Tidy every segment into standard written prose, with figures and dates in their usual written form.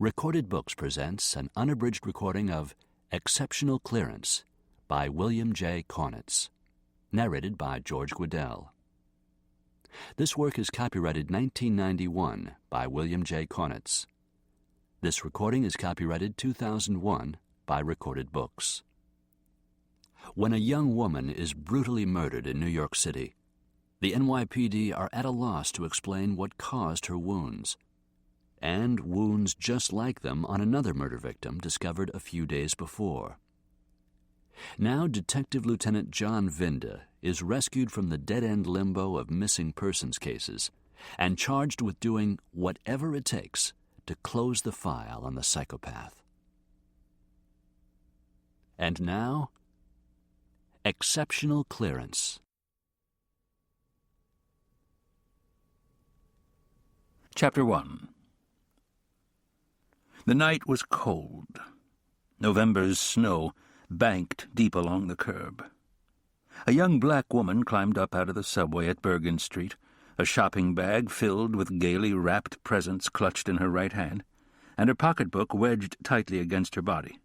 Recorded Books presents an unabridged recording of Exceptional Clearance by William J. Caunitz, narrated by George Guidell. This work is copyrighted 1991 by William J. Caunitz. This recording is copyrighted 2001 by Recorded Books. When a young woman is brutally murdered in New York City, the NYPD are at a loss to explain what caused her wounds. And wounds just like them on another murder victim discovered a few days before. Now Detective Lieutenant John Vinda is rescued from the dead-end limbo of missing persons cases and charged with doing whatever it takes to close the file on the psychopath. And now, Exceptional Clearance. Chapter 1. The night was cold. November's snow banked deep along the curb. A young black woman climbed up out of the subway at Bergen Street, a shopping bag filled with gaily wrapped presents clutched in her right hand, and her pocketbook wedged tightly against her body.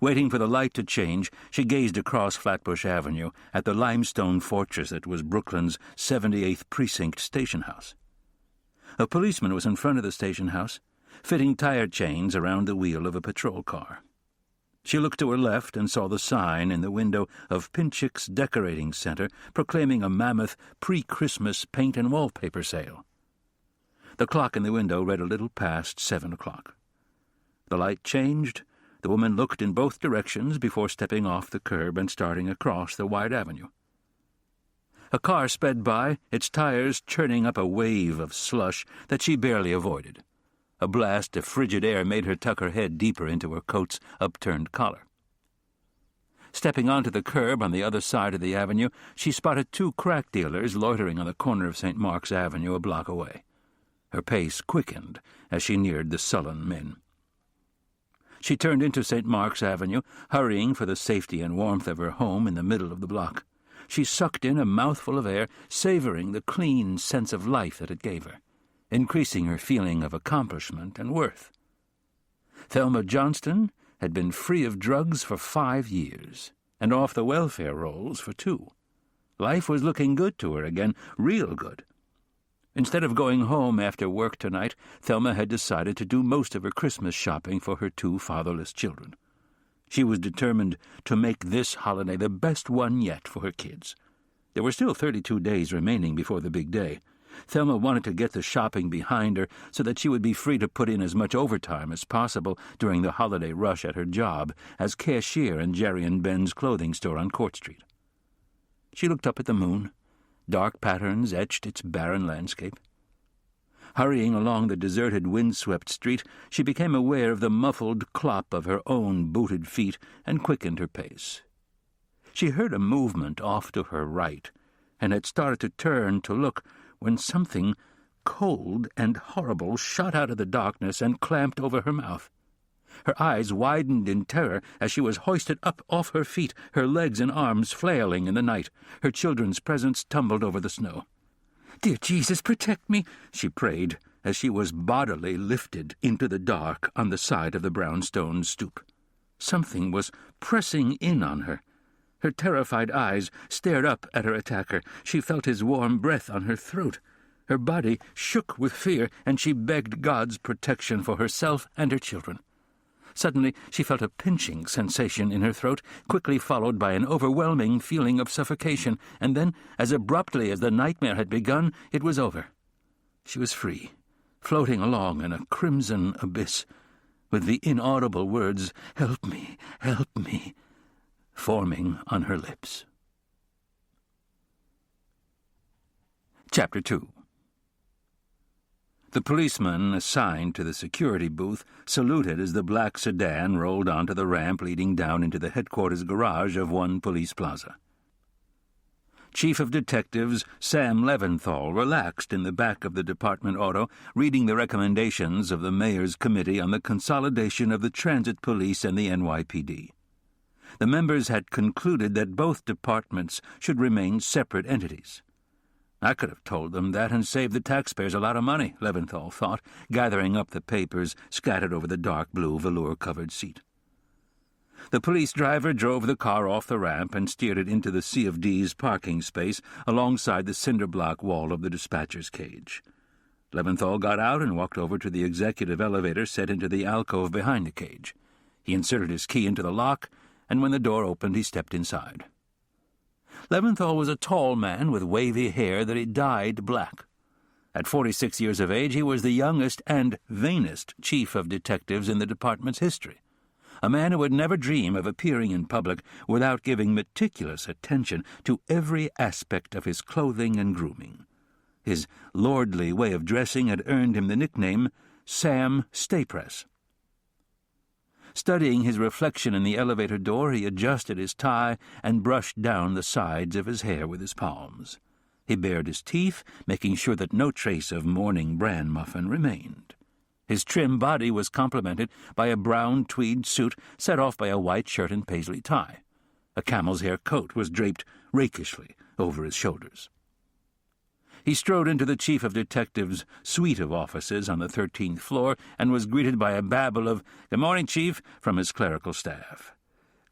Waiting for the light to change, she gazed across Flatbush Avenue at the limestone fortress that was Brooklyn's 78th Precinct station house. A policeman was in front of the station house, fitting tire chains around the wheel of a patrol car. She looked to her left and saw the sign in the window of Pinchik's Decorating Center proclaiming a mammoth pre-Christmas paint and wallpaper sale. The clock in the window read a little past 7 o'clock. The light changed. The woman looked in both directions before stepping off the curb and starting across the wide avenue. A car sped by, its tires churning up a wave of slush that she barely avoided. A blast of frigid air made her tuck her head deeper into her coat's upturned collar. Stepping onto the curb on the other side of the avenue, she spotted two crack dealers loitering on the corner of St. Mark's Avenue a block away. Her pace quickened as she neared the sullen men. She turned into St. Mark's Avenue, hurrying for the safety and warmth of her home in the middle of the block. She sucked in a mouthful of air, savoring the clean sense of life that it gave her, increasing her feeling of accomplishment and worth. Thelma Johnston had been free of drugs for 5 years, and off the welfare rolls for 2. Life was looking good to her again, real good. Instead of going home after work tonight, Thelma had decided to do most of her Christmas shopping for her 2 fatherless children. She was determined to make this holiday the best one yet for her kids. There were still 32 days remaining before the big day. Thelma wanted to get the shopping behind her so that she would be free to put in as much overtime as possible during the holiday rush at her job as cashier in Jerry and Ben's clothing store on Court Street. She looked up at the moon. Dark patterns etched its barren landscape. Hurrying along the deserted, windswept street, she became aware of the muffled clop of her own booted feet and quickened her pace. She heard a movement off to her right and had started to turn to look when something cold and horrible shot out of the darkness and clamped over her mouth. Her eyes widened in terror as she was hoisted up off her feet, her legs and arms flailing in the night. Her children's presents tumbled over the snow. "Dear Jesus, protect me," she prayed, as she was bodily lifted into the dark on the side of the brownstone stoop. Something was pressing in on her. Her terrified eyes stared up at her attacker. She felt his warm breath on her throat. Her body shook with fear, and she begged God's protection for herself and her children. Suddenly she felt a pinching sensation in her throat, quickly followed by an overwhelming feeling of suffocation, and then, as abruptly as the nightmare had begun, it was over. She was free, floating along in a crimson abyss, with the inaudible words, "Help me, help me," forming on her lips. Chapter 2. The policeman assigned to the security booth saluted as the black sedan rolled onto the ramp leading down into the headquarters garage of One Police Plaza. Chief of Detectives Sam Leventhal relaxed in the back of the department auto, reading the recommendations of the Mayor's Committee on the Consolidation of the Transit Police and the NYPD. The members had concluded that both departments should remain separate entities. I could have told them that and saved the taxpayers a lot of money, Leventhal thought, gathering up the papers scattered over the dark blue velour-covered seat. The police driver drove the car off the ramp and steered it into the C of D's parking space alongside the cinder-block wall of the dispatcher's cage. Leventhal got out and walked over to the executive elevator set into the alcove behind the cage. He inserted his key into the lock, and when the door opened, he stepped inside. Leventhal was a tall man with wavy hair that he dyed black. At 46 years of age, he was the youngest and vainest chief of detectives in the department's history, a man who would never dream of appearing in public without giving meticulous attention to every aspect of his clothing and grooming. His lordly way of dressing had earned him the nickname Sam Staypress. Studying his reflection in the elevator door, he adjusted his tie and brushed down the sides of his hair with his palms. He bared his teeth, making sure that no trace of morning bran muffin remained. His trim body was complemented by a brown tweed suit set off by a white shirt and paisley tie. A camel's hair coat was draped rakishly over his shoulders. He strode into the chief of detectives' suite of offices on the 13th floor and was greeted by a babble of "Good morning, Chief," from his clerical staff.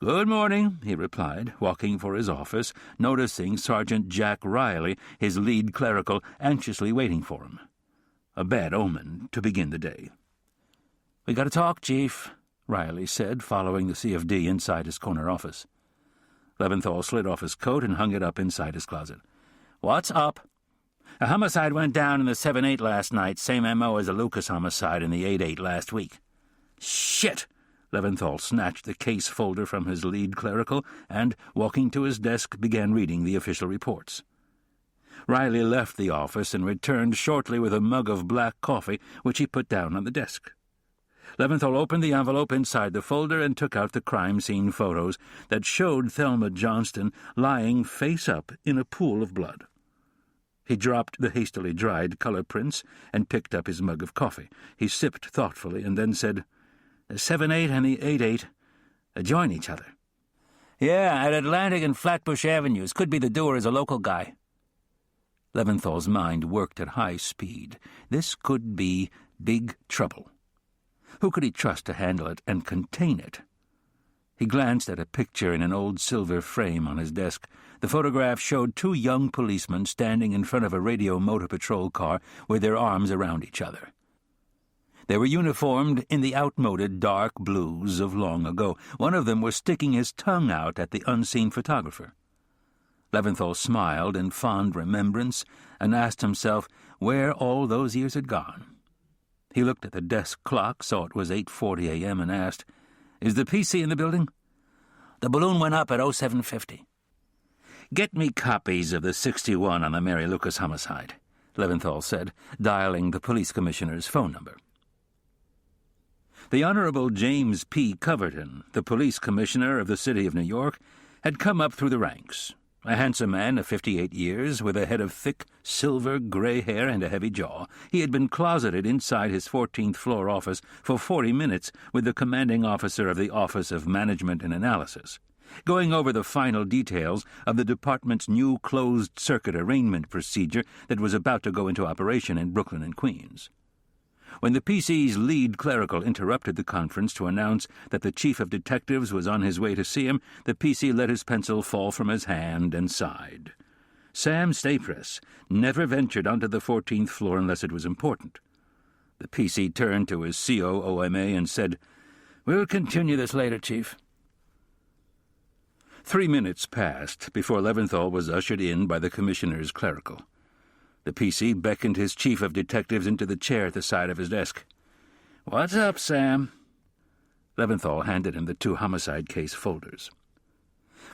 "Good morning," he replied, walking for his office, noticing Sergeant Jack Riley, his lead clerical, anxiously waiting for him. A bad omen to begin the day. "We got to talk, Chief," Riley said, following the C of D inside his corner office. Leventhal slid off his coat and hung it up inside his closet. "What's up?" "A homicide went down in the 7-8 last night, same M.O. as a Lucas homicide in the 8-8 last week." "Shit!" Leventhal snatched the case folder from his lead clerical and, walking to his desk, began reading the official reports. Riley left the office and returned shortly with a mug of black coffee, which he put down on the desk. Leventhal opened the envelope inside the folder and took out the crime scene photos that showed Thelma Johnston lying face up in a pool of blood. He dropped the hastily dried color prints and picked up his mug of coffee. He sipped thoughtfully and then said, "The 7-8 and the 8-8 adjoin each other." "Yeah, at Atlantic and Flatbush Avenues. Could be the doer is a local guy." Leventhal's mind worked at high speed. This could be big trouble. Who could he trust to handle it and contain it? He glanced at a picture in an old silver frame on his desk. The photograph showed two young policemen standing in front of a radio motor patrol car with their arms around each other. They were uniformed in the outmoded dark blues of long ago. One of them was sticking his tongue out at the unseen photographer. Leventhal smiled in fond remembrance and asked himself where all those years had gone. He looked at the desk clock, saw it was 8:40 a.m., and asked, "Is the PC in the building?" "The balloon went up at 0750. "Get me copies of the 61 on the Mary Lucas homicide," Leventhal said, dialing the police commissioner's phone number. The Honorable James P. Coverton, the police commissioner of the city of New York, had come up through the ranks. A handsome man of 58 years, with a head of thick, silver grey hair and a heavy jaw, he had been closeted inside his 14th-floor office for 40 minutes with the commanding officer of the Office of Management and Analysis, going over the final details of the department's new closed-circuit arraignment procedure that was about to go into operation in Brooklyn and Queens. When the PC's lead clerical interrupted the conference to announce that the chief of detectives was on his way to see him, the PC let his pencil fall from his hand and sighed. Sam Staypress never ventured onto the 14th floor unless it was important. The PC turned to his COOMA and said, "We'll continue this later, Chief." 3 minutes passed before Leventhal was ushered in by the commissioner's clerical. The PC beckoned his chief of detectives into the chair at the side of his desk. "What's up, Sam?" Leventhal handed him the 2 homicide case folders.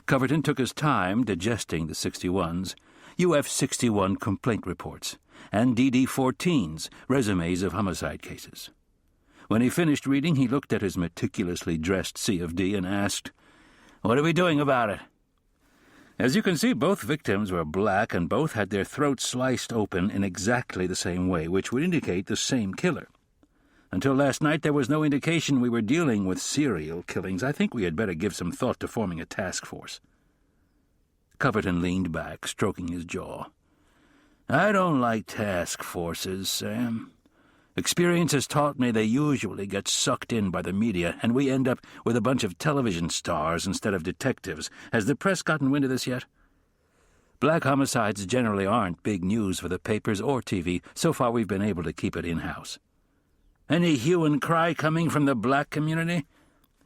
Coverton took his time digesting the 61s, UF-61 complaint reports, and DD-14s, resumes of homicide cases. When he finished reading, he looked at his meticulously dressed C of D and asked, "What are we doing about it?" "As you can see, both victims were black and both had their throats sliced open in exactly the same way, which would indicate the same killer. Until last night, there was no indication we were dealing with serial killings. I think we had better give some thought to forming a task force." Coverton leaned back, stroking his jaw. I don't like task forces, Sam. Experience has taught me they usually get sucked in by the media, and we end up with a bunch of television stars instead of detectives. Has the press gotten wind of this yet? Black homicides generally aren't big news for the papers or TV. So far we've been able to keep it in-house. Any hue and cry coming from the black community?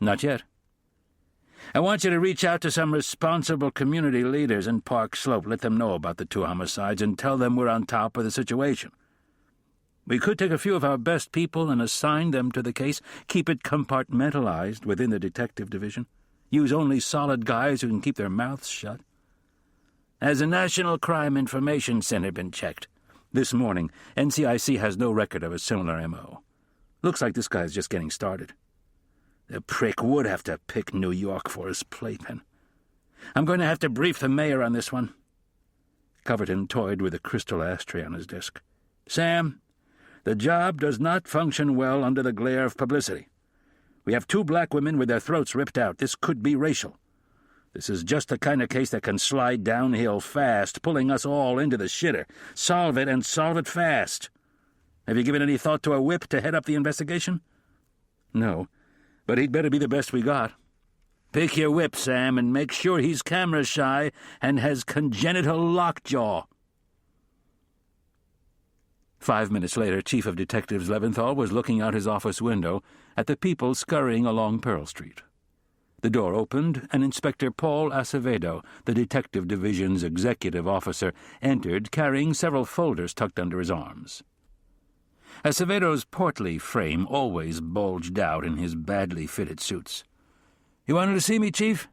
Not yet. I want you to reach out to some responsible community leaders in Park Slope. Let them know about the 2 homicides and tell them we're on top of the situation. We could take a few of our best people and assign them to the case, keep it compartmentalized within the detective division, use only solid guys who can keep their mouths shut. Has the National Crime Information Center been checked? This morning, NCIC has no record of a similar M.O. Looks like this guy's just getting started. The prick would have to pick New York for his playpen. I'm going to have to brief the mayor on this one. Coverton toyed with a crystal ashtray on his desk. Sam, the job does not function well under the glare of publicity. We have 2 black women with their throats ripped out. This could be racial. This is just the kind of case that can slide downhill fast, pulling us all into the shitter. Solve it, and solve it fast. Have you given any thought to a whip to head up the investigation? No, but he'd better be the best we got. Pick your whip, Sam, and make sure he's camera-shy and has congenital lockjaw. 5 minutes later, Chief of Detectives Leventhal was looking out his office window at the people scurrying along Pearl Street. The door opened, and Inspector Paul Acevedo, the Detective Division's executive officer, entered carrying several folders tucked under his arms. Acevedo's portly frame always bulged out in his badly fitted suits. "You wanted to see me, Chief?"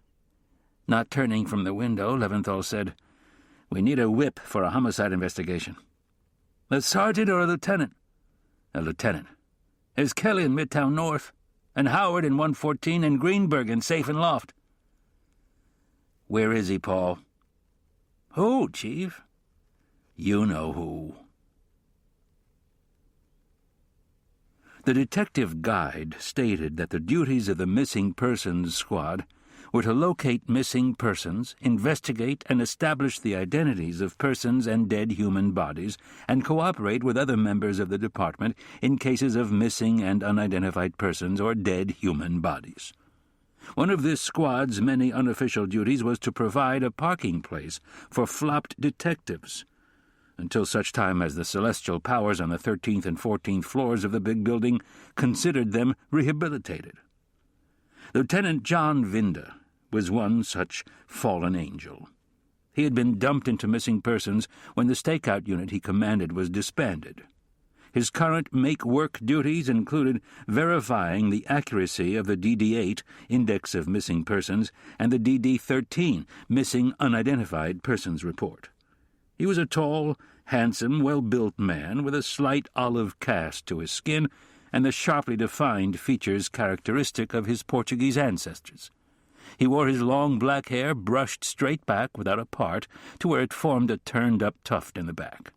Not turning from the window, Leventhal said, "We need a whip for a homicide investigation." "A sergeant or a lieutenant?" "A lieutenant. There's Kelly in Midtown North, and Howard in 114, and Greenberg in Safe and Loft." "Where is he, Paul?" "Who, Chief?" "You know who." The detective guide stated that the duties of the Missing Persons Squad were to locate missing persons, investigate and establish the identities of persons and dead human bodies, and cooperate with other members of the department in cases of missing and unidentified persons or dead human bodies. One of this squad's many unofficial duties was to provide a parking place for flopped detectives, until such time as the celestial powers on the 13th and 14th floors of the big building considered them rehabilitated. Lieutenant John Vinda was one such fallen angel. He had been dumped into missing persons when the stakeout unit he commanded was disbanded. His current make-work duties included verifying the accuracy of the DD-8, Index of Missing Persons, and the DD-13, Missing Unidentified Persons Report. He was a tall, handsome, well-built man with a slight olive cast to his skin and the sharply defined features characteristic of his Portuguese ancestors. He wore his long black hair brushed straight back without a part to where it formed a turned-up tuft in the back.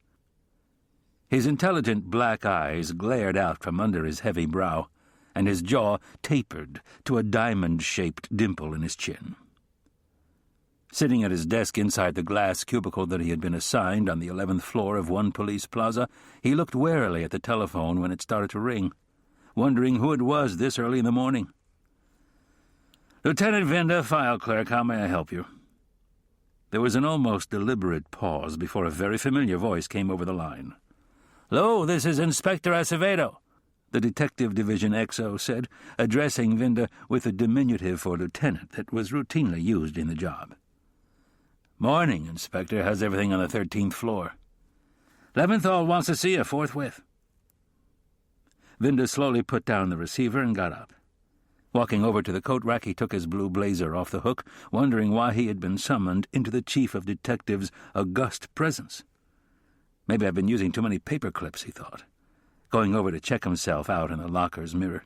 His intelligent black eyes glared out from under his heavy brow, and his jaw tapered to a diamond-shaped dimple in his chin. Sitting at his desk inside the glass cubicle that he had been assigned on the 11th floor of one police plaza, he looked warily at the telephone when it started to ring, wondering who it was this early in the morning. "Lieutenant Vinda, file clerk, how may I help you?" There was an almost deliberate pause before a very familiar voice came over the line. "Hello, this is Inspector Acevedo," the Detective Division XO said, addressing Vinda with a diminutive for lieutenant that was routinely used in the job. "Morning, Inspector. How's everything on the 13th floor?" "Leventhal wants to see you forthwith." Vinda slowly put down the receiver and got up. Walking over to the coat rack, he took his blue blazer off the hook, wondering why he had been summoned into the Chief of Detectives' august presence. "Maybe I've been using too many paper clips," he thought, going over to check himself out in the locker's mirror.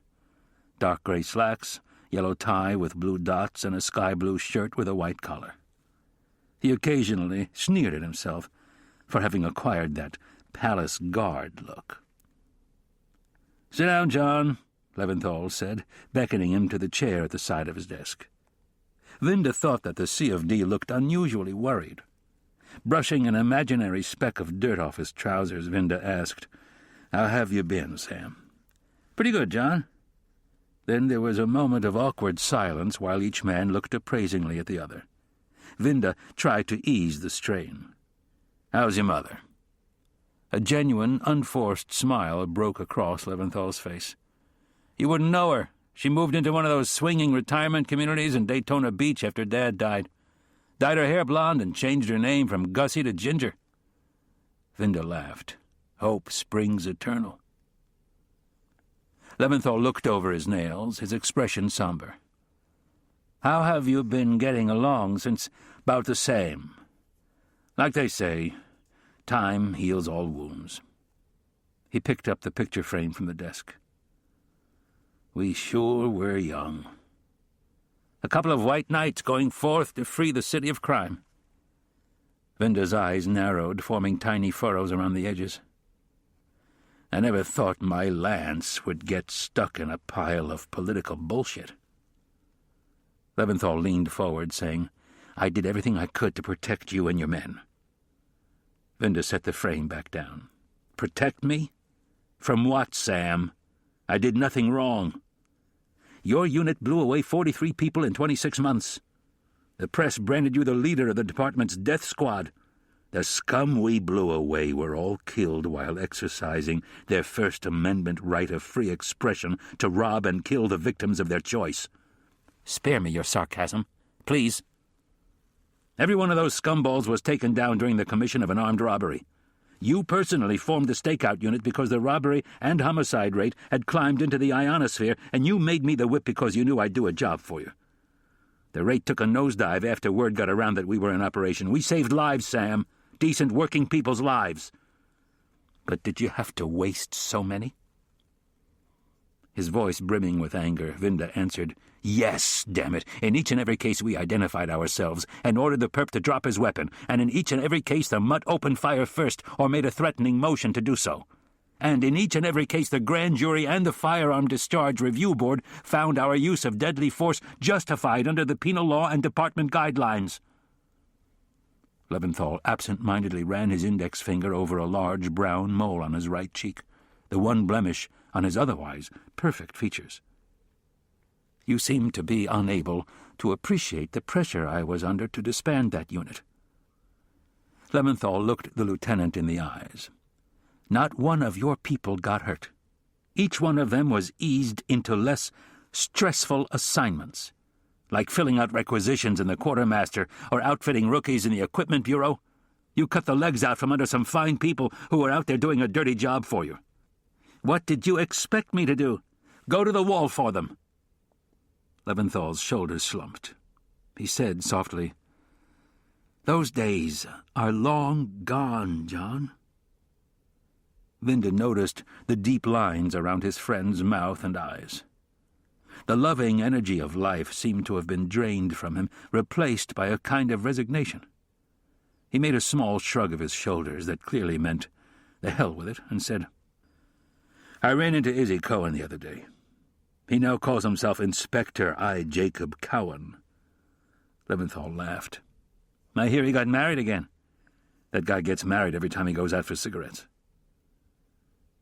Dark gray slacks, yellow tie with blue dots, and a sky-blue shirt with a white collar. He occasionally sneered at himself for having acquired that palace guard look. "Sit down, John," Leventhal said, beckoning him to the chair at the side of his desk. Vinda thought that the C of D looked unusually worried. Brushing an imaginary speck of dirt off his trousers, Vinda asked, "How have you been, Sam?" "Pretty good, John." Then there was a moment of awkward silence while each man looked appraisingly at the other. Vinda tried to ease the strain. "How's your mother?" A genuine, unforced smile broke across Leventhal's face. "You wouldn't know her. She moved into one of those swinging retirement communities in Daytona Beach after Dad died. Dyed her hair blonde and changed her name from Gussie to Ginger." Vinda laughed. "Hope springs eternal." Leventhal looked over his nails, his expression somber. "How have you been getting along since about the same? Like they say, time heals all wounds." He picked up the picture frame from the desk. "We sure were young. A couple of white knights going forth to free the city of crime." Vinda's eyes narrowed, forming tiny furrows around the edges. "I never thought my lance would get stuck in a pile of political bullshit." Leventhal leaned forward, saying, "I did everything I could to protect you and your men." Vinda set the frame back down. "Protect me? From what, Sam? I did nothing wrong. Your unit blew away 43 people in 26 months. The press branded you the leader of the department's death squad. The scum we blew away were all killed while exercising their First Amendment right of free expression to rob and kill the victims of their choice." "Spare me your sarcasm, please." "Every one of those scumballs was taken down during the commission of an armed robbery. You personally formed the stakeout unit because the robbery and homicide rate had climbed into the ionosphere, and you made me the whip because you knew I'd do a job for you. The rate took a nosedive after word got around that we were in operation. We saved lives, Sam. Decent working people's lives. But did you have to waste so many?" His voice brimming with anger, Vinda answered, "Yes, damn it. In each and every case we identified ourselves and ordered the perp to drop his weapon, and in each and every case the mutt opened fire first or made a threatening motion to do so. And in each and every case the grand jury and the Firearm Discharge Review Board found our use of deadly force justified under the penal law and department guidelines." Leventhal absent-mindedly ran his index finger over a large brown mole on his right cheek, the one blemish on his otherwise perfect features. "You seem to be unable to appreciate the pressure I was under to disband that unit." Leventhal looked the lieutenant in the eyes. "Not one of your people got hurt. Each one of them was eased into less stressful assignments, like filling out requisitions in the quartermaster or outfitting rookies in the equipment bureau. You cut the legs out from under some fine people who were out there doing a dirty job for you. What did you expect me to do? Go to the wall for them?" Leventhal's shoulders slumped. He said softly, "Those days are long gone, John." Vinda noticed the deep lines around his friend's mouth and eyes. The loving energy of life seemed to have been drained from him, replaced by a kind of resignation. He made a small shrug of his shoulders that clearly meant, "The hell with it," and said, "I ran into Izzy Cohen the other day. He now calls himself Inspector I. Jacob Cowan." Leventhal laughed. "I hear he got married again. That guy gets married every time he goes out for cigarettes."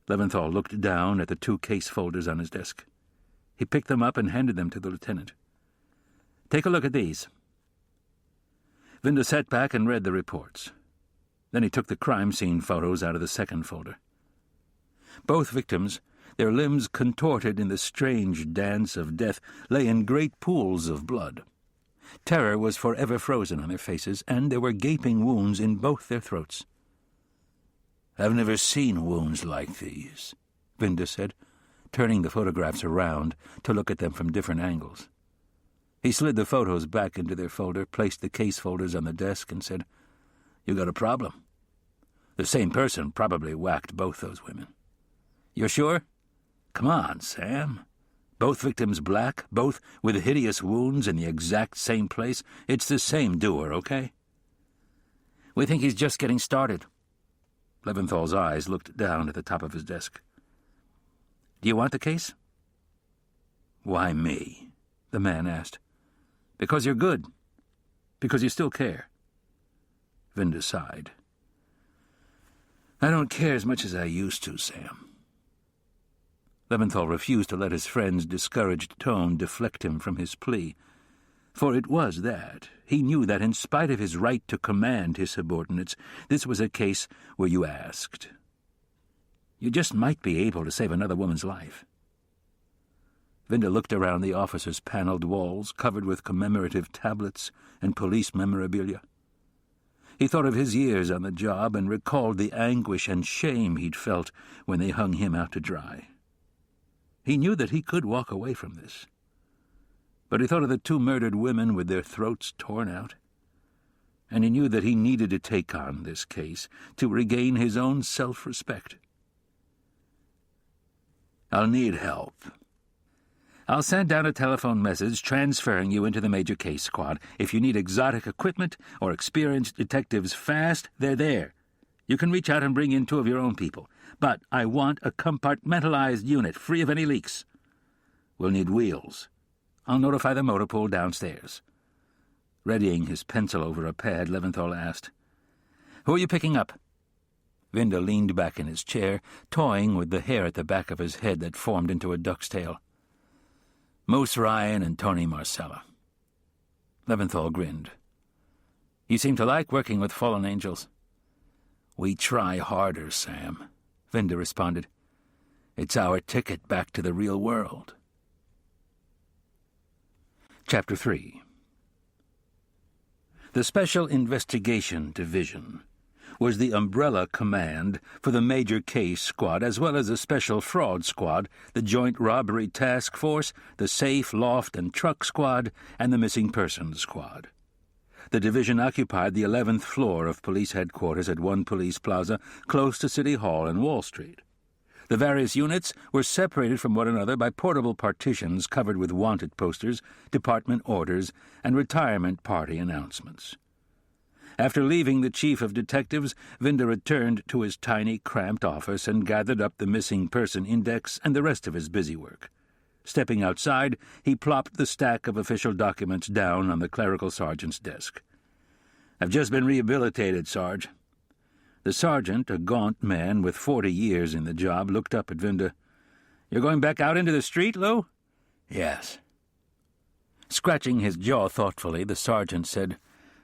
Leventhal looked down at the 2 case folders on his desk. He picked them up and handed them to the lieutenant. "Take a look at these." Vinda sat back and read the reports. Then he took the crime scene photos out of the second folder. Both victims, their limbs contorted in the strange dance of death, lay in great pools of blood. Terror was forever frozen on their faces, and there were gaping wounds in both their throats. "I've never seen wounds like these," Vinda said, turning the photographs around to look at them from different angles. He slid the photos back into their folder, placed the case folders on the desk, and said, "You got a problem. The same person probably whacked both those women. You're sure? Come on, Sam. Both victims black, both with hideous wounds in the exact same place. It's the same doer, okay?" "We think he's just getting started." Leventhal's eyes looked down at the top of his desk. "Do you want the case?" "Why me?" the man asked. "Because you're good. Because you still care." Vinda sighed. "I don't care as much as I used to, Sam." Leventhal refused to let his friend's discouraged tone deflect him from his plea. For it was that. He knew that in spite of his right to command his subordinates, this was a case where you asked. You just might be able to save another woman's life. Vinda looked around the officer's panelled walls, covered with commemorative tablets and police memorabilia. He thought of his years on the job and recalled the anguish and shame he'd felt when they hung him out to dry. He knew that he could walk away from this. But he thought of the 2 murdered women with their throats torn out, and he knew that he needed to take on this case to regain his own self-respect. "I'll need help. I'll send down a telephone message transferring you into the major case squad. If you need exotic equipment or experienced detectives fast, they're there. You can reach out and bring in 2 of your own people. But I want a compartmentalized unit, free of any leaks. We'll need wheels. I'll notify the motor pool downstairs." Readying his pencil over a pad, Leventhal asked, "Who are you picking up?" Vinda leaned back in his chair, toying with the hair at the back of his head that formed into a duck's tail. "Moose Ryan and Tony Marcella." Leventhal grinned. "You seem to like working with fallen angels." "We try harder, Sam," Vinda responded. "It's our ticket back to the real world." Chapter 3. The Special Investigation Division was the umbrella command for the Major Case Squad, as well as the Special Fraud Squad, the Joint Robbery Task Force, the Safe, Loft, and Truck Squad, and the Missing Persons Squad. The division occupied the 11th floor of police headquarters at One Police Plaza, close to City Hall and Wall Street. The various units were separated from one another by portable partitions covered with wanted posters, department orders, and retirement party announcements. After leaving the chief of detectives, Vinda returned to his tiny, cramped office and gathered up the missing person index and the rest of his busy work. Stepping outside, he plopped the stack of official documents down on the clerical sergeant's desk. "I've just been rehabilitated, Sarge." The sergeant, a gaunt man with 40 years in the job, looked up at Vinda. "You're going back out into the street, Lou?" "Yes." Scratching his jaw thoughtfully, the sergeant said,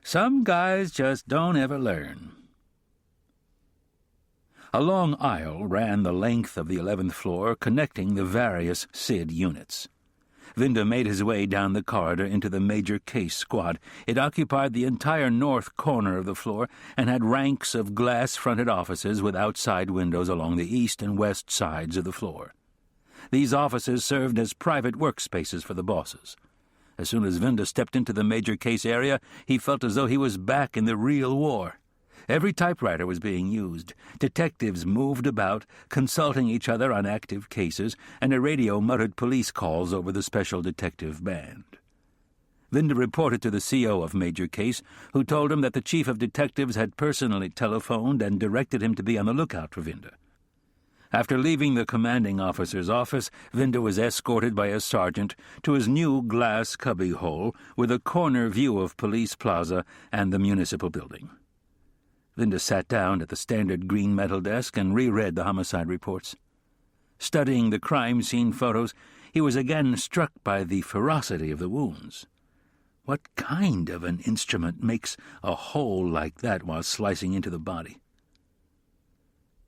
"Some guys just don't ever learn." A long aisle ran the length of the 11th floor, connecting the various SID units. Vinda made his way down the corridor into the Major Case Squad. It occupied the entire north corner of the floor and had ranks of glass-fronted offices with outside windows along the east and west sides of the floor. These offices served as private workspaces for the bosses. As soon as Vinda stepped into the Major Case area, he felt as though he was back in the real war. Every typewriter was being used. Detectives moved about, consulting each other on active cases, and a radio muttered police calls over the special detective band. Vinda reported to the CO of Major Case, who told him that the chief of detectives had personally telephoned and directed him to be on the lookout for Vinda. After leaving the commanding officer's office, Vinda was escorted by a sergeant to his new glass cubbyhole with a corner view of Police Plaza and the municipal building. Vinda sat down at the standard green metal desk and reread the homicide reports. Studying the crime scene photos, he was again struck by the ferocity of the wounds. What kind of an instrument makes a hole like that while slicing into the body?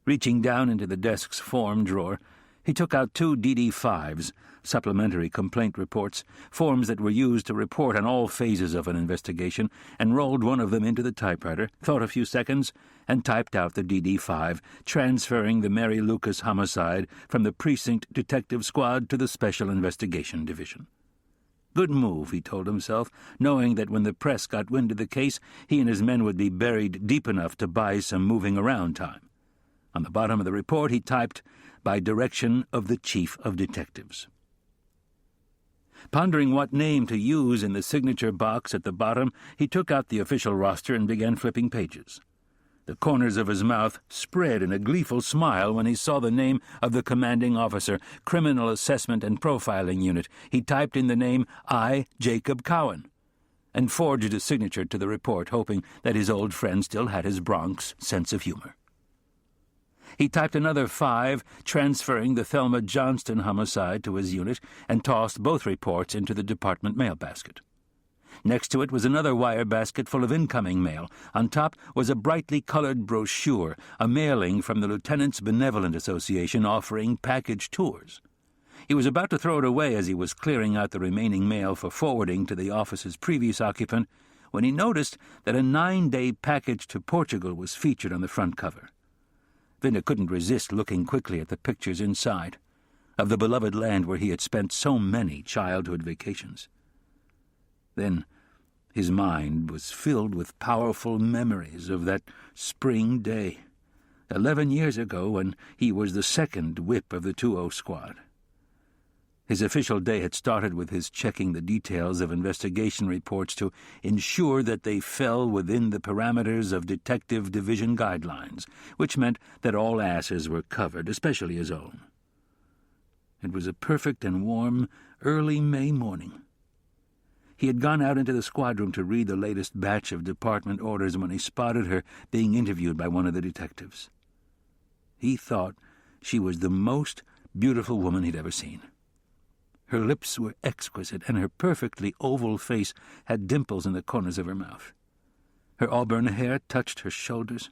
Reaching down into the desk's form drawer, he took out 2 DD-5s, supplementary complaint reports, forms that were used to report on all phases of an investigation, and rolled one of them into the typewriter, thought a few seconds, and typed out the DD-5, transferring the Mary Lucas homicide from the Precinct Detective Squad to the Special Investigation Division. Good move, he told himself, knowing that when the press got wind of the case, he and his men would be buried deep enough to buy some moving around time. On the bottom of the report he typed, "By direction of the Chief of Detectives." Pondering what name to use in the signature box at the bottom, he took out the official roster and began flipping pages. The corners of his mouth spread in a gleeful smile when he saw the name of the commanding officer, Criminal Assessment and Profiling Unit. He typed in the name, I, Jacob Cowan. and forged a signature to the report, hoping that his old friend still had his Bronx sense of humor. He typed another 5, transferring the Thelma Johnston homicide to his unit, and tossed both reports into the department mail basket. Next to it was another wire basket full of incoming mail. On top was a brightly colored brochure, a mailing from the Lieutenants' Benevolent Association offering package tours. He was about to throw it away as he was clearing out the remaining mail for forwarding to the office's previous occupant, when he noticed that a 9-day package to Portugal was featured on the front cover. Vinda couldn't resist looking quickly at the pictures inside, of the beloved land where he had spent so many childhood vacations. Then his mind was filled with powerful memories of that spring day, 11 years ago, when he was the second whip of the 2-0 squad. His official day had started with his checking the details of investigation reports to ensure that they fell within the parameters of Detective Division guidelines, which meant that all asses were covered, especially his own. It was a perfect and warm, early May morning. He had gone out into the squad room to read the latest batch of department orders when he spotted her being interviewed by one of the detectives. He thought she was the most beautiful woman he'd ever seen. Her lips were exquisite, and her perfectly oval face had dimples in the corners of her mouth. Her auburn hair touched her shoulders.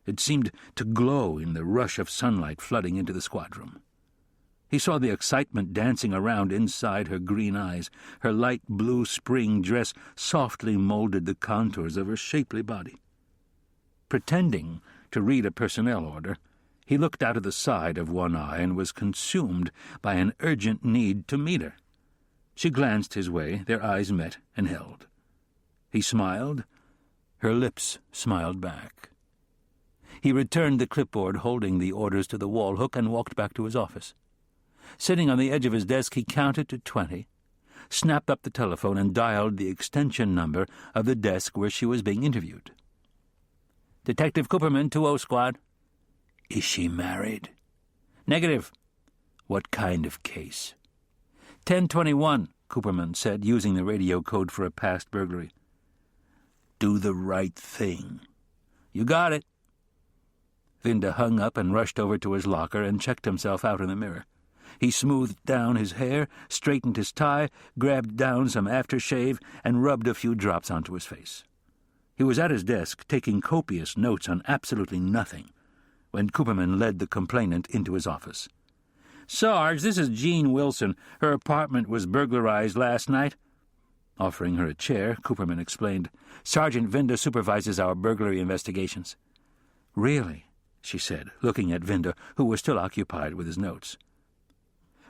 It seemed to glow in the rush of sunlight flooding into the squad room. He saw the excitement dancing around inside her green eyes. Her light blue spring dress softly molded the contours of her shapely body. Pretending to read a personnel order, he looked out of the side of one eye and was consumed by an urgent need to meet her. She glanced his way, their eyes met and held. He smiled. Her lips smiled back. He returned the clipboard holding the orders to the wall hook and walked back to his office. Sitting on the edge of his desk, he counted to 20, snapped up the telephone, and dialed the extension number of the desk where she was being interviewed. "Detective Cooperman, 2-0 squad." "Is she married?" "Negative." "What kind of case?" 1021, Cooperman said, using the radio code for a past burglary. "Do the right thing." "You got it." Vinda hung up and rushed over to his locker and checked himself out in the mirror. He smoothed down his hair, straightened his tie, grabbed down some aftershave, and rubbed a few drops onto his face. He was at his desk, taking copious notes on absolutely nothing, when Cooperman led the complainant into his office. "Sarge, this is Jean Wilson. Her apartment was burglarized last night." Offering her a chair, Cooperman explained, "Sergeant Vinda supervises our burglary investigations." "Really?" she said, looking at Vinda, who was still occupied with his notes.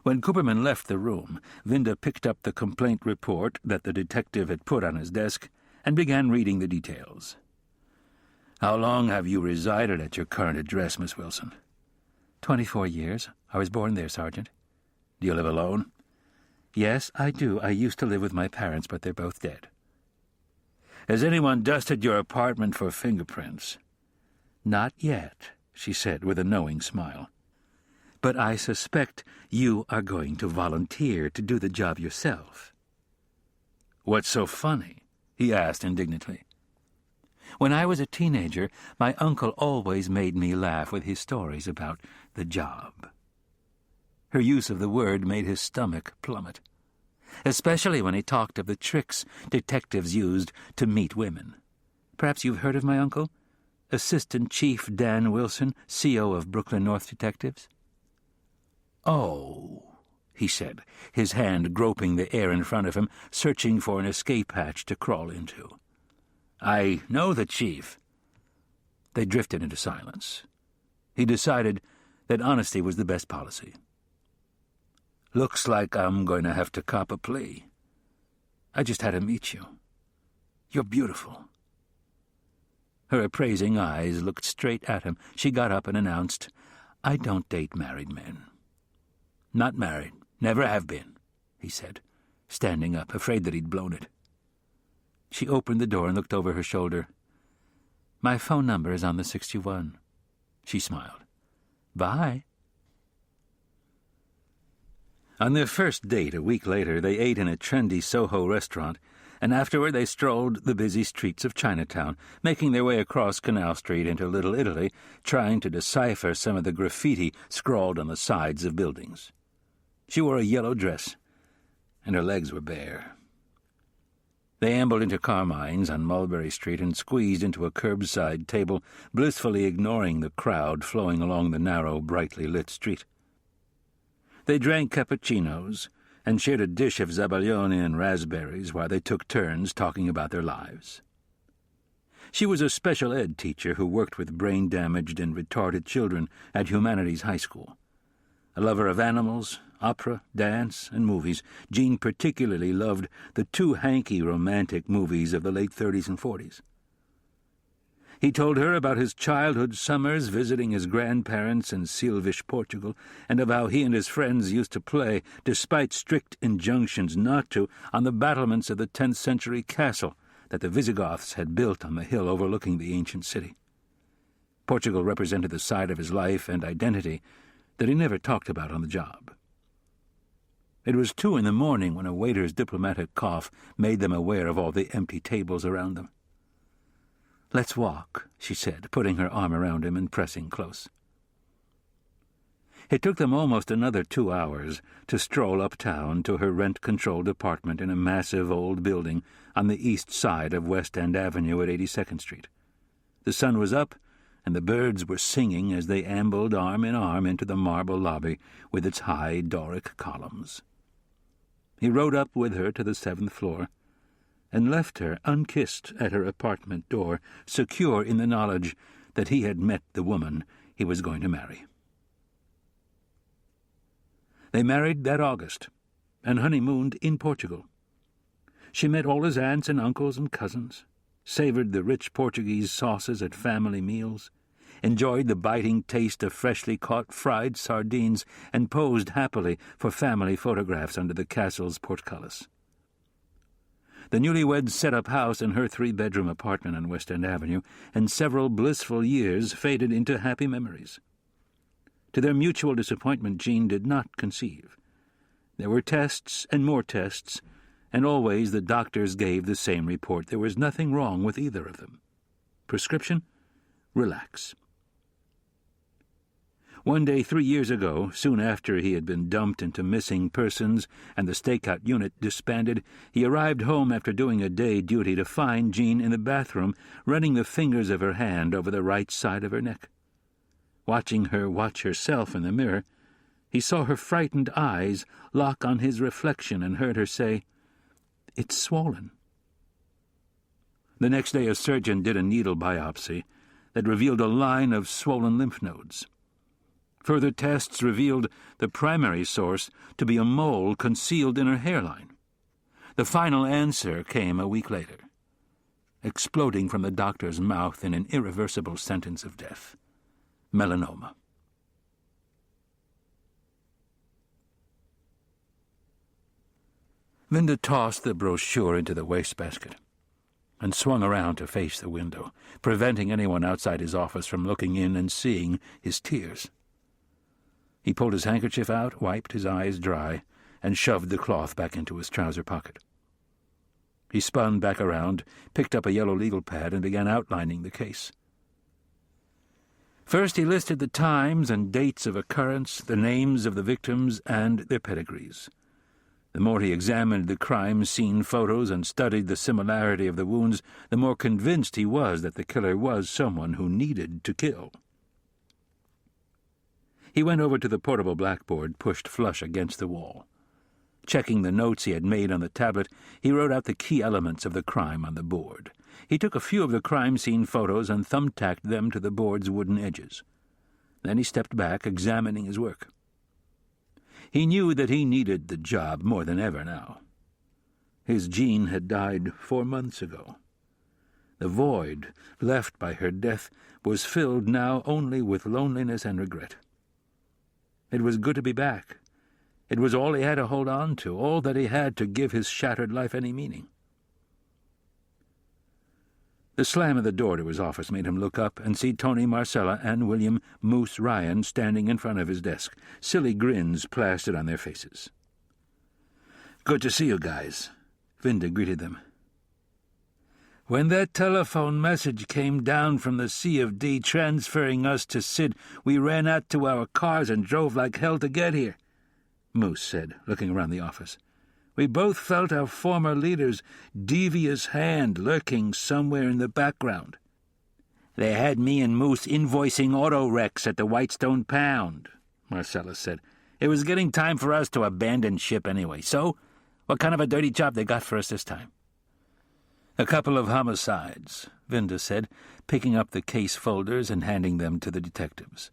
When Cooperman left the room, Vinda picked up the complaint report that the detective had put on his desk and began reading the details. "How long have you resided at your current address, Miss Wilson?" 24 years. I was born there, Sergeant." "Do you live alone?" "Yes, I do. I used to live with my parents, but they're both dead." "Has anyone dusted your apartment for fingerprints?" "Not yet," she said with a knowing smile. "But I suspect you are going to volunteer to do the job yourself." "What's so funny?" he asked indignantly. "When I was a teenager, my uncle always made me laugh with his stories about the job." Her use of the word made his stomach plummet, especially when he talked of the tricks detectives used to meet women. "Perhaps you've heard of my uncle? Assistant Chief Dan Wilson, CO of Brooklyn North Detectives." "Oh," he said, his hand groping the air in front of him, searching for an escape hatch to crawl into. "I know the chief." They drifted into silence. He decided that honesty was the best policy. "Looks like I'm going to have to cop a plea. I just had to meet you. You're beautiful." Her appraising eyes looked straight at him. She got up and announced, "I don't date married men." "Not married. Never have been," he said, standing up, afraid that he'd blown it. She opened the door and looked over her shoulder. "My phone number is on the 61. She smiled. "Bye." On their first date a week later, they ate in a trendy Soho restaurant and afterward they strolled the busy streets of Chinatown, making their way across Canal Street into Little Italy, trying to decipher some of the graffiti scrawled on the sides of buildings. She wore a yellow dress, and her legs were bare. They ambled into Carmine's on Mulberry Street and squeezed into a curbside table, blissfully ignoring the crowd flowing along the narrow, brightly lit street. They drank cappuccinos and shared a dish of zabaione and raspberries while they took turns talking about their lives. She was a special ed teacher who worked with brain-damaged and retarded children at Humanities High School. A lover of animals, opera, dance, and movies, Jean particularly loved the two hanky romantic movies of the late 30s and 40s. He told her about his childhood summers visiting his grandparents in Silvish, Portugal, and of how he and his friends used to play, despite strict injunctions not to, on the battlements of the 10th century castle that the Visigoths had built on the hill overlooking the ancient city. Portugal represented the side of his life and identity that he never talked about on the job. It was 2 a.m. when a waiter's diplomatic cough made them aware of all the empty tables around them. "Let's walk," she said, putting her arm around him and pressing close. It took them almost another 2 hours to stroll uptown to her rent-controlled apartment in a massive old building on the east side of West End Avenue at 82nd Street. The sun was up, and the birds were singing as they ambled arm in arm into the marble lobby with its high Doric columns. He rode up with her to the 7th floor and left her unkissed at her apartment door, secure in the knowledge that he had met the woman he was going to marry. They married that August, and honeymooned in Portugal. She met all his aunts and uncles and cousins, savored the rich Portuguese sauces at family meals, enjoyed the biting taste of freshly caught fried sardines, and posed happily for family photographs under the castle's portcullis. The newlyweds set up house in her 3-bedroom apartment on West End Avenue, and several blissful years faded into happy memories. To their mutual disappointment, Jean did not conceive. There were tests and more tests, and always the doctors gave the same report. There was nothing wrong with either of them. Prescription? Relax. One day 3 years ago, soon after he had been dumped into missing persons and the stakeout unit disbanded, he arrived home after doing a day duty to find Jean in the bathroom, running the fingers of her hand over the right side of her neck. Watching her watch herself in the mirror, he saw her frightened eyes lock on his reflection and heard her say, "It's swollen." The next day a surgeon did a needle biopsy that revealed a line of swollen lymph nodes. Further tests revealed the primary source to be a mole concealed in her hairline. The final answer came a week later, exploding from the doctor's mouth in an irreversible sentence of death: melanoma. Linda tossed the brochure into the wastebasket and swung around to face the window, preventing anyone outside his office from looking in and seeing his tears. He pulled his handkerchief out, wiped his eyes dry, and shoved the cloth back into his trouser pocket. He spun back around, picked up a yellow legal pad, and began outlining the case. First he listed the times and dates of occurrence, the names of the victims, and their pedigrees. The more he examined the crime scene photos and studied the similarity of the wounds, the more convinced he was that the killer was someone who needed to kill. He went over to the portable blackboard pushed flush against the wall. Checking the notes he had made on the tablet, he wrote out the key elements of the crime on the board. He took a few of the crime scene photos and thumbtacked them to the board's wooden edges. Then he stepped back, examining his work. He knew that he needed the job more than ever now. His Jean had died 4 months ago. The void left by her death was filled now only with loneliness and regret. It was good to be back. It was all he had to hold on to, all that he had to give his shattered life any meaning. The slam of the door to his office made him look up and see Tony Marcella and William Moose Ryan standing in front of his desk, silly grins plastered on their faces. "Good to see you guys," Vinda greeted them. When that telephone message came down from the C of D transferring us to Sid, we ran out to our cars and drove like hell to get here," Moose said, looking around the office. "We both felt our former leader's devious hand lurking somewhere in the background." "They had me and Moose invoicing auto wrecks at the Whitestone Pound," Marcella said. "It was getting time for us to abandon ship anyway. So, what kind of a dirty job they got for us this time?" "A couple of homicides," Vinda said, picking up the case folders and handing them to the detectives.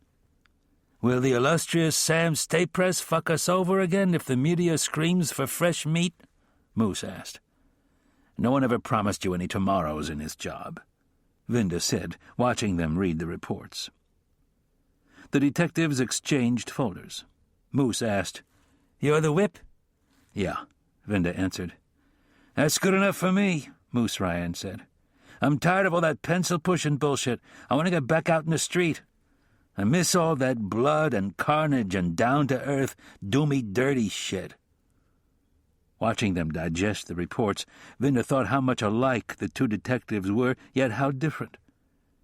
"Will the illustrious Sam Staypress fuck us over again if the media screams for fresh meat?" Moose asked. "No one ever promised you any tomorrows in his job," Vinda said, watching them read the reports. The detectives exchanged folders. Moose asked, "You're the whip?" "Yeah," Vinda answered. "That's good enough for me," Moose Ryan said. "I'm tired of all that pencil-pushing bullshit. I want to get back out in the street. I miss all that blood and carnage and down-to-earth, do-me-dirty shit." Watching them digest the reports, Vinda thought how much alike the two detectives were, yet how different.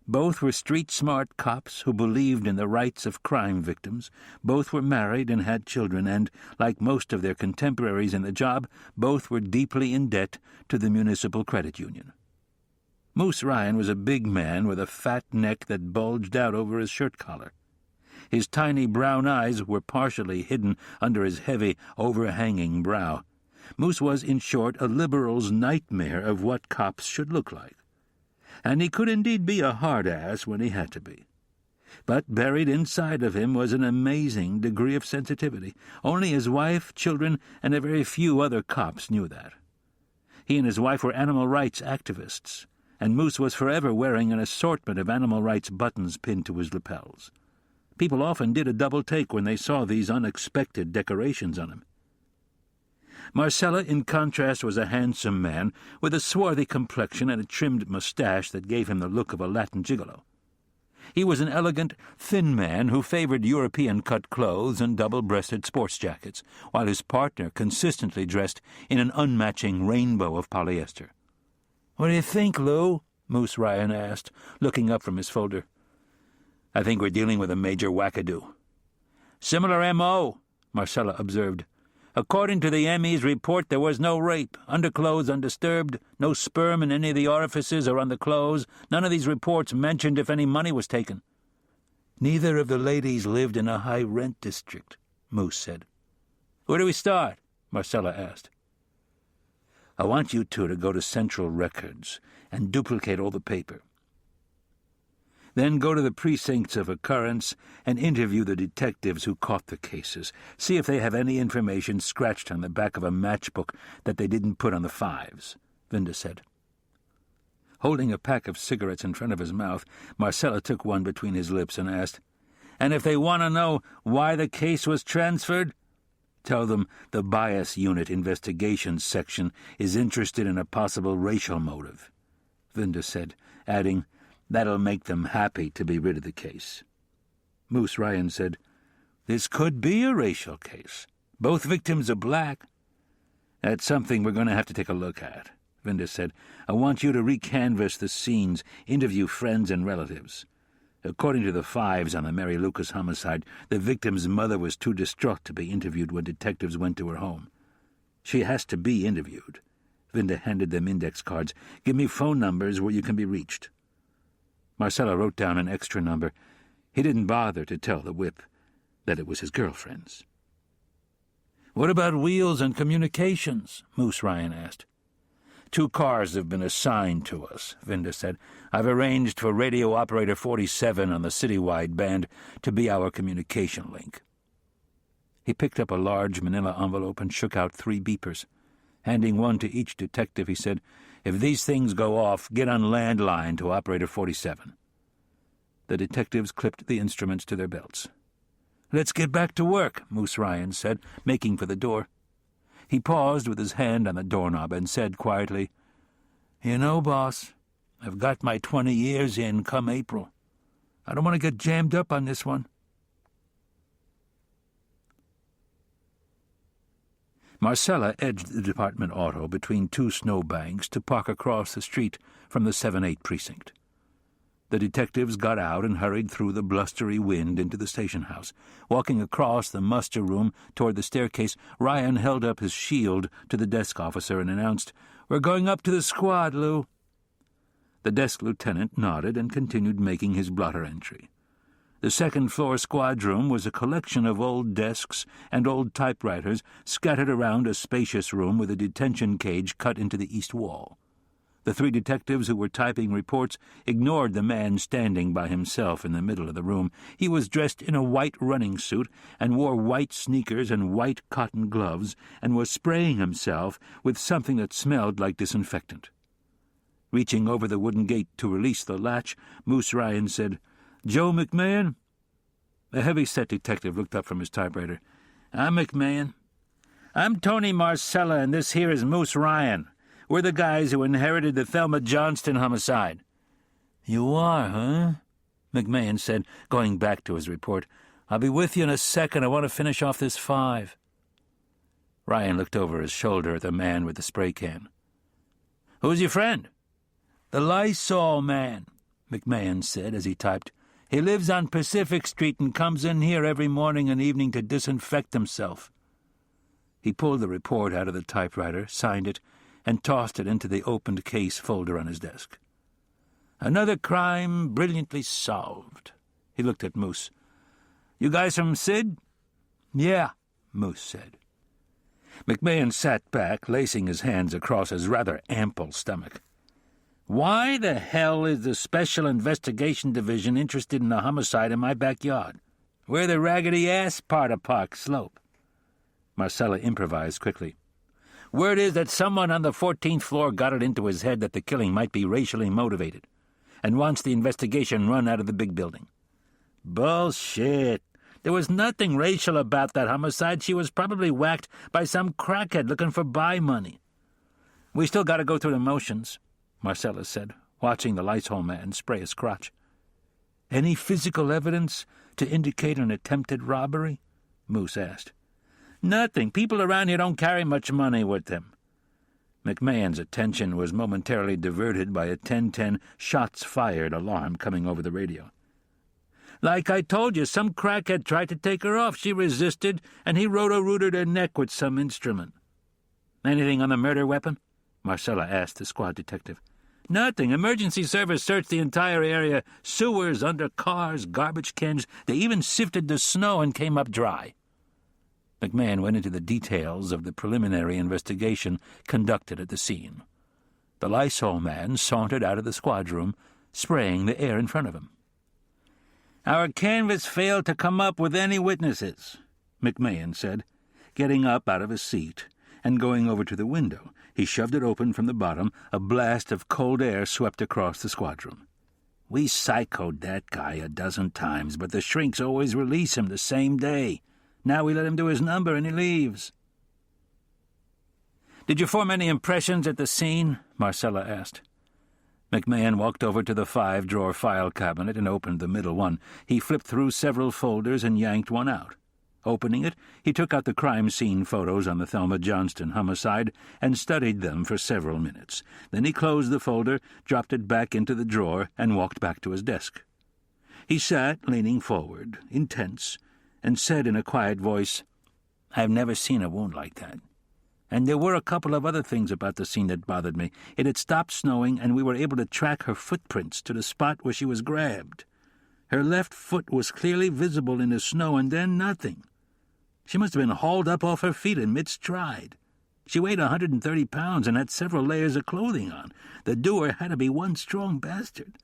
Both were street-smart cops who believed in the rights of crime victims. Both were married and had children, and, like most of their contemporaries in the job, both were deeply in debt to the Municipal Credit Union. Moose Ryan was a big man with a fat neck that bulged out over his shirt collar. His tiny brown eyes were partially hidden under his heavy, overhanging brow. Moose was, in short, a liberal's nightmare of what cops should look like. And he could indeed be a hard-ass when he had to be. But buried inside of him was an amazing degree of sensitivity. Only his wife, children, and a very few other cops knew that. He and his wife were animal rights activists, and Moose was forever wearing an assortment of animal rights buttons pinned to his lapels. People often did a double take when they saw these unexpected decorations on him. Marcella, in contrast, was a handsome man with a swarthy complexion and a trimmed moustache that gave him the look of a Latin gigolo. He was an elegant, thin man who favored European-cut clothes and double-breasted sports jackets, while his partner consistently dressed in an unmatching rainbow of polyester. "What do you think, Lou?" Moose Ryan asked, looking up from his folder. "I think we're dealing with a major wackadoo." "Similar M.O., Marcella observed. "According to the ME's report, there was no rape, underclothes undisturbed, no sperm in any of the orifices or on the clothes. None of these reports mentioned if any money was taken." "Neither of the ladies lived in a high-rent district," Moose said. "Where do we start?" Marcella asked. "I want you two to go to Central Records and duplicate all the paper. Then go to the precincts of occurrence and interview the detectives who caught the cases. See if they have any information scratched on the back of a matchbook that they didn't put on the fives," Vinda said. Holding a pack of cigarettes in front of his mouth, Marcella took one between his lips and asked, "And if they want to know why the case was transferred, tell them the Bias Unit Investigations Section is interested in a possible racial motive," Vinda said, adding, "That'll make them happy to be rid of the case." Moose Ryan said, "This could be a racial case. Both victims are black." "That's something we're going to have to take a look at," Vinda said. "I want you to recanvass the scenes, interview friends and relatives. According to the fives on the Mary Lucas homicide, the victim's mother was too distraught to be interviewed when detectives went to her home. She has to be interviewed." Vinda handed them index cards. "Give me phone numbers where you can be reached." Marcella wrote down an extra number. He didn't bother to tell the whip that it was his girlfriend's. "What about wheels and communications?" Moose Ryan asked. 2 cars have been assigned to us," Vinda said. "I've arranged for radio operator 47 on the citywide band to be our communication link." He picked up a large manila envelope and shook out 3 beepers. Handing one to each detective, he said, "If these things go off, get on landline to operator 47. The detectives clipped the instruments to their belts. "Let's get back to work," Moose Ryan said, making for the door. He paused with his hand on the doorknob and said quietly, "You know, boss, I've got my 20 years in come April. I don't want to get jammed up on this one." Marcella edged the department auto between two snowbanks to park across the street from the 7-8 precinct. The detectives got out and hurried through the blustery wind into the station house. Walking across the muster room toward the staircase, Ryan held up his shield to the desk officer and announced, "We're going up to the squad, Lou." The desk lieutenant nodded and continued making his blotter entry. The second-floor squad room was a collection of old desks and old typewriters scattered around a spacious room with a detention cage cut into the east wall. The three detectives who were typing reports ignored the man standing by himself in the middle of the room. He was dressed in a white running suit and wore white sneakers and white cotton gloves and was spraying himself with something that smelled like disinfectant. Reaching over the wooden gate to release the latch, Moose Ryan said, "Joe McMahon?" The heavy-set detective looked up from his typewriter. "I'm McMahon." "I'm Tony Marcella, and this here is Moose Ryan. We're the guys who inherited the Thelma Johnston homicide." "You are, huh?" McMahon said, going back to his report. "I'll be with you in a second. I want to finish off this 5. Ryan looked over his shoulder at the man with the spray can. "Who's your friend?" "The Lysol man," McMahon said as he typed. "He lives on Pacific Street and comes in here every morning and evening to disinfect himself." He pulled the report out of the typewriter, signed it, and tossed it into the opened case folder on his desk. "Another crime brilliantly solved." He looked at Moose. "You guys from Sid?" "Yeah," Moose said. McMahon sat back, lacing his hands across his rather ample stomach. "Why the hell is the Special Investigation Division interested in a homicide in my backyard? We're the raggedy-ass part of Park Slope." Marcella improvised quickly. "Word is that someone on the 14th floor got it into his head that the killing might be racially motivated, and wants the investigation run out of the big building." "Bullshit. There was nothing racial about that homicide. She was probably whacked by some crackhead looking for buy money." "We still got to go through the motions," Marcella said, watching the Lysol man spray his crotch. "Any physical evidence to indicate an attempted robbery?" Moose asked. "Nothing. People around here don't carry much money with them." McMahon's attention was momentarily diverted by a 10-10 shots fired alarm coming over the radio. "Like I told you, some crackhead tried to take her off. She resisted, and he roto-rooted her neck with some instrument." "Anything on the murder weapon?" Marcella asked the squad detective. "Nothing. Emergency service searched the entire area, sewers, under cars, garbage cans. They even sifted the snow and came up dry." McMahon went into the details of the preliminary investigation conducted at the scene. The Lysol man sauntered out of the squad room, spraying the air in front of him. "Our canvass failed to come up with any witnesses," McMahon said, getting up out of his seat and going over to the window. He shoved it open from the bottom. A blast of cold air swept across the squad room. "We psychoed that guy a dozen times, but the shrinks always release him the same day. Now we let him do his number and he leaves." "Did you form any impressions at the scene?" Marcella asked. McMahon walked over to the 5-drawer file cabinet and opened the middle one. He flipped through several folders and yanked one out. Opening it, he took out the crime scene photos on the Thelma Johnston homicide and studied them for several minutes. Then he closed the folder, dropped it back into the drawer, and walked back to his desk. He sat, leaning forward, intense, and said in a quiet voice, "I've never seen a wound like that. And there were a couple of other things about the scene that bothered me. It had stopped snowing, and we were able to track her footprints to the spot where she was grabbed. Her left foot was clearly visible in the snow, and then nothing. She must have been hauled up off her feet in mid-stride. She weighed 130 pounds and had several layers of clothing on. The doer had to be one strong bastard.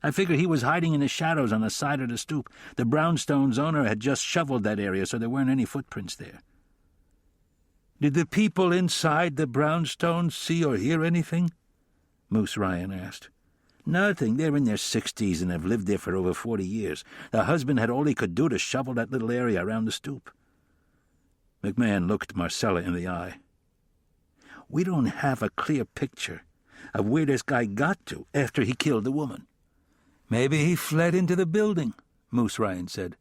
I figured he was hiding in the shadows on the side of the stoop. The brownstone's owner had just shoveled that area, so there weren't any footprints there." "Did the people inside the brownstone see or hear anything?" Moose Ryan asked. "Nothing. They're in their 60s and have lived there for over 40 years. The husband had all he could do to shovel that little area around the stoop." McMahon looked Marcella in the eye. "We don't have a clear picture of where this guy got to after he killed the woman." "Maybe he fled into the building," Moose Ryan said.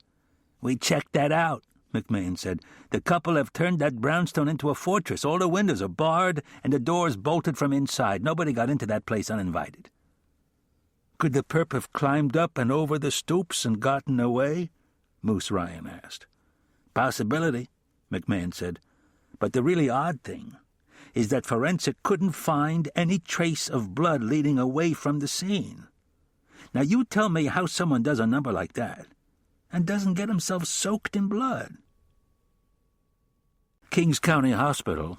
"We checked that out," McMahon said. "The couple have turned that brownstone into a fortress. All the windows are barred and the doors bolted from inside. Nobody got into that place uninvited." "Could the perp have climbed up and over the stoops and gotten away?" Moose Ryan asked. "Possibility," McMahon said. "But the really odd thing is that forensic couldn't find any trace of blood leading away from the scene. Now you tell me how someone does a number like that and doesn't get himself soaked in blood." Kings County Hospital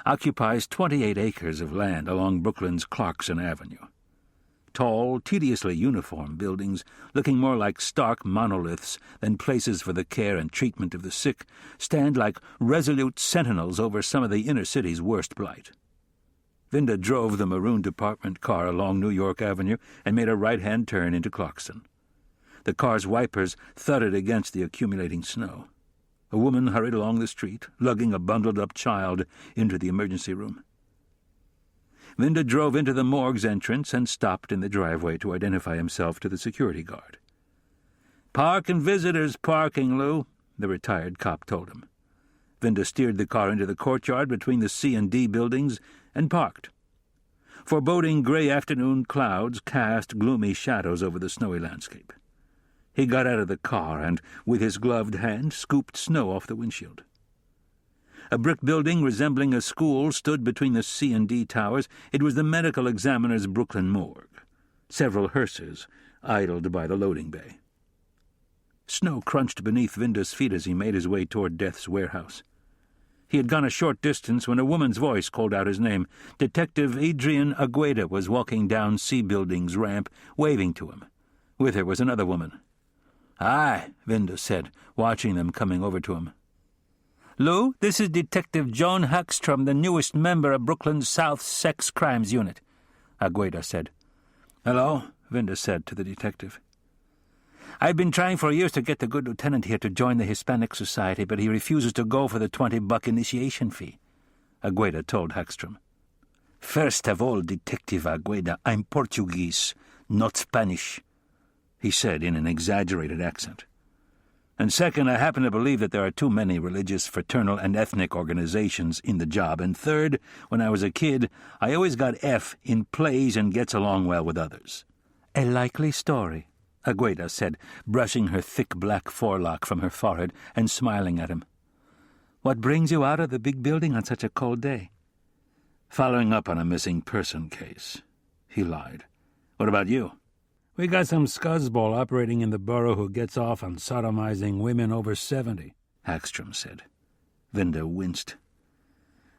occupies 28 acres of land along Brooklyn's Clarkson Avenue. Tall, tediously uniformed buildings, looking more like stark monoliths than places for the care and treatment of the sick, stand like resolute sentinels over some of the inner city's worst blight. Vinda drove the maroon department car along New York Avenue and made a right-hand turn into Clarkson. The car's wipers thudded against the accumulating snow. A woman hurried along the street, lugging a bundled-up child into the emergency room. Vinda drove into the morgue's entrance and stopped in the driveway to identify himself to the security guard. "Park and visitors parking, Lou," the retired cop told him. Vinda steered the car into the courtyard between the C&D buildings and parked. Foreboding gray afternoon clouds cast gloomy shadows over the snowy landscape. He got out of the car and, with his gloved hand, scooped snow off the windshield. A brick building resembling a school stood between the C&D towers. It was the medical examiner's Brooklyn morgue. Several hearses idled by the loading bay. Snow crunched beneath Vinda's feet as he made his way toward Death's warehouse. He had gone a short distance when a woman's voice called out his name. Detective Adrian Agueda was walking down C Building's ramp, waving to him. With her was another woman. "Hi," Vinda said, watching them coming over to him. "Lou, this is Detective Joan Hackstrom, the newest member of Brooklyn's South Sex Crimes Unit," Agueda said. "Hello," Vinda said to the detective. "I've been trying for years to get the good lieutenant here to join the Hispanic Society, but he refuses to go for the $20 initiation fee," Agueda told Hackstrom. "First of all, Detective Agueda, I'm Portuguese, not Spanish," he said in an exaggerated accent. "And second, I happen to believe that there are too many religious, fraternal, and ethnic organizations in the job. And third, when I was a kid, I always got F in plays and gets along well with others." "A likely story," Agueda said, brushing her thick black forelock from her forehead and smiling at him. "What brings you out of the big building on such a cold day?" "Following up on a missing person case," he lied. "What about you?" "We got some scuzzball operating in the borough who gets off on sodomizing women over 70, Hackstrom said. Vinda winced.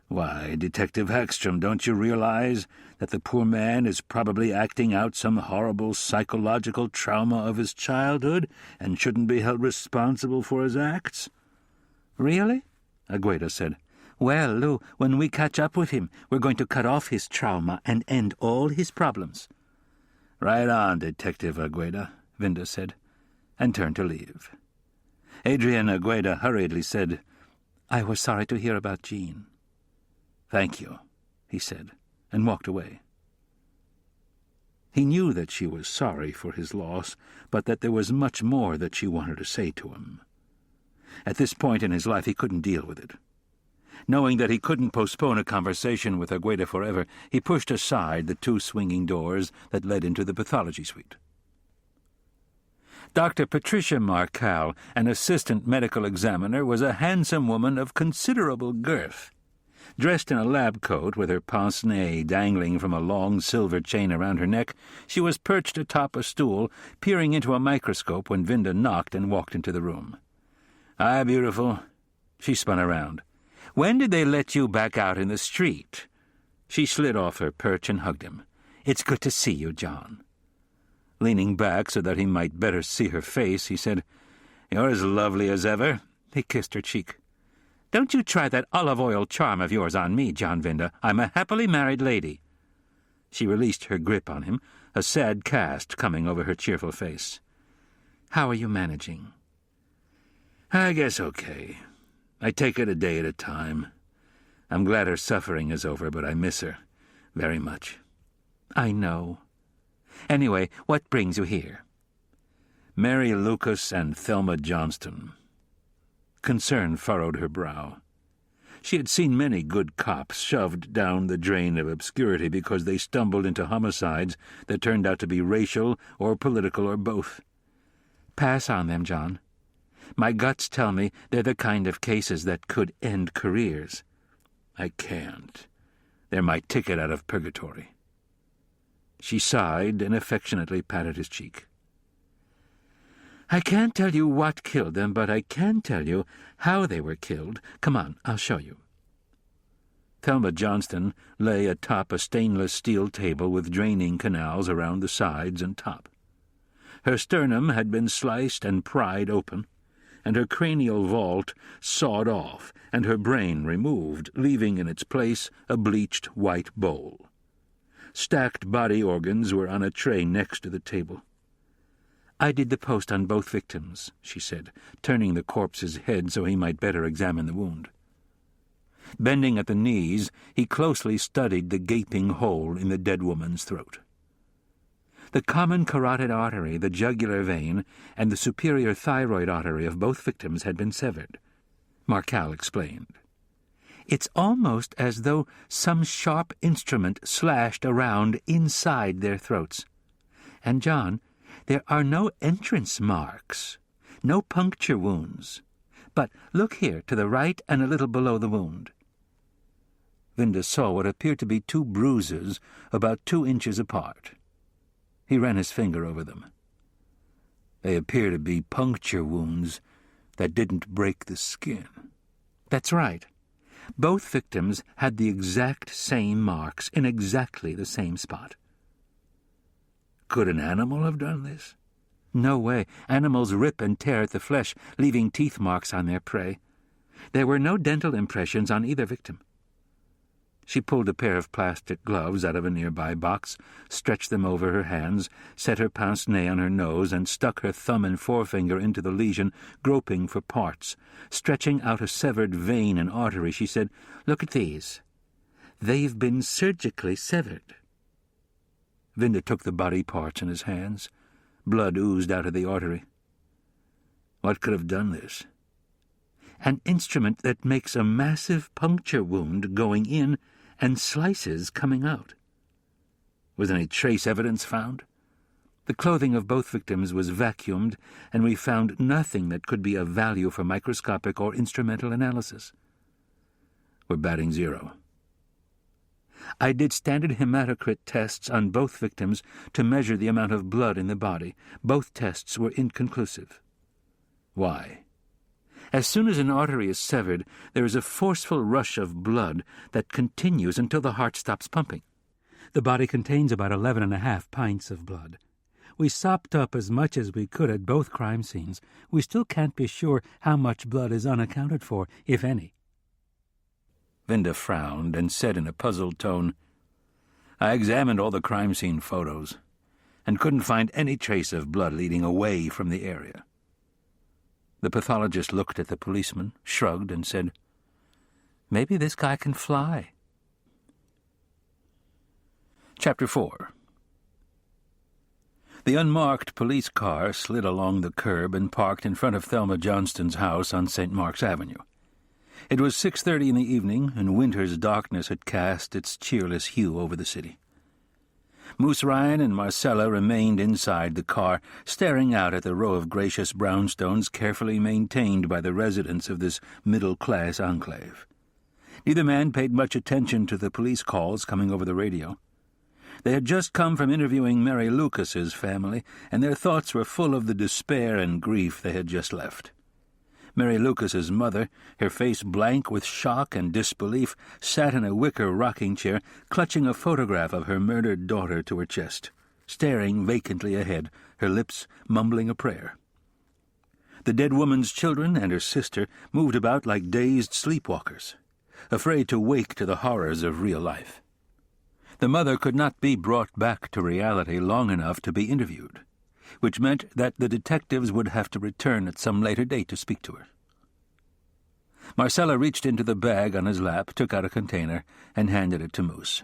"Why, Detective Hackstrom, don't you realize that the poor man is probably acting out some horrible psychological trauma of his childhood and shouldn't be held responsible for his acts?" "Really?" Agueda said. "Well, Lou, when we catch up with him, we're going to cut off his trauma and end all his problems." "Right on, Detective Agueda," Vinda said, and turned to leave. Adrian Agueda hurriedly said, "I was sorry to hear about Jean." "Thank you," he said, and walked away. He knew that she was sorry for his loss, but that there was much more that she wanted to say to him. At this point in his life he couldn't deal with it. Knowing that he couldn't postpone a conversation with Agueda forever, he pushed aside the 2 swinging doors that led into the pathology suite. Dr. Patricia Marcal, an assistant medical examiner, was a handsome woman of considerable girth. Dressed in a lab coat with her pince-nez dangling from a long silver chain around her neck, she was perched atop a stool, peering into a microscope when Vinda knocked and walked into the room. "Hi, beautiful." She spun around. "When did they let you back out in the street?" She slid off her perch and hugged him. "It's good to see you, John." Leaning back so that he might better see her face, he said, "You're as lovely as ever." He kissed her cheek. "Don't you try that olive oil charm of yours on me, John Vinda. I'm a happily married lady." She released her grip on him, a sad cast coming over her cheerful face. "How are you managing?" "I guess okay. I take it a day at a time. I'm glad her suffering is over, but I miss her very much." "I know. Anyway, what brings you here?" "Mary Lucas and Thelma Johnston." Concern furrowed her brow. She had seen many good cops shoved down the drain of obscurity because they stumbled into homicides that turned out to be racial or political or both. "Pass on them, John. My guts tell me they're the kind of cases that could end careers." "I can't. They're my ticket out of purgatory." She sighed and affectionately patted his cheek. "I can't tell you what killed them, but I can tell you how they were killed. Come on, I'll show you." Thelma Johnston lay atop a stainless steel table with draining canals around the sides and top. Her sternum had been sliced and pried open, and her cranial vault sawed off, and her brain removed, leaving in its place a bleached white bowl. Stacked body organs were on a tray next to the table. "I did the post on both victims," she said, turning the corpse's head so he might better examine the wound. Bending at the knees, he closely studied the gaping hole in the dead woman's throat. The common carotid artery, the jugular vein, and the superior thyroid artery of both victims had been severed, Markel explained. "It's almost as though some sharp instrument slashed around inside their throats. And, John, there are no entrance marks, no puncture wounds. But look here, to the right and a little below the wound." Vinda saw what appeared to be 2 bruises about 2 inches apart. He ran his finger over them. "They appear to be puncture wounds that didn't break the skin." "That's right. Both victims had the exact same marks in exactly the same spot." "Could an animal have done this?" "No way. Animals rip and tear at the flesh, leaving teeth marks on their prey. There were no dental impressions on either victim." She pulled a pair of plastic gloves out of a nearby box, stretched them over her hands, set her pince-nez on her nose, and stuck her thumb and forefinger into the lesion, groping for parts. Stretching out a severed vein and artery, she said, "Look at these. They've been surgically severed." Vinda took the body parts in his hands. Blood oozed out of the artery. "What could have done this?" "An instrument that makes a massive puncture wound going in and slices coming out." "Was any trace evidence found?" "The clothing of both victims was vacuumed, and we found nothing that could be of value for microscopic or instrumental analysis." "We're batting 0. "I did standard hematocrit tests on both victims to measure the amount of blood in the body. Both tests were inconclusive." "Why?" "As soon as an artery is severed, there is a forceful rush of blood that continues until the heart stops pumping. The body contains about 11.5 pints of blood. We sopped up as much as we could at both crime scenes. We still can't be sure how much blood is unaccounted for, if any." Vinda frowned and said in a puzzled tone, "I examined all the crime scene photos and couldn't find any trace of blood leading away from the area." The pathologist looked at the policeman, shrugged, and said, "Maybe this guy can fly." Chapter 4. The unmarked police car slid along the curb and parked in front of Thelma Johnston's house on St. Mark's Avenue. It was 6:30 in the evening, and winter's darkness had cast its cheerless hue over the city. Moose Ryan and Marcella remained inside the car, staring out at the row of gracious brownstones carefully maintained by the residents of this middle-class enclave. Neither man paid much attention to the police calls coming over the radio. They had just come from interviewing Mary Lucas's family, and their thoughts were full of the despair and grief they had just left. Mary Lucas's mother, her face blank with shock and disbelief, sat in a wicker rocking chair, clutching a photograph of her murdered daughter to her chest, staring vacantly ahead, her lips mumbling a prayer. The dead woman's children and her sister moved about like dazed sleepwalkers, afraid to wake to the horrors of real life. The mother could not be brought back to reality long enough to be interviewed, which meant that the detectives would have to return at some later date to speak to her. Marcella reached into the bag on his lap, took out a container, and handed it to Moose.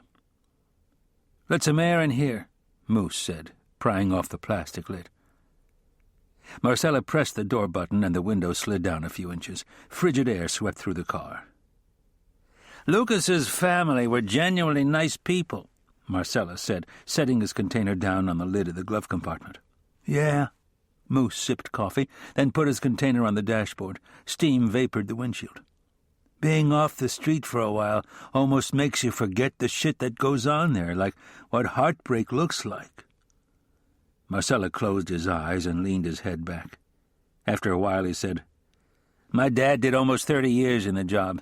"Let some air in here," Moose said, prying off the plastic lid. Marcella pressed the door button and the window slid down a few inches. Frigid air swept through the car. "Lucas's family were genuinely nice people," Marcella said, setting his container down on the lid of the glove compartment. "Yeah." Moose sipped coffee, then put his container on the dashboard. Steam vapored the windshield. "Being off the street for a while almost makes you forget the shit that goes on there, like what heartbreak looks like." Marcella closed his eyes and leaned his head back. After a while he said, "My dad did almost 30 years in the job,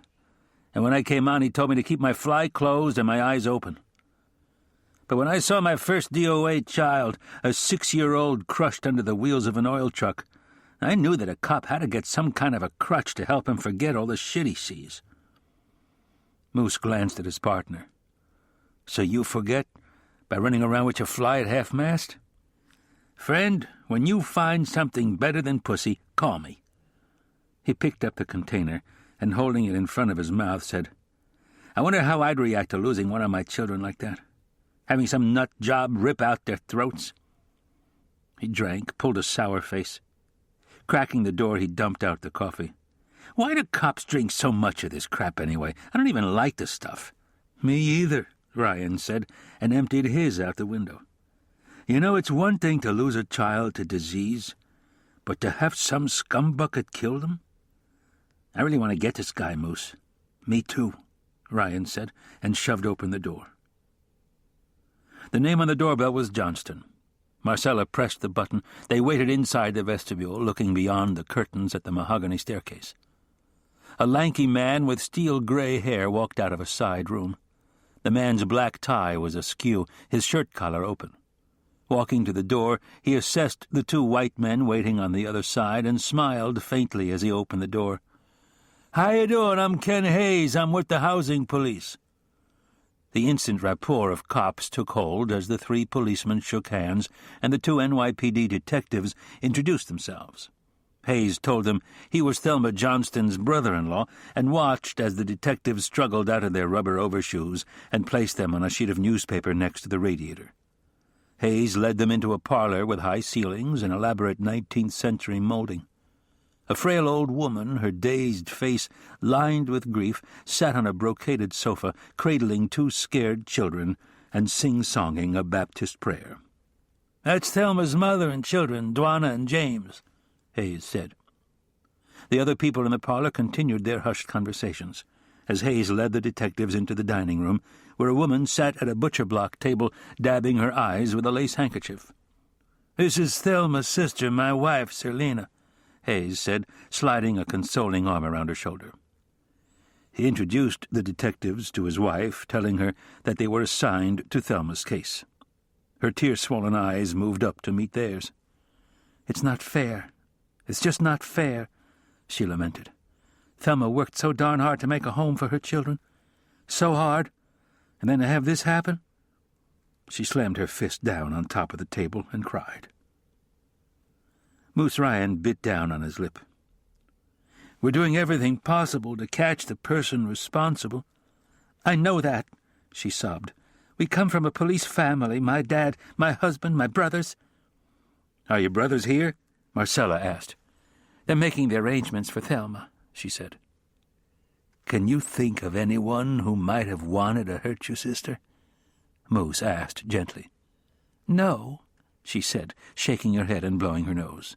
and when I came on he told me to keep my fly closed and my eyes open. But when I saw my first DOA child, a 6-year-old crushed under the wheels of an oil truck, I knew that a cop had to get some kind of a crutch to help him forget all the shit he sees." Moose glanced at his partner. "So you forget by running around with your fly at half-mast? Friend, when you find something better than pussy, call me." He picked up the container and, holding it in front of his mouth, said, "I wonder how I'd react to losing one of my children like that. Having some nut job rip out their throats." He drank, pulled a sour face. Cracking the door, he dumped out the coffee. "Why do cops drink so much of this crap anyway? I don't even like the stuff." "Me either," Ryan said, and emptied his out the window. "You know, it's one thing to lose a child to disease, but to have some scumbucket kill them? I really want to get this guy, Moose." "Me too," Ryan said, and shoved open the door. The name on the doorbell was Johnston. Marcella pressed the button. They waited inside the vestibule, looking beyond the curtains at the mahogany staircase. A lanky man with steel-gray hair walked out of a side room. The man's black tie was askew, his shirt collar open. Walking to the door, he assessed the 2 white men waiting on the other side and smiled faintly as he opened the door. "How you doing? I'm Ken Hayes. I'm with the housing police." The instant rapport of cops took hold as the 3 policemen shook hands and the 2 NYPD detectives introduced themselves. Hayes told them he was Thelma Johnston's brother-in-law and watched as the detectives struggled out of their rubber overshoes and placed them on a sheet of newspaper next to the radiator. Hayes led them into a parlor with high ceilings and elaborate 19th-century molding. A frail old woman, her dazed face lined with grief, sat on a brocaded sofa, cradling 2 scared children and sing-songing a Baptist prayer. "That's Thelma's mother and children, Dwana and James," Hayes said. The other people in the parlor continued their hushed conversations, as Hayes led the detectives into the dining room, where a woman sat at a butcher-block table, dabbing her eyes with a lace handkerchief. "This is Thelma's sister, my wife, Selina," Hayes said, sliding a consoling arm around her shoulder. He introduced the detectives to his wife, telling her that they were assigned to Thelma's case. Her tear-swollen eyes moved up to meet theirs. "It's not fair. It's just not fair," she lamented. "Thelma worked so darn hard to make a home for her children. So hard. And then to have this happen?" She slammed her fist down on top of the table and cried. Moose Ryan bit down on his lip. "We're doing everything possible to catch the person responsible." "I know that," she sobbed. "We come from a police family, my dad, my husband, my brothers." "Are your brothers here?" Marcella asked. "They're making the arrangements for Thelma," she said. "Can you think of anyone who might have wanted to hurt your sister?" Moose asked gently. "No," she said, shaking her head and blowing her nose.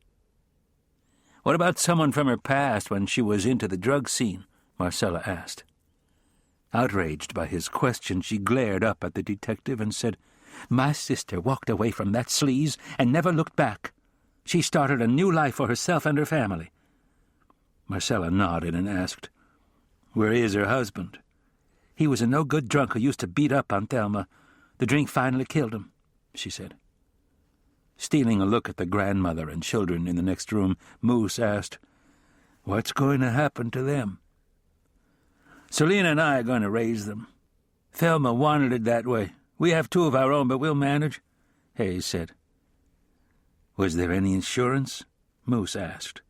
"What about someone from her past when she was into the drug scene?" Marcella asked. Outraged by his question, she glared up at the detective and said, "My sister walked away from that sleaze and never looked back. She started a new life for herself and her family." Marcella nodded and asked, "Where is her husband?" "He was a no-good drunk who used to beat up on Thelma. The drink finally killed him," she said. Stealing a look at the grandmother and children in the next room, Moose asked, "What's going to happen to them?" "Selina and I are going to raise them. Thelma wanted it that way. We have 2 of our own, but we'll manage," Hayes said. "Was there any insurance?" Moose asked,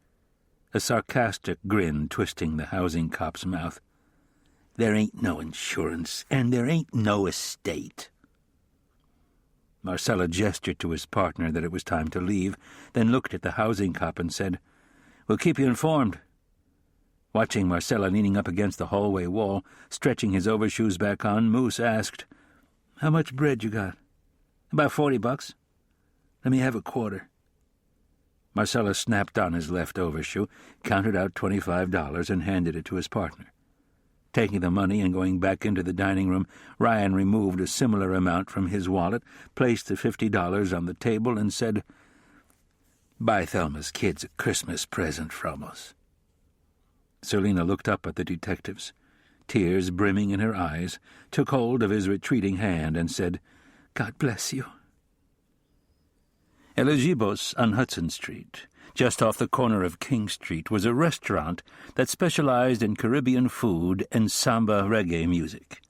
a sarcastic grin twisting the housing cop's mouth. "There ain't no insurance, and there ain't no estate." Marcella gestured to his partner that it was time to leave, then looked at the housing cop and said, "We'll keep you informed." Watching Marcella leaning up against the hallway wall, stretching his overshoes back on, Moose asked, "How much bread you got?" "About $40. "Let me have a quarter." Marcella snapped on his left overshoe, counted out $25, and handed it to his partner. Taking the money and going back into the dining room, Ryan removed a similar amount from his wallet, placed the $50 on the table, and said, "Buy Thelma's kids a Christmas present from us." Selina looked up at the detectives, tears brimming in her eyes, took hold of his retreating hand, and said, "God bless you." Elegibos on Hudson Street, just off the corner of King Street, was a restaurant that specialized in Caribbean food and samba reggae music.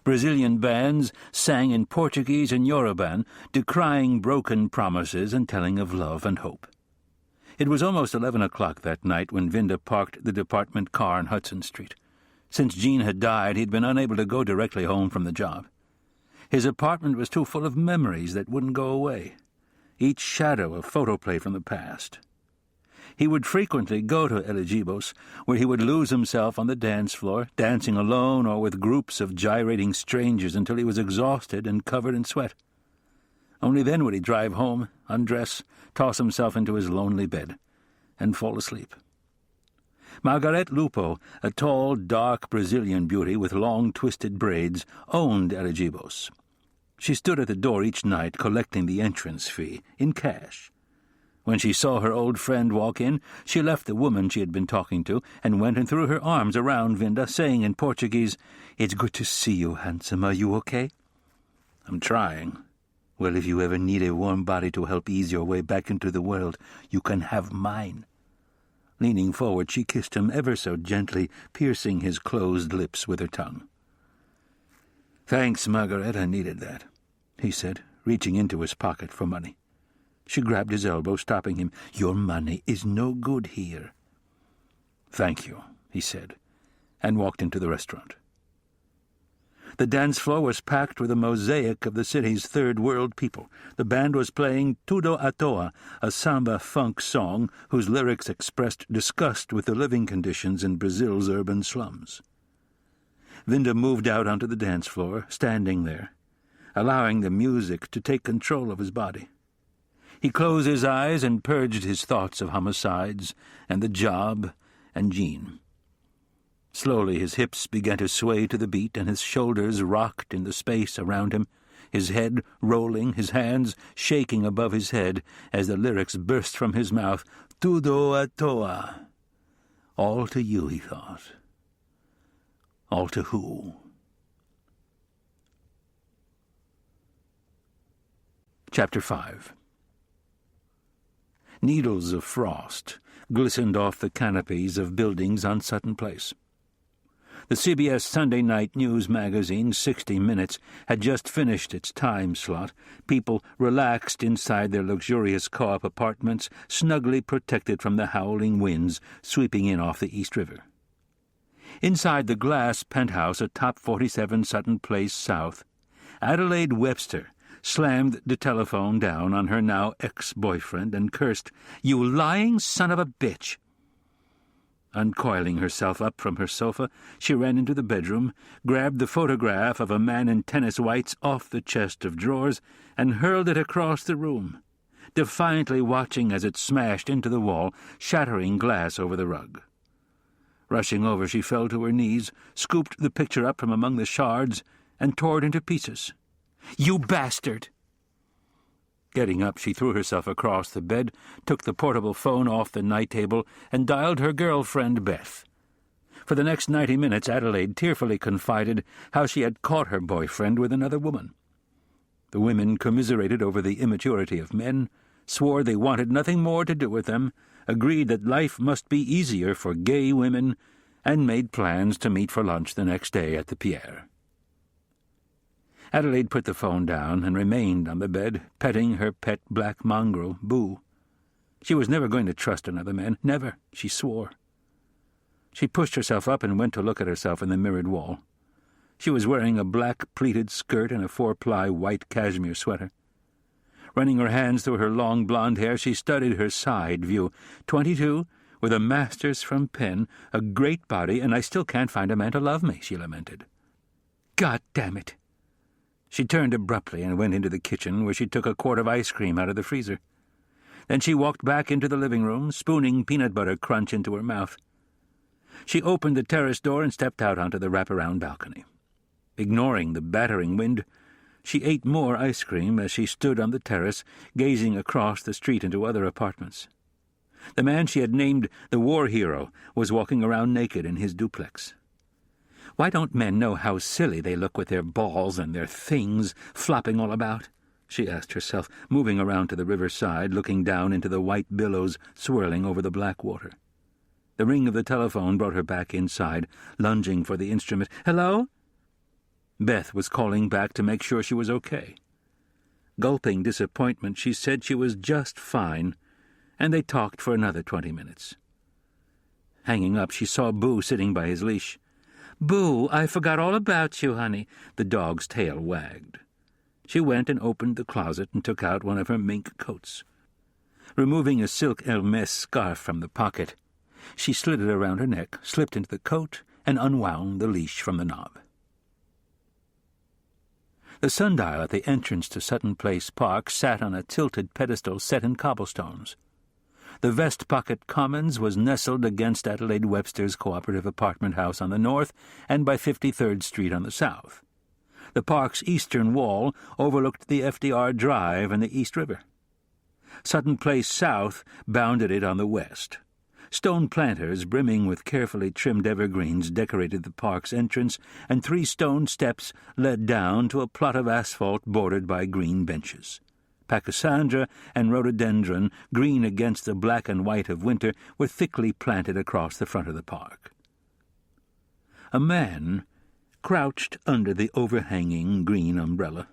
Brazilian bands sang in Portuguese and Yoruban, decrying broken promises and telling of love and hope. It was almost 11 o'clock that night when Vinda parked the department car on Hudson Street. Since Jean had died, he'd been unable to go directly home from the job. His apartment was too full of memories that wouldn't go away, each shadow a photoplay from the past. He would frequently go to Elegibos, where he would lose himself on the dance floor, dancing alone or with groups of gyrating strangers until he was exhausted and covered in sweat. Only then would he drive home, undress, toss himself into his lonely bed, and fall asleep. Margaret Lupo, a tall, dark Brazilian beauty with long, twisted braids, owned Elegibos. She stood at the door each night collecting the entrance fee, in cash. When she saw her old friend walk in, she left the woman she had been talking to and went and threw her arms around Vinda, saying in Portuguese, "It's good to see you, handsome. Are you okay?" "I'm trying." "Well, if you ever need a warm body to help ease your way back into the world, you can have mine." Leaning forward, she kissed him ever so gently, piercing his closed lips with her tongue. "Thanks, Margaret, I needed that," he said, reaching into his pocket for money. She grabbed his elbow, stopping him. "Your money is no good here." "Thank you," he said, and walked into the restaurant. The dance floor was packed with a mosaic of the city's third-world people. The band was playing Tudo à Toa, a samba-funk song whose lyrics expressed disgust with the living conditions in Brazil's urban slums. Vinda moved out onto the dance floor, standing there, allowing the music to take control of his body. He closed his eyes and purged his thoughts of homicides and the job and Jean. Slowly his hips began to sway to the beat, and his shoulders rocked in the space around him, his head rolling, his hands shaking above his head as the lyrics burst from his mouth. "Tudo à toa." All to you, he thought. All to who? Chapter 5. Needles of frost glistened off the canopies of buildings on Sutton Place. The CBS Sunday night news magazine, 60 Minutes, had just finished its time slot. People relaxed inside their luxurious co-op apartments, snugly protected from the howling winds sweeping in off the East River. Inside the glass penthouse atop 47 Sutton Place South, Adelaide Webster slammed the telephone down on her now ex-boyfriend and cursed, "You lying son of a bitch!" Uncoiling herself up from her sofa, she ran into the bedroom, grabbed the photograph of a man in tennis whites off the chest of drawers, and hurled it across the room, defiantly watching as it smashed into the wall, shattering glass over the rug. Rushing over, she fell to her knees, scooped the picture up from among the shards, and tore it into pieces. "You bastard!" Getting up, she threw herself across the bed, took the portable phone off the night table, and dialed her girlfriend, Beth. For the next 90 minutes, Adelaide tearfully confided how she had caught her boyfriend with another woman. The women commiserated over the immaturity of men, swore they wanted nothing more to do with them, agreed that life must be easier for gay women, and made plans to meet for lunch the next day at the Pierre. Adelaide put the phone down and remained on the bed, petting her pet black mongrel, Boo. She was never going to trust another man. Never, she swore. She pushed herself up and went to look at herself in the mirrored wall. She was wearing a black pleated skirt and a 4-ply white cashmere sweater. Running her hands through her long blonde hair, she studied her side view. 22, with a master's from Penn, a great body, and I still can't find a man to love me, she lamented. God damn it! She turned abruptly and went into the kitchen, where she took a quart of ice cream out of the freezer. Then she walked back into the living room, spooning peanut butter crunch into her mouth. She opened the terrace door and stepped out onto the wraparound balcony. Ignoring the battering wind, she ate more ice cream as she stood on the terrace, gazing across the street into other apartments. The man she had named the war hero was walking around naked in his duplex. Why don't men know how silly they look with their balls and their things flopping all about? She asked herself, moving around to the riverside, looking down into the white billows swirling over the black water. The ring of the telephone brought her back inside, lunging for the instrument. Hello? Beth was calling back to make sure she was okay. Gulping disappointment, she said she was just fine, and they talked for another 20 minutes. Hanging up, she saw Boo sitting by his leash. "Boo, I forgot all about you, honey." The dog's tail wagged. She went and opened the closet and took out one of her mink coats. Removing a silk Hermès scarf from the pocket, she slid it around her neck, slipped into the coat, and unwound the leash from the knob. The sundial at the entrance to Sutton Place Park sat on a tilted pedestal set in cobblestones. The Vest Pocket Commons was nestled against Adelaide Webster's cooperative apartment house on the north and by 53rd Street on the south. The park's eastern wall overlooked the FDR Drive and the East River. Sutton Place South bounded it on the west. Stone planters brimming with carefully trimmed evergreens decorated the park's entrance, and 3 stone steps led down to a plot of asphalt bordered by green benches. Pachysandra and rhododendron, green against the black and white of winter, were thickly planted across the front of the park. A man crouched under the overhanging green umbrella,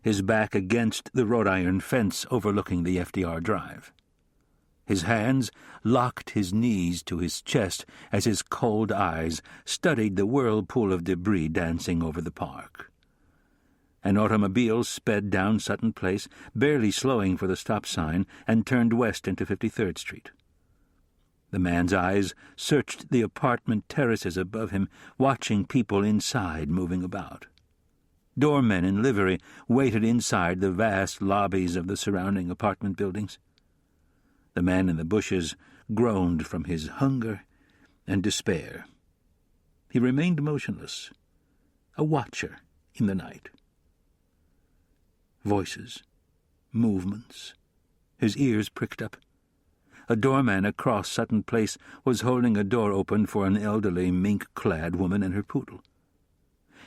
his back against the wrought-iron fence overlooking the FDR Drive. His hands locked his knees to his chest as his cold eyes studied the whirlpool of debris dancing over the park. An automobile sped down Sutton Place, barely slowing for the stop sign, and turned west into 53rd Street. The man's eyes searched the apartment terraces above him, watching people inside moving about. Doormen in livery waited inside the vast lobbies of the surrounding apartment buildings. The man in the bushes groaned from his hunger and despair. He remained motionless, a watcher in the night. Voices, movements. His ears pricked up. A doorman across Sutton Place was holding a door open for an elderly, mink-clad woman and her poodle.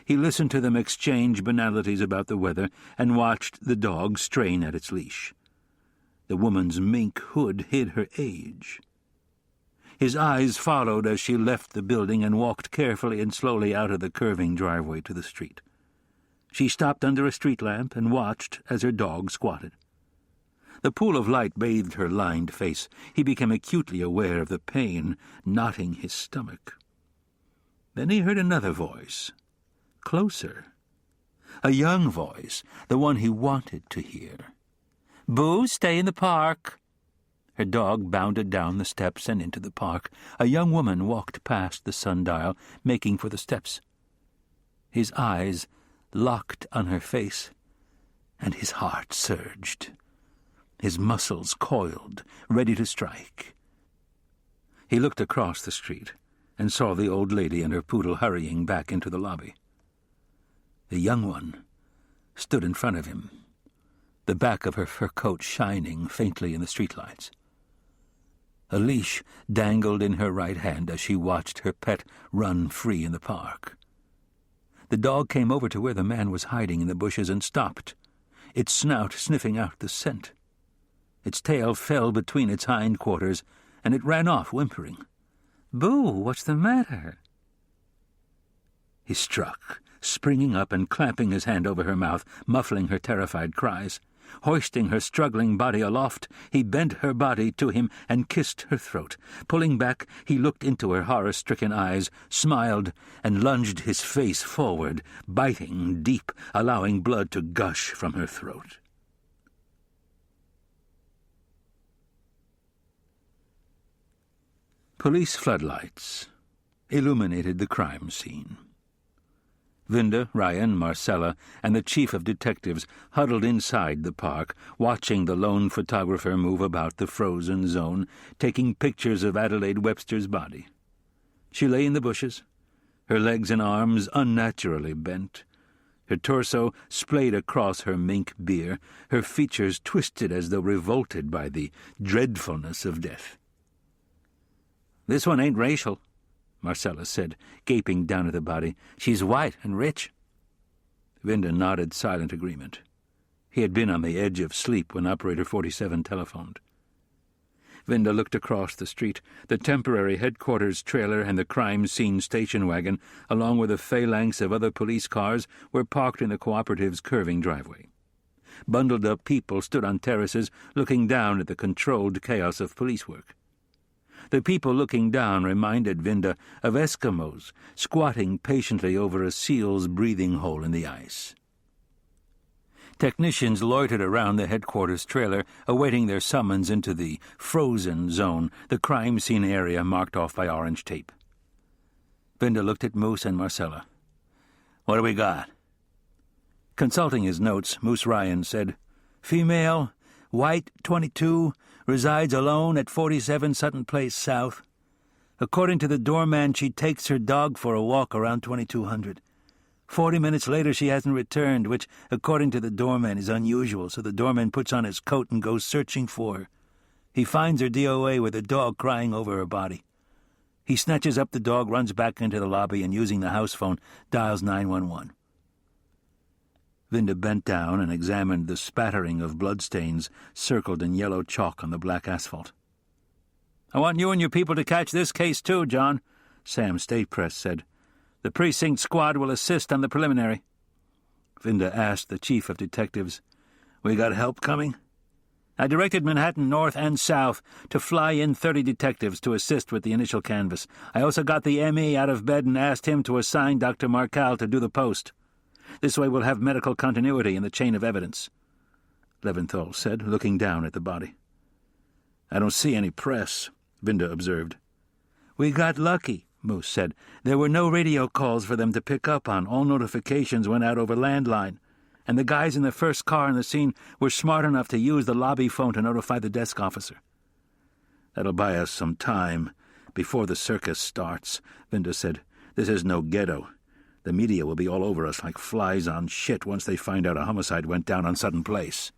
He listened to them exchange banalities about the weather and watched the dog strain at its leash. The woman's mink hood hid her age. His eyes followed as she left the building and walked carefully and slowly out of the curving driveway to the street. She stopped under a street lamp and watched as her dog squatted. The pool of light bathed her lined face. He became acutely aware of the pain knotting his stomach. Then he heard another voice, closer. A young voice, the one he wanted to hear. "Boo, stay in the park." Her dog bounded down the steps and into the park. A young woman walked past the sundial, making for the steps. His eyes locked on her face, and his heart surged. His muscles coiled, ready to strike. He looked across the street and saw the old lady and her poodle hurrying back into the lobby. The young one stood in front of him, the back of her fur coat shining faintly in the streetlights. A leash dangled in her right hand as she watched her pet run free in the park. The dog came over to where the man was hiding in the bushes and stopped, its snout sniffing out the scent. Its tail fell between its hindquarters, and it ran off, whimpering. "Boo, what's the matter?" He struck, springing up and clamping his hand over her mouth, muffling her terrified cries. Hoisting her struggling body aloft, he bent her body to him and kissed her throat. Pulling back, he looked into her horror-stricken eyes, smiled, and lunged his face forward, biting deep, allowing blood to gush from her throat. Police floodlights illuminated the crime scene. Vinda, Ryan, Marcella, and the chief of detectives huddled inside the park, watching the lone photographer move about the frozen zone, taking pictures of Adelaide Webster's body. She lay in the bushes, her legs and arms unnaturally bent, her torso splayed across her mink bier, her features twisted as though revolted by the dreadfulness of death. "This one ain't racial," Marcella said, gaping down at the body. "She's white and rich." Vinda nodded silent agreement. He had been on the edge of sleep when Operator 47 telephoned. Vinda looked across the street. The temporary headquarters trailer and the crime scene station wagon, along with a phalanx of other police cars, were parked in the cooperative's curving driveway. Bundled-up people stood on terraces, looking down at the controlled chaos of police work. The people looking down reminded Vinda of Eskimos squatting patiently over a seal's breathing hole in the ice. Technicians loitered around the headquarters trailer, awaiting their summons into the frozen zone, the crime scene area marked off by orange tape. Vinda looked at Moose and Marcella. "What do we got?" Consulting his notes, Moose Ryan said, "Female, white, 22, resides alone at 47 Sutton Place South. According to the doorman, she takes her dog for a walk around 2200. 40 minutes later she hasn't returned, which, according to the doorman, is unusual, so the doorman puts on his coat and goes searching for her. He finds her DOA with a dog crying over her body. He snatches up the dog, runs back into the lobby, and using the house phone, dials 911. Vinda bent down and examined the spattering of bloodstains circled in yellow chalk on the black asphalt. "I want you and your people to catch this case too, John," Sam State Press said. "The precinct squad will assist on the preliminary." Vinda asked the chief of detectives, "We got help coming?" "I directed Manhattan North and South to fly in 30 detectives to assist with the initial canvass. I also got the ME out of bed and asked him to assign Dr. Marcal to do the post. This way we'll have medical continuity in the chain of evidence," Leventhal said, looking down at the body. "I don't see any press," Vinda observed. "We got lucky," Moose said. "There were no radio calls for them to pick up on. All notifications went out over landline, and the guys in the first car in the scene were smart enough to use the lobby phone to notify the desk officer." "That'll buy us some time before the circus starts," Vinda said. "This is no ghetto. The media will be all over us like flies on shit once they find out a homicide went down on Sutton Place."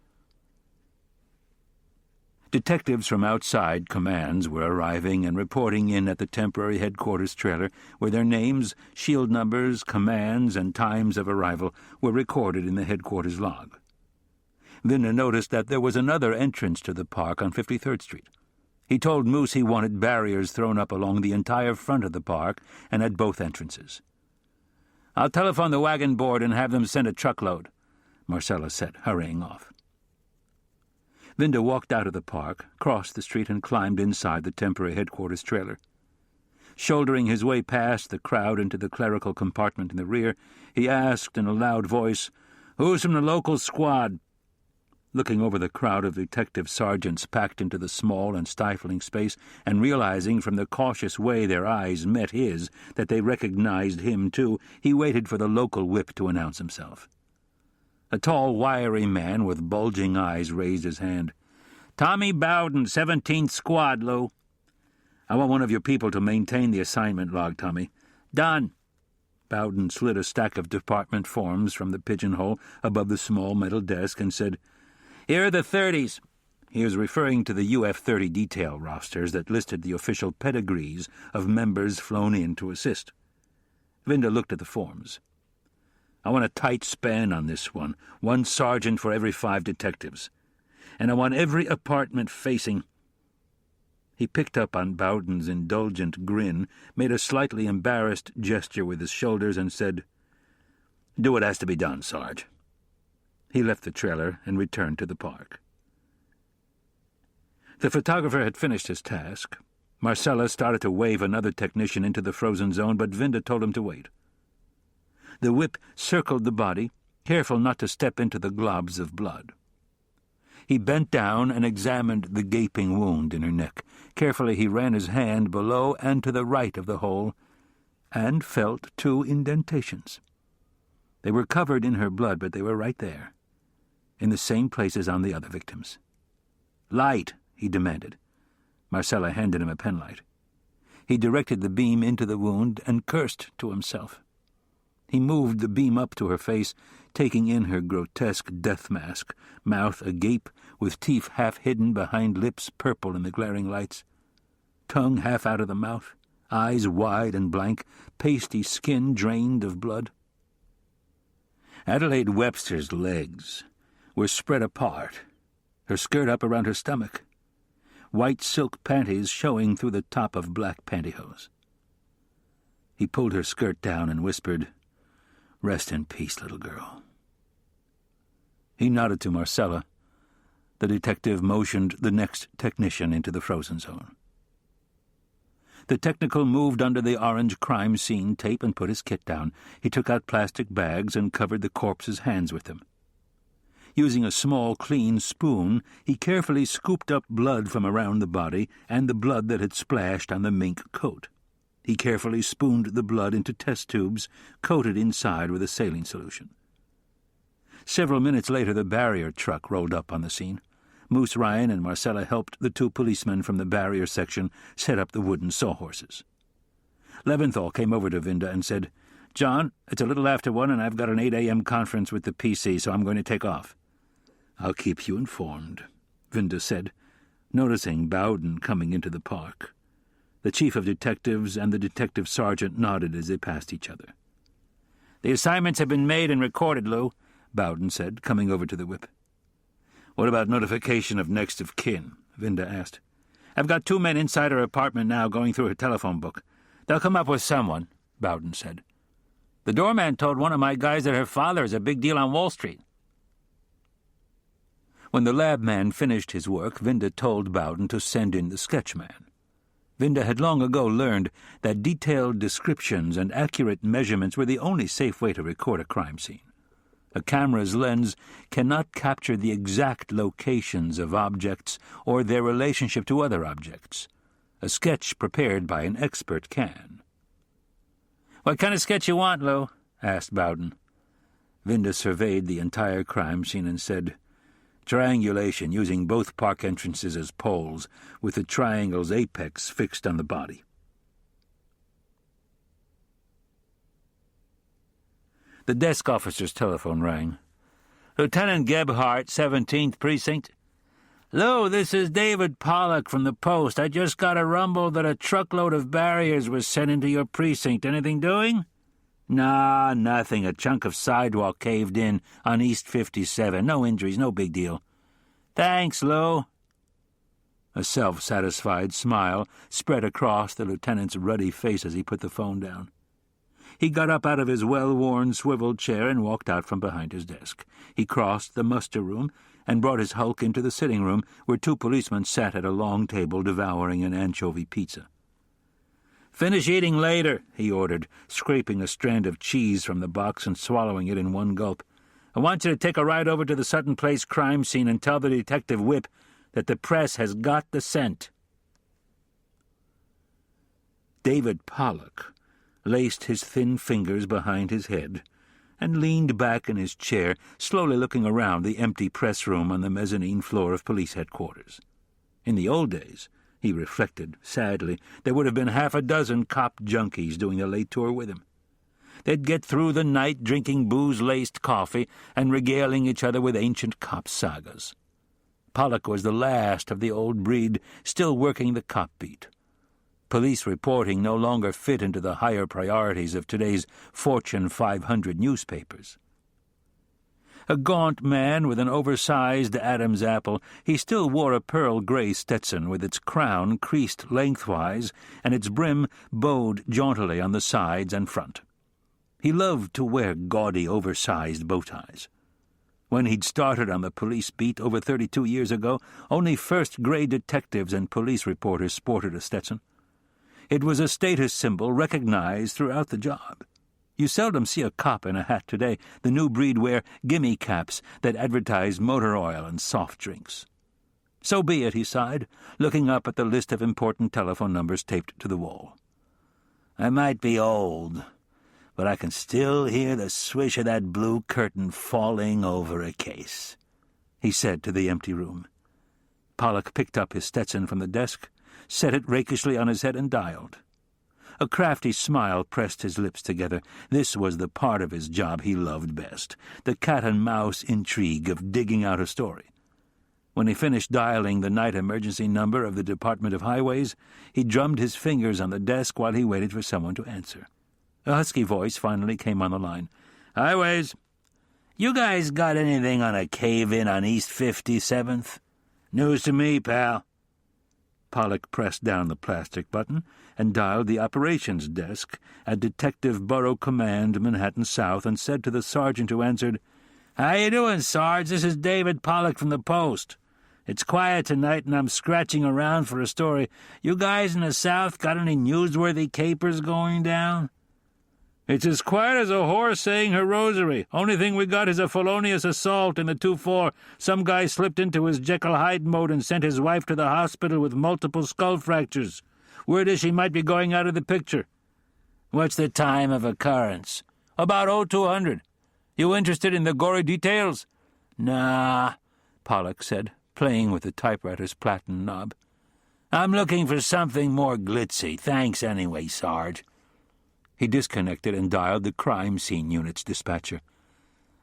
Detectives from outside commands were arriving and reporting in at the temporary headquarters trailer, where their names, shield numbers, commands, and times of arrival were recorded in the headquarters log. Vinda noticed that there was another entrance to the park on 53rd Street. He told Moose he wanted barriers thrown up along the entire front of the park and at both entrances. "I'll telephone the wagon board and have them send a truckload," Marcella said, hurrying off. Vinda walked out of the park, crossed the street, and climbed inside the temporary headquarters trailer. Shouldering his way past the crowd into the clerical compartment in the rear, he asked in a loud voice, "Who's from the local squad?" Looking over the crowd of detective sergeants packed into the small and stifling space, and realizing from the cautious way their eyes met his that they recognized him too, he waited for the local whip to announce himself. A tall, wiry man with bulging eyes raised his hand. "Tommy Bowden, 17th Squad, Lou." "I want one of your people to maintain the assignment log, Tommy." "Done." Bowden slid a stack of department forms from the pigeonhole above the small metal desk and said, "Here are the 30s. He was referring to the UF-30 detail rosters that listed the official pedigrees of members flown in to assist. Vinda looked at the forms. "I want a tight span on this one sergeant for every 5 detectives. And I want every apartment facing—" He picked up on Bowden's indulgent grin, made a slightly embarrassed gesture with his shoulders, and said, "Do what has to be done, Sarge." He left the trailer and returned to the park. The photographer had finished his task. Marcella started to wave another technician into the frozen zone, but Vinda told him to wait. The whip circled the body, careful not to step into the globs of blood. He bent down and examined the gaping wound in her neck, Carefully he ran his hand below and to the right of the hole, and felt 2 indentations. They were covered in her blood, but they were right there, in the same places on the other victims. "Light," he demanded. Marcella handed him a penlight. He directed the beam into the wound and cursed to himself. He moved the beam up to her face, taking in her grotesque death mask, mouth agape, with teeth half hidden behind lips purple in the glaring lights, tongue half out of the mouth, eyes wide and blank, pasty skin drained of blood. Adelaide Webster's legs were spread apart, her skirt up around her stomach, white silk panties showing through the top of black pantyhose. He pulled her skirt down and whispered, "Rest in peace, little girl." He nodded to Marcella. The detective motioned the next technician into the frozen zone. The technical moved under the orange crime scene tape and put his kit down. He took out plastic bags and covered the corpse's hands with them. Using a small, clean spoon, he carefully scooped up blood from around the body and the blood that had splashed on the mink coat. He carefully spooned the blood into test tubes, coated inside with a saline solution. Several minutes later, the barrier truck rolled up on the scene. Moose Ryan and Marcella helped the 2 policemen from the barrier section set up the wooden sawhorses. Leventhal came over to Vinda and said, "John, it's a little after 1 and I've got an 8 a.m. conference with the PC, so I'm going to take off." "I'll keep you informed," Vinda said, noticing Bowden coming into the park. The chief of detectives and the detective sergeant nodded as they passed each other. "The assignments have been made and recorded, Lou," Bowden said, coming over to the whip. "What about notification of next of kin?" Vinda asked. "I've got 2 men inside her apartment now going through her telephone book. They'll come up with someone," Bowden said. "The doorman told one of my guys that her father is a big deal on Wall Street." When the lab man finished his work, Vinda told Bowden to send in the sketch man. Vinda had long ago learned that detailed descriptions and accurate measurements were the only safe way to record a crime scene. A camera's lens cannot capture the exact locations of objects or their relationship to other objects. A sketch prepared by an expert can. "What kind of sketch you want, Lou?" asked Bowden. Vinda surveyed the entire crime scene and said, "Triangulation, using both park entrances as poles, with the triangle's apex fixed on the body." The desk officer's telephone rang. "Lieutenant Gebhardt, 17th Precinct." "Lou, this is David Pollock from the Post. I just got a rumble that a truckload of barriers was sent into your precinct. Anything doing?" "Nah, nothing. A chunk of sidewalk caved in on East 57. No injuries, no big deal." "Thanks, Lou." A self-satisfied smile spread across the lieutenant's ruddy face as he put the phone down. He got up out of his well-worn swivel chair and walked out from behind his desk. He crossed the muster room and brought his hulk into the sitting room, where 2 policemen sat at a long table devouring an anchovy pizza. "Finish eating later," he ordered, scraping a strand of cheese from the box and swallowing it in one gulp. "I want you to take a ride over to the Sutton Place crime scene and tell the detective whip that the press has got the scent." David Pollock laced his thin fingers behind his head and leaned back in his chair, slowly looking around the empty press room on the mezzanine floor of police headquarters. In the old days, he reflected sadly, there would have been 6 cop junkies doing the late tour with him. They'd get through the night drinking booze-laced coffee and regaling each other with ancient cop sagas. Pollock was the last of the old breed still working the cop beat. Police reporting no longer fit into the higher priorities of today's Fortune 500 newspapers. A gaunt man with an oversized Adam's apple, he still wore a pearl-gray Stetson with its crown creased lengthwise and its brim bowed jauntily on the sides and front. He loved to wear gaudy, oversized bow ties. When he'd started on the police beat over 32 years ago, only first-grade detectives and police reporters sported a Stetson. It was a status symbol recognized throughout the job. You seldom see a cop in a hat today. The new breed wear gimme caps that advertise motor oil and soft drinks. "So be it," he sighed, looking up at the list of important telephone numbers taped to the wall. "I might be old, but I can still hear the swish of that blue curtain falling over a case," he said to the empty room. Pollock picked up his Stetson from the desk, set it rakishly on his head, and dialed. A crafty smile pressed his lips together. This was the part of his job he loved best, the cat-and-mouse intrigue of digging out a story. When he finished dialing the night emergency number of the Department of Highways, he drummed his fingers on the desk while he waited for someone to answer. A husky voice finally came on the line. "Highways. You guys got anything on a cave-in on East 57th? News to me, pal." Pollock pressed down the plastic button and dialed the operations desk at Detective Borough Command, Manhattan South, and said to the sergeant who answered, "How you doing, Sarge? This is David Pollock from the Post. It's quiet tonight, and I'm scratching around for a story. You guys in the South got any newsworthy capers going down?" "It's as quiet as a horse saying her rosary. Only thing we got is a felonious assault in the 2-4. Some guy slipped into his Jekyll Hyde mode and sent his wife to the hospital with multiple skull fractures. Word is she might be going out of the picture." "What's the time of occurrence?" "About 0200. You interested in the gory details?" "Nah," Pollock said, playing with the typewriter's platen knob. "I'm looking for something more glitzy. Thanks anyway, Sarge." He disconnected and dialed the crime scene unit's dispatcher.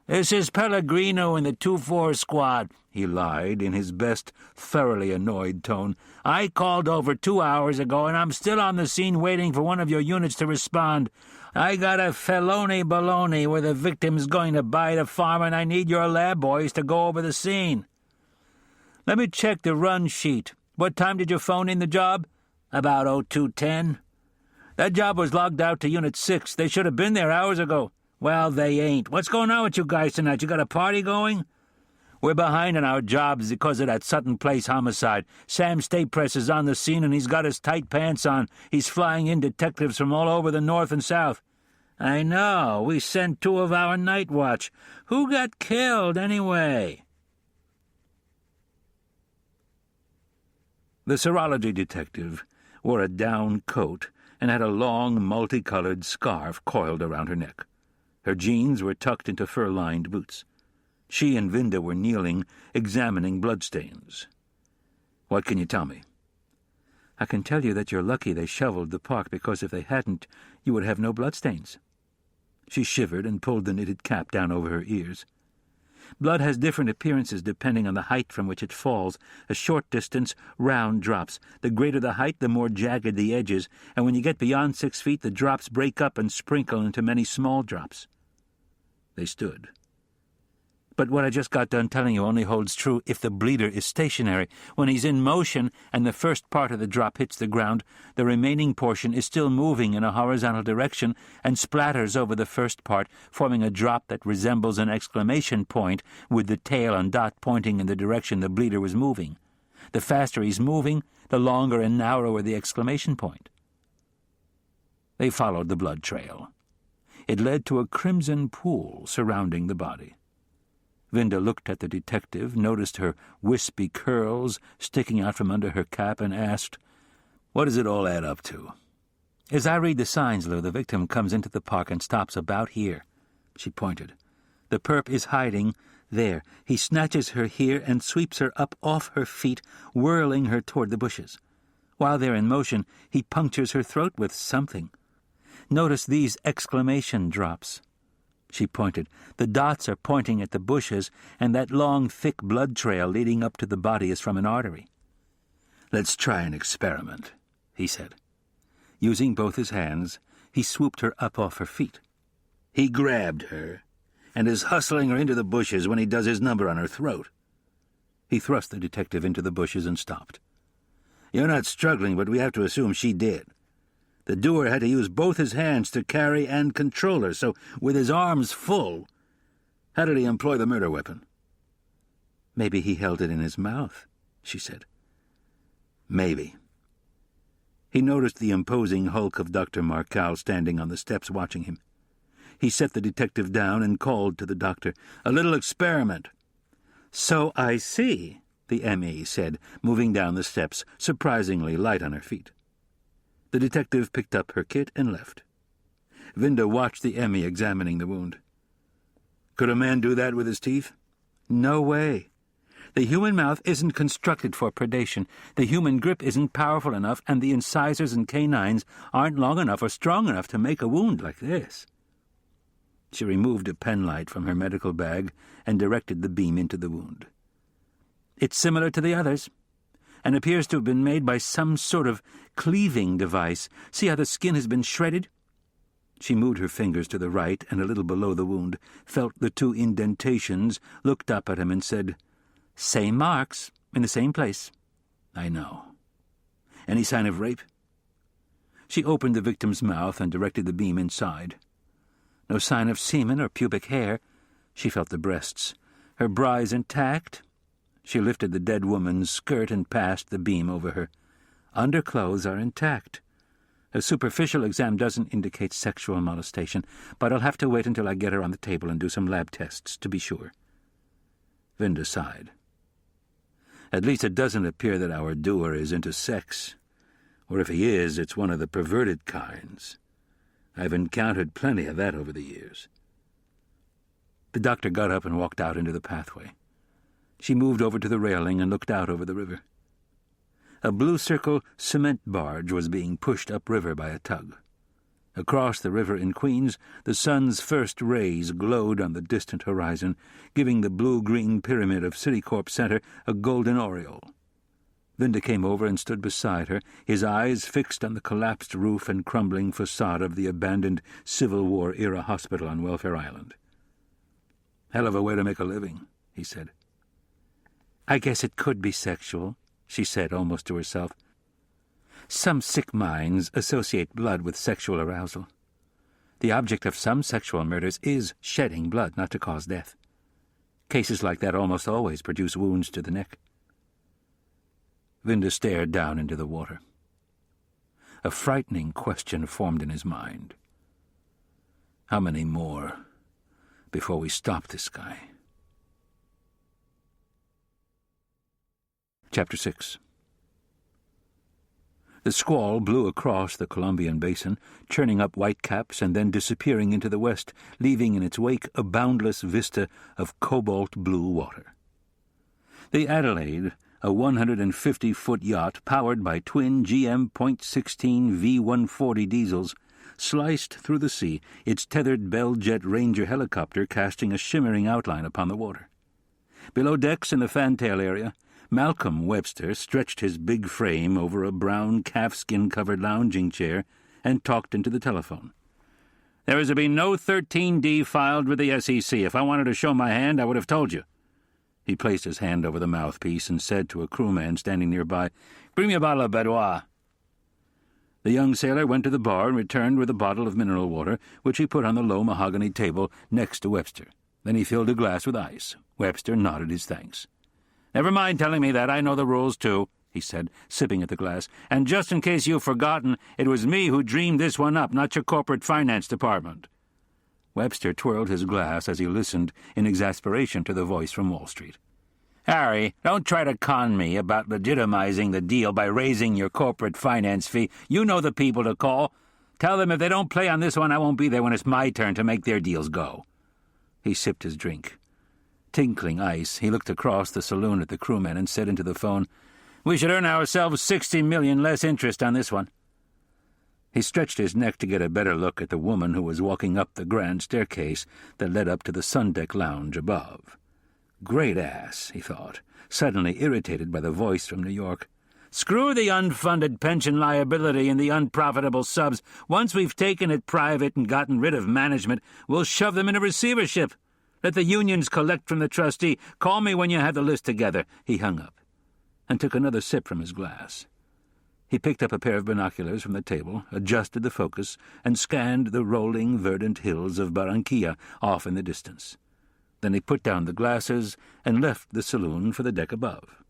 "This is Pellegrino in the 2-4 squad," he lied in his best, thoroughly annoyed tone. "I called over 2 hours ago, and I'm still on the scene waiting for one of your units to respond. I got a felony baloney where the victim's going to buy the farm, and I need your lab boys to go over the scene." "Let me check the run sheet. What time did you phone in the job?" "About 0210. That job was logged out to Unit 6. They should have been there hours ago." "Well, they ain't. What's going on with you guys tonight? You got a party going?" "We're behind on our jobs because of that Sutton Place homicide. Sam Statepress is on the scene, and he's got his tight pants on. He's flying in detectives from all over the North and South." "I know. We sent 2 of our night watch. Who got killed, anyway?" The serology detective wore a down coat and had a long, multicolored scarf coiled around her neck. Her jeans were tucked into fur-lined boots. She and Vinda were kneeling, examining bloodstains. "What can you tell me?" "I can tell you that you're lucky they shoveled the park, because if they hadn't, you would have no bloodstains." She shivered and pulled the knitted cap down over her ears. "Blood has different appearances depending on the height from which it falls. A short distance, round drops. The greater the height, the more jagged the edges, and when you get beyond 6 feet, the drops break up and sprinkle into many small drops." They stood. "But what I just got done telling you only holds true if the bleeder is stationary. When he's in motion and the first part of the drop hits the ground, the remaining portion is still moving in a horizontal direction and splatters over the first part, forming a drop that resembles an exclamation point with the tail and dot pointing in the direction the bleeder was moving. The faster he's moving, the longer and narrower the exclamation point." They followed the blood trail. It led to a crimson pool surrounding the body. Vinda looked at the detective, noticed her wispy curls sticking out from under her cap, and asked, "What does it all add up to?" "As I read the signs, Lou, the victim comes into the park and stops about here." She pointed. "The perp is hiding there. He snatches her here and sweeps her up off her feet, whirling her toward the bushes. While they're in motion, he punctures her throat with something. Notice these exclamation drops." She pointed. "The dots are pointing at the bushes, and that long, thick blood trail leading up to the body is from an artery." "Let's try an experiment," he said. Using both his hands, he swooped her up off her feet. He grabbed her and is hustling her into the bushes when he does his number on her throat. He thrust the detective into the bushes and stopped. "You're not struggling, but we have to assume she did. The doer had to use both his hands to carry and control her, so with his arms full, how did he employ the murder weapon?" "Maybe he held it in his mouth," she said. "Maybe." He noticed the imposing hulk of Dr. Marcal standing on the steps watching him. He set the detective down and called to the doctor, "A little experiment." "So I see," the M.E. said, moving down the steps, surprisingly light on her feet. The detective picked up her kit and left. Vinda watched the M.E. examining the wound. Could a man do that with his teeth? No way. The human mouth isn't constructed for predation. The human grip isn't powerful enough, and the incisors and canines aren't long enough or strong enough to make a wound like this. She removed a penlight from her medical bag and directed the beam into the wound. It's similar to the others, and appears to have been made by some sort of cleaving device. See how the skin has been shredded? She moved her fingers to the right and a little below the wound, felt the 2 indentations, looked up at him and said, "Same marks, in the same place." "I know. Any sign of rape?" She opened the victim's mouth and directed the beam inside. No sign of semen or pubic hair. She felt the breasts. Her bra is intact. She lifted the dead woman's skirt and passed the beam over her. Underclothes are intact. A superficial exam doesn't indicate sexual molestation, but I'll have to wait until I get her on the table and do some lab tests to be sure. Vinda sighed. At least it doesn't appear that our doer is into sex. Or if he is, it's one of the perverted kinds. I've encountered plenty of that over the years. The doctor got up and walked out into the pathway. She moved over to the railing and looked out over the river. A blue circle cement barge was being pushed upriver by a tug. Across the river in Queens, the sun's first rays glowed on the distant horizon, giving the blue-green pyramid of Citicorp Center a golden aureole. Vinda came over and stood beside her, his eyes fixed on the collapsed roof and crumbling facade of the abandoned Civil War-era hospital on Welfare Island. "Hell of a way to make a living," he said. "I guess it could be sexual," she said almost to herself. Some sick minds associate blood with sexual arousal. The object of some sexual murders is shedding blood, not to cause death. Cases like that almost always produce wounds to the neck. Vinda stared down into the water. A frightening question formed in his mind. How many more before we stop this guy? Chapter 6. The squall blew across the Columbian Basin, churning up whitecaps and then disappearing into the west, leaving in its wake a boundless vista of cobalt-blue water. The Adelaide, a 150-foot yacht powered by twin GM .16 V140 diesels, sliced through the sea, its tethered Bell Jet Ranger helicopter casting a shimmering outline upon the water. Below decks in the fantail area, Malcolm Webster stretched his big frame over a brown calfskin-covered lounging chair and talked into the telephone. "There is to be no 13D filed with the SEC. If I wanted to show my hand, I would have told you." He placed his hand over the mouthpiece and said to a crewman standing nearby, "Bring me a bottle of Bedouin." The young sailor went to the bar and returned with a bottle of mineral water, which he put on the low mahogany table next to Webster. Then he filled a glass with ice. Webster nodded his thanks. "Never mind telling me that. I know the rules, too," he said, sipping at the glass. "And just in case you've forgotten, it was me who dreamed this one up, not your corporate finance department." Webster twirled his glass as he listened in exasperation to the voice from Wall Street. "Harry, don't try to con me about legitimizing the deal by raising your corporate finance fee. You know the people to call. Tell them if they don't play on this one, I won't be there when it's my turn to make their deals go." He sipped his drink. Tinkling ice, he looked across the saloon at the crewmen and said into the phone, "We should earn ourselves $60 million less interest on this one." He stretched his neck to get a better look at the woman who was walking up the grand staircase that led up to the sundeck lounge above. Great ass, he thought, suddenly irritated by the voice from New York. "Screw the unfunded pension liability and the unprofitable subs. Once we've taken it private and gotten rid of management, we'll shove them into receivership. Let the unions collect from the trustee. Call me when you have the list together." He hung up and took another sip from his glass. He picked up a pair of binoculars from the table, adjusted the focus, and scanned the rolling, verdant hills of Barranquilla off in the distance. Then he put down the glasses and left the saloon for the deck above.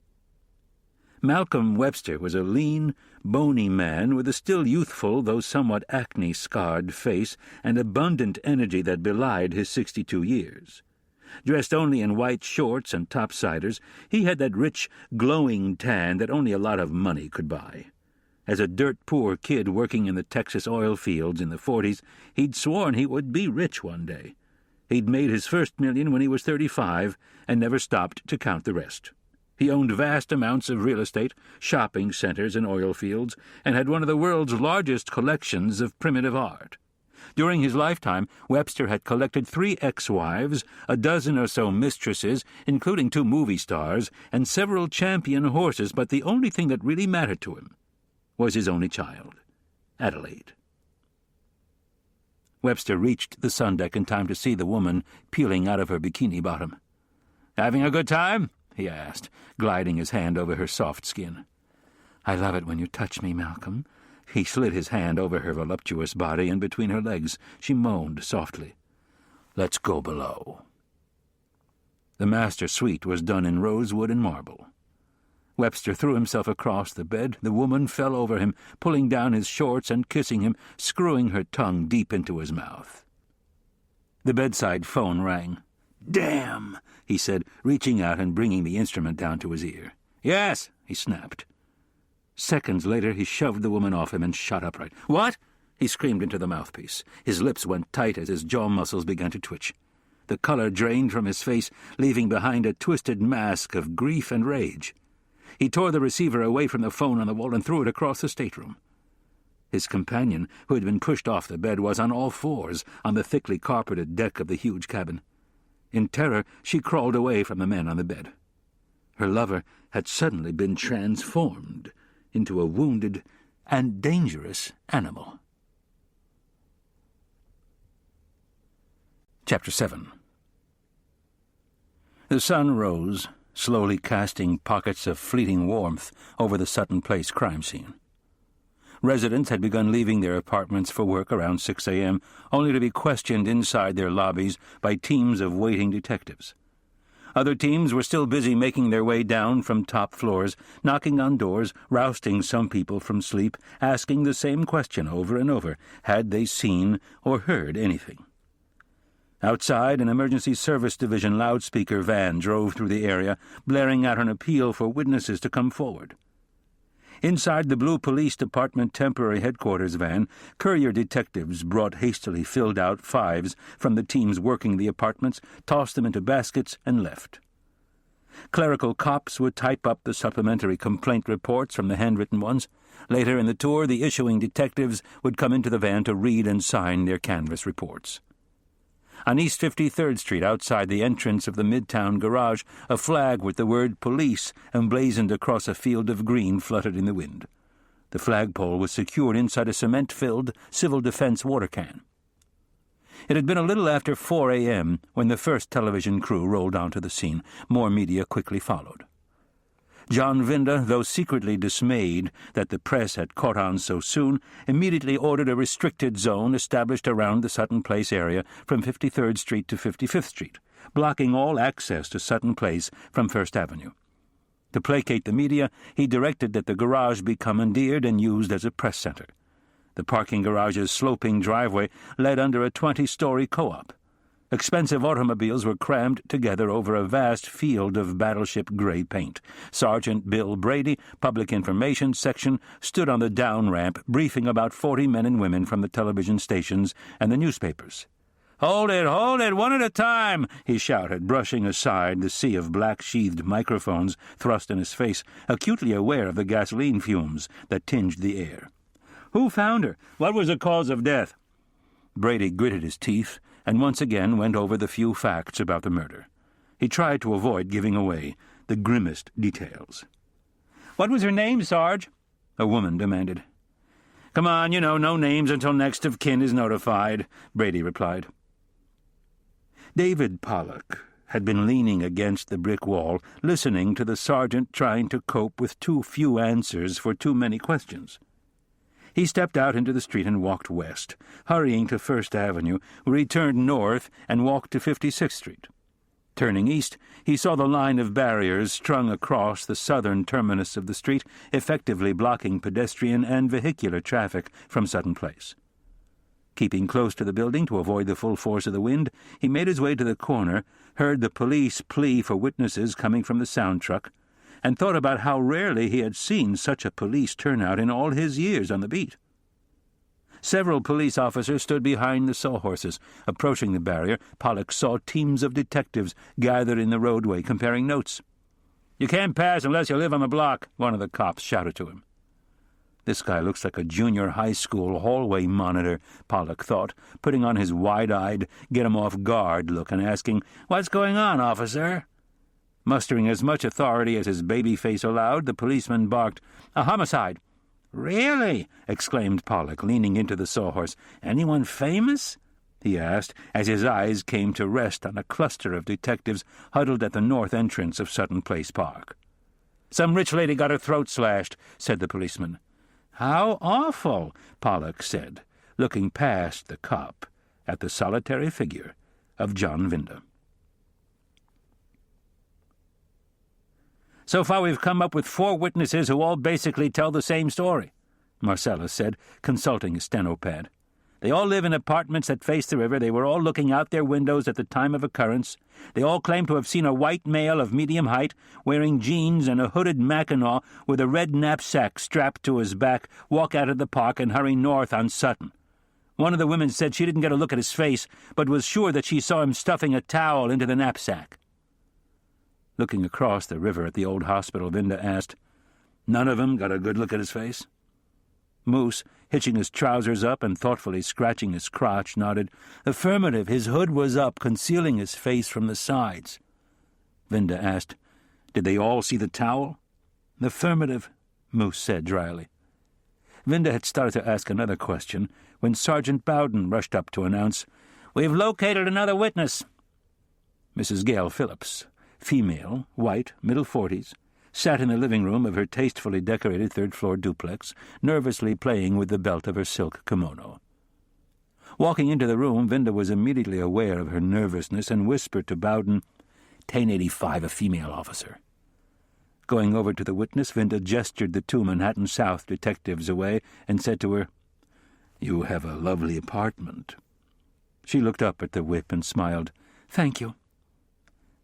Malcolm Webster was a lean, bony man with a still youthful, though somewhat acne-scarred face and abundant energy that belied his 62 years. Dressed only in white shorts and topsiders, he had that rich, glowing tan that only a lot of money could buy. As a dirt-poor kid working in the Texas oil fields in the 40s, he'd sworn he would be rich one day. He'd made his first million when he was 35 and never stopped to count the rest. He owned vast amounts of real estate, shopping centers and oil fields, and had one of the world's largest collections of primitive art. During his lifetime, Webster had collected 3 ex-wives, a dozen or so mistresses, including 2 movie stars, and several champion horses, but the only thing that really mattered to him was his only child, Adelaide. Webster reached the sun deck in time to see the woman peeling out of her bikini bottom. "Having a good time?" he asked, gliding his hand over her soft skin. "I love it when you touch me, Malcolm." He slid his hand over her voluptuous body and between her legs. She moaned softly. "Let's go below." The master suite was done in rosewood and marble. Webster threw himself across the bed. The woman fell over him, pulling down his shorts and kissing him, screwing her tongue deep into his mouth. The bedside phone rang. "Damn!" he said, reaching out and bringing the instrument down to his ear. "Yes," he snapped. Seconds later, he shoved the woman off him and shot upright. "What?" he screamed into the mouthpiece. His lips went tight as his jaw muscles began to twitch. The color drained from his face, leaving behind a twisted mask of grief and rage. He tore the receiver away from the phone on the wall and threw it across the stateroom. His companion, who had been pushed off the bed, was on all fours on the thickly carpeted deck of the huge cabin. In terror, she crawled away from the men on the bed. Her lover had suddenly been transformed into a wounded and dangerous animal. Chapter 7. The sun rose, slowly casting pockets of fleeting warmth over the Sutton Place crime scene. Residents had begun leaving their apartments for work around 6 a.m., only to be questioned inside their lobbies by teams of waiting detectives. Other teams were still busy making their way down from top floors, knocking on doors, rousting some people from sleep, asking the same question over and over: had they seen or heard anything? Outside, an emergency service division loudspeaker van drove through the area, blaring out an appeal for witnesses to come forward. Inside the Blue Police Department temporary headquarters van, courier detectives brought hastily filled-out 5s from the teams working the apartments, tossed them into baskets, and left. Clerical cops would type up the supplementary complaint reports from the handwritten ones. Later in the tour, the issuing detectives would come into the van to read and sign their canvas reports. On East 53rd Street, outside the entrance of the Midtown garage, a flag with the word "Police" emblazoned across a field of green fluttered in the wind. The flagpole was secured inside a cement-filled civil defense water can. It had been a little after 4 a.m. when the first television crew rolled onto the scene. More media quickly followed. John Vinda, though secretly dismayed that the press had caught on so soon, immediately ordered a restricted zone established around the Sutton Place area from 53rd Street to 55th Street, blocking all access to Sutton Place from First Avenue. To placate the media, he directed that the garage be commandeered and used as a press center. The parking garage's sloping driveway led under a 20-story co-op. Expensive automobiles were crammed together over a vast field of battleship gray paint. Sergeant Bill Brady, Public Information Section, stood on the down ramp, briefing about 40 men and women from the television stations and the newspapers. Hold it, one at a time," he shouted, brushing aside the sea of black-sheathed microphones thrust in his face, acutely aware of the gasoline fumes that tinged the air. "Who found her? What was the cause of death?" Brady gritted his teeth and once again went over the few facts about the murder. He tried to avoid giving away the grimmest details. "What was her name, Sarge?" a woman demanded. "Come on, no names until next of kin is notified," Brady replied. David Pollock had been leaning against the brick wall, listening to the sergeant trying to cope with too few answers for too many questions. He stepped out into the street and walked west, hurrying to First Avenue, where he turned north and walked to 56th Street. Turning east, he saw the line of barriers strung across the southern terminus of the street, effectively blocking pedestrian and vehicular traffic from Sutton Place. Keeping close to the building to avoid the full force of the wind, he made his way to the corner, heard the police plea for witnesses coming from the sound truck, and thought about how rarely he had seen such a police turnout in all his years on the beat. Several police officers stood behind the sawhorses. Approaching the barrier, Pollock saw teams of detectives gathered in the roadway comparing notes. "You can't pass unless you live on the block," one of the cops shouted to him. "This guy looks like a junior high school hallway monitor," Pollock thought, putting on his wide-eyed, get-him-off-guard look and asking, "What's going on, officer?" Mustering as much authority as his baby face allowed, the policeman barked, "A homicide." "Really?" exclaimed Pollock, leaning into the sawhorse. "Anyone famous?" he asked, as his eyes came to rest on a cluster of detectives huddled at the north entrance of Sutton Place Park. "Some rich lady got her throat slashed," said the policeman. "How awful," Pollock said, looking past the cop at the solitary figure of John Vinda. "So far we've come up with 4 witnesses who all basically tell the same story," Marcellus said, consulting his steno-pad. "They all live in apartments that face the river. They were all looking out their windows at the time of occurrence. They all claim to have seen a white male of medium height, wearing jeans and a hooded mackinaw with a red knapsack strapped to his back, walk out of the park and hurry north on Sutton. One of the women said she didn't get a look at his face, but was sure that she saw him stuffing a towel into the knapsack." Looking across the river at the old hospital, Vinda asked, "None of 'em got a good look at his face?" Moose, hitching his trousers up and thoughtfully scratching his crotch, nodded. "Affirmative. His hood was up, concealing his face from the sides." Vinda asked, "Did they all see the towel?" "Affirmative," Moose said dryly. Vinda had started to ask another question when Sergeant Bowden rushed up to announce, "We've located another witness." Mrs. Gail Phillips, female, white, middle 40s, sat in the living room of her tastefully decorated third-floor duplex, nervously playing with the belt of her silk kimono. Walking into the room, Vinda was immediately aware of her nervousness and whispered to Bowden, "1085, a female officer." Going over to the witness, Vinda gestured the 2 Manhattan South detectives away and said to her, "You have a lovely apartment." She looked up at the whip and smiled. "Thank you."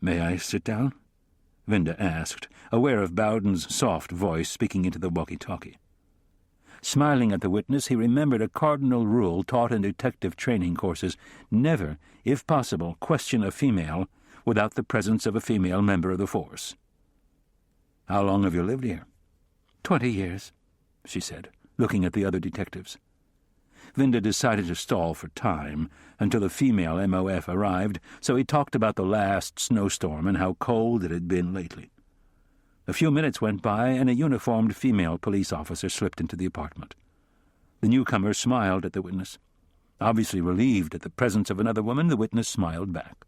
"May I sit down?" Vinda asked, aware of Bowden's soft voice speaking into the walkie-talkie. Smiling at the witness, he remembered a cardinal rule taught in detective training courses: never, if possible, question a female without the presence of a female member of the force. "How long have you lived here?" 20 years, she said, looking at the other detectives. Vinda decided to stall for time until a female MOF arrived, so he talked about the last snowstorm and how cold it had been lately. A few minutes went by, and a uniformed female police officer slipped into the apartment. The newcomer smiled at the witness. Obviously relieved at the presence of another woman, the witness smiled back.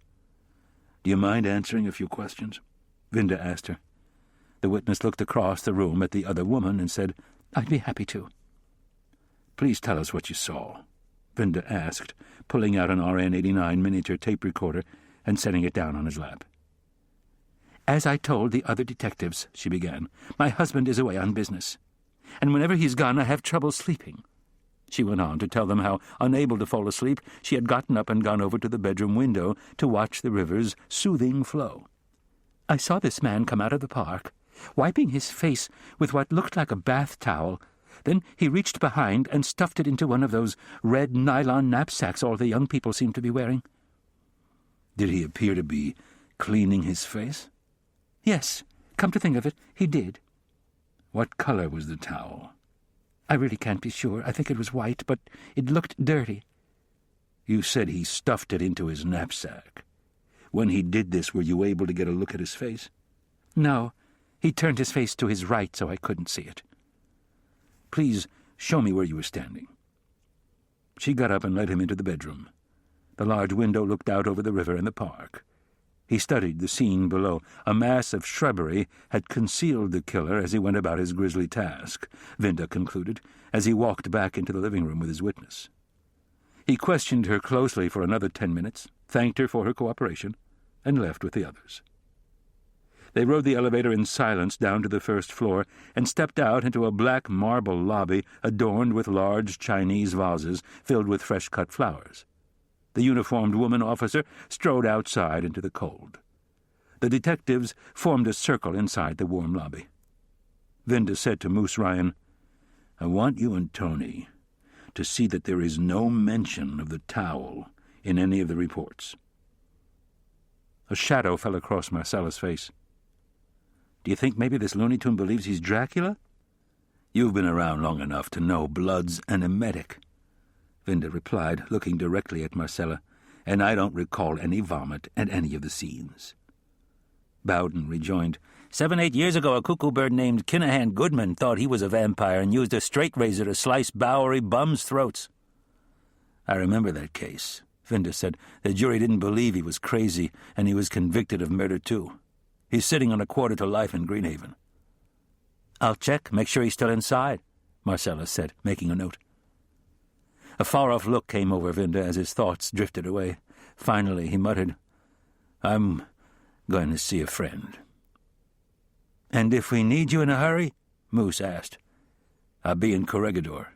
"Do you mind answering a few questions?" Vinda asked her. The witness looked across the room at the other woman and said, "I'd be happy to." "Please tell us what you saw," Vinda asked, pulling out an RN-89 miniature tape recorder and setting it down on his lap. "As I told the other detectives," she began, "my husband is away on business, and whenever he's gone I have trouble sleeping." She went on to tell them how, unable to fall asleep, she had gotten up and gone over to the bedroom window to watch the river's soothing flow. "I saw this man come out of the park, wiping his face with what looked like a bath towel. Then he reached behind and stuffed it into one of those red nylon knapsacks all the young people seem to be wearing." "Did he appear to be cleaning his face?" "Yes, come to think of it, he did." "What color was the towel?" "I really can't be sure. I think it was white, but it looked dirty." "You said he stuffed it into his knapsack. When he did this, were you able to get a look at his face?" "No. He turned his face to his right so I couldn't see it." "Please show me where you were standing." She got up and led him into the bedroom. The large window looked out over the river and the park. He studied the scene below. A mass of shrubbery had concealed the killer as he went about his grisly task, Vinda concluded, as he walked back into the living room with his witness. He questioned her closely for another 10 minutes, thanked her for her cooperation, and left with the others. They rode the elevator in silence down to the first floor and stepped out into a black marble lobby adorned with large Chinese vases filled with fresh-cut flowers. The uniformed woman officer strode outside into the cold. The detectives formed a circle inside the warm lobby. Vinda said to Moose Ryan, "I want you and Tony to see that there is no mention of the towel in any of the reports." A shadow fell across Marcella's face. "Do you think maybe this Looney Tune believes he's Dracula?" "You've been around long enough to know blood's an emetic," Vinda replied, looking directly at Marcella, "and I don't recall any vomit at any of the scenes." Bowden rejoined, 7-8 years ago, a cuckoo bird named Kinahan Goodman thought he was a vampire and used a straight razor to slice Bowery bums' throats." "I remember that case," Vinda said. "The jury didn't believe he was crazy, and he was convicted of murder, too. He's sitting on a quarter to life in Greenhaven." "I'll check, make sure he's still inside," Marcella said, making a note. A far-off look came over Vinda as his thoughts drifted away. Finally, he muttered, "I'm going to see a friend." "And if we need you in a hurry?" Moose asked. "I'll be in Corregidor."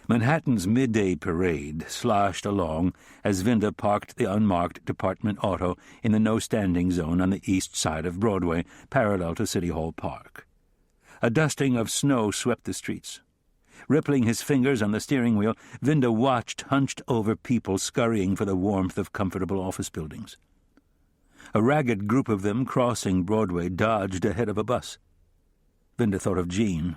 Manhattan's midday parade sloshed along as Vinda parked the unmarked department auto in the no-standing zone on the east side of Broadway, parallel to City Hall Park. A dusting of snow swept the streets. Rippling his fingers on the steering wheel, Vinda watched hunched-over people scurrying for the warmth of comfortable office buildings. A ragged group of them crossing Broadway dodged ahead of a bus. Vinda thought of Jean,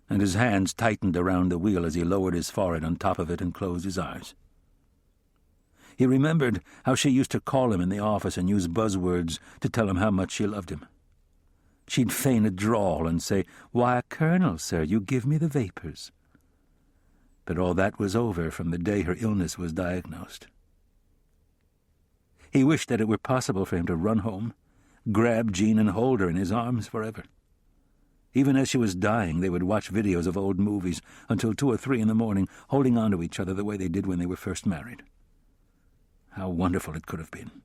and his hands tightened around the wheel as he lowered his forehead on top of it and closed his eyes. He remembered how she used to call him in the office and use buzzwords to tell him how much she loved him. She'd feign a drawl and say, "Why, Colonel, sir, you give me the vapors." But all that was over from the day her illness was diagnosed. He wished that it were possible for him to run home, grab Jean and hold her in his arms forever. Even as she was dying, they would watch videos of old movies until 2 or 3 in the morning, holding on to each other the way they did when they were first married. How wonderful it could have been.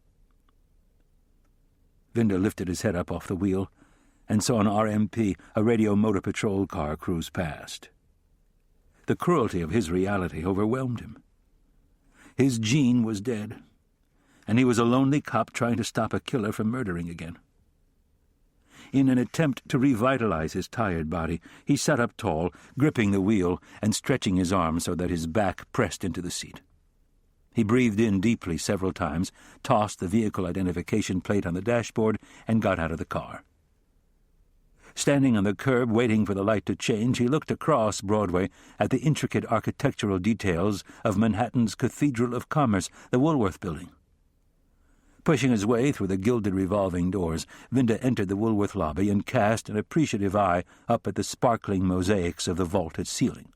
Vinda lifted his head up off the wheel and saw an RMP, a radio motor patrol car, cruise past. The cruelty of his reality overwhelmed him. His Jean was dead, and he was a lonely cop trying to stop a killer from murdering again. In an attempt to revitalize his tired body, he sat up tall, gripping the wheel and stretching his arms so that his back pressed into the seat. He breathed in deeply several times, tossed the vehicle identification plate on the dashboard, and got out of the car. Standing on the curb waiting for the light to change, he looked across Broadway at the intricate architectural details of Manhattan's Cathedral of Commerce, the Woolworth Building. Pushing his way through the gilded revolving doors, Vinda entered the Woolworth lobby and cast an appreciative eye up at the sparkling mosaics of the vaulted ceiling.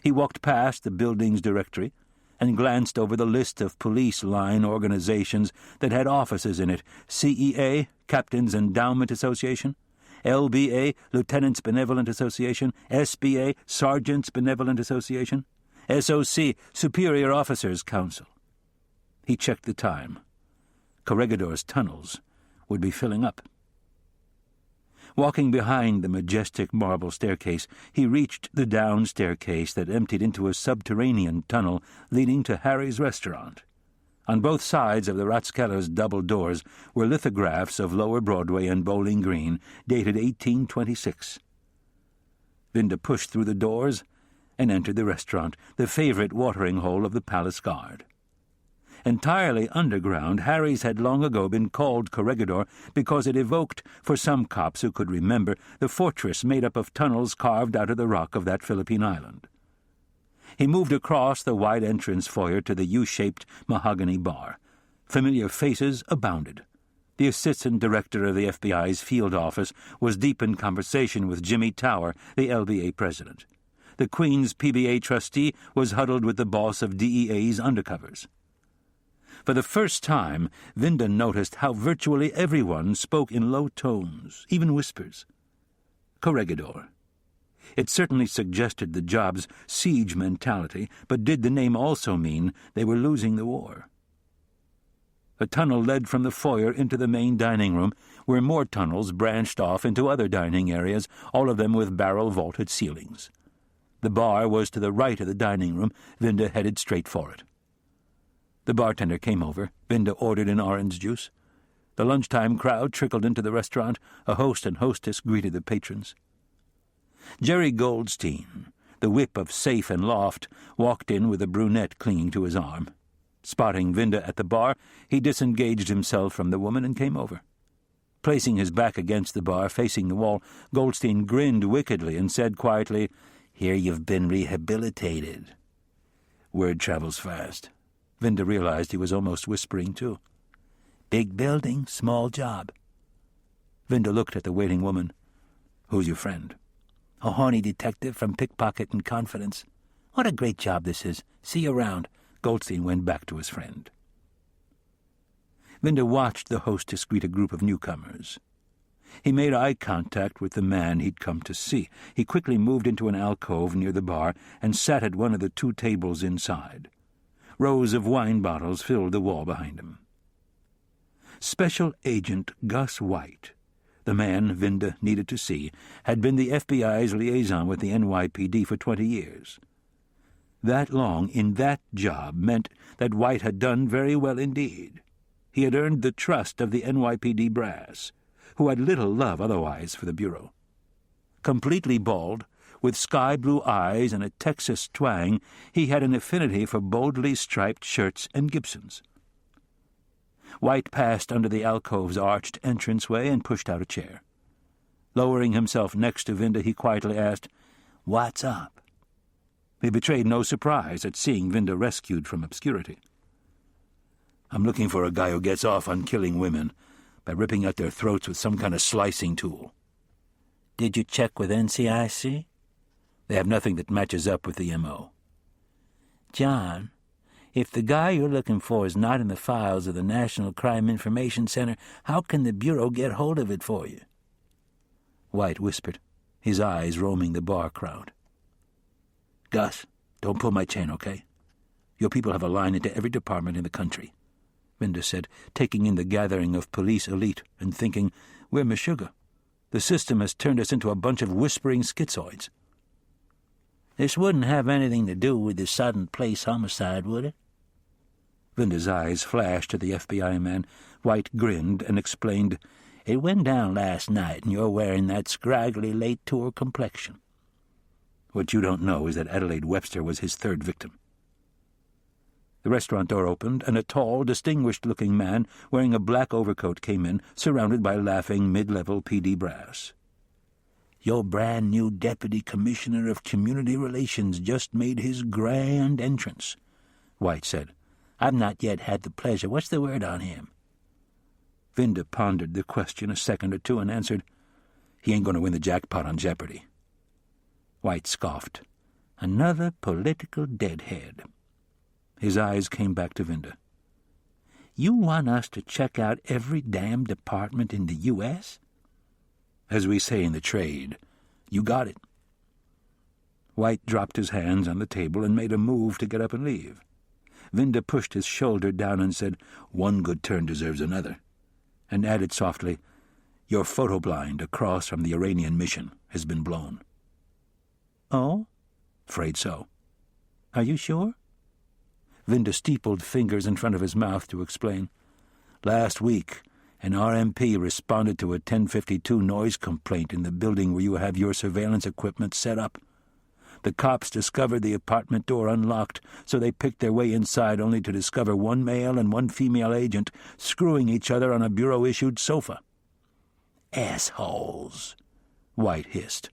He walked past the building's directory and glanced over the list of police line organizations that had offices in it: CEA, Captain's Endowment Association; LBA, Lieutenants Benevolent Association; SBA, Sergeants Benevolent Association; SOC, Superior Officers Council. He checked the time. Corregidor's tunnels would be filling up. Walking behind the majestic marble staircase, he reached the down staircase that emptied into a subterranean tunnel leading to Harry's restaurant. On both sides of the Rathskeller's double doors were lithographs of Lower Broadway and Bowling Green, dated 1826. Vinda pushed through the doors and entered the restaurant, the favorite watering hole of the Palace Guard. Entirely underground, Harry's had long ago been called Corregidor because it evoked, for some cops who could remember, the fortress made up of tunnels carved out of the rock of that Philippine island. He moved across the wide entrance foyer to the U-shaped mahogany bar. Familiar faces abounded. The assistant director of the FBI's field office was deep in conversation with Jimmy Tower, the LBA president. The Queen's PBA trustee was huddled with the boss of DEA's undercovers. For the first time, Vinda noticed how virtually everyone spoke in low tones, even whispers. Corregidor. It certainly suggested the job's siege mentality, but did the name also mean they were losing the war? A tunnel led from the foyer into the main dining room, where more tunnels branched off into other dining areas, all of them with barrel-vaulted ceilings. The bar was to the right of the dining room. Vinda headed straight for it. The bartender came over. Vinda ordered an orange juice. The lunchtime crowd trickled into the restaurant. A host and hostess greeted the patrons. Jerry Goldstein, the whip of Safe and Loft, walked in with a brunette clinging to his arm. Spotting Vinda at the bar, he disengaged himself from the woman and came over. Placing his back against the bar, facing the wall, Goldstein grinned wickedly and said quietly, "Here you've been rehabilitated." Word travels fast. Vinda realized he was almost whispering, too. "Big building, small job." Vinda looked at the waiting woman. "Who's your friend?" "A horny detective from Pickpocket and Confidence. What a great job this is. See you around." Goldstein went back to his friend. Vinda watched the hostess greet a group of newcomers. He made eye contact with the man he'd come to see. He quickly moved into an alcove near the bar and sat at one of the 2 tables inside. Rows of wine bottles filled the wall behind him. Special Agent Gus White, the man Vinda needed to see, had been the FBI's liaison with the NYPD for 20 years. That long in that job meant that White had done very well indeed. He had earned the trust of the NYPD brass, who had little love otherwise for the Bureau. Completely bald, with sky-blue eyes and a Texas twang, he had an affinity for boldly striped shirts and Gibsons. White passed under the alcove's arched entranceway and pushed out a chair. Lowering himself next to Vinda, he quietly asked, "What's up?" He betrayed no surprise at seeing Vinda rescued from obscurity. "I'm looking for a guy who gets off on killing women by ripping out their throats with some kind of slicing tool." "Did you check with NCIC?" "They have nothing that matches up with the M.O." "John, if the guy you're looking for is not in the files of the National Crime Information Center, how can the Bureau get hold of it for you?" White whispered, his eyes roaming the bar crowd. "Gus, don't pull my chain, okay? Your people have a line into every department in the country," Vinda said, taking in the gathering of police elite and thinking, "We're Meshuggah. The system has turned us into a bunch of whispering schizoids." "This wouldn't have anything to do with the Sudden Place homicide, would it?" Vinda's eyes flashed to the FBI man. White grinned and explained, "It went down last night, and you're wearing that scraggly late-tour complexion." "What you don't know is that Adelaide Webster was his 3rd victim." The restaurant door opened, and a tall, distinguished-looking man wearing a black overcoat came in, surrounded by laughing mid-level PD brass. "Your brand-new Deputy Commissioner of Community Relations just made his grand entrance," White said. "I've not yet had the pleasure. What's the word on him?" Vinda pondered the question a second or two and answered, "He ain't going to win the jackpot on Jeopardy." White scoffed. "Another political deadhead." His eyes came back to Vinda. "You want us to check out every damn department in the U.S.? As we say in the trade, you got it." White dropped his hands on the table and made a move to get up and leave. Vinda pushed his shoulder down and said, "One good turn deserves another," and added softly, "Your photoblind across from the Iranian mission has been blown." "Oh?" "Afraid so." "Are you sure?" Vinda steepled fingers in front of his mouth to explain. "Last week, an RMP responded to a 1052 noise complaint in the building where you have your surveillance equipment set up. The cops discovered the apartment door unlocked, so they picked their way inside only to discover 1 male and 1 female agent screwing each other on a Bureau-issued sofa." "Assholes," White hissed,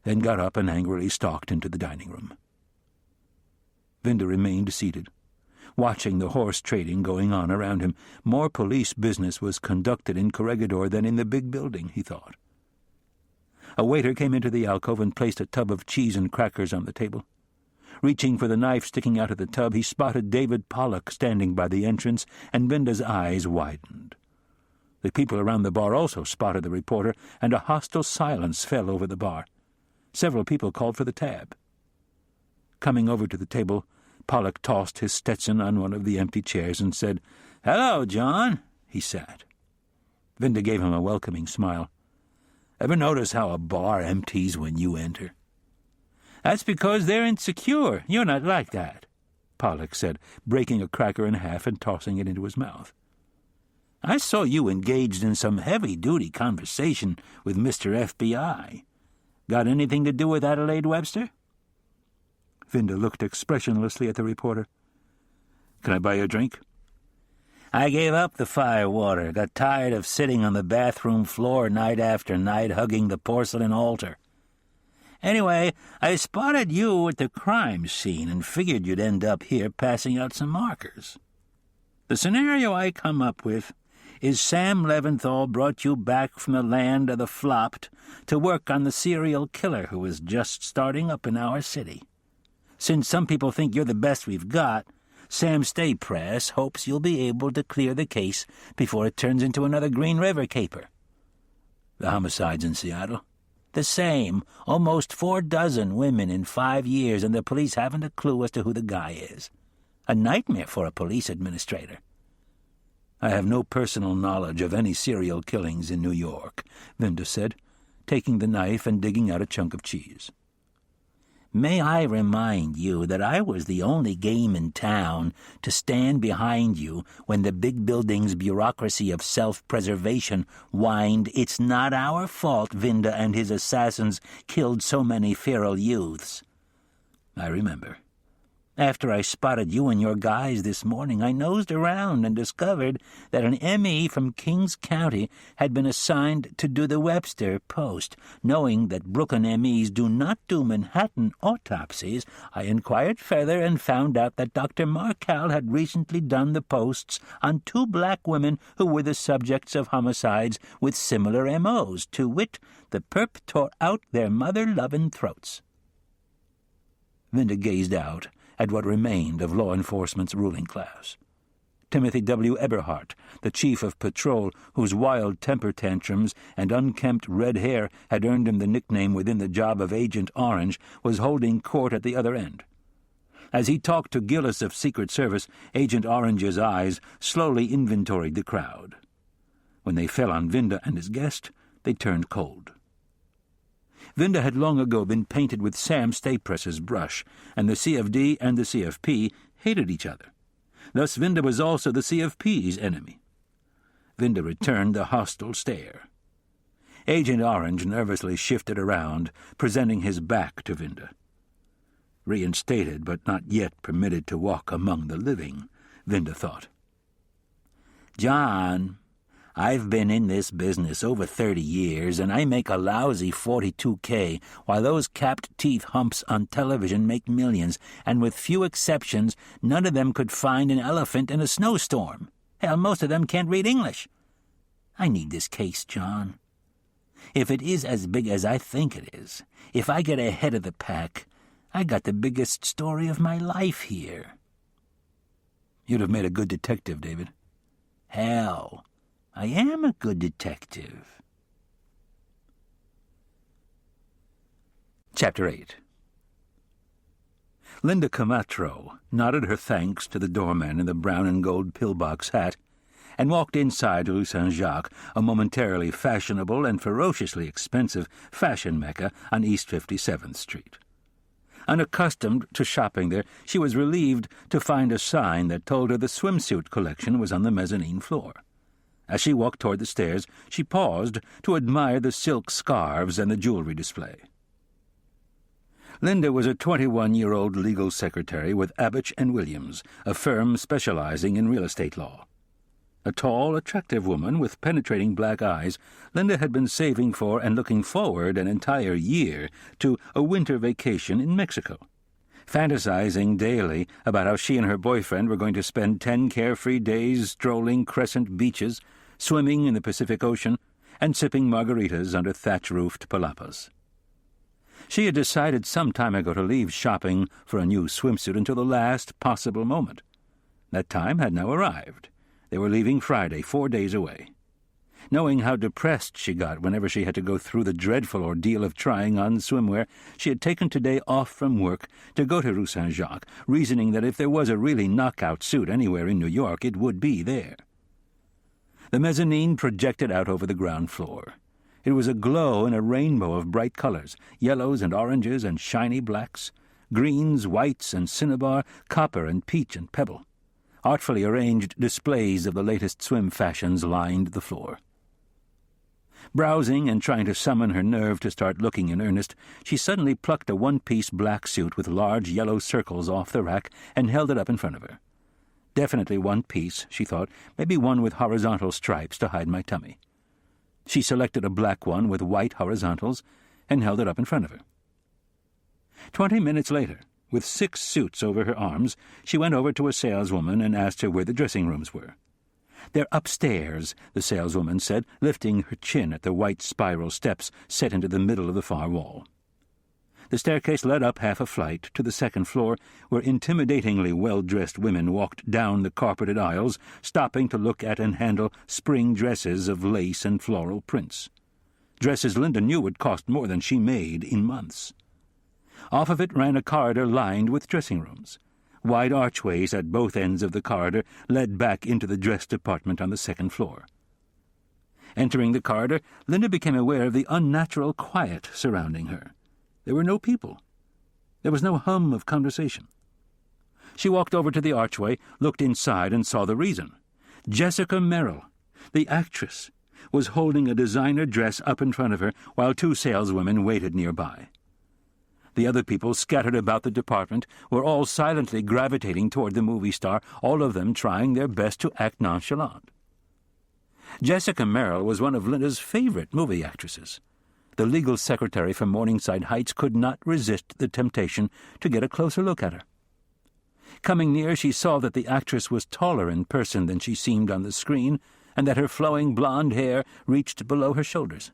then got up and angrily stalked into the dining room. Vinda remained seated, watching the horse trading going on around him. More police business was conducted in Corregidor than in the big building, he thought. A waiter came into the alcove and placed a tub of cheese and crackers on the table. Reaching for the knife sticking out of the tub, he spotted David Pollock standing by the entrance, and Vinda's eyes widened. The people around the bar also spotted the reporter, and a hostile silence fell over the bar. Several people called for the tab. Coming over to the table, Pollock tossed his Stetson on one of the empty chairs and said, "Hello, John." He sat. Vinda gave him a welcoming smile. "Ever notice how a bar empties when you enter?" That's because they're insecure. You're not like that, Pollock said, breaking a cracker in half and tossing it into his mouth. I saw you engaged in some heavy-duty conversation with Mr. FBI. Got anything to do with Adelaide Webster? Vinda looked expressionlessly at the reporter. Can I buy you a drink? I gave up the firewater, got tired of sitting on the bathroom floor night after night hugging the porcelain altar. Anyway, I spotted you at the crime scene and figured you'd end up here passing out some markers. The scenario I come up with is Sam Leventhal brought you back from the land of the flopped to work on the serial killer who is just starting up in our city. Since some people think you're the best we've got, Sam Stay Press hopes you'll be able to clear the case before it turns into another Green River caper. The homicides in Seattle? The same. Almost 4 dozen women in 5 years, and the police haven't a clue as to who the guy is. A nightmare for a police administrator. I have no personal knowledge of any serial killings in New York, Vinda said, taking the knife and digging out a chunk of cheese. May I remind you that I was the only game in town to stand behind you when the big building's bureaucracy of self-preservation whined, "It's not our fault Vinda and his assassins killed so many feral youths." I remember. After I spotted you and your guys this morning, I nosed around and discovered that an M.E. from Kings County had been assigned to do the Webster post. Knowing that Brooklyn M.E.s do not do Manhattan autopsies, I inquired further and found out that Dr. Markel had recently done the posts on 2 black women who were the subjects of homicides with similar M.O.s, to wit, the perp tore out their mother-lovin' throats. Vinda gazed out at what remained of law enforcement's ruling class. Timothy W. Eberhardt, the chief of patrol, whose wild temper tantrums and unkempt red hair had earned him the nickname within the job of Agent Orange, was holding court at the other end. As he talked to Gillis of Secret Service, Agent Orange's eyes slowly inventoried the crowd. When they fell on Vinda and his guest, they turned cold. Vinda had long ago been painted with Sam Staypress's brush, and the CFD and the CFP hated each other. Thus Vinda was also the CFP's enemy. Vinda returned the hostile stare. Agent Orange nervously shifted around, presenting his back to Vinda. Reinstated but not yet permitted to walk among the living, Vinda thought. John, I've been in this business over 30 years, and I make a lousy $42K, while those capped-teeth humps on television make millions, and with few exceptions, none of them could find an elephant in a snowstorm. Hell, most of them can't read English. I need this case, John. If it is as big as I think it is, if I get ahead of the pack, I got the biggest story of my life here. You'd have made a good detective, David. Hell, I am a good detective. Chapter 8. Linda Camacho nodded her thanks to the doorman in the brown and gold pillbox hat and walked inside Rue Saint-Jacques, a momentarily fashionable and ferociously expensive fashion mecca on East 57th Street. Unaccustomed to shopping there, she was relieved to find a sign that told her the swimsuit collection was on the mezzanine floor. As she walked toward the stairs, she paused to admire the silk scarves and the jewelry display. Linda was a 21-year-old legal secretary with Abbott & Williams, a firm specializing in real estate law. A tall, attractive woman with penetrating black eyes, Linda had been saving for and looking forward an entire year to a winter vacation in Mexico, fantasizing daily about how she and her boyfriend were going to spend 10 carefree days strolling crescent beaches, swimming in the Pacific Ocean, and sipping margaritas under thatch-roofed palapas. She had decided some time ago to leave shopping for a new swimsuit until the last possible moment. That time had now arrived. They were leaving Friday, 4 days away. Knowing how depressed she got whenever she had to go through the dreadful ordeal of trying on swimwear, she had taken today off from work to go to Rue Saint-Jacques, reasoning that if there was a really knockout suit anywhere in New York, it would be there. The mezzanine projected out over the ground floor. It was aglow in a rainbow of bright colors, yellows and oranges and shiny blacks, greens, whites and cinnabar, copper and peach and pebble. Artfully arranged displays of the latest swim fashions lined the floor. Browsing and trying to summon her nerve to start looking in earnest, she suddenly plucked a one-piece black suit with large yellow circles off the rack and held it up in front of her. Definitely one piece, she thought, maybe one with horizontal stripes to hide my tummy. She selected a black one with white horizontals and held it up in front of her. 20 minutes later, with 6 suits over her arms, she went over to a saleswoman and asked her where the dressing rooms were. "They're upstairs," the saleswoman said, lifting her chin at the white spiral steps set into the middle of the far wall. The staircase led up half a flight to the second floor, where intimidatingly well-dressed women walked down the carpeted aisles, stopping to look at and handle spring dresses of lace and floral prints. Dresses Linda knew would cost more than she made in months. Off of it ran a corridor lined with dressing rooms. Wide archways at both ends of the corridor led back into the dress department on the second floor. Entering the corridor, Linda became aware of the unnatural quiet surrounding her. There were no people. There was no hum of conversation. She walked over to the archway, looked inside, and saw the reason. Jessica Merrill, the actress, was holding a designer dress up in front of her while 2 saleswomen waited nearby. The other people scattered about the department were all silently gravitating toward the movie star, all of them trying their best to act nonchalant. Jessica Merrill was one of Linda's favorite movie actresses. The legal secretary from Morningside Heights could not resist the temptation to get a closer look at her. Coming near, she saw that the actress was taller in person than she seemed on the screen, and that her flowing blonde hair reached below her shoulders.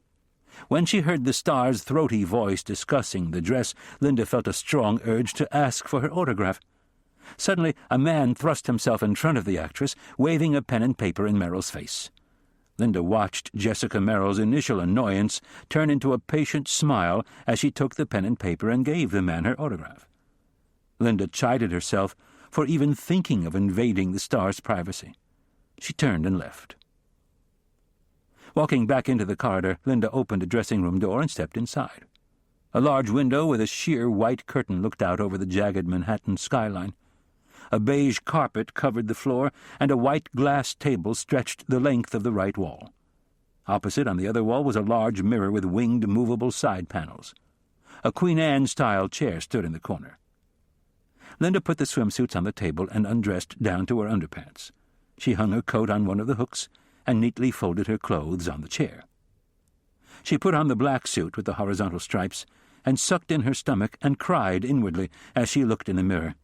When she heard the star's throaty voice discussing the dress, Linda felt a strong urge to ask for her autograph. Suddenly, a man thrust himself in front of the actress, waving a pen and paper in Merrill's face. Linda watched Jessica Merrill's initial annoyance turn into a patient smile as she took the pen and paper and gave the man her autograph. Linda chided herself for even thinking of invading the star's privacy. She turned and left. Walking back into the corridor, Linda opened a dressing-room door and stepped inside. A large window with a sheer white curtain looked out over the jagged Manhattan skyline. A beige carpet covered the floor, and a white glass table stretched the length of the right wall. Opposite, on the other wall, was a large mirror with winged, movable side panels. A Queen Anne-style chair stood in the corner. Linda put the swimsuits on the table and undressed down to her underpants. She hung her coat on one of the hooks and neatly folded her clothes on the chair. She put on the black suit with the horizontal stripes and sucked in her stomach and cried inwardly as she looked in the mirror.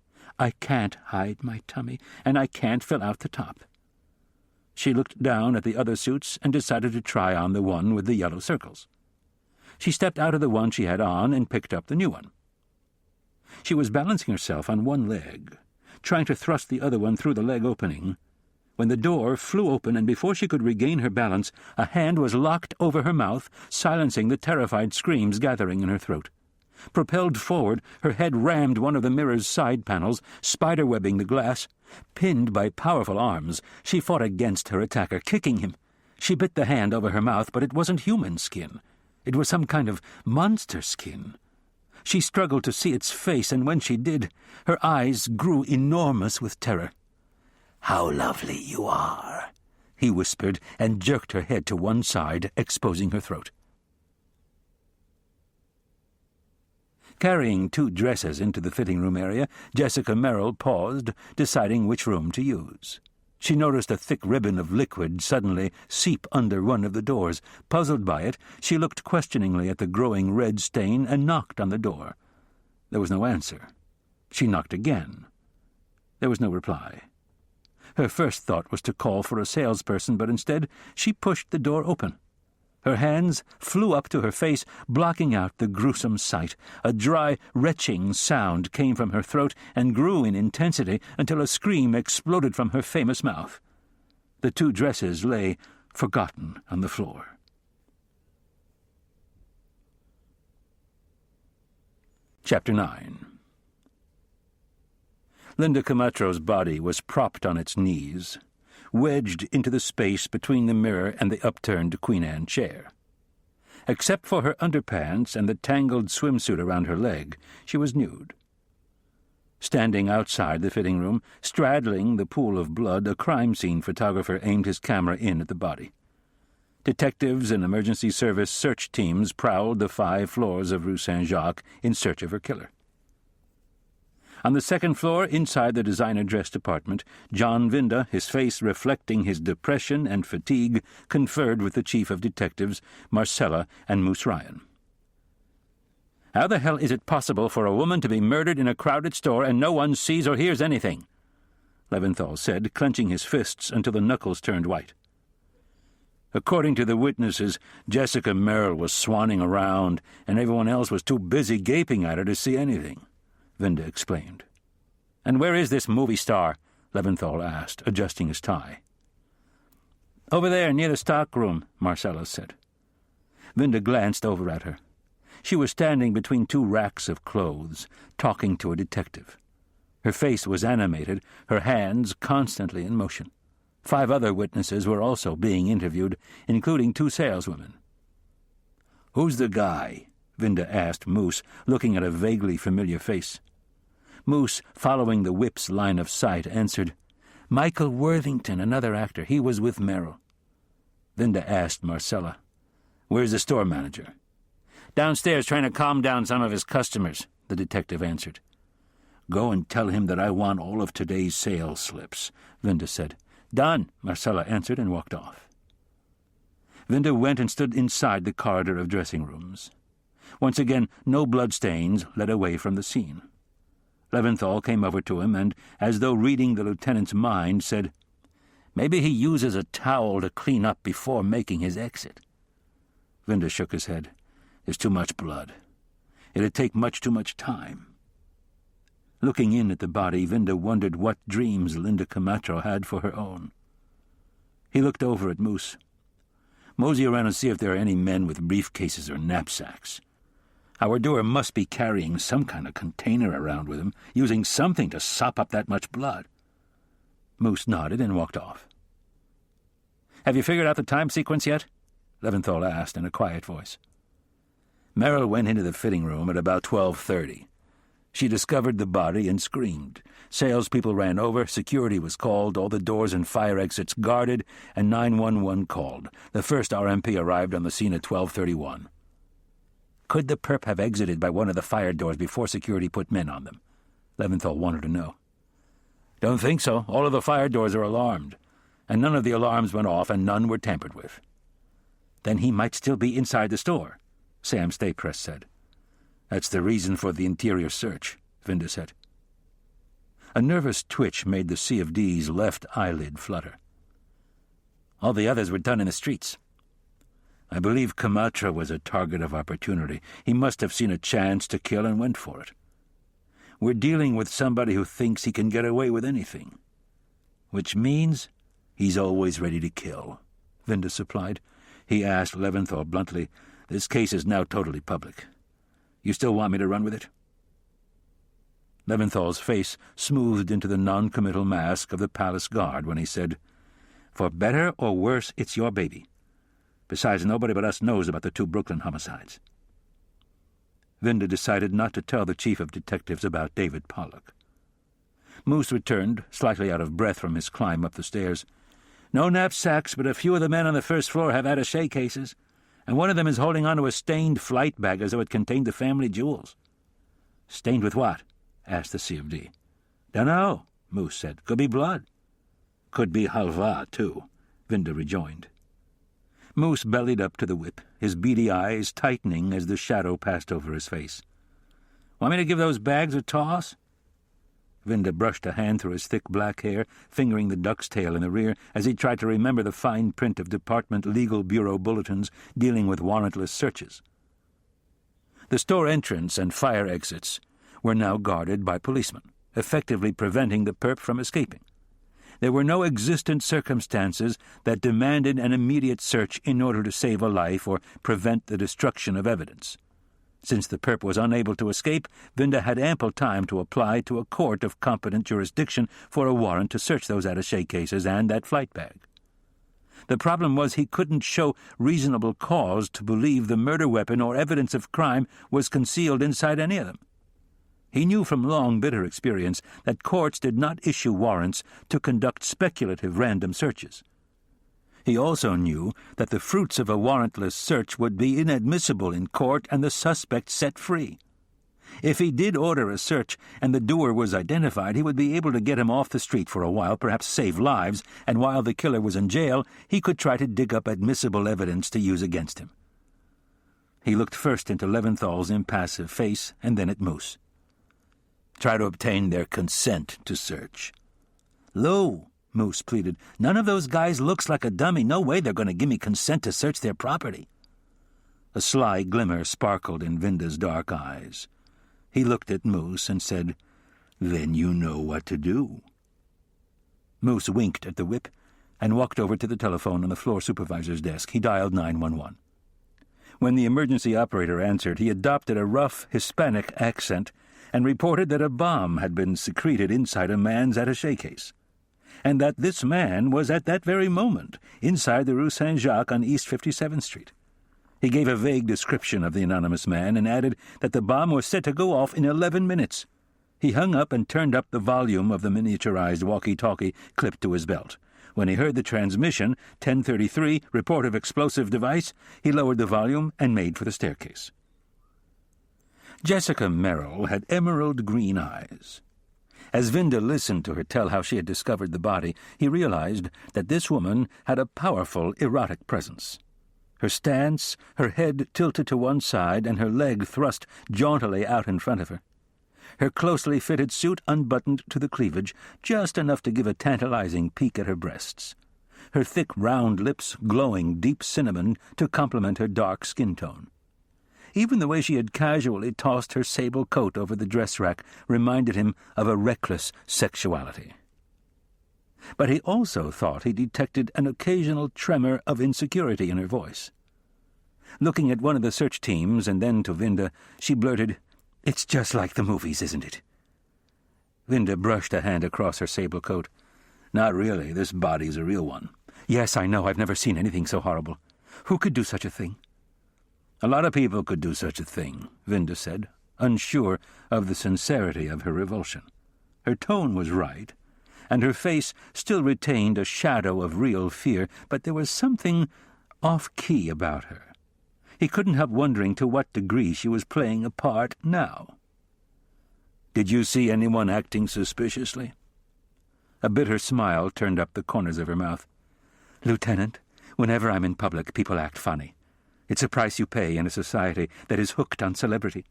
"I can't hide my tummy, and I can't fill out the top." She looked down at the other suits and decided to try on the one with the yellow circles. She stepped out of the one she had on and picked up the new one. She was balancing herself on one leg, trying to thrust the other one through the leg opening, when the door flew open, and before she could regain her balance, a hand was locked over her mouth, silencing the terrified screams gathering in her throat. Propelled forward, her head rammed one of the mirror's side panels, spiderwebbing the glass. Pinned by powerful arms, she fought against her attacker, kicking him. She bit the hand over her mouth, but it wasn't human skin. It was some kind of monster skin. She struggled to see its face, and when she did, her eyes grew enormous with terror. "How lovely you are," he whispered, and jerked her head to one side, exposing her throat. Carrying 2 dresses into the fitting-room area, Jessica Merrill paused, deciding which room to use. She noticed a thick ribbon of liquid suddenly seep under one of the doors. Puzzled by it, she looked questioningly at the growing red stain and knocked on the door. There was no answer. She knocked again. There was no reply. Her first thought was to call for a salesperson, but instead she pushed the door open. Her hands flew up to her face, blocking out the gruesome sight. A dry, retching sound came from her throat and grew in intensity until a scream exploded from her famous mouth. The 2 dresses lay forgotten on the floor. Chapter 9. Linda Camatro's body was propped on its knees, wedged into the space between the mirror and the upturned Queen Anne chair. Except for her underpants and the tangled swimsuit around her leg, she was nude. Standing outside the fitting room, straddling the pool of blood, a crime scene photographer aimed his camera in at the body. Detectives and emergency service search teams prowled the 5 floors of Rue Saint-Jacques in search of her killer. On the 2nd floor, inside the designer dress department, John Vinda, his face reflecting his depression and fatigue, conferred with the chief of detectives, Marcella and Moose Ryan. "How the hell is it possible for a woman to be murdered in a crowded store and no one sees or hears anything?" Leventhal said, clenching his fists until the knuckles turned white. "According to the witnesses, Jessica Merrill was swanning around, and everyone else was too busy gaping at her to see anything," Vinda explained. "And where is this movie star?" Leventhal asked, adjusting his tie. "Over there, near the stockroom," Marcella said. Vinda glanced over at her. She was standing between 2 racks of clothes, talking to a detective. Her face was animated, her hands constantly in motion. 5 other witnesses were also being interviewed, including 2 saleswomen. "Who's the guy?" Vinda asked Moose, looking at a vaguely familiar face. Moose, following the whip's line of sight, answered, "Michael Worthington, another actor. He was with Merrill." Vinda asked Marcella, "Where's the store manager?" "Downstairs trying to calm down some of his customers," the detective answered. "Go and tell him that I want all of today's sales slips," Vinda said. "Done," Marcella answered and walked off. Vinda went and stood inside the corridor of dressing rooms. Once again, no bloodstains led away from the scene. Leventhal came over to him and, as though reading the lieutenant's mind, said, "Maybe he uses a towel to clean up before making his exit." Vinda shook his head. "There's too much blood. It'd take much too much time." Looking in at the body, Vinda wondered what dreams Linda Camacho had for her own. He looked over at Moose. "Mosey around and see if there are any men with briefcases or knapsacks. Our doer must be carrying some kind of container around with him, using something to sop up that much blood." Moose nodded and walked off. "Have you figured out the time sequence yet?" Leventhal asked in a quiet voice. Merrill went into the fitting room at about 12:30. She discovered the body and screamed. Salespeople ran over, security was called, all the doors and fire exits guarded, and 911 called. The first RMP arrived on the scene at 12:31. Could the perp have exited by one of the fire doors before security put men on them? Leventhal wanted to know. "Don't think so. All of the fire doors are alarmed, and none of the alarms went off and none were tampered with." "Then he might still be inside the store," Sam Staypress said. "That's the reason for the interior search," Vinda said. A nervous twitch made the C of D's left eyelid flutter. "All the others were done in the streets." "I believe Camacho was a target of opportunity. He must have seen a chance to kill and went for it. We're dealing with somebody who thinks he can get away with anything. Which means he's always ready to kill," Vinda supplied. He asked Leventhal bluntly, "This case is now totally public. You still want me to run with it?" Leventhal's face smoothed into the non-committal mask of the palace guard when he said, "For better or worse, it's your baby. Besides, nobody but us knows about the 2 Brooklyn homicides." Vinda decided not to tell the chief of detectives about David Pollock. Moose returned, slightly out of breath from his climb up the stairs. "No knapsacks, but a few of the men on the 1st floor have attaché cases, and one of them is holding onto a stained flight bag as though it contained the family jewels." "Stained with what?" asked the C of D. "Dunno," Moose said. "Could be blood." "Could be halva, too," Vinda rejoined. Moose bellied up to the whip, his beady eyes tightening as the shadow passed over his face. "Want me to give those bags a toss?" Vinda brushed a hand through his thick black hair, fingering the duck's tail in the rear, as he tried to remember the fine print of Department Legal Bureau bulletins dealing with warrantless searches. The store entrance and fire exits were now guarded by policemen, effectively preventing the perp from escaping. There were no existent circumstances that demanded an immediate search in order to save a life or prevent the destruction of evidence. Since the perp was unable to escape, Vinda had ample time to apply to a court of competent jurisdiction for a warrant to search those attaché cases and that flight bag. The problem was he couldn't show reasonable cause to believe the murder weapon or evidence of crime was concealed inside any of them. He knew from long, bitter experience that courts did not issue warrants to conduct speculative random searches. He also knew that the fruits of a warrantless search would be inadmissible in court and the suspect set free. If he did order a search and the doer was identified, he would be able to get him off the street for a while, perhaps save lives, and while the killer was in jail, he could try to dig up admissible evidence to use against him. He looked first into Leventhal's impassive face and then at Moose. "Try to obtain their consent to search." "Lou," Moose pleaded, "none of those guys looks like a dummy. No way they're going to give me consent to search their property." A sly glimmer sparkled in Vinda's dark eyes. He looked at Moose and said, "Then you know what to do." Moose winked at the whip and walked over to the telephone on the floor supervisor's desk. He dialed 911. When the emergency operator answered, he adopted a rough Hispanic accent and reported that a bomb had been secreted inside a man's attaché case, and that this man was at that very moment inside the Rue Saint-Jacques on East 57th Street. He gave a vague description of the anonymous man and added that the bomb was set to go off in 11 minutes. He hung up and turned up the volume of the miniaturized walkie-talkie clipped to his belt. When he heard the transmission, 1033, report of explosive device, he lowered the volume and made for the staircase. Jessica Merrill had emerald green eyes. As Vinda listened to her tell how she had discovered the body, he realized that this woman had a powerful, erotic presence. Her stance, her head tilted to one side and her leg thrust jauntily out in front of her. Her closely fitted suit unbuttoned to the cleavage, just enough to give a tantalizing peek at her breasts. Her thick, round lips glowing deep cinnamon to complement her dark skin tone. Even the way she had casually tossed her sable coat over the dress rack reminded him of a reckless sexuality. But he also thought he detected an occasional tremor of insecurity in her voice. Looking at one of the search teams and then to Vinda, she blurted, "It's just like the movies, isn't it?" Vinda brushed a hand across her sable coat. "Not really. This body's a real one." "Yes, I know. I've never seen anything so horrible. Who could do such a thing?" "A lot of people could do such a thing," Vinda said, unsure of the sincerity of her revulsion. Her tone was right, and her face still retained a shadow of real fear, but there was something off-key about her. He couldn't help wondering to what degree she was playing a part now. "Did you see anyone acting suspiciously?" A bitter smile turned up the corners of her mouth. "Lieutenant, whenever I'm in public, people act funny. It's a price you pay in a society that is hooked on celebrity."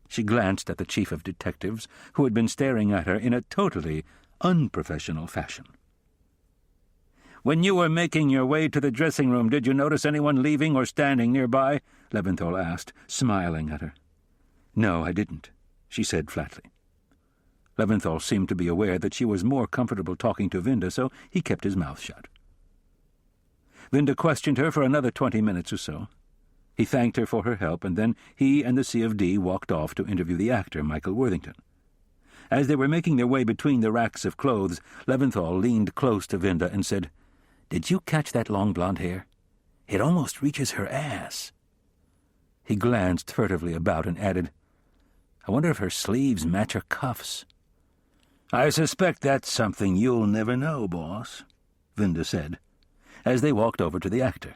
She glanced at the chief of detectives, who had been staring at her in a totally unprofessional fashion. "When you were making your way to the dressing room, did you notice anyone leaving or standing nearby?" Leventhal asked, smiling at her. "No, I didn't," she said flatly. Leventhal seemed to be aware that she was more comfortable talking to Vinda, so he kept his mouth shut. Vinda questioned her for another 20 minutes or so. He thanked her for her help, and then he and the C.of.D. walked off to interview the actor, Michael Worthington. As they were making their way between the racks of clothes, Leventhal leaned close to Vinda and said, "Did you catch that long blonde hair? It almost reaches her ass." He glanced furtively about and added, "I wonder if her sleeves match her cuffs." "I suspect that's something you'll never know, boss," Vinda said, as they walked over to the actor.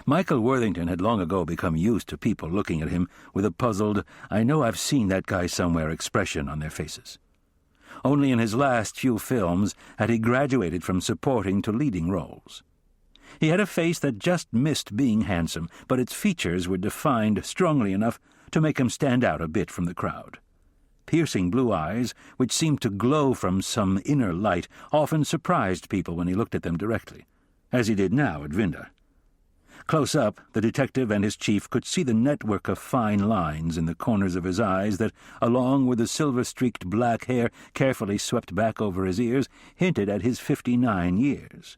Michael Worthington had long ago become used to people looking at him with a puzzled, "I know I've seen that guy somewhere" expression on their faces. Only in his last few films had he graduated from supporting to leading roles. He had a face that just missed being handsome, but its features were defined strongly enough to make him stand out a bit from the crowd. Piercing blue eyes, which seemed to glow from some inner light, often surprised people when he looked at them directly, as he did now at Vinda. Close up, the detective and his chief could see the network of fine lines in the corners of his eyes that, along with the silver-streaked black hair carefully swept back over his ears, hinted at his 59 years.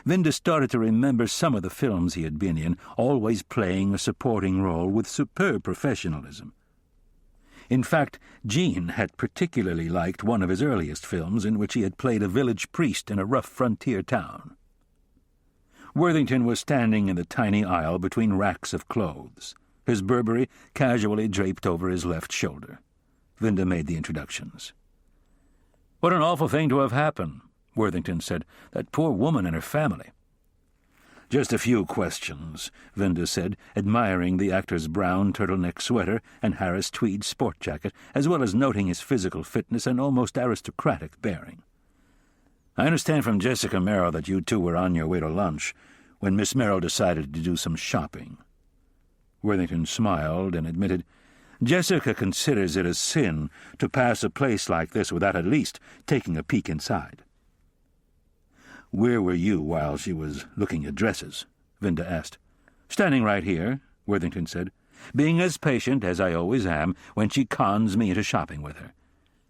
Vinda started to remember some of the films he had been in, always playing a supporting role with superb professionalism. In fact, Jean had particularly liked one of his earliest films in which he had played a village priest in a rough frontier town. Worthington was standing in the tiny aisle between racks of clothes, his Burberry casually draped over his left shoulder. Vinda made the introductions. "What an awful thing to have happened," Worthington said. "That poor woman and her family." "Just a few questions," Vinda said, admiring the actor's brown turtleneck sweater and Harris tweed sport jacket, as well as noting his physical fitness and almost aristocratic bearing. "I understand from Jessica Merrill that you two were on your way to lunch when Miss Merrill decided to do some shopping." Worthington smiled and admitted, "Jessica considers it a sin to pass a place like this without at least taking a peek inside." "Where were you while she was looking at dresses?" Vinda asked. "Standing right here," Worthington said, "being as patient as I always am when she cons me into shopping with her.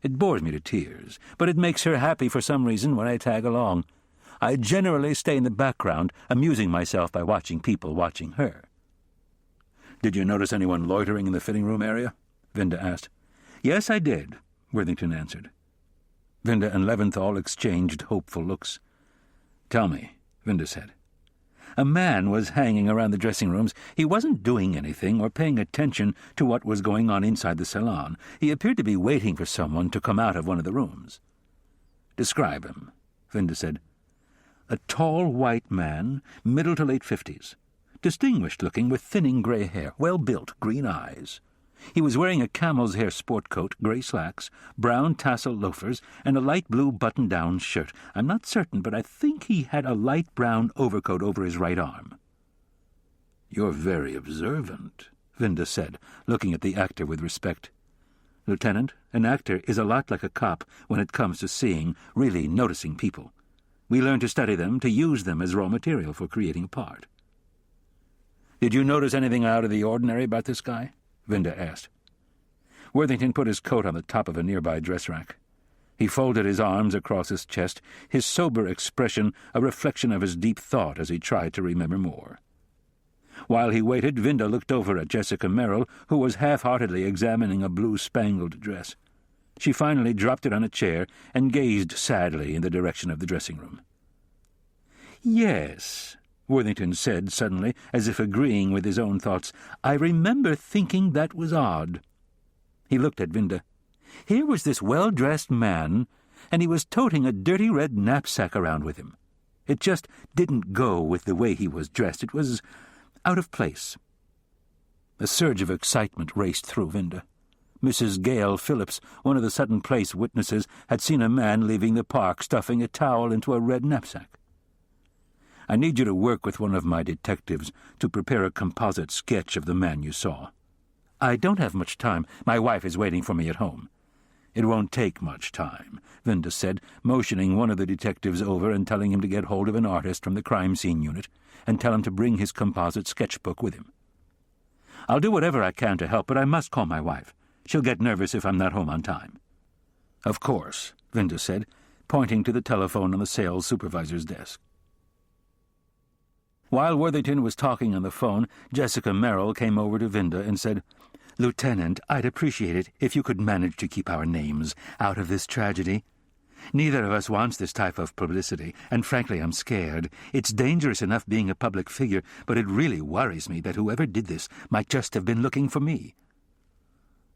It bores me to tears, but it makes her happy for some reason when I tag along. I generally stay in the background, amusing myself by watching people watching her." "Did you notice anyone loitering in the fitting-room area?" Vinda asked. "Yes, I did," Worthington answered. Vinda and Leventhal exchanged hopeful looks. "Tell me," Vinda said. "A man was hanging around the dressing rooms. He wasn't doing anything or paying attention to what was going on inside the salon. He appeared to be waiting for someone to come out of one of the rooms." "Describe him," Vinda said. "A tall white man, middle to late 50s. Distinguished-looking with thinning grey hair, well-built, green eyes. He was wearing a camel's hair sport coat, grey slacks, brown tassel loafers, and a light blue button-down shirt. I'm not certain, but I think he had a light brown overcoat over his right arm." "You're very observant," Vinda said, looking at the actor with respect. "Lieutenant, an actor is a lot like a cop when it comes to seeing, really noticing people. We learn to study them, to use them as raw material for creating a part." "Did you notice anything out of the ordinary about this guy?" Vinda asked. Worthington put his coat on the top of a nearby dress rack. He folded his arms across his chest, his sober expression a reflection of his deep thought as he tried to remember more. While he waited, Vinda looked over at Jessica Merrill, who was half-heartedly examining a blue-spangled dress. She finally dropped it on a chair and gazed sadly in the direction of the dressing room. "Yes," Worthington said suddenly, as if agreeing with his own thoughts. "I remember thinking that was odd." He looked at Vinda. Here was this well-dressed man, and he was toting a dirty red knapsack around with him. It just didn't go with the way he was dressed. It was out of place. A surge of excitement raced through Vinda. Mrs. Gale Phillips, one of the Sutton Place witnesses, had seen a man leaving the park stuffing a towel into a red knapsack. "I need you to work with one of my detectives to prepare a composite sketch of the man you saw." "I don't have much time. My wife is waiting for me at home." "It won't take much time," Vinda said, motioning one of the detectives over and telling him to get hold of an artist from the crime scene unit and tell him to bring his composite sketchbook with him. "I'll do whatever I can to help, but I must call my wife. She'll get nervous if I'm not home on time." "Of course," Vinda said, pointing to the telephone on the sales supervisor's desk. While Worthington was talking on the phone, Jessica Merrill came over to Vinda and said, "Lieutenant, I'd appreciate it if you could manage to keep our names out of this tragedy. Neither of us wants this type of publicity, and frankly I'm scared. It's dangerous enough being a public figure, but it really worries me that whoever did this might just have been looking for me."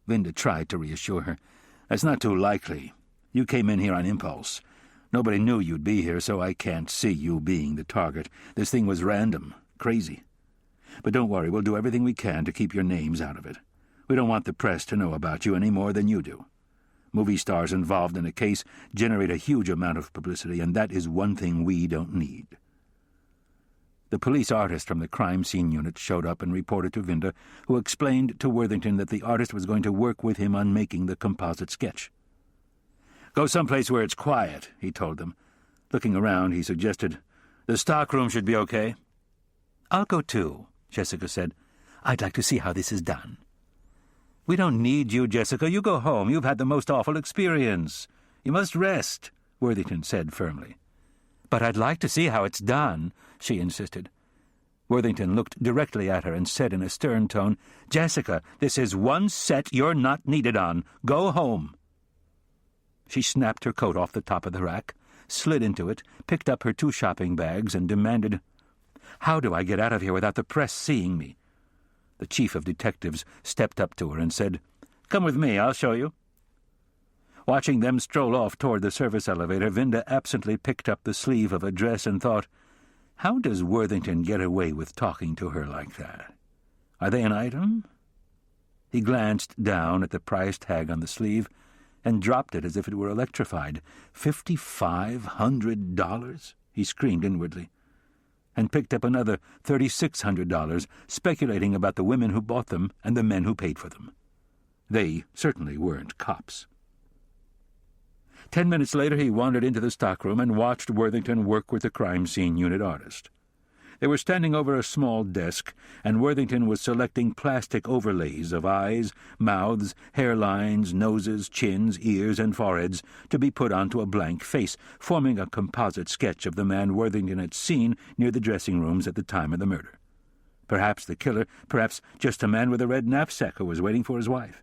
Vinda tried to reassure her. "That's not too likely. You came in here on impulse. Nobody knew you'd be here, so I can't see you being the target. This thing was random, crazy. But don't worry, we'll do everything we can to keep your names out of it. We don't want the press to know about you any more than you do. Movie stars involved in a case generate a huge amount of publicity, and that is one thing we don't need." The police artist from the crime scene unit showed up and reported to Vinda, who explained to Worthington that the artist was going to work with him on making the composite sketch. "Go someplace where it's quiet," he told them. Looking around, he suggested, "The stockroom should be okay." "I'll go too," Jessica said. "I'd like to see how this is done." "We don't need you, Jessica. You go home. You've had the most awful experience. You must rest," Worthington said firmly. "But I'd like to see how it's done," she insisted. Worthington looked directly at her and said in a stern tone, "Jessica, this is one set you're not needed on. Go home." She snapped her coat off the top of the rack, slid into it, picked up her 2 shopping bags, and demanded, How do I get out of here without the press seeing me?" The chief of detectives stepped up to her and said, "Come with me, I'll show you." Watching them stroll off toward the service elevator, Vinda absently picked up the sleeve of a dress and thought, how does Worthington get away with talking to her like that? Are they an item? He glanced down at the price tag on the sleeve and dropped it as if it were electrified. $5,500? He screamed inwardly, and picked up another $3,600, speculating about the women who bought them and the men who paid for them. They certainly weren't cops. 10 minutes later he wandered into the stockroom and watched Worthington work with the crime scene unit artist. They were standing over a small desk, and Worthington was selecting plastic overlays of eyes, mouths, hairlines, noses, chins, ears, and foreheads to be put onto a blank face, forming a composite sketch of the man Worthington had seen near the dressing rooms at the time of the murder. Perhaps the killer, perhaps just a man with a red knapsack who was waiting for his wife.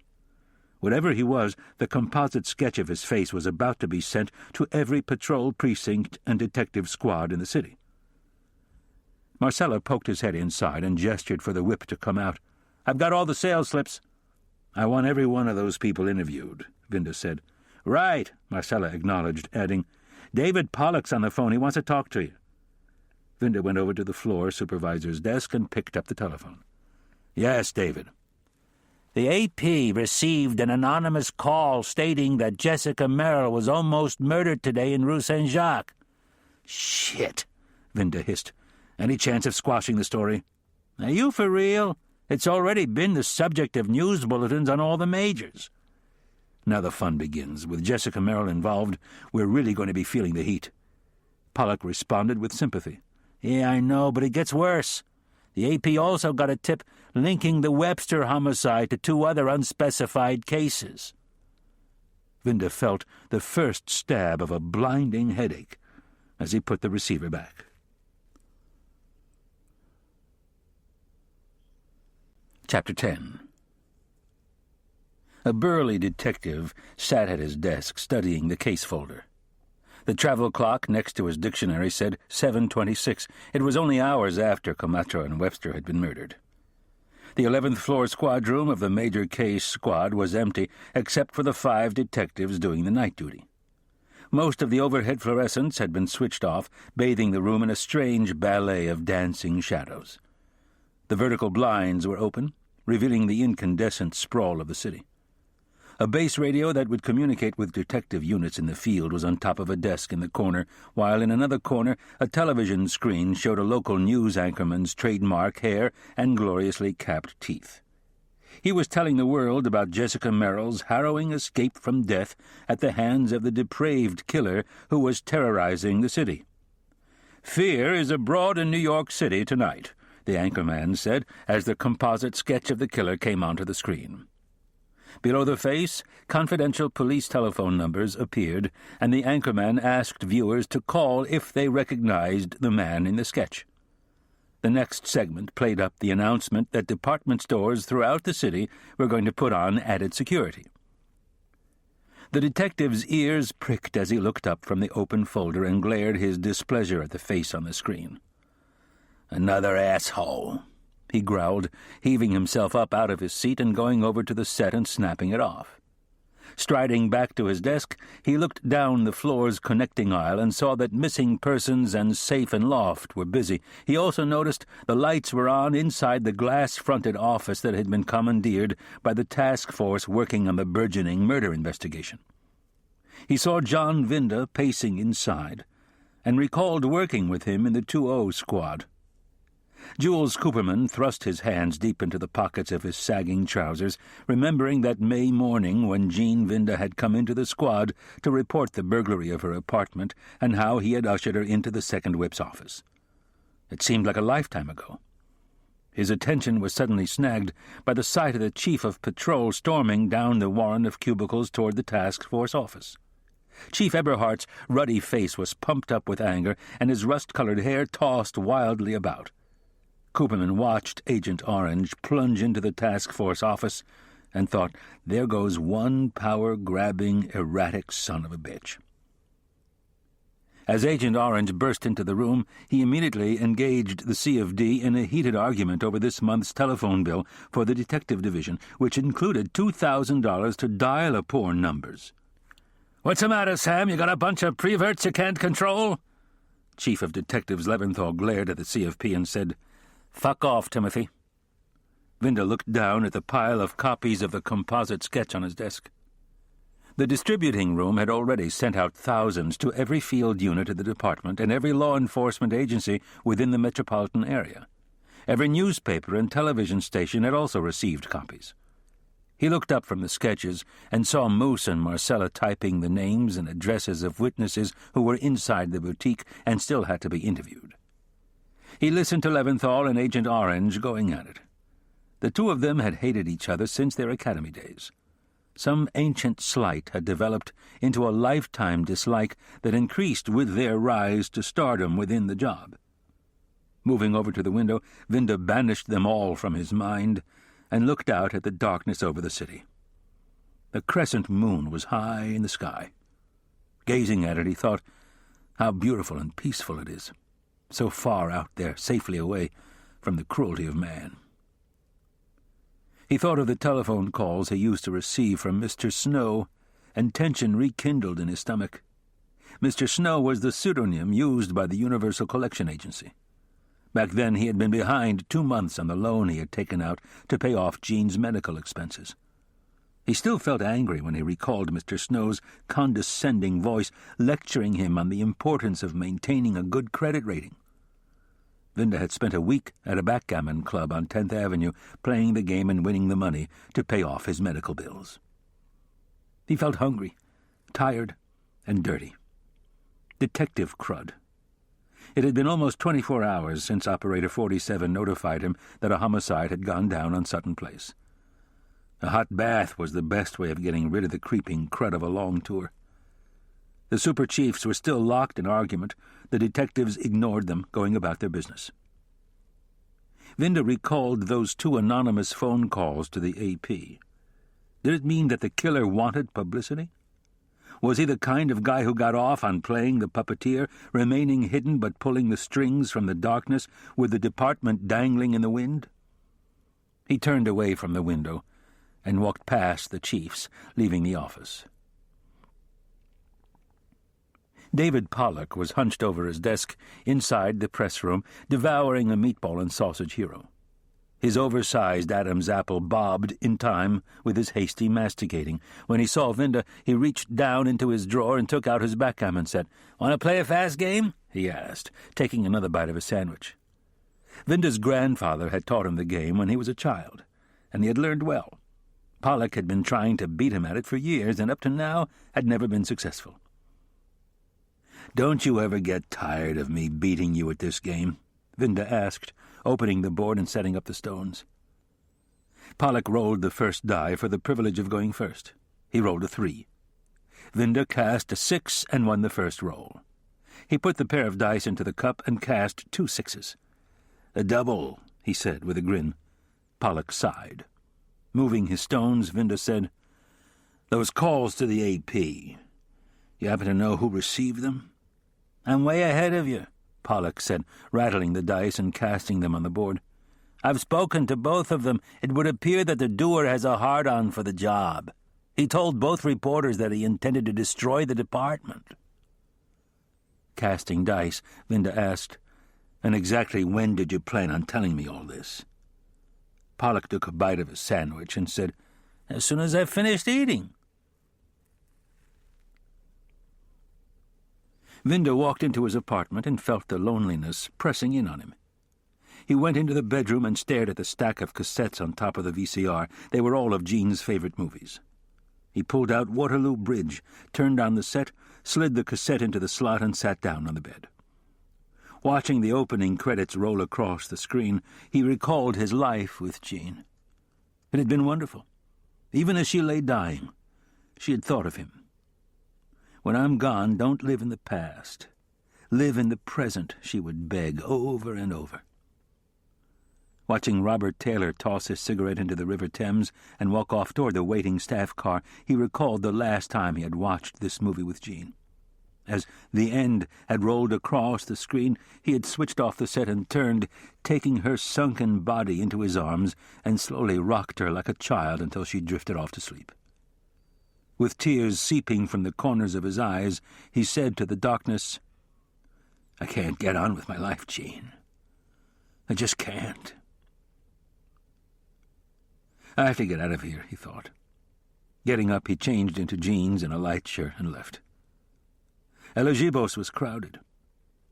Whatever he was, the composite sketch of his face was about to be sent to every patrol precinct and detective squad in the city. Marcella poked his head inside and gestured for the whip to come out. "I've got all the sales slips." "I want every one of those people interviewed," Vinda said. "Right," Marcella acknowledged, adding, "David Pollock's on the phone. He wants to talk to you." Vinda went over to the floor supervisor's desk and picked up the telephone. "Yes, David." "The AP received an anonymous call stating that Jessica Merrill was almost murdered today in Rue Saint-Jacques." "Shit," Vinda hissed. "Any chance of squashing the story?" "Are you for real? It's already been the subject of news bulletins on all the majors." "Now the fun begins. With Jessica Merrill involved, we're really going to be feeling the heat." Pollock responded with sympathy. "Yeah, I know, but it gets worse. The AP also got a tip linking the Webster homicide to 2 other unspecified cases." Vinda felt the first stab of a blinding headache as he put the receiver back. Chapter 10. A burly detective sat at his desk studying the case folder. The travel clock next to his dictionary said 7:26. It was only hours after Camacho and Webster had been murdered. The 11th floor squad room of the major case squad was empty, except for the 5 detectives doing the night duty. Most of the overhead fluorescents had been switched off, bathing the room in a strange ballet of dancing shadows. The vertical blinds were open, revealing the incandescent sprawl of the city. A base radio that would communicate with detective units in the field was on top of a desk in the corner, while in another corner a television screen showed a local news anchorman's trademark hair and gloriously capped teeth. He was telling the world about Jessica Merrill's harrowing escape from death at the hands of the depraved killer who was terrorizing the city. "Fear is abroad in New York City tonight," the anchorman said as the composite sketch of the killer came onto the screen. Below the face, confidential police telephone numbers appeared, and the anchorman asked viewers to call if they recognized the man in the sketch. The next segment played up the announcement that department stores throughout the city were going to put on added security. The detective's ears pricked as he looked up from the open folder and glared his displeasure at the face on the screen. "Another asshole," he growled, heaving himself up out of his seat and going over to the set and snapping it off. Striding back to his desk, he looked down the floor's connecting aisle and saw that missing persons and safe and loft were busy. He also noticed the lights were on inside the glass-fronted office that had been commandeered by the task force working on the burgeoning murder investigation. He saw John Vinda pacing inside and recalled working with him in the 2-0 squad. Jules Cooperman thrust his hands deep into the pockets of his sagging trousers, remembering that May morning when Jean Vinda had come into the squad to report the burglary of her apartment and how he had ushered her into the second whip's office. It seemed like a lifetime ago. His attention was suddenly snagged by the sight of the chief of patrol storming down the warren of cubicles toward the task force office. Chief Eberhardt's ruddy face was pumped up with anger, and his rust-colored hair tossed wildly about. Cooperman watched Agent Orange plunge into the task force office and thought, there goes one power-grabbing, erratic son of a bitch. As Agent Orange burst into the room, he immediately engaged the C.of.D. in a heated argument over this month's telephone bill for the detective division, which included $2,000 to dial-a-porn numbers. "What's the matter, Sam? You got a bunch of preverts you can't control?" Chief of Detectives Leventhal glared at the CFP and said, "Fuck off, Timothy." Vinda looked down at the pile of copies of the composite sketch on his desk. The distributing room had already sent out thousands to every field unit of the department and every law enforcement agency within the metropolitan area. Every newspaper and television station had also received copies. He looked up from the sketches and saw Moose and Marcella typing the names and addresses of witnesses who were inside the boutique and still had to be interviewed. He listened to Leventhal and Agent Orange going at it. The two of them had hated each other since their academy days. Some ancient slight had developed into a lifetime dislike that increased with their rise to stardom within the job. Moving over to the window, Vinda banished them all from his mind and looked out at the darkness over the city. The crescent moon was high in the sky. Gazing at it, he thought, how beautiful and peaceful it is, so far out there, safely away from the cruelty of man. He thought of the telephone calls he used to receive from Mr. Snow, and tension rekindled in his stomach. Mr. Snow was the pseudonym used by the Universal Collection Agency. Back then he had been behind 2 months on the loan he had taken out to pay off Jean's medical expenses. He still felt angry when he recalled Mr. Snow's condescending voice lecturing him on the importance of maintaining a good credit rating. Vinda had spent a week at a backgammon club on 10th Avenue playing the game and winning the money to pay off his medical bills. He felt hungry, tired, and dirty. Detective crud. It had been almost 24 hours since Operator 47 notified him that a homicide had gone down on Sutton Place. A hot bath was the best way of getting rid of the creeping crud of a long tour. The super chiefs were still locked in argument. The detectives ignored them, going about their business. Vinda recalled those 2 anonymous phone calls to the AP. Did it mean that the killer wanted publicity? Was he the kind of guy who got off on playing the puppeteer, remaining hidden but pulling the strings from the darkness with the department dangling in the wind? He turned away from the window and walked past the chiefs, leaving the office. David Pollock was hunched over his desk inside the press room, devouring a meatball and sausage hero. His oversized Adam's apple bobbed in time with his hasty masticating. When he saw Vinda, he reached down into his drawer and took out his backgammon set. "Want to play a fast game?" he asked, taking another bite of his sandwich. Vinda's grandfather had taught him the game when he was a child, and he had learned well. Pollock had been trying to beat him at it for years, and up to now had never been successful. "Don't you ever get tired of me beating you at this game?" Vinda asked, opening the board and setting up the stones. Pollock rolled the first die for the privilege of going first. He rolled a 3. Vinda cast a 6 and won the first roll. He put the pair of dice into the cup and cast 2 6s. "A double," he said with a grin. Pollock sighed. Moving his stones, Vinda said, "Those calls to the AP, you happen to know who received them?" "I'm way ahead of you," Pollock said, rattling the dice and casting them on the board. "I've spoken to both of them. It would appear that the doer has a hard-on for the job. He told both reporters that he intended to destroy the department." Casting dice, Vinda asked, "And exactly when did you plan on telling me all this?" Pollock took a bite of his sandwich and said, "As soon as I finished eating." Vinda walked into his apartment and felt the loneliness pressing in on him. He went into the bedroom and stared at the stack of cassettes on top of the VCR. They were all of Jean's favorite movies. He pulled out Waterloo Bridge, turned on the set, slid the cassette into the slot, and sat down on the bed. Watching the opening credits roll across the screen, he recalled his life with Jean. It had been wonderful. Even as she lay dying, she had thought of him. "When I'm gone, don't live in the past. Live in the present," she would beg over and over. Watching Robert Taylor toss his cigarette into the River Thames and walk off toward the waiting staff car, he recalled the last time he had watched this movie with Jean. As the end had rolled across the screen, he had switched off the set and turned, taking her sunken body into his arms, and slowly rocked her like a child until she drifted off to sleep. With tears seeping from the corners of his eyes, he said to the darkness, "I can't get on with my life, Jean. I just can't." "I have to get out of here," he thought. Getting up, he changed into jeans and a light shirt and left. El Ojibos was crowded.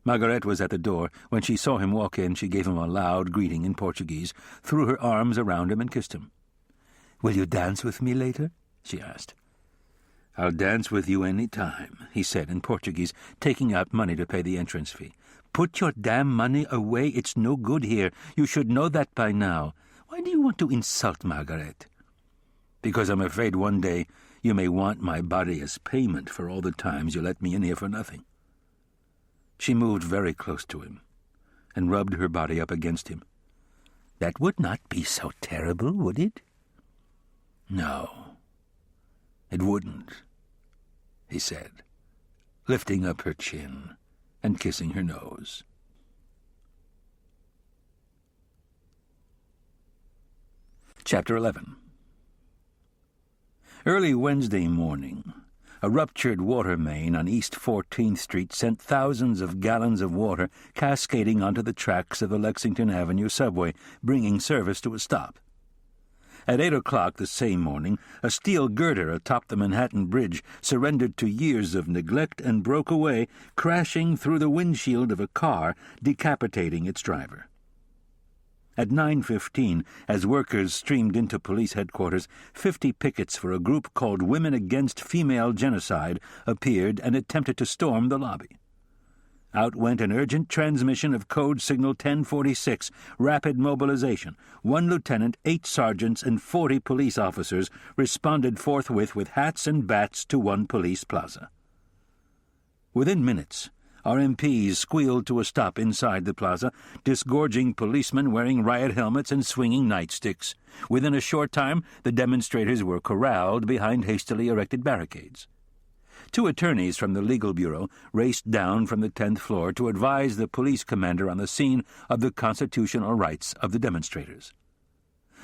Margaret was at the door. When she saw him walk in, she gave him a loud greeting in Portuguese, threw her arms around him and kissed him. "Will you dance with me later?" she asked. "I'll dance with you any time," he said in Portuguese, taking out money to pay the entrance fee. "Put your damn money away. It's no good here. You should know that by now. Why do you want to insult Margaret?" "Because I'm afraid one day you may want my body as payment for all the times you let me in here for nothing." She moved very close to him and rubbed her body up against him. "That would not be so terrible, would it?" "No, it wouldn't," he said, lifting up her chin and kissing her nose. Chapter 11. Early Wednesday morning, a ruptured water main on East 14th Street sent thousands of gallons of water cascading onto the tracks of the Lexington Avenue subway, bringing service to a stop. At 8 o'clock the same morning, a steel girder atop the Manhattan Bridge surrendered to years of neglect and broke away, crashing through the windshield of a car, decapitating its driver. At 9:15, as workers streamed into police headquarters, 50 pickets for a group called Women Against Female Genocide appeared and attempted to storm the lobby. Out went an urgent transmission of Code Signal 1046, rapid mobilization. 1 lieutenant, 8 sergeants, and 40 police officers responded forthwith with hats and bats to One Police Plaza. Within minutes, RMPs squealed to a stop inside the plaza, disgorging policemen wearing riot helmets and swinging nightsticks. Within a short time, the demonstrators were corralled behind hastily erected barricades. 2 attorneys from the legal bureau raced down from the 10th floor to advise the police commander on the scene of the constitutional rights of the demonstrators.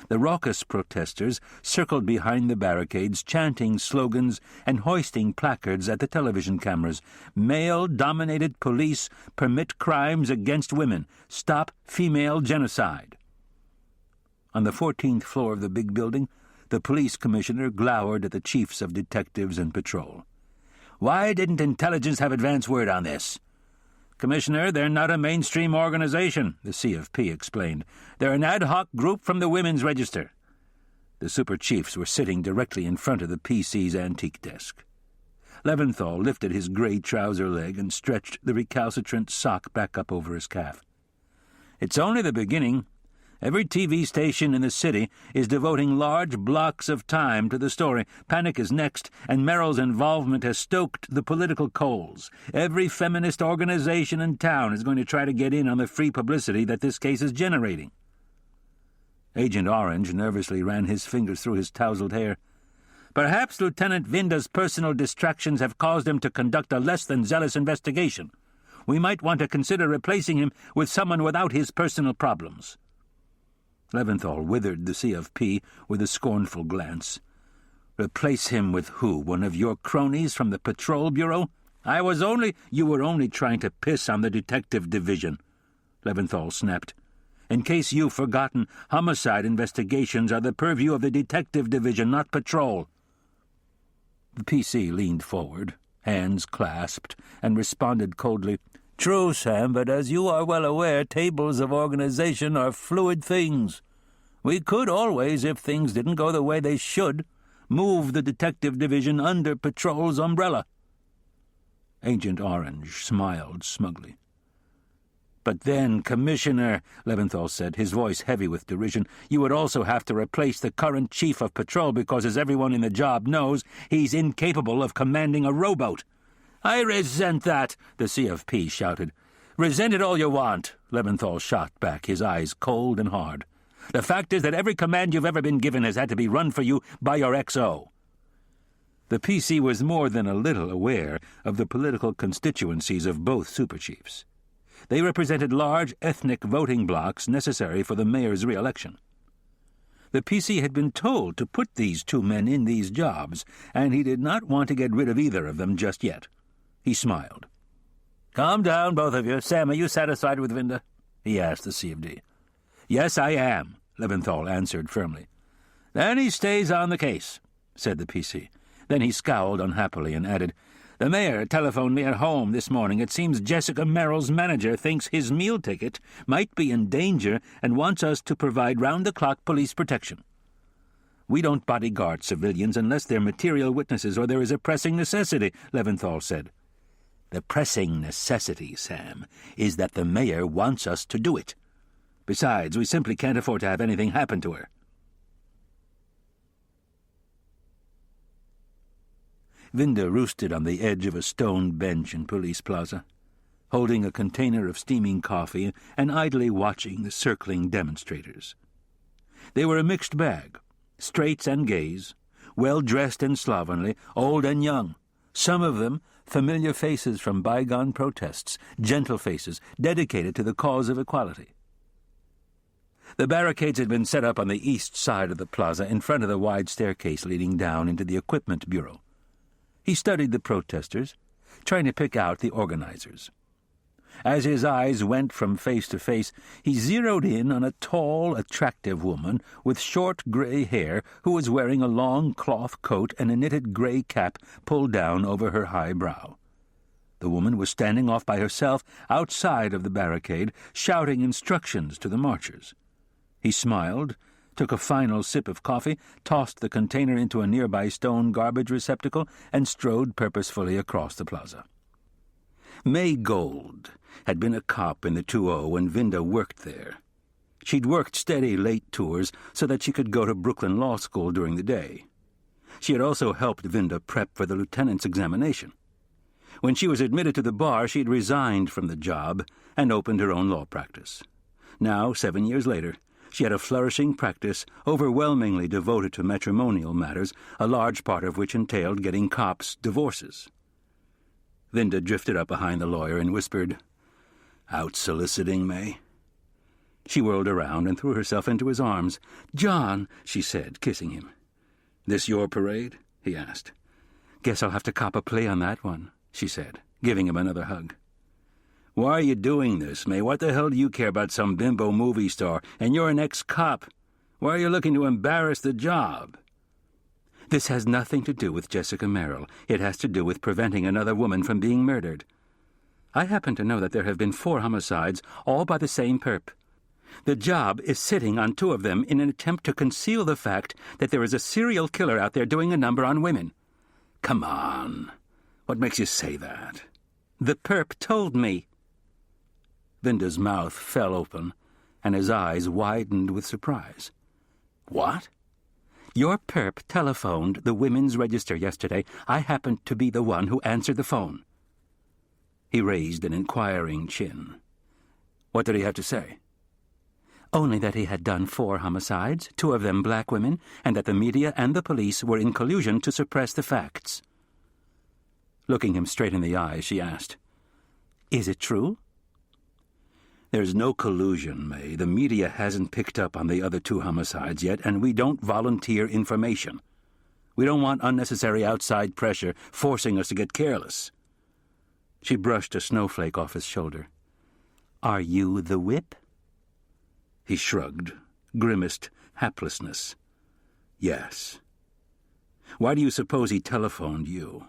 The raucous protesters circled behind the barricades, chanting slogans and hoisting placards at the television cameras. "Male-dominated police permit crimes against women. Stop female genocide." On the 14th floor of the big building, the police commissioner glowered at the chiefs of detectives and patrol. "Why didn't intelligence have advance word on this?" "Commissioner, they're not a mainstream organization," the CFP explained. "They're an ad hoc group from the Women's Register." The super chiefs were sitting directly in front of the PC's antique desk. Leventhal lifted his gray trouser leg and stretched the recalcitrant sock back up over his calf. "It's only the beginning. Every TV station in the city is devoting large blocks of time to the story. Panic is next, and Merrill's involvement has stoked the political coals. Every feminist organization in town is going to try to get in on the free publicity that this case is generating." Agent Orange nervously ran his fingers through his tousled hair. "Perhaps Lieutenant Vinda's personal distractions have caused him to conduct a less than zealous investigation. We might want to consider replacing him with someone without his personal problems." Leventhal withered the CFP with a scornful glance. "Replace him with who? One of your cronies from the Patrol Bureau? You were only trying to piss on the detective division," Leventhal snapped. "In case you've forgotten, homicide investigations are the purview of the detective division, not patrol." The PC leaned forward, hands clasped, and responded coldly, "True, Sam, but as you are well aware, tables of organization are fluid things. We could always, if things didn't go the way they should, move the detective division under patrol's umbrella." Agent Orange smiled smugly. "But then, Commissioner," Leventhal said, his voice heavy with derision, "you would also have to replace the current chief of patrol because, as everyone in the job knows, he's incapable of commanding a rowboat." "I resent that," the CFP shouted. "Resent it all you want," Leventhal shot back, his eyes cold and hard. "The fact is that every command you've ever been given has had to be run for you by your XO." The PC was more than a little aware of the political constituencies of both superchiefs. They represented large ethnic voting blocs necessary for the mayor's re-election. The PC had been told to put these two men in these jobs, and he did not want to get rid of either of them just yet. He smiled. "Calm down, both of you. Sam, are you satisfied with Vinda?" he asked the CFD. "Yes, I am," Leventhal answered firmly. "Then he stays on the case," said the PC. Then he scowled unhappily and added, "The mayor telephoned me at home this morning. It seems Jessica Merrill's manager thinks his meal ticket might be in danger and wants us to provide round-the-clock police protection. We don't bodyguard civilians unless they're material witnesses or there is a pressing necessity," Leventhal said. "The pressing necessity, Sam, is that the mayor wants us to do it. Besides, we simply can't afford to have anything happen to her." Vinda roosted on the edge of a stone bench in Police Plaza, holding a container of steaming coffee and idly watching the circling demonstrators. They were a mixed bag, straights and gays, well-dressed and slovenly, old and young, some of them familiar faces from bygone protests, gentle faces dedicated to the cause of equality. The barricades had been set up on the east side of the plaza in front of the wide staircase leading down into the equipment bureau. He studied the protesters, trying to pick out the organizers. As his eyes went from face to face, he zeroed in on a tall, attractive woman with short gray hair who was wearing a long cloth coat and a knitted gray cap pulled down over her high brow. The woman was standing off by herself outside of the barricade, shouting instructions to the marchers. He smiled, took a final sip of coffee, tossed the container into a nearby stone garbage receptacle, and strode purposefully across the plaza. May Gold had been a cop in the 2-0 when Vinda worked there. She'd worked steady late tours so that she could go to Brooklyn Law School during the day. She had also helped Vinda prep for the lieutenant's examination. When she was admitted to the bar, she had resigned from the job and opened her own law practice. Now, 7 years later, she had a flourishing practice overwhelmingly devoted to matrimonial matters, a large part of which entailed getting cops divorces. Vinda drifted up behind the lawyer and whispered, "Out soliciting, May?" She whirled around and threw herself into his arms. "John," she said, kissing him. "This your parade?" he asked. "Guess I'll have to cop a plea on that one," she said, giving him another hug. "Why are you doing this, May? What the hell do you care about some bimbo movie star? And you're an ex-cop. Why are you looking to embarrass the job?" "This has nothing to do with Jessica Merrill. It has to do with preventing another woman from being murdered. I happen to know that there have been 4 homicides, all by the same perp. The job is sitting on 2 of them in an attempt to conceal the fact that there is a serial killer out there doing a number on women." "Come on. What makes you say that?" "The perp told me." Vinda's mouth fell open, and his eyes widened with surprise. "What?" "Your perp telephoned the Women's Register yesterday. I happened to be the one who answered the phone." He raised an inquiring chin. "What did he have to say?" "Only that he had done 4 homicides, 2 of them black women, and that the media and the police were in collusion to suppress the facts." Looking him straight in the eyes, she asked, "Is it true?" "There's no collusion, May. The media hasn't picked up on the other 2 homicides yet, and we don't volunteer information. We don't want unnecessary outside pressure forcing us to get careless." She brushed a snowflake off his shoulder. "Are you the whip?" He shrugged, grimaced haplessness. "Yes." "Why do you suppose he telephoned you?"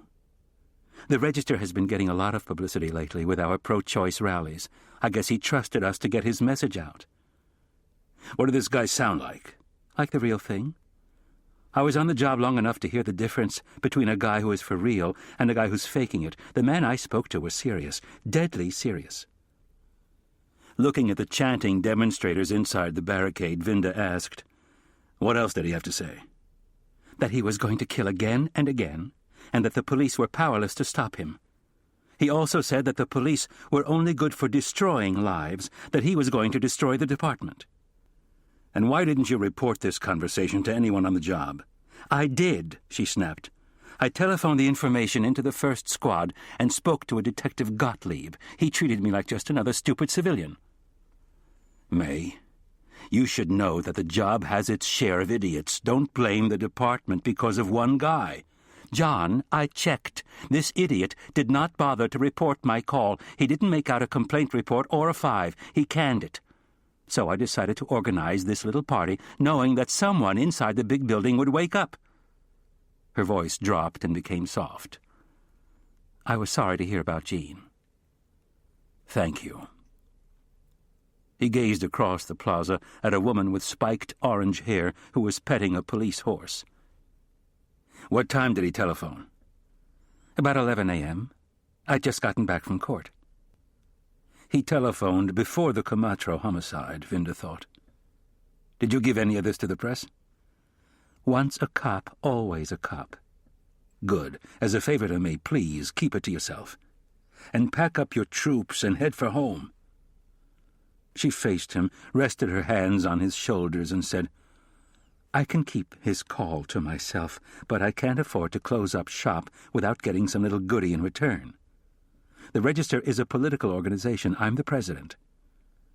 "The Register has been getting a lot of publicity lately with our pro-choice rallies. I guess he trusted us to get his message out." "What did this guy sound like?" "Like the real thing. I was on the job long enough to hear the difference between a guy who is for real and a guy who's faking it. The man I spoke to was serious, deadly serious." Looking at the chanting demonstrators inside the barricade, Vinda asked, "What else did he have to say?" "That he was going to kill again and again, and that the police were powerless to stop him. He also said that the police were only good for destroying lives, that he was going to destroy the department." "And why didn't you report this conversation to anyone on the job?" "I did," she snapped. I telephoned the information into the first squad and spoke to a Detective Gottlieb. He treated me like just another stupid civilian. May, you should know that the job has its share of idiots. Don't blame the department because of one guy. John, I checked. This idiot did not bother to report my call. He didn't make out a complaint report or a 5. He canned it. So I decided to organize this little party, knowing that someone inside the big building would wake up. Her voice dropped and became soft. I was sorry to hear about Jean. Thank you. He gazed across the plaza at a woman with spiked orange hair who was petting a police horse. What time did he telephone? About 11 a.m. I'd just gotten back from court. He telephoned before the Camacho homicide, Vinda thought. Did you give any of this to the press? Once a cop, always a cop. Good. As a favor to me, please keep it to yourself. And pack up your troops and head for home. She faced him, rested her hands on his shoulders, and said, I can keep his call to myself, but I can't afford to close up shop without getting some little goodie in return. The Register is a political organization. I'm the president.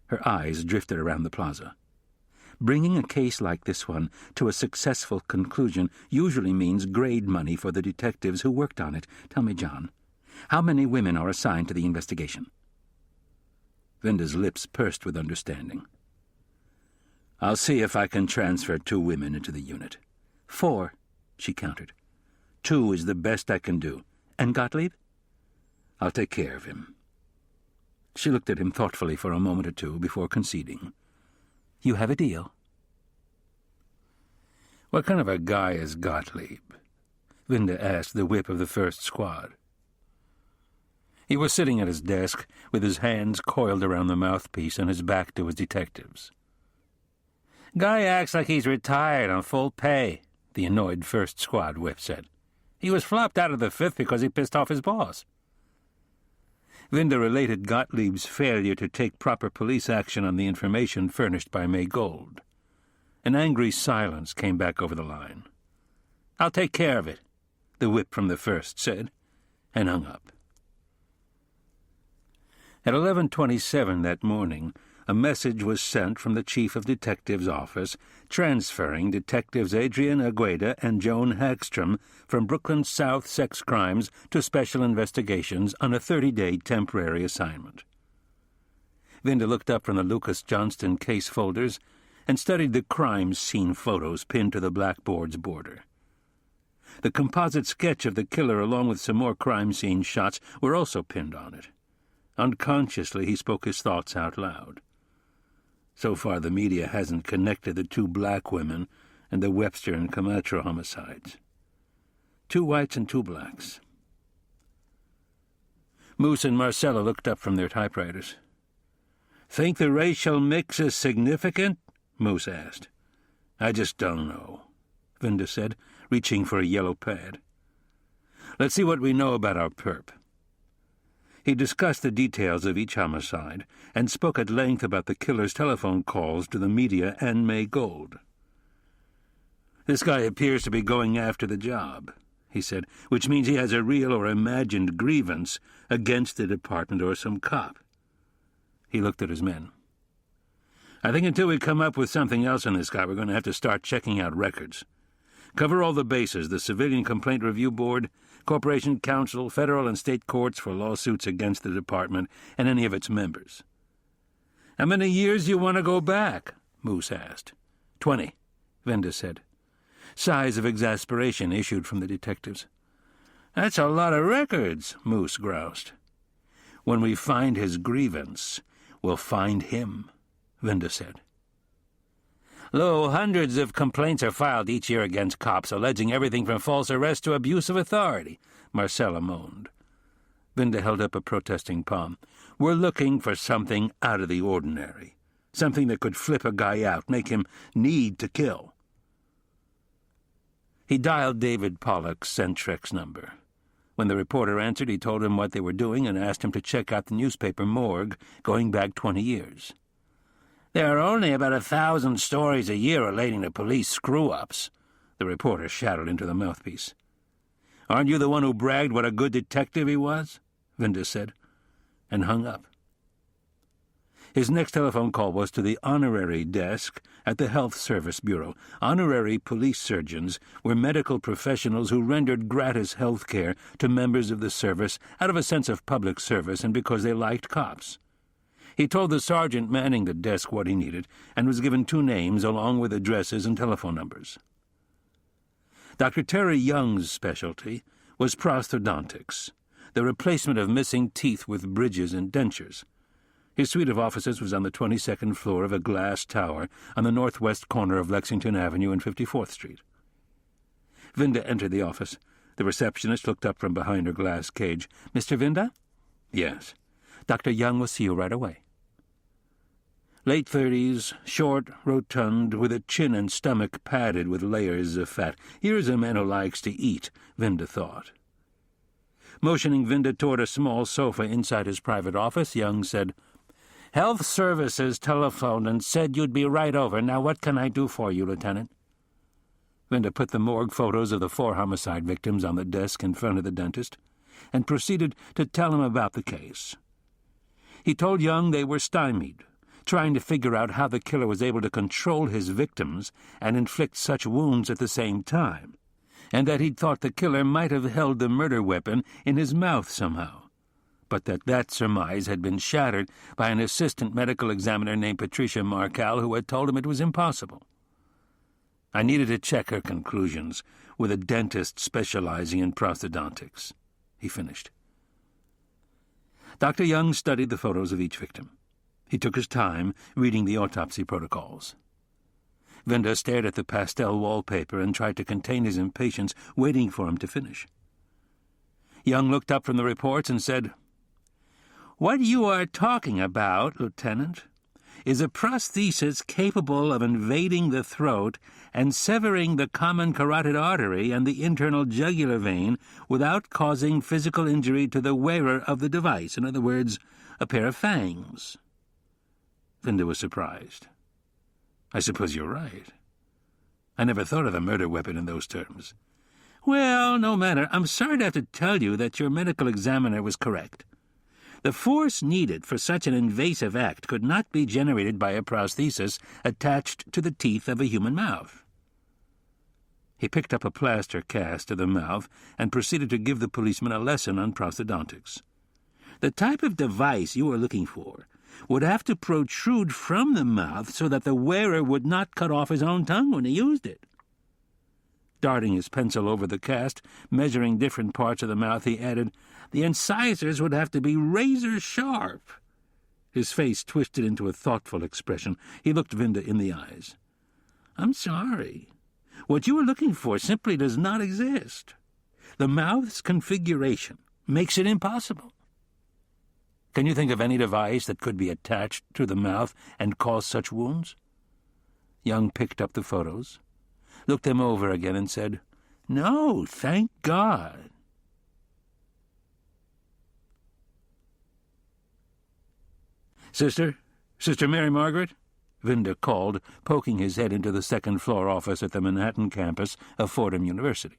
Her eyes drifted around the plaza. Bringing a case like this one to a successful conclusion usually means grade money for the detectives who worked on it. Tell me, John, how many women are assigned to the investigation? Vinda's lips pursed with understanding. I'll see if I can transfer 2 women into the unit. 4, she countered. 2 is the best I can do. And Gottlieb? I'll take care of him. She looked at him thoughtfully for a moment or two before conceding. You have a deal. What kind of a guy is Gottlieb? Vinda asked the whip of the first squad. He was sitting at his desk with his hands coiled around the mouthpiece and his back to his detectives. Guy acts like he's retired on full pay, the annoyed first squad whip said. He was flopped out of the 5th because he pissed off his boss. Vinda related Gottlieb's failure to take proper police action on the information furnished by May Gold. An angry silence came back over the line. I'll take care of it, the whip from the 1st said, and hung up. At 11:27 that morning, a message was sent from the Chief of Detectives' office transferring Detectives Adrian Agueda and Joan Hagstrom from Brooklyn South Sex Crimes to Special Investigations on a 30-day temporary assignment. Vinda looked up from the Lucas Johnston case folders and studied the crime scene photos pinned to the blackboard's border. The composite sketch of the killer along with some more crime scene shots were also pinned on it. Unconsciously, he spoke his thoughts out loud. So far, the media hasn't connected the 2 black women and the Webster and Camacho homicides. 2 whites and 2 blacks. Moose and Marcella looked up from their typewriters. Think the racial mix is significant? Moose asked. I just don't know, Vinda said, reaching for a yellow pad. Let's see what we know about our perp. He discussed the details of each homicide and spoke at length about the killer's telephone calls to the media and May Gold. This guy appears to be going after the job, he said, which means he has a real or imagined grievance against the department or some cop. He looked at his men. I think until we come up with something else on this guy, we're going to have to start checking out records. Cover all the bases, the Civilian Complaint Review Board, Corporation Council, federal and state courts for lawsuits against the department and any of its members. How many years you want to go back? Moose asked. 20, Vinda said. Sighs of exasperation issued from the detectives. That's a lot of records, Moose groused. When we find his grievance, we'll find him, Vinda said. Lo, hundreds of complaints are filed each year against cops, alleging everything from false arrest to abuse of authority, Marcella moaned. Vinda held up a protesting palm. We're looking for something out of the ordinary. Something that could flip a guy out, make him need to kill. He dialed David Pollock's Centrex number. When the reporter answered, he told him what they were doing and asked him to check out the newspaper morgue going back 20 years. There are only about 1,000 stories a year relating to police screw-ups, the reporter shouted into the mouthpiece. "Aren't you the one who bragged what a good detective he was?" Vinda said, and hung up. His next telephone call was to the honorary desk at the Health Service Bureau. Honorary police surgeons were medical professionals who rendered gratis health care to members of the service out of a sense of public service and because they liked cops. He told the sergeant manning the desk what he needed and was given 2 names along with addresses and telephone numbers. Dr. Terry Young's specialty was prosthodontics, the replacement of missing teeth with bridges and dentures. His suite of offices was on the 22nd floor of a glass tower on the northwest corner of Lexington Avenue and 54th Street. Vinda entered the office. The receptionist looked up from behind her glass cage. "Mr. Vinda?" "Yes." "Dr. Young will see you right away." Late 30s, short, rotund, with a chin and stomach padded with layers of fat. Here's a man who likes to eat, Vinda thought. Motioning Vinda toward a small sofa inside his private office, Young said, "Health Services telephoned and said you'd be right over. Now what can I do for you, Lieutenant?" Vinda put the morgue photos of the 4 homicide victims on the desk in front of the dentist and proceeded to tell him about the case. He told Young they were stymied, trying to figure out how the killer was able to control his victims and inflict such wounds at the same time, and that he'd thought the killer might have held the murder weapon in his mouth somehow, but that surmise had been shattered by an assistant medical examiner named Patricia Markel, who had told him it was impossible. I needed to check her conclusions with a dentist specializing in prosthodontics, he finished. Dr. Young studied the photos of each victim. He took his time reading the autopsy protocols. Vinda stared at the pastel wallpaper and tried to contain his impatience, waiting for him to finish. Young looked up from the reports and said, "What you are talking about, Lieutenant, is a prosthesis capable of invading the throat and severing the common carotid artery and the internal jugular vein without causing physical injury to the wearer of the device. In other words, a pair of fangs." Vinda was surprised. "I suppose you're right. I never thought of the murder weapon in those terms." "Well, no matter. I'm sorry to have to tell you that your medical examiner was correct. The force needed for such an invasive act could not be generated by a prosthesis attached to the teeth of a human mouth." He picked up a plaster cast of the mouth and proceeded to give the policeman a lesson on prosthodontics. "The type of device you are looking for would have to protrude from the mouth so that the wearer would not cut off his own tongue when he used it." Darting his pencil over the cast, measuring different parts of the mouth, he added, "The incisors would have to be razor-sharp." His face twisted into a thoughtful expression. He looked Vinda in the eyes. "I'm sorry. What you are looking for simply does not exist. The mouth's configuration makes it impossible." "Can you think of any device that could be attached to the mouth and cause such wounds?" Young picked up the photos, looked them over again, and said, "No, thank God." Sister Mary Margaret?" Vinda called, poking his head into the second-floor office at the Manhattan campus of Fordham University.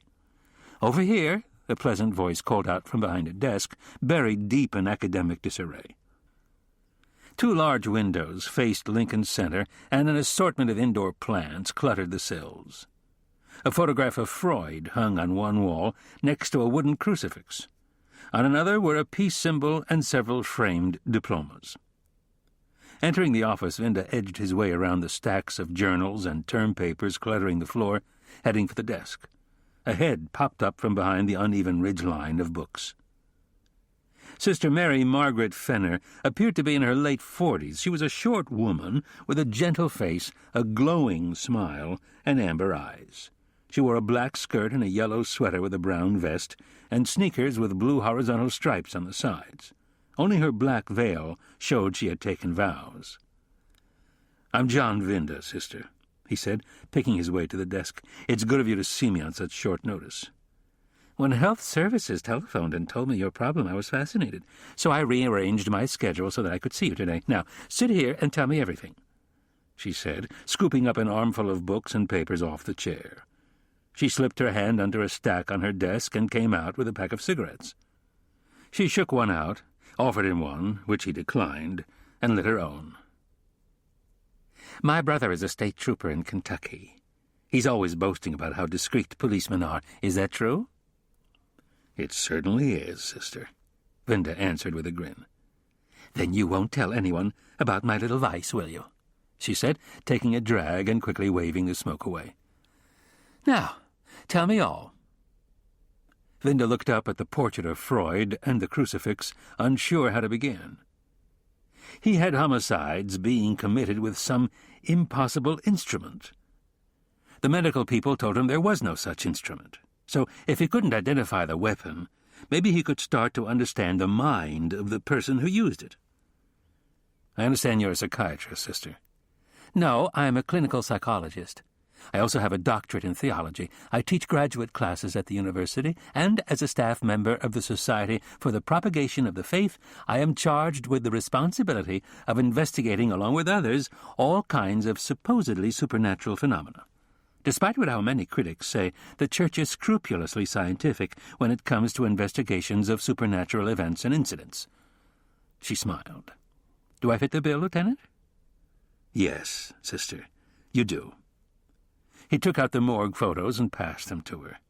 "Over here," a pleasant voice called out from behind a desk, buried deep in academic disarray. 2 large windows faced Lincoln Center, and an assortment of indoor plants cluttered the sills. A photograph of Freud hung on one wall next to a wooden crucifix. On another were a peace symbol and several framed diplomas. Entering the office, Vinda edged his way around the stacks of journals and term papers cluttering the floor, heading for the desk. A head popped up from behind the uneven ridgeline of books. Sister Mary Margaret Fenner appeared to be in her late 40s. She was a short woman with a gentle face, a glowing smile, and amber eyes. She wore a black skirt and a yellow sweater with a brown vest, and sneakers with blue horizontal stripes on the sides. Only her black veil showed she had taken vows. "I'm John Vinda, Sister," he said, picking his way to the desk. "It's good of you to see me on such short notice." "When Health Services telephoned and told me your problem, I was fascinated, so I rearranged my schedule so that I could see you today. Now, sit here and tell me everything," she said, scooping up an armful of books and papers off the chair. She slipped her hand under a stack on her desk and came out with a pack of cigarettes. She shook one out, offered him one, which he declined, and lit her own. "My brother is a state trooper in Kentucky. He's always boasting about how discreet policemen are. Is that true?" "It certainly is, sister," Vinda answered with a grin. "Then you won't tell anyone about my little vice, will you?" she said, taking a drag and quickly waving the smoke away. "Now, tell me all." Vinda looked up at the portrait of Freud and the crucifix, unsure how to begin. He had homicides being committed with some impossible instrument. The medical people told him there was no such instrument. So if he couldn't identify the weapon, maybe he could start to understand the mind of the person who used it. "I understand you're a psychiatrist, sister." "No, I'm a clinical psychologist. I also have a doctorate in theology. I teach graduate classes at the university, and as a staff member of the Society for the Propagation of the Faith, I am charged with the responsibility of investigating, along with others, all kinds of supposedly supernatural phenomena. Despite what how many critics say, the Church is scrupulously scientific when it comes to investigations of supernatural events and incidents." She smiled. "Do I fit the bill, Lieutenant?" "Yes, sister, you do." He took out the morgue photos and passed them to her.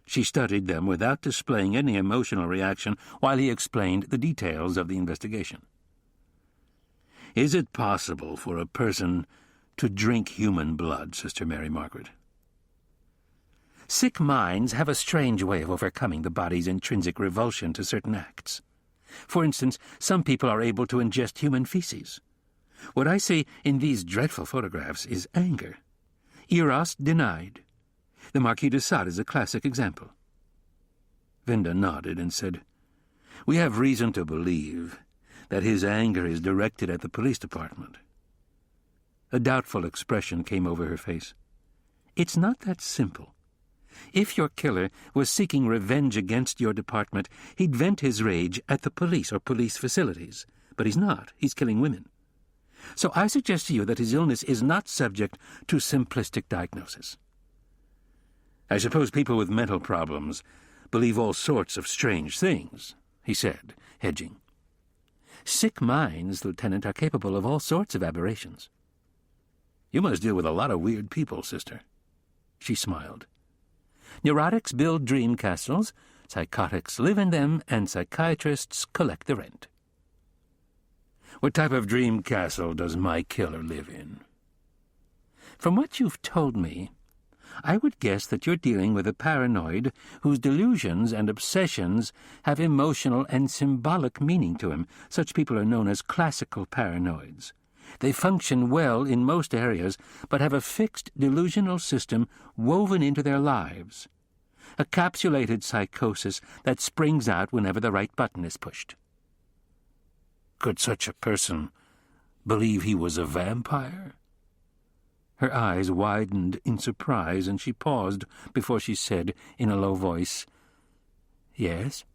She studied them without displaying any emotional reaction while he explained the details of the investigation. "Is it possible for a person to drink human blood, Sister Mary Margaret?" "Sick minds have a strange way of overcoming the body's intrinsic revulsion to certain acts. For instance, some people are able to ingest human feces. What I see in these dreadful photographs is anger. Eros denied. The Marquis de Sade is a classic example." Vinda nodded and said, "We have reason to believe that his anger is directed at the police department." A doubtful expression came over her face. "It's not that simple. If your killer was seeking revenge against your department, he'd vent his rage at the police or police facilities. But he's not. He's killing women. So I suggest to you that his illness is not subject to simplistic diagnosis." "I suppose people with mental problems believe all sorts of strange things," he said, hedging. "Sick minds, Lieutenant, are capable of all sorts of aberrations." "You must deal with a lot of weird people, sister." She smiled. "Neurotics build dream castles, psychotics live in them, and psychiatrists collect the rent." "What type of dream castle does my killer live in?" "From what you've told me, I would guess that you're dealing with a paranoid whose delusions and obsessions have emotional and symbolic meaning to him. Such people are known as classical paranoids. They function well in most areas, but have a fixed delusional system woven into their lives. A capsulated psychosis that springs out whenever the right button is pushed." "Could such a person believe he was a vampire?" Her eyes widened in surprise, and she paused before she said in a low voice, "Yes."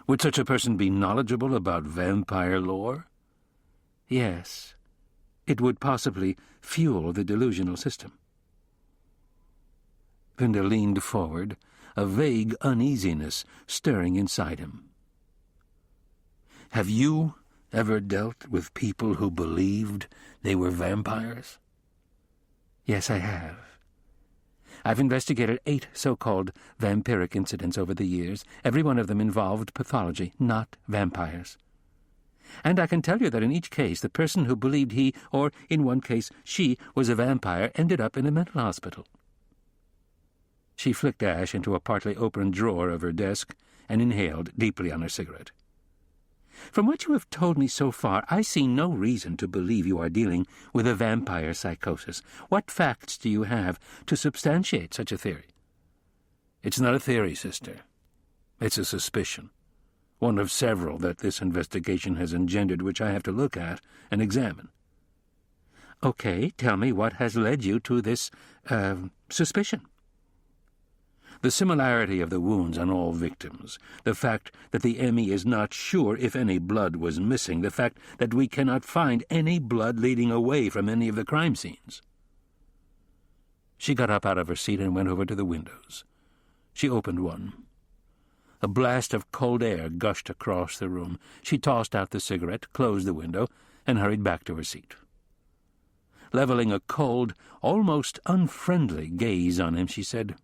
"Would such a person be knowledgeable about vampire lore?" "Yes. It would possibly fuel the delusional system." Vinda leaned forward, a vague uneasiness stirring inside him. "Have you ever dealt with people who believed they were vampires?" "Yes, I have. I've investigated 8 so-called vampiric incidents over the years. Every one of them involved pathology, not vampires. And I can tell you that in each case, the person who believed he, or in one case she, was a vampire ended up in a mental hospital." She flicked ash into a partly open drawer of her desk and inhaled deeply on her cigarette. "From what you have told me so far, I see no reason to believe you are dealing with a vampire psychosis. What facts do you have to substantiate such a theory?" "It's not a theory, sister. It's a suspicion. One of several that this investigation has engendered, which I have to look at and examine." "Okay, tell me what has led you to this, suspicion." "The similarity of the wounds on all victims, the fact that the ME is not sure if any blood was missing, the fact that we cannot find any blood leading away from any of the crime scenes." She got up out of her seat and went over to the windows. She opened one. A blast of cold air gushed across the room. She tossed out the cigarette, closed the window, and hurried back to her seat. Leveling a cold, almost unfriendly gaze on him, she said,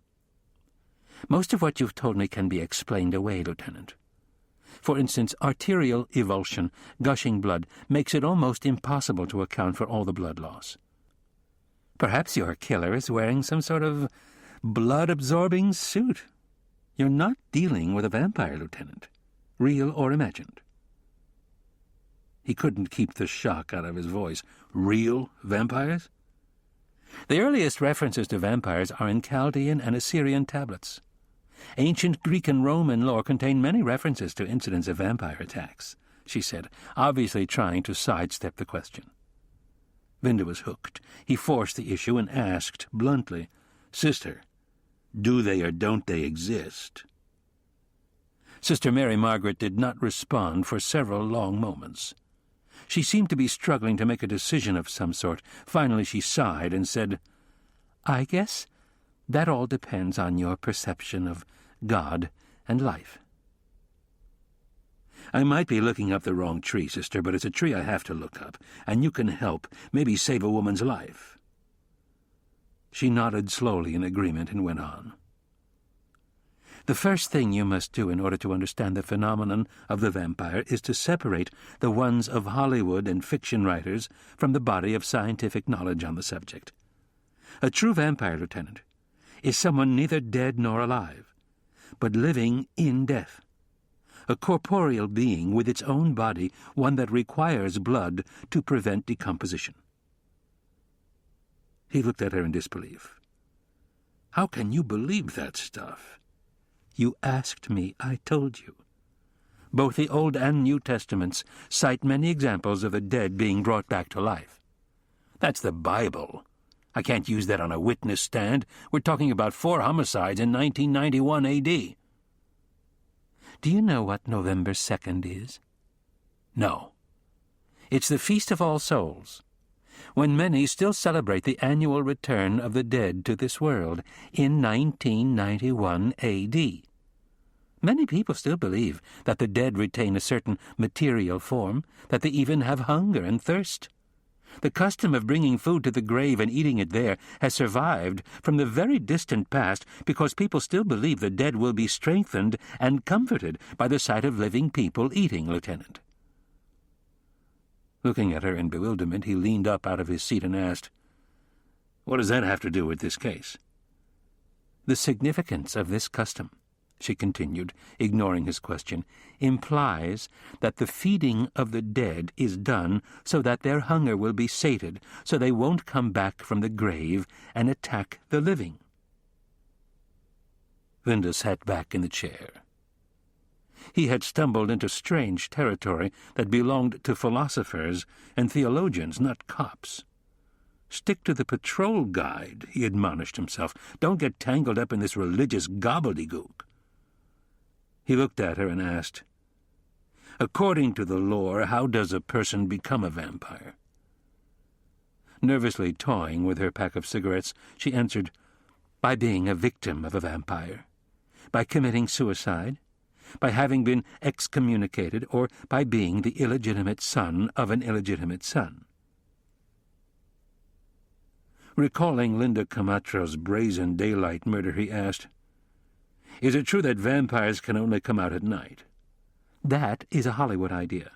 "Most of what you've told me can be explained away, Lieutenant. For instance, arterial evulsion, gushing blood, makes it almost impossible to account for all the blood loss. Perhaps your killer is wearing some sort of blood-absorbing suit. You're not dealing with a vampire, Lieutenant, real or imagined." He couldn't keep the shock out of his voice. Real vampires? The earliest references to vampires are in Chaldean and Assyrian tablets. Ancient Greek and Roman lore contain many references to incidents of vampire attacks, she said, obviously trying to sidestep the question. Vinda was hooked. He forced the issue and asked bluntly, "Sister, do they or don't they exist?" Sister Mary Margaret did not respond for several long moments. She seemed to be struggling to make a decision of some sort. Finally she sighed and said, "I guess that all depends on your perception of God and life." "I might be looking up the wrong tree, sister, but it's a tree I have to look up, and you can help, maybe save a woman's life." She nodded slowly in agreement and went on. "The first thing you must do in order to understand the phenomenon of the vampire is to separate the ones of Hollywood and fiction writers from the body of scientific knowledge on the subject. A true vampire, Lieutenant, is someone neither dead nor alive, but living in death. A corporeal being with its own body, one that requires blood to prevent decomposition." He looked at her in disbelief. "How can you believe that stuff?" "You asked me, I told you. Both the Old and New Testaments cite many examples of the dead being brought back to life." "That's the Bible. I can't use that on a witness stand. We're talking about 4 homicides in 1991 AD. "Do you know what November 2nd is?" "No." "It's the Feast of All Souls, when many still celebrate the annual return of the dead to this world in 1991 AD. Many people still believe that the dead retain a certain material form, that they even have hunger and thirst. The custom of bringing food to the grave and eating it there has survived from the very distant past because people still believe the dead will be strengthened and comforted by the sight of living people eating, Lieutenant." Looking at her in bewilderment, he leaned up out of his seat and asked, "What does that have to do with this case?" "The significance of this custom," she continued, ignoring his question, "implies that the feeding of the dead is done so that their hunger will be sated, so they won't come back from the grave and attack the living." Vinda sat back in the chair. He had stumbled into strange territory that belonged to philosophers and theologians, not cops. "Stick to the patrol guide," he admonished himself. "Don't get tangled up in this religious gobbledygook." He looked at her and asked, "According to the lore, how does a person become a vampire?" Nervously toying with her pack of cigarettes, she answered, "By being a victim of a vampire, by committing suicide, by having been excommunicated, or by being the illegitimate son of an illegitimate son." Recalling Linda Camacho's brazen daylight murder, he asked, "Is it true that vampires can only come out at night?" "That is a Hollywood idea.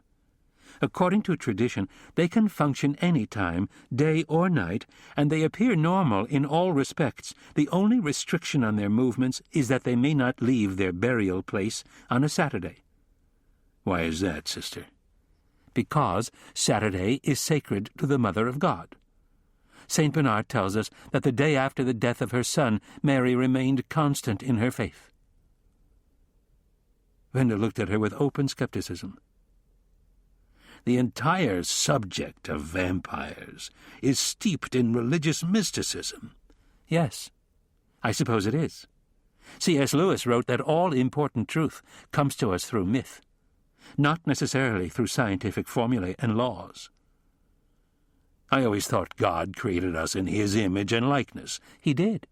According to tradition, they can function any time, day or night, and they appear normal in all respects. The only restriction on their movements is that they may not leave their burial place on a Saturday." "Why is that, sister?" "Because Saturday is sacred to the Mother of God. St. Bernard tells us that the day after the death of her son, Mary remained constant in her faith." Vinda looked at her with open skepticism. "The entire subject of vampires is steeped in religious mysticism." "Yes, I suppose it is. C.S. Lewis wrote that all important truth comes to us through myth, not necessarily through scientific formulae and laws." I always thought God created us in His image and likeness. He did.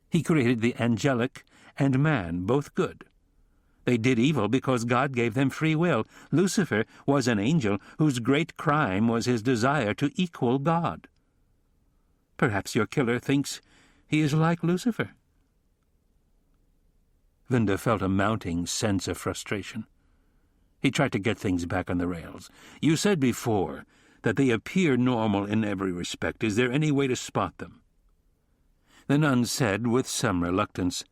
He created the angelic and man, both good. They did evil because God gave them free will. Lucifer was an angel whose great crime was his desire to equal God. Perhaps your killer thinks he is like Lucifer. Vinda felt a mounting sense of frustration. He tried to get things back on the rails. You said before that they appear normal in every respect. Is there any way to spot them? The nun said with some reluctance,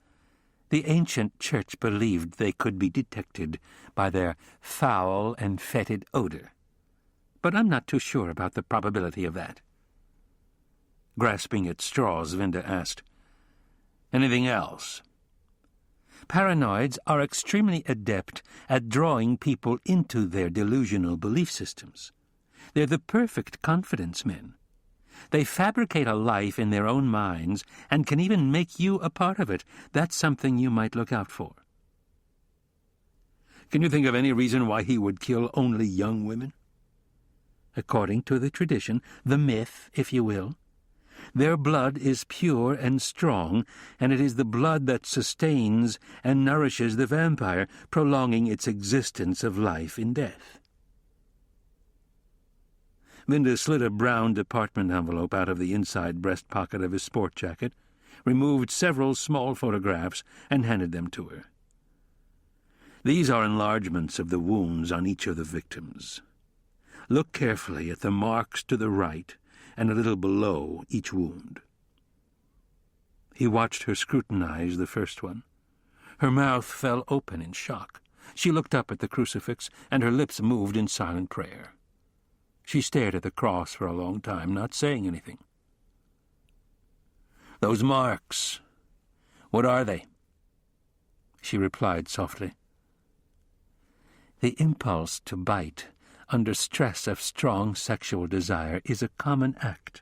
the ancient church believed they could be detected by their foul and fetid odor. But I'm not too sure about the probability of that. Grasping at straws, Vinda asked, anything else? Paranoids are extremely adept at drawing people into their delusional belief systems. They're the perfect confidence men. They fabricate a life in their own minds and can even make you a part of it. That's something you might look out for. Can you think of any reason why he would kill only young women? According to the tradition, the myth, if you will, their blood is pure and strong, and it is the blood that sustains and nourishes the vampire, prolonging its existence of life in death. Vinda slid a brown department envelope out of the inside breast pocket of his sport jacket, removed several small photographs, and handed them to her. These are enlargements of the wounds on each of the victims. Look carefully at the marks to the right and a little below each wound. He watched her scrutinize the first one. Her mouth fell open in shock. She looked up at the crucifix, and her lips moved in silent prayer. She stared at the cross for a long time, not saying anything. Those marks, what are they? She replied softly. The impulse to bite under stress of strong sexual desire is a common act.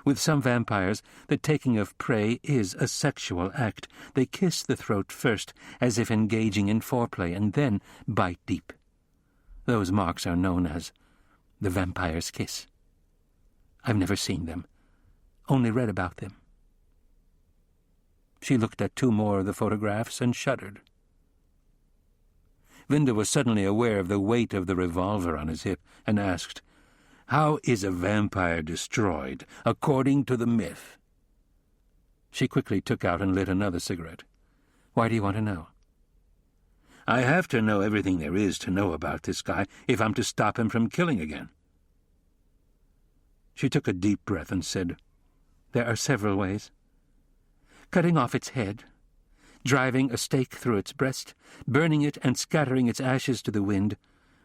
With some vampires, the taking of prey is a sexual act. They kiss the throat first, as if engaging in foreplay, and then bite deep. Those marks are known as the vampire's kiss. I've never seen them, only read about them. She looked at two more of the photographs and shuddered. Vinda was suddenly aware of the weight of the revolver on his hip and asked, how is a vampire destroyed, according to the myth? She quickly took out and lit another cigarette. Why do you want to know? I have to know everything there is to know about this guy if I'm to stop him from killing again. She took a deep breath and said, there are several ways. Cutting off its head, driving a stake through its breast, burning it and scattering its ashes to the wind,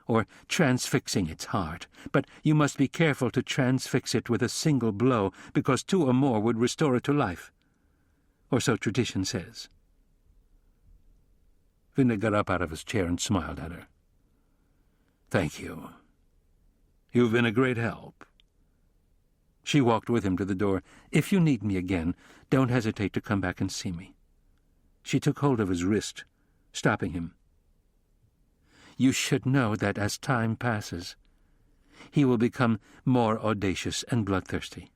or transfixing its heart. But you must be careful to transfix it with a single blow, because two or more would restore it to life. Or so tradition says. Vinda got up out of his chair and smiled at her. Thank you. You've been a great help. She walked with him to the door. If you need me again, don't hesitate to come back and see me. She took hold of his wrist, stopping him. You should know that as time passes, he will become more audacious and bloodthirsty.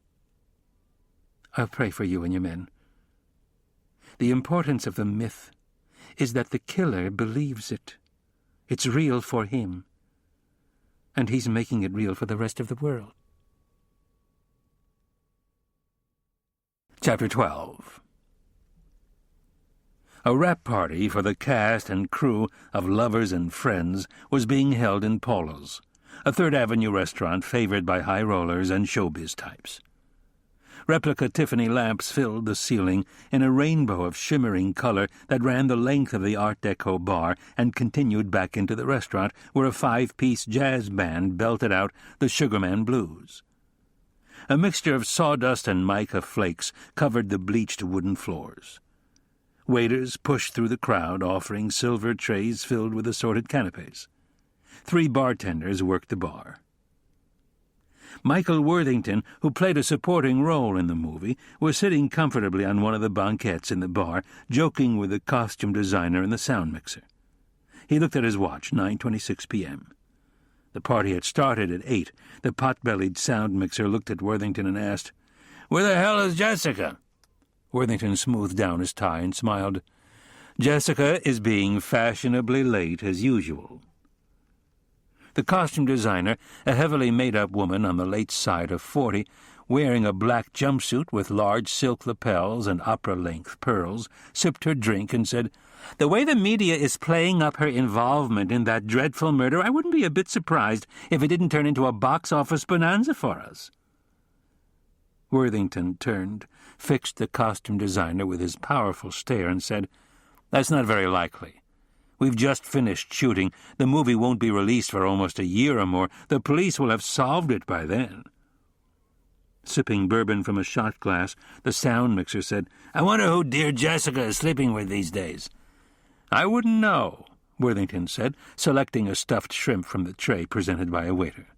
I'll pray for you and your men. The importance of the myth is that the killer believes it. It's real for him, and he's making it real for the rest of the world. Chapter 12. A rap party for the cast and crew of Lovers and Friends was being held in Polo's, a Third Avenue restaurant favored by high rollers and showbiz types. Replica Tiffany lamps filled the ceiling in a rainbow of shimmering color that ran the length of the Art Deco bar and continued back into the restaurant, where a 5-piece jazz band belted out the Sugarman Blues. A mixture of sawdust and mica flakes covered the bleached wooden floors. Waiters pushed through the crowd, offering silver trays filled with assorted canapes. 3 bartenders worked the bar. Michael Worthington, who played a supporting role in the movie, was sitting comfortably on one of the banquettes in the bar, joking with the costume designer and the sound mixer. He looked at his watch, 9:26 p.m. The party had started at 8. The pot-bellied sound mixer looked at Worthington and asked, "Where the hell is Jessica?" Worthington smoothed down his tie and smiled. "Jessica is being fashionably late as usual." The costume designer, a heavily made-up woman on the late side of 40, wearing a black jumpsuit with large silk lapels and opera-length pearls, sipped her drink and said, "The way the media is playing up her involvement in that dreadful murder, I wouldn't be a bit surprised if it didn't turn into a box-office bonanza for us." Worthington turned, fixed the costume designer with his powerful stare, and said, "That's not very likely. We've just finished shooting. The movie won't be released for almost a year or more. The police will have solved it by then." Sipping bourbon from a shot glass, the sound mixer said, "I wonder who dear Jessica is sleeping with these days." "I wouldn't know," Worthington said, selecting a stuffed shrimp from the tray presented by a waiter.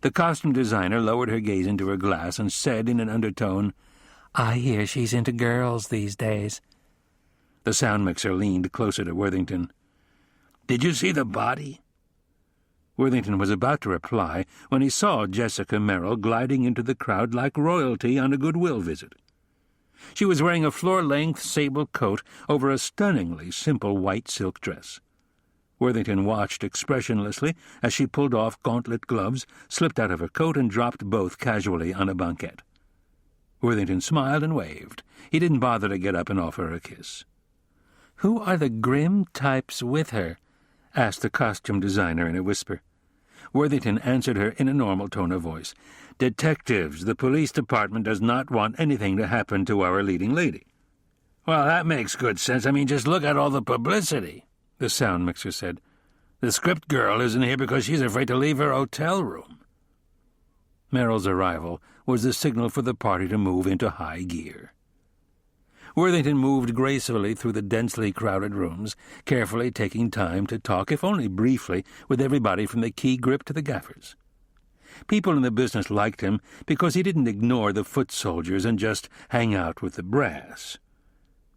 The costume designer lowered her gaze into her glass and said in an undertone, "I hear she's into girls these days." The sound mixer leaned closer to Worthington. "Did you see the body?" Worthington was about to reply when he saw Jessica Merrill gliding into the crowd like royalty on a goodwill visit. She was wearing a floor-length sable coat over a stunningly simple white silk dress. Worthington watched expressionlessly as she pulled off gauntlet gloves, slipped out of her coat, and dropped both casually on a banquette. Worthington smiled and waved. He didn't bother to get up and offer her a kiss. "Who are the grim types with her?" asked the costume designer in a whisper. Worthington answered her in a normal tone of voice. "Detectives. The police department does not want anything to happen to our leading lady." "Well, that makes good sense. I mean, just look at all the publicity," the sound mixer said. "The script girl isn't here because she's afraid to leave her hotel room." Merrill's arrival was the signal for the party to move into high gear. Worthington moved gracefully through the densely crowded rooms, carefully taking time to talk, if only briefly, with everybody from the key grip to the gaffers. People in the business liked him because he didn't ignore the foot soldiers and just hang out with the brass.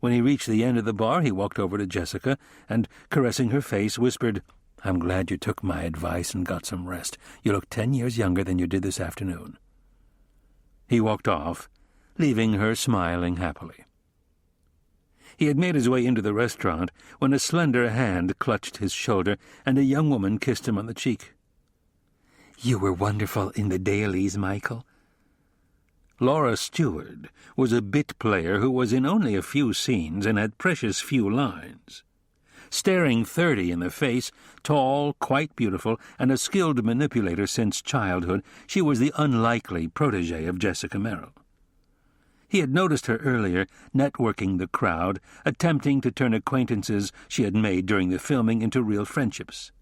When he reached the end of the bar, he walked over to Jessica and, caressing her face, whispered, "I'm glad you took my advice and got some rest. You look 10 years younger than you did this afternoon." He walked off, leaving her smiling happily. He had made his way into the restaurant when a slender hand clutched his shoulder and a young woman kissed him on the cheek. "You were wonderful in the dailies, Michael." Laura Stewart was a bit player who was in only a few scenes and had precious few lines. Staring 30 in the face, tall, quite beautiful, and a skilled manipulator since childhood, she was the unlikely protégée of Jessica Merrill. He had noticed her earlier, networking the crowd, attempting to turn acquaintances she had made during the filming into real friendships.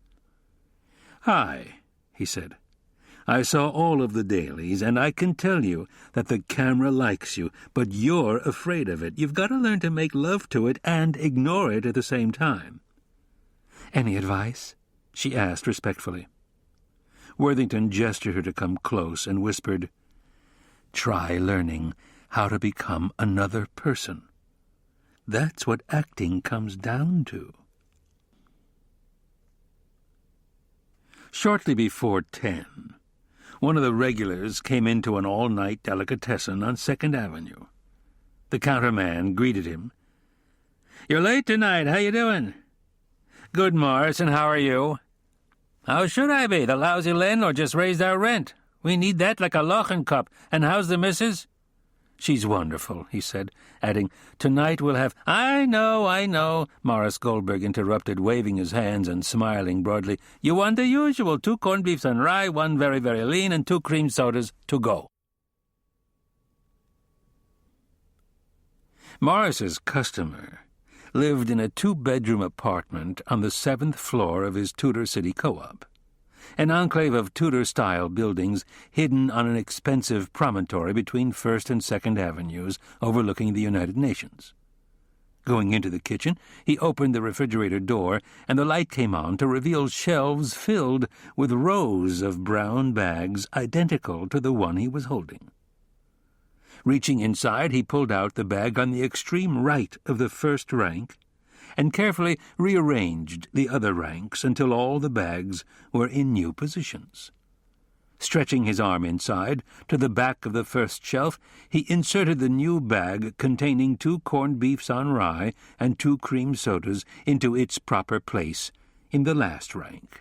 "Hi," he said. "I saw all of the dailies, and I can tell you that the camera likes you, but you're afraid of it. You've got to learn to make love to it and ignore it at the same time." "Any advice?" she asked respectfully. Worthington gestured her to come close and whispered, "Try learning how to become another person. That's what acting comes down to." Shortly before 10, one of the regulars came into an all-night delicatessen on 2nd Avenue. The counterman greeted him. "You're late tonight. How you doing?" "Good, Morris, and how are you?" "How should I be? The lousy landlord just raised our rent. We need that like a lochen cup. And how's the missus?" "She's wonderful," he said, adding, "Tonight we'll have—" I know, Morris Goldberg interrupted, waving his hands and smiling broadly. "You want the usual, 2 corned beefs on rye, 1 very, very lean, and 2 cream sodas to go." Morris's customer lived in a 2-bedroom apartment on the 7th floor of his Tudor City co-op, an enclave of Tudor-style buildings hidden on an expensive promontory between 1st and 2nd Avenues overlooking the United Nations. Going into the kitchen, he opened the refrigerator door, and the light came on to reveal shelves filled with rows of brown bags identical to the one he was holding. Reaching inside, he pulled out the bag on the extreme right of the first rank and carefully rearranged the other ranks until all the bags were in new positions. Stretching his arm inside, to the back of the first shelf, he inserted the new bag containing 2 corned beefs on rye and 2 cream sodas into its proper place in the last rank.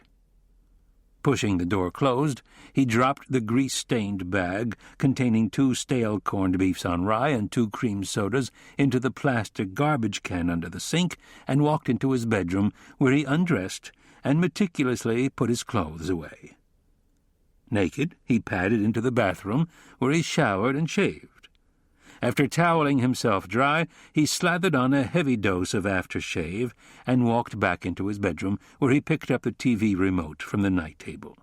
Pushing the door closed, he dropped the grease-stained bag containing 2 stale corned beefs on rye and 2 cream sodas into the plastic garbage can under the sink and walked into his bedroom, where he undressed and meticulously put his clothes away. Naked, he padded into the bathroom, where he showered and shaved. After toweling himself dry, he slathered on a heavy dose of aftershave and walked back into his bedroom, where he picked up the TV remote from the night table.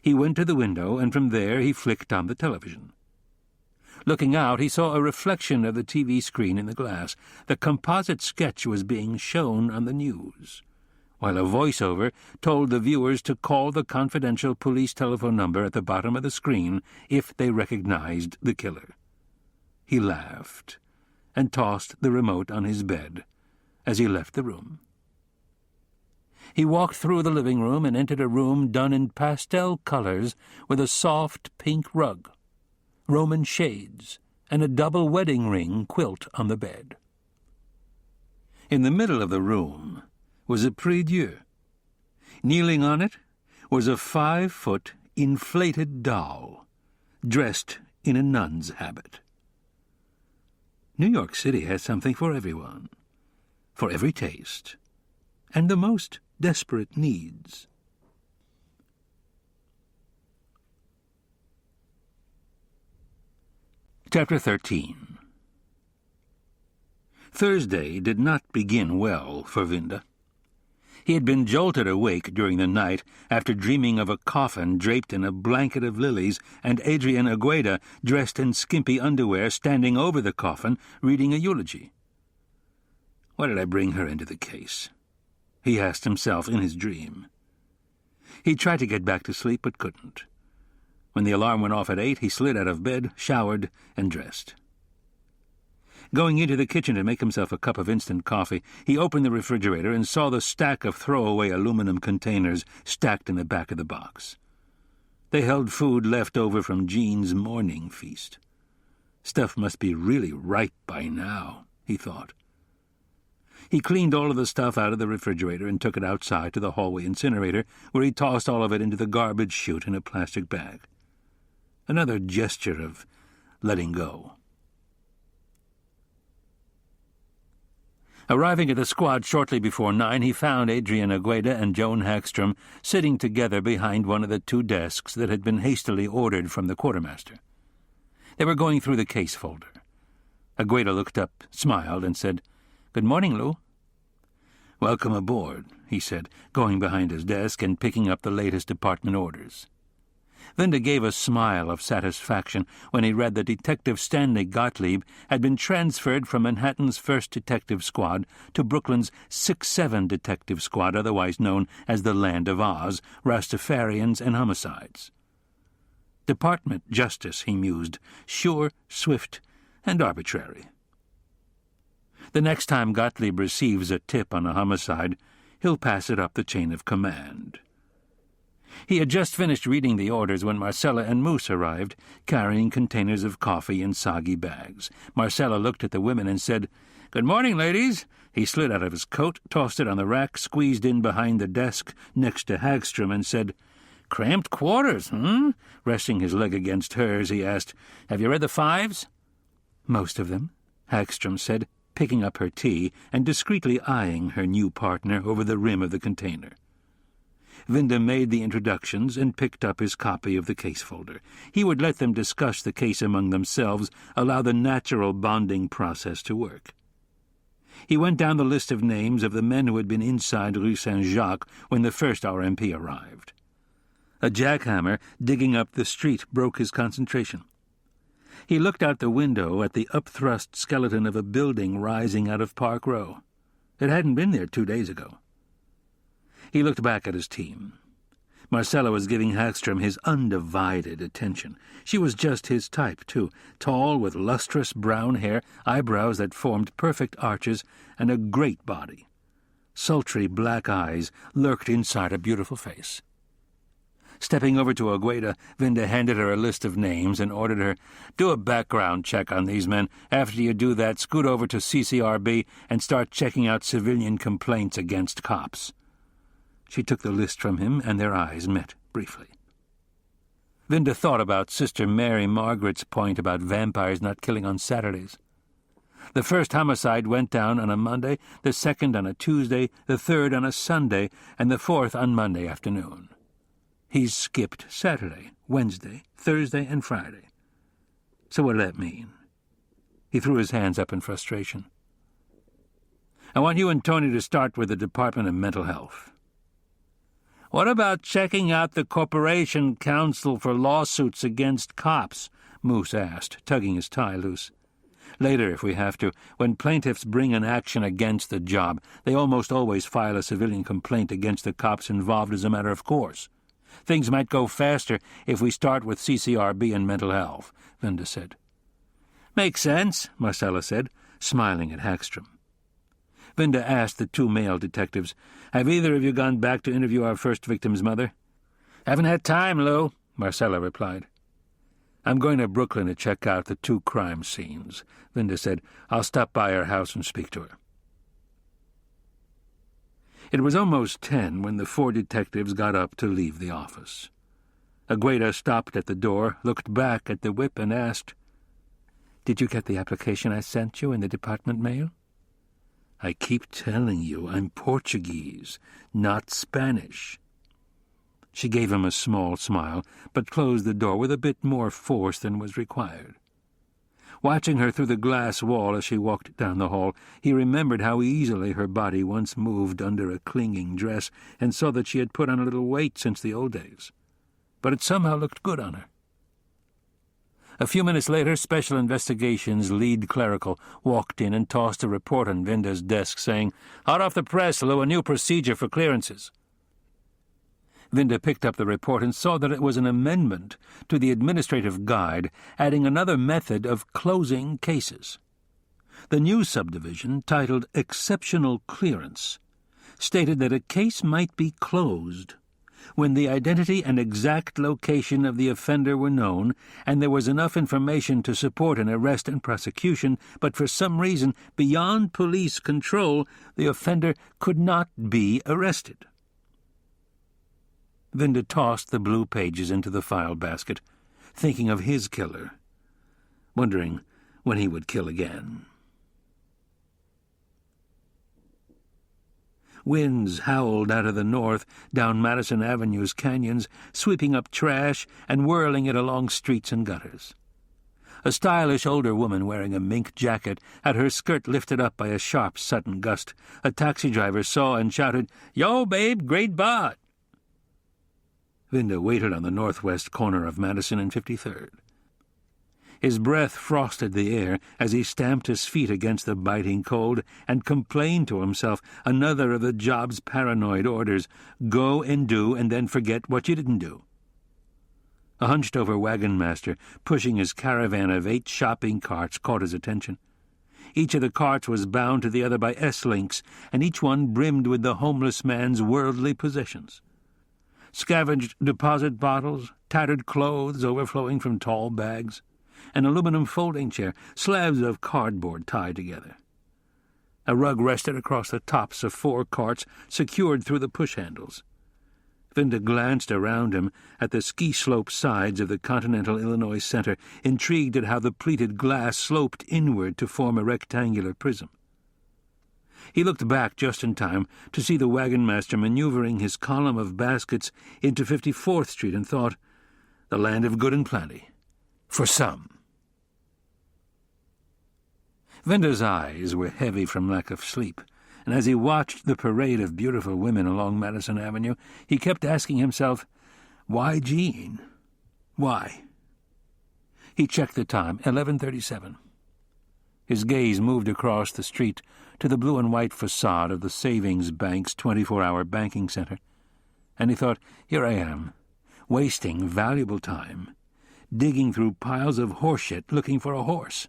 He went to the window, and from there he flicked on the television. Looking out, he saw a reflection of the TV screen in the glass. The composite sketch was being shown on the news, while a voiceover told the viewers to call the confidential police telephone number at the bottom of the screen if they recognized the killer. He laughed and tossed the remote on his bed as he left the room. He walked through the living room and entered a room done in pastel colors with a soft pink rug, Roman shades, and a double wedding ring quilt on the bed. In the middle of the room was a prie-dieu. Kneeling on it was a 5-foot inflated doll, dressed in a nun's habit. New York City has something for everyone, for every taste, and the most desperate needs. Chapter 13. Thursday did not begin well for Vinda. He had been jolted awake during the night after dreaming of a coffin draped in a blanket of lilies and Adrian Agueda, dressed in skimpy underwear, standing over the coffin, reading a eulogy. Why did I bring her into the case? He asked himself in his dream. He tried to get back to sleep, but couldn't. When the alarm went off at 8, he slid out of bed, showered, and dressed. Going into the kitchen to make himself a cup of instant coffee, he opened the refrigerator and saw the stack of throwaway aluminum containers stacked in the back of the box. They held food left over from Jean's morning feast. Stuff must be really ripe by now, he thought. He cleaned all of the stuff out of the refrigerator and took it outside to the hallway incinerator, where he tossed all of it into the garbage chute in a plastic bag. Another gesture of letting go. Arriving at the squad shortly before 9, he found Adrian Agueda and Joan Hagstrom sitting together behind one of the 2 desks that had been hastily ordered from the quartermaster. They were going through the case folder. Agueda looked up, smiled, and said, "Good morning, Lou." "Welcome aboard," he said, going behind his desk and picking up the latest department orders. Vinda gave a smile of satisfaction when he read that Detective Stanley Gottlieb had been transferred from Manhattan's 1st Detective Squad to Brooklyn's 6-7 Detective Squad, otherwise known as the Land of Oz, Rastafarians and Homicides. Department justice, he mused, sure, swift, and arbitrary. The next time Gottlieb receives a tip on a homicide, he'll pass it up the chain of command. He had just finished reading the orders when Marcella and Moose arrived, carrying containers of coffee in soggy bags. Marcella looked at the women and said, "Good morning, ladies." He slid out of his coat, tossed it on the rack, squeezed in behind the desk next to Hagstrom, and said, "Cramped quarters, Resting his leg against hers, he asked, "Have you read the 5s?" "Most of them," Hagstrom said, picking up her tea and discreetly eyeing her new partner over the rim of the container. Vinda made the introductions and picked up his copy of the case folder. He would let them discuss the case among themselves, allow the natural bonding process to work. He went down the list of names of the men who had been inside Rue Saint-Jacques when the first RMP arrived. A jackhammer digging up the street broke his concentration. He looked out the window at the upthrust skeleton of a building rising out of Park Row. It hadn't been there 2 days ago. He looked back at his team. Marcella was giving Hagstrom his undivided attention. She was just his type, too, tall, with lustrous brown hair, eyebrows that formed perfect arches, and a great body. Sultry black eyes lurked inside a beautiful face. Stepping over to Agueda, Vinda handed her a list of names and ordered her, "Do a background check on these men. After you do that, scoot over to CCRB and start checking out civilian complaints against cops." She took the list from him, and their eyes met briefly. Vinda thought about Sister Mary Margaret's point about vampires not killing on Saturdays. The first homicide went down on a Monday, the second on a Tuesday, the third on a Sunday, and the fourth on Monday afternoon. He's skipped Saturday, Wednesday, Thursday, and Friday. So what did that mean? He threw his hands up in frustration. "I want you and Tony to start with the Department of Mental Health." "What about checking out the Corporation Council for Lawsuits Against Cops?" Moose asked, tugging his tie loose. "Later, if we have to. When plaintiffs bring an action against the job, they almost always file a civilian complaint against the cops involved as a matter of course. Things might go faster if we start with CCRB and mental health," Vinda said. "Makes sense," Marcella said, smiling at Hagstrom. Vinda asked the two male detectives, "Have either of you gone back to interview our first victim's mother?" "Haven't had time, Lou," Marcella replied. "I'm going to Brooklyn to check out the two crime scenes," Vinda said. "I'll stop by her house and speak to her." It was almost 10 when the four detectives got up to leave the office. Agueda stopped at the door, looked back at the whip, and asked, "Did you get the application I sent you in the department mail?" "I keep telling you I'm Portuguese, not Spanish." She gave him a small smile, but closed the door with a bit more force than was required. Watching her through the glass wall as she walked down the hall, he remembered how easily her body once moved under a clinging dress, and saw that she had put on a little weight since the old days. But it somehow looked good on her. A few minutes later, Special Investigations lead clerical walked in and tossed a report on Vinda's desk, saying, "Hot off the press, Lou, a new procedure for clearances." Vinda picked up the report and saw that it was an amendment to the administrative guide, adding another method of closing cases. The new subdivision, titled Exceptional Clearance, stated that a case might be closed when the identity and exact location of the offender were known and there was enough information to support an arrest and prosecution, but for some reason beyond police control, the offender could not be arrested. Vinda tossed the blue pages into the file basket, thinking of his killer, wondering when he would kill again. Winds howled out of the north down Madison Avenue's canyons, sweeping up trash and whirling it along streets and gutters. A stylish older woman wearing a mink jacket had her skirt lifted up by a sharp, sudden gust. A taxi driver saw and shouted, "Yo, babe, great bod!" Vinda waited on the northwest corner of Madison and 53rd. His breath frosted the air as he stamped his feet against the biting cold and complained to himself, another of the job's paranoid orders, go and do and then forget what you didn't do. A hunched-over wagon master, pushing his caravan of 8 shopping carts, caught his attention. Each of the carts was bound to the other by S-links, and each one brimmed with the homeless man's worldly possessions. Scavenged deposit bottles, tattered clothes overflowing from tall bags, an aluminum folding chair, slabs of cardboard tied together. A rug rested across the tops of 4 carts, secured through the push-handles. Vinda glanced around him at the ski-slope sides of the Continental Illinois Center, intrigued at how the pleated glass sloped inward to form a rectangular prism. He looked back just in time to see the wagon master maneuvering his column of baskets into 54th Street and thought, the land of good and plenty. For some. Vinda's eyes were heavy from lack of sleep, and as he watched the parade of beautiful women along Madison Avenue, he kept asking himself, why Jean? Why? He checked the time, 11:37. His gaze moved across the street to the blue and white facade of the Savings Bank's 24-hour banking center. and he thought, here I am, wasting valuable time, digging through piles of horseshit looking for a horse.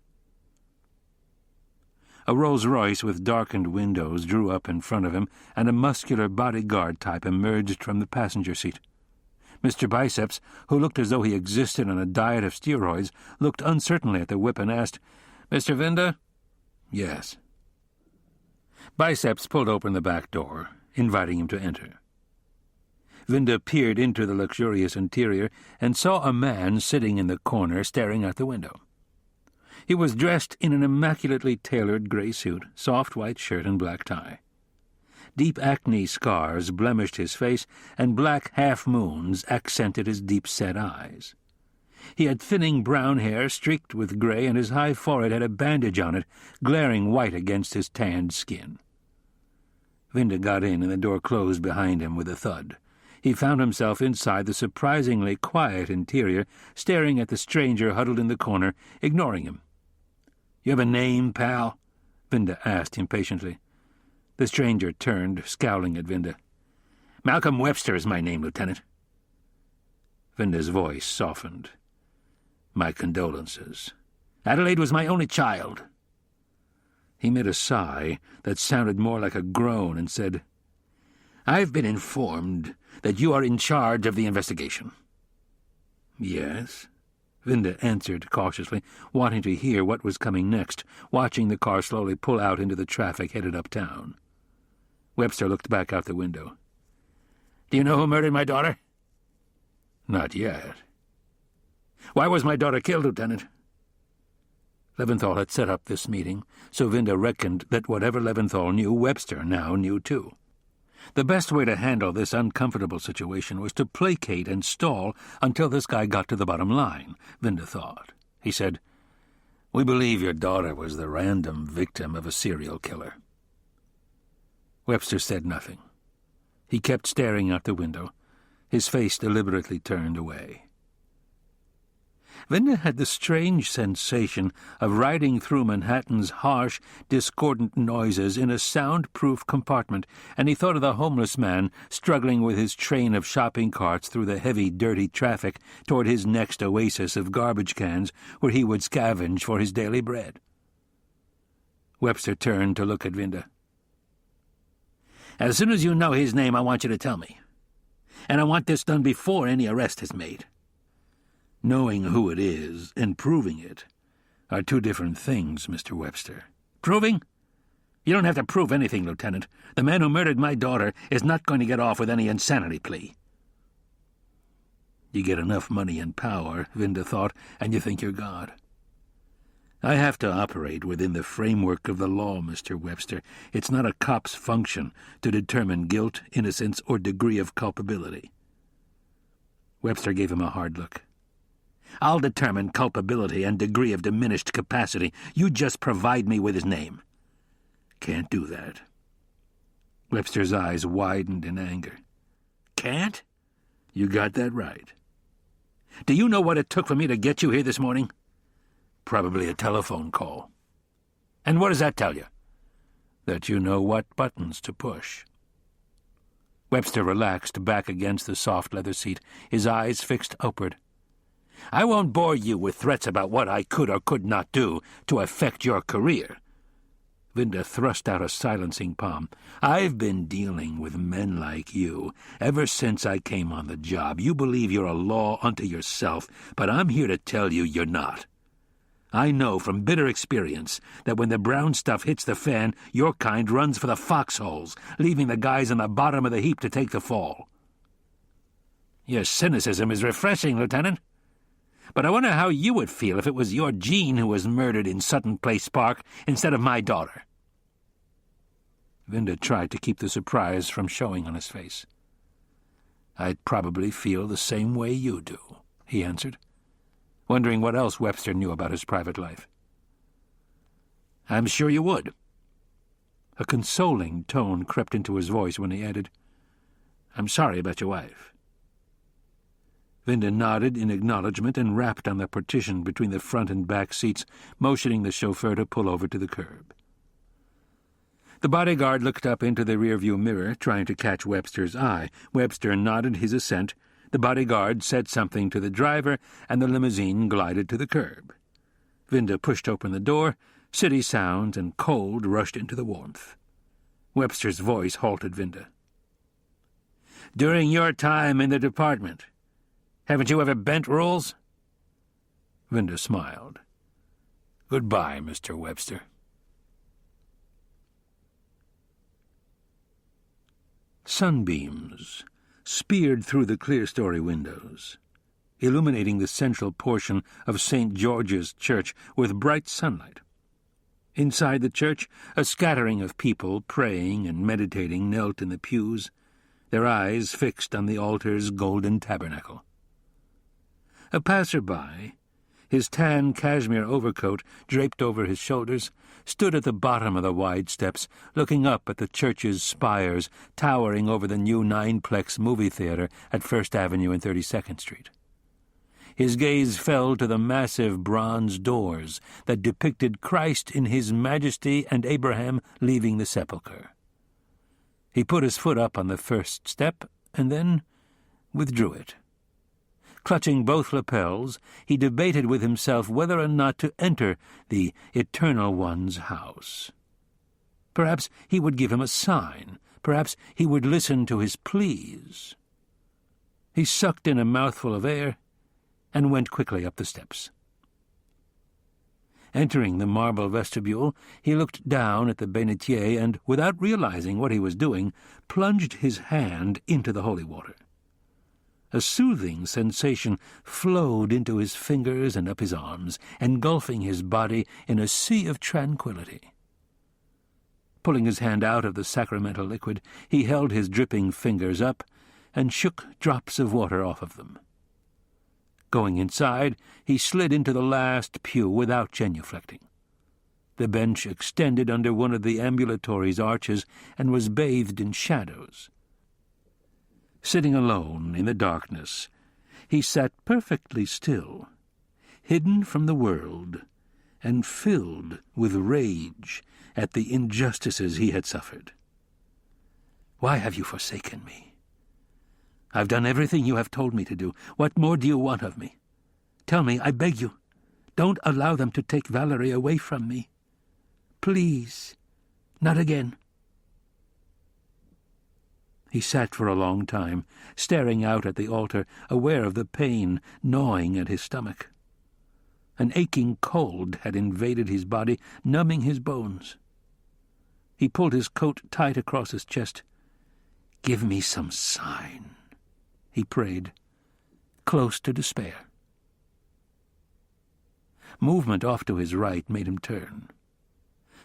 A Rolls-Royce with darkened windows drew up in front of him, and a muscular bodyguard type emerged from the passenger seat. Mr. Biceps, who looked as though he existed on a diet of steroids, looked uncertainly at the whip and asked, "Mr. Vinda?" "Yes." Biceps pulled open the back door, inviting him to enter. Vinda peered into the luxurious interior and saw a man sitting in the corner staring out the window. He was dressed in an immaculately tailored gray suit, soft white shirt and black tie. Deep acne scars blemished his face, and black half-moons accented his deep-set eyes. He had thinning brown hair streaked with gray, and his high forehead had a bandage on it, glaring white against his tanned skin. Vinda got in, and the door closed behind him with a thud. He found himself inside the surprisingly quiet interior, staring at the stranger huddled in the corner, ignoring him. "You have a name, pal?" Vinda asked impatiently. The stranger turned, scowling at Vinda. "Malcolm Webster is my name, Lieutenant." Vinda's voice softened. "My condolences. Adelaide was my only child." He made a sigh that sounded more like a groan and said, "I've been informed that you are in charge of the investigation." "Yes," Vinda answered cautiously, wanting to hear what was coming next, watching the car slowly pull out into the traffic headed uptown. Webster looked back out the window. "Do you know who murdered my daughter?" "Not yet." "Why was my daughter killed, Lieutenant?" Leventhal had set up this meeting, so Vinda reckoned that whatever Leventhal knew, Webster now knew too. The best way to handle this uncomfortable situation was to placate and stall until this guy got to the bottom line, Vinda thought. He said, "We believe your daughter was the random victim of a serial killer." Webster said nothing. He kept staring out the window, his face deliberately turned away. Vinda had the strange sensation of riding through Manhattan's harsh, discordant noises in a soundproof compartment, and he thought of the homeless man struggling with his train of shopping carts through the heavy, dirty traffic toward his next oasis of garbage cans where he would scavenge for his daily bread. Webster turned to look at Vinda. "As soon as you know his name, I want you to tell me. And I want this done before any arrest is made." "Knowing who it is and proving it are two different things, Mr. Webster." "Proving? You don't have to prove anything, Lieutenant. The man who murdered my daughter is not going to get off with any insanity plea." You get enough money and power, Vinda thought, and you think you're God. I have to operate within the framework of the law, Mr. Webster. It's not a cop's function to determine guilt, innocence, or degree of culpability. Webster gave him a hard look. "I'll determine culpability and degree of diminished capacity. You just provide me with his name." "Can't do that." Webster's eyes widened in anger. "Can't?" "You got that right." "Do you know what it took for me to get you here this morning?" "Probably a telephone call." "And what does that tell you?" "That you know what buttons to push." Webster relaxed back against the soft leather seat, his eyes fixed upward. "I won't bore you with threats about what I could or could not do to affect your career." Vinda thrust out a silencing palm. "I've been dealing with men like you ever since I came on the job. You believe you're a law unto yourself, but I'm here to tell you you're not. I know from bitter experience that when the brown stuff hits the fan, your kind runs for the foxholes, leaving the guys on the bottom of the heap to take the fall." "Your cynicism is refreshing, Lieutenant. But I wonder how you would feel if it was your Jean who was murdered in Sutton Place Park instead of my daughter." Vinda tried to keep the surprise from showing on his face. "I'd probably feel the same way you do," he answered, wondering what else Webster knew about his private life. "I'm sure you would." A consoling tone crept into his voice when he added, "I'm sorry about your wife." Vinda nodded in acknowledgement and rapped on the partition between the front and back seats, motioning the chauffeur to pull over to the curb. The bodyguard looked up into the rearview mirror, trying to catch Webster's eye. Webster nodded his assent. The bodyguard said something to the driver, and the limousine glided to the curb. Vinda pushed open the door. City sounds and cold rushed into the warmth. Webster's voice halted Vinda. "During your time in the department, haven't you ever bent rules?" Vinda smiled. "Goodbye, Mr. Webster." Sunbeams speared through the clerestory windows, illuminating the central portion of St. George's Church with bright sunlight. Inside the church, a scattering of people praying and meditating knelt in the pews, their eyes fixed on the altar's golden tabernacle. A passer-by, his tan cashmere overcoat draped over his shoulders, stood at the bottom of the wide steps, looking up at the church's spires towering over the new 9-plex movie theater at 1st Avenue and 32nd Street. His gaze fell to the massive bronze doors that depicted Christ in his majesty and Abraham leaving the sepulchre. He put his foot up on the first step and then withdrew it. Clutching both lapels, he debated with himself whether or not to enter the Eternal One's house. Perhaps he would give him a sign. Perhaps he would listen to his pleas. He sucked in a mouthful of air and went quickly up the steps. Entering the marble vestibule, he looked down at the bénitier and, without realizing what he was doing, plunged his hand into the holy water. A soothing sensation flowed into his fingers and up his arms, engulfing his body in a sea of tranquility. Pulling his hand out of the sacramental liquid, he held his dripping fingers up and shook drops of water off of them. Going inside, he slid into the last pew without genuflecting. The bench extended under one of the ambulatory's arches and was bathed in shadows. Sitting alone in the darkness, he sat perfectly still, hidden from the world, and filled with rage at the injustices he had suffered. "Why have you forsaken me? I've done everything you have told me to do. What more do you want of me? Tell me, I beg you. Don't allow them to take Valerie away from me. Please, not again." He sat for a long time, staring out at the altar, aware of the pain gnawing at his stomach. An aching cold had invaded his body, numbing his bones. He pulled his coat tight across his chest. "Give me some sign," he prayed, close to despair. Movement off to his right made him turn.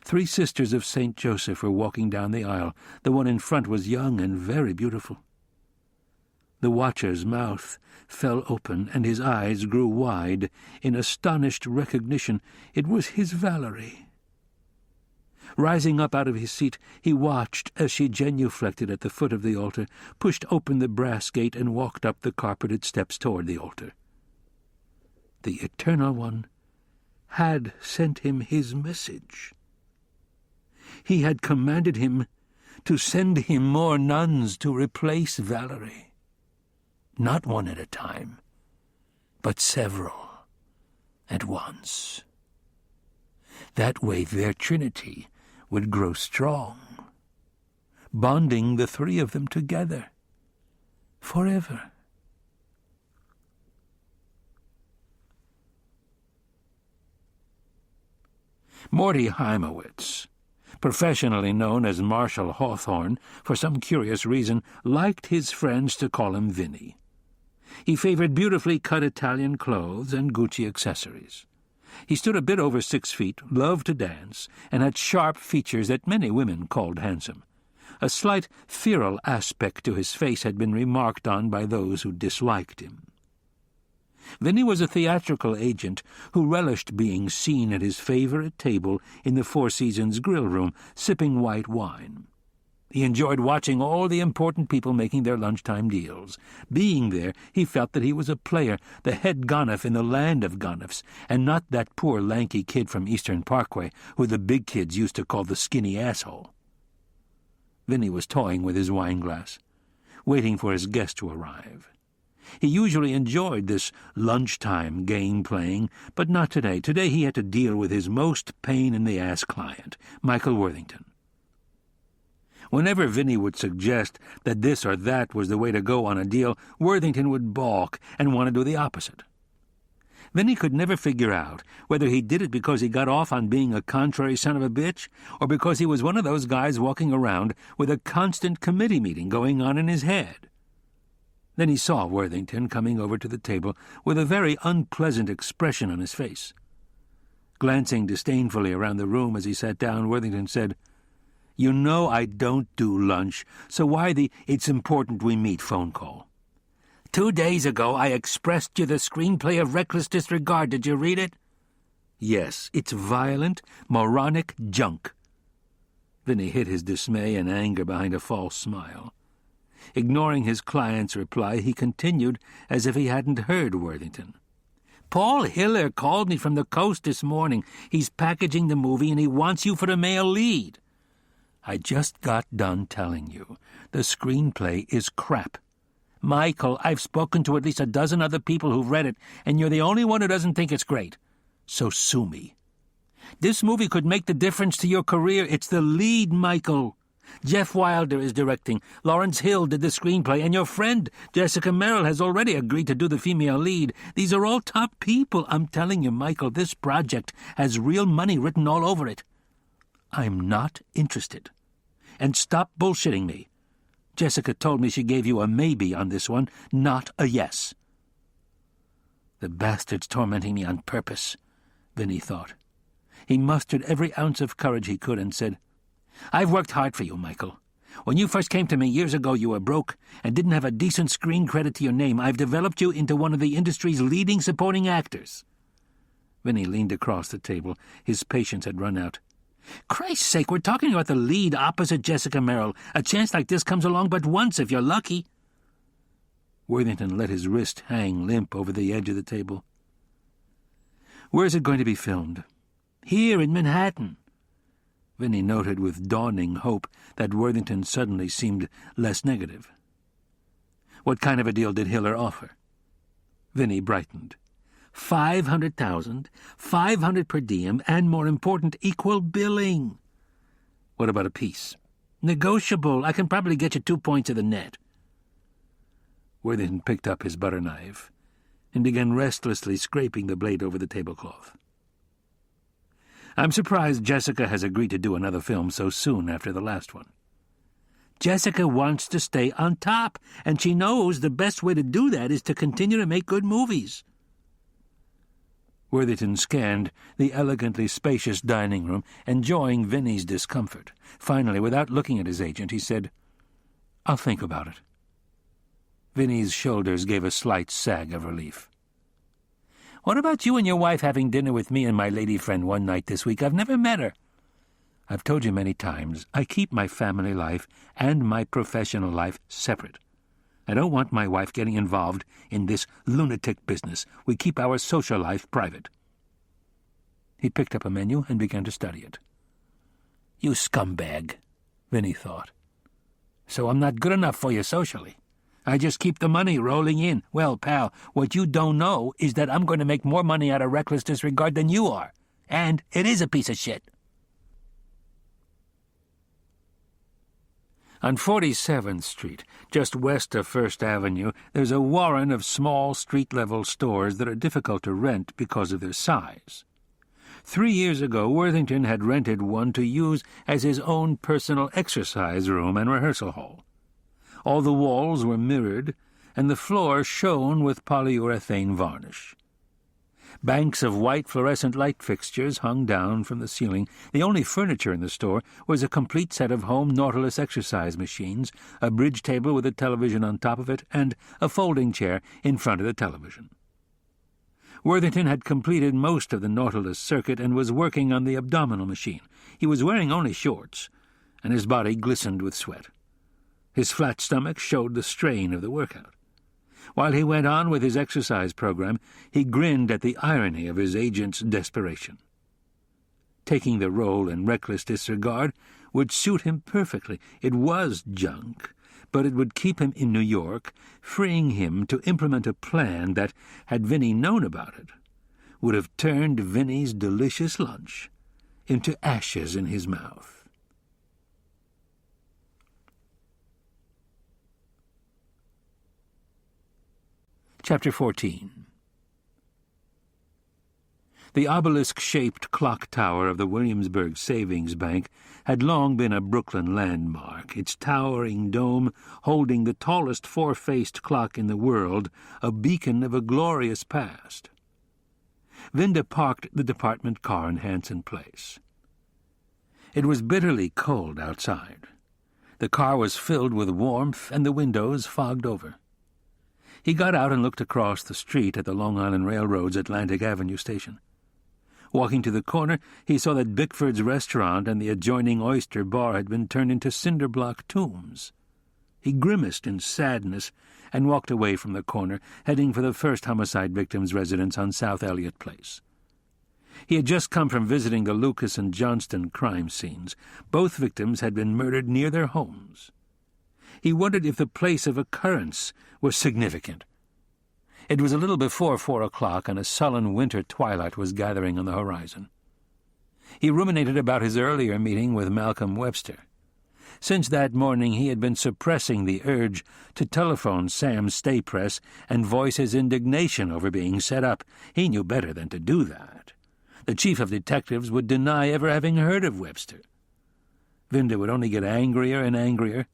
3 sisters of St. Joseph were walking down the aisle. The one in front was young and very beautiful. The watcher's mouth fell open, and his eyes grew wide in astonished recognition. It was his Valerie. Rising up out of his seat, he watched as she genuflected at the foot of the altar, pushed open the brass gate, and walked up the carpeted steps toward the altar. The Eternal One had sent him his message. He had commanded him to send him more nuns to replace Valerie. Not one at a time, but several at once. That way their trinity would grow strong, bonding the 3 of them together forever. Morty Heimowitz, professionally known as Marshall Hawthorne, for some curious reason, liked his friends to call him Vinny. He favored beautifully cut Italian clothes and Gucci accessories. He stood a bit over 6 feet, loved to dance, and had sharp features that many women called handsome. A slight feral aspect to his face had been remarked on by those who disliked him. Vinny was a theatrical agent who relished being seen at his favorite table in the Four Seasons grill room, sipping white wine. He enjoyed watching all the important people making their lunchtime deals. Being there, he felt that he was a player, the head gonif in the land of gonifs, and not that poor lanky kid from Eastern Parkway who the big kids used to call the skinny asshole. Vinny was toying with his wine-glass, waiting for his guest to arrive. He usually enjoyed this lunchtime game-playing, but not today. Today he had to deal with his most pain-in-the-ass client, Michael Worthington. Whenever Vinny would suggest that this or that was the way to go on a deal, Worthington would balk and want to do the opposite. Vinny could never figure out whether he did it because he got off on being a contrary son of a bitch, or because he was one of those guys walking around with a constant committee meeting going on in his head. Then he saw Worthington coming over to the table with a very unpleasant expression on his face. Glancing disdainfully around the room as he sat down, Worthington said, "You know I don't do lunch, so why the 'it's important we meet' phone call? 2 days ago I expressed you the screenplay of Reckless Disregard. Did you read it?" "Yes, it's violent, moronic junk." Vinny hid his dismay and anger behind a false smile. Ignoring his client's reply, he continued as if he hadn't heard Worthington. "Paul Hiller called me from the coast this morning. He's packaging the movie and he wants you for the male lead." "I just got done telling you. The screenplay is crap." "Michael, I've spoken to at least a dozen other people who've read it, and you're the only one who doesn't think it's great. So sue me." "This movie could make the difference to your career. It's the lead, Michael. Jeff Wilder is directing, Lawrence Hill did the screenplay, and your friend Jessica Merrill has already agreed to do the female lead. These are all top people. I'm telling you, Michael, this project has real money written all over it." "I'm not interested. And stop bullshitting me. Jessica told me she gave you a maybe on this one, not a yes." The bastard's tormenting me on purpose, Vinny thought. He mustered every ounce of courage he could and said, "I've worked hard for you, Michael. When you first came to me years ago, you were broke and didn't have a decent screen credit to your name. I've developed you into one of the industry's leading supporting actors." Vinny leaned across the table. His patience had run out. "Christ's sake, we're talking about the lead opposite Jessica Merrill. A chance like this comes along but once if you're lucky." Worthington let his wrist hang limp over the edge of the table. "Where's it going to be filmed?" "Here in Manhattan." Vinny noted with dawning hope that Worthington suddenly seemed less negative. "What kind of a deal did Hiller offer?" Vinny brightened. 500,000, 500 per diem, and, more important, equal billing. "What about a piece?" "Negotiable. I can probably get you 2 points of the net." Worthington picked up his butter knife and began restlessly scraping the blade over the tablecloth. "I'm surprised Jessica has agreed to do another film so soon after the last one." "Jessica wants to stay on top, and she knows the best way to do that is to continue to make good movies." Worthington scanned the elegantly spacious dining room, enjoying Vinny's discomfort. Finally, without looking at his agent, he said, "I'll think about it." Vinny's shoulders gave a slight sag of relief. "What about you and your wife having dinner with me and my lady friend one night this week? I've never met her." "I've told you many times, I keep my family life and my professional life separate. I don't want my wife getting involved in this lunatic business. We keep our social life private." He picked up a menu and began to study it. "You scumbag," Vinny thought. "So I'm not good enough for you socially. I just keep the money rolling in. Well, pal, what you don't know is that I'm going to make more money out of Reckless Disregard than you are. And it is a piece of shit." On 47th Street, just west of First Avenue, there's a warren of small street-level stores that are difficult to rent because of their size. 3 years ago, Worthington had rented one to use as his own personal exercise room and rehearsal hall. All the walls were mirrored, and the floor shone with polyurethane varnish. Banks of white fluorescent light fixtures hung down from the ceiling. The only furniture in the store was a complete set of home Nautilus exercise machines, a bridge table with a television on top of it, and a folding chair in front of the television. Worthington had completed most of the Nautilus circuit and was working on the abdominal machine. He was wearing only shorts, and his body glistened with sweat. His flat stomach showed the strain of the workout. While he went on with his exercise program, he grinned at the irony of his agent's desperation. taking the role in reckless disregard would suit him perfectly. It was junk, but it would keep him in New York, freeing him to implement a plan that, had Vinny known about it, would have turned Vinny's delicious lunch into ashes in his mouth. Chapter 14. The obelisk-shaped clock tower of the Williamsburg Savings Bank had long been a Brooklyn landmark, its towering dome holding the tallest four-faced clock in the world, a beacon of a glorious past. Vinda parked the department car in Hanson Place. It was bitterly cold outside. The car was filled with warmth and the windows fogged over. He got out and looked across the street at the Long Island Railroad's Atlantic Avenue station. Walking to the corner, he saw that Bickford's restaurant and the adjoining oyster bar had been turned into cinder-block tombs. He grimaced in sadness and walked away from the corner, heading for the first homicide victim's residence on South Elliott Place. He had just come from visiting the Lucas and Johnston crime scenes. Both victims had been murdered near their homes. He wondered if the place of occurrence was significant. It was a little before 4 o'clock, and a sullen winter twilight was gathering on the horizon. He ruminated about his earlier meeting with Malcolm Webster. Since that morning he had been suppressing the urge to telephone Sam's stay press and voice his indignation over being set up. He knew better than to do that. The chief of detectives would deny ever having heard of Webster. Vinda would only get angrier and angrier,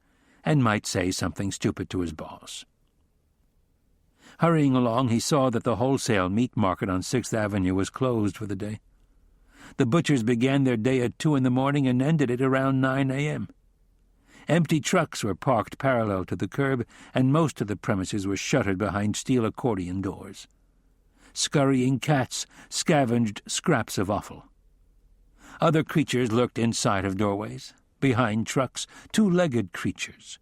and might say something stupid to his boss. Hurrying along, he saw that the wholesale meat market on 6th Avenue was closed for the day. The butchers began their day at 2 in the morning and ended it around 9 a.m. Empty trucks were parked parallel to the curb, and most of the premises were shuttered behind steel accordion doors. Scurrying cats scavenged scraps of offal. Other creatures lurked inside of doorways, behind trucks, two-legged creatures,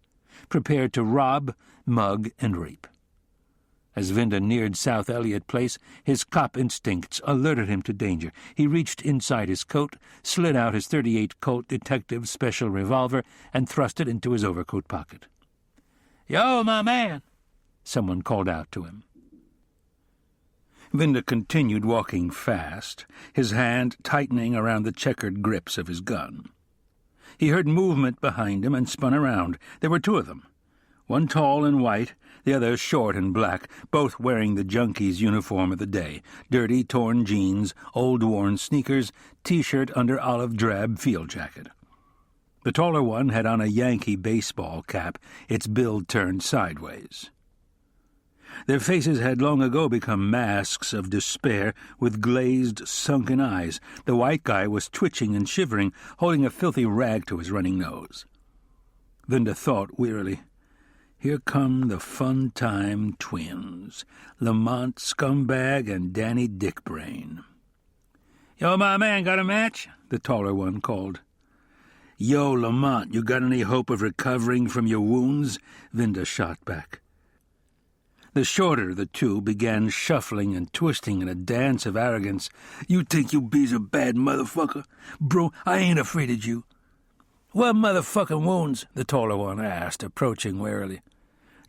prepared to rob, mug, and rape. As Vinda neared South Elliott Place, his cop instincts alerted him to danger. He reached inside his coat, slid out his .38 Colt Detective Special revolver, and thrust it into his overcoat pocket. "Yo, my man!" someone called out to him. Vinda continued walking fast, his hand tightening around the checkered grips of his gun. He heard movement behind him and spun around. There were two of them, one tall and white, the other short and black, both wearing the junkie's uniform of the day, dirty, torn jeans, old worn sneakers, T-shirt under olive drab field jacket. The taller one had on a Yankee baseball cap, its bill turned sideways. Their faces had long ago become masks of despair with glazed, sunken eyes. The white guy was twitching and shivering, holding a filthy rag to his running nose. Vinda thought wearily, "Here come the fun-time twins, Lamont Scumbag and Danny Dickbrain." "Yo, my man, got a match?" the taller one called. "Yo, Lamont, you got any hope of recovering from your wounds?" Vinda shot back. The shorter of the two began shuffling and twisting in a dance of arrogance. "You think you be's a bad motherfucker? Bro, I ain't afraid of you." "What motherfucking wounds?" the taller one asked, approaching warily.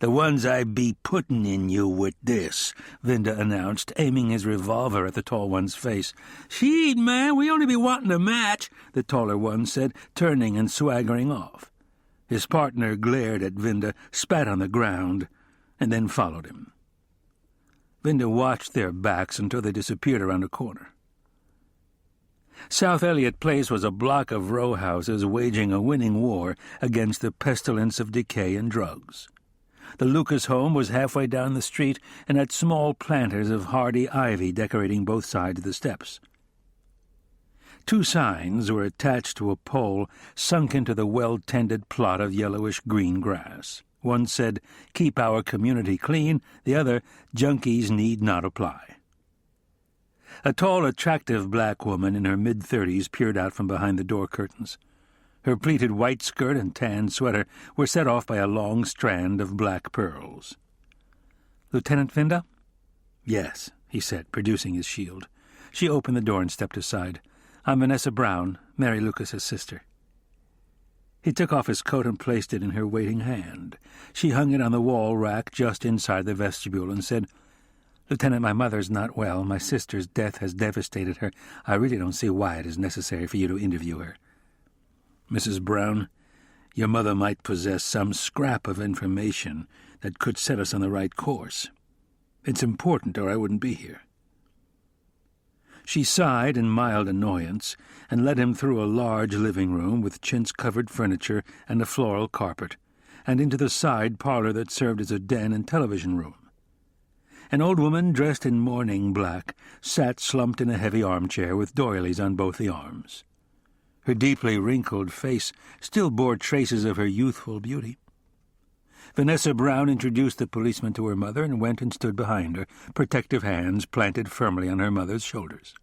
"The ones I be putting in you with this," Vinda announced, aiming his revolver at the tall one's face. "Shit, man, we only be wanting a match," the taller one said, turning and swaggering off. His partner glared at Vinda, spat on the ground, and then followed him. Vinda watched their backs until they disappeared around a corner. South Elliott Place was a block of row houses waging a winning war against the pestilence of decay and drugs. The Lucas home was halfway down the street and had small planters of hardy ivy decorating both sides of the steps. Two signs were attached to a pole sunk into the well-tended plot of yellowish-green grass. One said, "Keep our community clean," the other, "Junkies need not apply." A tall, attractive black woman in her mid-30s peered out from behind the door curtains. Her pleated white skirt and tan sweater were set off by a long strand of black pearls. "Lieutenant Vinda?" "Yes," he said, producing his shield. She opened the door and stepped aside. I'm Vanessa Brown, Mary Lucas's sister." He took off his coat and placed it in her waiting hand. She hung it on the wall rack just inside the vestibule and said, "Lieutenant, my mother's not well. My sister's death has devastated her. I really don't see why it is necessary for you to interview her." "Mrs. Brown, your mother might possess some scrap of information that could set us on the right course. It's important, or I wouldn't be here." She sighed in mild annoyance and led him through a large living room with chintz-covered furniture and a floral carpet, and into the side parlor that served as a den and television room. An old woman dressed in mourning black sat slumped in a heavy armchair with doilies on both the arms. Her deeply wrinkled face still bore traces of her youthful beauty. Vanessa Brown introduced the policeman to her mother and went and stood behind her, protective hands planted firmly on her mother's shoulders.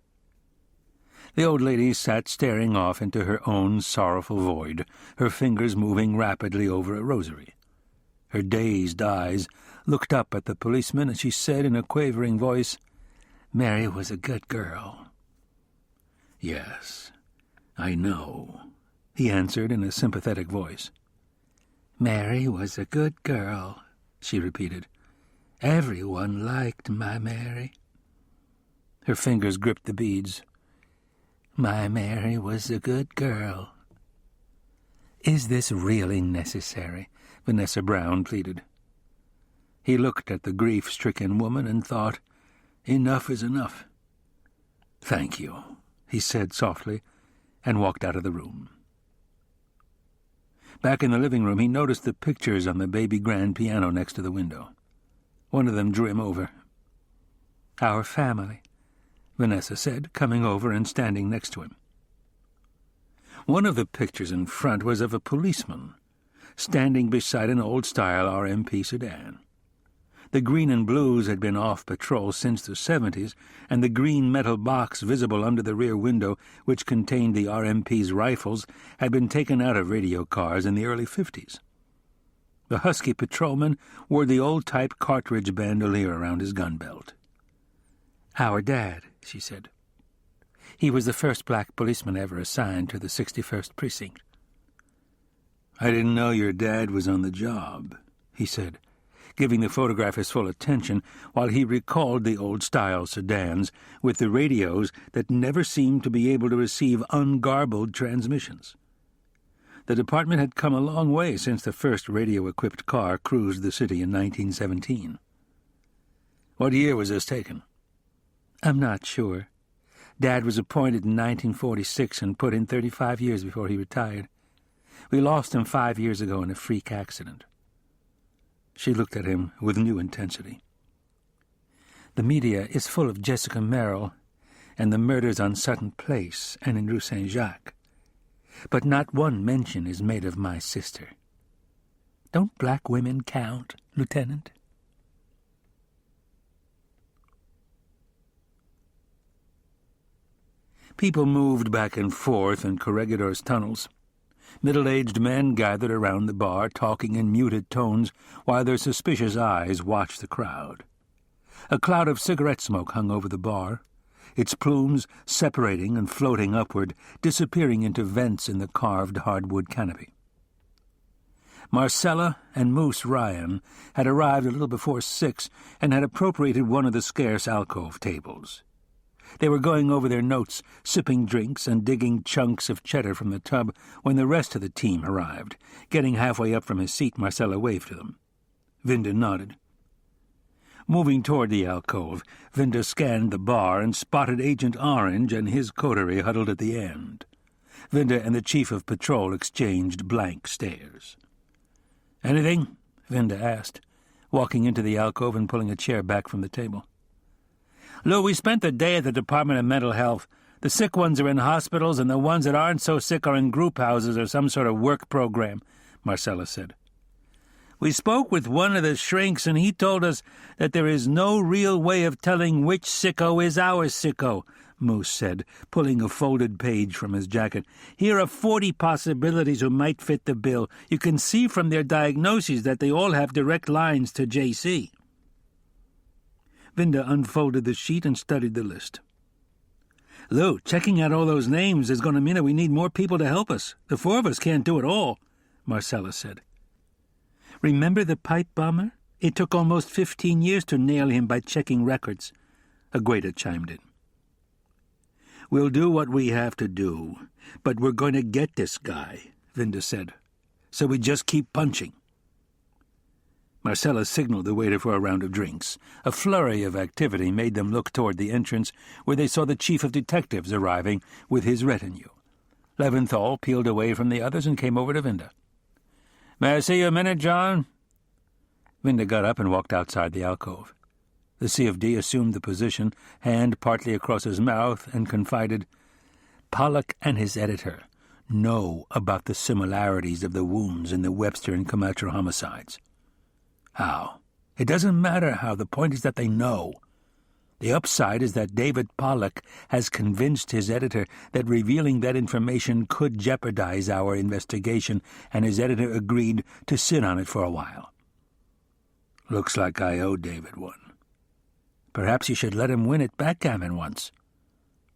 The old lady sat staring off into her own sorrowful void, her fingers moving rapidly over a rosary. Her dazed eyes looked up at the policeman, and she said in a quavering voice, "Mary was a good girl." "Yes, I know," he answered in a sympathetic voice. "Mary was a good girl," she repeated. "Everyone liked my Mary." Her fingers gripped the beads. "My Mary was a good girl." "Is this really necessary?" Vanessa Brown pleaded. He looked at the grief-stricken woman and thought, enough is enough. "Thank you," he said softly, and walked out of the room. Back in the living room, he noticed the pictures on the baby grand piano next to the window. One of them drew him over. "Our family," Vanessa said, coming over and standing next to him. One of the pictures in front was of a policeman, standing beside an old-style RMP sedan. The green and blues had been off patrol since the 70s, and the green metal box visible under the rear window, which contained the RMP's rifles, had been taken out of radio cars in the early 50s. The husky patrolman wore the old-type cartridge bandolier around his gun belt. "Our dad," she said. "He was the first black policeman ever assigned to the 61st Precinct." "I didn't know your dad was on the job," he said, giving the photograph his full attention while he recalled the old-style sedans with the radios that never seemed to be able to receive ungarbled transmissions. The department had come a long way since the first radio-equipped car cruised the city in 1917. "What year was this taken?" "I'm not sure. Dad was appointed in 1946 and put in 35 years before he retired. We lost him 5 years ago in a freak accident." She looked at him with new intensity. "The media is full of Jessica Merrill and the murders on Sutton Place and in Rue Saint-Jacques, but not one mention is made of my sister. Don't black women count, Lieutenant?" People moved back and forth in Corregidor's tunnels. Middle-aged men gathered around the bar, talking in muted tones, while their suspicious eyes watched the crowd. A cloud of cigarette smoke hung over the bar, its plumes separating and floating upward, disappearing into vents in the carved hardwood canopy. Marcella and Moose Ryan had arrived a little before 6 and had appropriated one of the scarce alcove tables. They were going over their notes, sipping drinks and digging chunks of cheddar from the tub when the rest of the team arrived. Getting halfway up from his seat, Marcella waved to them. Vinda nodded. Moving toward the alcove, Vinda scanned the bar and spotted Agent Orange and his coterie huddled at the end. Vinda and the chief of patrol exchanged blank stares. "Anything?" Vinda asked, walking into the alcove and pulling a chair back from the table. "Lou, we spent the day at the Department of Mental Health. The sick ones are in hospitals, and the ones that aren't so sick are in group houses or some sort of work program," Marcella said. "We spoke with one of the shrinks, and he told us that there is no real way of telling which sicko is our sicko," Moose said, pulling a folded page from his jacket. "Here are 40 possibilities who might fit the bill. You can see from their diagnoses that they all have direct lines to JC." Vinda unfolded the sheet and studied the list. Lou, checking out all those names is going to mean that we need more people to help us. The four of us can't do it all, Marcella said. Remember the pipe bomber? It took almost 15 years to nail him by checking records, Agueda chimed in. We'll do what we have to do, but we're going to get this guy, Vinda said. So we just keep punching. Marcella signaled the waiter for a round of drinks. A flurry of activity made them look toward the entrance, where they saw the chief of detectives arriving with his retinue. Leventhal peeled away from the others and came over to Vinda. "May I see you a minute, John?" Vinda got up and walked outside the alcove. The C.of.D. assumed the position, hand partly across his mouth, and confided, "Pollock and his editor know about the similarities of the wounds in the Webster and Camacho homicides." "How?" "It doesn't matter how. The point is that they know. The upside is that David Pollock has convinced his editor that revealing that information could jeopardize our investigation, and his editor agreed to sit on it for a while." "Looks like I owe David one." "Perhaps you should let him win at backgammon once."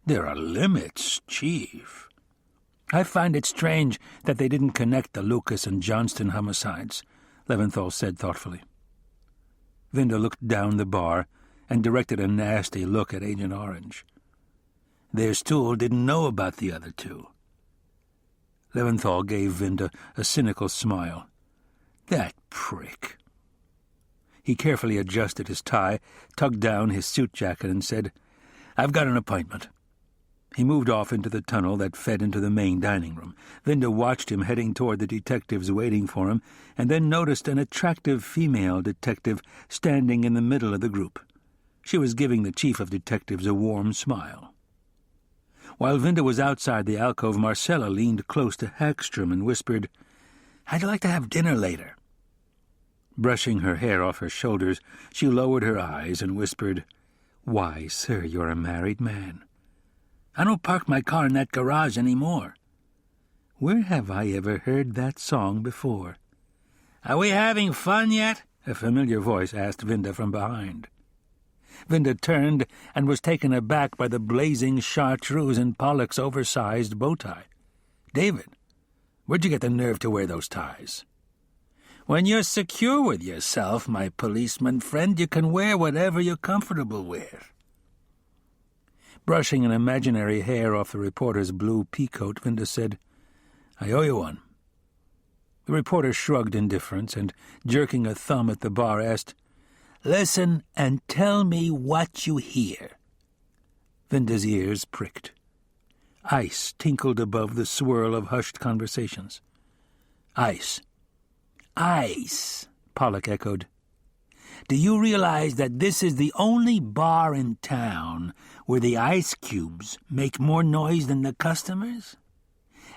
"There are limits, Chief." "I find it strange that they didn't connect the Lucas and Johnston homicides," Leventhal said thoughtfully. Vinda looked down the bar and directed a nasty look at Agent Orange. "Their stool didn't know about the other two." Leventhal gave Vinda a cynical smile. "That prick." He carefully adjusted his tie, tugged down his suit jacket, and said, "I've got an appointment." He moved off into the tunnel that fed into the main dining room. Vinda watched him heading toward the detectives waiting for him, and then noticed an attractive female detective standing in the middle of the group. She was giving the chief of detectives a warm smile. While Vinda was outside the alcove, Marcella leaned close to Hagstrom and whispered, "I'd like to have dinner later." Brushing her hair off her shoulders, she lowered her eyes and whispered, "Why, sir, you're a married man." "I don't park my car in that garage anymore." "Where have I ever heard that song before?" "Are we having fun yet?" a familiar voice asked Vinda from behind. Vinda turned and was taken aback by the blazing chartreuse in Pollock's oversized bow tie. "David, where'd you get the nerve to wear those ties?" "When you're secure with yourself, my policeman friend, you can wear whatever you're comfortable with." Brushing an imaginary hair off the reporter's blue peacoat, Vinda said, "I owe you one." The reporter shrugged indifference and, jerking a thumb at the bar, asked, "Listen and tell me what you hear." Vinda's ears pricked. Ice tinkled above the swirl of hushed conversations. "Ice." "Ice," Pollock echoed. "Do you realize that this is the only bar in town where the ice cubes make more noise than the customers?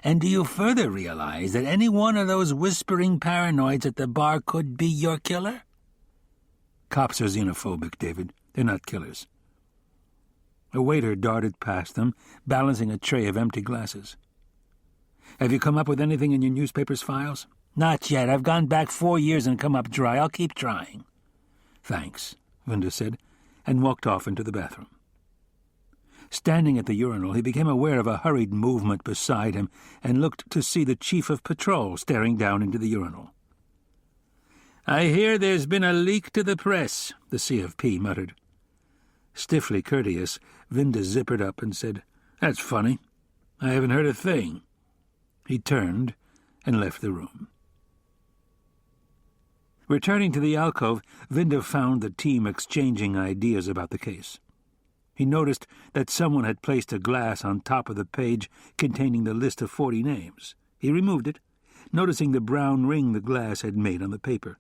And do you further realize that any one of those whispering paranoids at the bar could be your killer?" "Cops are xenophobic, David. They're not killers." A waiter darted past them, balancing a tray of empty glasses. "Have you come up with anything in your newspaper's files?" "Not yet. I've gone back 4 years and come up dry. I'll keep trying." "Thanks," Vinda said, and walked off into the bathroom. Standing at the urinal, he became aware of a hurried movement beside him and looked to see the chief of patrol staring down into the urinal. "I hear there's been a leak to the press," the C.of.P. muttered. Stiffly courteous, Vinda zippered up and said, "That's funny. I haven't heard a thing." He turned and left the room. Returning to the alcove, Vinda found the team exchanging ideas about the case. He noticed that someone had placed a glass on top of the page containing the list of 40 names. He removed it, noticing the brown ring the glass had made on the paper.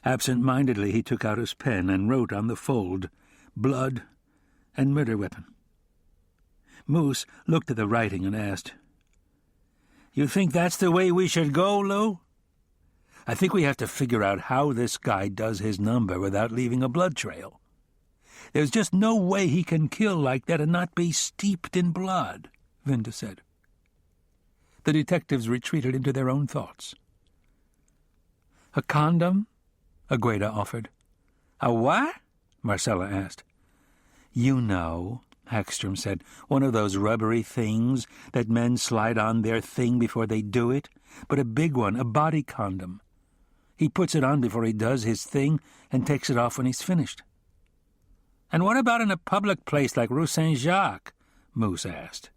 Absent-mindedly, he took out his pen and wrote on the fold, "Blood and murder weapon." Moose looked at the writing and asked, "You think that's the way we should go, Lou?" "I think we have to figure out how this guy does his number without leaving a blood trail. There's just no way he can kill like that and not be steeped in blood," Vinda said. The detectives retreated into their own thoughts. "A condom?" Agueda offered. "A what?" Marcella asked. "You know," Hackstrom said. "One of those rubbery things that men slide on their thing before they do it, but a big one, a body condom. He puts it on before he does his thing and takes it off when he's finished." "And what about in a public place like Rue Saint-Jacques?" Moose asked.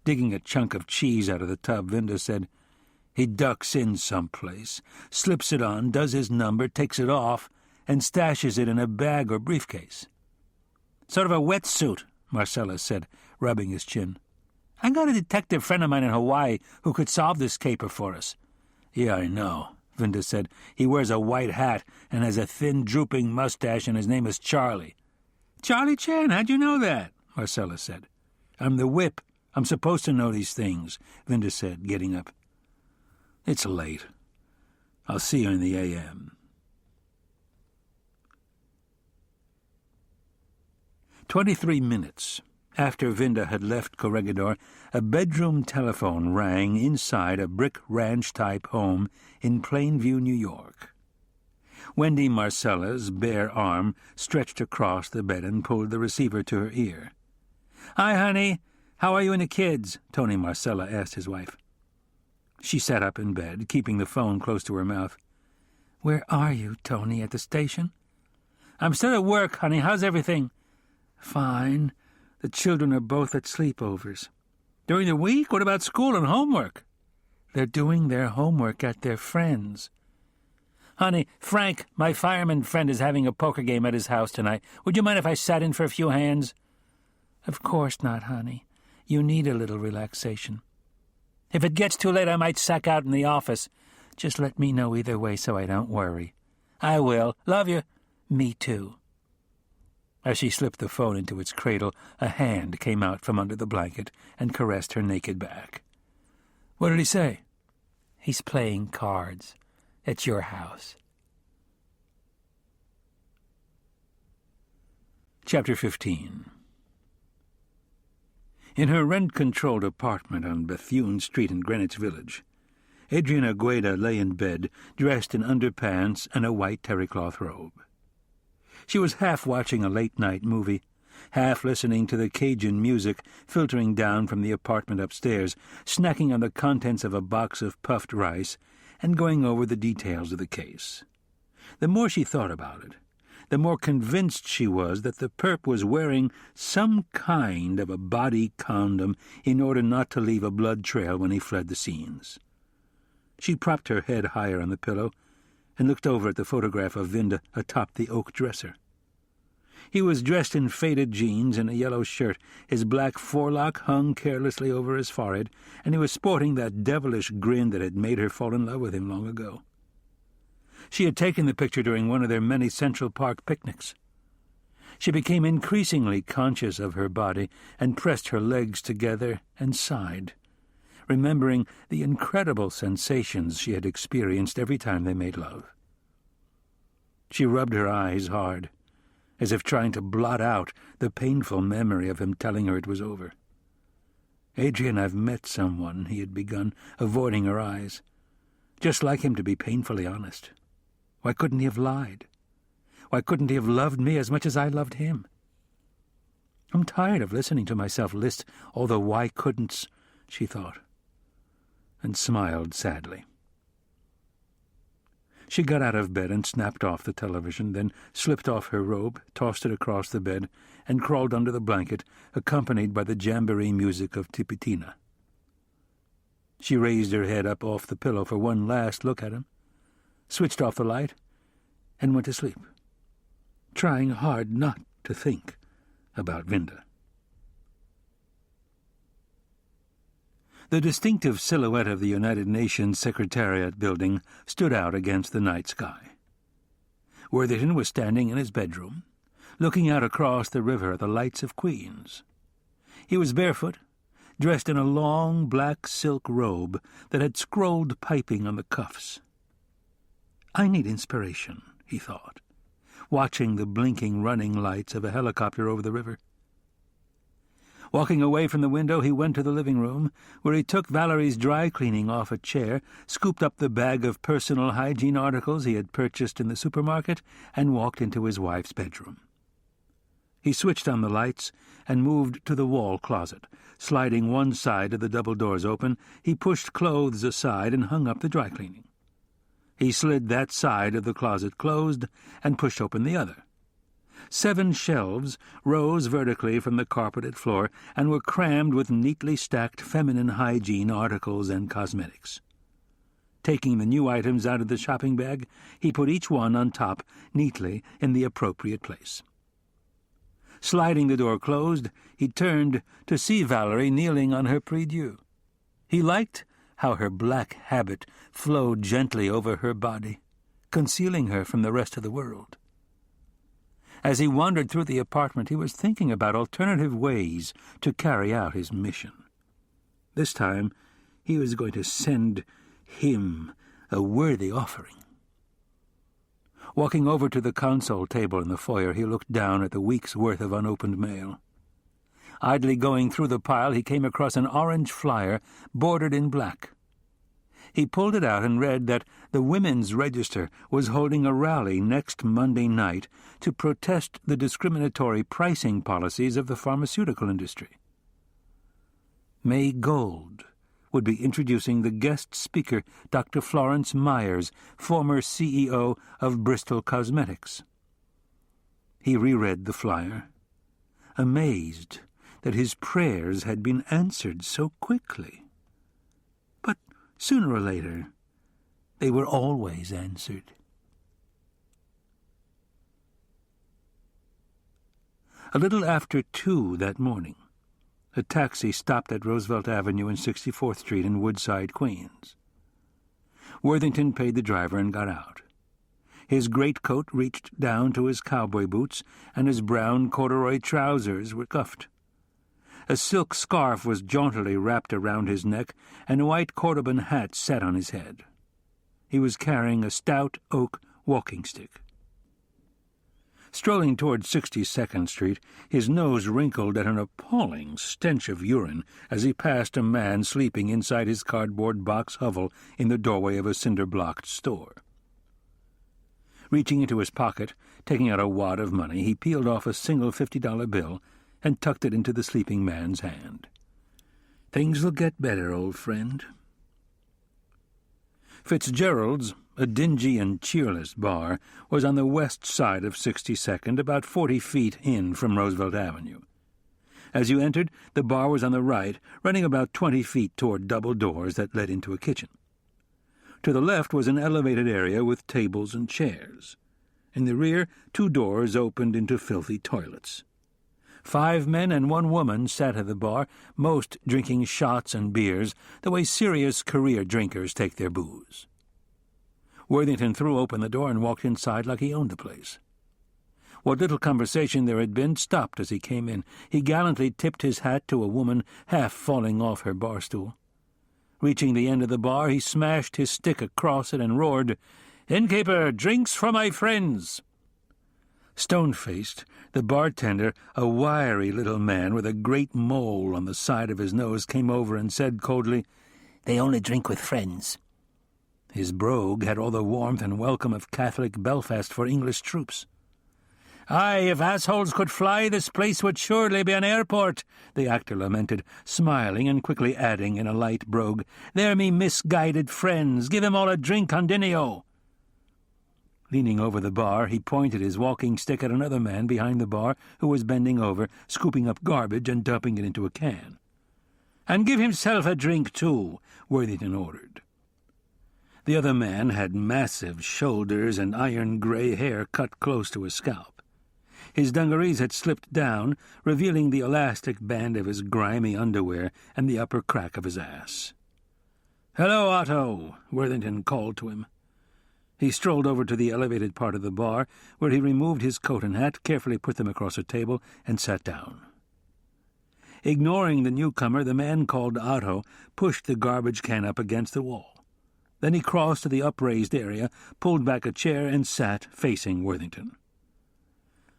Digging a chunk of cheese out of the tub, Vinda said, "He ducks in someplace, slips it on, does his number, takes it off, and stashes it in a bag or briefcase." "Sort of a wetsuit," Marcellus said, rubbing his chin. "I got a detective friend of mine in Hawaii who could solve this caper for us." "Yeah, I know," Vinda said. "He wears a white hat and has a thin, drooping mustache, and his name is Charlie." "Charlie Chan, how'd you know that?" Marcellus said. "I'm the whip. I'm supposed to know these things," Vinda said, getting up. "It's late. I'll see you in the a.m." 23 minutes after Vinda had left Corregidor, a bedroom telephone rang inside a brick ranch-type home in Plainview, New York. Wendy Marcella's bare arm stretched across the bed and pulled the receiver to her ear. "Hi, honey. How are you and the kids?" Tony Marcella asked his wife. She sat up in bed, keeping the phone close to her mouth. "Where are you, Tony, at the station?" "I'm still at work, honey. How's everything?" "Fine. The children are both at sleepovers." "During the week? What about school and homework?" "They're doing their homework at their friends'." "Honey, Frank, my fireman friend, is having a poker game at his house tonight. Would you mind if I sat in for a few hands?" "Of course not, honey. You need a little relaxation." "If it gets too late, I might sack out in the office. Just let me know either way so I don't worry." "I will. Love you." "Me too." As she slipped the phone into its cradle, a hand came out from under the blanket and caressed her naked back. "What did he say?" "He's playing cards. At your house." Chapter 15. In her rent-controlled apartment on Bethune Street in Greenwich Village, Adriana Gueda lay in bed, dressed in underpants and a white terrycloth robe. She was half watching a late-night movie, half listening to the Cajun music filtering down from the apartment upstairs, snacking on the contents of a box of puffed rice, and going over the details of the case. The more she thought about it, the more convinced she was that the perp was wearing some kind of a body condom in order not to leave a blood trail when he fled the scenes. She propped her head higher on the pillow and looked over at the photograph of Vinda atop the oak dresser. He was dressed in faded jeans and a yellow shirt. His black forelock hung carelessly over his forehead, and he was sporting that devilish grin that had made her fall in love with him long ago. She had taken the picture during one of their many Central Park picnics. She became increasingly conscious of her body and pressed her legs together and sighed, remembering the incredible sensations she had experienced every time they made love. She rubbed her eyes hard, as if trying to blot out the painful memory of him telling her it was over. "Adrian, I've met someone," he had begun, avoiding her eyes. "Just like him to be painfully honest. Why couldn't he have lied? Why couldn't he have loved me as much as I loved him? I'm tired of listening to myself list all the why couldn'ts," she thought, and smiled sadly. She got out of bed and snapped off the television, then slipped off her robe, tossed it across the bed, and crawled under the blanket, accompanied by the jamboree music of Tipitina. She raised her head up off the pillow for one last look at him, switched off the light, and went to sleep, trying hard not to think about Vinda. The distinctive silhouette of the United Nations Secretariat building stood out against the night sky. Worthington was standing in his bedroom, looking out across the river at the lights of Queens. He was barefoot, dressed in a long black silk robe that had scrolled piping on the cuffs. "I need inspiration," he thought, watching the blinking running lights of a helicopter over the river. Walking away from the window, he went to the living room, where he took Valerie's dry cleaning off a chair, scooped up the bag of personal hygiene articles he had purchased in the supermarket, and walked into his wife's bedroom. He switched on the lights and moved to the wall closet. Sliding one side of the double doors open, he pushed clothes aside and hung up the dry cleaning. He slid that side of the closet closed and pushed open the other. 7 shelves rose vertically from the carpeted floor and were crammed with neatly stacked feminine hygiene articles and cosmetics. Taking the new items out of the shopping bag, he put each one on top neatly in the appropriate place. Sliding the door closed, he turned to see Valerie kneeling on her prie-dieu. He liked how her black habit flowed gently over her body, concealing her from the rest of the world. As he wandered through the apartment, he was thinking about alternative ways to carry out his mission. This time, he was going to send him a worthy offering. Walking over to the console table in the foyer, he looked down at the week's worth of unopened mail. Idly going through the pile, he came across an orange flyer bordered in black. He pulled it out and read that the Women's Register was holding a rally next Monday night to protest the discriminatory pricing policies of the pharmaceutical industry. May Gold would be introducing the guest speaker, Dr. Florence Myers, former CEO of Bristol Cosmetics. He reread the flyer, amazed that his prayers had been answered so quickly. But sooner or later, they were always answered. A little after 2 that morning, a taxi stopped at Roosevelt Avenue and 64th Street in Woodside, Queens. Worthington paid the driver and got out. His greatcoat reached down to his cowboy boots, and his brown corduroy trousers were cuffed. A silk scarf was jauntily wrapped around his neck, and a white cordovan hat sat on his head. He was carrying a stout oak walking stick. Strolling toward 62nd Street, his nose wrinkled at an appalling stench of urine as he passed a man sleeping inside his cardboard box hovel in the doorway of a cinder-blocked store. Reaching into his pocket, taking out a wad of money, he peeled off a single $50 bill and tucked it into the sleeping man's hand. "Things'll get better, old friend." Fitzgerald's, a dingy and cheerless bar, was on the west side of 62nd, about 40 feet in from Roosevelt Avenue. As you entered, the bar was on the right, running about 20 feet toward double doors that led into a kitchen. To the left was an elevated area with tables and chairs. In the rear, 2 doors opened into filthy toilets. 5 men and 1 woman sat at the bar, most drinking shots and beers, the way serious career drinkers take their booze. Worthington threw open the door and walked inside like he owned the place. What little conversation there had been stopped as he came in. He gallantly tipped his hat to a woman half falling off her bar stool. Reaching the end of the bar, he smashed his stick across it and roared, "Innkeeper, drinks for my friends!" Stone-faced, the bartender, a wiry little man with a great mole on the side of his nose, came over and said coldly, "They only drink with friends." His brogue had all the warmth and welcome of Catholic Belfast for English troops. "Aye, if assholes could fly, this place would surely be an airport," the actor lamented, smiling and quickly adding in a light brogue, "They're me misguided friends. Give 'em all a drink on Dinio." Leaning over the bar, he pointed his walking stick at another man behind the bar who was bending over, scooping up garbage and dumping it into a can. "And give himself a drink, too," Worthington ordered. The other man had massive shoulders and iron-gray hair cut close to his scalp. His dungarees had slipped down, revealing the elastic band of his grimy underwear and the upper crack of his ass. "Hello, Otto," Worthington called to him. He strolled over to the elevated part of the bar, where he removed his coat and hat, carefully put them across a table, and sat down. Ignoring the newcomer, the man called Otto pushed the garbage can up against the wall. Then he crossed to the upraised area, pulled back a chair, and sat facing Worthington.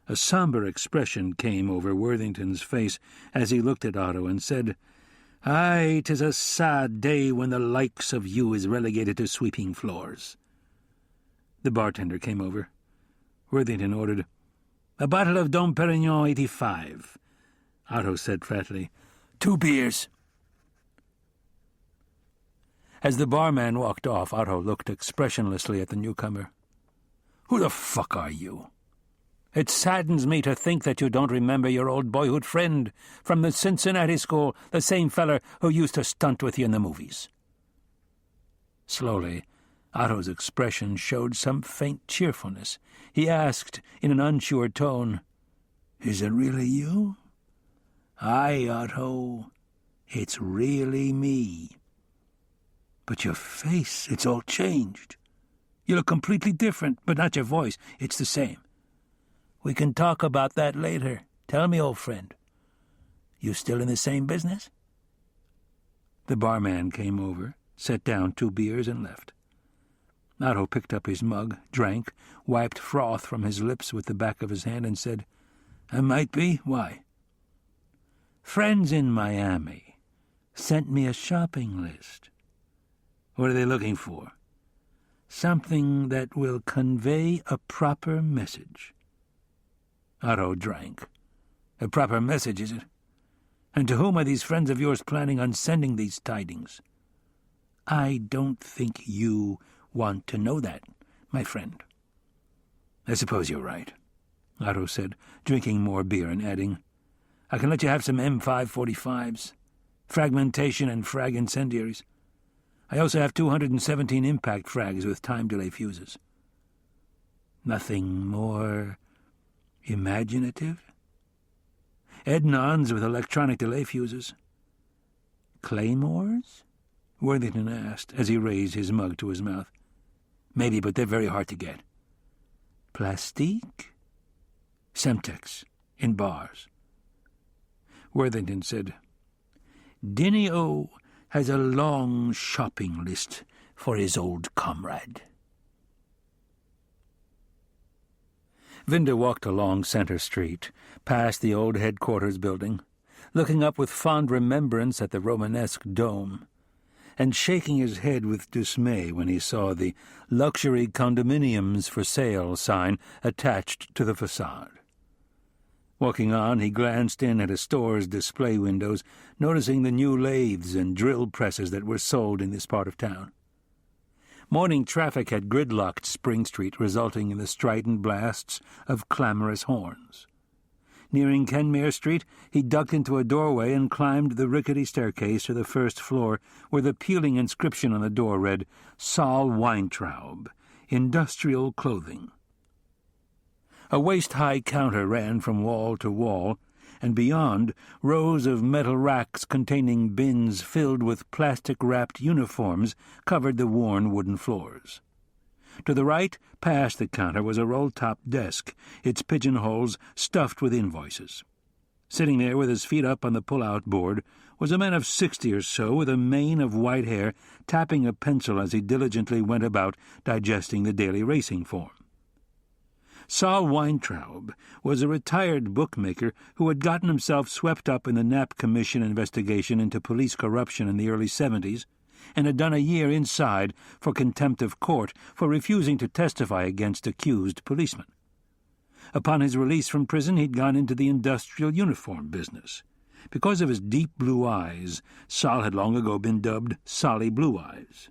A somber expression came over Worthington's face as he looked at Otto and said, "Aye, 'tis a sad day when the likes of you is relegated to sweeping floors." The bartender came over. Worthington ordered, "A bottle of Dom Perignon 85, Otto said flatly. "2 beers. As the barman walked off, Otto looked expressionlessly at the newcomer. "Who the fuck are you? It saddens me to think that you don't remember your old boyhood friend from the Cincinnati school, the same feller who used to stunt with you in the movies." Slowly, Otto's expression showed some faint cheerfulness. He asked, in an unsure tone, "Is it really you?" "Aye, Otto, it's really me." "But your face, it's all changed. You look completely different, but not your voice. It's the same." "We can talk about that later. Tell me, old friend, you still in the same business?" The barman came over, set down 2 beers, and left. Otto picked up his mug, drank, wiped froth from his lips with the back of his hand, and said, "I might be. Why?" "Friends in Miami sent me a shopping list." "What are they looking for?" "Something that will convey a proper message." Otto drank. "A proper message, is it? And to whom are these friends of yours planning on sending these tidings?" "I don't think you want to know that, my friend." "I suppose you're right," Otto said, drinking more beer and adding, "I can let you have some M545s, fragmentation and frag incendiaries. I also have 217 impact frags with time delay fuses." "Nothing more imaginative?" "Ednons with electronic delay fuses." "Claymores?" Worthington asked, as he raised his mug to his mouth. "Maybe, but they're very hard to get." "Plastique?" "Semtex, in bars." Worthington said, "Dinio has a long shopping list for his old comrade." Vinda walked along Center Street, past the old headquarters building, looking up with fond remembrance at the Romanesque dome, and shaking his head with dismay when he saw the luxury condominiums for sale sign attached to the facade. Walking on, he glanced in at a store's display windows, noticing the new lathes and drill presses that were sold in this part of town. Morning traffic had gridlocked Spring Street, resulting in the strident blasts of clamorous horns. Nearing Kenmare Street, he ducked into a doorway and climbed the rickety staircase to the first floor, where the peeling inscription on the door read, "Saul Weintraub, Industrial Clothing." A waist-high counter ran from wall to wall, and beyond, rows of metal racks containing bins filled with plastic-wrapped uniforms covered the worn wooden floors. To the right, past the counter, was a roll-top desk, its pigeonholes stuffed with invoices. Sitting there with his feet up on the pull-out board was a man of 60 or so with a mane of white hair, tapping a pencil as he diligently went about digesting the daily racing form. Saul Weintraub was a retired bookmaker who had gotten himself swept up in the Knapp Commission investigation into police corruption in the early 70s, and had done a year inside for contempt of court for refusing to testify against accused policemen. Upon his release from prison, he'd gone into the industrial uniform business. Because of his deep blue eyes, Sol had long ago been dubbed Solly Blue Eyes.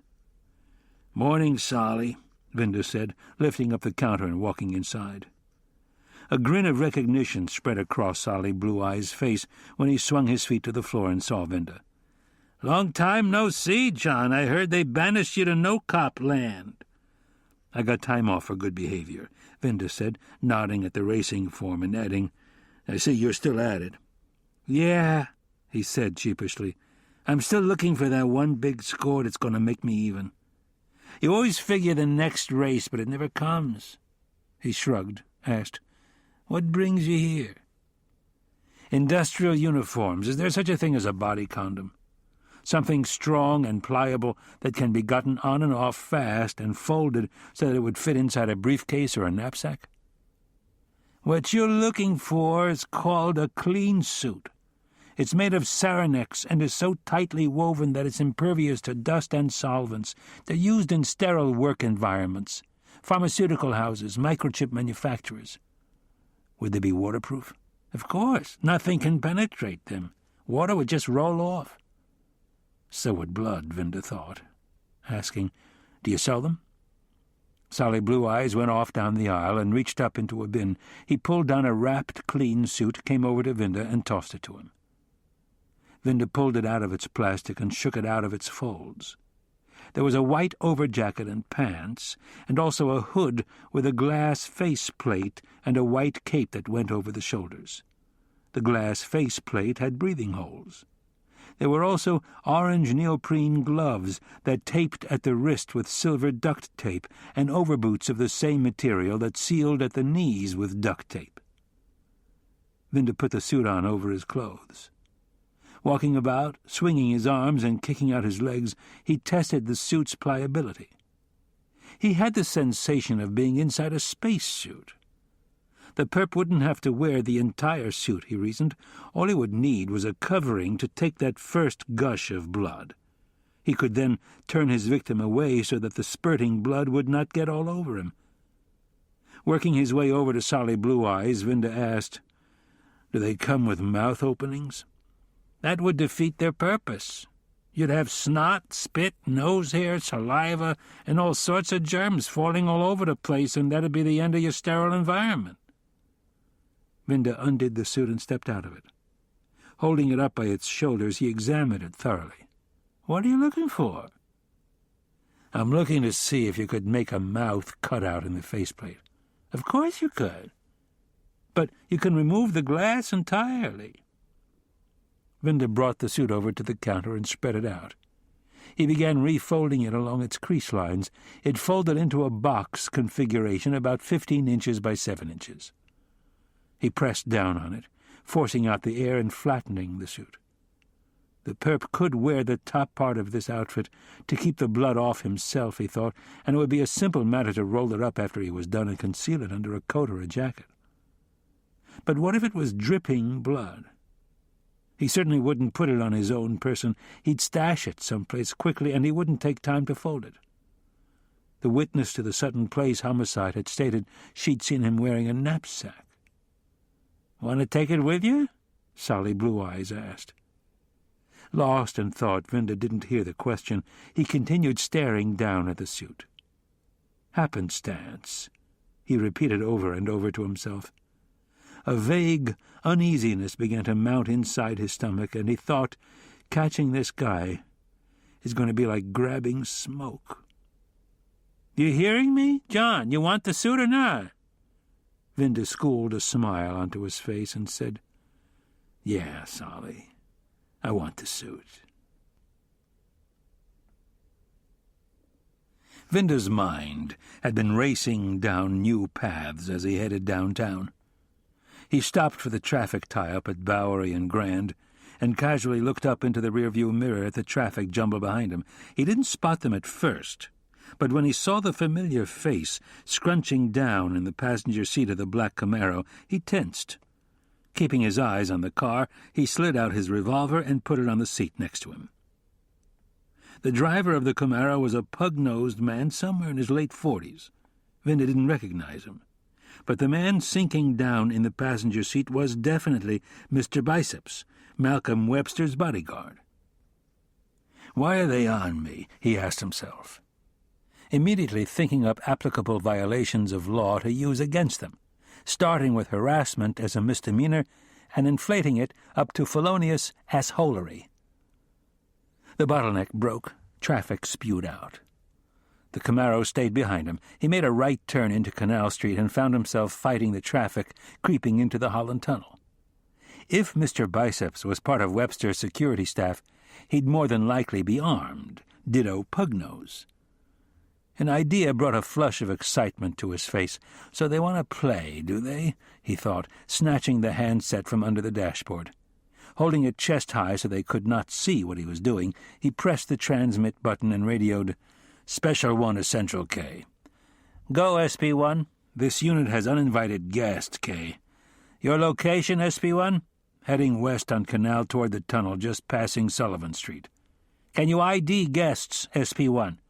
"Morning, Solly," Vinda said, lifting up the counter and walking inside. A grin of recognition spread across Solly Blue Eyes' face when he swung his feet to the floor and saw Vinda. "Long time no see, John. I heard they banished you to no-cop land." "I got time off for good behavior," Vinda said, nodding at the racing form and adding, "I see you're still at it." "Yeah," he said sheepishly. "I'm still looking for that one big score that's going to make me even. You always figure the next race, but it never comes." He shrugged, asked, "What brings you here?" "Industrial uniforms. Is there such a thing as a body condom? Something strong and pliable that can be gotten on and off fast and folded so that it would fit inside a briefcase or a knapsack?" "What you're looking for is called a clean suit. It's made of Saranex and is so tightly woven that it's impervious to dust and solvents. They're used in sterile work environments, pharmaceutical houses, microchip manufacturers." Would they be waterproof? Of course. Nothing can penetrate them. Water would just roll off. So would blood, Vinda thought, asking, "Do you sell them?" Solly Blue Eyes went off down the aisle and reached up into a bin. He pulled down a wrapped, clean suit, came over to Vinda, and tossed it to him. Vinda pulled it out of its plastic and shook it out of its folds. There was a white overjacket and pants, and also a hood with a glass faceplate and a white cape that went over the shoulders. The glass faceplate had breathing holes. There were also orange neoprene gloves that taped at the wrist with silver duct tape, and overboots of the same material that sealed at the knees with duct tape. Vinda put the suit on over his clothes. Walking about, swinging his arms and kicking out his legs, he tested the suit's pliability. He had the sensation of being inside a spacesuit. The perp wouldn't have to wear the entire suit, he reasoned. All he would need was a covering to take that first gush of blood. He could then turn his victim away so that the spurting blood would not get all over him. Working his way over to Solly Blue Eyes, Vinda asked, "Do they come with mouth openings?" "That would defeat their purpose. You'd have snot, spit, nose hair, saliva, and all sorts of germs falling all over the place, and that'd be the end of your sterile environment." Vinda undid the suit and stepped out of it. Holding it up by its shoulders, he examined it thoroughly. "What are you looking for?" "I'm looking to see if you could make a mouth cutout in the faceplate." "Of course you could. But you can remove the glass entirely." Vinda brought the suit over to the counter and spread it out. He began refolding it along its crease lines. It folded into a box configuration about 15 inches by 7 inches. He pressed down on it, forcing out the air and flattening the suit. The perp could wear the top part of this outfit to keep the blood off himself, he thought, and it would be a simple matter to roll it up after he was done and conceal it under a coat or a jacket. But what if it was dripping blood? He certainly wouldn't put it on his own person. He'd stash it someplace quickly, and he wouldn't take time to fold it. The witness to the Sutton Place homicide had stated she'd seen him wearing a knapsack. "Want to take it with you?" Solly Blue Eyes asked. Lost in thought, Vinda didn't hear the question. He continued staring down at the suit. "Happenstance," he repeated over and over to himself. A vague uneasiness began to mount inside his stomach, and he thought, catching this guy is going to be like grabbing smoke. "You hearing me? John, you want the suit or not?" Vinda schooled a smile onto his face and said, "Yeah, Solly, I want the suit." Vinda's mind had been racing down new paths as he headed downtown. He stopped for the traffic tie-up at Bowery and Grand and casually looked up into the rearview mirror at the traffic jumble behind him. He didn't spot them at first, but when he saw the familiar face scrunching down in the passenger seat of the black Camaro, he tensed. Keeping his eyes on the car, he slid out his revolver and put it on the seat next to him. The driver of the Camaro was a pug-nosed man somewhere in his late 40s. Vinda didn't recognize him. But the man sinking down in the passenger seat was definitely Mr. Biceps, Malcolm Webster's bodyguard. "Why are they on me?" he asked himself, immediately thinking up applicable violations of law to use against them, starting with harassment as a misdemeanor and inflating it up to felonious assholery. The bottleneck broke. Traffic spewed out. The Camaro stayed behind him. He made a right turn into Canal Street and found himself fighting the traffic creeping into the Holland Tunnel. If Mr. Biceps was part of Webster's security staff, he'd more than likely be armed, ditto Pugnose. An idea brought a flush of excitement to his face. "So they want to play, do they?" he thought, snatching the handset from under the dashboard. Holding it chest-high so they could not see what he was doing, he pressed the transmit button and radioed, "Special 1 Essential K. Go, SP1. This unit has uninvited guest, K. Your location, SP1? Heading west on Canal toward the tunnel, just passing Sullivan Street. Can you ID guests, SP1?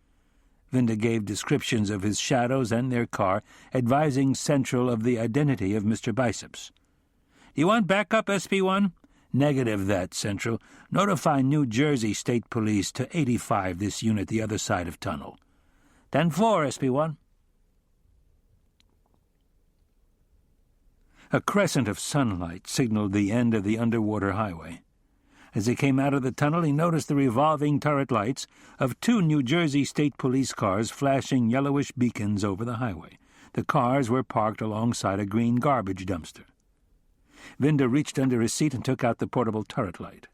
Vinda gave descriptions of his shadows and their car, advising Central of the identity of Mr. Biceps. "You want backup, SP1? Negative that, Central. Notify New Jersey State Police to 85 this unit the other side of tunnel. 10-4, SP1. A crescent of sunlight signaled the end of the underwater highway. As he came out of the tunnel, he noticed the revolving turret lights of 2 New Jersey State Police cars flashing yellowish beacons over the highway. The cars were parked alongside a green garbage dumpster. Vinda reached under his seat and took out the portable turret light.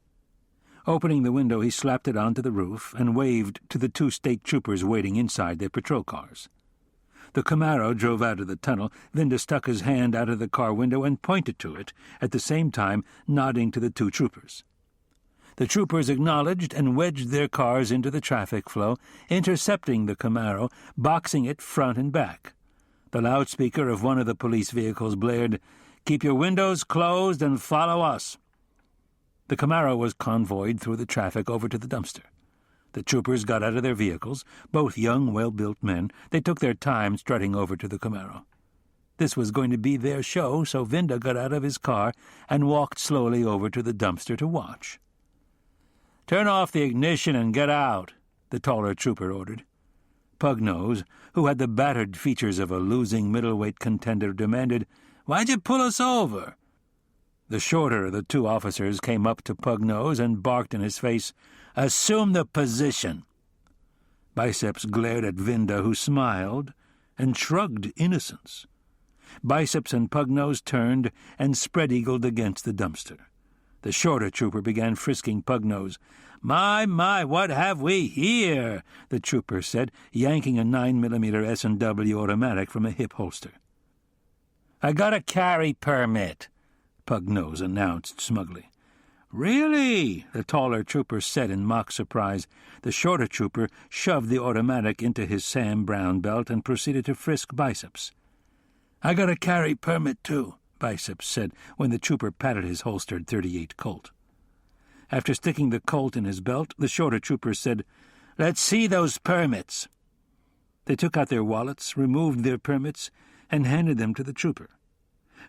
Opening the window, he slapped it onto the roof and waved to the 2 state troopers waiting inside their patrol cars. The Camaro drove out of the tunnel. Vinda stuck his hand out of the car window and pointed to it, at the same time nodding to the 2 troopers. The troopers acknowledged and wedged their cars into the traffic flow, intercepting the Camaro, boxing it front and back. The loudspeaker of one of the police vehicles blared, "Keep your windows closed and follow us." The Camaro was convoyed through the traffic over to the dumpster. The troopers got out of their vehicles, both young, well-built men. They took their time strutting over to the Camaro. This was going to be their show, so Vinda got out of his car and walked slowly over to the dumpster to watch. "Turn off the ignition and get out," the taller trooper ordered. Pugnose, who had the battered features of a losing middleweight contender, demanded, "Why'd you pull us over?" The shorter of the 2 officers came up to Pugnose and barked in his face, "Assume the position." Biceps glared at Vinda, who smiled and shrugged innocence. Biceps and Pugnose turned and spread-eagled against the dumpster. The shorter trooper began frisking Pugnose. My, what have we here?" the trooper said, yanking a 9mm S&W automatic from a hip holster. "I got a carry permit," Pugnose announced smugly. "Really?" the taller trooper said in mock surprise. The shorter trooper shoved the automatic into his Sam Brown belt and proceeded to frisk Biceps. "I got a carry permit, too," Biceps said when the trooper patted his holstered .38 Colt. After sticking the Colt in his belt, the shorter trooper said, "Let's see those permits." They took out their wallets, removed their permits, and handed them to the trooper.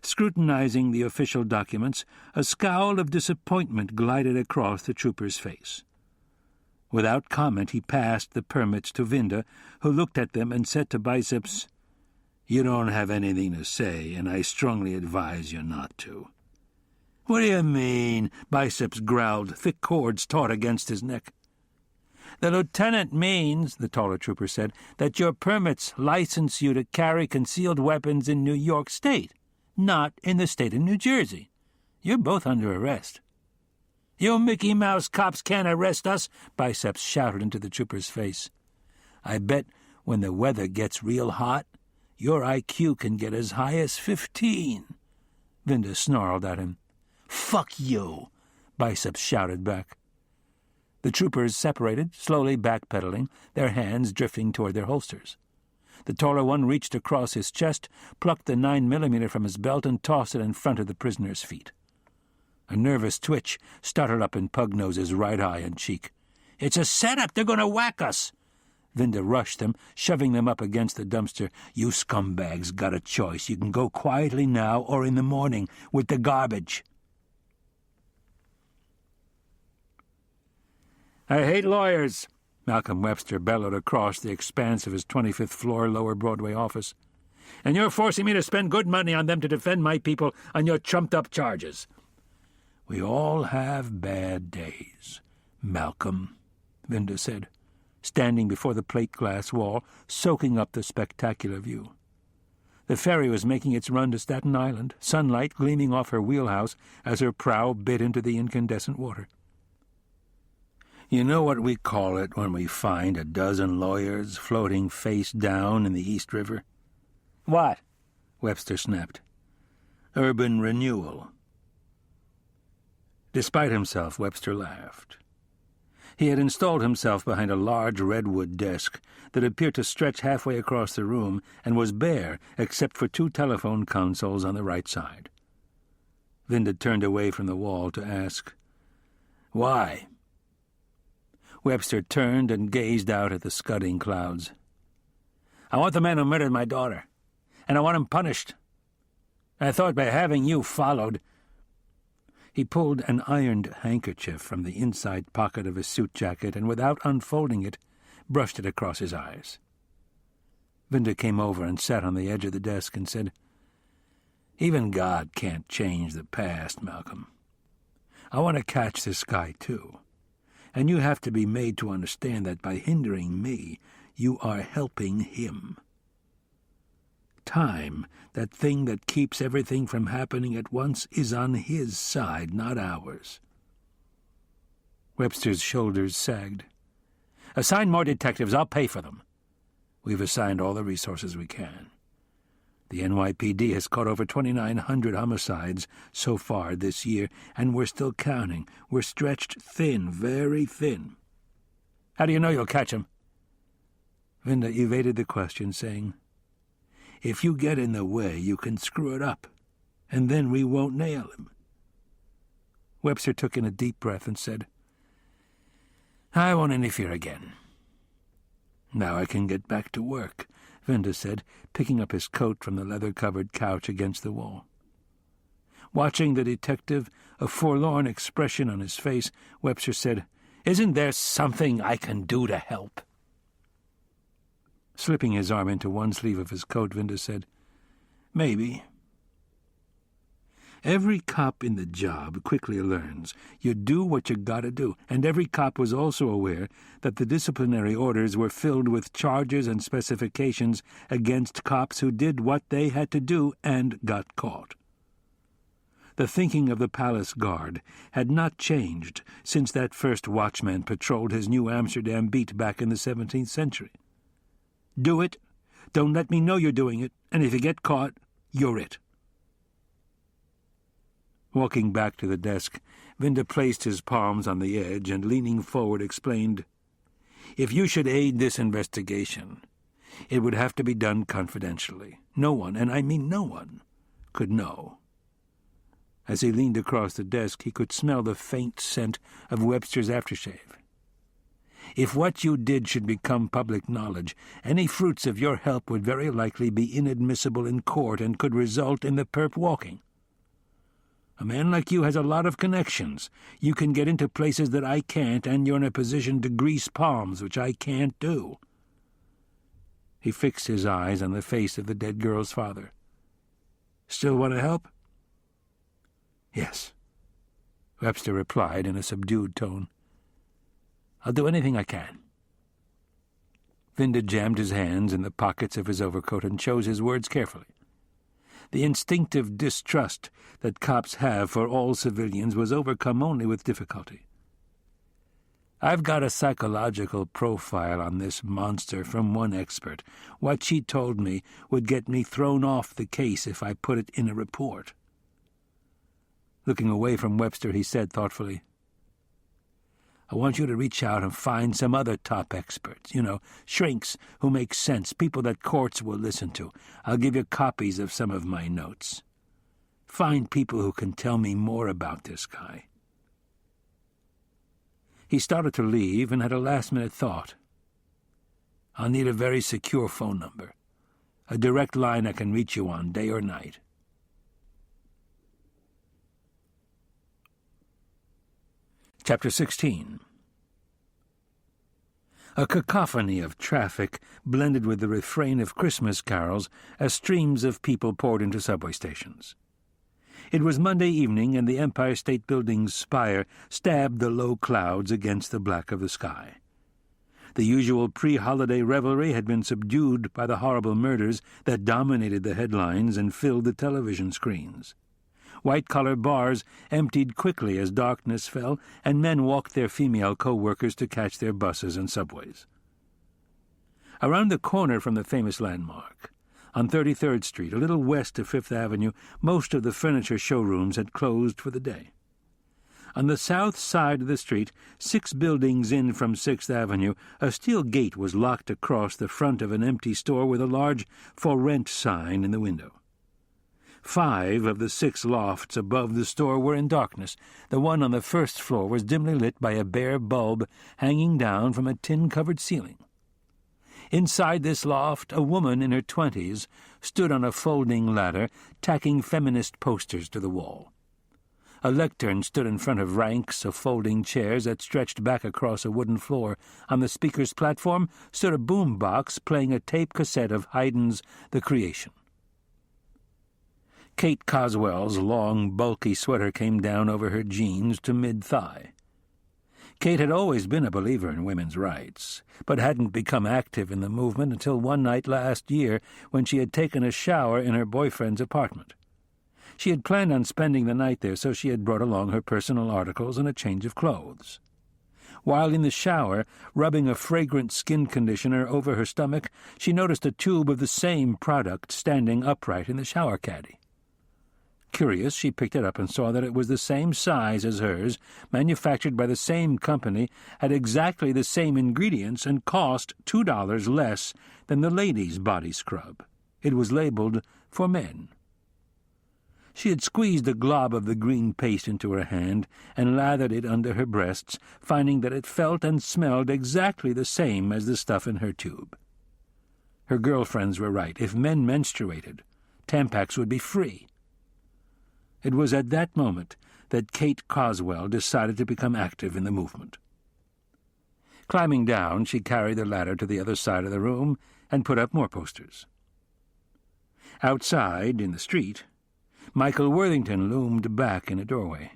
Scrutinizing the official documents, a scowl of disappointment glided across the trooper's face. Without comment, he passed the permits to Vinda, who looked at them and said to Biceps, "You don't have anything to say, and I strongly advise you not to." "What do you mean?" Biceps growled, thick cords taut against his neck. "The lieutenant means," the taller trooper said, "that your permits license you to carry concealed weapons in New York State, not in the state of New Jersey. You're both under arrest." "You Mickey Mouse cops can't arrest us," Biceps shouted into the trooper's face. "I bet when the weather gets real hot, your IQ can get as high as 15. Vinda snarled at him. "Fuck you," Biceps shouted back. The troopers separated, slowly backpedaling, their hands drifting toward their holsters. The taller one reached across his chest, plucked the 9mm from his belt, and tossed it in front of the prisoner's feet. A nervous twitch started up in Pugnose's right eye and cheek. "It's a setup! They're going to whack us!" Vinda rushed them, shoving them up against the dumpster. "You scumbags got a choice. You can go quietly now or in the morning with the garbage." "I hate lawyers," Malcolm Webster bellowed across the expanse of his 25th floor Lower Broadway office. "And you're forcing me to spend good money on them to defend my people on your trumped-up charges." "We all have bad days, Malcolm," Vinda said, standing before the plate-glass wall, soaking up the spectacular view. The ferry was making its run to Staten Island, sunlight gleaming off her wheelhouse as her prow bit into the incandescent water. "You know what we call it when we find a dozen lawyers floating face down in the East River?" "What?" Webster snapped. "Urban renewal." Despite himself, Webster laughed. He had installed himself behind a large redwood desk that appeared to stretch halfway across the room and was bare except for 2 telephone consoles on the right side. Vinda turned away from the wall to ask, "Why?" Webster turned and gazed out at the scudding clouds. I want the man who murdered my daughter, and I want him punished. I thought by having you followed—" He pulled an ironed handkerchief from the inside pocket of his suit jacket and, without unfolding it, brushed it across his eyes. Vinda came over and sat on the edge of the desk and said, "Even God can't change the past, Malcolm. I want to catch this guy, too. And you have to be made to understand that by hindering me, you are helping him. Time, that thing that keeps everything from happening at once, is on his side, not ours." Webster's shoulders sagged. "Assign more detectives. I'll pay for them. We've assigned all the resources we can. The NYPD has caught over 2,900 homicides so far this year, and we're still counting. We're stretched thin, very thin." "How do you know you'll catch him?" Vinda evaded the question, saying, "If you get in the way, you can screw it up, and then we won't nail him." Webster took in a deep breath and said, "I won't interfere again." "Now I can get back to work," Vinda said, picking up his coat from the leather-covered couch against the wall. Watching the detective, a forlorn expression on his face, Webster said, "Isn't there something I can do to help?" Slipping his arm into one sleeve of his coat, Vinda said, "Maybe." Every cop in the job quickly learns you do what you gotta do, and every cop was also aware that the disciplinary orders were filled with charges and specifications against cops who did what they had to do and got caught. The thinking of the palace guard had not changed since that first watchman patrolled his New Amsterdam beat back in the 17th century. Do it, don't let me know you're doing it, and if you get caught, you're it. Walking back to the desk, Vinda placed his palms on the edge and, leaning forward, explained, "If you should aid this investigation, it would have to be done confidentially. No one, and I mean no one, could know." As he leaned across the desk, he could smell the faint scent of Webster's aftershave. "If what you did should become public knowledge, any fruits of your help would very likely be inadmissible in court and could result in the perp walking. A man like you has a lot of connections. You can get into places that I can't, and you're in a position to grease palms, which I can't do." He fixed his eyes on the face of the dead girl's father. "Still want to help?" "Yes," Webster replied in a subdued tone. "I'll do anything I can." Vinda jammed his hands in the pockets of his overcoat and chose his words carefully. The instinctive distrust that cops have for all civilians was overcome only with difficulty. "I've got a psychological profile on this monster from one expert. What she told me would get me thrown off the case if I put it in a report." Looking away from Webster, he said thoughtfully, "I want you to reach out and find some other top experts, shrinks who make sense, people that courts will listen to. I'll give you copies of some of my notes. Find people who can tell me more about this guy." He started to leave and had a last-minute thought. "I'll need a very secure phone number, a direct line I can reach you on day or night." Chapter 16. A cacophony of traffic blended with the refrain of Christmas carols as streams of people poured into subway stations. It was Monday evening, and the Empire State Building's spire stabbed the low clouds against the black of the sky. The usual pre-holiday revelry had been subdued by the horrible murders that dominated the headlines and filled the television screens. White-collar bars emptied quickly as darkness fell, and men walked their female co-workers to catch their buses and subways. Around the corner from the famous landmark, on 33rd Street, a little west of Fifth Avenue, most of the furniture showrooms had closed for the day. On the south side of the street, 6 buildings in from 6th Avenue, a steel gate was locked across the front of an empty store with a large "For Rent" sign in the window. 5 of the 6 lofts above the store were in darkness. The one on the first floor was dimly lit by a bare bulb hanging down from a tin-covered ceiling. Inside this loft, a woman in her 20s stood on a folding ladder, tacking feminist posters to the wall. A lectern stood in front of ranks of folding chairs that stretched back across a wooden floor. On the speaker's platform stood a boom box playing a tape cassette of Haydn's The Creation. Kate Coswell's long, bulky sweater came down over her jeans to mid-thigh. Kate had always been a believer in women's rights, but hadn't become active in the movement until one night last year when she had taken a shower in her boyfriend's apartment. She had planned on spending the night there, so she had brought along her personal articles and a change of clothes. While in the shower, rubbing a fragrant skin conditioner over her stomach, she noticed a tube of the same product standing upright in the shower caddy. Curious, she picked it up and saw that it was the same size as hers, manufactured by the same company, had exactly the same ingredients, and cost $2 less than the ladies' body scrub. It was labeled for men. She had squeezed a glob of the green paste into her hand and lathered it under her breasts, finding that it felt and smelled exactly the same as the stuff in her tube. Her girlfriends were right. If men menstruated, Tampax would be free. It was at that moment that Kate Coswell decided to become active in the movement. Climbing down, she carried the ladder to the other side of the room and put up more posters. Outside, in the street, Michael Worthington loomed back in a doorway,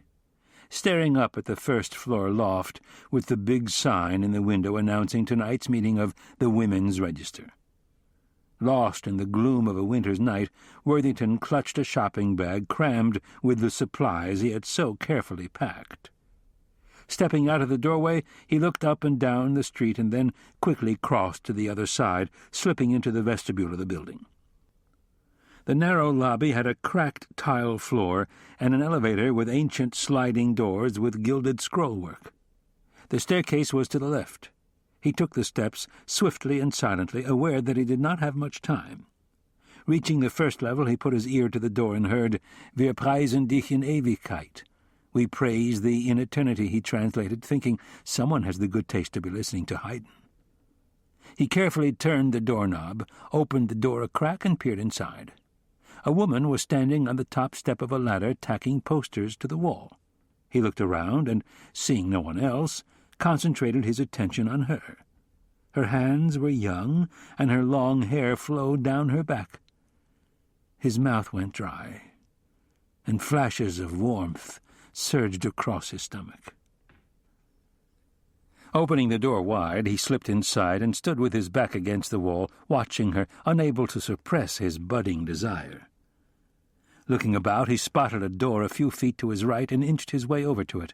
staring up at the first-floor loft with the big sign in the window announcing tonight's meeting of the Women's Register. Lost in the gloom of a winter's night, Worthington clutched a shopping bag crammed with the supplies he had so carefully packed. Stepping out of the doorway, he looked up and down the street and then quickly crossed to the other side, slipping into the vestibule of the building. The narrow lobby had a cracked tile floor and an elevator with ancient sliding doors with gilded scrollwork. The staircase was to the left. He took the steps swiftly and silently, aware that he did not have much time. Reaching the first level, he put his ear to the door and heard, "Wir preisen dich in Ewigkeit." "We praise thee in eternity," he translated, thinking, someone has the good taste to be listening to Haydn. He carefully turned the doorknob, opened the door a crack, and peered inside. A woman was standing on the top step of a ladder, tacking posters to the wall. He looked around, and, seeing no one else, concentrated his attention on her. Her hands were young, and her long hair flowed down her back. His mouth went dry, and flashes of warmth surged across his stomach. Opening the door wide, he slipped inside and stood with his back against the wall, watching her, unable to suppress his budding desire. Looking about, he spotted a door a few feet to his right and inched his way over to it.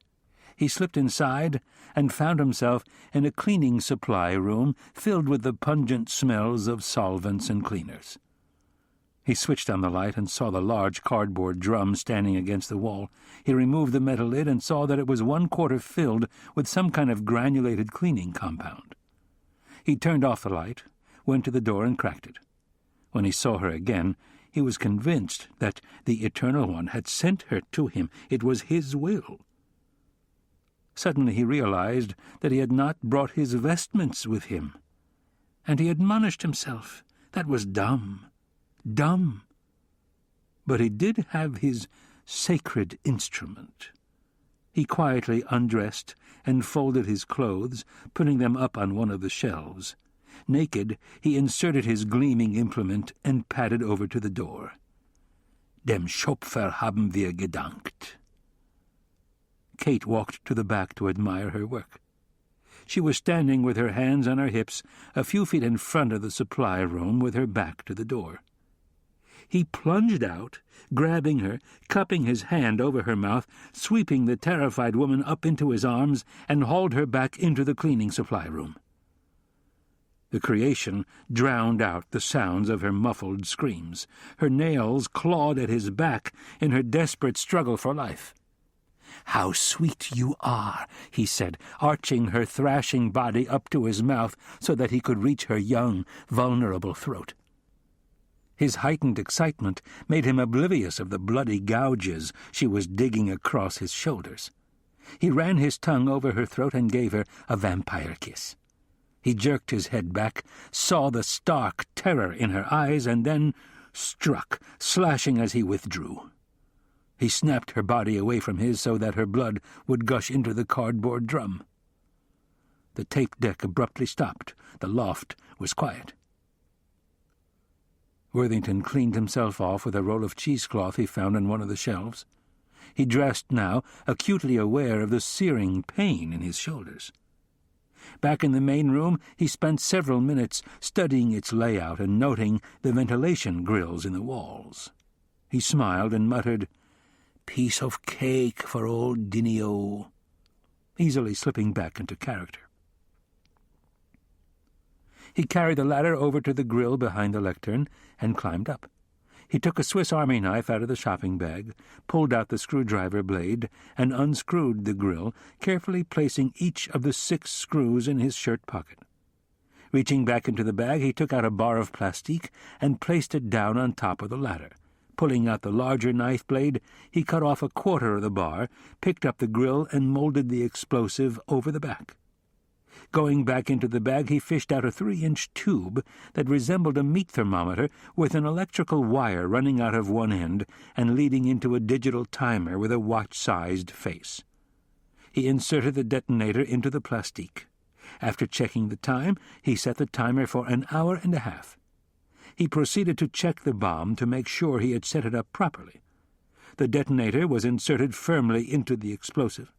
He slipped inside and found himself in a cleaning supply room filled with the pungent smells of solvents and cleaners. He switched on the light and saw the large cardboard drum standing against the wall. He removed the metal lid and saw that it was 1/4 filled with some kind of granulated cleaning compound. He turned off the light, went to the door and cracked it. When he saw her again, he was convinced that the Eternal One had sent her to him. It was his will. Suddenly he realized that he had not brought his vestments with him, and he admonished himself. That was dumb. Dumb. But he did have his sacred instrument. He quietly undressed and folded his clothes, putting them up on one of the shelves. Naked, he inserted his gleaming implement and padded over to the door. Dem Schöpfer haben wir gedankt. Kate walked to the back to admire her work. She was standing with her hands on her hips, a few feet in front of the supply room, with her back to the door. He plunged out, grabbing her, cupping his hand over her mouth, sweeping the terrified woman up into his arms, and hauled her back into the cleaning supply room. The creation drowned out the sounds of her muffled screams. Her nails clawed at his back in her desperate struggle for life. "How sweet you are," he said, arching her thrashing body up to his mouth so that he could reach her young, vulnerable throat. His heightened excitement made him oblivious of the bloody gouges she was digging across his shoulders. He ran his tongue over her throat and gave her a vampire kiss. He jerked his head back, saw the stark terror in her eyes, and then struck, slashing as he withdrew. He snapped her body away from his so that her blood would gush into the cardboard drum. The tape deck abruptly stopped. The loft was quiet. Worthington cleaned himself off with a roll of cheesecloth he found on one of the shelves. He dressed now, acutely aware of the searing pain in his shoulders. Back in the main room, he spent several minutes studying its layout and noting the ventilation grills in the walls. He smiled and muttered, "Piece of cake for old Dinio," easily slipping back into character. He carried the ladder over to the grill behind the lectern and climbed up. He took a Swiss Army knife out of the shopping bag, pulled out the screwdriver blade, and unscrewed the grill, carefully placing each of the 6 screws in his shirt pocket. Reaching back into the bag, he took out a bar of plastique and placed it down on top of the ladder. Pulling out the larger knife blade, he cut off a quarter of the bar, picked up the grill, and molded the explosive over the back. Going back into the bag, he fished out a 3-inch tube that resembled a meat thermometer with an electrical wire running out of one end and leading into a digital timer with a watch-sized face. He inserted the detonator into the plastique. After checking the time, he set the timer for an hour and a half. He proceeded to check the bomb to make sure he had set it up properly. The detonator was inserted firmly into the explosive.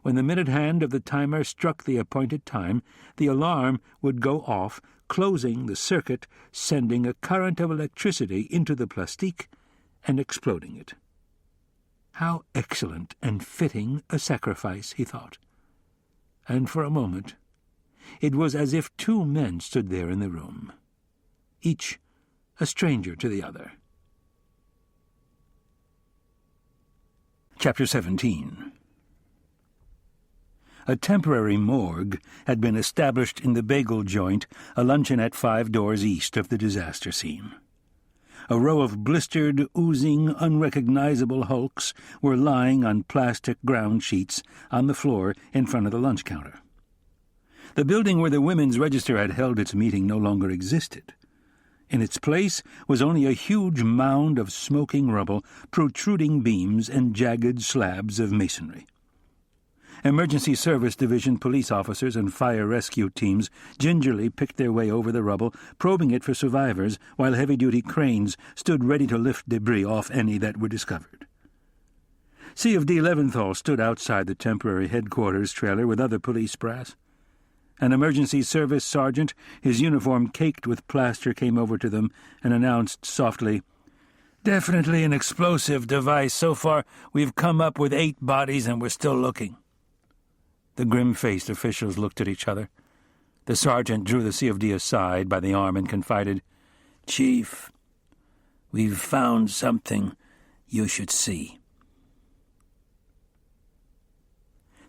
When the minute hand of the timer struck the appointed time, the alarm would go off, closing the circuit, sending a current of electricity into the plastique and exploding it. How excellent and fitting a sacrifice, he thought. And for a moment, it was as if 2 men stood there in the room, each a stranger to the other. Chapter 17. A temporary morgue had been established in the bagel joint, a luncheonette 5 doors east of the disaster scene. A row of blistered, oozing, unrecognizable hulks were lying on plastic ground sheets on the floor in front of the lunch counter. The building where the Women's Register had held its meeting no longer existed. In its place was only a huge mound of smoking rubble, protruding beams, and jagged slabs of masonry. Emergency Service Division police officers and fire rescue teams gingerly picked their way over the rubble, probing it for survivors, while heavy-duty cranes stood ready to lift debris off any that were discovered. C of D. Leventhal stood outside the temporary headquarters trailer with other police brass. An emergency service sergeant, his uniform caked with plaster, came over to them and announced softly, "Definitely an explosive device. So far, we've come up with 8 bodies and we're still looking." The grim-faced officials looked at each other. The sergeant drew the C of D aside by the arm and confided, "Chief, we've found something you should see."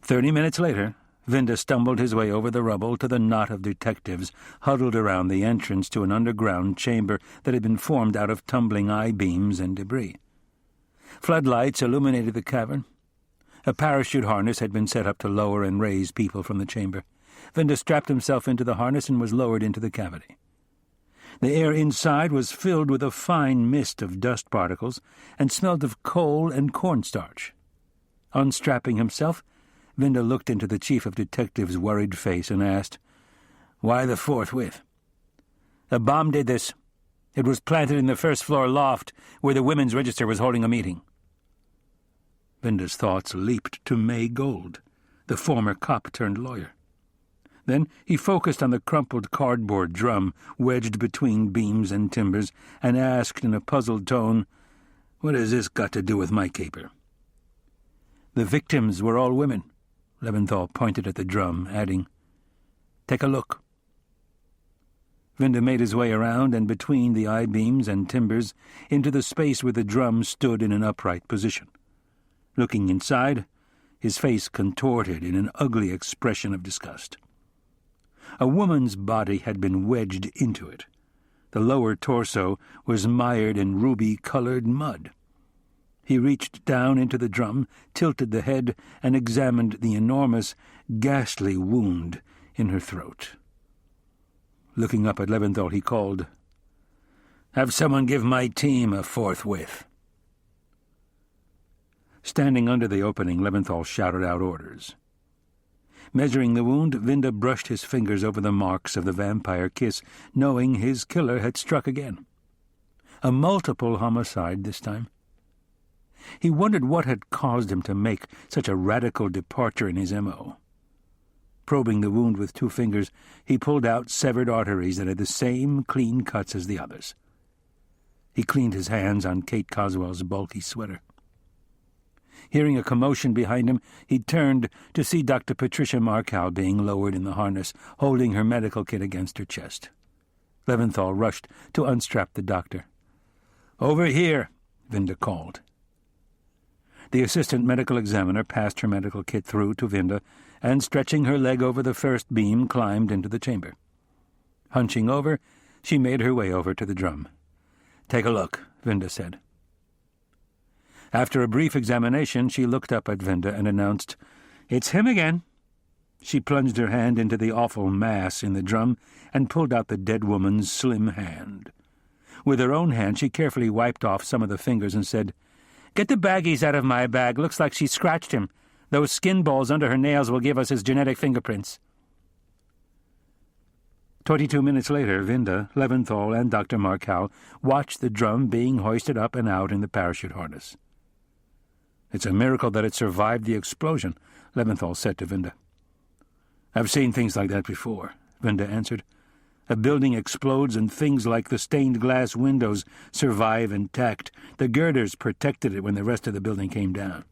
30 minutes later, Vinda stumbled his way over the rubble to the knot of detectives huddled around the entrance to an underground chamber that had been formed out of tumbling I-beams and debris. Floodlights illuminated the cavern. A parachute harness had been set up to lower and raise people from the chamber. Vinda strapped himself into the harness and was lowered into the cavity. The air inside was filled with a fine mist of dust particles and smelled of coal and cornstarch. Unstrapping himself, Vinda looked into the chief of detectives' worried face and asked, "Why the forthwith?" "A bomb did this. It was planted in the first-floor loft where the Women's Register was holding a meeting." Vinda's thoughts leaped to May Gold, the former cop-turned-lawyer. Then he focused on the crumpled cardboard drum wedged between beams and timbers and asked in a puzzled tone, "What has this got to do with my caper?" "The victims were all women." Leventhal pointed at the drum, adding, "Take a look." Vinda made his way around and between the I-beams and timbers into the space where the drum stood in an upright position. Looking inside, his face contorted in an ugly expression of disgust. A woman's body had been wedged into it. The lower torso was mired in ruby-colored mud. He reached down into the drum, tilted the head, and examined the enormous, ghastly wound in her throat. Looking up at Leventhal, he called, "Have someone give my team a forthwith." Standing under the opening, Leventhal shouted out orders. Measuring the wound, Vinda brushed his fingers over the marks of the vampire kiss, knowing his killer had struck again. A multiple homicide this time. He wondered what had caused him to make such a radical departure in his M.O. Probing the wound with 2 fingers, he pulled out severed arteries that had the same clean cuts as the others. He cleaned his hands on Kate Coswell's bulky sweater. Hearing a commotion behind him, he turned to see Dr. Patricia Markow being lowered in the harness, holding her medical kit against her chest. Leventhal rushed to unstrap the doctor. "Over here," Vinda called. The assistant medical examiner passed her medical kit through to Vinda, and stretching her leg over the first beam, climbed into the chamber. Hunching over, she made her way over to the drum. "Take a look," Vinda said. After a brief examination, she looked up at Vinda and announced, "It's him again." She plunged her hand into the awful mass in the drum and pulled out the dead woman's slim hand. With her own hand, she carefully wiped off some of the fingers and said, "Get the baggies out of my bag. Looks like she scratched him. Those skin balls under her nails will give us his genetic fingerprints." 22 minutes later, Vinda, Leventhal, and Dr. Markow watched the drum being hoisted up and out in the parachute harness. "It's a miracle that it survived the explosion," Leventhal said to Vinda. "I've seen things like that before," Vinda answered. "A building explodes and things like the stained glass windows survive intact. The girders protected it when the rest of the building came down."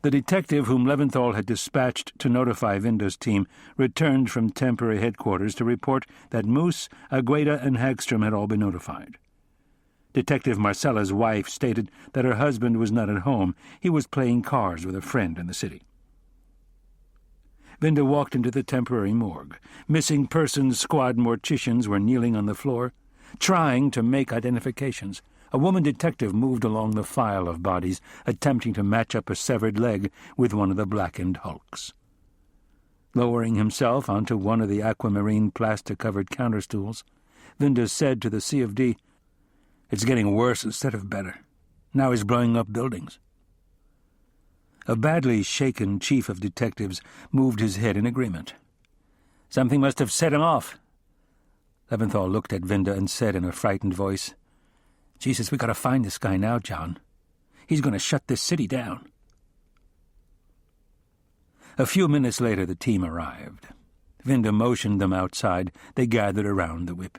The detective whom Leventhal had dispatched to notify Vinda's team returned from temporary headquarters to report that Moose, Agueda, and Hagstrom had all been notified. Detective Marcella's wife stated that her husband was not at home. He was playing cards with a friend in the city. Vinda walked into the temporary morgue. Missing persons squad morticians were kneeling on the floor, trying to make identifications. A woman detective moved along the file of bodies, attempting to match up a severed leg with one of the blackened hulks. Lowering himself onto one of the aquamarine plastic-covered counterstools, Vinda said to the C.of.D., "It's getting worse instead of better. Now he's blowing up buildings." A badly shaken chief of detectives moved his head in agreement. "Something must have set him off." Leventhal looked at Vinda and said in a frightened voice, "Jesus, we gotta find this guy now, John. He's going to shut this city down." A few minutes later, the team arrived. Vinda motioned them outside. They gathered around the whip.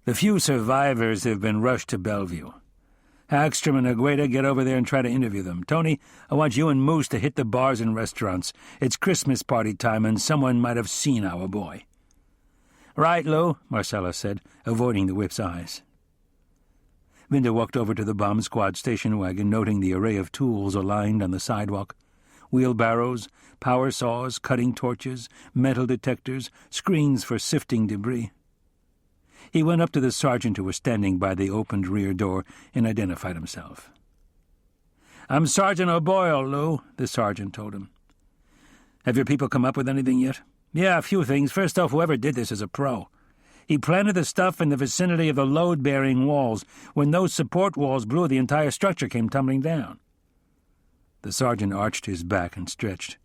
"The few survivors have been rushed to Bellevue. Hagstrom and Agueda, get over there and try to interview them. Tony, I want you and Moose to hit the bars and restaurants. It's Christmas party time, and someone might have seen our boy." "Right, Lou," Marcella said, avoiding the whip's eyes. Vinda walked over to the bomb squad station wagon, noting the array of tools aligned on the sidewalk. Wheelbarrows, power saws, cutting torches, metal detectors, screens for sifting debris. He went up to the sergeant who was standing by the opened rear door and identified himself. "I'm Sergeant O'Boyle, Lou," the sergeant told him. "Have your people come up with anything yet?" "Yeah, a few things. First off, whoever did this is a pro. He planted the stuff in the vicinity of the load-bearing walls. When those support walls blew, the entire structure came tumbling down." The sergeant arched his back and stretched.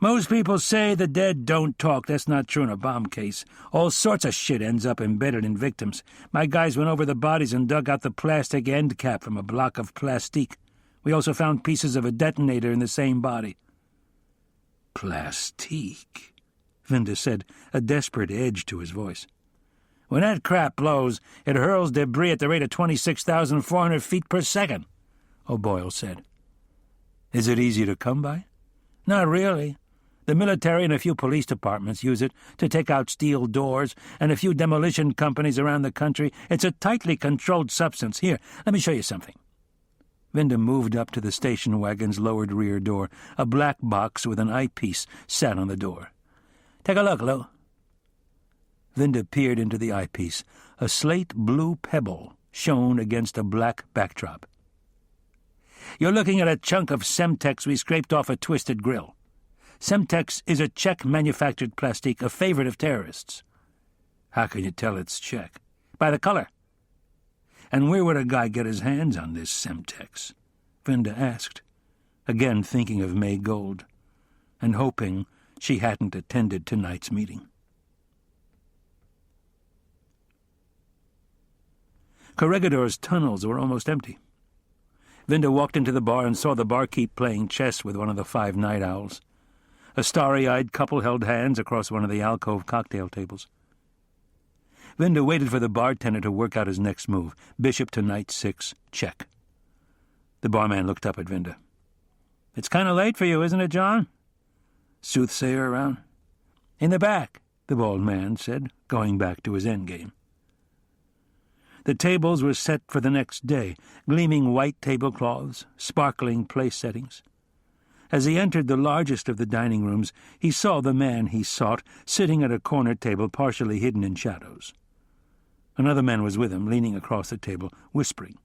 "Most people say the dead don't talk. That's not true in a bomb case. All sorts of shit ends up embedded in victims. My guys went over the bodies and dug out the plastic end cap from a block of plastique. We also found pieces of a detonator in the same body." "Plastique," Vinda said, a desperate edge to his voice. "When that crap blows, it hurls debris at the rate of 26,400 feet per second, O'Boyle said. "Is it easy to come by?" "Not really. The military and a few police departments use it to take out steel doors, and a few demolition companies around the country. It's a tightly controlled substance. Here, let me show you something." Vinda moved up to the station wagon's lowered rear door. A black box with an eyepiece sat on the door. "Take a look, Lou." Vinda peered into the eyepiece. A slate-blue pebble shone against a black backdrop. "You're looking at a chunk of Semtex we scraped off a twisted grill. Semtex is a Czech-manufactured plastique, a favorite of terrorists. How can you tell it's Czech? By the color. And where would a guy get his hands on this Semtex? Vinda asked, again thinking of May Gold, and hoping she hadn't attended tonight's meeting. Corregidor's tunnels were almost empty. Vinda walked into the bar and saw the barkeep playing chess with one of the 5 night owls. A starry-eyed couple held hands across one of the alcove cocktail tables. Vinda waited for the bartender to work out his next move. Bishop to knight 6, check. The barman looked up at Vinda. "It's kind of late for you, isn't it, John? Soothsayer around?" "In the back," the bald man said, going back to his endgame. The tables were set for the next day, gleaming white tablecloths, sparkling place settings. As he entered the largest of the dining rooms, he saw the man he sought sitting at a corner table partially hidden in shadows. Another man was with him, leaning across the table, whispering.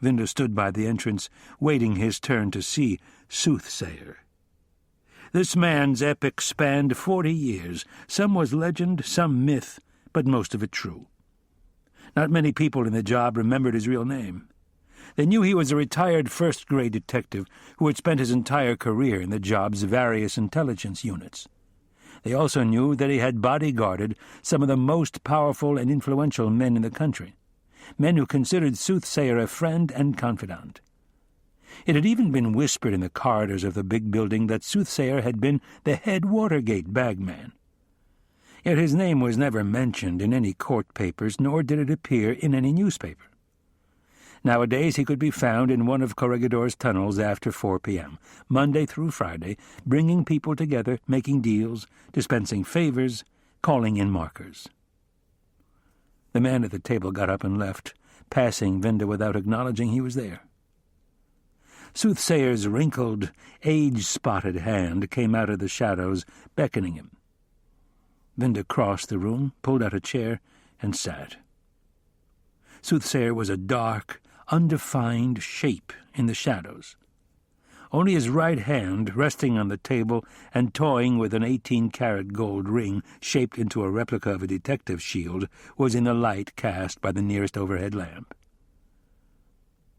Vinda stood by the entrance, waiting his turn to see Soothsayer. This man's epic spanned 40 years. Some was legend, some myth, but most of it true. Not many people in the job remembered his real name. They knew he was a retired first-grade detective who had spent his entire career in the job's various intelligence units. They also knew that he had bodyguarded some of the most powerful and influential men in the country, men who considered Soothsayer a friend and confidant. It had even been whispered in the corridors of the big building that Soothsayer had been the head Watergate bagman. Yet his name was never mentioned in any court papers, nor did it appear in any newspaper. Nowadays he could be found in one of Corregidor's tunnels after 4 p.m., Monday through Friday, bringing people together, making deals, dispensing favors, calling in markers. The man at the table got up and left, passing Vinda without acknowledging he was there. Soothsayer's wrinkled, age-spotted hand came out of the shadows, beckoning him. Vinda crossed the room, pulled out a chair, and sat. Soothsayer was a dark, undefined shape in the shadows. Only his right hand, resting on the table and toying with an 18-karat gold ring shaped into a replica of a detective's shield, was in the light cast by the nearest overhead lamp.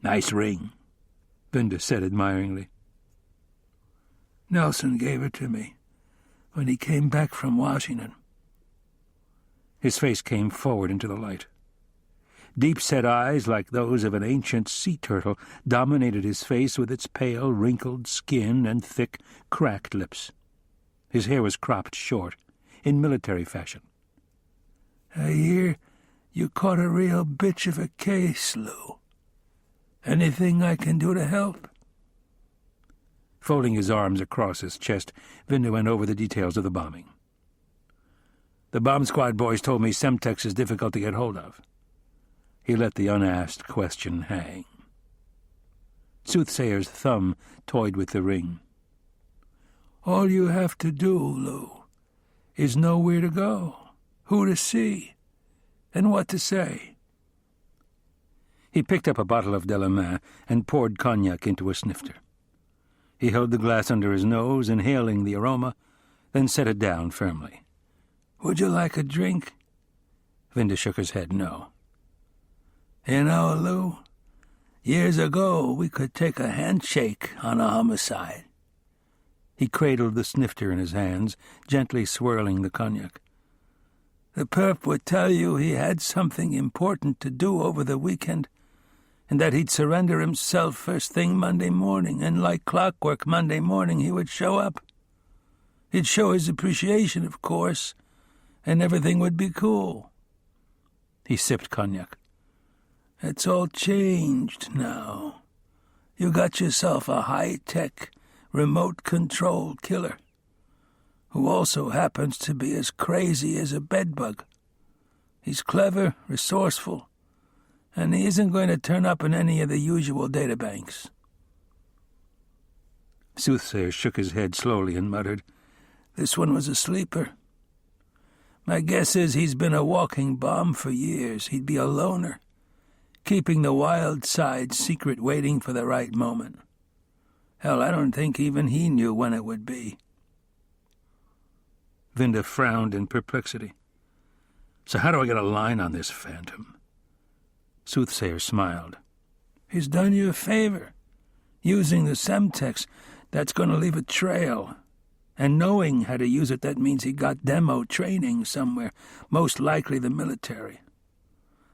"Nice ring," Vinda said admiringly. "Nelson gave it to me when he came back from Washington." His face came forward into the light. Deep-set eyes, like those of an ancient sea turtle, dominated his face with its pale, wrinkled skin and thick, cracked lips. His hair was cropped short, in military fashion. "I hear you caught a real bitch of a case, Lou. Anything I can do to help?" Folding his arms across his chest, Vinda went over the details of the bombing. "The bomb squad boys told me Semtex is difficult to get hold of." He let the unasked question hang. Soothsayer's thumb toyed with the ring. "All you have to do, Lou, is know where to go, who to see, and what to say." He picked up a bottle of Delamare and poured cognac into a snifter. He held the glass under his nose, inhaling the aroma, then set it down firmly. "Would you like a drink?" Vinda shook his head no. "You know, Lou, years ago we could take a handshake on a homicide." He cradled the snifter in his hands, gently swirling the cognac. "The perp would tell you he had something important to do over the weekend, and that he'd surrender himself first thing Monday morning, and like clockwork Monday morning he would show up. He'd show his appreciation, of course, and everything would be cool." He sipped cognac. "It's all changed now. You got yourself a high-tech, remote-control killer, who also happens to be as crazy as a bedbug. He's clever, resourceful, and he isn't going to turn up in any of the usual databanks." Soothsayer shook his head slowly and muttered, "This one was a sleeper. My guess is he's been a walking bomb for years. He'd be a loner, keeping the wild side secret, waiting for the right moment. Hell, I don't think even he knew when it would be. Vinda frowned in perplexity. "So how do I get a line on this phantom?" Soothsayer smiled. "He's done you a favor. Using the Semtex, that's going to leave a trail. And knowing how to use it, that means he got demo training somewhere, most likely the military.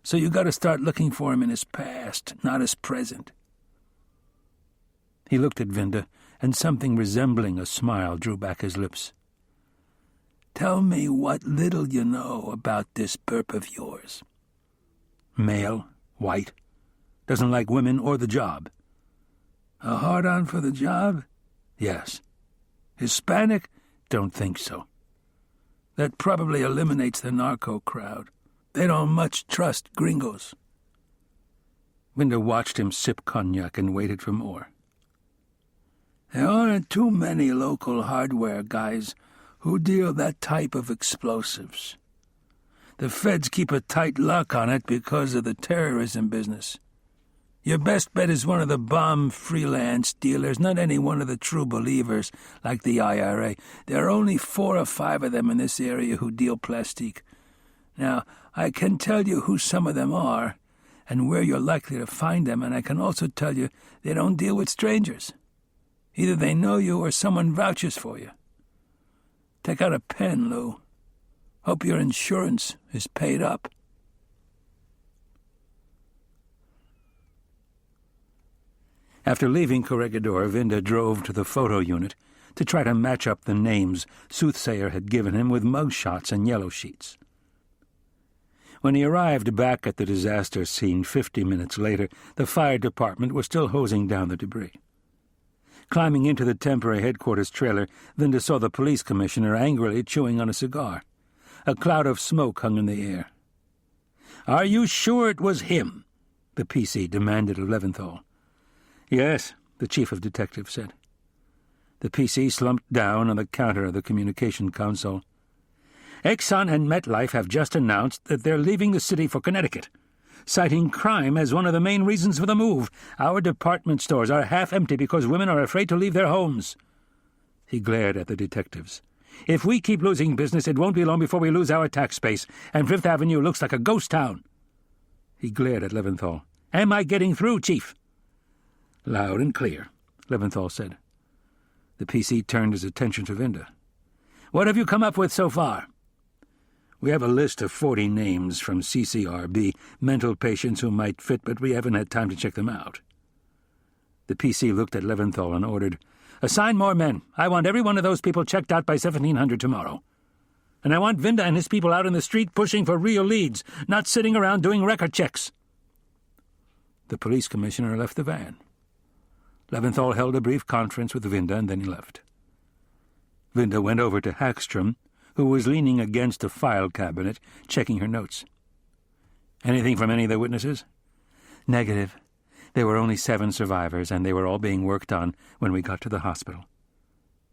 So you got to start looking for him in his past, not his present." He looked at Vinda, and something resembling a smile drew back his lips. "Tell me what little you know about this burp of yours." "Male, white, doesn't like women or the job." "A hard-on for the job?" "Yes." "Hispanic?" "Don't think so." "That probably eliminates the narco crowd. They don't much trust gringos." Vinda watched him sip cognac and waited for more. "There aren't too many local hardware guys who deal that type of explosives. The feds keep a tight lock on it because of the terrorism business. Your best bet is one of the bomb freelance dealers, not any one of the true believers like the IRA. There are only 4 or 5 of them in this area who deal plastique. Now, I can tell you who some of them are and where you're likely to find them, and I can also tell you they don't deal with strangers. Either they know you or someone vouches for you. Take out a pen, Lou. Hope your insurance is paid up." After leaving Corregidor, Vinda drove to the photo unit to try to match up the names Soothsayer had given him with mug shots and yellow sheets. When he arrived back at the disaster scene 50 minutes later, the fire department was still hosing down the debris. Climbing into the temporary headquarters trailer, Vinda saw the police commissioner angrily chewing on a cigar. A cloud of smoke hung in the air. "Are you sure it was him?" the PC demanded of Leventhal. "Yes," the chief of detectives said. The PC slumped down on the counter of the communication console. "Exxon and MetLife have just announced that they're leaving the city for Connecticut, citing crime as one of the main reasons for the move. Our department stores are half empty because women are afraid to leave their homes." He glared at the detectives. "If we keep losing business, it won't be long before we lose our tax base, and Fifth Avenue looks like a ghost town." He glared at Leventhal. "Am I getting through, Chief?" "Loud and clear," Leventhal said. The PC turned his attention to Vinda. "What have you come up with so far?" "We have a list of 40 names from CCRB, mental patients who might fit, but we haven't had time to check them out." The PC looked at Leventhal and ordered, "Assign more men. I want every one of those people checked out by 1700 tomorrow. And I want Vinda and his people out in the street pushing for real leads, not sitting around doing record checks." The police commissioner left the van. Leventhal held a brief conference with Vinda, and then he left. Vinda went over to Hackstrom, who was leaning against a file cabinet, checking her notes. "Anything from any of the witnesses?" "Negative. There were only 7 survivors, and they were all being worked on when we got to the hospital,"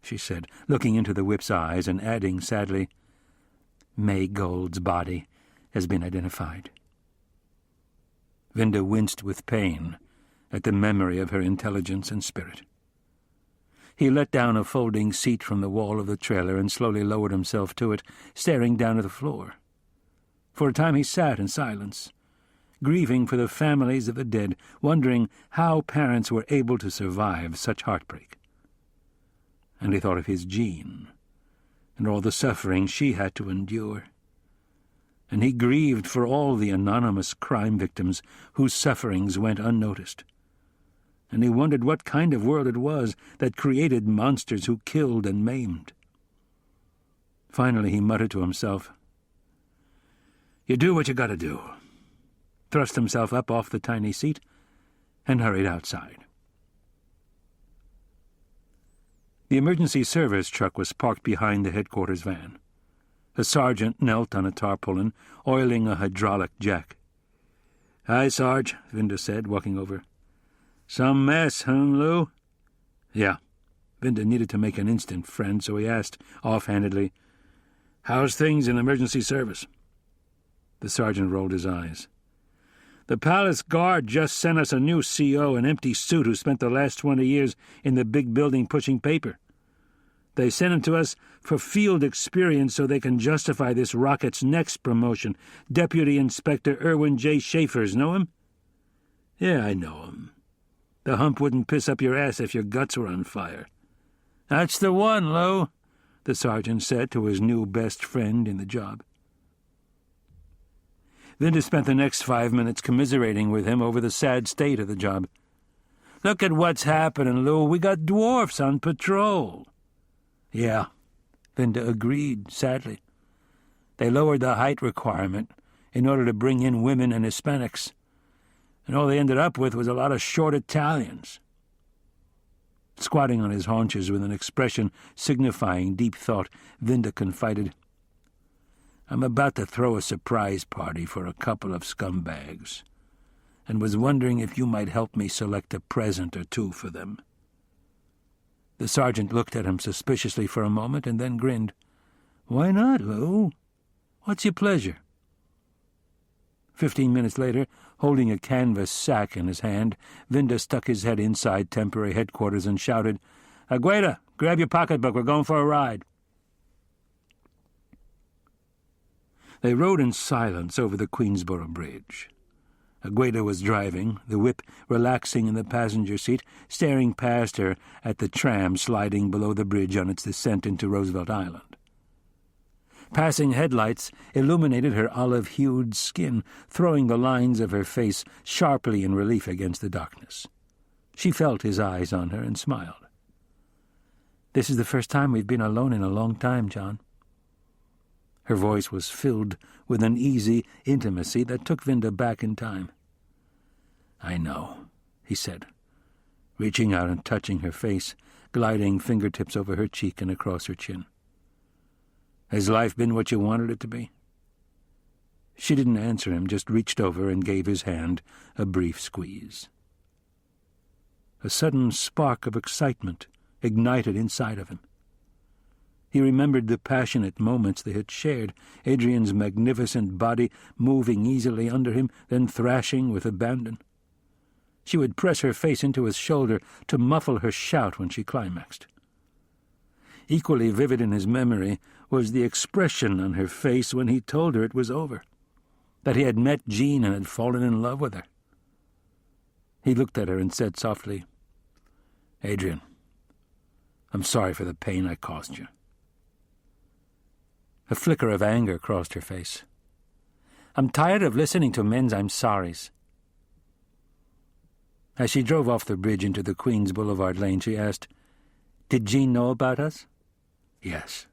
she said, looking into the whip's eyes and adding sadly, "May Gold's body has been identified." Vinda winced with pain at the memory of her intelligence and spirit. He let down a folding seat from the wall of the trailer and slowly lowered himself to it, staring down at the floor. For a time he sat in silence, grieving for the families of the dead, wondering how parents were able to survive such heartbreak. And he thought of his Jean, and all the suffering she had to endure. And he grieved for all the anonymous crime victims whose sufferings went unnoticed. And he wondered what kind of world it was that created monsters who killed and maimed. Finally he muttered to himself, "You do what you gotta do," thrust himself up off the tiny seat, and hurried outside. The emergency service truck was parked behind the headquarters van. A sergeant knelt on a tarpaulin, oiling a hydraulic jack. "Hi, Sarge," Vinda said, walking over. "Some mess, huh, Lou?" "Yeah." Vinda needed to make an instant friend, so he asked, offhandedly, "How's things in emergency service?" The sergeant rolled his eyes. "The Palace Guard just sent us a new CO, an empty suit who spent the last 20 years in the big building pushing paper. They sent him to us for field experience so they can justify this rocket's next promotion. Deputy Inspector Irwin J. Schaefer's, know him? Yeah, I know him. The hump wouldn't piss up your ass if your guts were on fire. That's the one, Lou, the sergeant said to his new best friend in the job. Vinda spent the next 5 minutes commiserating with him over the sad state of the job. Look at what's happening, Lou. We got dwarfs on patrol. Yeah, Vinda agreed, sadly. They lowered the height requirement in order to bring in women and Hispanics, and all they ended up with was a lot of short Italians. Squatting on his haunches with an expression signifying deep thought, Vinda confided, I'm about to throw a surprise party for a couple of scumbags, and was wondering if you might help me select a present or two for them. The sergeant looked at him suspiciously for a moment and then grinned. Why not, Lou? What's your pleasure? 15 minutes later, holding a canvas sack in his hand, Vinda stuck his head inside temporary headquarters and shouted, Agueda, grab your pocketbook, we're going for a ride. They rode in silence over the Queensboro Bridge. Agueda was driving, the whip relaxing in the passenger seat, staring past her at the tram sliding below the bridge on its descent into Roosevelt Island. Passing headlights illuminated her olive-hued skin, throwing the lines of her face sharply in relief against the darkness. She felt his eyes on her and smiled. This is the first time we've been alone in a long time, John. Her voice was filled with an easy intimacy that took Vinda back in time. I know, he said, reaching out and touching her face, gliding fingertips over her cheek and across her chin. Has life been what you wanted it to be? She didn't answer him, just reached over and gave his hand a brief squeeze. A sudden spark of excitement ignited inside of him. He remembered the passionate moments they had shared, Adrian's magnificent body moving easily under him, then thrashing with abandon. She would press her face into his shoulder to muffle her shout when she climaxed. Equally vivid in his memory was the expression on her face when he told her it was over, that he had met Jean and had fallen in love with her. He looked at her and said softly, Adrian, I'm sorry for the pain I caused you. A flicker of anger crossed her face. I'm tired of listening to men's I'm sorries. As she drove off the bridge into the Queens Boulevard lane, she asked, Did Jean know about us? Yes.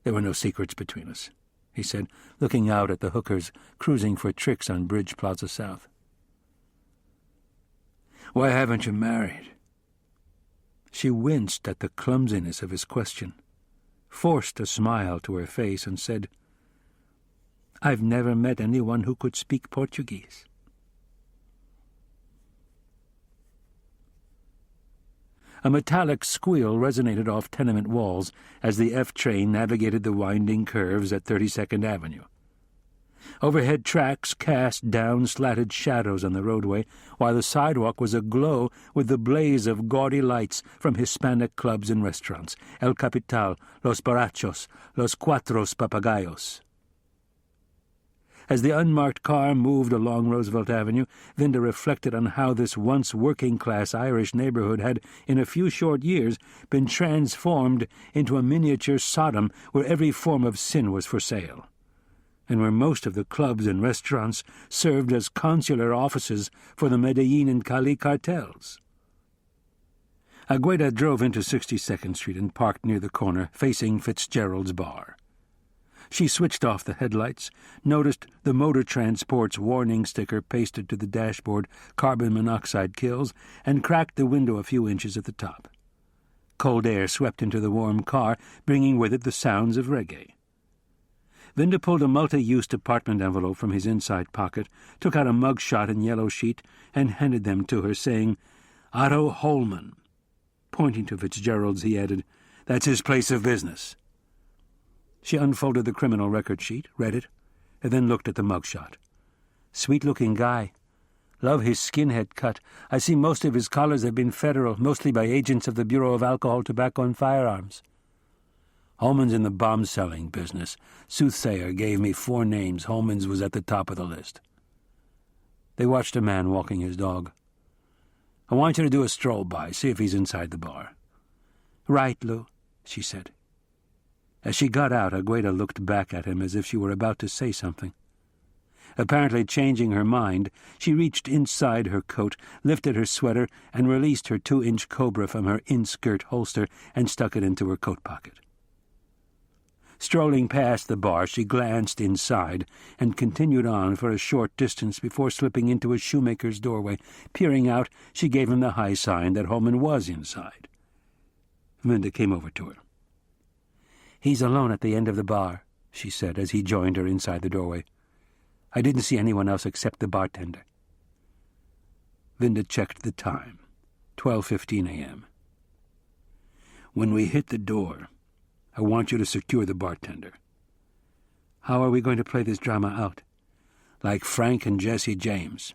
There were no secrets between us, he said, looking out at the hookers cruising for tricks on Bridge Plaza South. Why haven't you married? She winced at the clumsiness of his question, forced a smile to her face, and said, I've never met anyone who could speak Portuguese. A metallic squeal resonated off tenement walls as the F train navigated the winding curves at 32nd Avenue. Overhead tracks cast down slatted shadows on the roadway, while the sidewalk was aglow with the blaze of gaudy lights from Hispanic clubs and restaurants, El Capital, Los Borrachos, Los Cuatros Papagayos. As the unmarked car moved along Roosevelt Avenue, Vinda reflected on how this once working-class Irish neighborhood had, in a few short years, been transformed into a miniature Sodom where every form of sin was for sale, and where most of the clubs and restaurants served as consular offices for the Medellin and Cali cartels. Agueda drove into 62nd Street and parked near the corner, facing Fitzgerald's bar. She switched off the headlights, noticed the motor transport's warning sticker pasted to the dashboard, carbon monoxide kills, and cracked the window a few inches at the top. Cold air swept into the warm car, bringing with it the sounds of reggae. Vinda pulled a multi-use department envelope from his inside pocket, took out a mugshot and yellow sheet, and handed them to her, saying, Otto Holman. Pointing to Fitzgerald's, he added, That's his place of business. She unfolded the criminal record sheet, read it, and then looked at the mugshot. Sweet-looking guy. Love his skinhead cut. I see most of his collars have been federal, mostly by agents of the Bureau of Alcohol, Tobacco, and Firearms. Holman's in the bomb-selling business. Soothsayer gave me 4 names. Holman's was at the top of the list. They watched a man walking his dog. I want you to do a stroll by, see if he's inside the bar. Right, Lou, she said. As she got out, Agueda looked back at him as if she were about to say something. Apparently changing her mind, she reached inside her coat, lifted her sweater, and released her 2-inch cobra from her inskirt holster and stuck it into her coat pocket. Strolling past the bar, she glanced inside and continued on for a short distance before slipping into a shoemaker's doorway. Peering out, she gave him the high sign that Holman was inside. Linda came over to her. "He's alone at the end of the bar," she said as he joined her inside the doorway. "I didn't see anyone else except the bartender." Linda checked the time. 12:15 a.m. "When we hit the door, I want you to secure the bartender." "How are we going to play this drama out?" "Like Frank and Jesse James."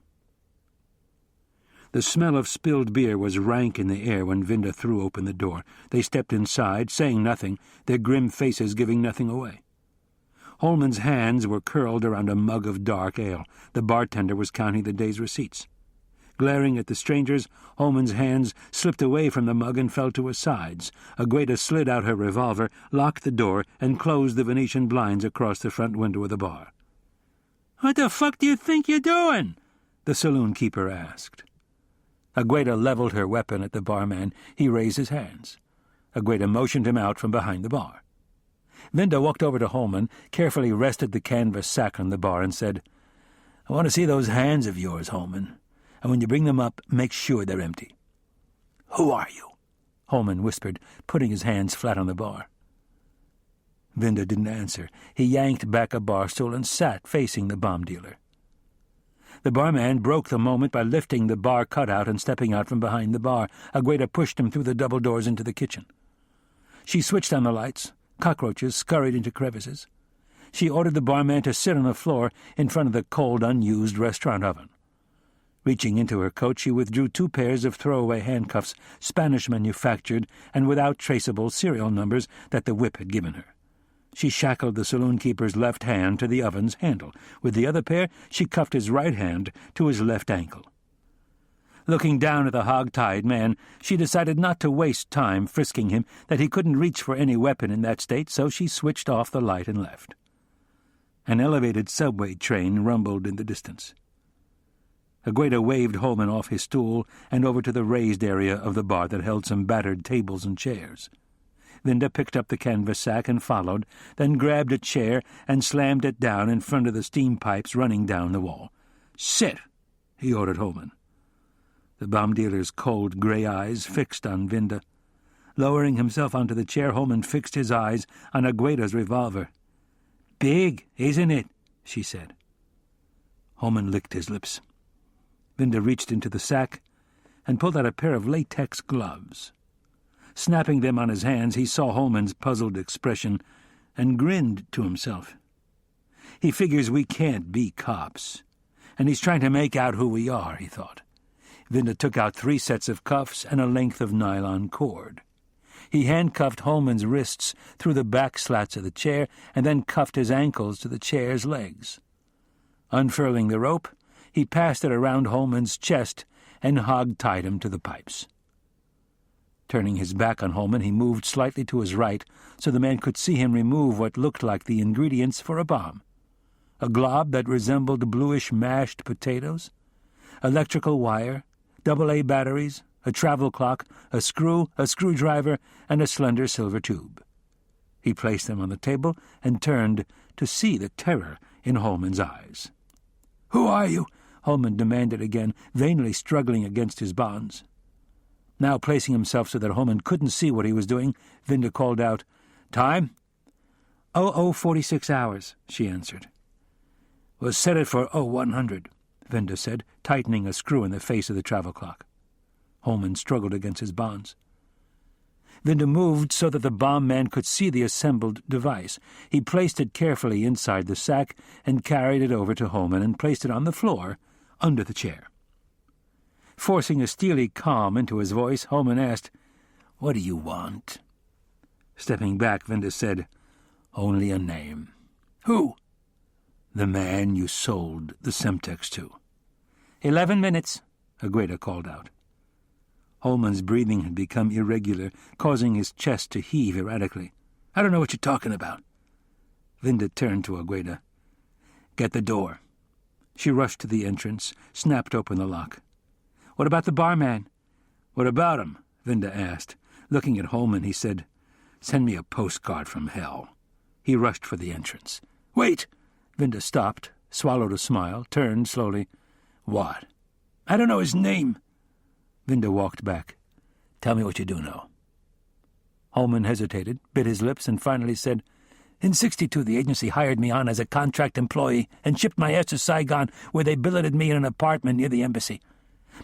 The smell of spilled beer was rank in the air when Vinda threw open the door. They stepped inside, saying nothing, their grim faces giving nothing away. Holman's hands were curled around a mug of dark ale. The bartender was counting the day's receipts. Glaring at the strangers, Holman's hands slipped away from the mug and fell to his sides. Agueda slid out her revolver, locked the door, and closed the Venetian blinds across the front window of the bar. "What the fuck do you think you're doing?" the saloon keeper asked. Agueda leveled her weapon at the barman. He raised his hands. Agueda motioned him out from behind the bar. Linda walked over to Holman, carefully rested the canvas sack on the bar, and said, "I want to see those hands of yours, Holman. And when you bring them up, make sure they're empty." "Who are you?" Holman whispered, putting his hands flat on the bar. Linda didn't answer. He yanked back a bar stool and sat facing the bomb dealer. The barman broke the moment by lifting the bar cutout and stepping out from behind the bar. Agueda pushed him through the double doors into the kitchen. She switched on the lights. Cockroaches scurried into crevices. She ordered the barman to sit on the floor in front of the cold, unused restaurant oven. Reaching into her coat, she withdrew 2 pairs of throwaway handcuffs, Spanish-manufactured and without traceable serial numbers that the whip had given her. She shackled the saloon keeper's left hand to the oven's handle. With the other pair, she cuffed his right hand to his left ankle. Looking down at the hog-tied man, she decided not to waste time frisking him, that he couldn't reach for any weapon in that state, so she switched off the light and left. An elevated subway train rumbled in the distance. Agueda waved Holman off his stool and over to the raised area of the bar that held some battered tables and chairs. Linda picked up the canvas sack and followed, then grabbed a chair and slammed it down in front of the steam pipes running down the wall. "Sit!" he ordered Holman. The bomb dealer's cold grey eyes fixed on Vinda. Lowering himself onto the chair, Holman fixed his eyes on Agueda's revolver. "Big, isn't it?" she said. Holman licked his lips. Vinda reached into the sack and pulled out a pair of latex gloves. Snapping them on his hands, he saw Holman's puzzled expression and grinned to himself. "He figures we can't be cops, and he's trying to make out who we are," he thought. Vinda took out 3 sets of cuffs and a length of nylon cord. He handcuffed Holman's wrists through the back slats of the chair and then cuffed his ankles to the chair's legs. Unfurling the rope, he passed it around Holman's chest and hog-tied him to the pipes. Turning his back on Holman, he moved slightly to his right so the man could see him remove what looked like the ingredients for a bomb. A glob that resembled bluish mashed potatoes, electrical wire, AA batteries, a travel clock, a screw, a screwdriver, and a slender silver tube. He placed them on the table and turned to see the terror in Holman's eyes. "Who are you?" Holman demanded again, vainly struggling against his bonds. Now placing himself so that Holman couldn't see what he was doing, Vinda called out, "Time?" 46 hours, she answered. "We'll set it for 100, Vinda said, tightening a screw in the face of the travel clock. Holman struggled against his bonds. Vinda moved so that the bomb man could see the assembled device. He placed it carefully inside the sack and carried it over to Holman and placed it on the floor under the chair. Forcing a steely calm into his voice, Holman asked, "What do you want?" Stepping back, Vinda said, "Only a name." "Who?" "The man you sold the Semtex to." 11 minutes, Agueda called out. Holman's breathing had become irregular, causing his chest to heave erratically. "I don't know what you're talking about." Vinda turned to Agueda. "Get the door." She rushed to the entrance, snapped open the lock. what about the barman? "What about him?" Vinda asked. Looking at Holman, he said, "Send me a postcard from hell." He rushed for the entrance. "Wait!" Vinda stopped, swallowed a smile, turned slowly. "What?" "I don't know his name." Vinda walked back. "Tell me what you do know." Holman hesitated, bit his lips, and finally said, "In 62, the agency hired me on as a contract employee and shipped my ass to Saigon, where they billeted me in an apartment near the embassy.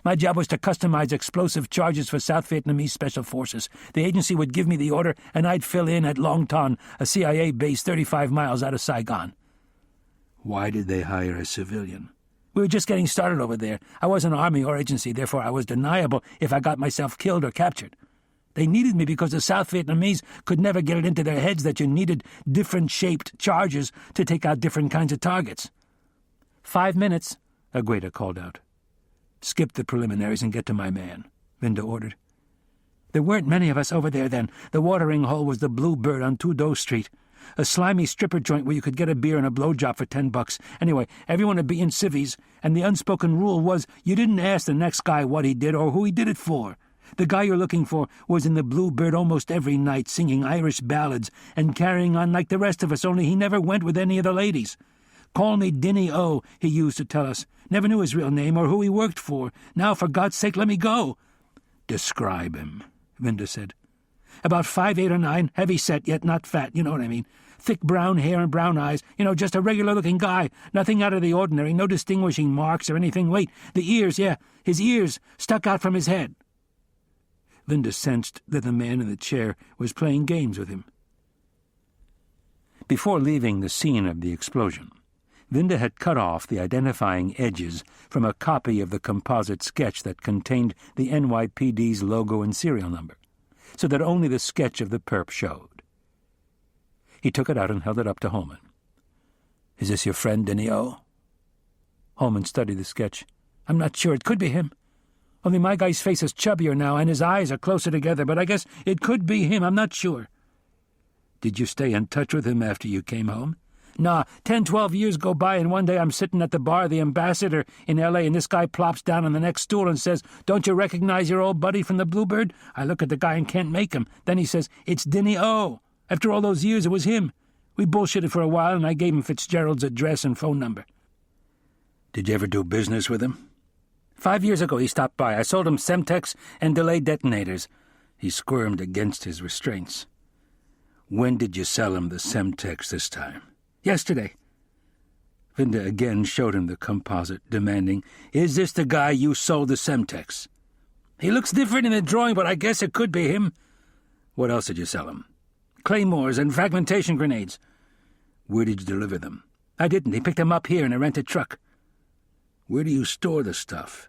My job was to customize explosive charges for South Vietnamese Special Forces. The agency would give me the order, and I'd fill in at Long Ton, a CIA base 35 miles out of Saigon." "Why did they hire a civilian?" "We were just getting started over there. I wasn't Army or agency, therefore I was deniable if I got myself killed or captured. They needed me because the South Vietnamese could never get it into their heads that you needed different-shaped charges to take out different kinds of targets." 5 minutes, Agueda called out. "Skip the preliminaries and get to my man," Vinda ordered. "There weren't many of us over there then. The watering hole was the Bluebird on Tudo Street, a slimy stripper joint where you could get a beer and a blowjob for $10. Anyway, everyone would be in civvies, and the unspoken rule was you didn't ask the next guy what he did or who he did it for. The guy you're looking for was in the Bluebird almost every night, singing Irish ballads and carrying on like the rest of us, only he never went with any of the ladies. 'Call me Dinny O,' he used to tell us. Never knew his real name or who he worked for. Now, for God's sake, let me go." "Describe him," Vinda said. "About 5'8" or 9, heavy set, yet not fat, you know what I mean. Thick brown hair and brown eyes, just a regular-looking guy. Nothing out of the ordinary, no distinguishing marks or anything. Wait, the ears, yeah, his ears stuck out from his head." Vinda sensed that the man in the chair was playing games with him. Before leaving the scene of the explosion, Vinda had cut off the identifying edges from a copy of the composite sketch that contained the NYPD's logo and serial number, so that only the sketch of the perp showed. He took it out and held it up to Holman. "Is this your friend, Dinny O?" Holman studied the sketch. "I'm not sure. It could be him. Only my guy's face is chubbier now, and his eyes are closer together, but I guess it could be him. I'm not sure." "Did you stay in touch with him after you came home?" "Nah, 10, 12 years go by, and one day I'm sitting at the bar of the Ambassador in L.A., and this guy plops down on the next stool and says, 'Don't you recognize your old buddy from the Bluebird?' I look at the guy and can't make him. Then he says, 'It's Dinny O.' After all those years, it was him. We bullshitted for a while, and I gave him Fitzgerald's address and phone number." "Did you ever do business with him?" 5 years ago he stopped by. I sold him Semtex and delay detonators." He squirmed against his restraints. "When did you sell him the Semtex this time?" "Yesterday." Vinda again showed him the composite, demanding, "Is this the guy you sold the Semtex?" "He looks different in the drawing, but I guess it could be him." "What else did you sell him?" "Claymores and fragmentation grenades." "Where did you deliver them?" "I didn't. He picked them up here in a rented truck." "Where do you store the stuff?"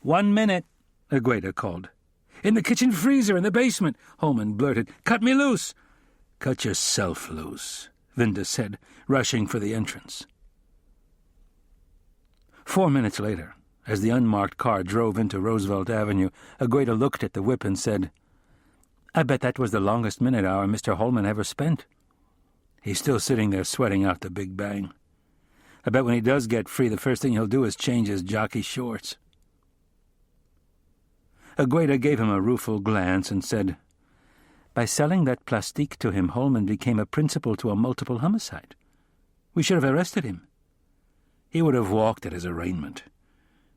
1 minute, Agueda called. "In the kitchen freezer in the basement," Holman blurted. "Cut me loose." "Cut yourself loose," Vinda said, rushing for the entrance. 4 minutes later, as the unmarked car drove into Roosevelt Avenue, Agueda looked at the whip and said, "I bet that was the longest minute hour Mr. Holman ever spent. He's still sitting there sweating out the big bang. I bet when he does get free, the first thing he'll do is change his jockey shorts." Agueda gave him a rueful glance and said, "By selling that plastique to him, Holman became a principal to a multiple homicide. We should have arrested him. He would have walked at his arraignment.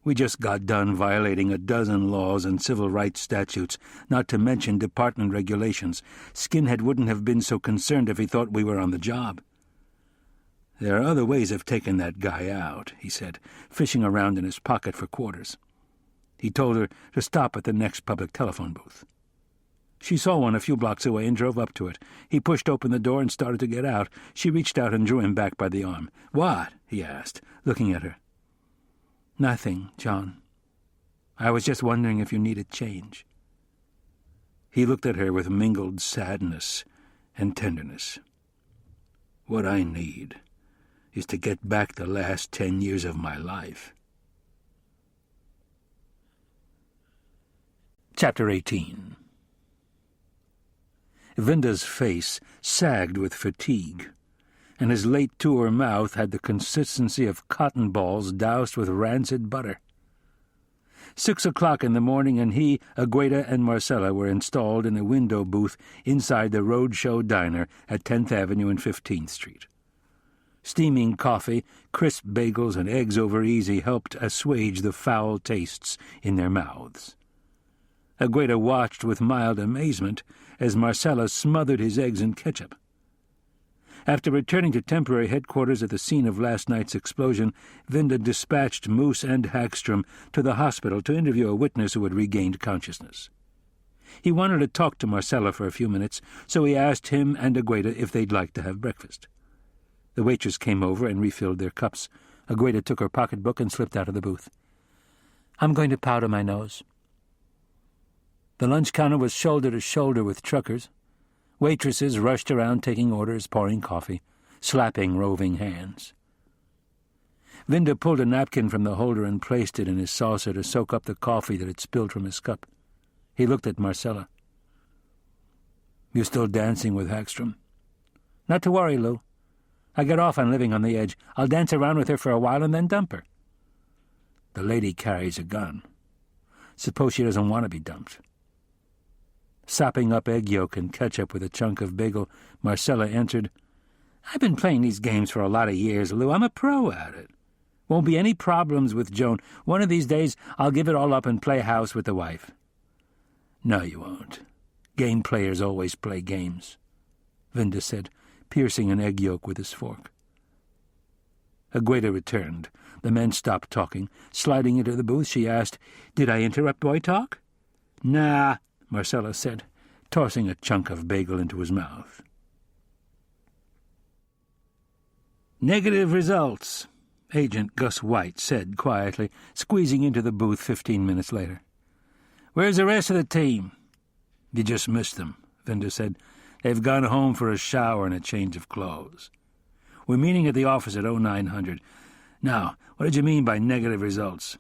We just got done violating a dozen laws and civil rights statutes, not to mention department regulations. Skinhead wouldn't have been so concerned if he thought we were on the job." "There are other ways of taking that guy out," he said, fishing around in his pocket for quarters. He told her to stop at the next public telephone booth. She saw one a few blocks away and drove up to it. He pushed open the door and started to get out. She reached out and drew him back by the arm. "What?" he asked, looking at her. "Nothing, John. I was just wondering if you needed change." He looked at her with mingled sadness and tenderness. What I need is to get back the last 10 years of my life. Chapter 18. Vinda's face sagged with fatigue, and his late tour mouth had the consistency of cotton balls doused with rancid butter. 6 o'clock in the morning, and he, Agueda, and Marcella were installed in a window booth inside the Roadshow Diner at 10th Avenue and 15th Street. Steaming coffee, crisp bagels, and eggs over easy helped assuage the foul tastes in their mouths. Agueda watched with mild amazement as Marcella smothered his eggs in ketchup. After returning to temporary headquarters at the scene of last night's explosion, Vinda dispatched Moose and Hagstrom to the hospital to interview a witness who had regained consciousness. He wanted to talk to Marcella for a few minutes, so he asked him and Agueda if they'd like to have breakfast. The waitress came over and refilled their cups. Agueda took her pocketbook and slipped out of the booth. "I'm going to powder my nose." The lunch counter was shoulder to shoulder with truckers. Waitresses rushed around taking orders, pouring coffee, slapping roving hands. Vinda pulled a napkin from the holder and placed it in his saucer to soak up the coffee that had spilled from his cup. He looked at Marcella. "You still dancing with Hagstrom?" "Not to worry, Lou. I get off on living on the edge. I'll dance around with her for a while and then dump her." "The lady carries a gun. Suppose she doesn't want to be dumped?" Sopping up egg yolk and ketchup with a chunk of bagel, Marcella answered, "I've been playing these games for a lot of years, Lou. I'm a pro at it. Won't be any problems with Joan. One of these days I'll give it all up and play house with the wife." "No, you won't. Game players always play games," Vinda said, piercing an egg yolk with his fork. Agueda returned. The men stopped talking. Sliding into the booth, she asked, "Did I interrupt boy talk?" "Nah," Marcella said, tossing a chunk of bagel into his mouth. "Negative results," Agent Gus White said quietly, squeezing into the booth 15 minutes later. "Where's the rest of the team?" "You just missed them," Vinda said. "They've gone home for a shower and a change of clothes. We're meeting at the office at 0900. Now, what did you mean by negative results?"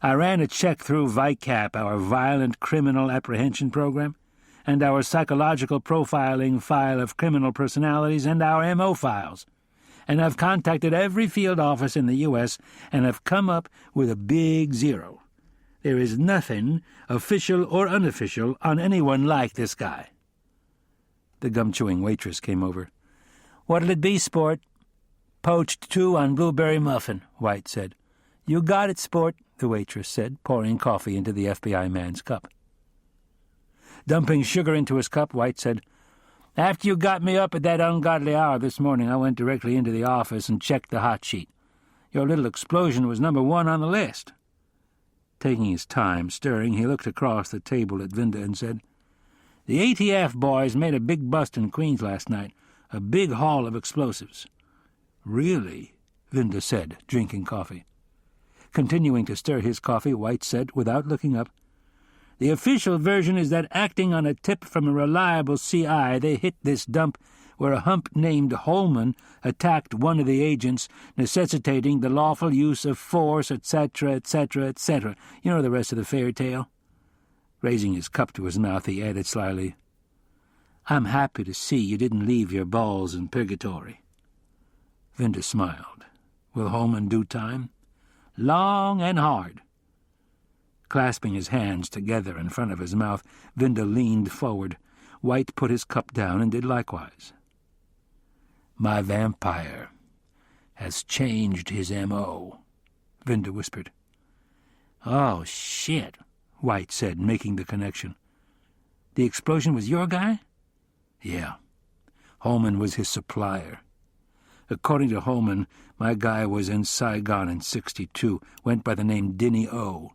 "I ran a check through VICAP, our Violent Criminal Apprehension Program, and our Psychological Profiling File of Criminal Personalities and our MO files, and I've contacted every field office in the U.S. and have come up with a big zero. There is nothing, official or unofficial, on anyone like this guy." The gum-chewing waitress came over. "What'll it be, sport?" "Poached 2 on blueberry muffin," White said. "You got it, sport," the waitress said, pouring coffee into the FBI man's cup. Dumping sugar into his cup, White said, "After you got me up at that ungodly hour this morning, I went directly into the office and checked the hot sheet. Your little explosion was number 1 on the list." Taking his time, stirring, he looked across the table at Vinda and said, "The ATF boys made a big bust in Queens last night, a big haul of explosives." "Really?" Vinda said, drinking coffee. Continuing to stir his coffee, White said, without looking up, "The official version is that acting on a tip from a reliable CI, they hit this dump where a hump named Holman attacked one of the agents, necessitating the lawful use of force, etc., etc., etc. You know the rest of the fairy tale." Raising his cup to his mouth, he added slyly, "I'm happy to see you didn't leave your balls in purgatory." Vinda smiled. "Will Holman do time?" "Long and hard." Clasping his hands together in front of his mouth, Vinda leaned forward. White put his cup down and did likewise. "My vampire has changed his M.O., Vinda whispered. "Oh, shit," White said, making the connection. "The explosion was your guy?" "Yeah. Holman was his supplier. According to Holman, my guy was in Saigon in '62, went by the name Dinny O,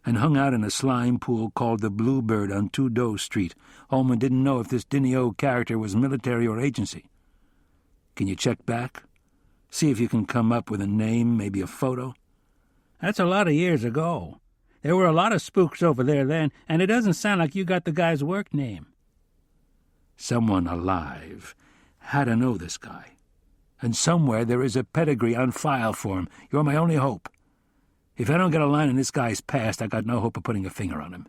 and hung out in a slime pool called the Bluebird on Tudo Street. Holman didn't know if this Dinny O character was military or agency. Can you check back? See if you can come up with a name, maybe a photo?" "That's a lot of years ago. There were a lot of spooks over there then, and it doesn't sound like you got the guy's work name." Someone alive had to know this guy. And somewhere there is a pedigree on file for him. You're my only hope. If I don't get a line in this guy's past, I got no hope of putting a finger on him."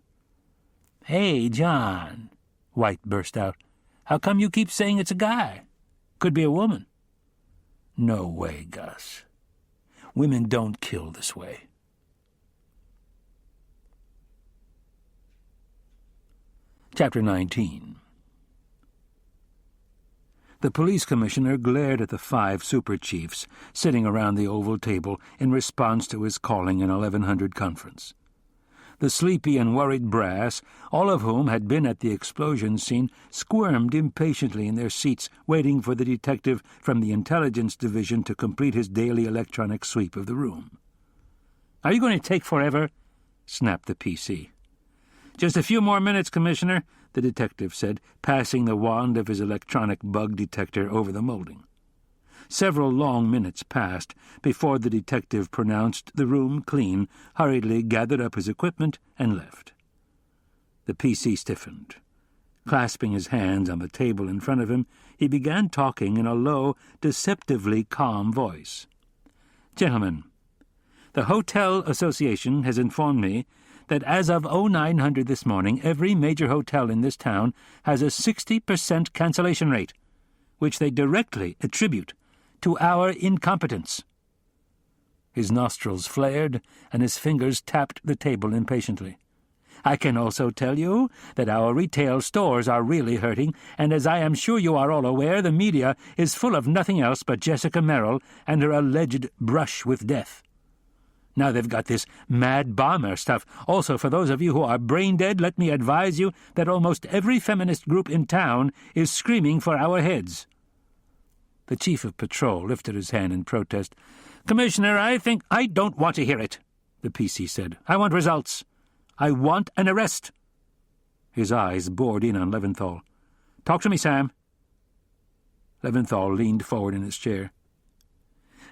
"Hey, John," White burst out. "How come you keep saying it's a guy? Could be a woman." "No way, Gus. Women don't kill this way." Chapter 19. The police commissioner glared at the 5 super chiefs sitting around the oval table in response to his calling an 1100 conference. The sleepy and worried brass, all of whom had been at the explosion scene, squirmed impatiently in their seats, waiting for the detective from the Intelligence Division to complete his daily electronic sweep of the room. "Are you going to take forever?" snapped the PC. "Just a few more minutes, Commissioner," the detective said, passing the wand of his electronic bug detector over the molding. Several long minutes passed before the detective pronounced the room clean, hurriedly gathered up his equipment, and left. The PC stiffened. Clasping his hands on the table in front of him, he began talking in a low, deceptively calm voice. "Gentlemen, the Hotel Association has informed me that as of 0900 this morning, every major hotel in this town has a 60% cancellation rate, which they directly attribute to our incompetence." His nostrils flared, and his fingers tapped the table impatiently. "I can also tell you that our retail stores are really hurting, and as I am sure you are all aware, the media is full of nothing else but Jessica Merrill and her alleged brush with death. Now they've got this mad bomber stuff. Also, for those of you who are brain-dead, let me advise you that almost every feminist group in town is screaming for our heads." The chief of patrol lifted his hand in protest. "Commissioner, I don't want to hear it," the PC said. "I want results. I want an arrest." His eyes bored in on Leventhal. "Talk to me, Sam." Leventhal leaned forward in his chair.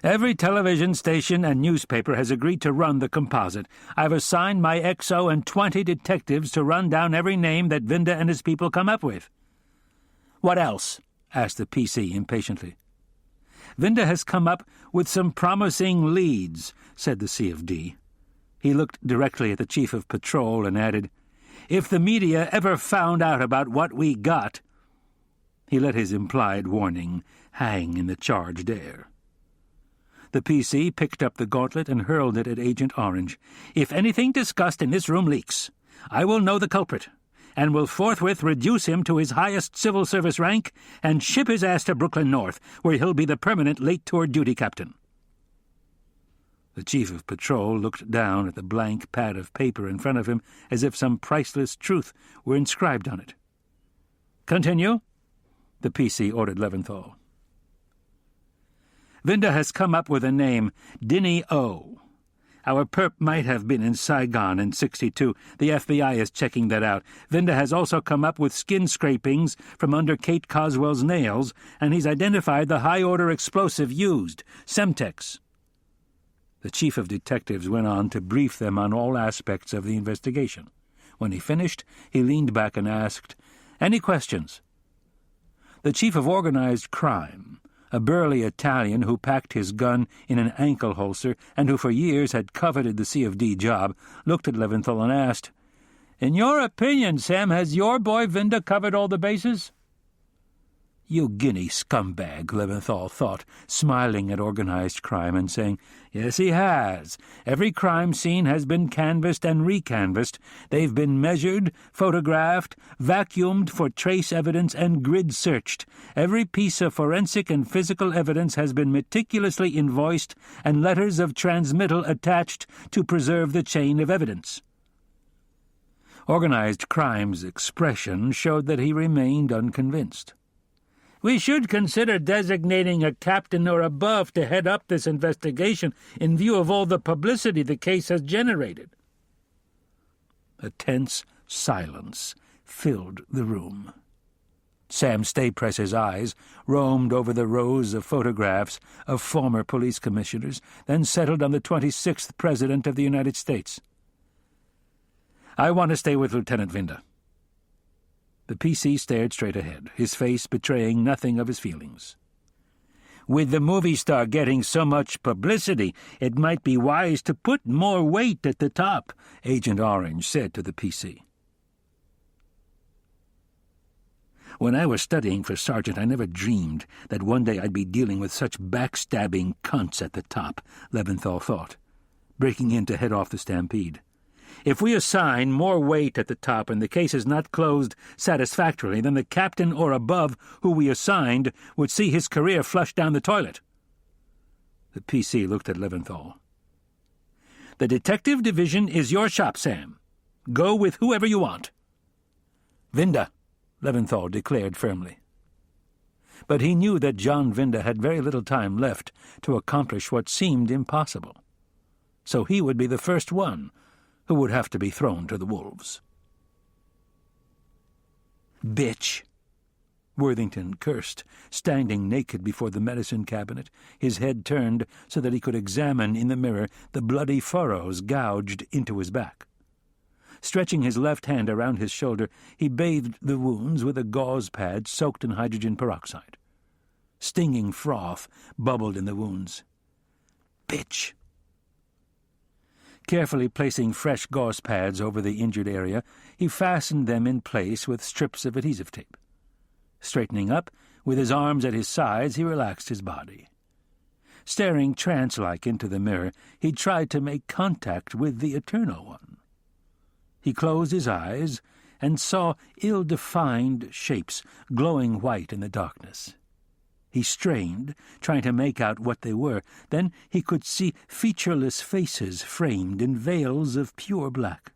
"Every television station and newspaper has agreed to run the composite. I've assigned my XO and 20 detectives to run down every name that Vinda and his people come up with." "What else?" asked the PC impatiently. "Vinda has come up with some promising leads," said the CFD. He looked directly at the chief of patrol and added, "If the media ever found out about what we got—" He let his implied warning hang in the charged air. The PC picked up the gauntlet and hurled it at Agent Orange. "If anything discussed in this room leaks, I will know the culprit, and will forthwith reduce him to his highest civil service rank and ship his ass to Brooklyn North, where he'll be the permanent late-tour duty captain." The chief of patrol looked down at the blank pad of paper in front of him as if some priceless truth were inscribed on it. "Continue," the PC ordered Leventhal. "Vinda has come up with a name, Dinny O. Our perp might have been in Saigon in 62. The FBI is checking that out. Vinda has also come up with skin scrapings from under Kate Coswell's nails, and he's identified the high-order explosive used, Semtex." The chief of detectives went on to brief them on all aspects of the investigation. When he finished, he leaned back and asked, "Any questions?" The chief of organized crime, a burly Italian who packed his gun in an ankle holster and who for years had coveted the CFD job, looked at Leventhal and asked, "In your opinion, Sam, has your boy Vinda covered all the bases?" "You guinea scumbag," Leventhal thought, smiling at organized crime and saying, "Yes, he has. Every crime scene has been canvassed and recanvassed. They've been measured, photographed, vacuumed for trace evidence, and grid-searched. Every piece of forensic and physical evidence has been meticulously invoiced and letters of transmittal attached to preserve the chain of evidence." Organized crime's expression showed that he remained unconvinced. "We should consider designating a captain or above to head up this investigation in view of all the publicity the case has generated." A tense silence filled the room. Sam Staypress's eyes roamed over the rows of photographs of former police commissioners, then settled on the 26th President of the United States. "I want to stay with Lieutenant Vinda." The PC stared straight ahead, his face betraying nothing of his feelings. "With the movie star getting so much publicity, it might be wise to put more weight at the top," Agent Orange said to the PC. "When I was studying for sergeant, I never dreamed that one day I'd be dealing with such backstabbing cunts at the top," Leventhal thought, breaking in to head off the stampede. "If we assign more weight at the top and the case is not closed satisfactorily, then the captain or above who we assigned would see his career flush down the toilet." The PC looked at Leventhal. "The detective division is your shop, Sam. Go with whoever you want." "Vinda," Leventhal declared firmly. But he knew that John Vinda had very little time left to accomplish what seemed impossible. So he would be the first one who would have to be thrown to the wolves. "Bitch," Worthington cursed, standing naked before the medicine cabinet, his head turned so that he could examine in the mirror the bloody furrows gouged into his back. Stretching his left hand around his shoulder, he bathed the wounds with a gauze pad soaked in hydrogen peroxide. Stinging froth bubbled in the wounds. "Bitch." Carefully placing fresh gauze pads over the injured area, he fastened them in place with strips of adhesive tape. Straightening up, with his arms at his sides, he relaxed his body. Staring trance-like into the mirror, he tried to make contact with the Eternal One. He closed his eyes and saw ill-defined shapes glowing white in the darkness. He strained, trying to make out what they were. Then he could see featureless faces framed in veils of pure black.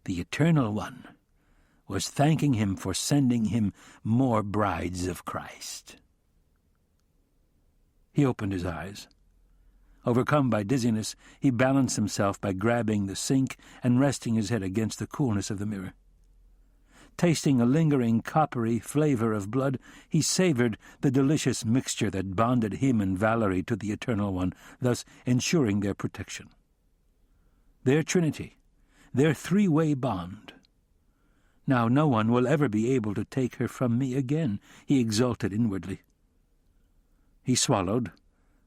The Eternal One was thanking him for sending him more brides of Christ. He opened his eyes. Overcome by dizziness, he balanced himself by grabbing the sink and resting his head against the coolness of the mirror. Tasting a lingering coppery flavor of blood, he savored the delicious mixture that bonded him and Valerie to the Eternal One, thus ensuring their protection. Their trinity, their three-way bond. "Now no one will ever be able to take her from me again," he exulted inwardly. He swallowed,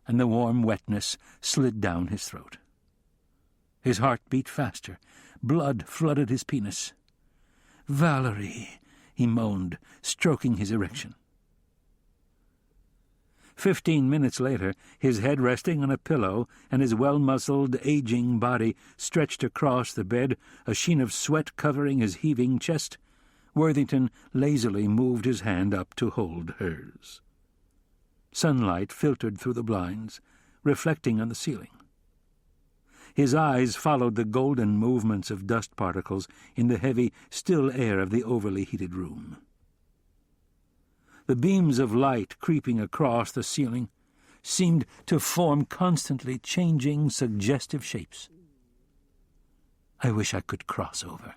and the warm wetness slid down his throat. His heart beat faster. Blood flooded his penis. "Valerie," he moaned, stroking his erection. 15 minutes later, his head resting on a pillow and his well-muscled, aging body stretched across the bed, a sheen of sweat covering his heaving chest, Worthington lazily moved his hand up to hold hers. Sunlight filtered through the blinds, reflecting on the ceiling. His eyes followed the golden movements of dust particles in the heavy, still air of the overly heated room. The beams of light creeping across the ceiling seemed to form constantly changing, suggestive shapes. "I wish I could cross over,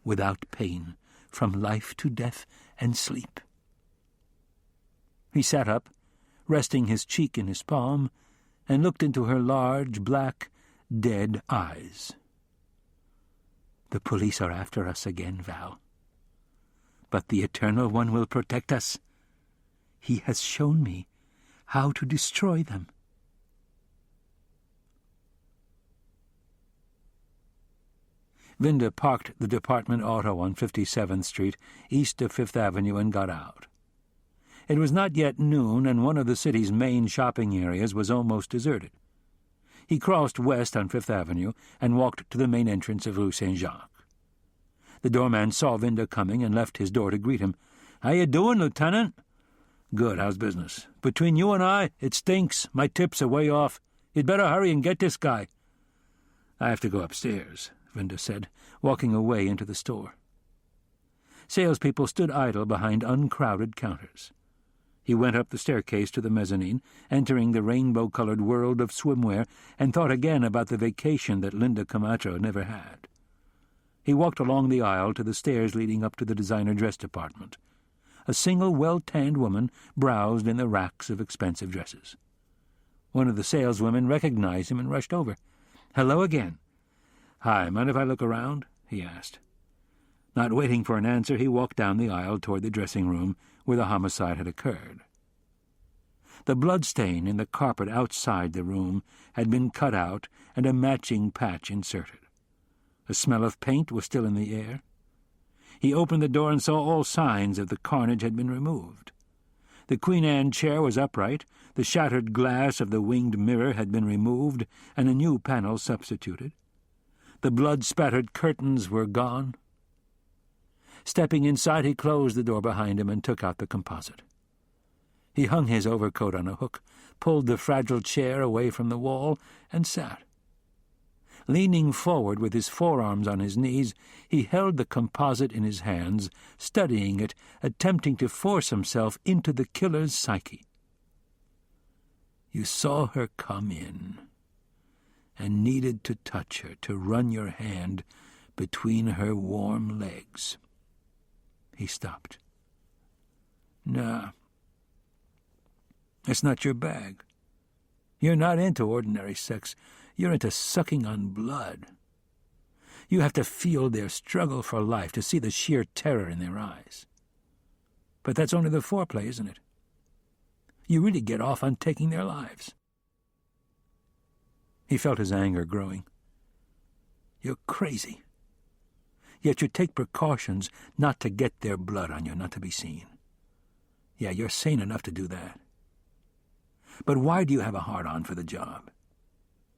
without pain, from life to death and sleep." He sat up, resting his cheek in his palm, and looked into her large, black, dead eyes. "The police are after us again, Val. But the Eternal One will protect us. He has shown me how to destroy them." Vinda parked the department auto on 57th Street, east of Fifth Avenue, and got out. It was not yet noon, and one of the city's main shopping areas was almost deserted. He crossed west on Fifth Avenue and walked to the main entrance of Rue Saint-Jacques. The doorman saw Vinda coming and left his door to greet him. "How you doing, Lieutenant?" "Good. How's business?" "Between you and I, it stinks. My tips are way off. You'd better hurry and get this guy." "I have to go upstairs," Vinda said, walking away into the store. Salespeople stood idle behind uncrowded counters. He went up the staircase to the mezzanine, entering the rainbow-colored world of swimwear, and thought again about the vacation that Linda Camacho never had. He walked along the aisle to the stairs leading up to the designer dress department. A single well-tanned woman browsed in the racks of expensive dresses. One of the saleswomen recognized him and rushed over. "Hello again." "Hi, mind if I look around?" he asked. Not waiting for an answer, he walked down the aisle toward the dressing room where the homicide had occurred. The bloodstain in the carpet outside the room had been cut out and a matching patch inserted. The smell of paint was still in the air. He opened the door and saw all signs of the carnage had been removed. The Queen Anne chair was upright, the shattered glass of the winged mirror had been removed, and a new panel substituted. The blood-spattered curtains were gone. Stepping inside, he closed the door behind him and took out the composite. He hung his overcoat on a hook, pulled the fragile chair away from the wall, and sat. Leaning forward with his forearms on his knees, he held the composite in his hands, studying it, attempting to force himself into the killer's psyche. You saw her come in, and needed to touch her, to run your hand between her warm legs. He stopped. Nah. It's not your bag. You're not into ordinary sex. You're into sucking on blood. You have to feel their struggle for life, to see the sheer terror in their eyes. But that's only the foreplay, isn't it? You really get off on taking their lives. He felt his anger growing. You're crazy. Yet you take precautions not to get their blood on you, not to be seen. Yeah, you're sane enough to do that. But why do you have a hard-on for the job?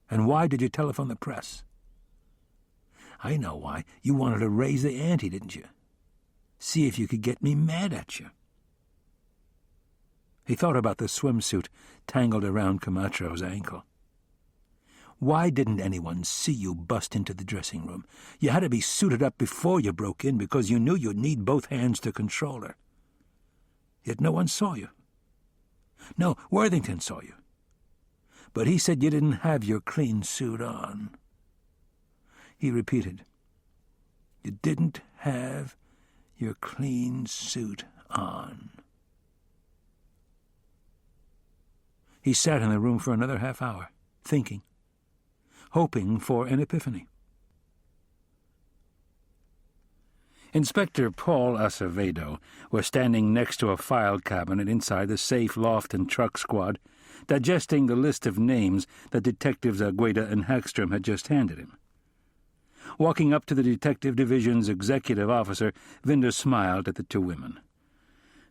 And why did you telephone the press? I know why. You wanted to raise the ante, didn't you? See if you could get me mad at you. He thought about the swimsuit tangled around Camacho's ankle. Why didn't anyone see you bust into the dressing room? You had to be suited up before you broke in because you knew you'd need both hands to control her. Yet no one saw you. No, Worthington saw you. But he said you didn't have your clean suit on. He repeated, you didn't have your clean suit on. He sat in the room for another half hour, thinking, hoping for an epiphany. Inspector Paul Acevedo was standing next to a file cabinet inside the safe loft and truck squad, digesting the list of names that Detectives Agueda and Hagstrom had just handed him. Walking up to the Detective Division's executive officer, Vinda smiled at the two women.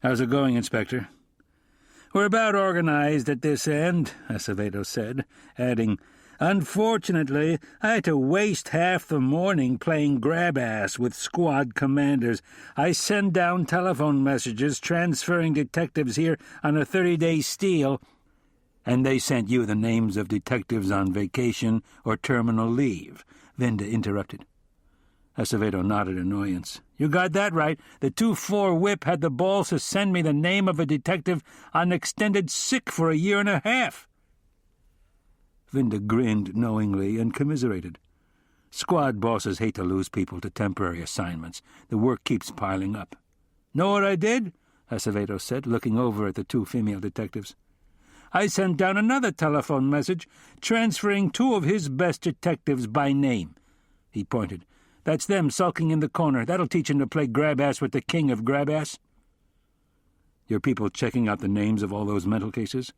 "How's it going, Inspector?" "We're about organized at this end," Acevedo said, adding, "Unfortunately, I had to waste half the morning playing grab-ass with squad commanders. I send down telephone messages transferring detectives here on a 30-day steal." "And they sent you the names of detectives on vacation or terminal leave," Vinda interrupted. Acevedo nodded annoyance. "You got that right. The 2-4 whip had the balls to send me the name of a detective on extended sick for a year and a half." Vinda grinned knowingly and commiserated. Squad bosses hate to lose people to temporary assignments. The work keeps piling up. "Know what I did?" Acevedo said, looking over at the two female detectives. "I sent down another telephone message transferring 2 of his best detectives by name." He pointed. "That's them sulking in the corner. That'll teach him to play grab-ass with the king of grab-ass." "Your people checking out the names of all those mental cases?"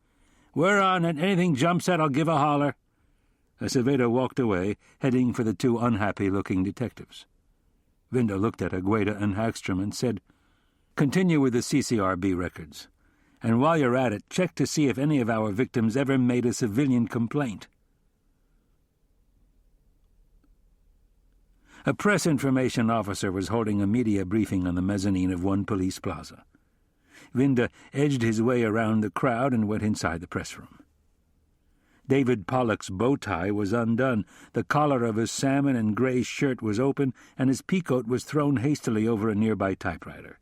"We're on it. Anything jumps out, I'll give a holler." Acevedo walked away, heading for the 2 unhappy-looking detectives. Vinda looked at Agueda and Hagstrom and said, "Continue with the CCRB records. And while you're at it, check to see if any of our victims ever made a civilian complaint." A press information officer was holding a media briefing on the mezzanine of one police plaza. Vinda edged his way around the crowd and went inside the press room. David Pollock's bow tie was undone, the collar of his salmon and gray shirt was open, and his peacoat was thrown hastily over a nearby typewriter.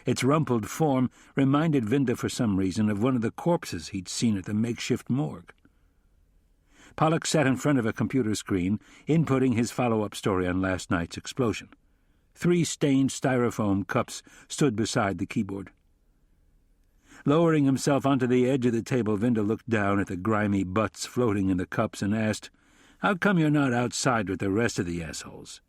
Its rumpled form reminded Vinda for some reason of one of the corpses he'd seen at the makeshift morgue. Pollock sat in front of a computer screen, inputting his follow-up story on last night's explosion. 3 stained styrofoam cups stood beside the keyboard. Lowering himself onto the edge of the table, Vinda looked down at the grimy butts floating in the cups and asked, "How come you're not outside with the rest of the assholes?"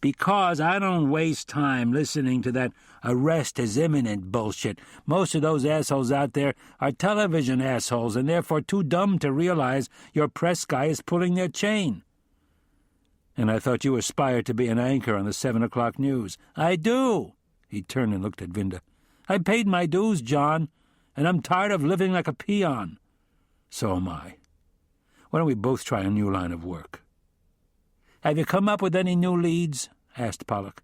Because I don't waste time listening to that arrest is imminent bullshit. Most of those assholes out there are television assholes and therefore too dumb to realize your press guy is pulling their chain. And I thought you aspired to be an anchor on the 7 o'clock news. I do. He turned and looked at Vinda. I paid my dues, John, and I'm tired of living like a peon. So am I. Why don't we both try a new line of work? Have you come up with any new leads? Asked Pollock.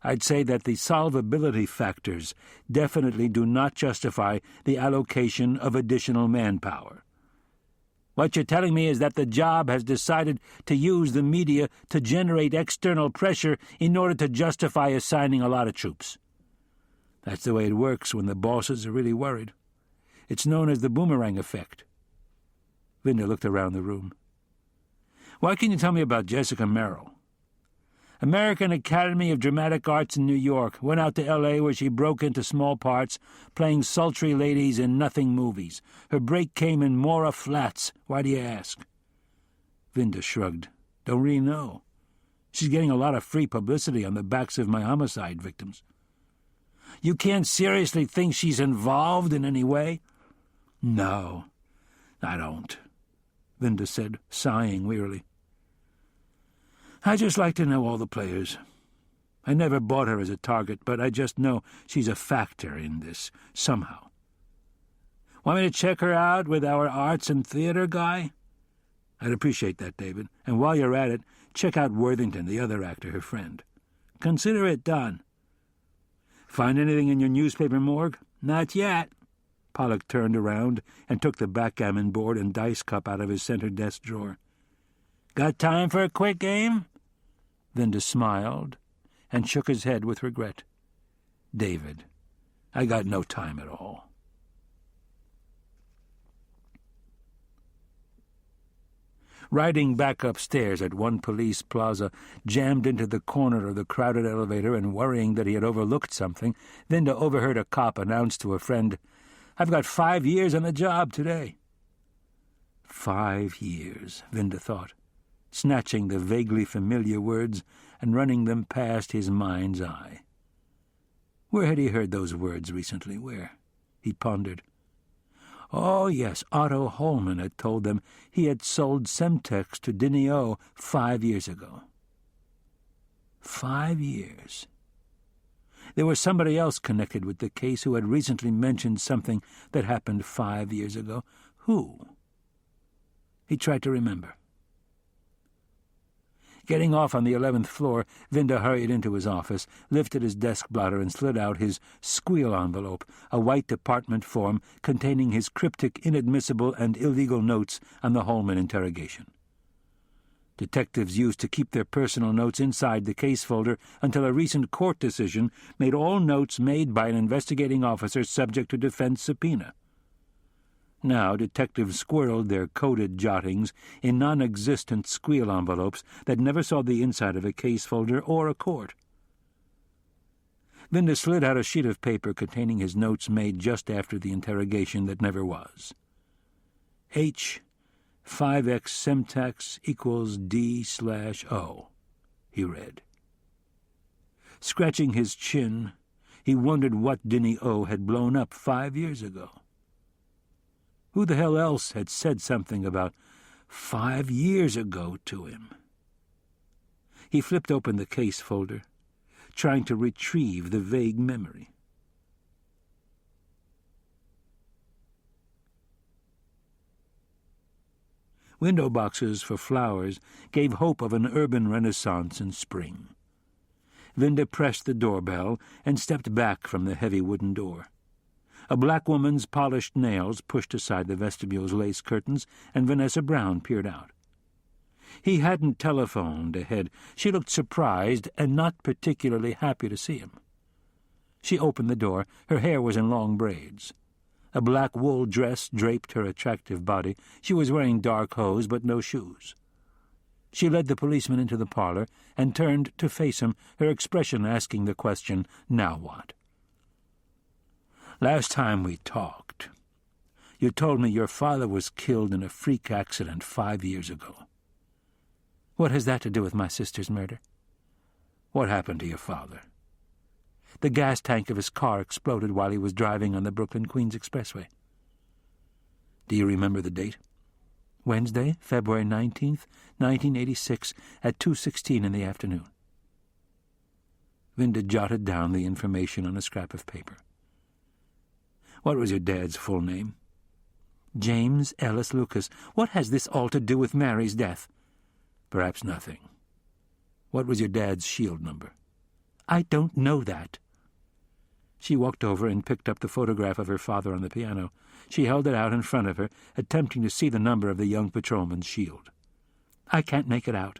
I'd say that the solvability factors definitely do not justify the allocation of additional manpower. What you're telling me is that the job has decided to use the media to generate external pressure in order to justify assigning a lot of troops. That's the way it works when the bosses are really worried. It's known as the boomerang effect. Vinda looked around the room. Why can you tell me about Jessica Merrill? American Academy of Dramatic Arts in New York. Went out to L.A. where she broke into small parts, playing sultry ladies in nothing movies. Her break came in Mora Flats. Why do you ask? Vinda shrugged. Don't really know. She's getting a lot of free publicity on the backs of my homicide victims. You can't seriously think she's involved in any way? No, I don't, Vinda said, sighing wearily. I just like to know all the players. I never bought her as a target, but I just know she's a factor in this, somehow. Want me to check her out with our arts and theater guy? I'd appreciate that, David. And while you're at it, check out Worthington, the other actor, her friend. Consider it done. Find anything in your newspaper morgue? Not yet. Pollock turned around and took the backgammon board and dice cup out of his center desk drawer. Got time for a quick game? Vinda smiled and shook his head with regret. David, I got no time at all. Riding back upstairs at one police plaza, jammed into the corner of the crowded elevator and worrying that he had overlooked something, Vinda overheard a cop announce to a friend, I've got 5 years on the job today. 5 years, Vinda thought, snatching the vaguely familiar words and running them past his mind's eye. Where had he heard those words recently? Where? He pondered. Oh, yes, Otto Holman had told them he had sold Semtex to Dinio 5 years ago. 5 years. There was somebody else connected with the case who had recently mentioned something that happened 5 years ago. Who? He tried to remember. Getting off on the 11th floor, Vinda hurried into his office, lifted his desk blotter and slid out his squeal envelope, a white department form containing his cryptic, inadmissible, and illegal notes on the Holman interrogation. Detectives used to keep their personal notes inside the case folder until a recent court decision made all notes made by an investigating officer subject to defense subpoena. Now detectives squirreled their coded jottings in non-existent squeal envelopes that never saw the inside of a case folder or a court. Vinda slid out a sheet of paper containing his notes made just after the interrogation that never was. H 5x Semtex equals D/O, he read. Scratching his chin, he wondered what Dinio had blown up 5 years ago. Who the hell else had said something about 5 years ago to him? He flipped open the case folder, trying to retrieve the vague memory. Window boxes for flowers gave hope of an urban renaissance in spring. Vinda pressed the doorbell and stepped back from the heavy wooden door. A black woman's polished nails pushed aside the vestibule's lace curtains, and Vanessa Brown peered out. He hadn't telephoned ahead. She looked surprised and not particularly happy to see him. She opened the door. Her hair was in long braids. A black wool dress draped her attractive body. She was wearing dark hose but no shoes. She led the policeman into the parlor and turned to face him, her expression asking the question, now what? Last time we talked, you told me your father was killed in a freak accident 5 years ago. What has that to do with my sister's murder? What happened to your father? The gas tank of his car exploded while he was driving on the Brooklyn-Queens Expressway. Do you remember the date? Wednesday, February 19th, 1986, at 2:16 in the afternoon. Vinda jotted down the information on a scrap of paper. What was your dad's full name? James Ellis Lucas. What has this all to do with Mary's death? Perhaps nothing. What was your dad's shield number? I don't know that. She walked over and picked up the photograph of her father on the piano. She held it out in front of her, attempting to see the number of the young patrolman's shield. I can't make it out.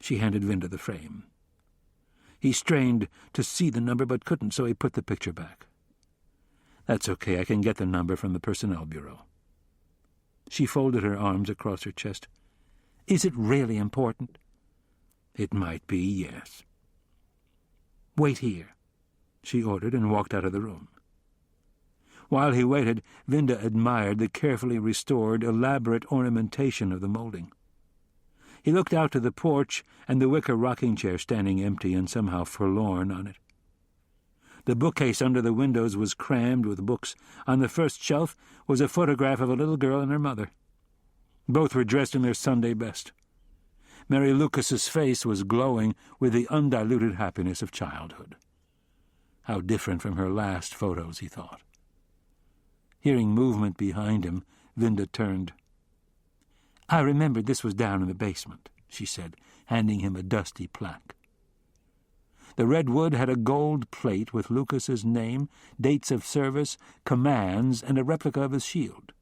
She handed Vinda the frame. He strained to see the number but couldn't, so he put the picture back. That's okay, I can get the number from the Personnel Bureau. She folded her arms across her chest. Is it really important? It might be, yes. Wait here, she ordered and walked out of the room. While he waited, Vinda admired the carefully restored, elaborate ornamentation of the molding. He looked out to the porch and the wicker rocking chair standing empty and somehow forlorn on it. The bookcase under the windows was crammed with books. On the first shelf was a photograph of a little girl and her mother. Both were dressed in their Sunday best. Mary Lucas's face was glowing with the undiluted happiness of childhood. How different from her last photos, he thought. Hearing movement behind him, Vinda turned. I remembered this was down in the basement, she said, handing him a dusty plaque. The red wood had a gold plate with Lucas's name, dates of service, commands, and a replica of his shield.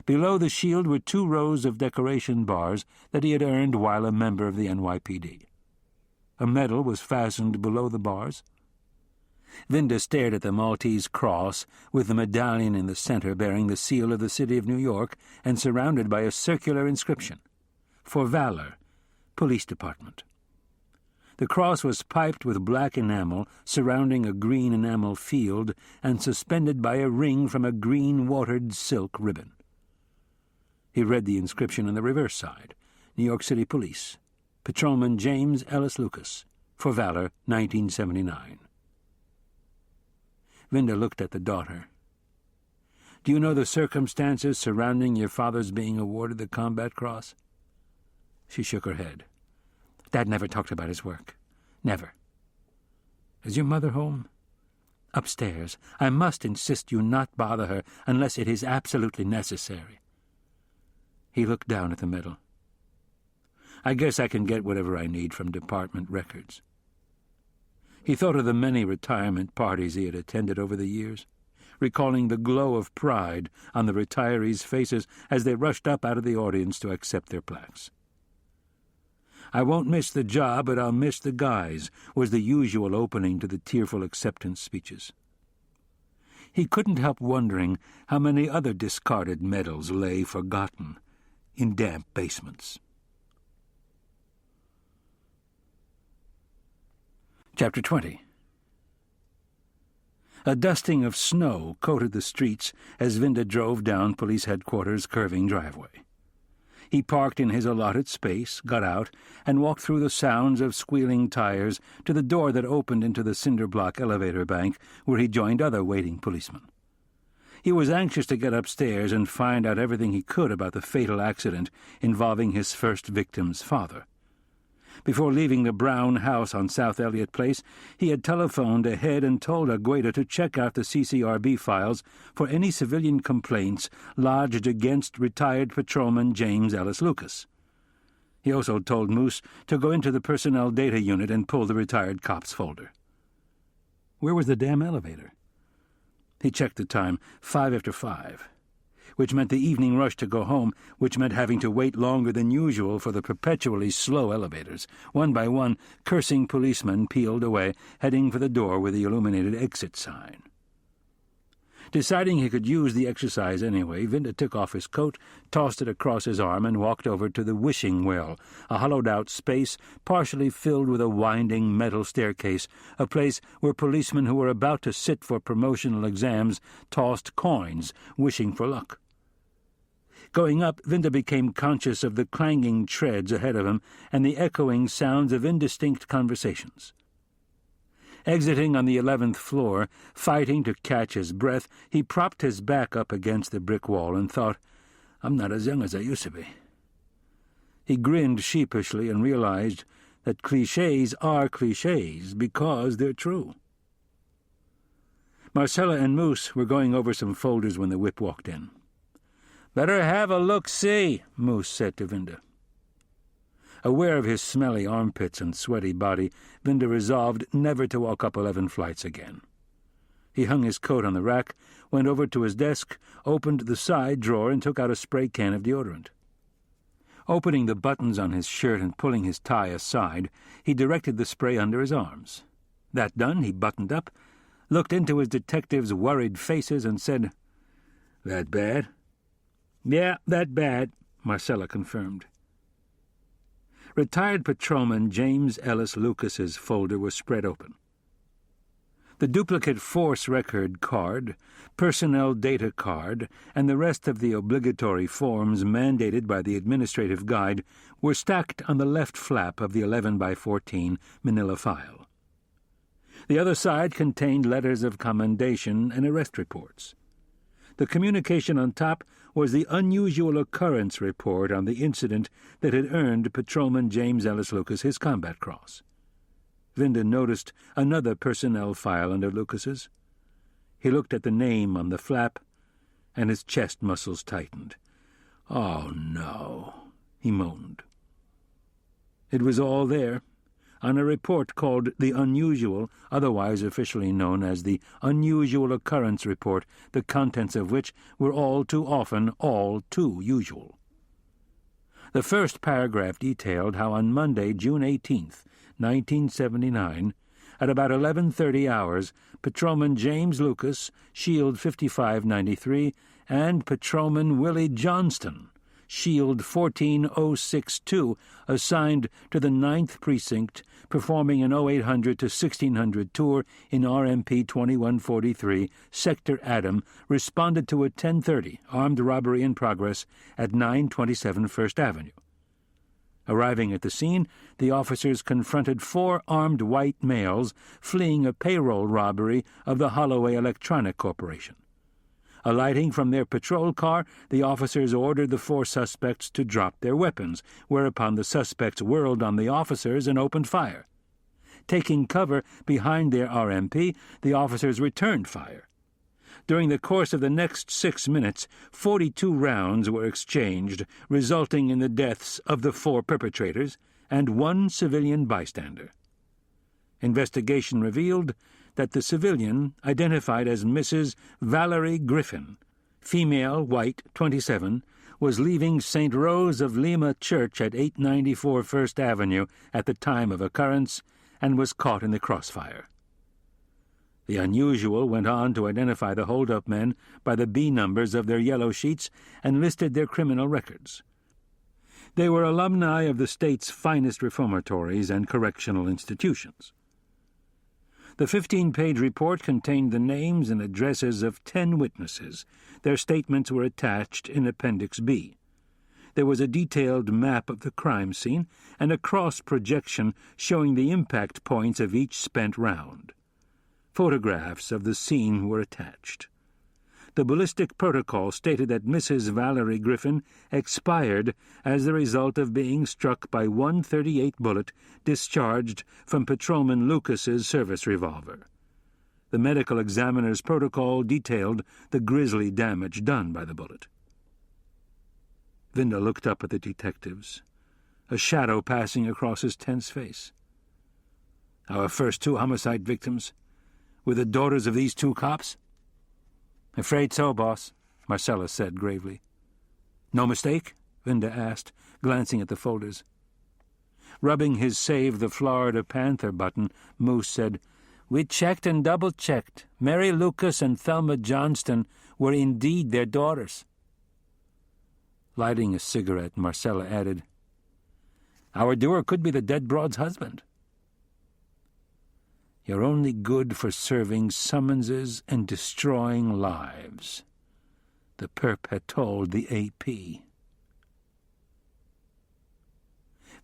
Below the shield were 2 rows of decoration bars that he had earned while a member of the NYPD. A medal was fastened below the bars. Vinda stared at the Maltese cross with the medallion in the center bearing the seal of the city of New York and surrounded by a circular inscription, For Valor, Police Department. The cross was piped with black enamel surrounding a green enamel field and suspended by a ring from a green-watered silk ribbon. He read the inscription on the reverse side, New York City Police, Patrolman James Ellis Lucas, for valor, 1979. Vinda looked at the daughter. Do you know the circumstances surrounding your father's being awarded the Combat Cross? She shook her head. Dad never talked about his work. Never. Is your mother home? Upstairs. I must insist you not bother her unless it is absolutely necessary. He looked down at the medal. I guess I can get whatever I need from department records. He thought of the many retirement parties he had attended over the years, recalling the glow of pride on the retirees' faces as they rushed up out of the audience to accept their plaques. I won't miss the job, but I'll miss the guys, was the usual opening to the tearful acceptance speeches. He couldn't help wondering how many other discarded medals lay forgotten in damp basements. Chapter 20. A dusting of snow coated the streets as Vinda drove down police headquarters' curving driveway. He parked in his allotted space, got out, and walked through the sounds of squealing tires to the door that opened into the cinder-block elevator bank where he joined other waiting policemen. He was anxious to get upstairs and find out everything he could about the fatal accident involving his first victim's father. Before leaving the brown house on South Elliott Place, he had telephoned ahead and told Agueda to check out the CCRB files for any civilian complaints lodged against retired patrolman James Ellis Lucas. He also told Moose to go into the personnel data unit and pull the retired cops folder. Where was the damn elevator? He checked the time, 5:05. Which meant the evening rush to go home, which meant having to wait longer than usual for the perpetually slow elevators. One by one, cursing policemen peeled away, heading for the door with the illuminated exit sign. Deciding he could use the exercise anyway, Vinda took off his coat, tossed it across his arm, and walked over to the wishing well, a hollowed-out space partially filled with a winding metal staircase, a place where policemen who were about to sit for promotional exams tossed coins, wishing for luck. Going up, Vinda became conscious of the clanging treads ahead of him and the echoing sounds of indistinct conversations. Exiting on the 11th floor, fighting to catch his breath, he propped his back up against the brick wall and thought, "I'm not as young as I used to be." He grinned sheepishly and realized that clichés are clichés because they're true. Marcella and Moose were going over some folders when the whip walked in. "Better have a look-see," Moose said to Vinda. Aware of his smelly armpits and sweaty body, Vinda resolved never to walk up 11 flights again. He hung his coat on the rack, went over to his desk, opened the side drawer, and took out a spray can of deodorant. Opening the buttons on his shirt and pulling his tie aside, he directed the spray under his arms. That done, he buttoned up, looked into his detectives' worried faces, and said, "That bad?" "Yeah, that bad," Marcella confirmed. Retired Patrolman James Ellis Lucas's folder was spread open. The duplicate force record card, personnel data card, and the rest of the obligatory forms mandated by the administrative guide were stacked on the left flap of the 11x14 manila file. The other side contained letters of commendation and arrest reports. The communication on top was the unusual occurrence report on the incident that had earned Patrolman James Ellis Lucas his Combat Cross. Vinda noticed another personnel file under Lucas's. He looked at the name on the flap, and his chest muscles tightened. "Oh, no," he moaned. It was all there, on a report called the Unusual, otherwise officially known as the Unusual Occurrence Report, the contents of which were all too often all too usual. The first paragraph detailed how on Monday, June 18th, 1979, at about 11:30 hours, Patrolman James Lucas, Shield 5593, and Patrolman Willie Johnston, Shield 14062, assigned to the 9th Precinct, performing an 0800 to 1600 tour in RMP 2143, Sector Adam, responded to a 10:30 armed robbery in progress at 927 First Avenue. Arriving at the scene, the officers confronted 4 armed white males fleeing a payroll robbery of the Holloway Electronic Corporation. Alighting from their patrol car, the officers ordered the 4 suspects to drop their weapons, whereupon the suspects whirled on the officers and opened fire. Taking cover behind their RMP, the officers returned fire. During the course of the next 6 minutes, 42 rounds were exchanged, resulting in the deaths of the 4 perpetrators and 1 civilian bystander. Investigation revealed that the civilian, identified as Mrs. Valerie Griffin, female, white, 27, was leaving St. Rose of Lima Church at 894 First Avenue at the time of occurrence and was caught in the crossfire. The Unusual went on to identify the hold-up men by the B numbers of their yellow sheets and listed their criminal records. They were alumni of the state's finest reformatories and correctional institutions. The 15-page report contained the names and addresses of 10 witnesses. Their statements were attached in Appendix B. There was a detailed map of the crime scene and a cross-projection showing the impact points of each spent round. Photographs of the scene were attached. The ballistic protocol stated that Mrs. Valerie Griffin expired as the result of being struck by 138 bullet discharged from Patrolman Lucas's service revolver. The medical examiner's protocol detailed the grisly damage done by the bullet. Vinda looked up at the detectives, a shadow passing across his tense face. "Our first 2 homicide victims were the daughters of these 2 cops?" "Afraid so, boss," Marcella said gravely. "No mistake?" Vinda asked, glancing at the folders. Rubbing his Save the Florida Panther button, Moose said, "We checked and double-checked. Mary Lucas and Thelma Johnston were indeed their daughters." Lighting a cigarette, Marcella added, "Our doer could be the dead broad's husband." "You're only good for serving summonses and destroying lives," The perp had told the AP.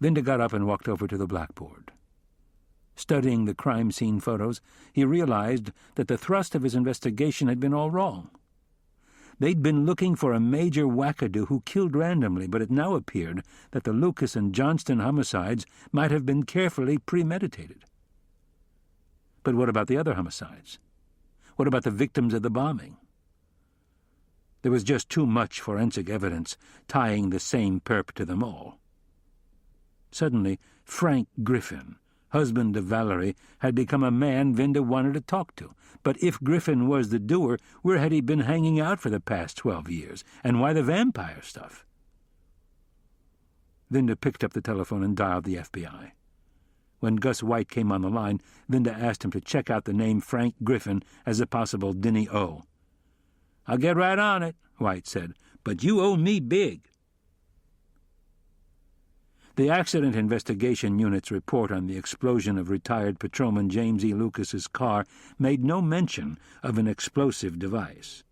Vinda got up and walked over to the blackboard. Studying the crime scene photos, he realized that the thrust of his investigation had been all wrong. They'd been looking for a major wackadoo who killed randomly, but it now appeared that the Lucas and Johnston homicides might have been carefully premeditated. But what about the other homicides? What about the victims of the bombing? There was just too much forensic evidence tying the same perp to them all. Suddenly, Frank Griffin, husband of Valerie, had become a man Vinda wanted to talk to. But if Griffin was the doer, where had he been hanging out for the past 12 years? And why the vampire stuff? Vinda picked up the telephone and dialed the FBI. When Gus White came on the line, Vinda asked him to check out the name Frank Griffin as a possible Dinny O. "I'll get right on it," White said, "but you owe me big." The Accident Investigation Unit's report on the explosion of retired patrolman James E. Lucas's car made no mention of an explosive device.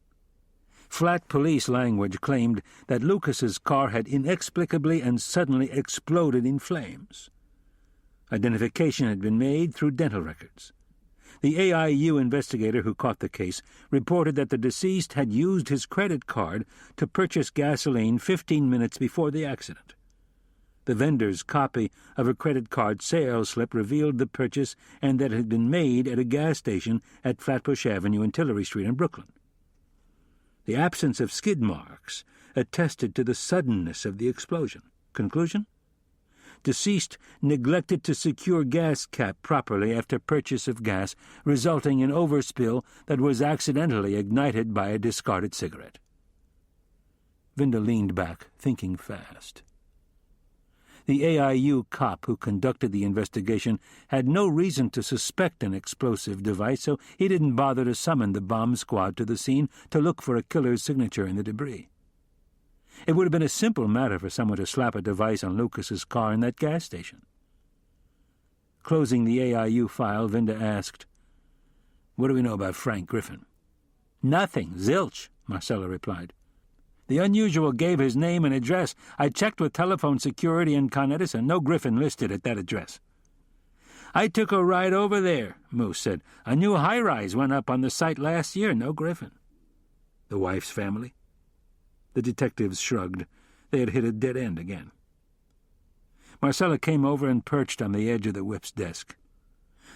Flat police language claimed that Lucas's car had inexplicably and suddenly exploded in flames. Identification had been made through dental records. The AIU investigator who caught the case reported that the deceased had used his credit card to purchase gasoline 15 minutes before the accident. The vendor's copy of a credit card sales slip revealed the purchase and that it had been made at a gas station at Flatbush Avenue and Tillery Street in Brooklyn. The absence of skid marks attested to the suddenness of the explosion. Conclusion? Deceased neglected to secure gas cap properly after purchase of gas, resulting in overspill that was accidentally ignited by a discarded cigarette. Vinda leaned back, thinking fast. The AIU cop who conducted the investigation had no reason to suspect an explosive device, so he didn't bother to summon the bomb squad to the scene to look for a killer's signature in the debris. It would have been a simple matter for someone to slap a device on Lucas's car in that gas station. Closing the AIU file, Vinda asked, "What do we know about Frank Griffin?" "Nothing. Zilch," Marcella replied. "The Unusual gave his name and address. I checked with telephone security in Caunitz, and no Griffin listed at that address." "I took a ride over there," Moose said. "A new high-rise went up on the site last year. No Griffin." "The wife's family?" The detectives shrugged. They had hit a dead end again. Marcella came over and perched on the edge of the whip's desk.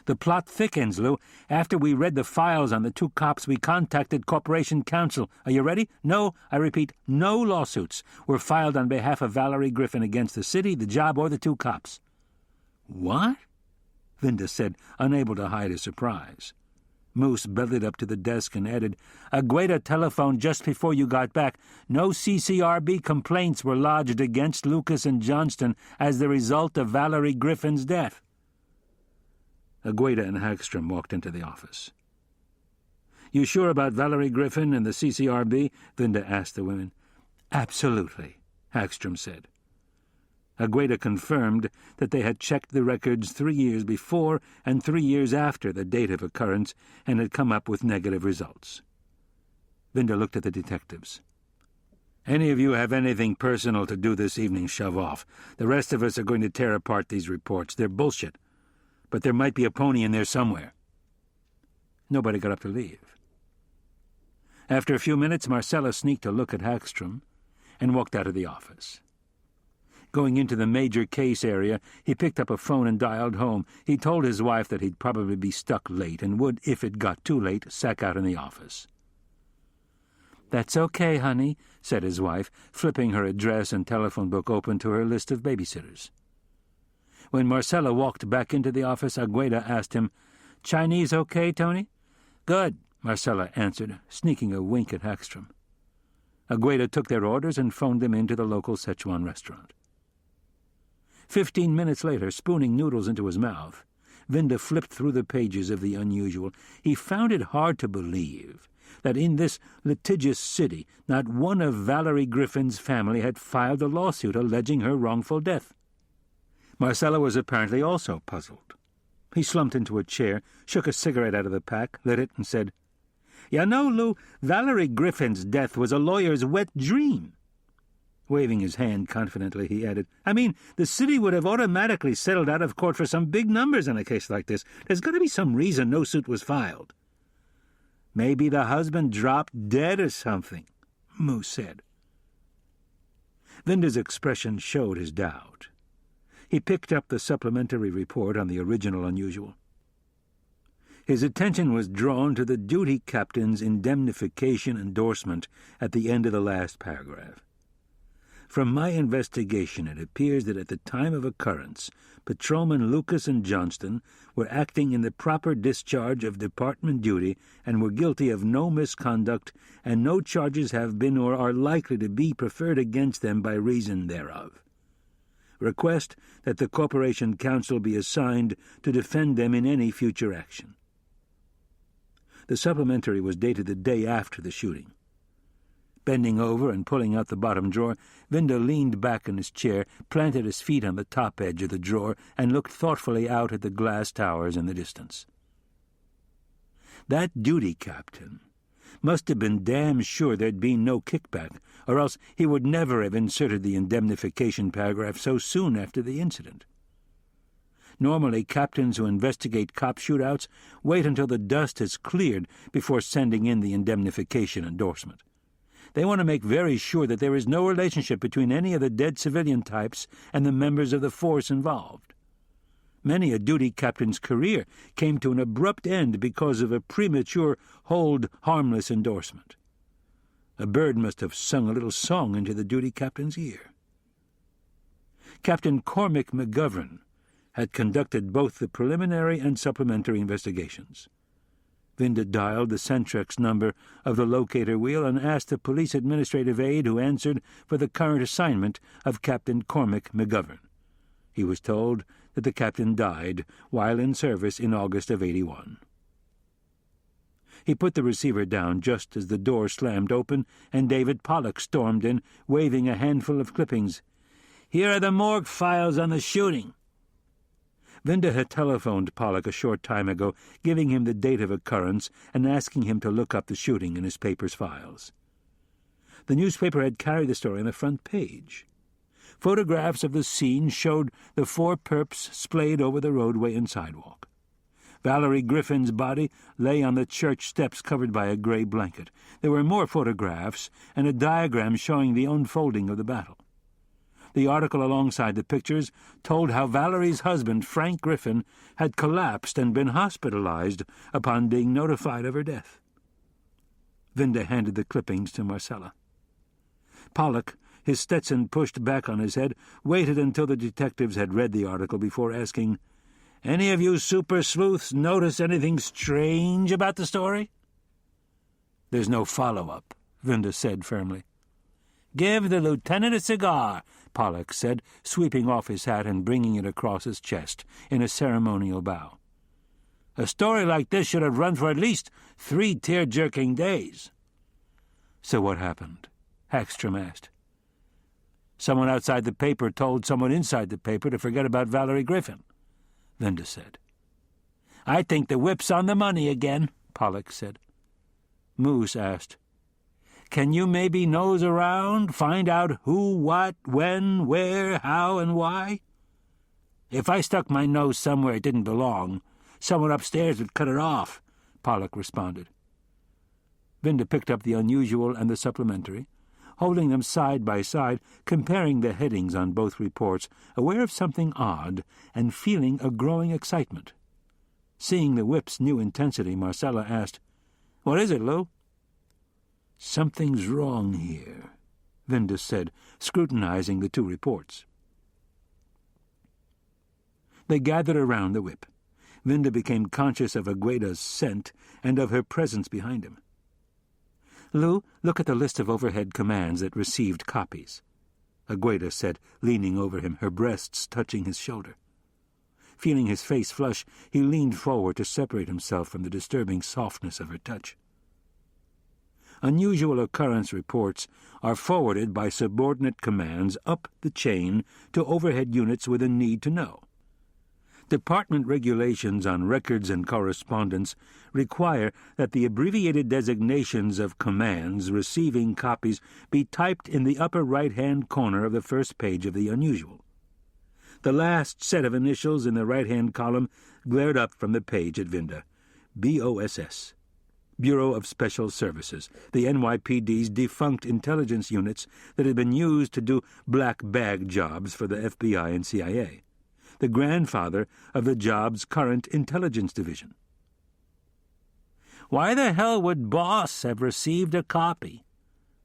"The plot thickens, Lou. After we read the files on the two cops, we contacted Corporation Counsel. Are you ready? No, I repeat, no lawsuits were filed on behalf of Valerie Griffin against the city, the job, or the two cops." "What?" Vinda said, unable to hide his surprise. Moose bellied up to the desk and added, "Agueda telephoned just before you got back. No CCRB complaints were lodged against Lucas and Johnston as the result of Valerie Griffin's death." Agueda and Hagstrom walked into the office. "You sure about Valerie Griffin and the CCRB?" Vinda asked the women. "Absolutely," Hagstrom said. Agueda confirmed that they had checked the records 3 years before and 3 years after the date of occurrence and had come up with negative results. Vinda looked at the detectives. "Any of you have anything personal to do this evening, shove off. The rest of us are going to tear apart these reports. They're bullshit. But there might be a pony in there somewhere." Nobody got up to leave. After a few minutes, Marcella sneaked a look at Hagstrom and walked out of the office. Going into the major case area, he picked up a phone and dialed home. He told his wife that he'd probably be stuck late and would, if it got too late, sack out in the office. "That's okay, honey," said his wife, flipping her address and telephone book open to her list of babysitters. When Marcella walked back into the office, Agueda asked him, "Chinese okay, Tony?" "Good," Marcella answered, sneaking a wink at Hagstrom. Agueda took their orders and phoned them into the local Szechuan restaurant. 15 minutes later, spooning noodles into his mouth, Vinda flipped through the pages of The Unusual. He found it hard to believe that in this litigious city not one of Valerie Griffin's family had filed a lawsuit alleging her wrongful death. Marcella was apparently also puzzled. He slumped into a chair, shook a cigarette out of the pack, lit it, and said, You know, Lou, Valerie Griffin's death was a lawyer's wet dream. Waving his hand confidently, he added, I mean, the city would have automatically settled out of court for some big numbers in a case like this. There's got to be some reason no suit was filed. Maybe the husband dropped dead or something, Moose said. Vinda's expression showed his doubt. He picked up the supplementary report on the original Unusual. His attention was drawn to the duty captain's indemnification endorsement at the end of the last paragraph. From my investigation, it appears that at the time of occurrence, Patrolmen Lucas and Johnston were acting in the proper discharge of department duty and were guilty of no misconduct, and no charges have been or are likely to be preferred against them by reason thereof. Request that the Corporation Counsel be assigned to defend them in any future action. The supplementary was dated the day after the shooting. Bending over and pulling out the bottom drawer, Vinda leaned back in his chair, planted his feet on the top edge of the drawer, and looked thoughtfully out at the glass towers in the distance. That duty captain must have been damn sure there'd been no kickback, or else he would never have inserted the indemnification paragraph so soon after the incident. Normally, captains who investigate cop shootouts wait until the dust has cleared before sending in the indemnification endorsement. They want to make very sure that there is no relationship between any of the dead civilian types and the members of the force involved. Many a duty captain's career came to an abrupt end because of a premature hold harmless endorsement. A bird must have sung a little song into the duty captain's ear. Captain Cormac McGovern had conducted both the preliminary and supplementary investigations. Vinda dialed the Centrex number of the locator wheel and asked the police administrative aide who answered for the current assignment of Captain Cormac McGovern. He was told that the captain died while in service in August of '81. He put the receiver down just as the door slammed open and David Pollock stormed in, waving a handful of clippings. "Here are the morgue files on the shooting." Vinda had telephoned Pollock a short time ago, giving him the date of occurrence and asking him to look up the shooting in his paper's files. The newspaper had carried the story on the front page. Photographs of the scene showed the four perps splayed over the roadway and sidewalk. Valerie Griffin's body lay on the church steps covered by a gray blanket. There were more photographs and a diagram showing the unfolding of the battle. The article alongside the pictures told how Valerie's husband, Frank Griffin, had collapsed and been hospitalized upon being notified of her death. Vinda handed the clippings to Marcella. Pollock, his Stetson pushed back on his head, waited until the detectives had read the article before asking, "Any of you super sleuths notice anything strange about the story?" "There's no follow-up," Vinda said firmly. "Give the lieutenant a cigar," Pollock said, sweeping off his hat and bringing it across his chest in a ceremonial bow. "A story like this should have run for at least 3 tear-jerking days." "So what happened?" Hagstrom asked. "Someone outside the paper told someone inside the paper to forget about Valerie Griffin," Vinda said. "I think the whip's on the money again," Pollock said. Moose asked, "Can you maybe nose around, find out who, what, when, where, how, and why?" "If I stuck my nose somewhere it didn't belong, someone upstairs would cut it off," Pollock responded. Vinda picked up the Unusual and the supplementary, holding them side by side, comparing the headings on both reports, aware of something odd and feeling a growing excitement. Seeing the whip's new intensity, Marcella asked, "What is it, Lou?" "Something's wrong here," Vinda said, scrutinizing the 2 reports. They gathered around the whip. Vinda became conscious of Agueda's scent and of her presence behind him. "Lou, look at the list of overhead commands that received copies," Agueda said, leaning over him, her breasts touching his shoulder. Feeling his face flush, he leaned forward to separate himself from the disturbing softness of her touch. Unusual occurrence reports are forwarded by subordinate commands up the chain to overhead units with a need to know. Department regulations on records and correspondence require that the abbreviated designations of commands receiving copies be typed in the upper right-hand corner of the first page of the unusual. The last set of initials in the right-hand column glared up from the page at Vinda. BOSS. Bureau of Special Services, the NYPD's defunct intelligence units that had been used to do black bag jobs for the FBI and CIA. The grandfather of the job's current intelligence division. "Why the hell would Boss have received a copy?"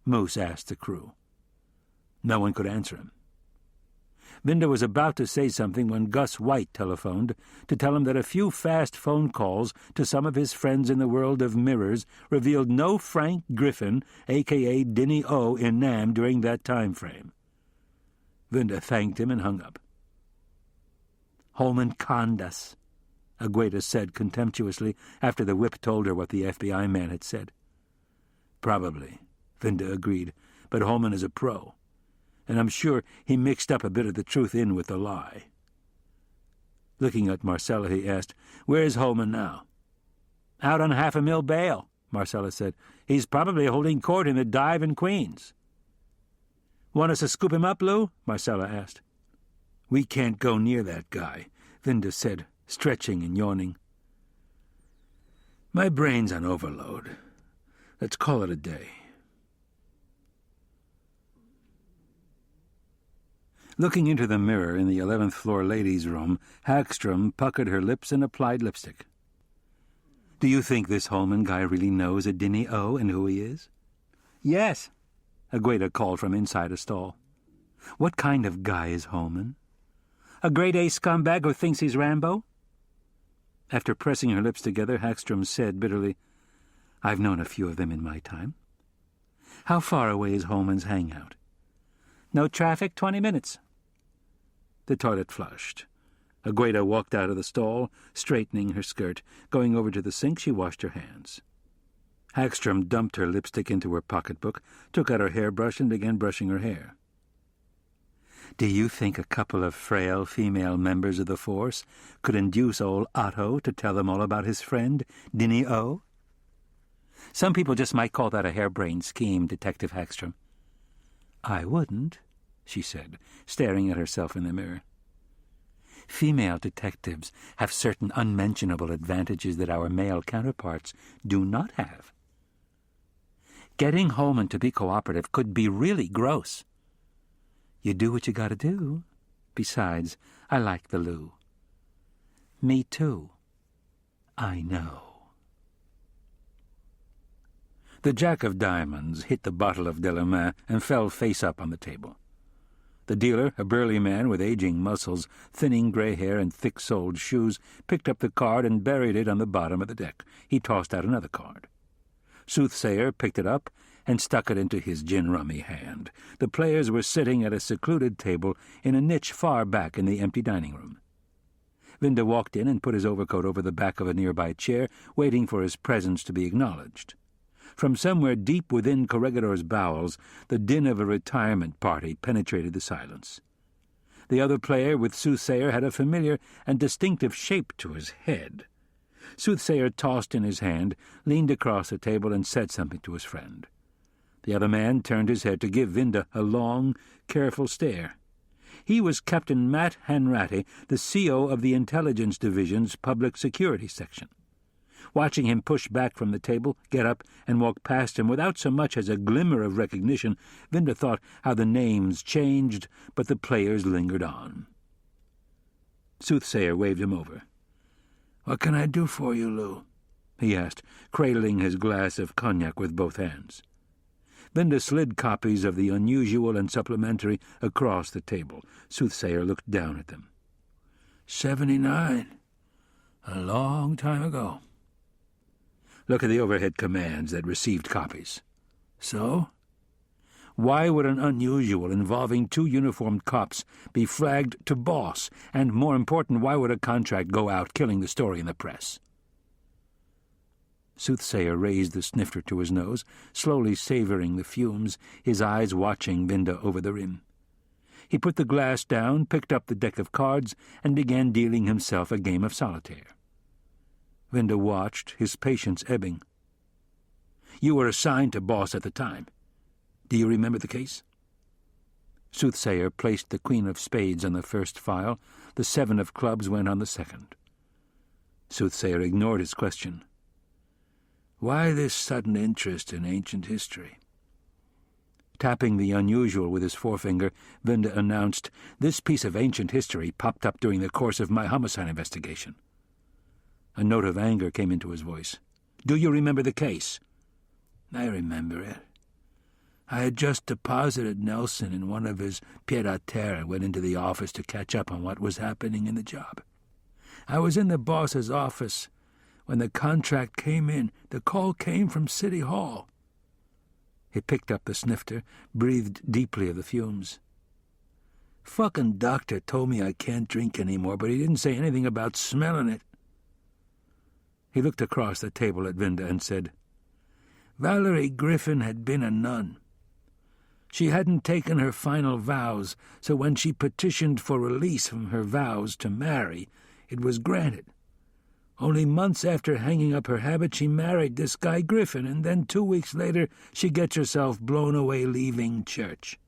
Moose asked the crew. No one could answer him. Vinda was about to say something when Gus White telephoned to tell him that a few fast phone calls to some of his friends in the world of mirrors revealed no Frank Griffin, a.k.a. Dinny O, in Nam during that time frame. Vinda thanked him and hung up. "Holman conned us," Agueda said contemptuously after the whip told her what the FBI man had said. "Probably," Vinda agreed, "but Holman is a pro. And I'm sure he mixed up a bit of the truth in with the lie." Looking at Marcella, he asked, "Where's Holman now?" "Out on $500,000 bail," Marcella said. "He's probably holding court in the dive in Queens." "Want us to scoop him up, Lou?" Marcella asked. "We can't go near that guy," Vinda said, stretching and yawning. "My brain's on overload. Let's call it a day." Looking into the mirror in the 11th floor ladies' room, Hagstrom puckered her lips and applied lipstick. "Do you think this Holman guy really knows a Dinny O and who he is?" "Yes," Agueda called from inside a stall. "What kind of guy is Holman?" "A grade-A scumbag who thinks he's Rambo." After pressing her lips together, Hagstrom said bitterly, "I've known a few of them in my time." "How far away is Holman's hangout?" "No traffic, 20 minutes. The toilet flushed. Agueda walked out of the stall, straightening her skirt. Going over to the sink, she washed her hands. Hagstrom dumped her lipstick into her pocketbook, took out her hairbrush, and began brushing her hair. "Do you think a couple of frail female members of the force could induce old Otto to tell them all about his friend, Dinny O?" "Some people just might call that a harebrained scheme, Detective Hagstrom." "I wouldn't," she said, staring at herself in the mirror. "Female detectives have certain unmentionable advantages that our male counterparts do not have. Getting Holman to be cooperative could be really gross. You do what you gotta do. Besides, I like the Lou." "Me too." "I know." The Jack of Diamonds hit the bottle of Delamain and fell face up on the table. The dealer, a burly man with aging muscles, thinning gray hair, and thick-soled shoes, picked up the card and buried it on the bottom of the deck. He tossed out another card. Soothsayer picked it up and stuck it into his gin-rummy hand. The players were sitting at a secluded table in a niche far back in the empty dining room. Vinda walked in and put his overcoat over the back of a nearby chair, waiting for his presence to be acknowledged. From somewhere deep within Corregidor's bowels, the din of a retirement party penetrated the silence. The other player with Soothsayer had a familiar and distinctive shape to his head. Soothsayer tossed in his hand, leaned across the table, and said something to his friend. The other man turned his head to give Vinda a long, careful stare. He was Captain Matt Hanratty, the CO of the Intelligence Division's Public Security Section. Watching him push back from the table, get up, and walk past him without so much as a glimmer of recognition, Vinda thought how the names changed, but the players lingered on. Soothsayer waved him over. "What can I do for you, Lou?" he asked, cradling his glass of cognac with both hands. Vinda slid copies of the Unusual and Supplementary across the table. Soothsayer looked down at them. 79. A long time ago. Look at the overhead commands that received copies. So? Why would an Unusual involving 2 uniformed cops be flagged to boss? And, more important, why would a contract go out, killing the story in the press? Soothsayer raised the snifter to his nose, slowly savoring the fumes, his eyes watching Vinda over the rim. He put the glass down, picked up the deck of cards, and began dealing himself a game of solitaire. Vinda watched, his patience ebbing. "You were assigned to boss at the time. Do you remember the case?" Soothsayer placed the queen of spades on the first file. The 7 of clubs went on the second. Soothsayer ignored his question. "Why this sudden interest in ancient history?" Tapping the unusual with his forefinger, Vinda announced, "This piece of ancient history popped up during the course of my homicide investigation." A note of anger came into his voice. "Do you remember the case?" "I remember it. I had just deposited Nelson in one of his pied-à-terre and went into the office to catch up on what was happening in the job. I was in the boss's office when the contract came in. The call came from City Hall." He picked up the snifter, breathed deeply of the fumes. "Fucking doctor told me I can't drink anymore, but he didn't say anything about smelling it." He looked across the table at Vinda and said, "Valerie Griffin had been a nun. She hadn't taken her final vows, so when she petitioned for release from her vows to marry, it was granted. Only months after hanging up her habit, she married this guy Griffin, and then 2 weeks later she gets herself blown away leaving church."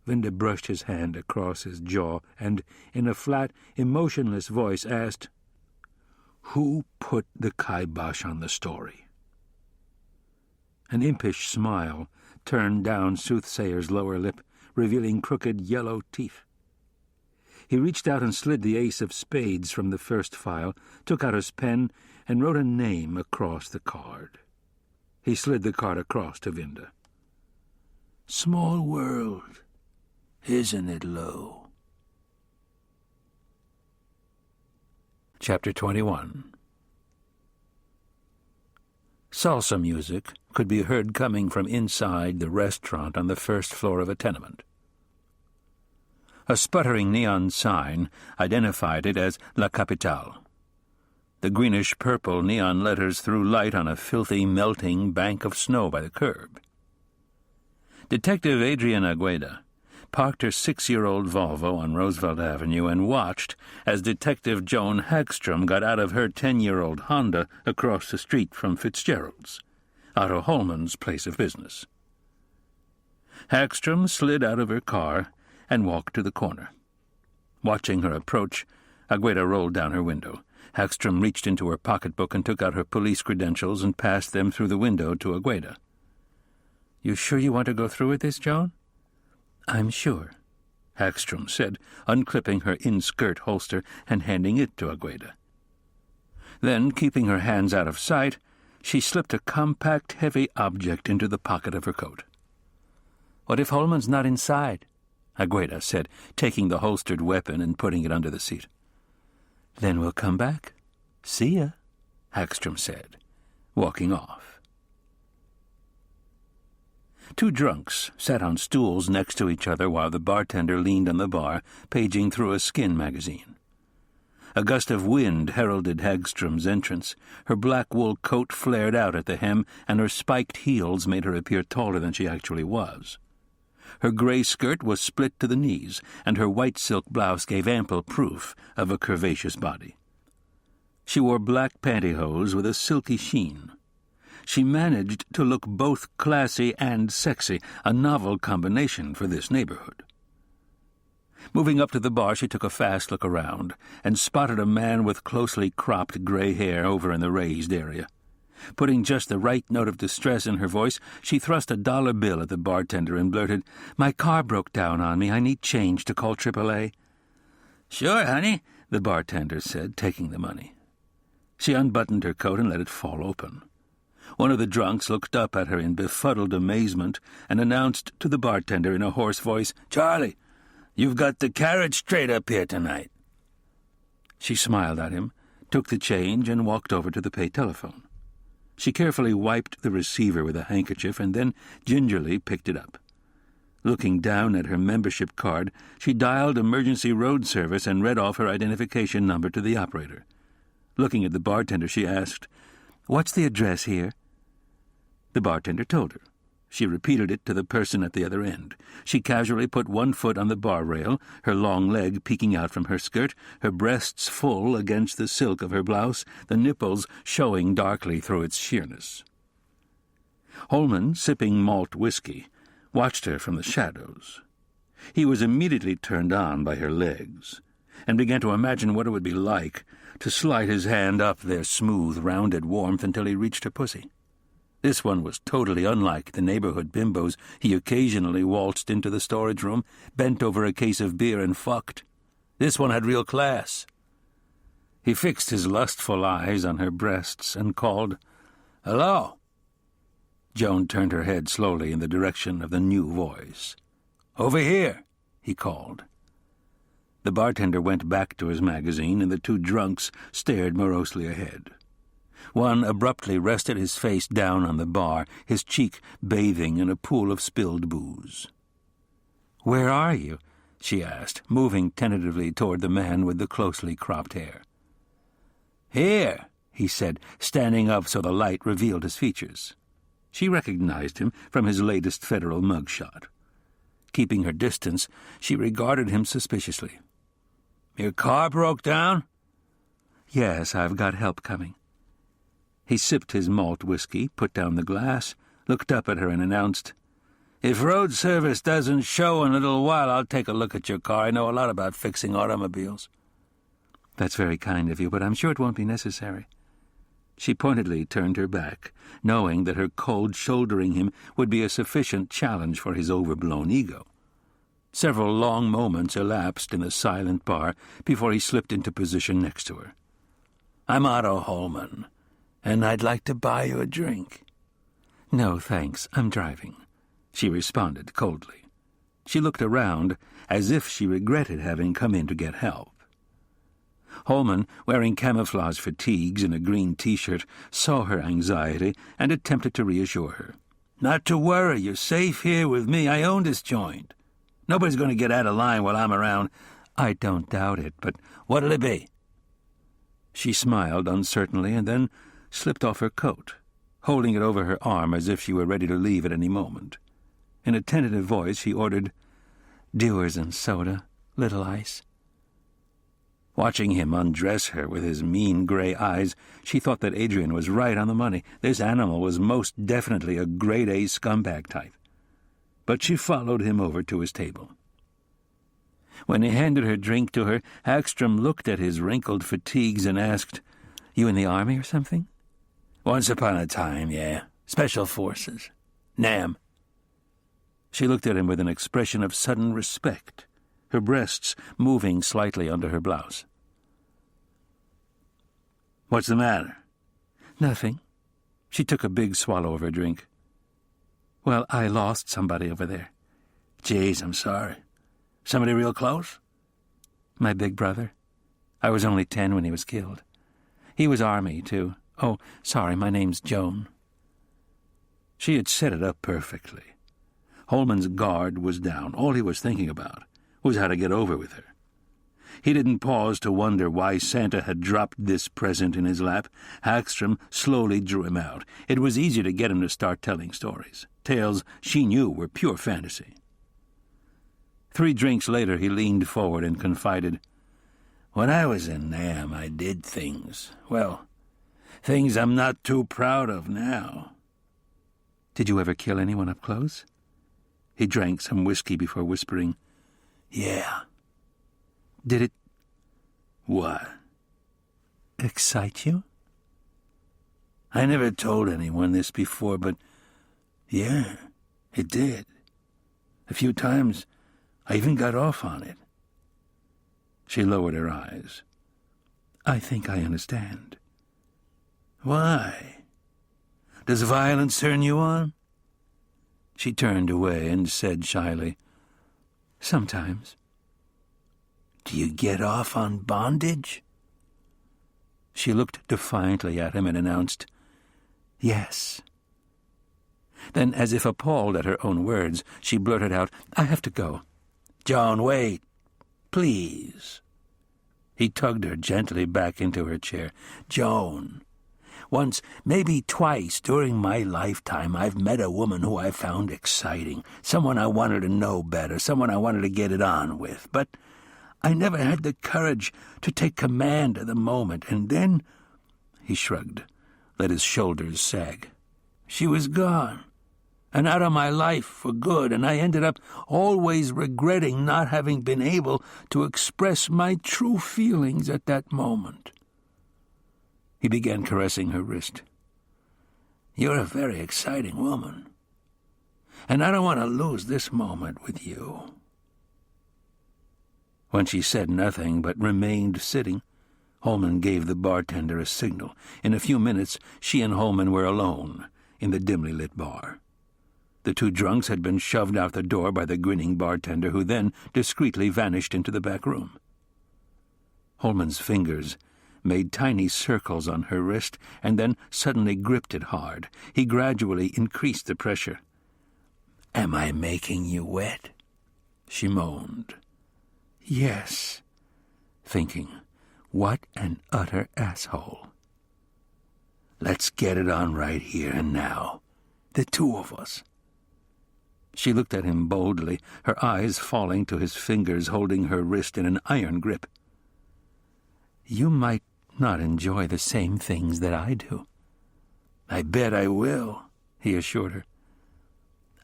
Vinda brushed his hand across his jaw and, in a flat, emotionless voice, asked, "Who put the kibosh on the story?" An impish smile turned down Soothsayer's lower lip, revealing crooked yellow teeth. He reached out and slid the ace of spades from the first file, took out his pen, and wrote a name across the card. He slid the card across to Vinda. "Small world, isn't it, Lo?" Chapter 21. Salsa music could be heard coming from inside the restaurant on the first floor of a tenement. A sputtering neon sign identified it as La Capitale. The greenish-purple neon letters threw light on a filthy, melting bank of snow by the curb. Detective Adriana Agueda parked her 6-year-old Volvo on Roosevelt Avenue and watched as Detective Joan Hagstrom got out of her 10-year-old Honda across the street from Fitzgerald's, Otto Holman's place of business. Hagstrom slid out of her car and walked to the corner. Watching her approach, Agueda rolled down her window. Hagstrom reached into her pocketbook and took out her police credentials and passed them through the window to Agueda. "You sure you want to go through with this, Joan?" "I'm sure," Hagstrom said, unclipping her in-skirt holster and handing it to Agueda. Then, keeping her hands out of sight, she slipped a compact, heavy object into the pocket of her coat. "What if Holman's not inside?" Agueda said, taking the holstered weapon and putting it under the seat. "Then we'll come back. See ya," Hagstrom said, walking off. 2 drunks sat on stools next to each other while the bartender leaned on the bar, paging through a skin magazine. A gust of wind heralded Hagstrom's entrance. Her black wool coat flared out at the hem, and her spiked heels made her appear taller than she actually was. Her gray skirt was split to the knees, and her white silk blouse gave ample proof of a curvaceous body. She wore black pantyhose with a silky sheen. She managed to look both classy and sexy, a novel combination for this neighborhood. Moving up to the bar, she took a fast look around and spotted a man with closely cropped gray hair over in the raised area. Putting just the right note of distress in her voice, she thrust a $1 bill at the bartender and blurted, "My car broke down on me. I need change to call AAA." "Sure, honey," the bartender said, taking the money. She unbuttoned her coat and let it fall open. One of the drunks looked up at her in befuddled amazement and announced to the bartender in a hoarse voice, "Charlie, you've got the carriage straight up here tonight." She smiled at him, took the change, and walked over to the pay telephone. She carefully wiped the receiver with a handkerchief and then gingerly picked it up. Looking down at her membership card, she dialed emergency road service and read off her identification number to the operator. Looking at the bartender, she asked, "What's the address here?" The bartender told her. She repeated it to the person at the other end. She casually put one foot on the bar rail, her long leg peeking out from her skirt, her breasts full against the silk of her blouse, the nipples showing darkly through its sheerness. Holman, sipping malt whiskey, watched her from the shadows. He was immediately turned on by her legs, and began to imagine what it would be like to slide his hand up their smooth, rounded warmth until he reached her pussy. This one was totally unlike the neighborhood bimbos he occasionally waltzed into the storage room, bent over a case of beer, and fucked. This one had real class. He fixed his lustful eyes on her breasts and called, "Hello." Joan turned her head slowly in the direction of the new voice. "Over here," he called. The bartender went back to his magazine, and the two drunks stared morosely ahead. One abruptly rested his face down on the bar, his cheek bathing in a pool of spilled booze. "Where are you?" she asked, moving tentatively toward the man with the closely cropped hair. "Here," he said, standing up so the light revealed his features. She recognized him from his latest federal mugshot. Keeping her distance, she regarded him suspiciously. "Your car broke down?" "Yes, I've got help coming." He sipped his malt whiskey, put down the glass, looked up at her and announced, "If road service doesn't show in a little while, I'll take a look at your car. I know a lot about fixing automobiles." "That's very kind of you, but I'm sure it won't be necessary." She pointedly turned her back, knowing that her cold shouldering him would be a sufficient challenge for his overblown ego. Several long moments elapsed in the silent bar before he slipped into position next to her. "I'm Otto Holman, and I'd like to buy you a drink." "No, thanks. I'm driving," she responded coldly. She looked around as if she regretted having come in to get help. Holman, wearing camouflage fatigues and a green T-shirt, saw her anxiety and attempted to reassure her. "Not to worry. You're safe here with me. I own this joint. Nobody's going to get out of line while I'm around." "I don't doubt it, but what'll it be?" She smiled uncertainly and then slipped off her coat, holding it over her arm as if she were ready to leave at any moment. In a tentative voice, she ordered, "Dewars and soda, little ice." Watching him undress her with his mean gray eyes, she thought that Adrian was right on the money. This animal was most definitely a grade-A scumbag type. But she followed him over to his table. When he handed her drink to her, Hagstrom looked at his wrinkled fatigues and asked, "You in the army or something?" "Once upon a time, yeah. Special Forces. Nam." She looked at him with an expression of sudden respect, her breasts moving slightly under her blouse. "What's the matter?" "Nothing." She took a big swallow of her drink. "Well, I lost somebody over there." "Geez, I'm sorry. Somebody real close?" "My big brother. I was only 10 when he was killed. He was Army, too. Oh, sorry, my name's Joan." She had set it up perfectly. Holman's guard was down. All he was thinking about was how to get over with her. He didn't pause to wonder why Santa had dropped this present in his lap. Hagstrom slowly drew him out. It was easy to get him to start telling stories, tales she knew were pure fantasy. 3 drinks later, he leaned forward and confided, "When I was in Nam, I did things, well, things I'm not too proud of now." "Did you ever kill anyone up close?" He drank some whiskey before whispering, "Yeah." "Did it—" "What?" "Excite you?" "I never told anyone this before, but yeah, it did. A few times I even got off on it." She lowered her eyes. "I think I understand." "Why? Does violence turn you on?" She turned away and said shyly, "Sometimes." "Do you get off on bondage?" She looked defiantly at him and announced, "Yes." Then, as if appalled at her own words, she blurted out, "I have to go." "Joan, wait. Please." He tugged her gently back into her chair. "Joan, Once, maybe twice during my lifetime, I've met a woman who I found exciting, someone I wanted to know better, someone I wanted to get it on with. But I never had the courage to take command of the moment, and then—" he shrugged, let his shoulders sag. "She was gone, and out of my life for good, and I ended up always regretting not having been able to express my true feelings at that moment." He began caressing her wrist. "You're a very exciting woman, and I don't want to lose this moment with you." When she said nothing but remained sitting, Holman gave the bartender a signal. In a few minutes, she and Holman were alone in the dimly lit bar. The two drunks had been shoved out the door by the grinning bartender, who then discreetly vanished into the back room. Holman's fingers made tiny circles on her wrist and then suddenly gripped it hard. He gradually increased the pressure. "Am I making you wet?" she moaned. "Yes," thinking, what an utter asshole. "Let's get it on right here and now, the two of us." She looked at him boldly, her eyes falling to his fingers holding her wrist in an iron grip. "You might not enjoy the same things that I do." "I bet I will," he assured her.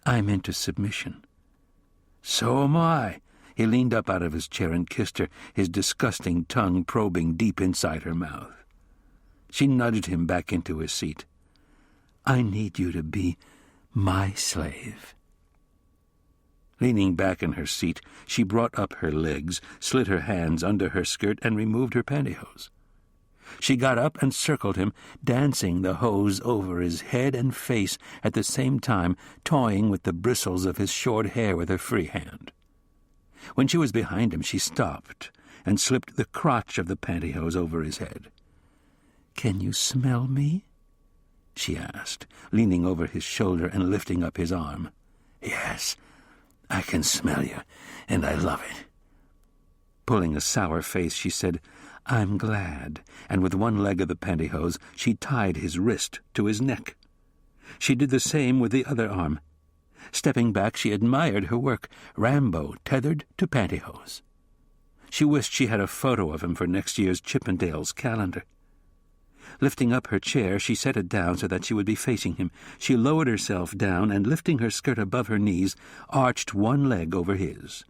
"I'm into submission." "So am I." He leaned up out of his chair and kissed her, his disgusting tongue probing deep inside her mouth. She nudged him back into his seat. "I need you to be my slave." Leaning back in her seat, she brought up her legs, slid her hands under her skirt, and removed her pantyhose. She got up and circled him, dancing the hose over his head and face, at the same time toying with the bristles of his short hair with her free hand. When she was behind him, she stopped and slipped the crotch of the pantyhose over his head. "Can you smell me?" she asked, leaning over his shoulder and lifting up his arm. "Yes, I can smell you, and I love it." Pulling a sour face, she said, "I'm glad," and with one leg of the pantyhose she tied his wrist to his neck. She did the same with the other arm. Stepping back, she admired her work, Rambo tethered to pantyhose. She wished she had a photo of him for next year's Chippendales calendar. Lifting up her chair, she set it down so that she would be facing him. She lowered herself down and, lifting her skirt above her knees, arched one leg over his.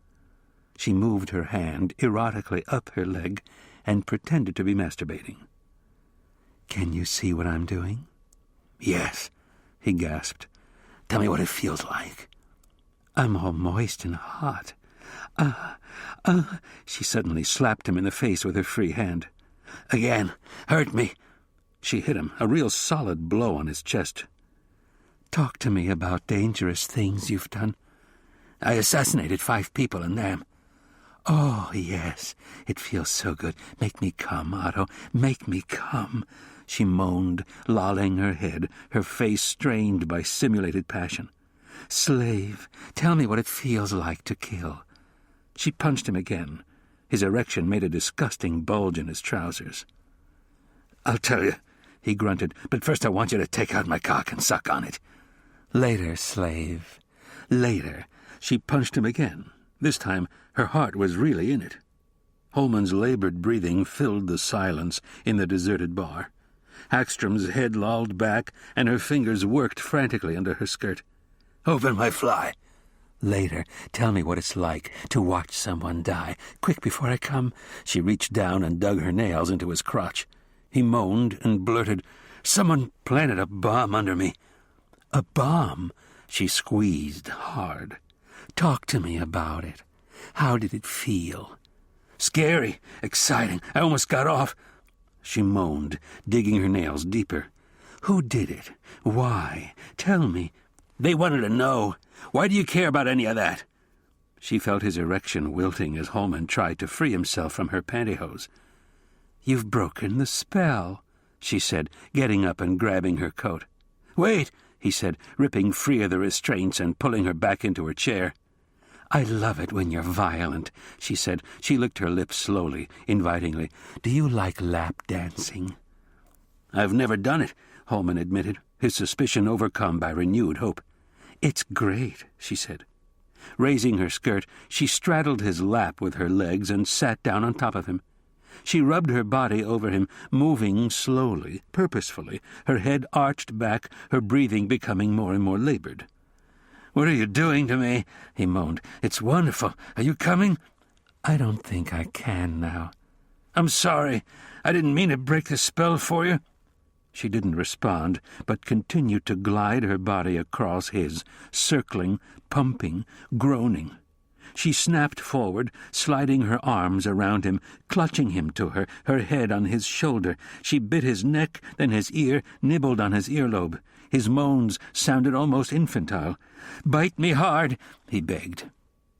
She moved her hand erotically up her leg and pretended to be masturbating. "Can you see what I'm doing?" "Yes," he gasped. "Tell me what it feels like." "I'm all moist and hot." She suddenly slapped him in the face with her free hand. "Again, hurt me." She hit him, a real solid blow on his chest. "Talk to me about dangerous things you've done." "I assassinated 5 people in them." "Oh, yes, it feels so good. Make me come, Otto, make me come," she moaned, lolling her head, her face strained by simulated passion. "Slave, tell me what it feels like to kill." She punched him again. His erection made a disgusting bulge in his trousers. "I'll tell you," he grunted, "but first I want you to take out my cock and suck on it." "Later, slave, later." She punched him again. This time her heart was really in it. Holman's labored breathing filled the silence in the deserted bar. Hackstrom's head lolled back, and her fingers worked frantically under her skirt. "Open my fly." "Later, tell me what it's like to watch someone die. Quick, before I come." She reached down and dug her nails into his crotch. He moaned and blurted, "Someone planted a bomb under me." "A bomb?" She squeezed hard. "Talk to me about it. How did it feel?" "Scary, exciting. I almost got off." She moaned, digging her nails deeper. "Who did it? Why? Tell me." "They wanted to know. Why do you care about any of that?" She felt his erection wilting as Holman tried to free himself from her pantyhose. "You've broken the spell," she said, getting up and grabbing her coat. "Wait," he said, ripping free of the restraints and pulling her back into her chair. "I love it when you're violent," she said. She licked her lips slowly, invitingly. "Do you like lap dancing?" "I've never done it," Holman admitted, his suspicion overcome by renewed hope. "It's great," she said. Raising her skirt, she straddled his lap with her legs and sat down on top of him. She rubbed her body over him, moving slowly, purposefully, her head arched back, her breathing becoming more and more labored. "What are you doing to me?" he moaned. "It's wonderful. Are you coming?" "I don't think I can now." "I'm sorry. I didn't mean to break the spell for you." She didn't respond, but continued to glide her body across his, circling, pumping, groaning. She snapped forward, sliding her arms around him, clutching him to her, her head on his shoulder. She bit his neck, then his ear, nibbled on his earlobe. His moans sounded almost infantile. "Bite me hard," he begged.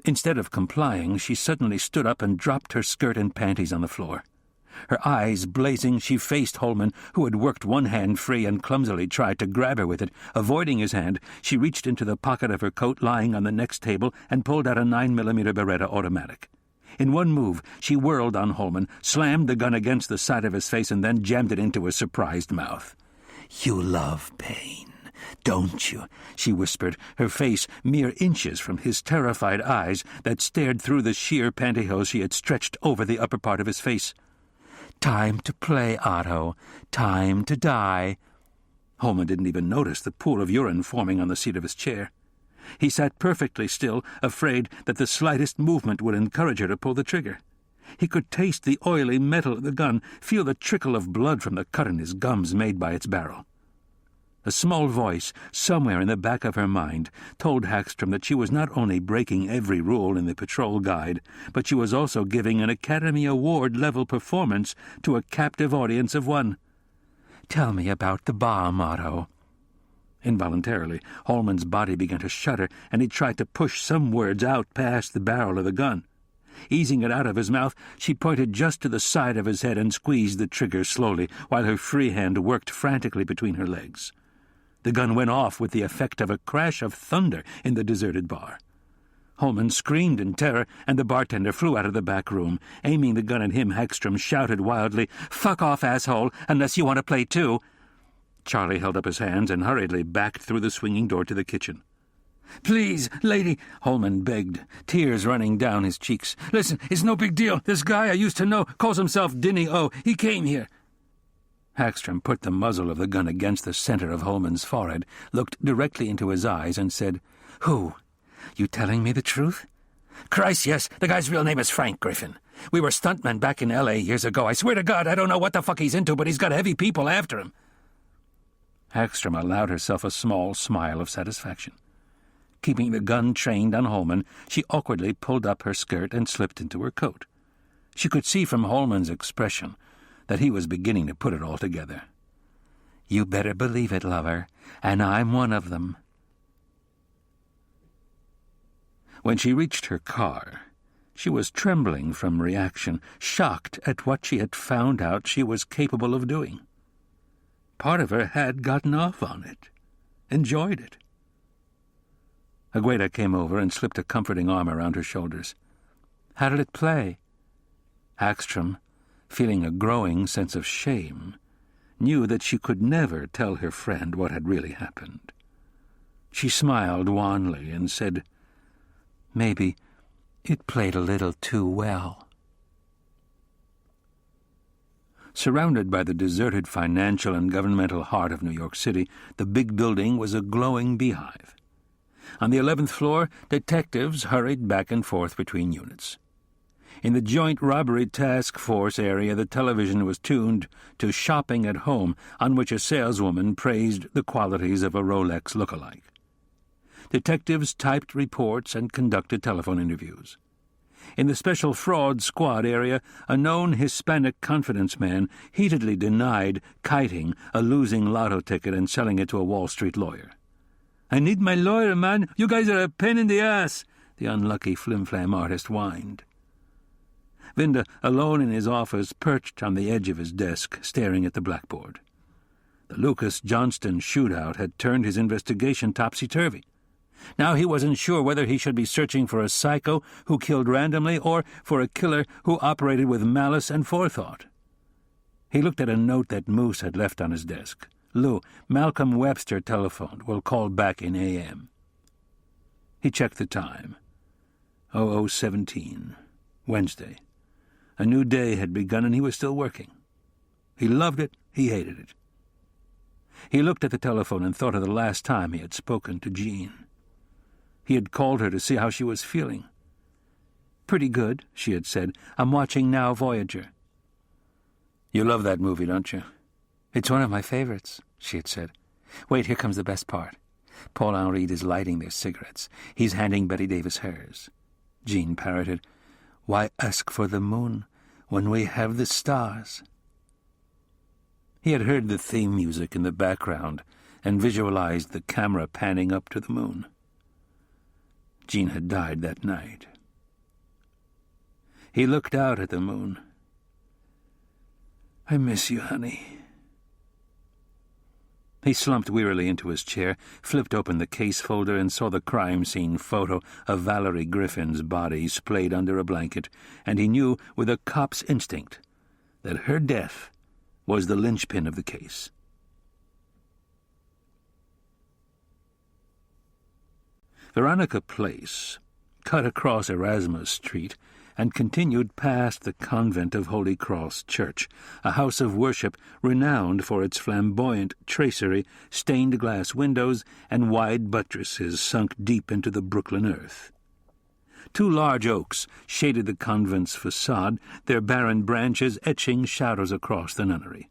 Instead of complying, she suddenly stood up and dropped her skirt and panties on the floor. Her eyes blazing, she faced Holman, who had worked one hand free and clumsily tried to grab her with it. Avoiding his hand, she reached into the pocket of her coat lying on the next table and pulled out a 9mm Beretta automatic. In one move, she whirled on Holman, slammed the gun against the side of his face, and then jammed it into his surprised mouth. "You love pain, don't you?" she whispered, her face mere inches from his terrified eyes that stared through the sheer pantyhose she had stretched over the upper part of his face. "Time to play, Otto. Time to die." Holman didn't even notice the pool of urine forming on the seat of his chair. He sat perfectly still, afraid that the slightest movement would encourage her to pull the trigger. He could taste the oily metal of the gun, feel the trickle of blood from the cut in his gums made by its barrel. A small voice, somewhere in the back of her mind, told Hagstrom that she was not only breaking every rule in the patrol guide, but she was also giving an Academy Award-level performance to a captive audience of one. "Tell me about the bomb, Otto." Involuntarily, Holman's body began to shudder, and he tried to push some words out past the barrel of the gun. Easing it out of his mouth, she pointed just to the side of his head and squeezed the trigger slowly, while her free hand worked frantically between her legs. The gun went off with the effect of a crash of thunder in the deserted bar. Holman screamed in terror, and the bartender flew out of the back room. Aiming the gun at him, Hagstrom shouted wildly, "Fuck off, asshole, unless you want to play too." Charlie held up his hands and hurriedly backed through the swinging door to the kitchen. "Please, lady," Holman begged, tears running down his cheeks. "Listen, it's no big deal. This guy I used to know calls himself Dinny O. He came here." Hagstrom put the muzzle of the gun against the center of Holman's forehead, looked directly into his eyes, and said, "Who? You telling me the truth?" "Christ, yes. The guy's real name is Frank Griffin. We were stuntmen back in L.A. years ago. I swear to God, I don't know what the fuck he's into, but he's got heavy people after him." Hagstrom allowed herself a small smile of satisfaction. Keeping the gun trained on Holman, she awkwardly pulled up her skirt and slipped into her coat. She could see from Holman's expression that he was beginning to put it all together. "You better believe it, lover, and I'm one of them." When she reached her car, she was trembling from reaction, shocked at what she had found out she was capable of doing. Part of her had gotten off on it, enjoyed it. Agueda came over and slipped a comforting arm around her shoulders. "How did it play?" Hagstrom, feeling a growing sense of shame, knew that she could never tell her friend what had really happened. She smiled wanly and said, "Maybe it played a little too well." Surrounded by the deserted financial and governmental heart of New York City, the big building was a glowing beehive. On the 11th floor, detectives hurried back and forth between units. In the Joint Robbery Task Force area, the television was tuned to Shopping at Home, on which a saleswoman praised the qualities of a Rolex look-alike. Detectives typed reports and conducted telephone interviews. In the Special Fraud Squad area, a known Hispanic confidence man heatedly denied kiting a losing lotto ticket and selling it to a Wall Street lawyer. "I need my lawyer, man. You guys are a pain in the ass," the unlucky flim-flam artist whined. Vinda, alone in his office, perched on the edge of his desk, staring at the blackboard. The Lucas Johnston shootout had turned his investigation topsy-turvy. Now he wasn't sure whether he should be searching for a psycho who killed randomly or for a killer who operated with malice and forethought. He looked at a note that Moose had left on his desk. "Lou, Malcolm Webster telephoned. Will call back in a.m." He checked the time. 00:17, Wednesday. A new day had begun, and he was still working. He loved it, he hated it. He looked at the telephone and thought of the last time he had spoken to Jean. He had called her to see how she was feeling. "Pretty good," she had said. "I'm watching Now Voyager." "You love that movie, don't you?" "It's one of my favorites," she had said. "Wait, here comes the best part. Paul Henri is lighting their cigarettes. He's handing Betty Davis hers." Jean parroted, "Why ask for the moon when we have the stars?" He had heard the theme music in the background and visualized the camera panning up to the moon. Jean had died that night. He looked out at the moon. "I miss you, honey." He slumped wearily into his chair, flipped open the case folder, and saw the crime scene photo of Valerie Griffin's body splayed under a blanket, and he knew with a cop's instinct that her death was the linchpin of the case. Veronica Place cut across Erasmus Street and continued past the convent of Holy Cross Church, a house of worship renowned for its flamboyant tracery, stained-glass windows, and wide buttresses sunk deep into the Brooklyn earth. 2 large oaks shaded the convent's facade, their barren branches etching shadows across the nunnery.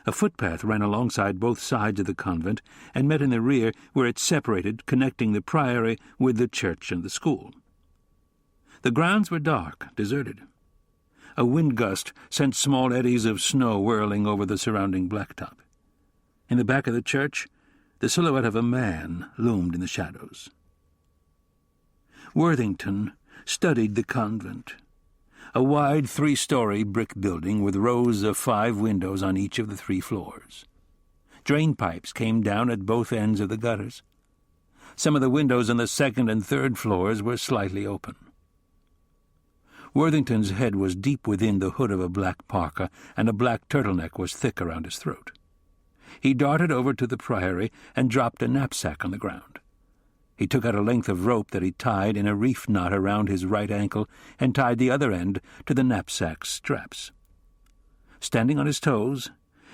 A footpath ran alongside both sides of the convent and met in the rear where it separated, connecting the priory with the church and the school. The grounds were dark, deserted. A wind gust sent small eddies of snow whirling over the surrounding blacktop. In the back of the church, the silhouette of a man loomed in the shadows. Worthington studied the convent, a wide 3-story brick building with rows of 5 windows on each of the 3 floors. Drain pipes came down at both ends of the gutters. Some of the windows on the 2nd and 3rd floors were slightly open. Worthington's head was deep within the hood of a black parka, and a black turtleneck was thick around his throat. He darted over to the priory and dropped a knapsack on the ground. He took out a length of rope that he tied in a reef knot around his right ankle and tied the other end to the knapsack's straps. Standing on his toes,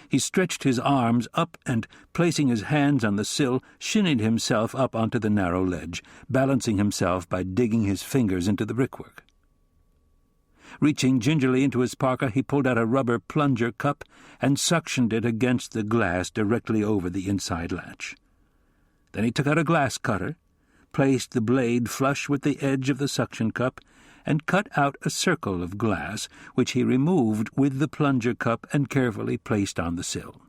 he stretched his arms up and, placing his hands on the sill, shinned himself up onto the narrow ledge, balancing himself by digging his fingers into the brickwork. Reaching gingerly into his parka, he pulled out a rubber plunger cup and suctioned it against the glass directly over the inside latch. Then he took out a glass cutter, placed the blade flush with the edge of the suction cup, and cut out a circle of glass, which he removed with the plunger cup and carefully placed on the sill.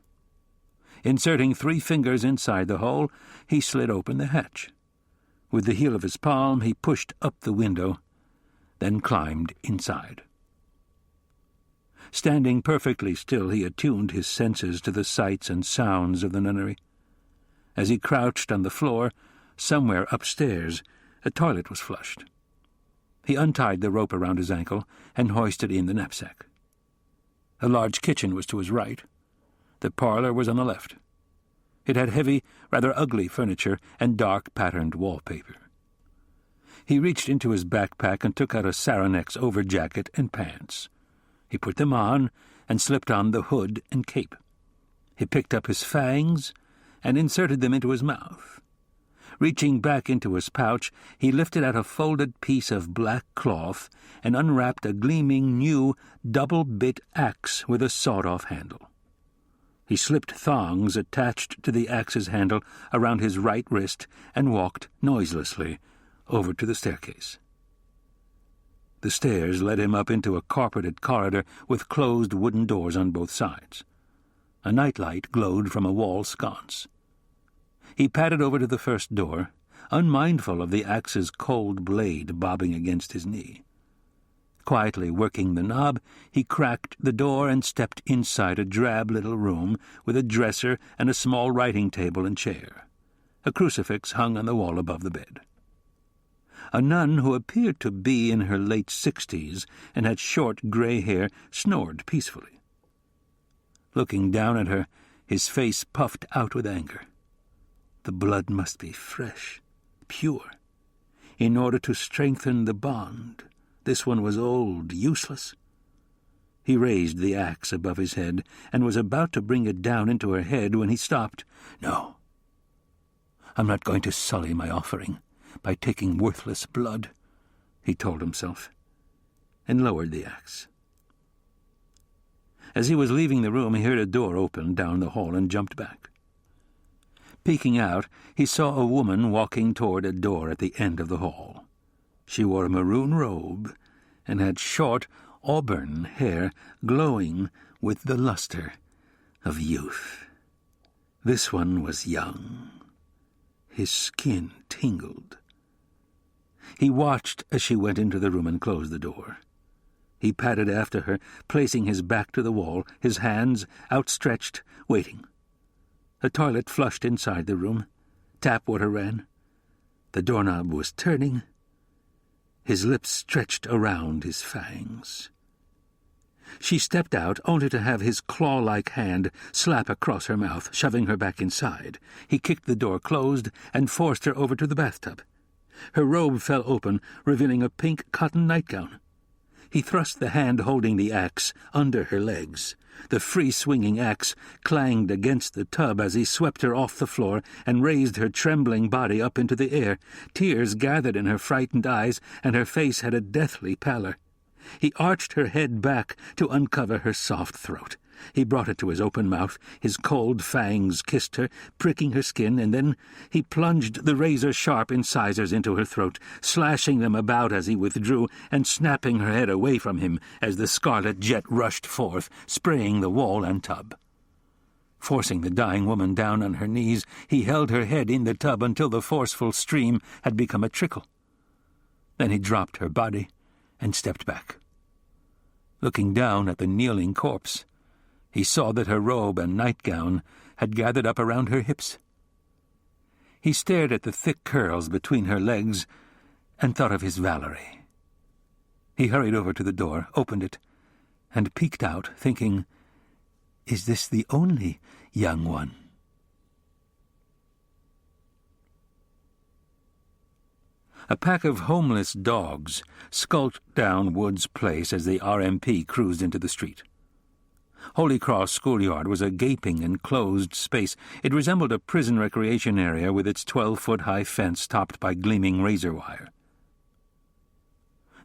Inserting 3 fingers inside the hole, he slid open the hatch. With the heel of his palm, he pushed up the window, then climbed inside. Standing perfectly still, he attuned his senses to the sights and sounds of the nunnery. As he crouched on the floor, somewhere upstairs, a toilet was flushed. He untied the rope around his ankle and hoisted in the knapsack. A large kitchen was to his right. The parlor was on the left. It had heavy, rather ugly furniture and dark patterned wallpaper. He reached into his backpack and took out a Saranex overjacket and pants. He put them on and slipped on the hood and cape. He picked up his fangs and inserted them into his mouth. Reaching back into his pouch, he lifted out a folded piece of black cloth and unwrapped a gleaming new double-bit axe with a sawed-off handle. He slipped thongs attached to the axe's handle around his right wrist and walked noiselessly over to the staircase. The stairs led him up into a carpeted corridor with closed wooden doors on both sides. A nightlight glowed from a wall sconce. He padded over to the first door, unmindful of the axe's cold blade bobbing against his knee. Quietly working the knob, he cracked the door and stepped inside a drab little room with a dresser and a small writing table and chair. A crucifix hung on the wall above the bed. A nun who appeared to be in her late 60s and had short gray hair snored peacefully. Looking down at her, his face puffed out with anger. The blood must be fresh, pure. In order to strengthen the bond, this one was old, useless. He raised the axe above his head and was about to bring it down into her head when he stopped. "No, I'm not going to sully my offering by taking worthless blood," he told himself, and lowered the axe. As he was leaving the room, he heard a door open down the hall and jumped back. Peeking out, he saw a woman walking toward a door at the end of the hall. She wore a maroon robe and had short, auburn hair glowing with the luster of youth. This one was young. His skin tingled. He watched as she went into the room and closed the door. He padded after her, placing his back to the wall, his hands outstretched, waiting. A toilet flushed inside the room. Tap water ran. The doorknob was turning. His lips stretched around his fangs. She stepped out, only to have his claw-like hand slap across her mouth, shoving her back inside. He kicked the door closed and forced her over to the bathtub. Her robe fell open, revealing a pink cotton nightgown. He thrust the hand holding the axe under her legs. The free-swinging axe clanged against the tub as he swept her off the floor and raised her trembling body up into the air. Tears gathered in her frightened eyes, and her face had a deathly pallor. He arched her head back to uncover her soft throat. He brought it to his open mouth. His cold fangs kissed her, pricking her skin, and then he plunged the razor-sharp incisors into her throat, slashing them about as he withdrew, and snapping her head away from him as the scarlet jet rushed forth, spraying the wall and tub. Forcing the dying woman down on her knees, he held her head in the tub until the forceful stream had become a trickle. Then he dropped her body and stepped back. Looking down at the kneeling corpse, he saw that her robe and nightgown had gathered up around her hips. He stared at the thick curls between her legs and thought of his Valerie. He hurried over to the door, opened it, and peeked out, thinking, "Is this the only young one?" A pack of homeless dogs skulked down Wood's Place as the RMP cruised into the street. Holy Cross schoolyard was a gaping, enclosed space. It resembled a prison recreation area with its 12-foot-high fence topped by gleaming razor wire.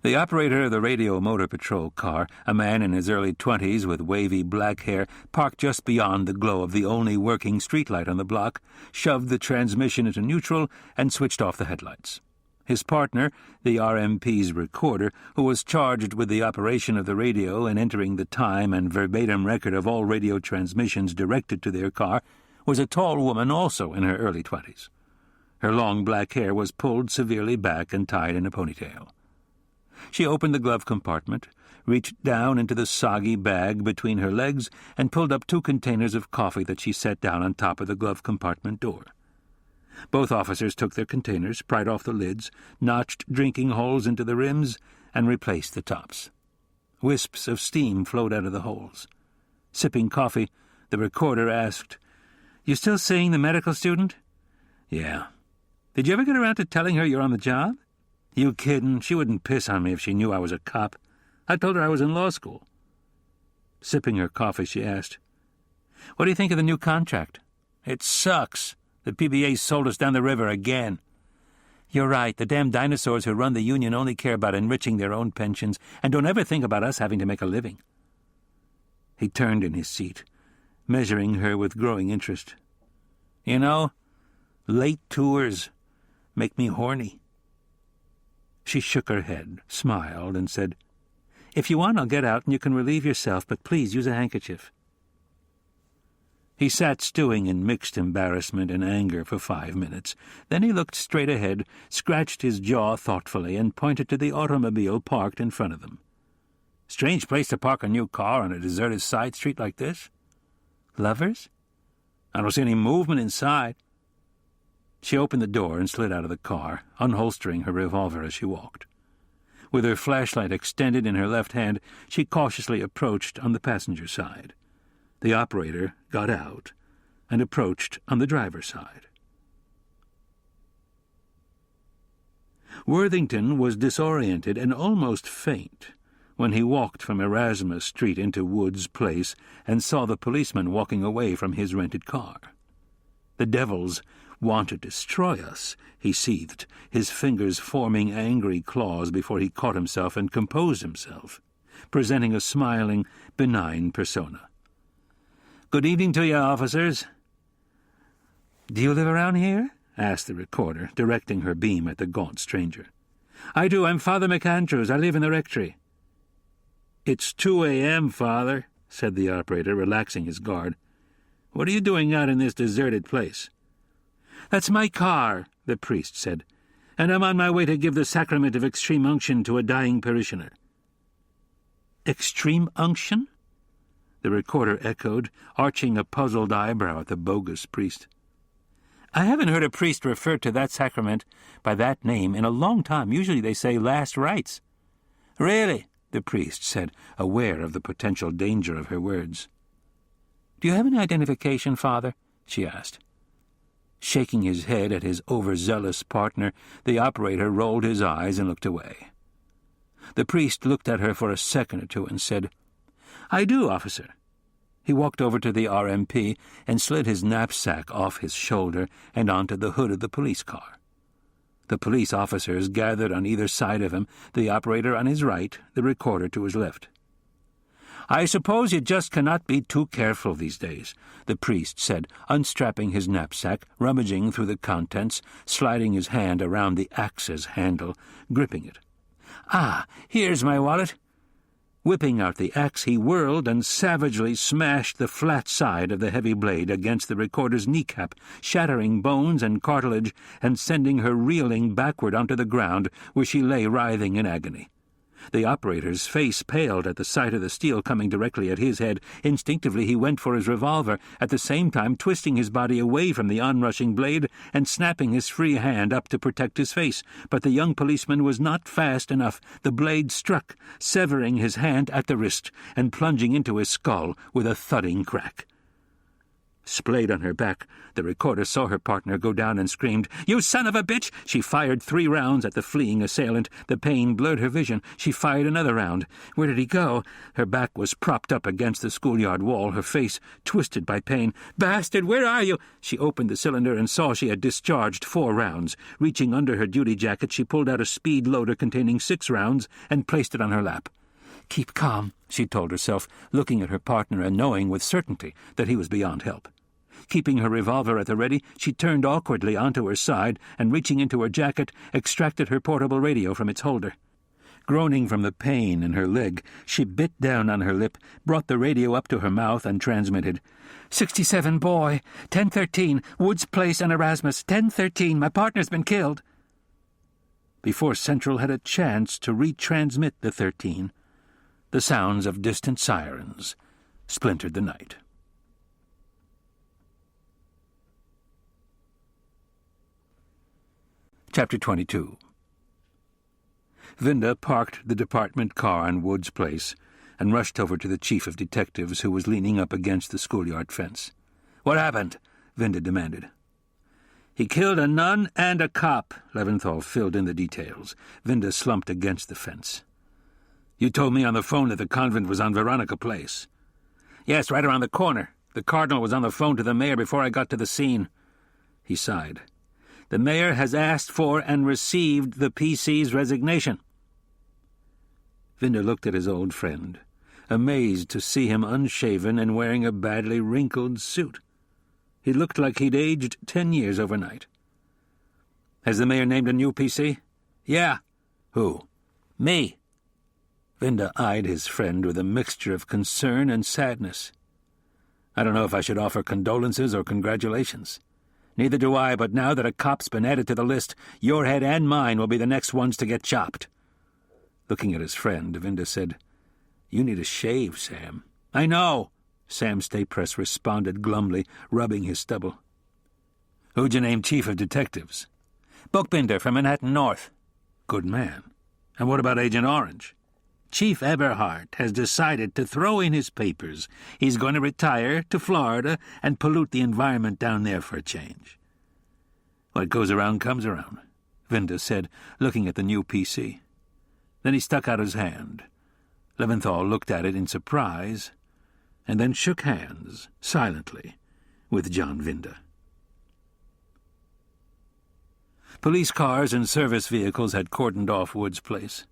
The operator of the radio motor patrol car, a man in his early 20s with wavy black hair, parked just beyond the glow of the only working streetlight on the block, shoved the transmission into neutral, and switched off the headlights. His partner, the RMP's recorder, who was charged with the operation of the radio and entering the time and verbatim record of all radio transmissions directed to their car, was a tall woman also in her early 20s. Her long black hair was pulled severely back and tied in a ponytail. She opened the glove compartment, reached down into the soggy bag between her legs, and pulled up 2 containers of coffee that she set down on top of the glove compartment door. Both officers took their containers, pried off the lids, notched drinking holes into the rims, and replaced the tops. Wisps of steam flowed out of the holes. Sipping coffee, the recorder asked, "You still seeing the medical student?" "Yeah." "Did you ever get around to telling her you're on the job?" "You kiddin'? She wouldn't piss on me if she knew I was a cop. I told her I was in law school." Sipping her coffee, she asked, "What do you think of the new contract?" "It sucks. The PBA sold us down the river again." "You're right. The damn dinosaurs who run the union only care about enriching their own pensions and don't ever think about us having to make a living." He turned in his seat, measuring her with growing interest. "You know, late tours make me horny." She shook her head, smiled, and said, "If you want, I'll get out and you can relieve yourself, but please use a handkerchief." He sat stewing in mixed embarrassment and anger for 5 minutes. Then he looked straight ahead, scratched his jaw thoughtfully, and pointed to the automobile parked in front of them. "Strange place to park a new car on a deserted side street like this." "Lovers?" "I don't see any movement inside." She opened the door and slid out of the car, unholstering her revolver as she walked. With her flashlight extended in her left hand, she cautiously approached on the passenger side. The operator got out and approached on the driver's side. Worthington was disoriented and almost faint when he walked from Erasmus Street into Wood's Place and saw the policeman walking away from his rented car. "The devils want to destroy us," he seethed, his fingers forming angry claws before he caught himself and composed himself, presenting a smiling, benign persona. "Good evening to you, officers." "Do you live around here?" asked the recorder, directing her beam at the gaunt stranger. "I do. I'm Father McAndrews. I live in the rectory." "It's 2 a.m., Father," said the operator, relaxing his guard. "What are you doing out in this deserted place?" "That's my car," the priest said, "and I'm on my way to give the sacrament of extreme unction to a dying parishioner." "Extreme unction?" the recorder echoed, arching a puzzled eyebrow at the bogus priest. "I haven't heard a priest refer to that sacrament by that name in a long time. Usually they say last rites." "Really?" the priest said, aware of the potential danger of her words. "Do you have any identification, Father?" she asked. Shaking his head at his overzealous partner, the operator rolled his eyes and looked away. The priest looked at her for a second or two and said, "I do, officer." He walked over to the RMP and slid his knapsack off his shoulder and onto the hood of the police car. The police officers gathered on either side of him, the operator on his right, the recorder to his left. "I suppose you just cannot be too careful these days," the priest said, unstrapping his knapsack, rummaging through the contents, sliding his hand around the axe's handle, gripping it. "Ah, here's my wallet." Whipping out the axe, he whirled and savagely smashed the flat side of the heavy blade against the recorder's kneecap, shattering bones and cartilage and sending her reeling backward onto the ground, where she lay writhing in agony. The operator's face paled at the sight of the steel coming directly at his head. Instinctively he went for his revolver, at the same time twisting his body away from the onrushing blade and snapping his free hand up to protect his face. But the young policeman was not fast enough. The blade struck, severing his hand at the wrist and plunging into his skull with a thudding crack. Splayed on her back, the recorder saw her partner go down and screamed, "You son of a bitch!" She fired 3 rounds at the fleeing assailant. The pain blurred her vision. She fired another round. Where did he go? Her back was propped up against the schoolyard wall, her face twisted by pain. "Bastard, where are you?" She opened the cylinder and saw she had discharged 4 rounds. Reaching under her duty jacket, she pulled out a speed loader containing 6 rounds and placed it on her lap. "Keep calm," she told herself, looking at her partner and knowing with certainty that he was beyond help. Keeping her revolver at the ready, she turned awkwardly onto her side and, reaching into her jacket, extracted her portable radio from its holder. Groaning from the pain in her leg, she bit down on her lip, brought the radio up to her mouth and transmitted, 67 boy, 1013, Woods Place and Erasmus, 1013, my partner's been killed." Before Central had a chance to retransmit the 13, the sounds of distant sirens splintered the night. Chapter 22. Vinda parked the department car on Wood's Place and rushed over to the chief of detectives, who was leaning up against the schoolyard fence. "What happened?" Vinda demanded. "He killed a nun and a cop," Leventhal filled in the details. Vinda slumped against the fence. "You told me on the phone that the convent was on Veronica Place." "Yes, right around the corner. The cardinal was on the phone to the mayor before I got to the scene." He sighed. "The mayor has asked for and received the PC's resignation." Vinda looked at his old friend, amazed to see him unshaven and wearing a badly wrinkled suit. He looked like he'd aged 10 years overnight. "Has the mayor named a new PC?" "Yeah." "Who?" "Me." Vinda eyed his friend with a mixture of concern and sadness. "I don't know if I should offer condolences or congratulations." "Neither do I, but now that a cop's been added to the list, your head and mine will be the next ones to get chopped." Looking at his friend, Vinda said, "You need a shave, Sam." "I know," Sam Staypress responded glumly, rubbing his stubble. "Who'd you name chief of detectives?" "Bookbinder from Manhattan North." "Good man. And what about Agent Orange?" Chief Eberhardt has decided to throw in his papers. He's going to retire to Florida and pollute the environment down there for a change." "What goes around comes around," Vinda said, looking at the new PC. Then he stuck out his hand. Leventhal looked at it in surprise, and then shook hands, silently, with John Vinda. Police cars and service vehicles had cordoned off Woods Place.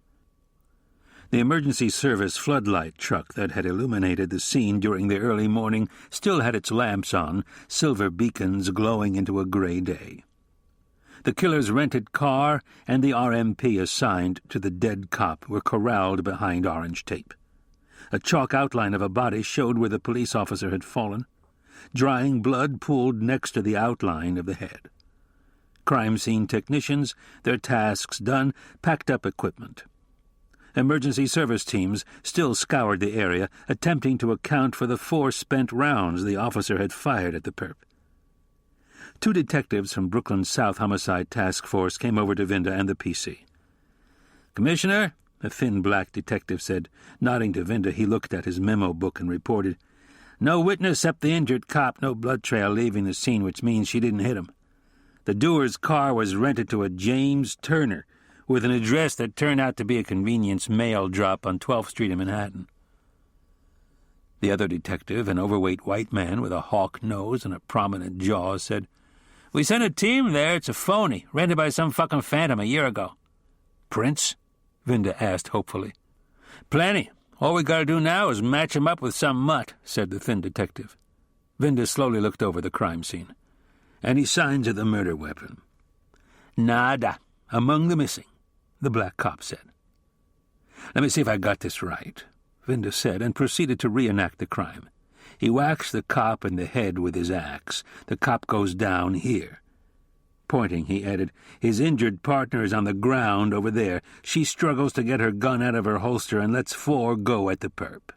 The emergency service floodlight truck that had illuminated the scene during the early morning still had its lamps on, silver beacons glowing into a gray day. The killer's rented car and the RMP assigned to the dead cop were corralled behind orange tape. A chalk outline of a body showed where the police officer had fallen. Drying blood pooled next to the outline of the head. Crime scene technicians, their tasks done, packed up equipment. Emergency service teams still scoured the area, attempting to account for the 4 spent rounds the officer had fired at the perp. 2 detectives from Brooklyn's South Homicide Task Force came over to Vinda and the PC. "Commissioner," a thin black detective said. Nodding to Vinda, he looked at his memo book and reported, "No witness except the injured cop, no blood trail leaving the scene, which means she didn't hit him. The doer's car was rented to a James Turner, with an address that turned out to be a convenience mail drop on 12th Street in Manhattan." The other detective, an overweight white man with a hawk nose and a prominent jaw, said, "We sent a team there. It's a phony, rented by some fucking phantom a year ago." "Prints?" Vinda asked hopefully. "Plenty. All we gotta do now is match him up with some mutt," said the thin detective. Vinda slowly looked over the crime scene. "Any signs of the murder weapon?" "Nada. Among the missing," the black cop said. "Let me see if I got this right," Vinda said, and proceeded to reenact the crime. He whacks the cop in the head with his axe. The cop goes down here. Pointing, he added, "His injured partner is on the ground over there. She struggles to get her gun out of her holster and lets 4 go at the perp."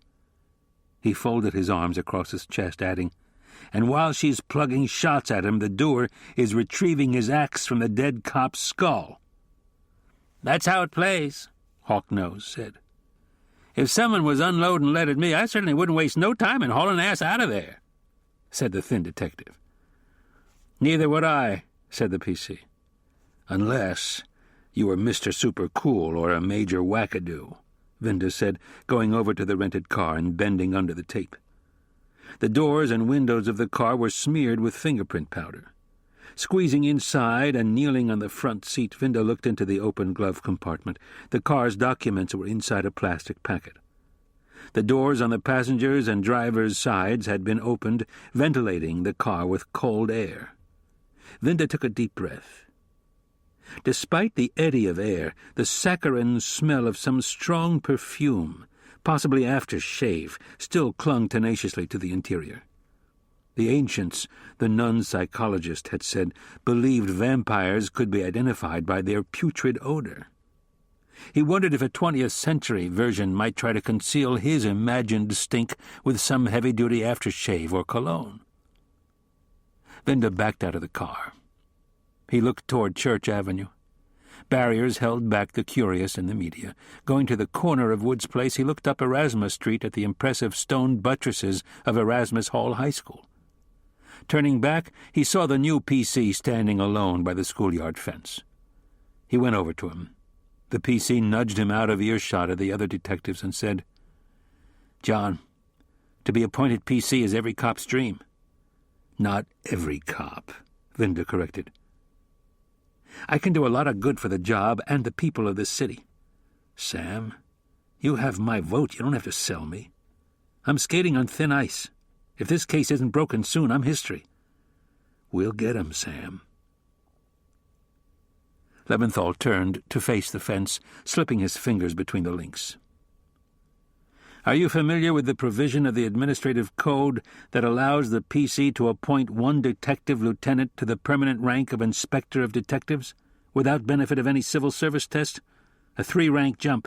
He folded his arms across his chest, adding, "And while she's plugging shots at him, the doer is retrieving his axe from the dead cop's skull." "That's how it plays," Hawknose said. "If someone was unloading lead at me, I certainly wouldn't waste no time in hauling ass out of there," said the thin detective. "Neither would I," said the PC. "Unless you were Mr. Super Cool or a Major Wackadoo," Vinda said, going over to the rented car and bending under the tape. The doors and windows of the car were smeared with fingerprint powder. Squeezing inside and kneeling on the front seat, Vinda looked into the open glove compartment. The car's documents were inside a plastic packet. The doors on the passengers' and driver's sides had been opened, ventilating the car with cold air. Vinda took a deep breath. Despite the eddy of air, the saccharine smell of some strong perfume, possibly aftershave, still clung tenaciously to the interior. The ancients, the nun-psychologist had said, believed vampires could be identified by their putrid odor. He wondered if a 20th century version might try to conceal his imagined stink with some heavy-duty aftershave or cologne. Vinda backed out of the car. He looked toward Church Avenue. Barriers held back the curious and the media. Going to the corner of Woods Place, he looked up Erasmus Street at the impressive stone buttresses of Erasmus Hall High School. Turning back, he saw the new PC standing alone by the schoolyard fence. He went over to him. The PC nudged him out of earshot of the other detectives and said, "John, to be appointed PC is every cop's dream." "Not every cop," Vinda corrected. "I can do a lot of good for the job and the people of this city. Sam, you have my vote. You don't have to sell me. I'm skating on thin ice. If this case isn't broken soon, I'm history. We'll get him, Sam." Leventhal turned to face the fence, slipping his fingers between the links. "Are you familiar with the provision of the administrative code that allows the PC to appoint 1 detective lieutenant to the permanent rank of Inspector of Detectives, without benefit of any civil service test? A 3-rank jump.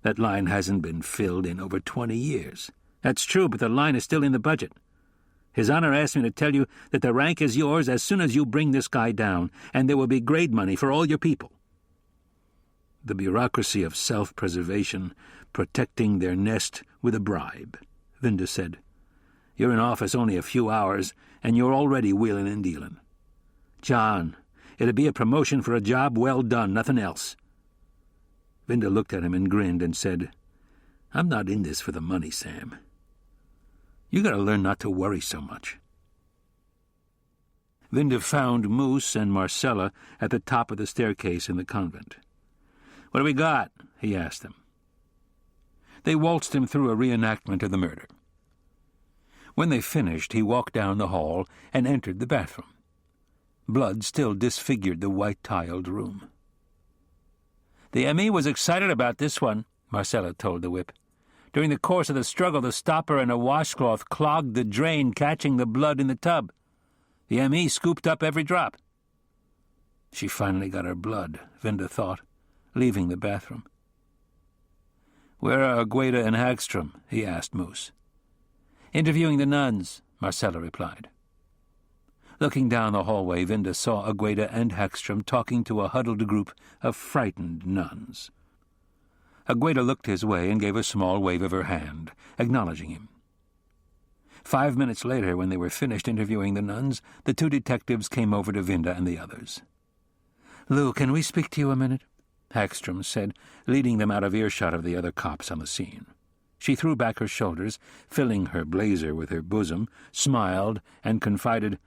That line hasn't been filled in over 20 years. That's true, but the line is still in the budget. His Honor asked me to tell you that the rank is yours as soon as you bring this guy down, and there will be grade money for all your people." The bureaucracy of self-preservation, protecting their nest with a bribe, Vinda said. You're in office only a few hours, and you're already wheeling and dealing. John, it'd be a promotion for a job well done, nothing else. Vinda looked at him and grinned and said, I'm not in this for the money, Sam. You gotta learn not to worry so much. Vinda found Moose and Marcella at the top of the staircase in the convent. What do we got? He asked them. They waltzed him through a reenactment of the murder. When they finished, he walked down the hall and entered the bathroom. Blood still disfigured the white-tiled room. The ME was excited about this one, Marcella told the whip. During the course of the struggle, the stopper and a washcloth clogged the drain, catching the blood in the tub. The ME scooped up every drop. She finally got her blood, Vinda thought, leaving the bathroom. Where are Agueda and Hagstrom? He asked Moose. Interviewing the nuns, Marcella replied. Looking down the hallway, Vinda saw Agueda and Hagstrom talking to a huddled group of frightened nuns. Agueda looked his way and gave a small wave of her hand, acknowledging him. 5 minutes later, when they were finished interviewing the nuns, the two detectives came over to Vinda and the others. "Lou, can we speak to you a minute?" Hagstrom said, leading them out of earshot of the other cops on the scene. She threw back her shoulders, filling her blazer with her bosom, smiled, and confided,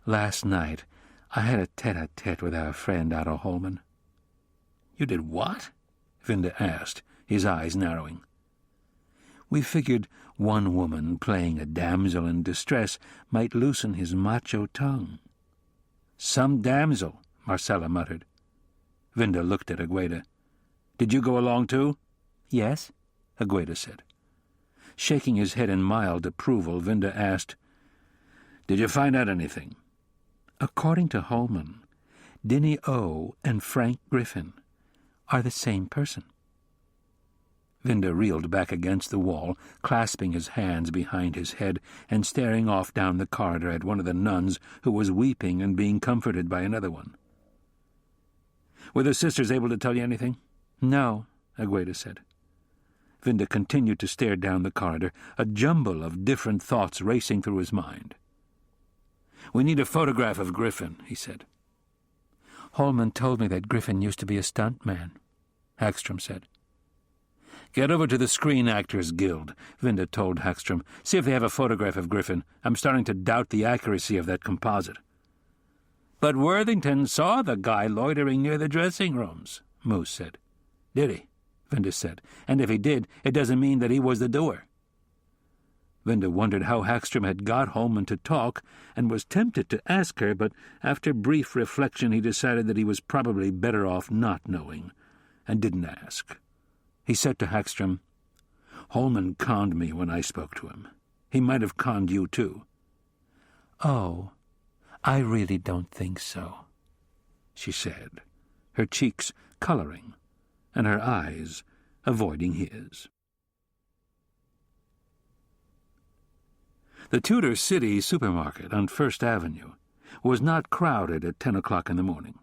"Last night I had a tete-a-tete with our friend Otto Holman." "You did what?" Vinda asked, his eyes narrowing. "We figured one woman playing a damsel in distress might loosen his macho tongue." "Some damsel," Marcella muttered. Vinda looked at Agueda. "Did you go along too?" "Yes," Agueda said. Shaking his head in mild approval, Vinda asked, "Did you find out anything?" "According to Holman, Dinny O and Frank Griffin are the same person." Vinda reeled back against the wall, clasping his hands behind his head and staring off down the corridor at one of the nuns who was weeping and being comforted by another one. "Were the sisters able to tell you anything?" "No," Agueda said. Vinda continued to stare down the corridor, a jumble of different thoughts racing through his mind. "We need a photograph of Griffin," he said. "Holman told me that Griffin used to be a stuntman," Hagstrom said. "Get over to the Screen Actors Guild," Vinda told Hagstrom. "See if they have a photograph of Griffin. I'm starting to doubt the accuracy of that composite." "But Worthington saw the guy loitering near the dressing rooms," Moose said. "Did he?" Vinda said. "And if he did, it doesn't mean that he was the doer." Vinda wondered how Hagstrom had got Holman to talk, and was tempted to ask her, but after brief reflection he decided that he was probably better off not knowing, and didn't ask. He said to Hagstrom, "Holman conned me when I spoke to him. He might have conned you, too." "Oh, I really don't think so," she said, her cheeks coloring, and her eyes avoiding his. The Tudor City supermarket on First Avenue was not crowded at 10 o'clock in the morning.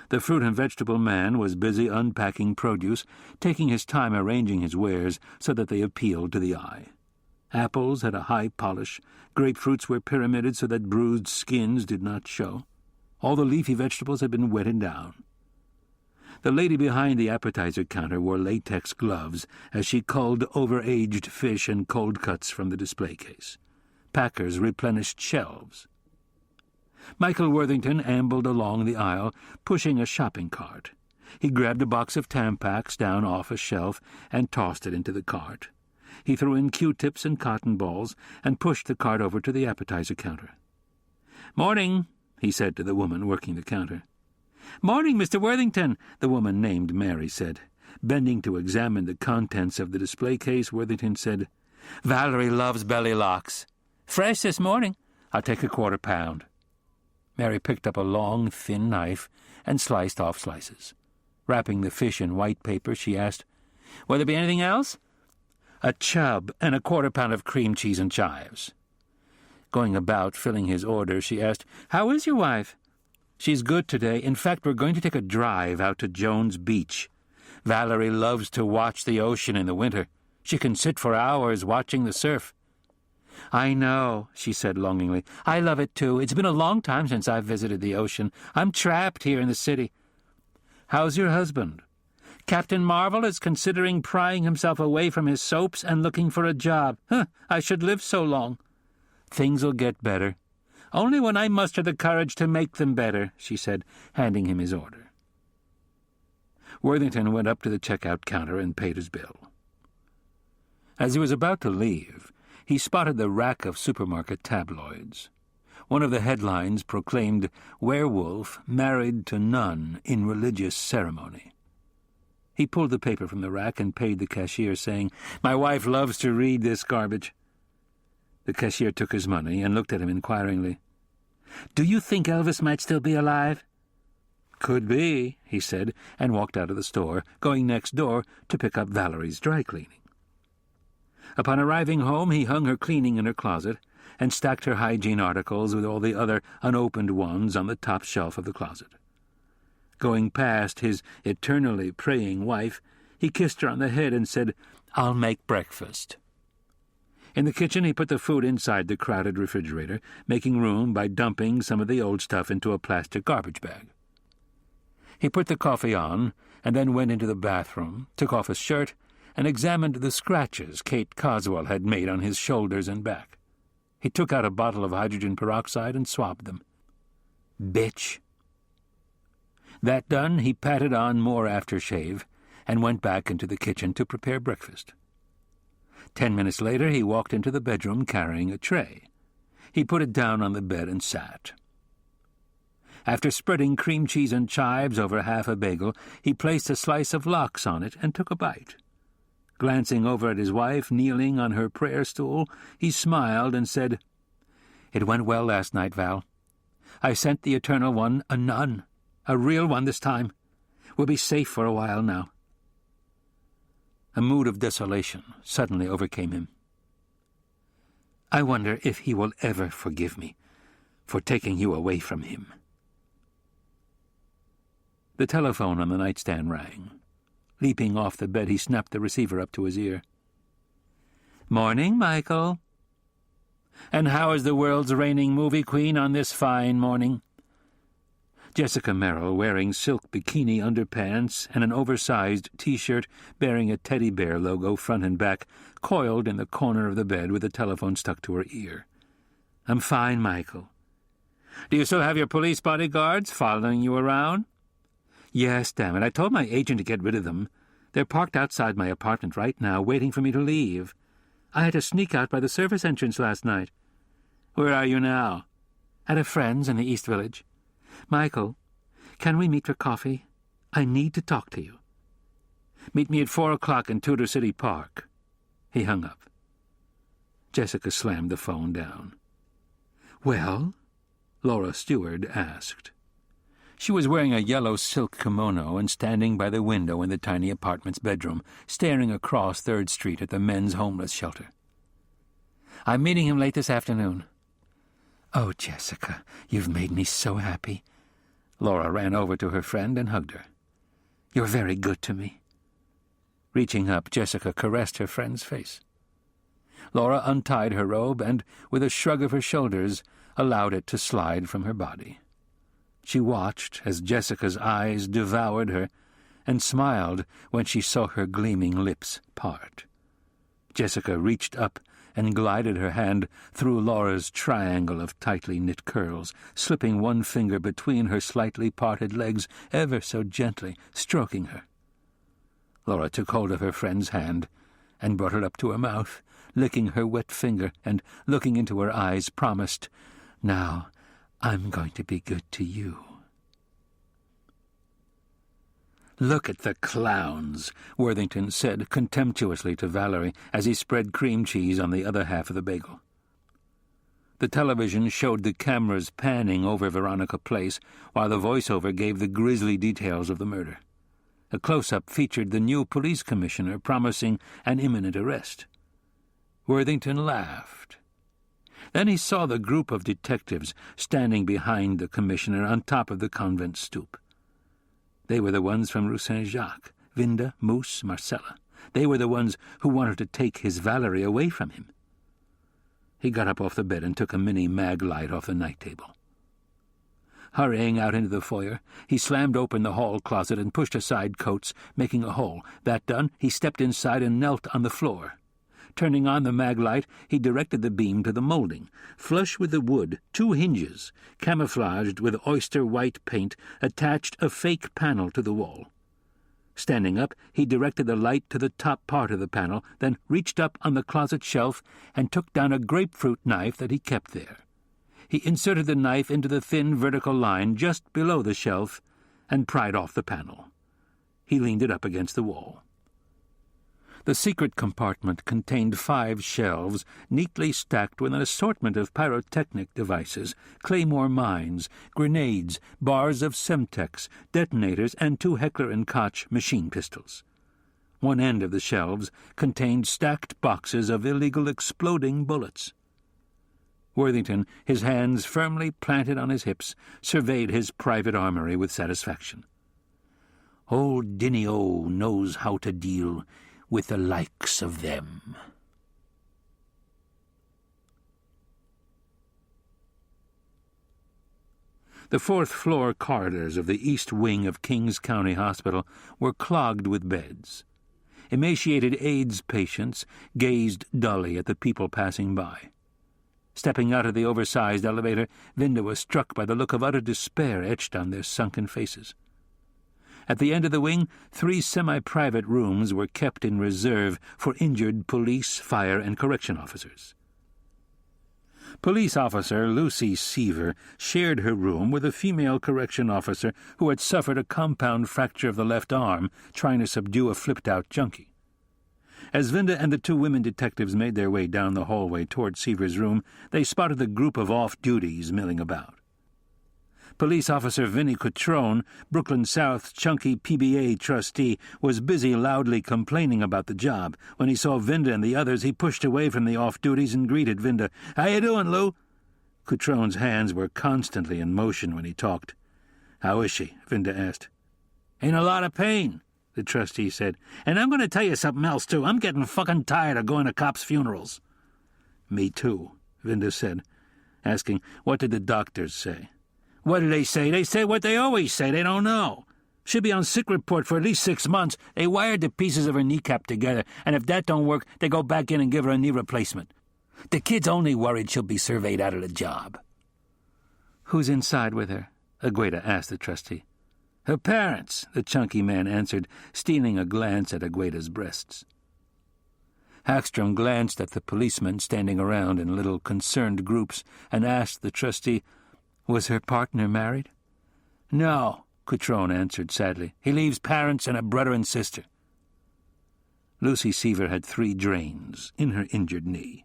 The fruit and vegetable man was busy unpacking produce, taking his time arranging his wares so that they appealed to the eye. Apples had a high polish, grapefruits were pyramided so that bruised skins did not show. All the leafy vegetables had been wetted down. The lady behind the appetizer counter wore latex gloves as she culled over-aged fish and cold cuts from the display case. Packers replenished shelves. Michael Worthington ambled along the aisle, pushing a shopping cart. He grabbed a box of Tampax down off a shelf and tossed it into the cart. He threw in Q-tips and cotton balls and pushed the cart over to the appetizer counter. "Morning," he said to the woman working the counter. "Morning, Mr. Worthington," the woman named Mary said. Bending to examine the contents of the display case, Worthington said, "Valerie loves belly locks. Fresh this morning. I'll take a 1/4 pound." Mary picked up a long, thin knife and sliced off slices. Wrapping the fish in white paper, she asked, "Will there be anything else?" "A chub and a 1/4 pound of cream cheese and chives." Going about, filling his order, she asked, "How is your wife?" "She's good today. In fact, we're going to take a drive out to Jones Beach." Valerie loves to watch the ocean in the winter. She can sit for hours watching the surf. I know, she said longingly. I love it too. It's been a long time since I've visited the ocean. I'm trapped here in the city. How's your husband? Captain Marvel is considering prying himself away from his soaps and looking for a job. I should live so long. Things'll get better. Only when I muster the courage to make them better, she said, handing him his order. Worthington went up to the checkout counter and paid his bill. As he was about to leave, he spotted the rack of supermarket tabloids. One of the headlines proclaimed, "Werewolf married to nun in religious ceremony." He pulled the paper from the rack and paid the cashier, saying, "My wife loves to read this garbage." The cashier took his money and looked at him inquiringly. "Do you think Elvis might still be alive?" "Could be," he said, and walked out of the store, going next door to pick up Valerie's dry cleaning. Upon arriving home, he hung her cleaning in her closet and stacked her hygiene articles with all the other unopened ones on the top shelf of the closet. Going past his eternally praying wife, he kissed her on the head and said, "I'll make breakfast." In the kitchen, he put the food inside the crowded refrigerator, making room by dumping some of the old stuff into a plastic garbage bag. He put the coffee on and then went into the bathroom, took off his shirt, and examined the scratches Kate Coswell had made on his shoulders and back. He took out a bottle of hydrogen peroxide and swabbed them. Bitch. That done, he patted on more aftershave and went back into the kitchen to prepare breakfast. 10 minutes later, he walked into the bedroom carrying a tray. He put it down on the bed and sat. After spreading cream cheese and chives over half a bagel, he placed a slice of lox on it and took a bite. Glancing over at his wife kneeling on her prayer stool, he smiled and said, "It went well last night, Val. I sent the Eternal One a nun, a real one this time. We'll be safe for a while now." A mood of desolation suddenly overcame him. "I wonder if he will ever forgive me for taking you away from him." The telephone on the nightstand rang. Leaping off the bed, he snapped the receiver up to his ear. "Morning, Michael. And how is the world's reigning movie queen on this fine morning?" Jessica Merrill, wearing silk bikini underpants and an oversized T-shirt bearing a teddy bear logo front and back, coiled in the corner of the bed with the telephone stuck to her ear. "I'm fine, Michael. Do you still have your police bodyguards following you around?" "Yes, damn it. I told my agent to get rid of them. They're parked outside my apartment right now, waiting for me to leave. I had to sneak out by the service entrance last night." "Where are you now?" "At a friend's in the East Village. Michael, can we meet for coffee? I need to talk to you." "Meet me at 4 o'clock in Tudor City Park." He hung up. Jessica slammed the phone down. "Well?" Laura Stewart asked. She was wearing a yellow silk kimono and standing by the window in the tiny apartment's bedroom, staring across 3rd Street at the men's homeless shelter. "I'm meeting him late this afternoon." "Oh, Jessica, you've made me so happy." Laura ran over to her friend and hugged her. "You're very good to me." Reaching up, Jessica caressed her friend's face. Laura untied her robe and, with a shrug of her shoulders, allowed it to slide from her body. She watched as Jessica's eyes devoured her and smiled when she saw her gleaming lips part. Jessica reached up and glided her hand through Laura's triangle of tightly knit curls, slipping one finger between her slightly parted legs ever so gently, stroking her. Laura took hold of her friend's hand and brought it up to her mouth, licking her wet finger and, looking into her eyes, promised, "Now I'm going to be good to you." "Look at the clowns," Worthington said contemptuously to Valerie as he spread cream cheese on the other half of the bagel. The television showed the cameras panning over Veronica Place while the voiceover gave the grisly details of the murder. A close-up featured the new police commissioner promising an imminent arrest. Worthington laughed. Then he saw the group of detectives standing behind the commissioner on top of the convent stoop. They were the ones from Rue Saint-Jacques, Vinda, Moose, Marcella. They were the ones who wanted to take his Valerie away from him. He got up off the bed and took a mini mag light off the night table. Hurrying out into the foyer, he slammed open the hall closet and pushed aside coats, making a hole. That done, he stepped inside and knelt on the floor. Turning on the mag light, he directed the beam to the molding. Flush with the wood, 2 hinges, camouflaged with oyster-white paint, attached a fake panel to the wall. Standing up, he directed the light to the top part of the panel, then reached up on the closet shelf and took down a grapefruit knife that he kept there. He inserted the knife into the thin vertical line just below the shelf and pried off the panel. He leaned it up against the wall. The secret compartment contained 5 shelves, neatly stacked with an assortment of pyrotechnic devices, claymore mines, grenades, bars of Semtex, detonators, and 2 Heckler & Koch machine pistols. One end of the shelves contained stacked boxes of illegal exploding bullets. Worthington, his hands firmly planted on his hips, surveyed his private armory with satisfaction. Old Dinny-O knows how to deal with the likes of them. The 4th-floor corridors of the east wing of Kings County Hospital were clogged with beds. Emaciated AIDS patients gazed dully at the people passing by. Stepping out of the oversized elevator, Vinda was struck by the look of utter despair etched on their sunken faces. At the end of the wing, 3 semi-private rooms were kept in reserve for injured police, fire, and correction officers. Police officer Lucy Seaver shared her room with a female correction officer who had suffered a compound fracture of the left arm trying to subdue a flipped-out junkie. As Vinda and the 2 women detectives made their way down the hallway toward Seaver's room, they spotted the group of off-duties milling about. Police Officer Vinnie Cutrone, Brooklyn South Chunky PBA trustee, was busy loudly complaining about the job. When he saw Vinda and the others, he pushed away from the off-duties and greeted Vinda. "How you doing, Lou?" Cutrone's hands were constantly in motion when he talked. "How is she?" Vinda asked. "In a lot of pain," the trustee said. "And I'm going to tell you something else, too. I'm getting fucking tired of going to cops' funerals." "Me too," Vinda said, asking, "What did the doctors say?" "What did they say? They say what they always say. They don't know. She'll be on sick report for at least 6 months. They wired the pieces of her kneecap together, and if that don't work, they go back in and give her a knee replacement. The kid's only worried she'll be surveyed out of the job." "Who's inside with her?" Agueda asked the trustee. "Her parents," the chunky man answered, stealing a glance at Agueda's breasts. Hackstrom glanced at the policemen standing around in little concerned groups and asked the trustee, "Was her partner married?" "No," Cutrone answered sadly. "He leaves parents and a brother and sister." Lucy Seaver had 3 drains in her injured knee.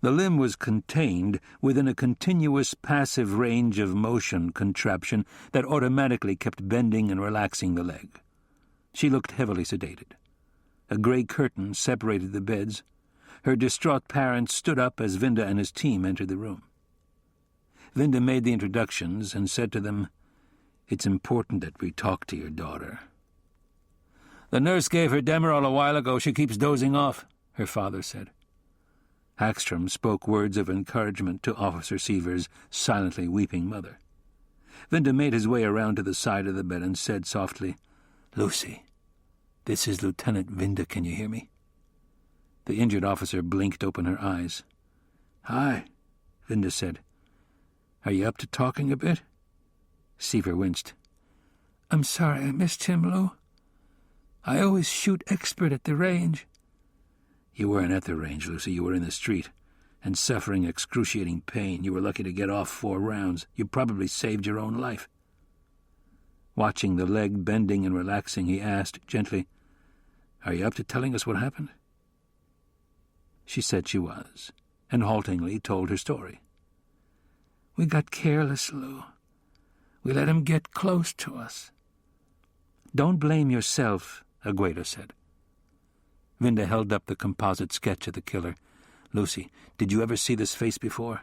The limb was contained within a continuous passive range of motion contraption that automatically kept bending and relaxing the leg. She looked heavily sedated. A gray curtain separated the beds. Her distraught parents stood up as Vinda and his team entered the room. Vinda made the introductions and said to them, "It's important that we talk to your daughter." "The nurse gave her Demerol a while ago. She keeps dozing off," her father said. Hackstrom spoke words of encouragement to Officer Seaver's silently weeping mother. Vinda made his way around to the side of the bed and said softly, "Lucy, this is Lieutenant Vinda. Can you hear me?" The injured officer blinked open her eyes. "Hi," Vinda said. "Are you up to talking a bit?" Seaver winced. "I'm sorry I missed him, Lou. I always shoot expert at the range." "You weren't at the range, Lucy. You were in the street, and suffering excruciating pain. You were lucky to get off 4 rounds. You probably saved your own life." Watching the leg bending and relaxing, he asked gently, "Are you up to telling us what happened?" She said she was, and haltingly told her story. "We got careless, Lou. We let him get close to us." "Don't blame yourself," Agueda said. Vinda held up the composite sketch of the killer. "Lucy, did you ever see this face before?"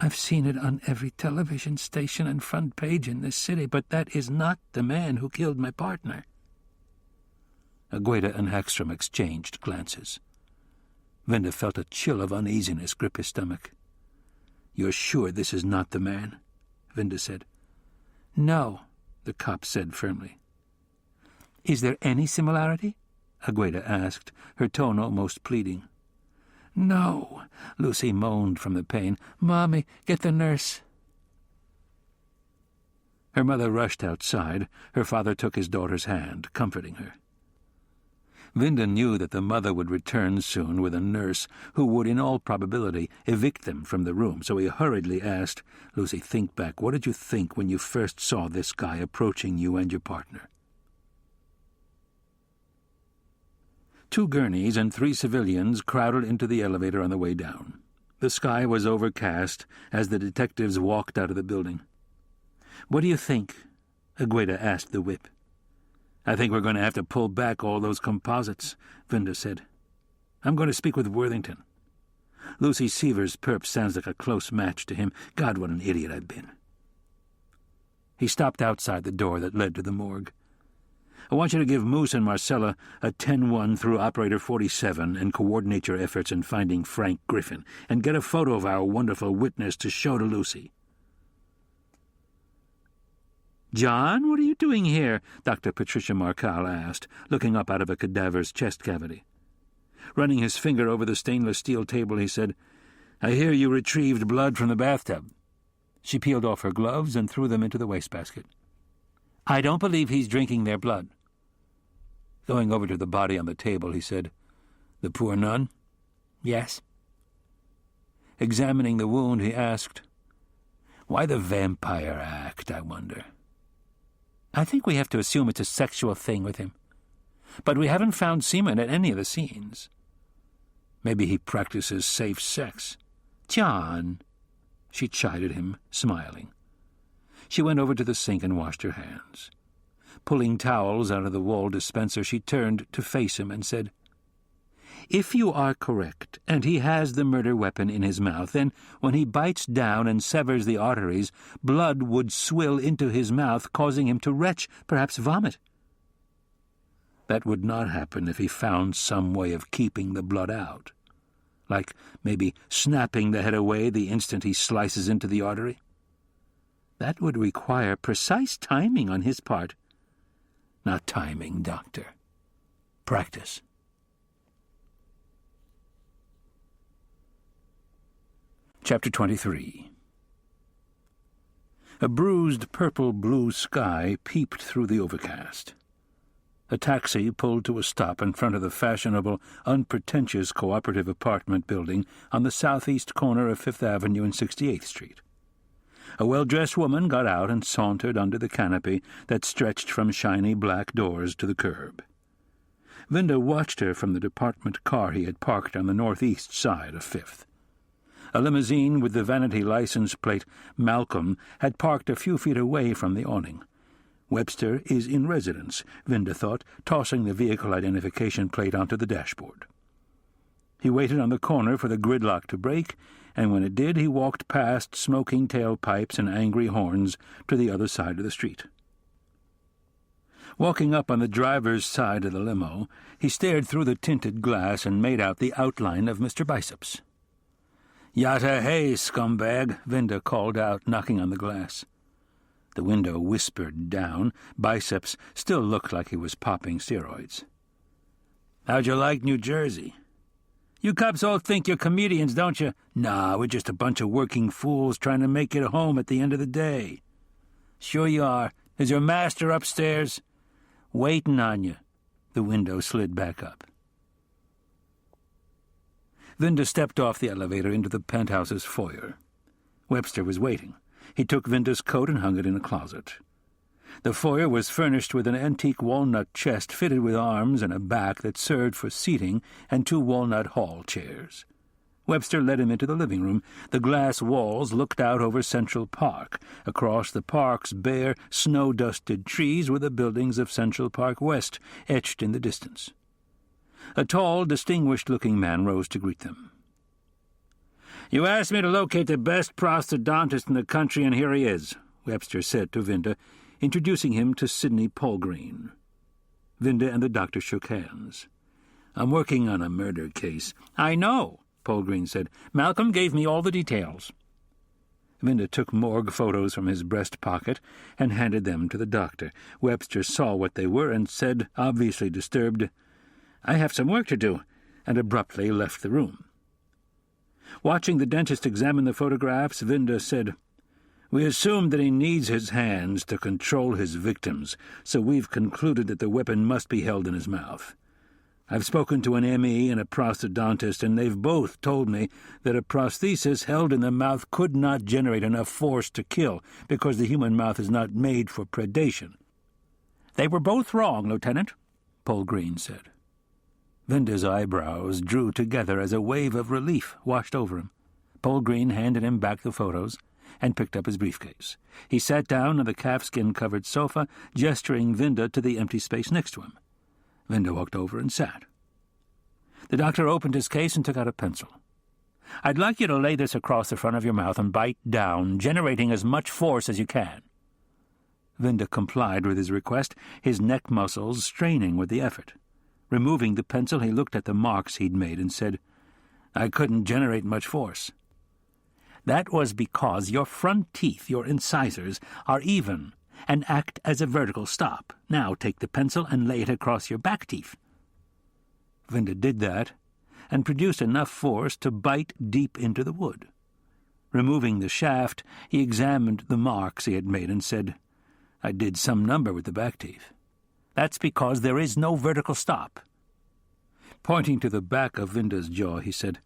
"I've seen it on every television station and front page in this city, but that is not the man who killed my partner." Agueda and Hagstrom exchanged glances. Vinda felt a chill of uneasiness grip his stomach. "You're sure this is not the man?" Vinda said. "No," the cop said firmly. "Is there any similarity?" Agueda asked, her tone almost pleading. "No," Lucy moaned from the pain. "Mommy, get the nurse." Her mother rushed outside. Her father took his daughter's hand, comforting her. Vinda knew that the mother would return soon with a nurse who would, in all probability, evict them from the room, so he hurriedly asked, "Lucy, think back. What did you think when you first saw this guy approaching you and your partner?" 2 gurneys and 3 civilians crowded into the elevator on the way down. The sky was overcast as the detectives walked out of the building. "What do you think?" Agueda asked the whip. "I think we're going to have to pull back all those composites," Vinda said. "I'm going to speak with Worthington. Lucy Seaver's perp sounds like a close match to him. God, what an idiot I've been." He stopped outside the door that led to the morgue. "I want you to give Moose and Marcella a 10-1 through Operator 47 and coordinate your efforts in finding Frank Griffin, and get a photo of our wonderful witness to show to Lucy." "John, what are you doing here?" Dr. Patricia Marcal asked, looking up out of a cadaver's chest cavity. Running his finger over the stainless steel table, he said, "I hear you retrieved blood from the bathtub." She peeled off her gloves and threw them into the wastebasket. "I don't believe he's drinking their blood." Going over to the body on the table, he said, "The poor nun?" "Yes." Examining the wound, he asked, "Why the vampire act, I wonder?" "I think we have to assume it's a sexual thing with him. But we haven't found semen at any of the scenes." "Maybe he practices safe sex." "John!" She chided him, smiling. She went over to the sink and washed her hands. Pulling towels out of the wall dispenser, she turned to face him and said, "If you are correct, and he has the murder weapon in his mouth, then when he bites down and severs the arteries, blood would swill into his mouth, causing him to retch, perhaps vomit. That would not happen if he found some way of keeping the blood out, like maybe snapping the head away the instant he slices into the artery. That would require precise timing on his part." "Not timing, Doctor. Practice." Chapter 23. A bruised purple-blue sky peeped through the overcast. A taxi pulled to a stop in front of the fashionable, unpretentious cooperative apartment building on the southeast corner of 5th Avenue and 68th Street. A well-dressed woman got out and sauntered under the canopy that stretched from shiny black doors to the curb. Vinda watched her from the department car he had parked on the northeast side of 5th. A limousine with the vanity license plate Malcolm had parked a few feet away from the awning. Webster is in residence, Vinda thought, tossing the vehicle identification plate onto the dashboard. He waited on the corner for the gridlock to break, and when it did, he walked past smoking tailpipes and angry horns to the other side of the street. Walking up on the driver's side of the limo, he stared through the tinted glass and made out the outline of Mr. Biceps. "Yatta hey, scumbag," Vinda called out, knocking on the glass. The window whispered down. Biceps still looked like he was popping steroids. "How'd you like New Jersey?" "You cops all think you're comedians, don't you?" "Nah, we're just a bunch of working fools trying to make it home at the end of the day." "Sure you are. Is your master upstairs?" "Waiting on you." The window slid back up. Vinda stepped off the elevator into the penthouse's foyer. Webster was waiting. He took Vinda's coat and hung it in a closet. The foyer was furnished with an antique walnut chest fitted with arms and a back that served for seating and 2 walnut hall chairs. Webster led him into the living room. The glass walls looked out over Central Park. Across the park's bare, snow-dusted trees were the buildings of Central Park West, etched in the distance. A tall, distinguished-looking man rose to greet them. "You asked me to locate the best prostodontist in the country, and here he is," Webster said to Vinda, introducing him to Sidney Polgreen. Vinda and the doctor shook hands. "I'm working on a murder case." "I know," Polgreen said. "Malcolm gave me all the details." Vinda took morgue photos from his breast pocket and handed them to the doctor. Webster saw what they were and said, obviously disturbed, "I have some work to do," and abruptly left the room. Watching the dentist examine the photographs, Vinda said, "We assume that he needs his hands to control his victims, so we've concluded that the weapon must be held in his mouth. I've spoken to an M.E. and a prosthodontist, and they've both told me that a prosthesis held in the mouth could not generate enough force to kill, because the human mouth is not made for predation." "They were both wrong, Lieutenant," Polgreen said. Vinda's eyebrows drew together as a wave of relief washed over him. Polgreen handed him back the photos and picked up his briefcase. He sat down on the calfskin-covered sofa, gesturing Vinda to the empty space next to him. Vinda walked over and sat. The doctor opened his case and took out a pencil. "I'd like you to lay this across the front of your mouth and bite down, generating as much force as you can." Vinda complied with his request, his neck muscles straining with the effort. Removing the pencil, he looked at the marks he'd made and said, "I couldn't generate much force." "That was because your front teeth, your incisors, are even and act as a vertical stop. Now take the pencil and lay it across your back teeth." Vinda did that and produced enough force to bite deep into the wood. Removing the shaft, he examined the marks he had made and said, "I did some number with the back teeth." "That's because there is no vertical stop." Pointing to the back of Vinda's jaw, he said,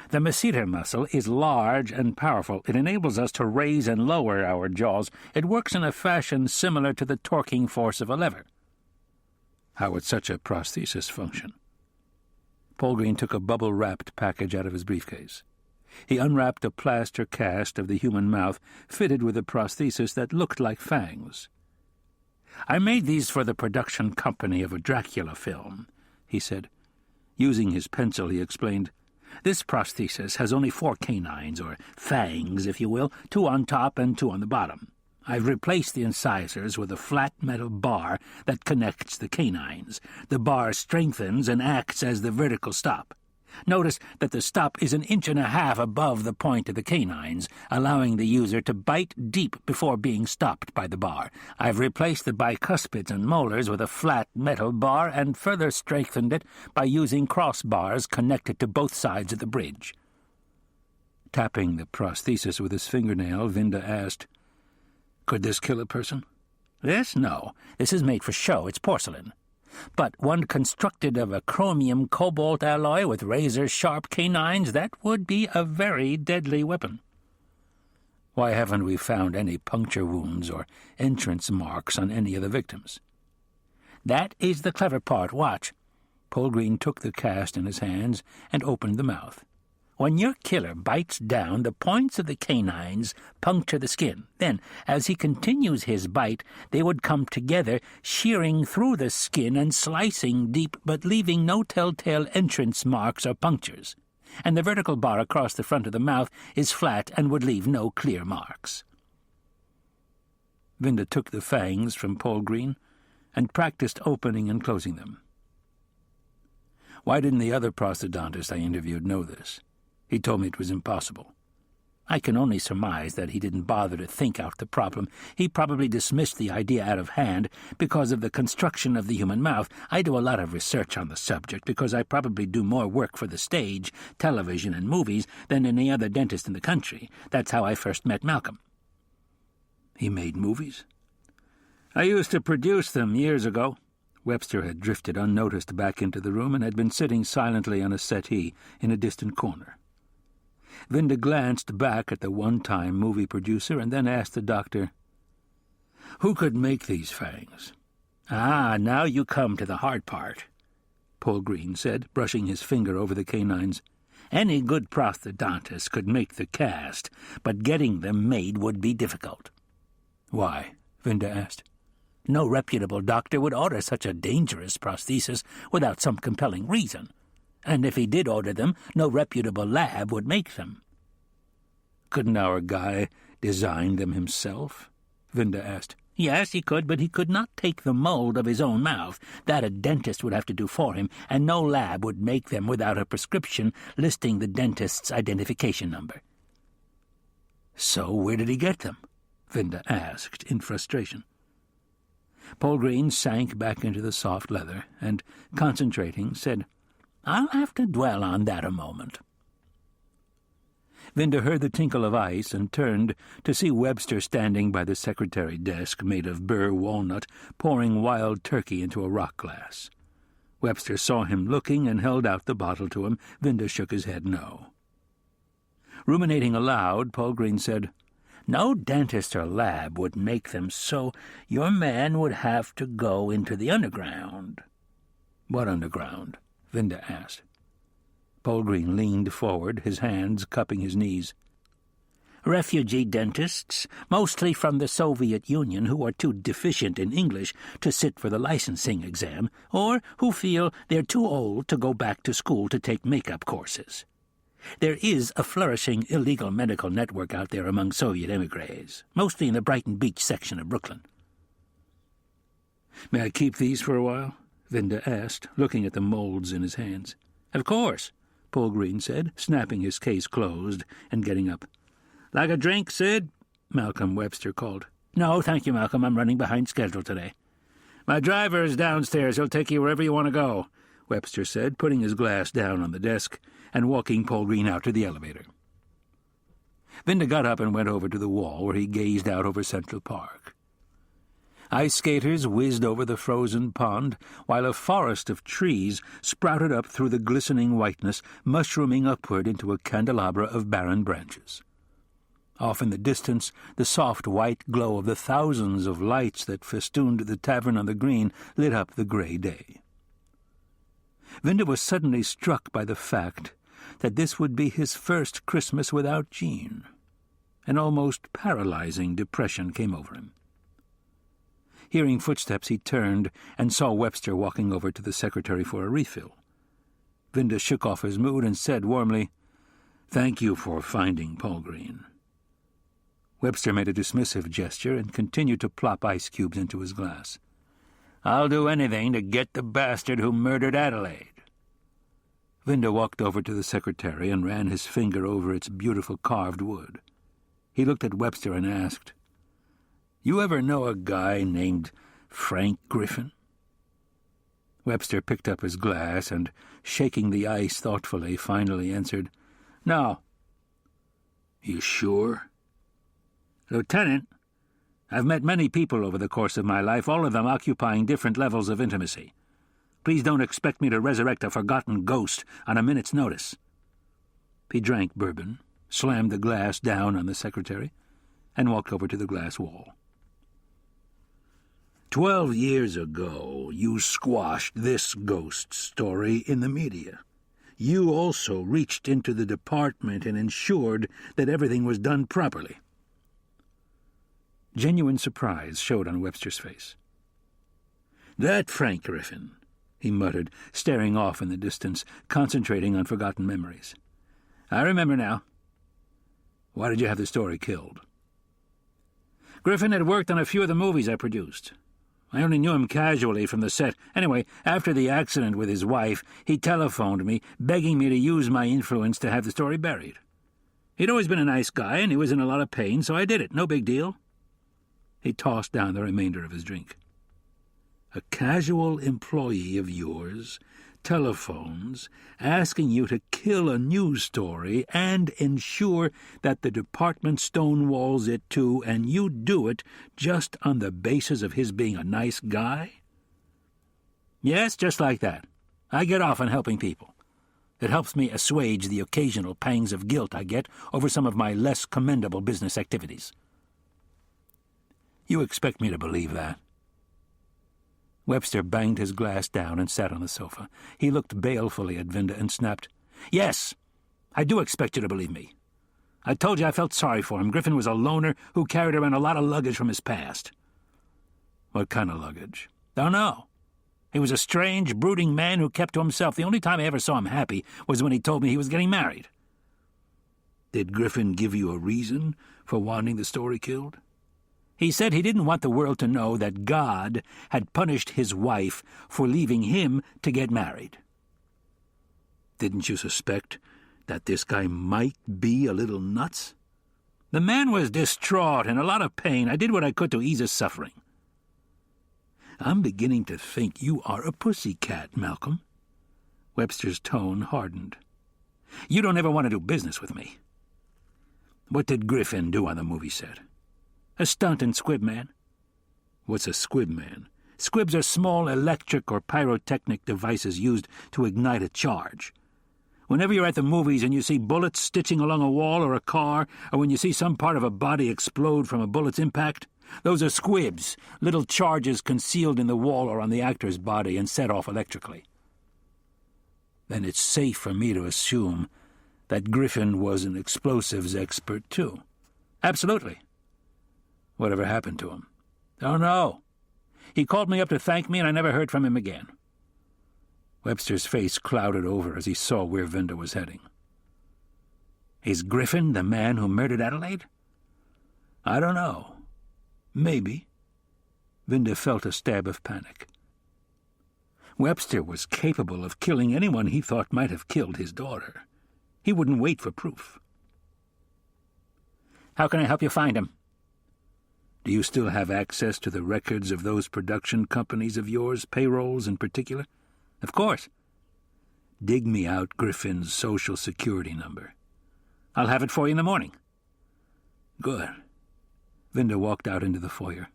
"The masseter muscle is large and powerful. It enables us to raise and lower our jaws. It works in a fashion similar to the torquing force of a lever." "How would such a prosthesis function?" Polgreen took a bubble-wrapped package out of his briefcase. He unwrapped a plaster cast of the human mouth fitted with a prosthesis that looked like fangs. "I made these for the production company of a Dracula film," he said. Using his pencil, he explained, "This prosthesis has only 4 canines, or fangs, if you will, 2 on top and 2 on the bottom. I've replaced the incisors with a flat metal bar that connects the canines. The bar strengthens and acts as the vertical stop. Notice that the stop is 1.5 inches above the point of the canines, allowing the user to bite deep before being stopped by the bar. I've replaced the bicuspids and molars with a flat metal bar and further strengthened it by using crossbars connected to both sides of the bridge." Tapping the prosthesis with his fingernail, Vinda asked, "Could this kill a person?" "This? No. This is made for show. It's porcelain. But one constructed of a chromium cobalt alloy with razor-sharp canines, that would be a very deadly weapon." "Why haven't we found any puncture wounds or entrance marks on any of the victims?" "That is the clever part. Watch." Polgreen took the cast in his hands and opened the mouth. "When your killer bites down, the points of the canines puncture the skin. Then, as he continues his bite, they would come together, shearing through the skin and slicing deep, but leaving no telltale entrance marks or punctures. And the vertical bar across the front of the mouth is flat and would leave no clear marks." Vinda took the fangs from Polgreen and practiced opening and closing them. "Why didn't the other prosthodontist I interviewed know this? He told me it was impossible." "I can only surmise that he didn't bother to think out the problem. He probably dismissed the idea out of hand because of the construction of the human mouth. I do a lot of research on the subject because I probably do more work for the stage, television, and movies than any other dentist in the country. That's how I first met Malcolm." "He made movies?" "I used to produce them years ago." Webster had drifted unnoticed back into the room and had been sitting silently on a settee in a distant corner. Vinda glanced back at the one-time movie producer and then asked the doctor, "Who could make these fangs?" "Ah, now you come to the hard part," Polgreen said, brushing his finger over the canines. "Any good prosthodontist could make the cast, but getting them made would be difficult." "Why?" Vinda asked. "No reputable doctor would order such a dangerous prosthesis without some compelling reason. And if he did order them, no reputable lab would make them." "Couldn't our guy design them himself?" Vinda asked. Yes, he could, but he could not take the mold of his own mouth. That a dentist would have to do for him, and no lab would make them without a prescription listing the dentist's identification number. So where did he get them? Vinda asked in frustration. Paul Green sank back into the soft leather and, concentrating, said, "I'll have to dwell on that a moment." Vinda heard the tinkle of ice and turned to see Webster standing by the secretary desk made of burr walnut, pouring wild turkey into a rock glass. Webster saw him looking and held out the bottle to him. Vinda shook his head no. Ruminating aloud, Paul Green said, "No dentist or lab would make them, so your man would have to go into the underground." "What underground?" Vinda asked. Paul Green leaned forward, his hands cupping his knees. "Refugee dentists, mostly from the Soviet Union, who are too deficient in English to sit for the licensing exam, or who feel they're too old to go back to school to take makeup courses. There is a flourishing illegal medical network out there among Soviet emigres, mostly in the Brighton Beach section of Brooklyn." "May I keep these for a while?" Vinda asked, looking at the molds in his hands. "Of course," Paul Green said, snapping his case closed and getting up. "Like a drink, Sid?" Malcolm Webster called. "No, thank you, Malcolm. I'm running behind schedule today." "My driver is downstairs. He'll take you wherever you want to go," Webster said, putting his glass down on the desk and walking Paul Green out to the elevator. Vinda got up and went over to the wall where he gazed out over Central Park. Ice skaters whizzed over the frozen pond, while a forest of trees sprouted up through the glistening whiteness, mushrooming upward into a candelabra of barren branches. Off in the distance, the soft white glow of the thousands of lights that festooned the tavern on the green lit up the grey day. Vinda was suddenly struck by the fact that this would be his first Christmas without Jean. An almost paralyzing depression came over him. Hearing footsteps, he turned and saw Webster walking over to the secretary for a refill. Vinda shook off his mood and said warmly, "Thank you for finding Paul Green." Webster made a dismissive gesture and continued to plop ice cubes into his glass. "I'll do anything to get the bastard who murdered Adelaide." Vinda walked over to the secretary and ran his finger over its beautiful carved wood. He looked at Webster and asked, "You ever know a guy named Frank Griffin?" Webster picked up his glass and, shaking the ice thoughtfully, finally answered, "No." "You sure?" "Lieutenant, I've met many people over the course of my life, all of them occupying different levels of intimacy. Please don't expect me to resurrect a forgotten ghost on a minute's notice." He drank bourbon, slammed the glass down on the secretary, and walked over to the glass wall. 12 years ago, you squashed this ghost story in the media. You also reached into the department and ensured that everything was done properly." Genuine surprise showed on Webster's face. "That Frank Griffin," he muttered, staring off in the distance, concentrating on forgotten memories. "I remember now. Why did you have the story killed?" "Griffin had worked on a few of the movies I produced. I only knew him casually from the set. Anyway, after the accident with his wife, he telephoned me, begging me to use my influence to have the story buried. He'd always been a nice guy, and he was in a lot of pain, so I did it. No big deal." He tossed down the remainder of his drink. "A casual employee of yours telephones asking you to kill a news story and ensure that the department stonewalls it too, and you do it just on the basis of his being a nice guy?" "Yes, just like that. I get off on helping people. It helps me assuage the occasional pangs of guilt I get over some of my less commendable business activities." "You expect me to believe that?" Webster banged his glass down and sat on the sofa. He looked balefully at Vinda and snapped, "Yes, I do expect you to believe me. I told you I felt sorry for him. Griffin was a loner who carried around a lot of luggage from his past." "What kind of luggage?" "Don't know. He was a strange, brooding man who kept to himself. The only time I ever saw him happy was when he told me he was getting married." "Did Griffin give you a reason for wanting the story killed?" He said he didn't want the world to know that God had punished his wife for leaving him to get married. Didn't you suspect that this guy might be a little nuts? The man was distraught and a lot of pain. I did what I could to ease his suffering. I'm beginning to think you are a pussycat, Malcolm. Webster's tone hardened. You don't ever want to do business with me. What did Griffin do on the movie set? A stunt in Squib Man. What's a Squib Man? Squibs are small electric or pyrotechnic devices used to ignite a charge. Whenever you're at the movies and you see bullets stitching along a wall or a car, or when you see some part of a body explode from a bullet's impact, those are squibs, little charges concealed in the wall or on the actor's body and set off electrically. Then it's safe for me to assume that Griffin was an explosives expert, too. Absolutely. Whatever happened to him? Don't know. He called me up to thank me, and I never heard from him again. Webster's face clouded over as he saw where Vinda was heading. Is Griffin the man who murdered Adelaide? I don't know. Maybe. Vinda felt a stab of panic. Webster was capable of killing anyone he thought might have killed his daughter. He wouldn't wait for proof. How can I help you find him? Do you still have access to the records of those production companies of yours, payrolls in particular? Of course. Dig me out Griffin's Social Security number. I'll have it for you in the morning. Good. Vinda walked out into the foyer.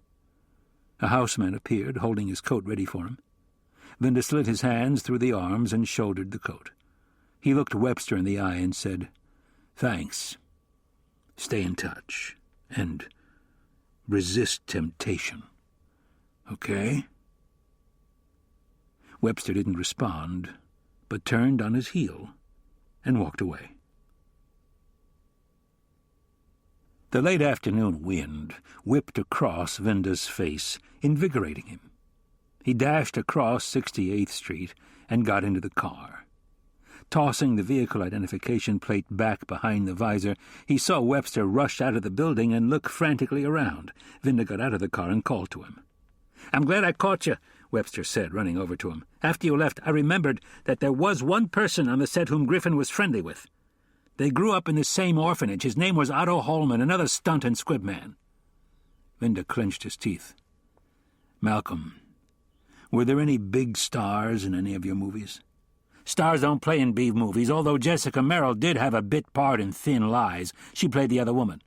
A houseman appeared, holding his coat ready for him. Vinda slid his hands through the arms and shouldered the coat. He looked Webster in the eye and said, Thanks. Stay in touch. And resist temptation. Okay? Webster didn't respond, but turned on his heel and walked away. The late afternoon wind whipped across Vinda's face, invigorating him. He dashed across 68th Street and got into the car. Tossing the vehicle identification plate back behind the visor, he saw Webster rush out of the building and look frantically around. Vinda got out of the car and called to him. I'm glad I caught you, Webster said, running over to him. After you left, I remembered that there was one person on the set whom Griffin was friendly with. They grew up in the same orphanage. His name was Otto Holman, another stunt and squib man. Vinda clenched his teeth. Malcolm, were there any big stars in any of your movies? Stars don't play in B movies, although Jessica Merrill did have a bit part in Thin Lies. She played the other woman.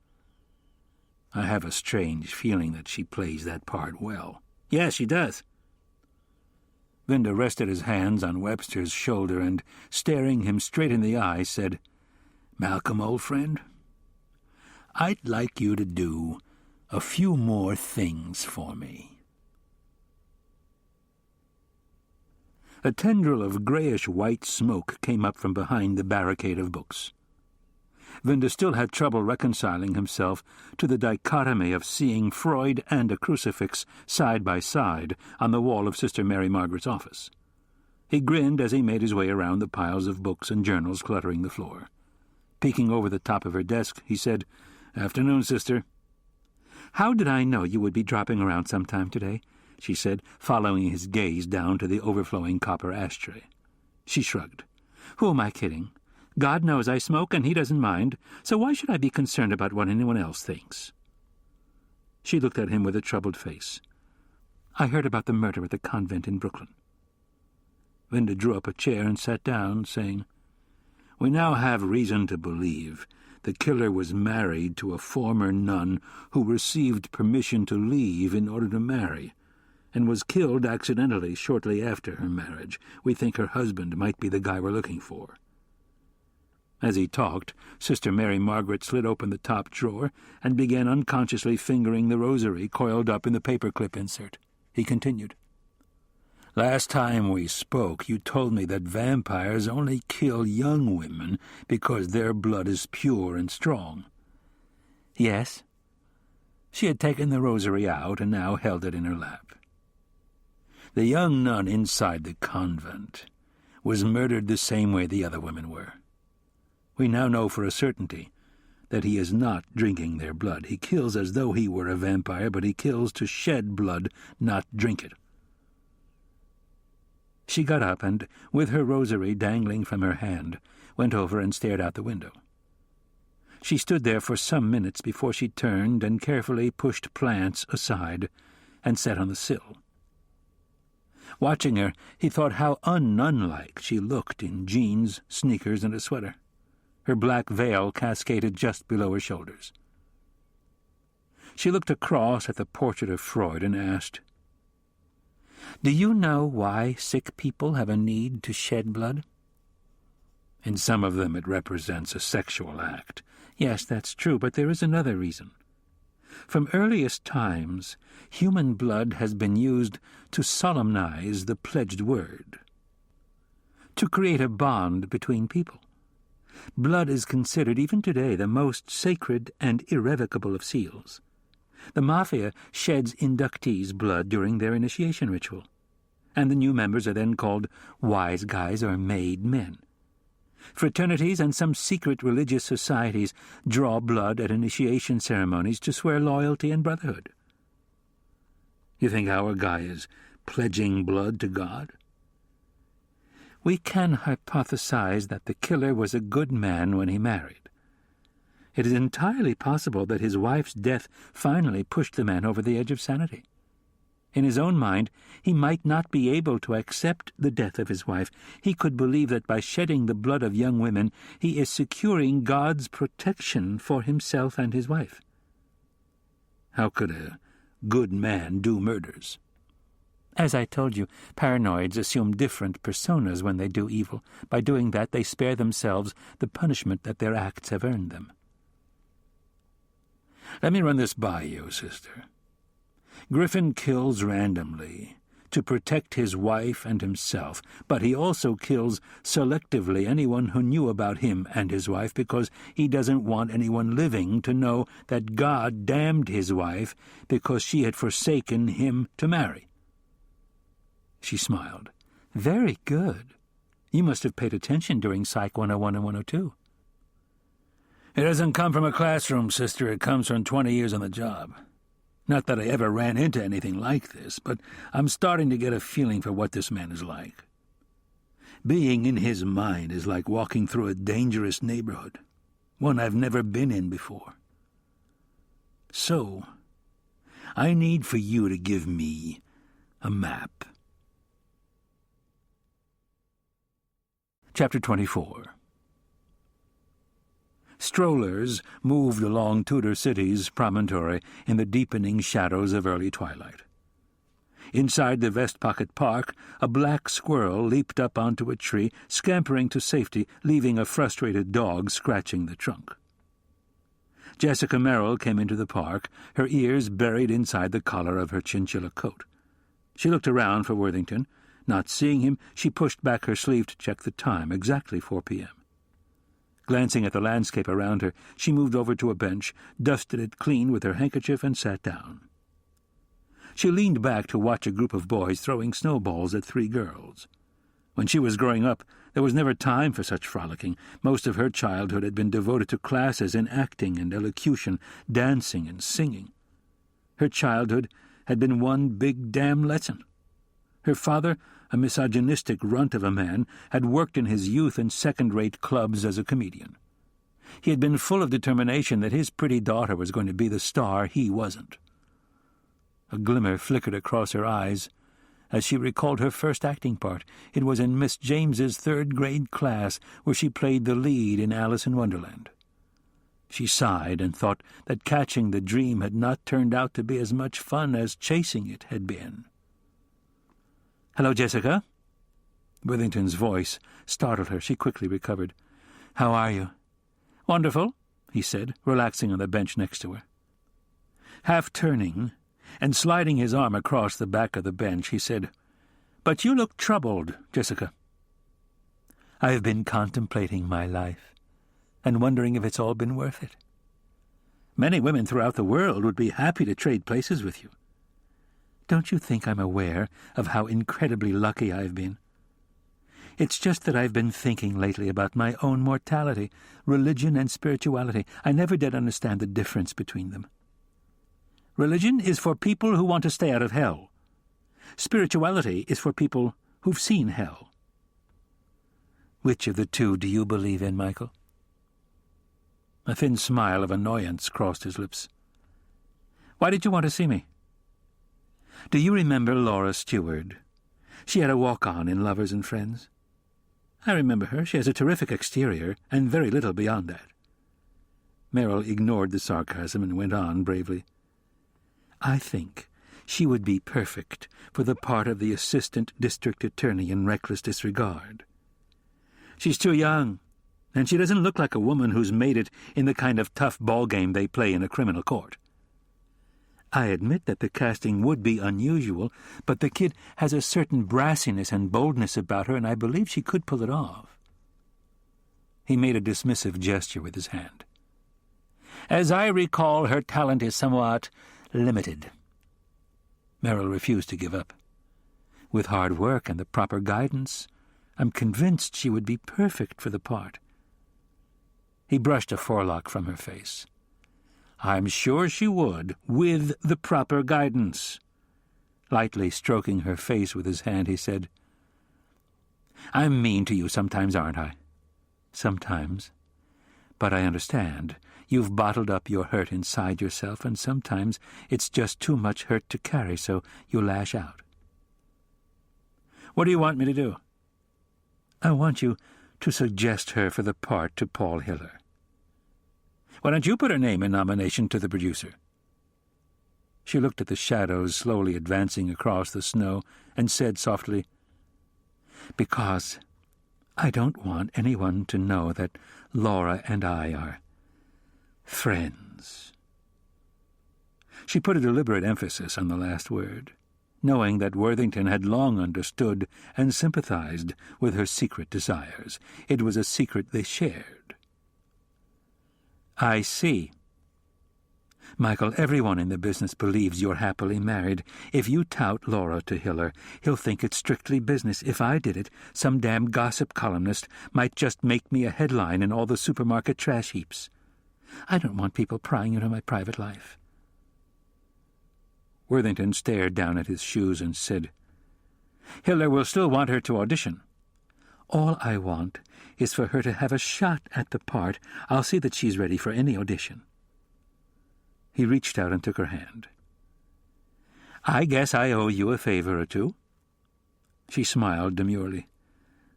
I have a strange feeling that she plays that part well. Yes, she does. Vinda rested his hands on Webster's shoulder and, staring him straight in the eye, said, Malcolm, old friend, I'd like you to do a few more things for me. A tendril of grayish-white smoke came up from behind the barricade of books. Vinda still had trouble reconciling himself to the dichotomy of seeing Freud and a crucifix side by side on the wall of Sister Mary Margaret's office. He grinned as he made his way around the piles of books and journals cluttering the floor. Peeking over the top of her desk, he said, Afternoon, Sister. How did I know you would be dropping around sometime today? She said, following his gaze down to the overflowing copper ashtray. She shrugged. Who am I kidding? God knows I smoke, and he doesn't mind, so why should I be concerned about what anyone else thinks? She looked at him with a troubled face. I heard about the murder at the convent in Brooklyn. Vinda drew up a chair and sat down, saying, We now have reason to believe the killer was married to a former nun who received permission to leave in order to marry, and was killed accidentally shortly after her marriage. We think her husband might be the guy we're looking for. As he talked, Sister Mary Margaret slid open the top drawer and began unconsciously fingering the rosary coiled up in the paperclip insert. He continued. Last time we spoke, you told me that vampires only kill young women because their blood is pure and strong. Yes. She had taken the rosary out and now held it in her lap. The young nun inside the convent was murdered the same way the other women were. We now know for a certainty that he is not drinking their blood. He kills as though he were a vampire, but he kills to shed blood, not drink it. She got up and, with her rosary dangling from her hand, went over and stared out the window. She stood there for some minutes before she turned and carefully pushed plants aside and sat on the sill. Watching her, he thought how un-nun-like she looked in jeans, sneakers, and a sweater. Her black veil cascaded just below her shoulders. She looked across at the portrait of Freud and asked, "Do you know why sick people have a need to shed blood?" "In some of them it represents a sexual act." "Yes, that's true, but there is another reason. From earliest times, human blood has been used to solemnize the pledged word, to create a bond between people. Blood is considered, even today, the most sacred and irrevocable of seals. The Mafia sheds inductees' blood during their initiation ritual, and the new members are then called wise guys or made men. Fraternities and some secret religious societies draw blood at initiation ceremonies to swear loyalty and brotherhood. You think our guy is pledging blood to God? We can hypothesize that the killer was a good man when he married. It is entirely possible that his wife's death finally pushed the man over the edge of sanity. In his own mind, he might not be able to accept the death of his wife. He could believe that by shedding the blood of young women, he is securing God's protection for himself and his wife. How could a good man do murders? As I told you, paranoids assume different personas when they do evil. By doing that, they spare themselves the punishment that their acts have earned them. Let me run this by you, sister. Griffin kills randomly to protect his wife and himself, but he also kills selectively anyone who knew about him and his wife because he doesn't want anyone living to know that God damned his wife because she had forsaken him to marry. She smiled. Very good. You must have paid attention during Psych 101 and 102. It doesn't come from a classroom, sister. It comes from 20 years on the job. Not that I ever ran into anything like this, but I'm starting to get a feeling for what this man is like. Being in his mind is like walking through a dangerous neighborhood, one I've never been in before. So, I need for you to give me a map. Chapter 24. Strollers moved along Tudor City's promontory in the deepening shadows of early twilight. Inside the Vest Pocket Park, a black squirrel leaped up onto a tree, scampering to safety, leaving a frustrated dog scratching the trunk. Jessica Merrill came into the park, her ears buried inside the collar of her chinchilla coat. She looked around for Worthington. Not seeing him, she pushed back her sleeve to check the time, exactly 4 p.m. Glancing at the landscape around her, she moved over to a bench, dusted it clean with her handkerchief, and sat down. She leaned back to watch a group of boys throwing snowballs at 3 girls. When she was growing up, there was never time for such frolicking. Most of her childhood had been devoted to classes in acting and elocution, dancing and singing. Her childhood had been one big damn lesson. Her father, a misogynistic runt of a man, had worked in his youth in second-rate clubs as a comedian. He had been full of determination that his pretty daughter was going to be the star he wasn't. A glimmer flickered across her eyes as she recalled her first acting part. It was in Miss James's 3rd-grade class, where she played the lead in Alice in Wonderland. She sighed and thought that catching the dream had not turned out to be as much fun as chasing it had been. "Hello, Jessica." Worthington's voice startled her. She quickly recovered. "How are you?" "Wonderful," he said, relaxing on the bench next to her. Half turning and sliding his arm across the back of the bench, he said, "But you look troubled, Jessica." "I have been contemplating my life and wondering if it's all been worth it. Many women throughout the world would be happy to trade places with you. Don't you think I'm aware of how incredibly lucky I've been? It's just that I've been thinking lately about my own mortality, religion and spirituality. I never did understand the difference between them. Religion is for people who want to stay out of hell. Spirituality is for people who've seen hell. Which of the two do you believe in, Michael? A thin smile of annoyance crossed his lips. Why did you want to see me? Do you remember Laura Stewart? She had a walk-on in Lovers and Friends. I remember her. She has a terrific exterior, and very little beyond that. Merrill ignored the sarcasm and went on bravely. I think she would be perfect for the part of the assistant district attorney in Reckless Disregard. She's too young, and she doesn't look like a woman who's made it in the kind of tough ball game they play in a criminal court. I admit that the casting would be unusual, but the kid has a certain brassiness and boldness about her, and I believe she could pull it off. He made a dismissive gesture with his hand. As I recall, her talent is somewhat limited. Merrill refused to give up. With hard work and the proper guidance, I'm convinced she would be perfect for the part. He brushed a forelock from her face. I'm sure she would, with the proper guidance. Lightly stroking her face with his hand, he said, I'm mean to you sometimes, aren't I? Sometimes. But I understand. You've bottled up your hurt inside yourself, and sometimes it's just too much hurt to carry, so you lash out. What do you want me to do? I want you to suggest her for the part to Paul Hiller. Why don't you put her name in nomination to the producer? She looked at the shadows slowly advancing across the snow and said softly, Because I don't want anyone to know that Laura and I are friends. She put a deliberate emphasis on the last word, knowing that Worthington had long understood and sympathized with her secret desires. It was a secret they shared. I see. Michael, everyone in the business believes you're happily married. If you tout Laura to Hiller, he'll think it's strictly business. If I did it, some damn gossip columnist might just make me a headline in all the supermarket trash heaps. I don't want people prying into my private life. Worthington stared down at his shoes and said, Hiller will still want her to audition. All I want is for her to have a shot at the part. I'll see that she's ready for any audition. He reached out and took her hand. I guess I owe you a favor or two. She smiled demurely.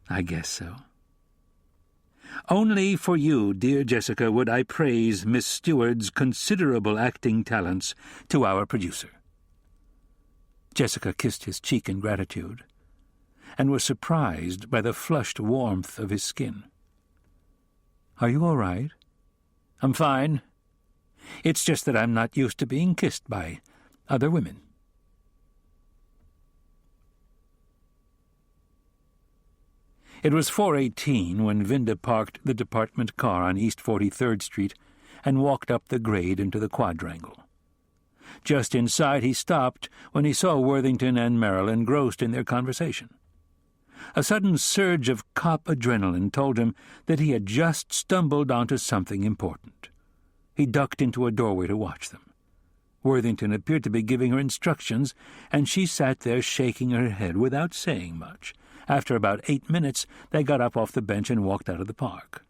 I guess so. Only for you, dear Jessica, would I praise Miss Stewart's considerable acting talents to our producer. Jessica kissed his cheek in gratitude, and was surprised by the flushed warmth of his skin. Are you all right? I'm fine. It's just that I'm not used to being kissed by other women. It was 4:18 when Vinda parked the department car on East 43rd Street and walked up the grade into the quadrangle. Just inside he stopped when he saw Worthington and Merrill engrossed in their conversation. A sudden surge of cop adrenaline told him that he had just stumbled onto something important. He ducked into a doorway to watch them. Worthington appeared to be giving her instructions, and she sat there shaking her head without saying much. After about 8 minutes, they got up off the bench and walked out of the park.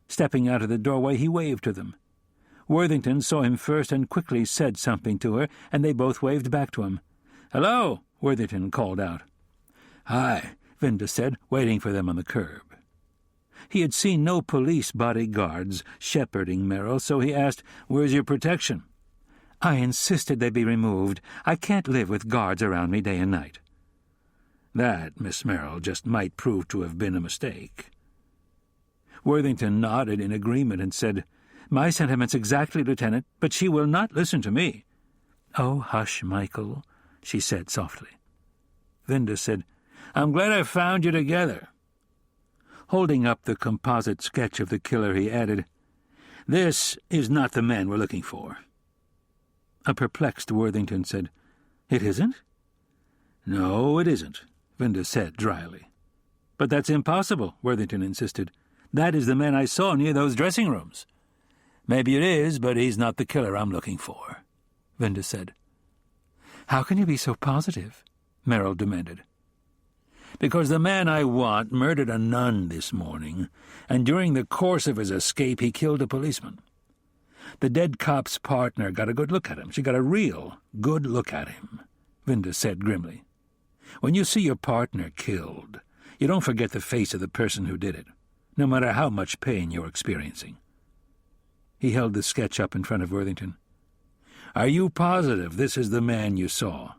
Stepping out of the doorway, he waved to them. Worthington saw him first and quickly said something to her, and they both waved back to him. "Hello," Worthington called out. "Hi," Vinda said, waiting for them on the curb. He had seen no police bodyguards shepherding Merrill, so he asked, "Where's your protection?" "I insisted they be removed. I can't live with guards around me day and night." "That, Miss Merrill, just might prove to have been a mistake." Worthington nodded in agreement and said, "My sentiments exactly, Lieutenant, but she will not listen to me." "Oh, hush, Michael," she said softly. Vinda said, "I'm glad I found you together." Holding up the composite sketch of the killer, he added, "This is not the man we're looking for." A perplexed Worthington said, "It isn't?" "No, it isn't," Vinda said dryly. "But that's impossible," Worthington insisted. "That is the man I saw near those dressing rooms." "Maybe it is, but he's not the killer I'm looking for," Vinda said. "How can you be so positive?" Merrill demanded. "Because the man I want murdered a nun this morning, and during the course of his escape he killed a policeman. The dead cop's partner got a good look at him. She got a real good look at him," Vinda said grimly. "When you see your partner killed, you don't forget the face of the person who did it, no matter how much pain you're experiencing." He held the sketch up in front of Worthington. "Are you positive this is the man you saw?"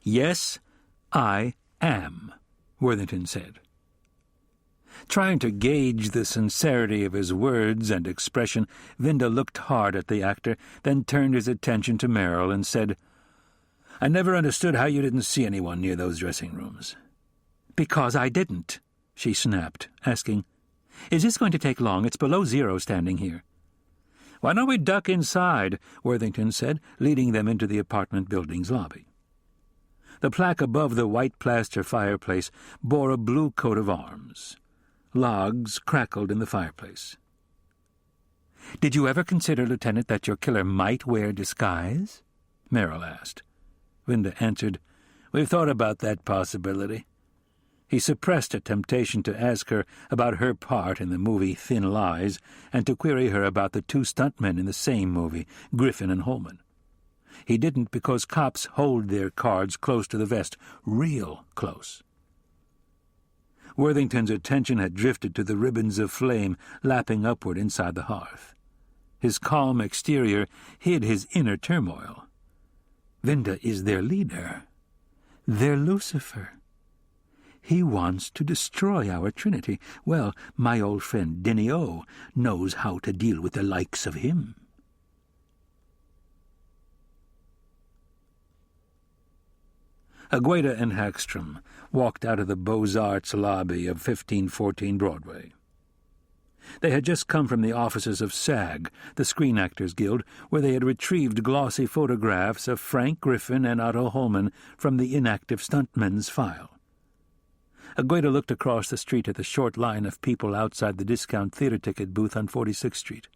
"Yes, I am," Worthington said. Trying to gauge the sincerity of his words and expression, Vinda looked hard at the actor, then turned his attention to Merrill and said, "I never understood how you didn't see anyone near those dressing rooms." "Because I didn't," she snapped, asking, "Is this going to take long? It's below zero standing here." "Why don't we duck inside?" Worthington said, leading them into the apartment building's lobby. The plaque above the white plaster fireplace bore a blue coat of arms. Logs crackled in the fireplace. "Did you ever consider, Lieutenant, that your killer might wear disguise?" Merrill asked. Vinda answered, "We've thought about that possibility." He suppressed a temptation to ask her about her part in the movie Thin Lies and to query her about the two stuntmen in the same movie, Griffin and Holman. He didn't because cops hold their cards close to the vest, real close. Worthington's attention had drifted to the ribbons of flame lapping upward inside the hearth. His calm exterior hid his inner turmoil. Vinda is their leader, their Lucifer. He wants to destroy our Trinity. Well, my old friend Denny O knows how to deal with the likes of him. Agueda and Hagstrom walked out of the Beaux-Arts lobby of 1514 Broadway. They had just come from the offices of SAG, the Screen Actors Guild, where they had retrieved glossy photographs of Frank Griffin and Otto Holman from the inactive stuntmen's file. Agueda looked across the street at the short line of people outside the discount theater ticket booth on 46th Street.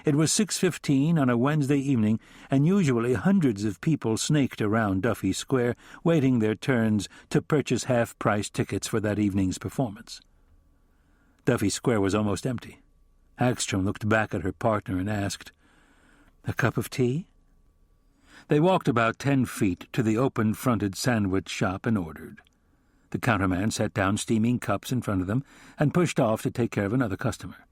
It was 6:15 on a Wednesday evening, and usually hundreds of people snaked around Duffy Square, waiting their turns to purchase half-price tickets for that evening's performance. Duffy Square was almost empty. Hagstrom looked back at her partner and asked, "A cup of tea?" They walked about 10 feet to the open-fronted sandwich shop and ordered. The counterman set down steaming cups in front of them and pushed off to take care of another customer.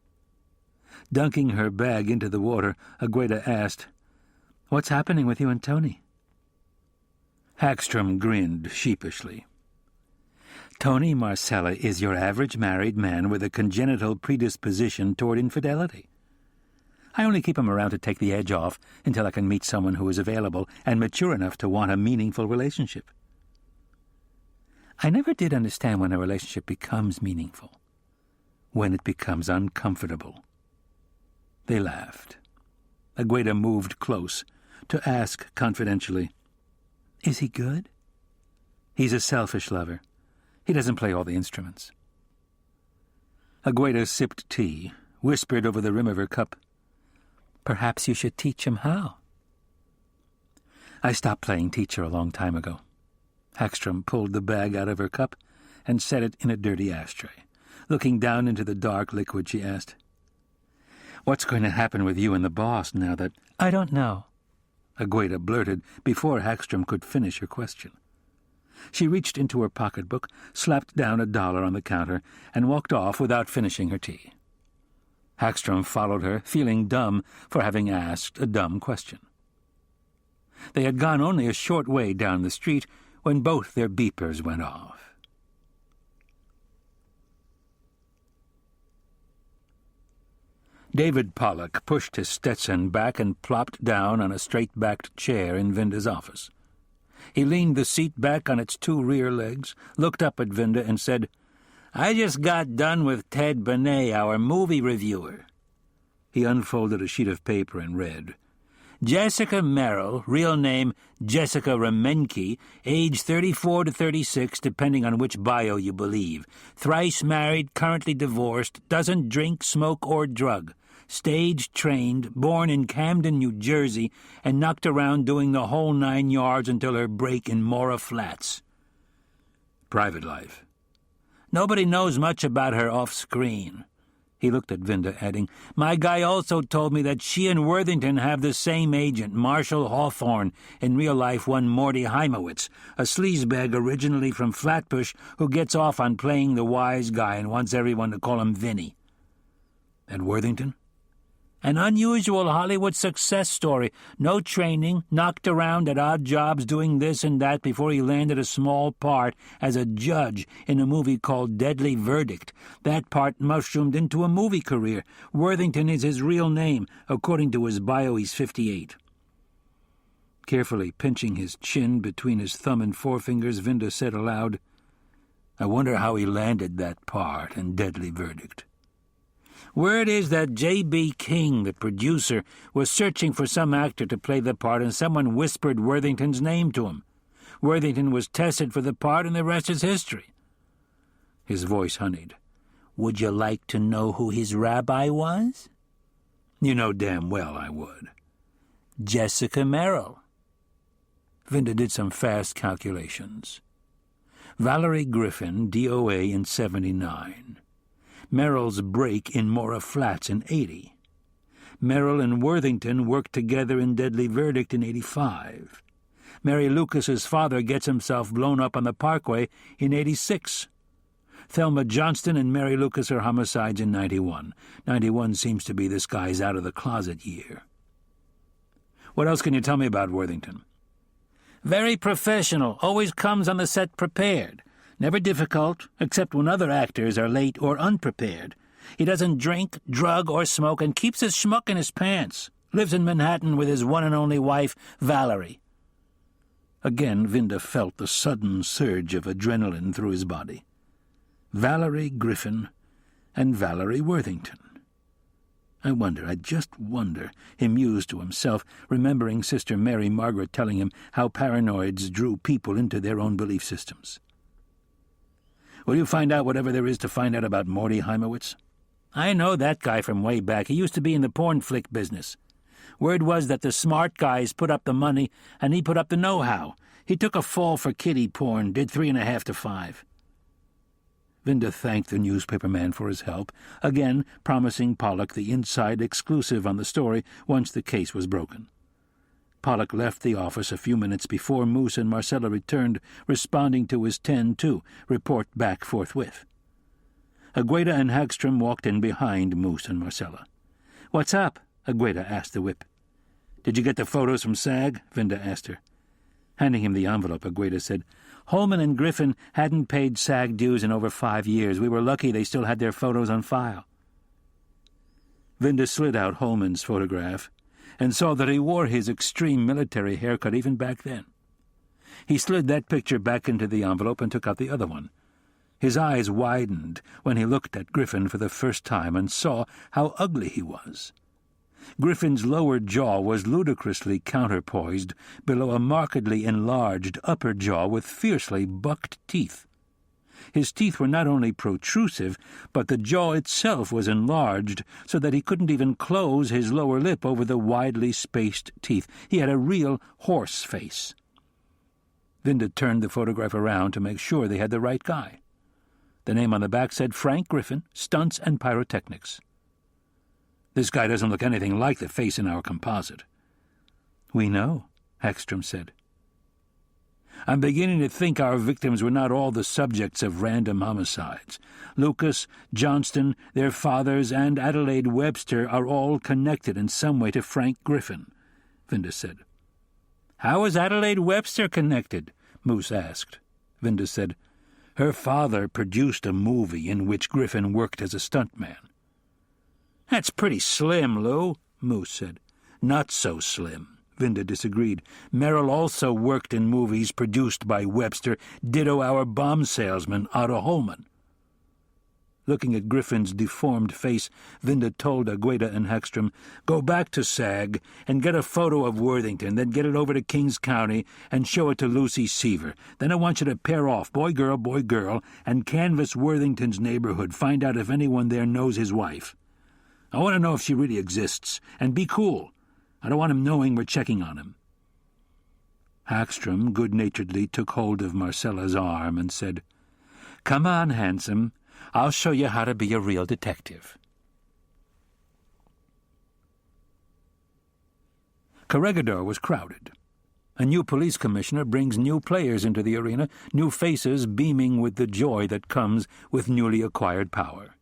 Dunking her bag into the water, Agueda asked, "What's happening with you and Tony?" Hagstrom grinned sheepishly. "Tony Marcella is your average married man with a congenital predisposition toward infidelity. I only keep him around to take the edge off until I can meet someone who is available and mature enough to want a meaningful relationship." "I never did understand when a relationship becomes meaningful. When it becomes uncomfortable." They laughed. Agueda moved close to ask confidentially, "Is he good?" "He's a selfish lover. He doesn't play all the instruments." Agueda sipped tea, whispered over the rim of her cup, "Perhaps you should teach him how." "I stopped playing teacher a long time ago." Hagstrom pulled the bag out of her cup and set it in a dirty ashtray. Looking down into the dark liquid, she asked, "What's going to happen with you and the boss now that—" "I don't know," Agueda blurted before Hagstrom could finish her question. She reached into her pocketbook, slapped down $1 on the counter, and walked off without finishing her tea. Hagstrom followed her, feeling dumb for having asked a dumb question. They had gone only a short way down the street when both their beepers went off. David Pollock pushed his Stetson back and plopped down on a straight-backed chair in Vinda's office. He leaned the seat back on its 2 rear legs, looked up at Vinda, and said, "I just got done with Ted Benet, our movie reviewer." He unfolded a sheet of paper and read, Jessica Merrill, real name Jessica Remenke, age 34 to 36, depending on which bio you believe. Thrice married, currently divorced, doesn't drink, smoke, or drug. Stage-trained, born in Camden, New Jersey, and knocked around doing the whole 9 yards until her break in Mora Flats. Private life. Nobody knows much about her off-screen. He looked at Vinda, adding, "My guy also told me that she and Worthington have the same agent, Marshall Hawthorne, in real life one Morty Heimowitz, a sleazebag originally from Flatbush who gets off on playing the wise guy and wants everyone to call him Vinny." And Worthington? An unusual Hollywood success story. No training, knocked around at odd jobs doing this and that before he landed a small part as a judge in a movie called Deadly Verdict. That part mushroomed into a movie career. Worthington is his real name. According to his bio, he's 58. Carefully pinching his chin between his thumb and forefingers, Vinda said aloud, "I wonder how he landed that part in Deadly Verdict." Word is that J.B. King, the producer, was searching for some actor to play the part, and someone whispered Worthington's name to him. Worthington was tested for the part, and the rest is history. His voice honeyed. "Would you like to know who his rabbi was?" "You know damn well I would." "Jessica Merrill." Vinda did some fast calculations. Valerie Griffin, DOA in 79. Merrill's break in Mora Flats in 80. Merrill and Worthington worked together in Deadly Verdict in 85. Mary Lucas's father gets himself blown up on the Parkway in 86. Thelma Johnston and Mary Lucas are homicides in 91. 91 seems to be this guy's out-of-the-closet year. What else can you tell me about Worthington? Very professional, always comes on the set prepared. Never difficult, except when other actors are late or unprepared. He doesn't drink, drug, or smoke, and keeps his schmuck in his pants. Lives in Manhattan with his one and only wife, Valerie. Again, Vinda felt the sudden surge of adrenaline through his body. Valerie Griffin and Valerie Worthington. I just wonder, he mused to himself, remembering Sister Mary Margaret telling him how paranoids drew people into their own belief systems. "Will you find out whatever there is to find out about Morty Heimowitz?" "I know that guy from way back. He used to be in the porn flick business. Word was that the smart guys put up the money, and he put up the know-how. He took a fall for kiddie porn, did 3.5 to 5. Vinda thanked the newspaperman for his help, again promising Pollock the inside exclusive on the story once the case was broken. Pollock left the office a few minutes before Moose and Marcella returned, responding to his 10-2, report back forthwith. Agueda and Hagstrom walked in behind Moose and Marcella. "What's up?" Agueda asked the whip. "Did you get the photos from SAG?" Vinda asked her. Handing him the envelope, Agueda said, "Holman and Griffin hadn't paid SAG dues in over 5 years. We were lucky they still had their photos on file." Vinda slid out Holman's photograph and saw that he wore his extreme military haircut even back then. He slid that picture back into the envelope and took out the other one. His eyes widened when he looked at Griffin for the first time and saw how ugly he was. Griffin's lower jaw was ludicrously counterpoised below a markedly enlarged upper jaw with fiercely bucked teeth. His teeth were not only protrusive, but the jaw itself was enlarged so that he couldn't even close his lower lip over the widely spaced teeth. He had a real horse face. Vinda turned the photograph around to make sure they had the right guy. The name on the back said Frank Griffin, Stunts and Pyrotechnics. "This guy doesn't look anything like the face in our composite." "We know," Hagstrom said. "I'm beginning to think our victims were not all the subjects of random homicides. Lucas, Johnston, their fathers, and Adelaide Webster are all connected in some way to Frank Griffin," Vinda said. "How is Adelaide Webster connected?" Moose asked. Vinda said, "Her father produced a movie in which Griffin worked as a stuntman." "That's pretty slim, Lou," Moose said. "Not so slim," Vinda disagreed. "Merrill also worked in movies produced by Webster, ditto our bomb salesman, Otto Holman." Looking at Griffin's deformed face, Vinda told Agueda and Hagstrom, "Go back to SAG and get a photo of Worthington, then get it over to Kings County and show it to Lucy Seaver. Then I want you to pair off, boy, girl, and canvass Worthington's neighborhood, find out if anyone there knows his wife. I want to know if she really exists, and be cool. I don't want him knowing we're checking on him." Hagstrom good-naturedly took hold of Marcella's arm and said, "Come on, handsome. I'll show you how to be a real detective." Corregidor was crowded. A new police commissioner brings new players into the arena, new faces beaming with the joy that comes with newly acquired power.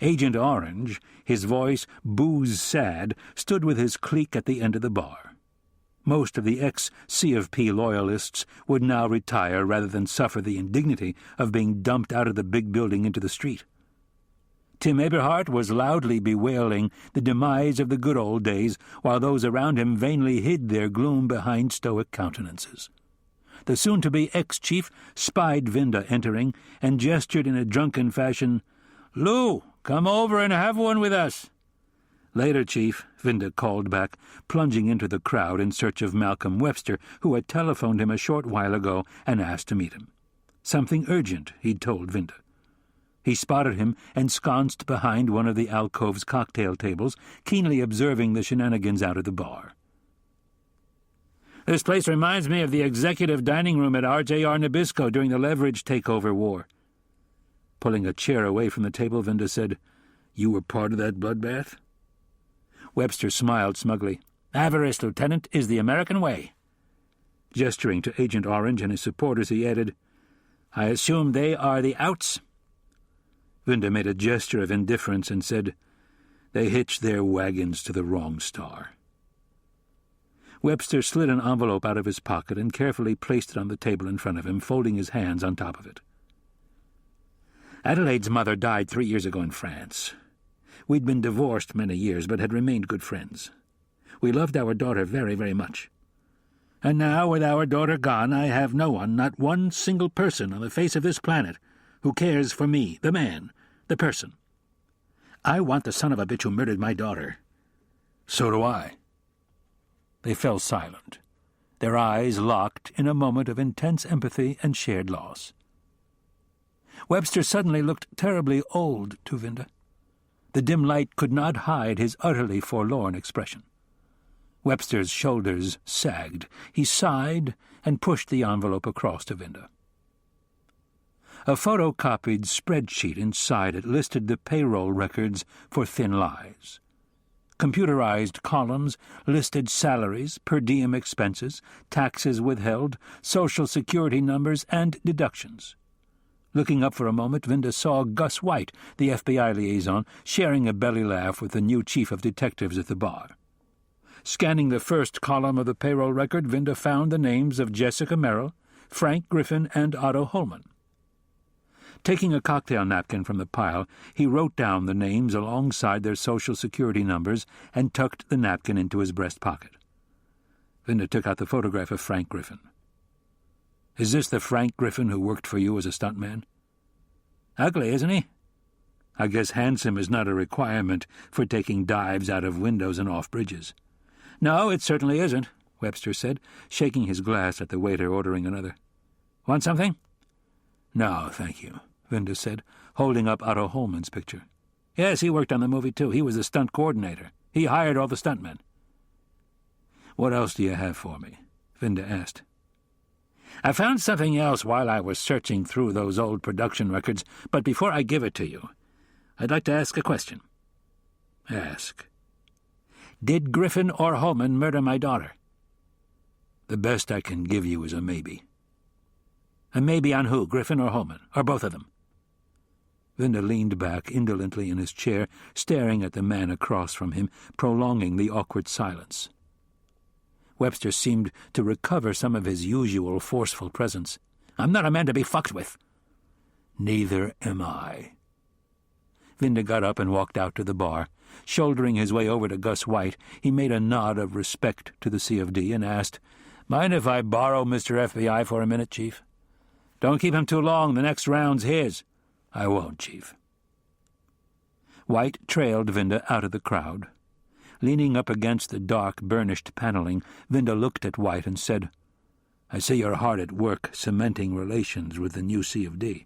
Agent Orange, his voice booze-sad, stood with his clique at the end of the bar. Most of the ex-C of P loyalists would now retire rather than suffer the indignity of being dumped out of the big building into the street. Tim Eberhardt was loudly bewailing the demise of the good old days, while those around him vainly hid their gloom behind stoic countenances. The soon-to-be ex-chief spied Vinda entering and gestured in a drunken fashion, "Lou, come over and have one with us." "Later, Chief," Vinda called back, plunging into the crowd in search of Malcolm Webster, who had telephoned him a short while ago and asked to meet him. Something urgent, he'd told Vinda. He spotted him ensconced behind one of the alcove's cocktail tables, keenly observing the shenanigans out of the bar. "This place reminds me of the executive dining room at RJR Nabisco during the leverage takeover war." Pulling a chair away from the table, Vinda said, "You were part of that bloodbath?" Webster smiled smugly. "Avarice, Lieutenant, is the American way." Gesturing to Agent Orange and his supporters, he added, "I assume they are the outs?" Vinda made a gesture of indifference and said, "They hitched their wagons to the wrong star." Webster slid an envelope out of his pocket and carefully placed it on the table in front of him, folding his hands on top of it. "Adelaide's mother died 3 years ago in France. We'd been divorced many years, but had remained good friends. We loved our daughter very, very much. And now, with our daughter gone, I have no one, not one single person on the face of this planet, who cares for me, the man, the person. I want the son of a bitch who murdered my daughter." "So do I." They fell silent, their eyes locked in a moment of intense empathy and shared loss. Webster suddenly looked terribly old to Vinda. The dim light could not hide his utterly forlorn expression. Webster's shoulders sagged. He sighed and pushed the envelope across to Vinda. A photocopied spreadsheet inside it listed the payroll records for Thin Lies. Computerized columns listed salaries, per diem expenses, taxes withheld, Social Security numbers, and deductions. Looking up for a moment, Vinda saw Gus White, the FBI liaison, sharing a belly laugh with the new chief of detectives at the bar. Scanning the first column of the payroll record, Vinda found the names of Jessica Merrill, Frank Griffin, and Otto Holman. Taking a cocktail napkin from the pile, he wrote down the names alongside their Social Security numbers and tucked the napkin into his breast pocket. Vinda took out the photograph of Frank Griffin. "Is this the Frank Griffin who worked for you as a stuntman? Ugly, isn't he? I guess handsome is not a requirement for taking dives out of windows and off bridges." "No, it certainly isn't," Webster said, shaking his glass at the waiter, ordering another. "Want something?" "No, thank you," Vinda said, holding up Otto Holman's picture. "Yes, he worked on the movie, too. He was the stunt coordinator. He hired all the stuntmen." "What else do you have for me?" Vinda asked. "I found something else while I was searching through those old production records, but before I give it to you, I'd like to ask a question." "Ask." "Did Griffin or Holman murder my daughter?" "The best I can give you is a maybe." "A maybe on who, Griffin or Holman, or both of them?" Vinda leaned back indolently in his chair, staring at the man across from him, prolonging the awkward silence. Webster seemed to recover some of his usual forceful presence. "I'm not a man to be fucked with." "Neither am I." Vinda got up and walked out to the bar. Shouldering his way over to Gus White, he made a nod of respect to the C.of.D. and asked, "Mind if I borrow Mr. FBI for a minute, Chief?" "Don't keep him too long. The next round's his." "I won't, Chief. White trailed Vinda out of the crowd. Leaning up against the dark, burnished paneling, Vinda looked at White and said, "I see you're hard at work cementing relations with the new C of D."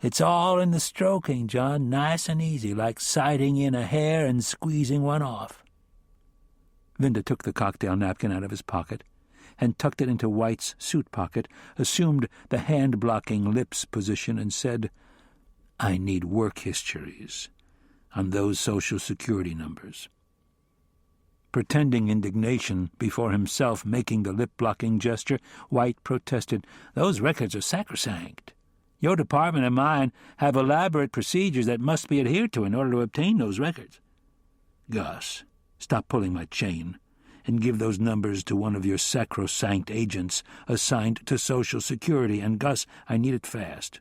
"It's all in the stroking, John, nice and easy, like sighting in a hair and squeezing one off." Vinda took the cocktail napkin out of his pocket and tucked it into White's suit pocket, assumed the hand-blocking lips position, and said, "I need work histories on those Social Security numbers." Pretending indignation before himself making the lip-blocking gesture, White protested, "Those records are sacrosanct. Your department and mine have elaborate procedures that must be adhered to in order to obtain those records." "Gus, stop pulling my chain and give those numbers to one of your sacrosanct agents assigned to Social Security, and Gus, I need it fast."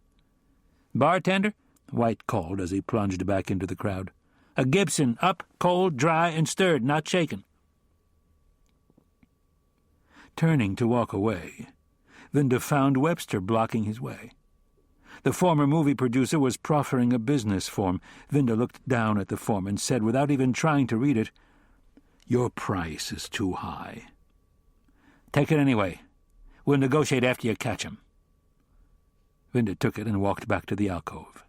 "Bartender," White called as he plunged back into the crowd. "A Gibson, up, cold, dry, and stirred, not shaken." Turning to walk away, Vinda found Webster blocking his way. The former movie producer was proffering a business form. Vinda looked down at the form and said, without even trying to read it, "Your price is too high." "Take it anyway. We'll negotiate after you catch him." Vinda took it and walked back to the alcove.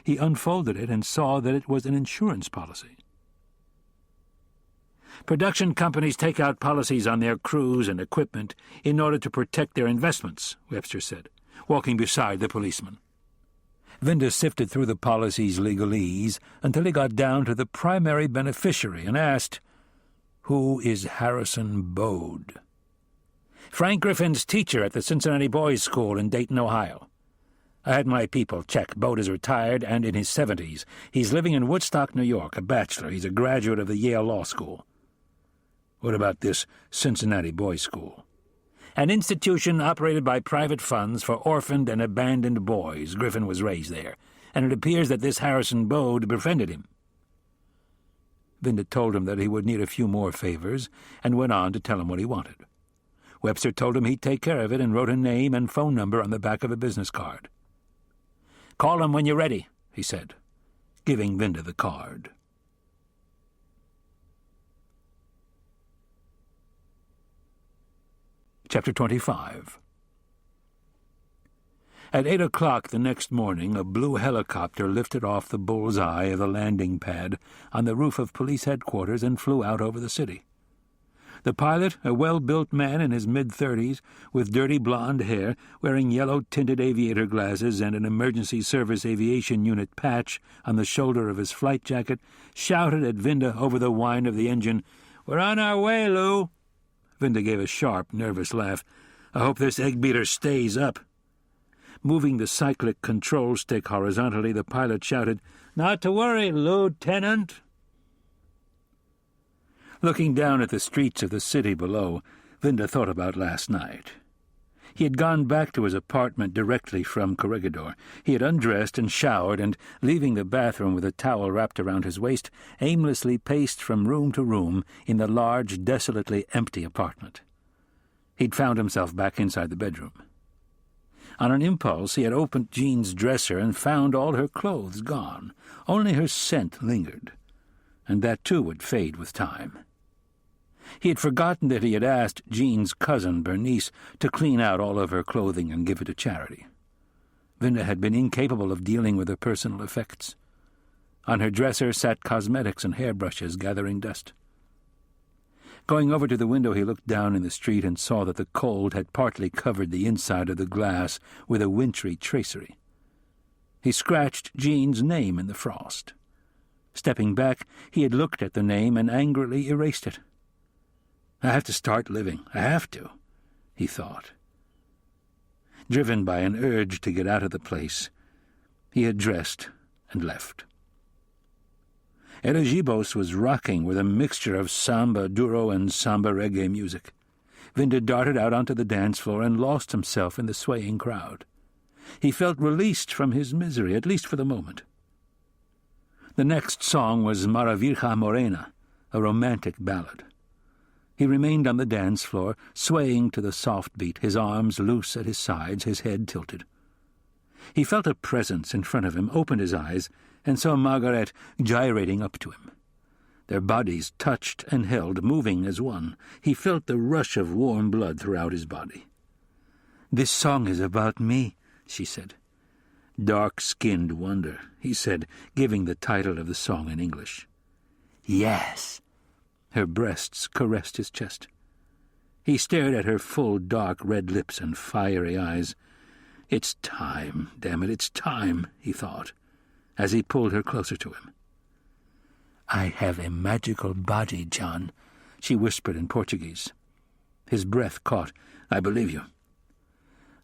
He unfolded it and saw that it was an insurance policy. "Production companies take out policies on their crews and equipment in order to protect their investments," Webster said, walking beside the policeman. Vinda sifted through the policy's legalese until he got down to the primary beneficiary and asked, "Who is Harrison Bode?" "Frank Griffin's teacher at the Cincinnati Boys' School in Dayton, Ohio. I had my people check. Bode is retired and in his 70s. He's living in Woodstock, New York, a bachelor. He's a graduate of the Yale Law School." "What about this Cincinnati Boys' School?" "An institution operated by private funds for orphaned and abandoned boys. Griffin was raised there, and it appears that this Harrison Bode befriended him." Vinda told him that he would need a few more favors, and went on to tell him what he wanted. Webster told him he'd take care of it and wrote a name and phone number on the back of a business card. "Call him when you're ready," he said, giving Vinda the card. Chapter 25. At 8 o'clock the next morning, a blue helicopter lifted off the bull's-eye of the landing pad on the roof of police headquarters and flew out over the city. The pilot, a well-built man in his mid-30s, with dirty blonde hair, wearing yellow-tinted aviator glasses and an emergency service aviation unit patch on the shoulder of his flight jacket, shouted at Vinda over the whine of the engine, "We're on our way, Lou." Vinda gave a sharp, nervous laugh. "I hope this egg-beater stays up." Moving the cyclic control stick horizontally, the pilot shouted, "Not to worry, Lieutenant." Looking down at the streets of the city below, Vinda thought about last night. He had gone back to his apartment directly from Corregidor. He had undressed and showered, and, leaving the bathroom with a towel wrapped around his waist, aimlessly paced from room to room in the large, desolately empty apartment. He'd found himself back inside the bedroom. On an impulse, he had opened Jean's dresser and found all her clothes gone. Only her scent lingered, and that too would fade with time. He had forgotten that he had asked Jean's cousin, Bernice, to clean out all of her clothing and give it to charity. Vinda had been incapable of dealing with her personal effects. On her dresser sat cosmetics and hairbrushes gathering dust. Going over to the window, he looked down in the street and saw that the cold had partly covered the inside of the glass with a wintry tracery. He scratched Jean's name in the frost. Stepping back, he had looked at the name and angrily erased it. "I have to start living. I have to," he thought. Driven by an urge to get out of the place, he had dressed and left. Erigibos was rocking with a mixture of samba duro and samba reggae music. Vinda darted out onto the dance floor and lost himself in the swaying crowd. He felt released from his misery, at least for the moment. The next song was Maravilha Morena, a romantic ballad. He remained on the dance floor, swaying to the soft beat, his arms loose at his sides, his head tilted. He felt a presence in front of him, opened his eyes, and saw Margaret gyrating up to him. Their bodies touched and held, moving as one. He felt the rush of warm blood throughout his body. "This song is about me," she said. "Dark-skinned wonder," he said, giving the title of the song in English. "Yes." Her breasts caressed his chest. He stared at her full, dark red lips and fiery eyes. "It's time, damn it, it's time," he thought, as he pulled her closer to him. "I have a magical body, John," she whispered in Portuguese. His breath caught. "I believe you."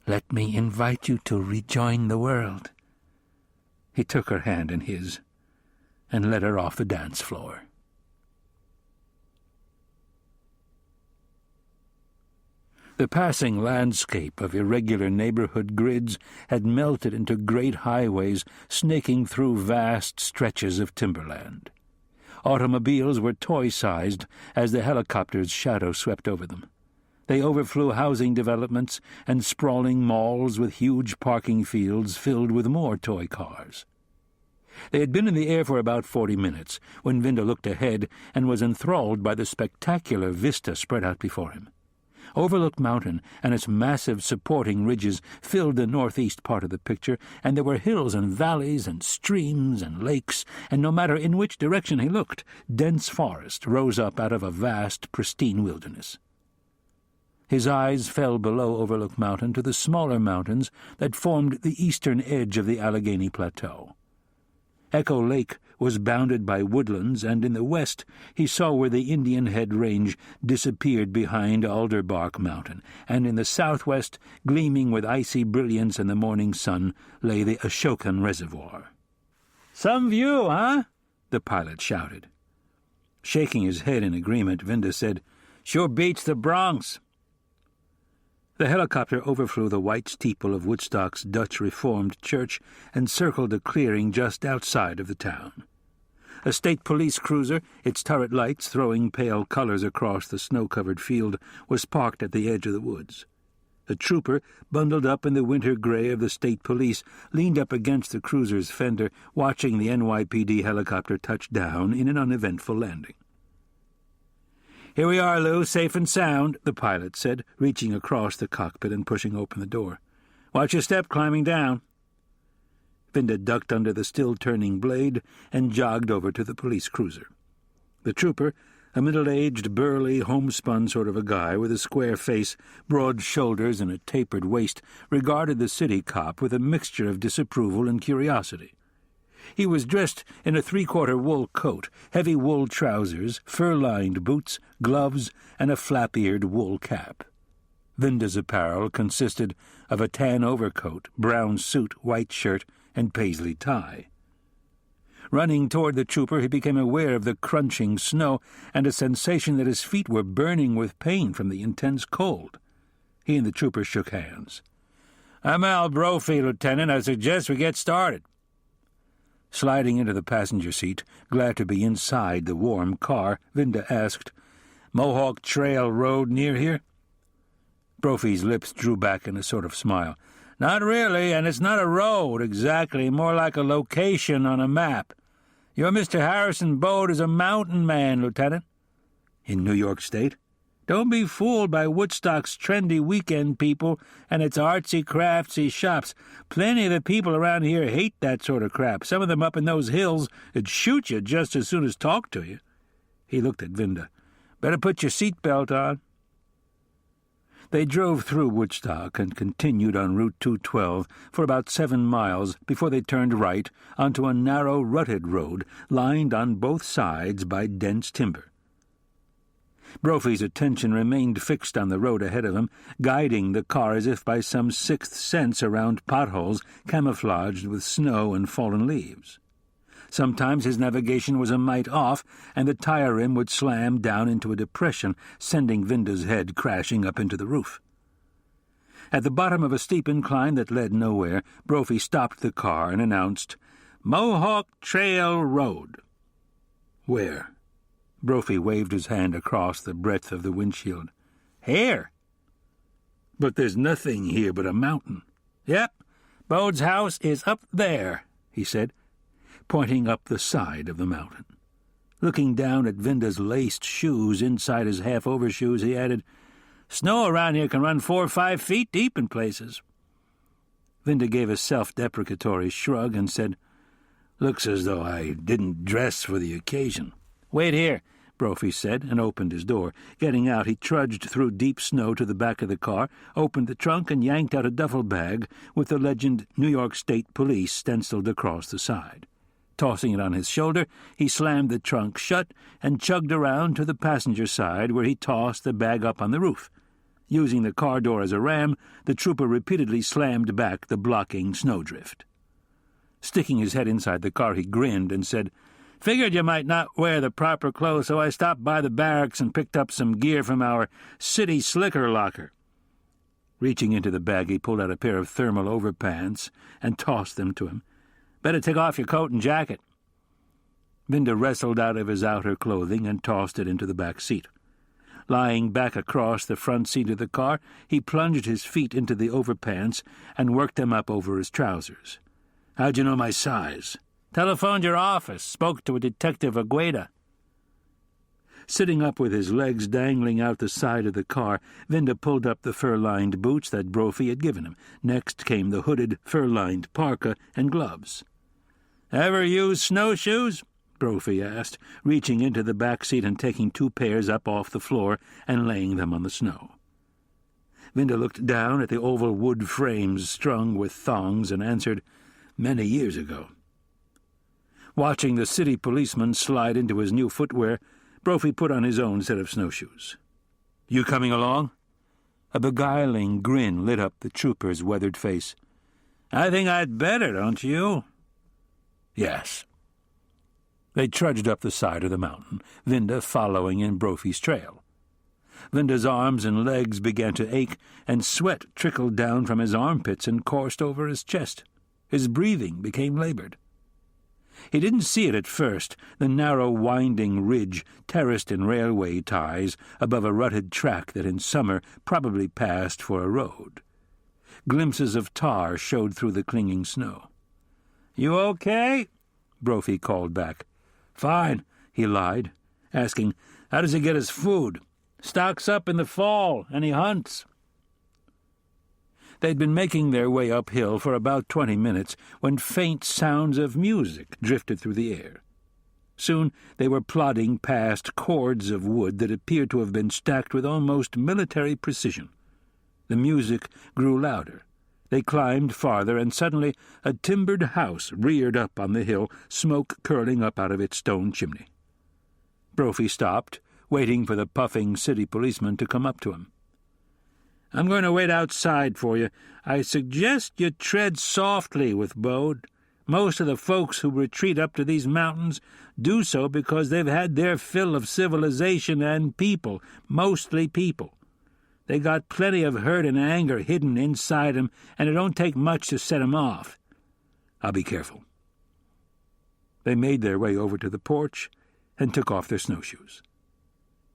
"Let me invite you to rejoin the world." He took her hand in his and led her off the dance floor. The passing landscape of irregular neighborhood grids had melted into great highways snaking through vast stretches of timberland. Automobiles were toy-sized as the helicopter's shadow swept over them. They overflew housing developments and sprawling malls with huge parking fields filled with more toy cars. They had been in the air for about 40 minutes when Vinda looked ahead and was enthralled by the spectacular vista spread out before him. Overlook Mountain and its massive supporting ridges filled the northeast part of the picture, and there were hills and valleys and streams and lakes, and no matter in which direction he looked, dense forest rose up out of a vast, pristine wilderness. His eyes fell below Overlook Mountain to the smaller mountains that formed the eastern edge of the Allegheny Plateau. Echo Lake was bounded by woodlands, and in the west he saw where the Indian Head Range disappeared behind Alderbark Mountain, and in the southwest, gleaming with icy brilliance in the morning sun, lay the Ashokan Reservoir. "Some view, huh?" the pilot shouted. Shaking his head in agreement, Vinda said, "Sure beats the Bronx." The helicopter overflew the white steeple of Woodstock's Dutch Reformed Church and circled a clearing just outside of the town. A state police cruiser, its turret lights throwing pale colors across the snow-covered field, was parked at the edge of the woods. A trooper, bundled up in the winter gray of the state police, leaned up against the cruiser's fender, watching the NYPD helicopter touch down in an uneventful landing. "Here we are, Lou, safe and sound," the pilot said, reaching across the cockpit and pushing open the door. "Watch your step climbing down." Vinda ducked under the still-turning blade and jogged over to the police cruiser. The trooper, a middle-aged, burly, homespun sort of a guy with a square face, broad shoulders, and a tapered waist, regarded the city cop with a mixture of disapproval and curiosity. He was dressed in a three-quarter wool coat, heavy wool trousers, fur-lined boots, gloves, and a flap-eared wool cap. Vinda's apparel consisted of a tan overcoat, brown suit, white shirt, and paisley tie. Running toward the trooper, he became aware of the crunching snow and a sensation that his feet were burning with pain from the intense cold. He and the trooper shook hands. "I'm Al Brophy, Lieutenant. I suggest we get started." Sliding into the passenger seat, glad to be inside the warm car, Vinda asked, "Mohawk Trail Road near here?" Brophy's lips drew back in a sort of smile. "Not really, and it's not a road exactly, more like a location on a map. Your Mr. Harrison Bode is a mountain man, Lieutenant." "In New York State?" "Don't be fooled by Woodstock's trendy weekend people and its artsy-craftsy shops. Plenty of the people around here hate that sort of crap. Some of them up in those hills would shoot you just as soon as talk to you." He looked at Vinda. "Better put your seatbelt on." They drove through Woodstock and continued on Route 212 for about 7 miles before they turned right onto a narrow, rutted road lined on both sides by dense timber. Brophy's attention remained fixed on the road ahead of him, guiding the car as if by some sixth sense around potholes camouflaged with snow and fallen leaves. Sometimes his navigation was a mite off, and the tire rim would slam down into a depression, sending Vinda's head crashing up into the roof. At the bottom of a steep incline that led nowhere, Brophy stopped the car and announced, "Mohawk Trail Road." "Where?" Brophy waved his hand across the breadth of the windshield. "Here." "But there's nothing here but a mountain." "Yep, Bode's house is up there," he said. pointing up the side of the mountain. Looking down at Vinda's laced shoes inside his half-overshoes, he added, "Snow around here can run 4 or 5 feet deep in places." Vinda gave a self-deprecatory shrug and said, "Looks as though I didn't dress for the occasion." "Wait here," Brophy said, and opened his door. Getting out, he trudged through deep snow to the back of the car, opened the trunk, and yanked out a duffel bag with the legend New York State Police stenciled across the side. Tossing it on his shoulder, he slammed the trunk shut and chugged around to the passenger side, where he tossed the bag up on the roof. Using the car door as a ram, the trooper repeatedly slammed back the blocking snowdrift. Sticking his head inside the car, he grinned and said, "Figured you might not wear the proper clothes, so I stopped by the barracks and picked up some gear from our city slicker locker." Reaching into the bag, he pulled out a pair of thermal overpants and tossed them to him. "Better take off your coat and jacket." Vinda wrestled out of his outer clothing and tossed it into the back seat. Lying back across the front seat of the car, he plunged his feet into the overpants and worked them up over his trousers. "How'd you know my size?" "Telephoned your office. Spoke to a Detective Agueda." Sitting up with his legs dangling out the side of the car, Vinda pulled up the fur-lined boots that Brophy had given him. Next came the hooded, fur-lined parka and gloves. "Ever use snowshoes?" Brophy asked, reaching into the back seat and taking 2 pairs up off the floor and laying them on the snow. Vinda looked down at the oval wood frames strung with thongs and answered, "Many years ago." Watching the city policeman slide into his new footwear, Brophy put on his own set of snowshoes. "You coming along?" A beguiling grin lit up the trooper's weathered face. "I think I'd better, don't you?" "Yes." They trudged up the side of the mountain, Vinda following in Brophy's trail. Vinda's arms and legs began to ache, and sweat trickled down from his armpits and coursed over his chest. His breathing became labored. He didn't see it at first, the narrow, winding ridge terraced in railway ties above a rutted track that in summer probably passed for a road. Glimpses of tar showed through the clinging snow. "You okay?" Brophy called back. "Fine," he lied, asking, "How does he get his food?" "Stocks up in the fall, and he hunts." They'd been making their way uphill for about 20 minutes when faint sounds of music drifted through the air. Soon they were plodding past cords of wood that appeared to have been stacked with almost military precision. The music grew louder. They climbed farther, and suddenly a timbered house reared up on the hill, smoke curling up out of its stone chimney. Brophy stopped, waiting for the puffing city policeman to come up to him. "I'm going to wait outside for you. I suggest you tread softly with Bode. Most of the folks who retreat up to these mountains do so because they've had their fill of civilization and people, mostly people. They got plenty of hurt and anger hidden inside 'em, and it don't take much to set 'em off. I'll be careful." They made their way over to the porch and took off their snowshoes.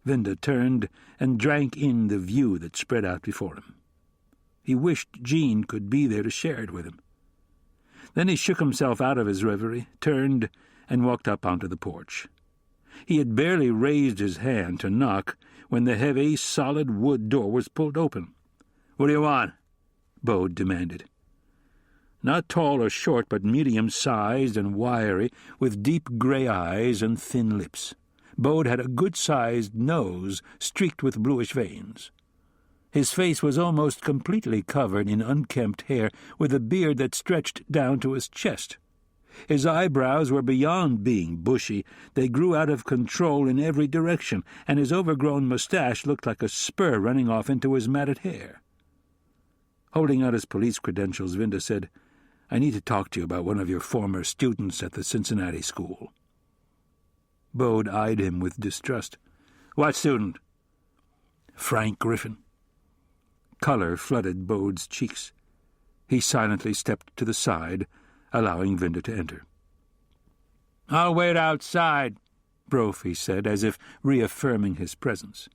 Vinda turned and drank in the view that spread out before him. He wished Jean could be there to share it with him. Then he shook himself out of his reverie, turned, and walked up onto the porch. He had barely raised his hand to knock when the heavy, solid wood door was pulled open. "What do you want?" Bode demanded. Not tall or short, but medium-sized and wiry, with deep gray eyes and thin lips. Bode had a good-sized nose streaked with bluish veins. His face was almost completely covered in unkempt hair, with a beard that stretched down to his chest. His eyebrows were beyond being bushy. They grew out of control in every direction, and his overgrown mustache looked like a spur running off into his matted hair. Holding out his police credentials, Vinda said, "I need to talk to you about one of your former students at the Cincinnati school." Bode eyed him with distrust. "What student?" "Frank Griffin." Color flooded Bode's cheeks. He silently stepped to the side, allowing Vinda to enter. "I'll wait outside," Brophy said, as if reaffirming his presence.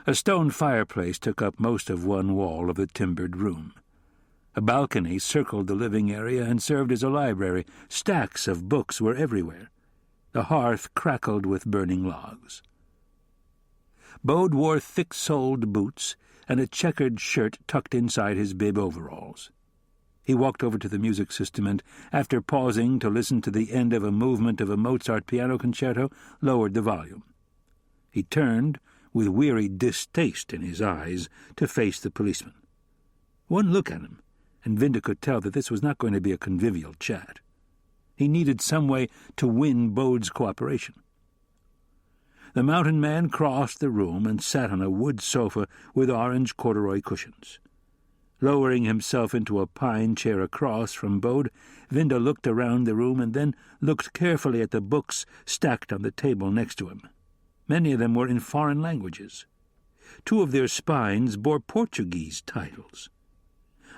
A stone fireplace took up most of one wall of the timbered room. A balcony circled the living area and served as a library. Stacks of books were everywhere. The hearth crackled with burning logs. Bode wore thick-soled boots and a checkered shirt tucked inside his bib overalls. He walked over to the music system and, after pausing to listen to the end of a movement of a Mozart piano concerto, lowered the volume. He turned, with weary distaste in his eyes, to face the policeman. One look at him, and Vinda could tell that this was not going to be a convivial chat. He needed some way to win Bode's cooperation. The mountain man crossed the room and sat on a wood sofa with orange corduroy cushions. Lowering himself into a pine chair across from Bode, Vinda looked around the room and then looked carefully at the books stacked on the table next to him. Many of them were in foreign languages. 2 of their spines bore Portuguese titles.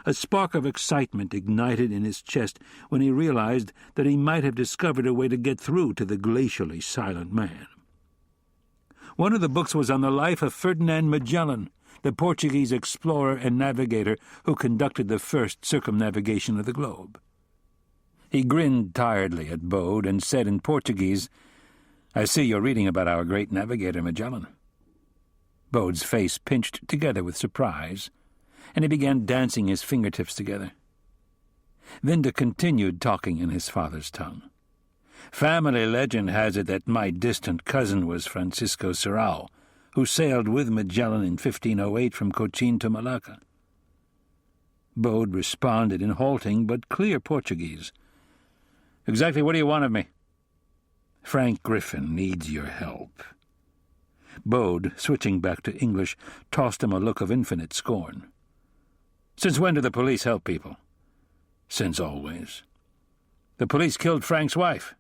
A spark of excitement ignited in his chest when he realized that he might have discovered a way to get through to the glacially silent man. One of the books was on the life of Ferdinand Magellan, the Portuguese explorer and navigator who conducted the first circumnavigation of the globe. He grinned tiredly at Bode and said in Portuguese, "I see you're reading about our great navigator Magellan." Bode's face pinched together with surprise, and he began dancing his fingertips together. Vinda continued talking in his father's tongue. "Family legend has it that my distant cousin was Francisco Serrao, who sailed with Magellan in 1508 from Cochin to Malacca." Bode responded in halting but clear Portuguese. "Exactly what do you want of me?" "Frank Griffin needs your help." Bode, switching back to English, tossed him a look of infinite scorn. "Since when do the police help people?" "Since always." "The police killed Frank's wife.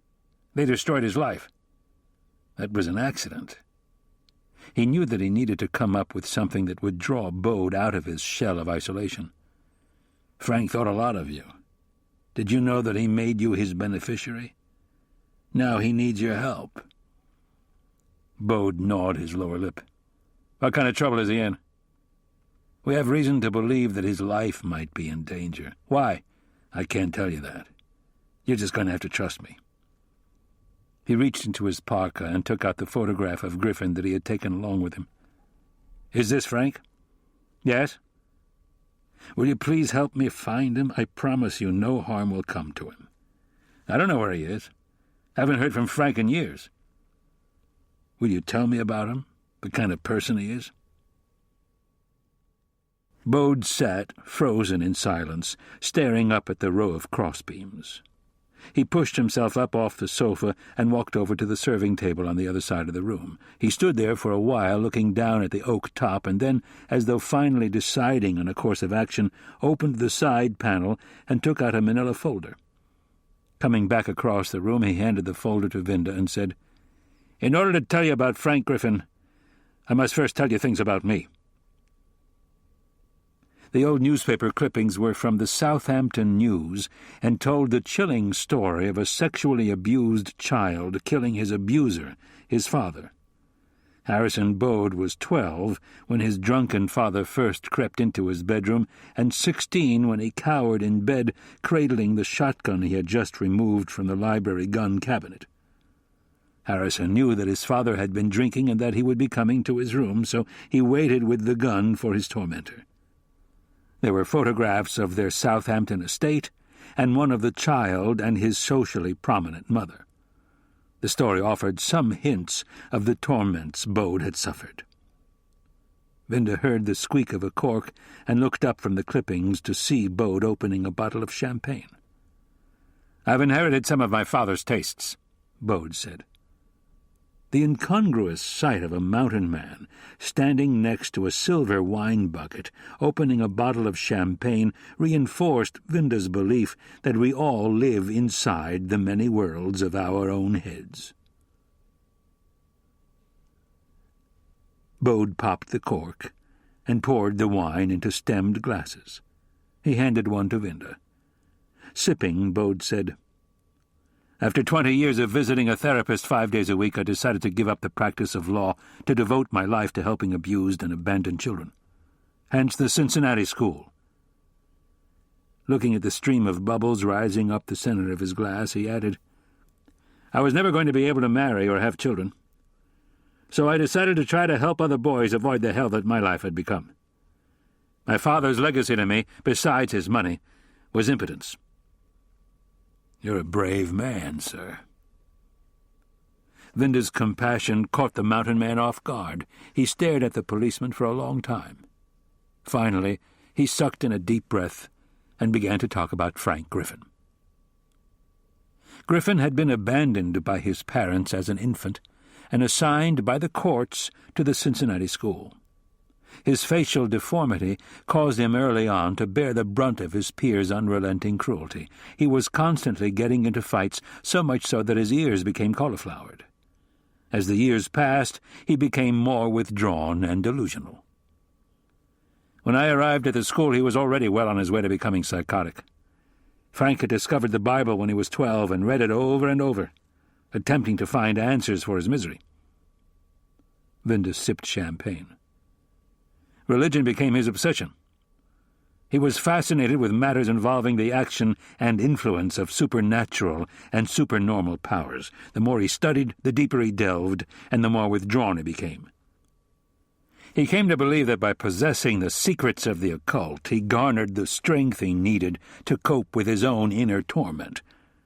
They destroyed his life." "That was an accident." He knew that he needed to come up with something that would draw Bode out of his shell of isolation. "Frank thought a lot of you. Did you know that he made you his beneficiary? Now he needs your help." Bode gnawed his lower lip. "What kind of trouble is he in?" "We have reason to believe that his life might be in danger." "Why?" "I can't tell you that. You're just going to have to trust me." He reached into his parka and took out the photograph of Griffin that he had taken along with him. "Is this Frank?" "Yes." "Will you please help me find him? I promise you no harm will come to him." "I don't know where he is. Haven't heard from Frank in years." "Will you tell me about him? The kind of person he is?" Bode sat, frozen in silence, staring up at the row of crossbeams. He pushed himself up off the sofa and walked over to the serving table on the other side of the room. He stood there for a while, looking down at the oak top, and then, as though finally deciding on a course of action, opened the side panel and took out a manila folder. Coming back across the room, he handed the folder to Vinda and said, "In order to tell you about Frank Griffin, I must first tell you things about me." The old newspaper clippings were from the Southampton News and told the chilling story of a sexually abused child killing his abuser, his father. Harrison Bode was 12 when his drunken father first crept into his bedroom, and 16 when he cowered in bed, cradling the shotgun he had just removed from the library gun cabinet. Harrison knew that his father had been drinking and that he would be coming to his room, so he waited with the gun for his tormentor. There were photographs of their Southampton estate and one of the child and his socially prominent mother. The story offered some hints of the torments Bode had suffered. Vinda heard the squeak of a cork and looked up from the clippings to see Bode opening a bottle of champagne. "I've inherited some of my father's tastes," Bode said. The incongruous sight of a mountain man standing next to a silver wine bucket, opening a bottle of champagne, reinforced Vinda's belief that we all live inside the many worlds of our own heads. Bode popped the cork and poured the wine into stemmed glasses. He handed one to Vinda. Sipping, Bode said, "After 20 years of visiting a therapist 5 days a week, I decided to give up the practice of law to devote my life to helping abused and abandoned children. Hence the Cincinnati School." Looking at the stream of bubbles rising up the center of his glass, he added, "I was never going to be able to marry or have children, so I decided to try to help other boys avoid the hell that my life had become. My father's legacy to me, besides his money, was impotence." "You're a brave man, sir." Vinda's compassion caught the mountain man off guard. He stared at the policeman for a long time. Finally, he sucked in a deep breath and began to talk about Frank Griffin. Griffin had been abandoned by his parents as an infant and assigned by the courts to the Cincinnati school. His facial deformity caused him early on to bear the brunt of his peers' unrelenting cruelty. He was constantly getting into fights, so much so that his ears became cauliflowered. As the years passed, he became more withdrawn and delusional. When I arrived at the school, he was already well on his way to becoming psychotic. Frank had discovered the Bible when he was 12 and read it over and over, attempting to find answers for his misery. Vinda sipped champagne. Religion became his obsession. He was fascinated with matters involving the action and influence of supernatural and supernormal powers. The more he studied, the deeper he delved, and the more withdrawn he became. He came to believe that by possessing the secrets of the occult, he garnered the strength he needed to cope with his own inner torment.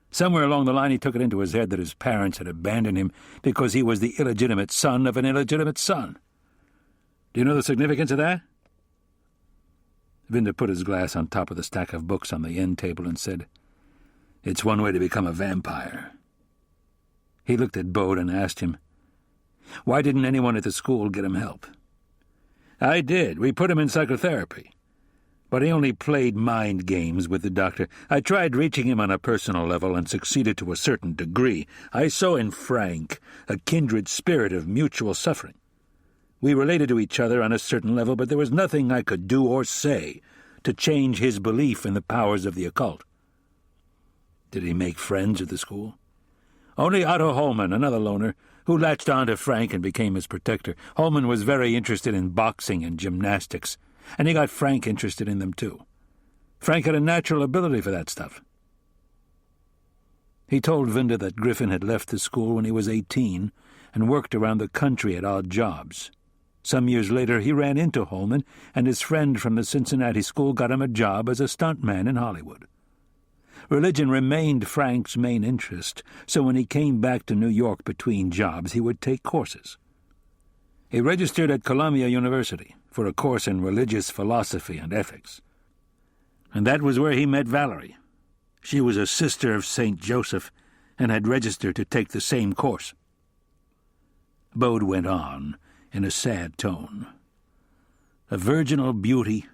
Somewhere along the line he took it into his head that his parents had abandoned him because he was the illegitimate son of an illegitimate son. Do you know the significance of that? Vinda put his glass on top of the stack of books on the end table and said, "It's one way to become a vampire." He looked at Bode and asked him, "Why didn't anyone at the school get him help?" "I did. We put him in psychotherapy. But he only played mind games with the doctor. I tried reaching him on a personal level and succeeded to a certain degree. I saw in Frank a kindred spirit of mutual suffering. We related to each other on a certain level, but there was nothing I could do or say to change his belief in the powers of the occult." "Did he make friends at the school?" "Only Otto Holman, another loner, who latched on to Frank and became his protector. Holman was very interested in boxing and gymnastics, and he got Frank interested in them too. Frank had a natural ability for that stuff." He told Vinda that Griffin had left the school when he was 18 and worked around the country at odd jobs. Some years later he ran into Holman, and his friend from the Cincinnati school got him a job as a stuntman in Hollywood. Religion remained Frank's main interest, so when he came back to New York between jobs, he would take courses. He registered at Columbia University for a course in religious philosophy and ethics. And that was where he met Valerie. She was a sister of St. Joseph and had registered to take the same course. Bode went on in a sad tone. A virginal beauty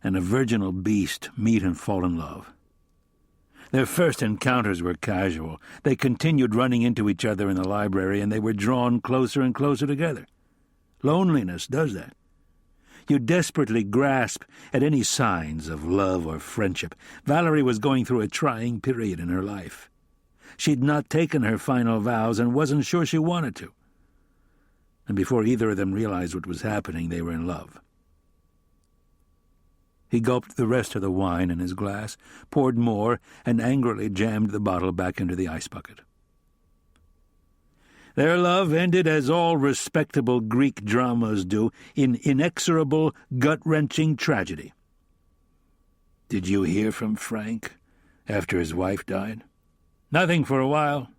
and a virginal beast meet and fall in love. Their first encounters were casual. They continued running into each other in the library, and they were drawn closer and closer together. Loneliness does that. You desperately grasp at any signs of love or friendship. Valerie was going through a trying period in her life. She'd not taken her final vows and wasn't sure she wanted to. And before either of them realized what was happening, they were in love. He gulped the rest of the wine in his glass, poured more, and angrily jammed the bottle back into the ice bucket. Their love ended as all respectable Greek dramas do, in inexorable, gut-wrenching tragedy. Did you hear from Frank after his wife died? Nothing for a while.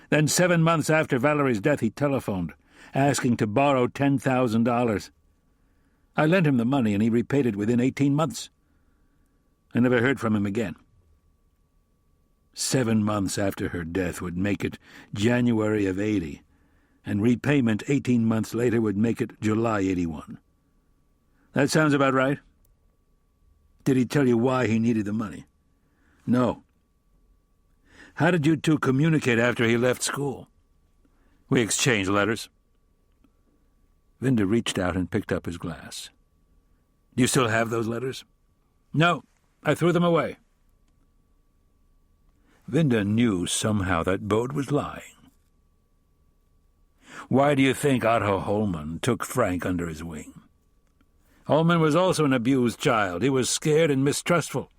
Then 7 months after Valerie's death, he telephoned, asking to borrow $10,000. I lent him the money, and he repaid it within 18 months. I never heard from him again. 7 months after her death would make it January of 80, and repayment 18 months later would make it July 81. That sounds about right. Did he tell you why he needed the money? No. How did you two communicate after he left school? We exchanged letters. Vinda reached out and picked up his glass. Do you still have those letters? No, I threw them away. Vinda knew somehow that Bode was lying. Why do you think Otto Holman took Frank under his wing? Holman was also an abused child. He was scared and mistrustful.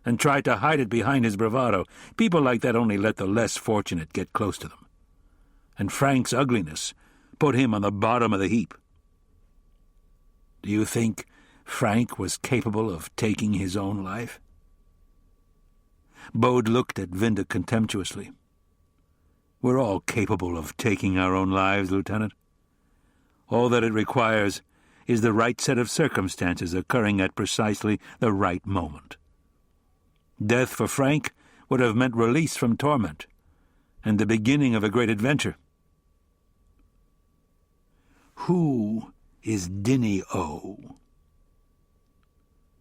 and tried to hide it behind his bravado. People like that only let the less fortunate get close to them. And Frank's ugliness put him on the bottom of the heap. Do you think Frank was capable of taking his own life? Bode looked at Vinda contemptuously. We're all capable of taking our own lives, Lieutenant. All that it requires is the right set of circumstances occurring at precisely the right moment. Death for Frank would have meant release from torment and the beginning of a great adventure. Who is Dinny-O?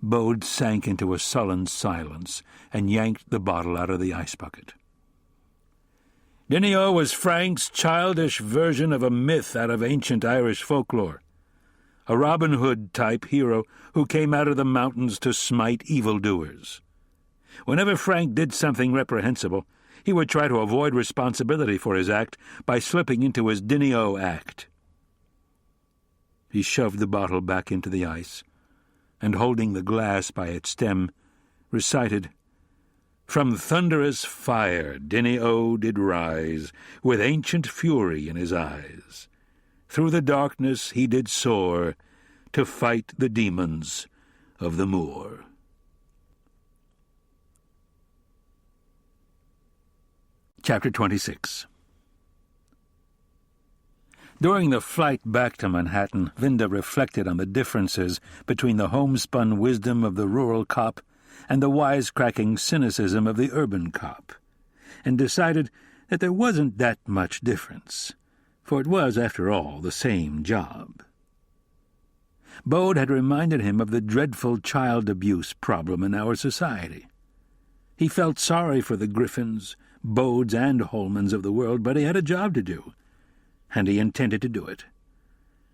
Bode sank into a sullen silence and yanked the bottle out of the ice bucket. Dinny-O was Frank's childish version of a myth out of ancient Irish folklore. A Robin Hood-type hero who came out of the mountains to smite evildoers. Whenever Frank did something reprehensible, he would try to avoid responsibility for his act by slipping into his Dinny-O act. He shoved the bottle back into the ice, and holding the glass by its stem, recited, "From thunderous fire Dinny-O did rise, with ancient fury in his eyes. Through the darkness he did soar, to fight the demons of the moor." Chapter 26. During the flight back to Manhattan, Vinda reflected on the differences between the homespun wisdom of the rural cop and the wisecracking cynicism of the urban cop, and decided that there wasn't that much difference, for it was, after all, the same job. Bode had reminded him of the dreadful child abuse problem in our society. He felt sorry for the Griffins, Bodes, and Holmans of the world, but he had a job to do, and he intended to do it.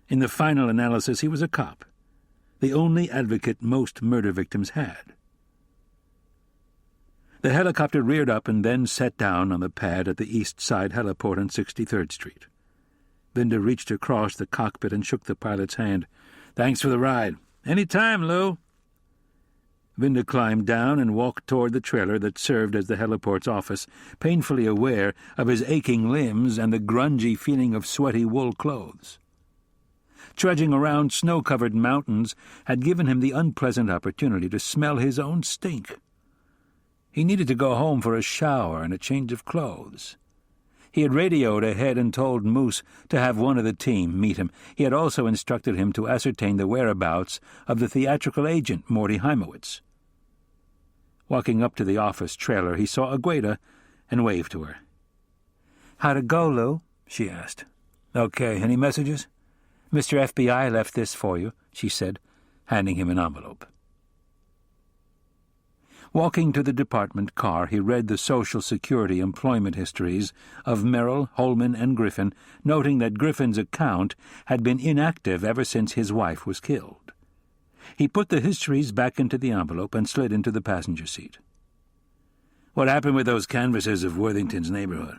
In the final analysis, he was a cop, the only advocate most murder victims had. The helicopter reared up and then set down on the pad at the east side heliport on 63rd Street. Vinda reached across the cockpit and shook the pilot's hand. "Thanks for the ride." "Any time, Lou." Vinda climbed down and walked toward the trailer that served as the heliport's office, painfully aware of his aching limbs and the grungy feeling of sweaty wool clothes. Trudging around snow-covered mountains had given him the unpleasant opportunity to smell his own stink. He needed to go home for a shower and a change of clothes. He had radioed ahead and told Moose to have one of the team meet him. He had also instructed him to ascertain the whereabouts of the theatrical agent, Morty Heimowitz. Walking up to the office trailer, he saw Agueda and waved to her. "How'd it go, Lou?" she asked. "Okay. Any messages?" "Mr. FBI left this for you," she said, handing him an envelope. Walking to the department car, he read the Social Security employment histories of Merrill, Holman, and Griffin, noting that Griffin's account had been inactive ever since his wife was killed. He put the histories back into the envelope and slid into the passenger seat. "What happened with those canvassers of Worthington's neighborhood?"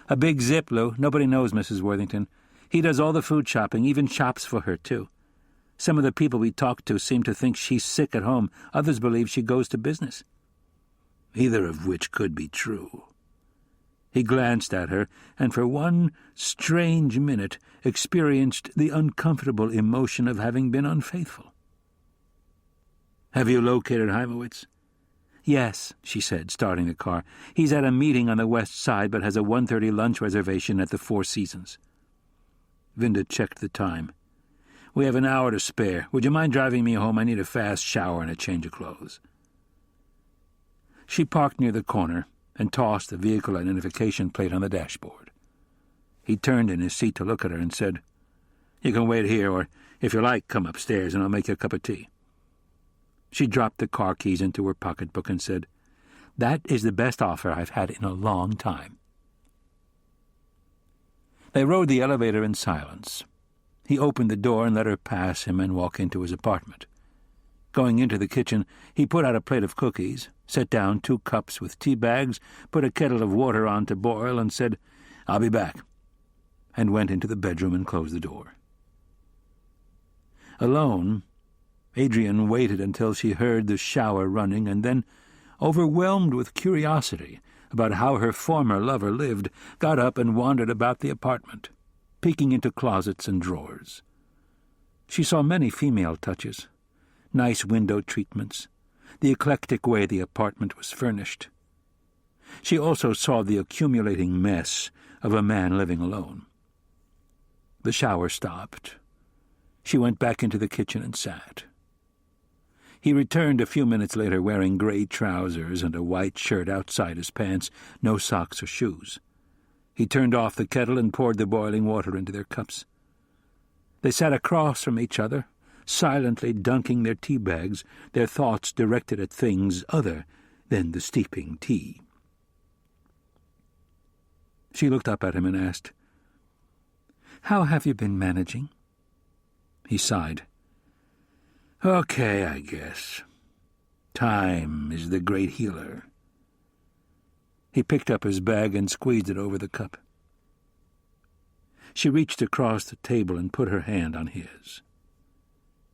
"A big zip, Lou. Nobody knows Mrs. Worthington. He does all the food shopping, even shops for her, too. Some of the people we talked to seem to think she's sick at home. Others believe she goes to business." Either of which could be true. He glanced at her, and for one strange minute experienced the uncomfortable emotion of having been unfaithful. "Have you located Heimowitz?" "Yes," she said, starting the car. "He's at a meeting on the west side, but has a 1:30 lunch reservation at the Four Seasons." Vinda checked the time. "We have an hour to spare. Would you mind driving me home? I need a fast shower and a change of clothes." She parked near the corner and tossed the vehicle identification plate on the dashboard. He turned in his seat to look at her and said, "You can wait here, or, if you like, come upstairs and I'll make you a cup of tea." She dropped the car keys into her pocketbook and said, "That is the best offer I've had in a long time." They rode the elevator in silence. He opened the door and let her pass him and walk into his apartment. Going into the kitchen, he put out a plate of cookies, set down 2 cups with tea bags, put a kettle of water on to boil, and said, "I'll be back," and went into the bedroom and closed the door. Alone, Adrian waited until she heard the shower running and then overwhelmed with curiosity about how her former lover lived, got up and wandered about the apartment, peeking into closets and drawers. She saw many female touches, nice window treatments, the eclectic way the apartment was furnished. She also saw the accumulating mess of a man living alone. The shower stopped. She went back into the kitchen and sat. He returned a few minutes later wearing gray trousers and a white shirt outside his pants, no socks or shoes. He turned off the kettle and poured the boiling water into their cups. They sat across from each other, silently dunking their tea bags, their thoughts directed at things other than the steeping tea. She looked up at him and asked, "How have you been managing?" He sighed. "Okay, I guess. Time is the great healer." He picked up his bag and squeezed it over the cup. She reached across the table and put her hand on his.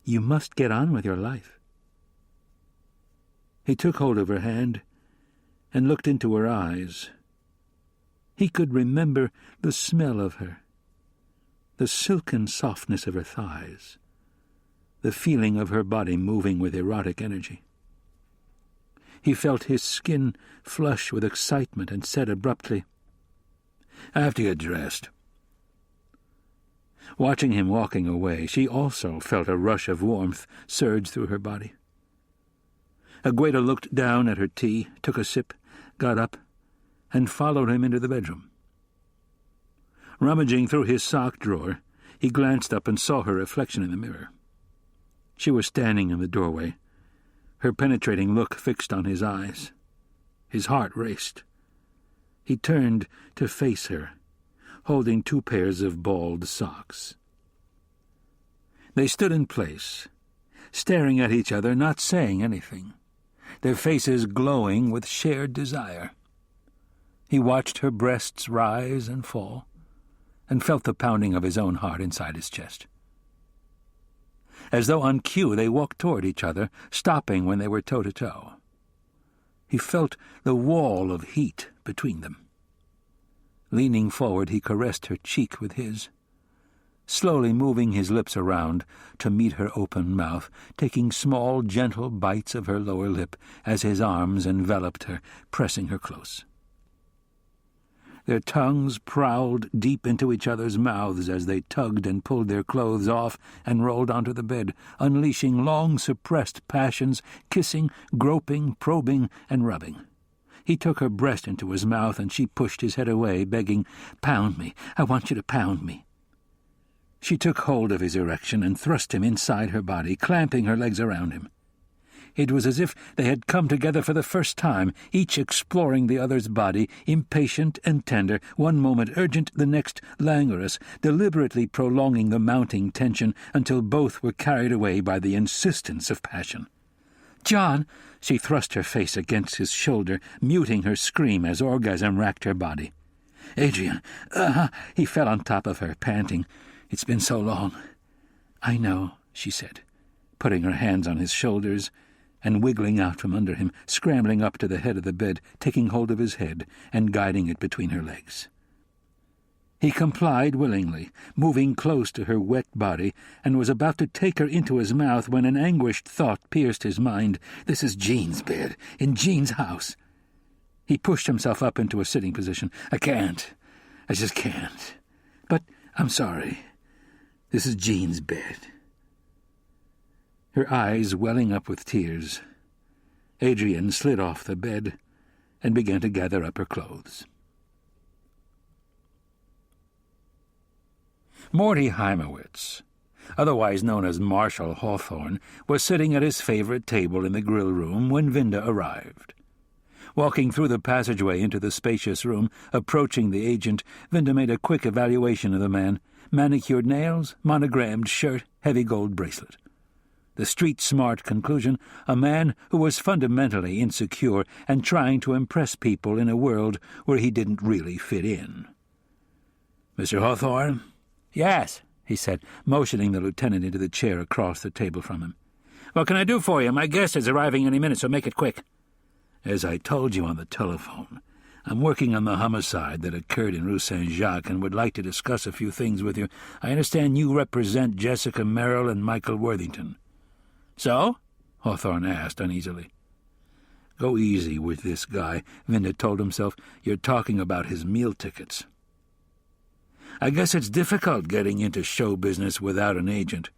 "You must get on with your life." He took hold of her hand and looked into her eyes. He could remember the smell of her, the silken softness of her thighs, the feeling of her body moving with erotic energy. He felt his skin flush with excitement and said abruptly, "I have to get dressed." Watching him walking away, she also felt a rush of warmth surge through her body. Agueda looked down at her tea, took a sip, got up, and followed him into the bedroom. Rummaging through his sock drawer, he glanced up and saw her reflection in the mirror. She was standing in the doorway, her penetrating look fixed on his eyes. His heart raced. He turned to face her, holding 2 pairs of balled socks. They stood in place, staring at each other, not saying anything, their faces glowing with shared desire. He watched her breasts rise and fall, and felt the pounding of his own heart inside his chest. As though on cue, they walked toward each other, stopping when they were toe-to-toe. He felt the wall of heat between them. Leaning forward, he caressed her cheek with his, slowly moving his lips around to meet her open mouth, taking small, gentle bites of her lower lip as his arms enveloped her, pressing her close. Their tongues prowled deep into each other's mouths as they tugged and pulled their clothes off and rolled onto the bed, unleashing long-suppressed passions, kissing, groping, probing, and rubbing. He took her breast into his mouth, and she pushed his head away, begging, "Pound me. I want you to pound me." She took hold of his erection and thrust him inside her body, clamping her legs around him. It was as if they had come together for the first time, each exploring the other's body, impatient and tender, one moment urgent, the next languorous, deliberately prolonging the mounting tension until both were carried away by the insistence of passion. "John!" She thrust her face against his shoulder, muting her scream as orgasm racked her body. "Adrian! He fell on top of her, panting. "It's been so long." "I know," she said, putting her hands on his shoulders and wiggling out from under him, scrambling up to the head of the bed, taking hold of his head and guiding it between her legs. He complied willingly, moving close to her wet body, and was about to take her into his mouth when an anguished thought pierced his mind. "This is Jean's bed, in Jean's house." He pushed himself up into a sitting position. "I can't. I just can't. But I'm sorry. This is Jean's bed." Her eyes welling up with tears, Adrian slid off the bed and began to gather up her clothes. Morty Heimowitz, otherwise known as Marshall Hawthorne, was sitting at his favorite table in the grill room when Vinda arrived. Walking through the passageway into the spacious room, approaching the agent, Vinda made a quick evaluation of the man. Manicured nails, monogrammed shirt, heavy gold bracelet. The street-smart conclusion, a man who was fundamentally insecure and trying to impress people in a world where he didn't really fit in. "Mr. Hawthorne?" "Yes," he said, motioning the lieutenant into the chair across the table from him. "What can I do for you? My guest is arriving any minute, so make it quick." As I told you on the telephone, I'm working on the homicide that occurred in Rue Saint-Jacques and would like to discuss a few things with you. I understand you represent Jessica Merrill and Michael Worthington." "So?" Hawthorne asked uneasily. "Go easy with this guy," Vinda told himself. "You're talking about his meal tickets." "I guess it's difficult getting into show business without an agent."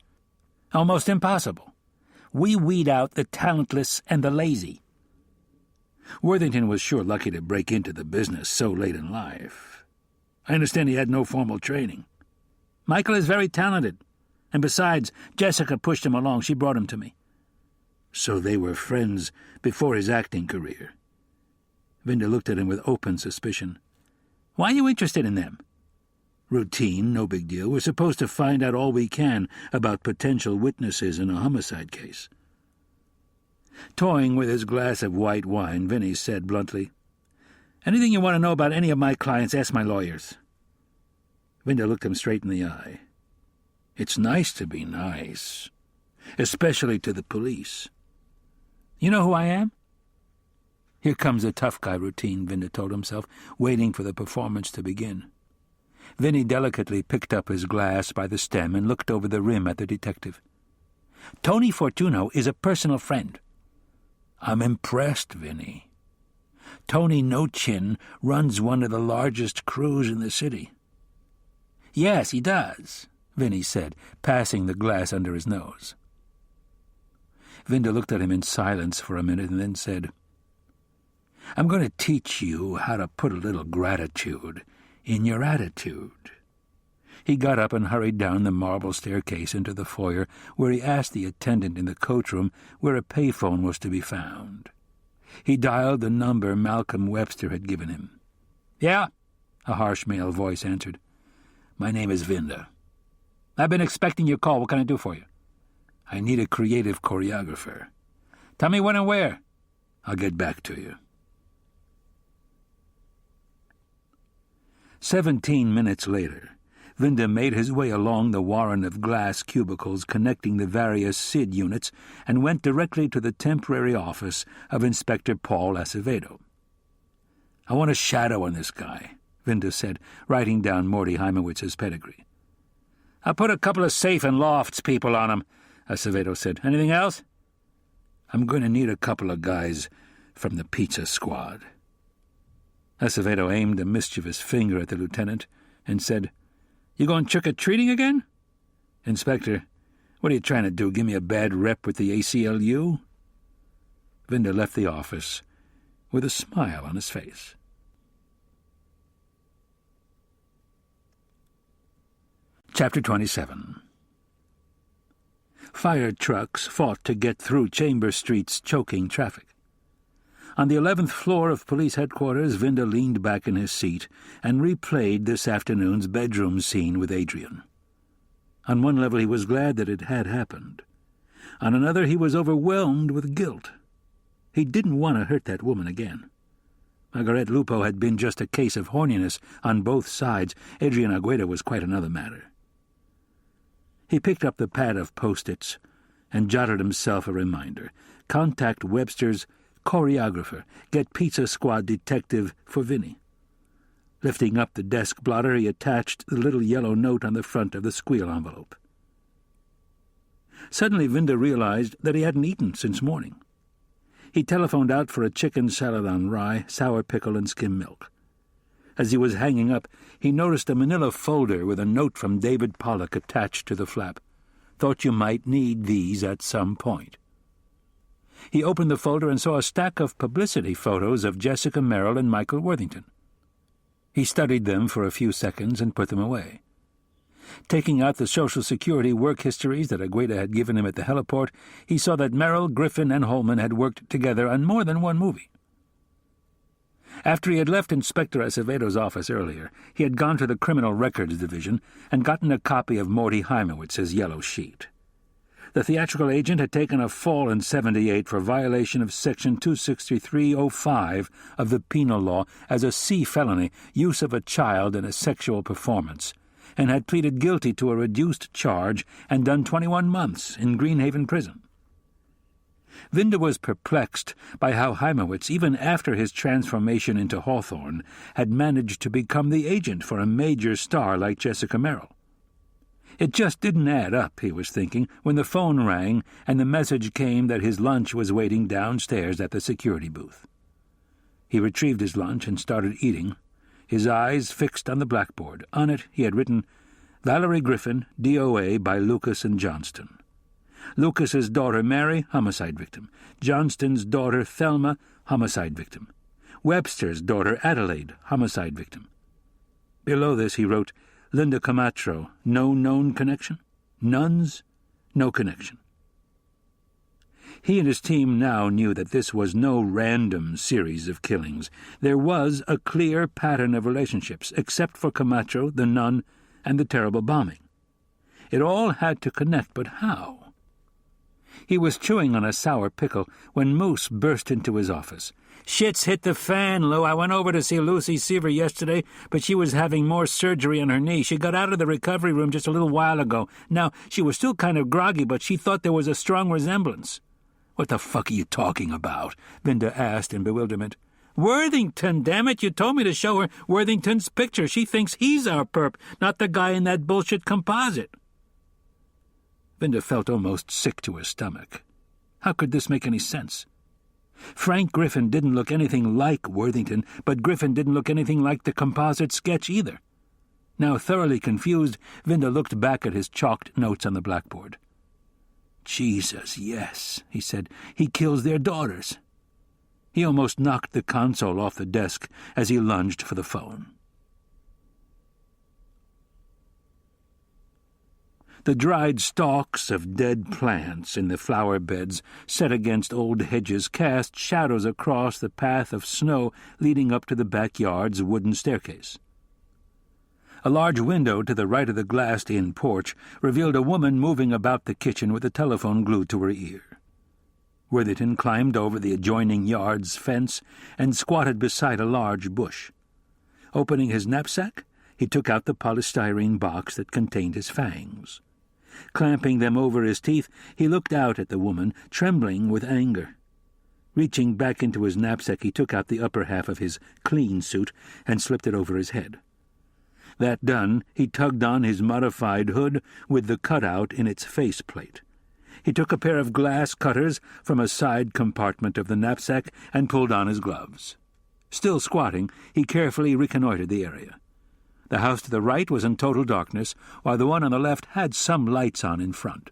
"Almost impossible. We weed out the talentless and the lazy." Worthington was sure lucky to break into the business so late in life. "I understand he had no formal training." "Michael is very talented. And besides, Jessica pushed him along. She brought him to me." "So they were friends before his acting career?" Vinda looked at him with open suspicion. "Why are you interested in them?" "Routine, no big deal. We're supposed to find out all we can about potential witnesses in a homicide case." Toying with his glass of white wine, Vinny said bluntly, "Anything you want to know about any of my clients, ask my lawyers." Vinda looked him straight in the eye. "It's nice to be nice, especially to the police." "You know who I am?" "Here comes the tough guy routine," Vinda told himself, waiting for the performance to begin. Vinny delicately picked up his glass by the stem and looked over the rim at the detective. "Tony Fortuno is a personal friend." "I'm impressed, Vinny. Tony No Chin runs one of the largest crews in the city." "Yes, he does," Vinny said, passing the glass under his nose. Vinda looked at him in silence for a minute and then said, "I'm going to teach you how to put a little gratitude in your attitude." He got up and hurried down the marble staircase into the foyer, where he asked the attendant in the coachroom where a payphone was to be found. He dialed the number Malcolm Webster had given him. "Yeah," a harsh male voice answered. "My name is Vinda." "I've been expecting your call. What can I do for you?" "I need a creative choreographer." "Tell me when and where." "I'll get back to you." 17 minutes later, Vinda made his way along the warren of glass cubicles connecting the various SID units and went directly to the temporary office of Inspector Paul Acevedo. "I want a shadow on this guy," Vinda said, writing down Morty Heimewitz's pedigree. "I'll put a couple of safe and lofts people on him," Acevedo said. "Anything else?" "I'm going to need a couple of guys from the pizza squad." Acevedo aimed a mischievous finger at the lieutenant and said, "You going trick-or-treating again?" "Inspector, what are you trying to do, give me a bad rep with the ACLU?" Vinda left the office with a smile on his face. Chapter 27. Fire trucks fought to get through Chambers Street's choking traffic. On the 11th floor of police headquarters, Vinda leaned back in his seat and replayed this afternoon's bedroom scene with Adrian. On one level he was glad that it had happened. On another he was overwhelmed with guilt. He didn't want to hurt that woman again. Margaret Lupo had been just a case of horniness on both sides. Adrian Agueda was quite another matter. He picked up the pad of Post-its and jotted himself a reminder. Contact Webster's choreographer. Get Pizza Squad detective for Vinny. Lifting up the desk blotter, he attached the little yellow note on the front of the squeal envelope. Suddenly Vinda realized that he hadn't eaten since morning. He telephoned out for a chicken salad on rye, sour pickle, and skim milk. As he was hanging up, he noticed a manila folder with a note from David Pollock attached to the flap. "Thought you might need these at some point." He opened the folder and saw a stack of publicity photos of Jessica Merrill and Michael Worthington. He studied them for a few seconds and put them away. Taking out the Social Security work histories that Agueda had given him at the heliport, he saw that Merrill, Griffin, and Holman had worked together on more than one movie. After he had left Inspector Acevedo's office earlier, he had gone to the Criminal Records Division and gotten a copy of Morty Heimewitz's yellow sheet. The theatrical agent had taken a fall in 78 for violation of Section 263.05 of the Penal Law as a C felony, use of a child in a sexual performance, and had pleaded guilty to a reduced charge and done 21 months in Greenhaven Prison. Vinda was perplexed by how Heimowitz, even after his transformation into Hawthorne, had managed to become the agent for a major star like Jessica Merrill. It just didn't add up, he was thinking, when the phone rang and the message came that his lunch was waiting downstairs at the security booth. He retrieved his lunch and started eating, his eyes fixed on the blackboard. On it he had written, Valerie Griffin, DOA by Lucas and Johnston. Lucas's daughter Mary, homicide victim. Johnston's daughter Thelma, homicide victim. Webster's daughter Adelaide, homicide victim. Below this he wrote, Linda Camacho, no known connection. Nuns, no connection. He and his team now knew that this was no random series of killings. There was a clear pattern of relationships, except for Camacho, the nun, and the terrible bombing. It all had to connect, but how? He was chewing on a sour pickle when Moose burst into his office. "Shit's hit the fan, Lou. I went over to see Lucy Seaver yesterday, but she was having more surgery on her knee. She got out of the recovery room just a little while ago. Now, she was still kind of groggy, but she thought there was a strong resemblance." "What the fuck are you talking about?" Vinda asked in bewilderment. "Worthington, damn it! You told me to show her Worthington's picture. She thinks he's our perp, not the guy in that bullshit composite." Vinda felt almost sick to his stomach. How could this make any sense? Frank Griffin didn't look anything like Worthington, but Griffin didn't look anything like the composite sketch either. Now thoroughly confused, Vinda looked back at his chalked notes on the blackboard. "Jesus, yes," he said. "He kills their daughters." He almost knocked the console off the desk as he lunged for the phone. The dried stalks of dead plants in the flower beds set against old hedges cast shadows across the path of snow leading up to the backyard's wooden staircase. A large window to the right of the glassed-in porch revealed a woman moving about the kitchen with a telephone glued to her ear. Worthington climbed over the adjoining yard's fence and squatted beside a large bush. Opening his knapsack, he took out the polystyrene box that contained his fangs. Clamping them over his teeth, he looked out at the woman, trembling with anger. Reaching back into his knapsack, he took out the upper half of his clean suit and slipped it over his head. That done, he tugged on his modified hood with the cutout in its faceplate. He took a pair of glass cutters from a side compartment of the knapsack and pulled on his gloves. Still squatting, he carefully reconnoitered the area. The house to the right was in total darkness, while the one on the left had some lights on in front.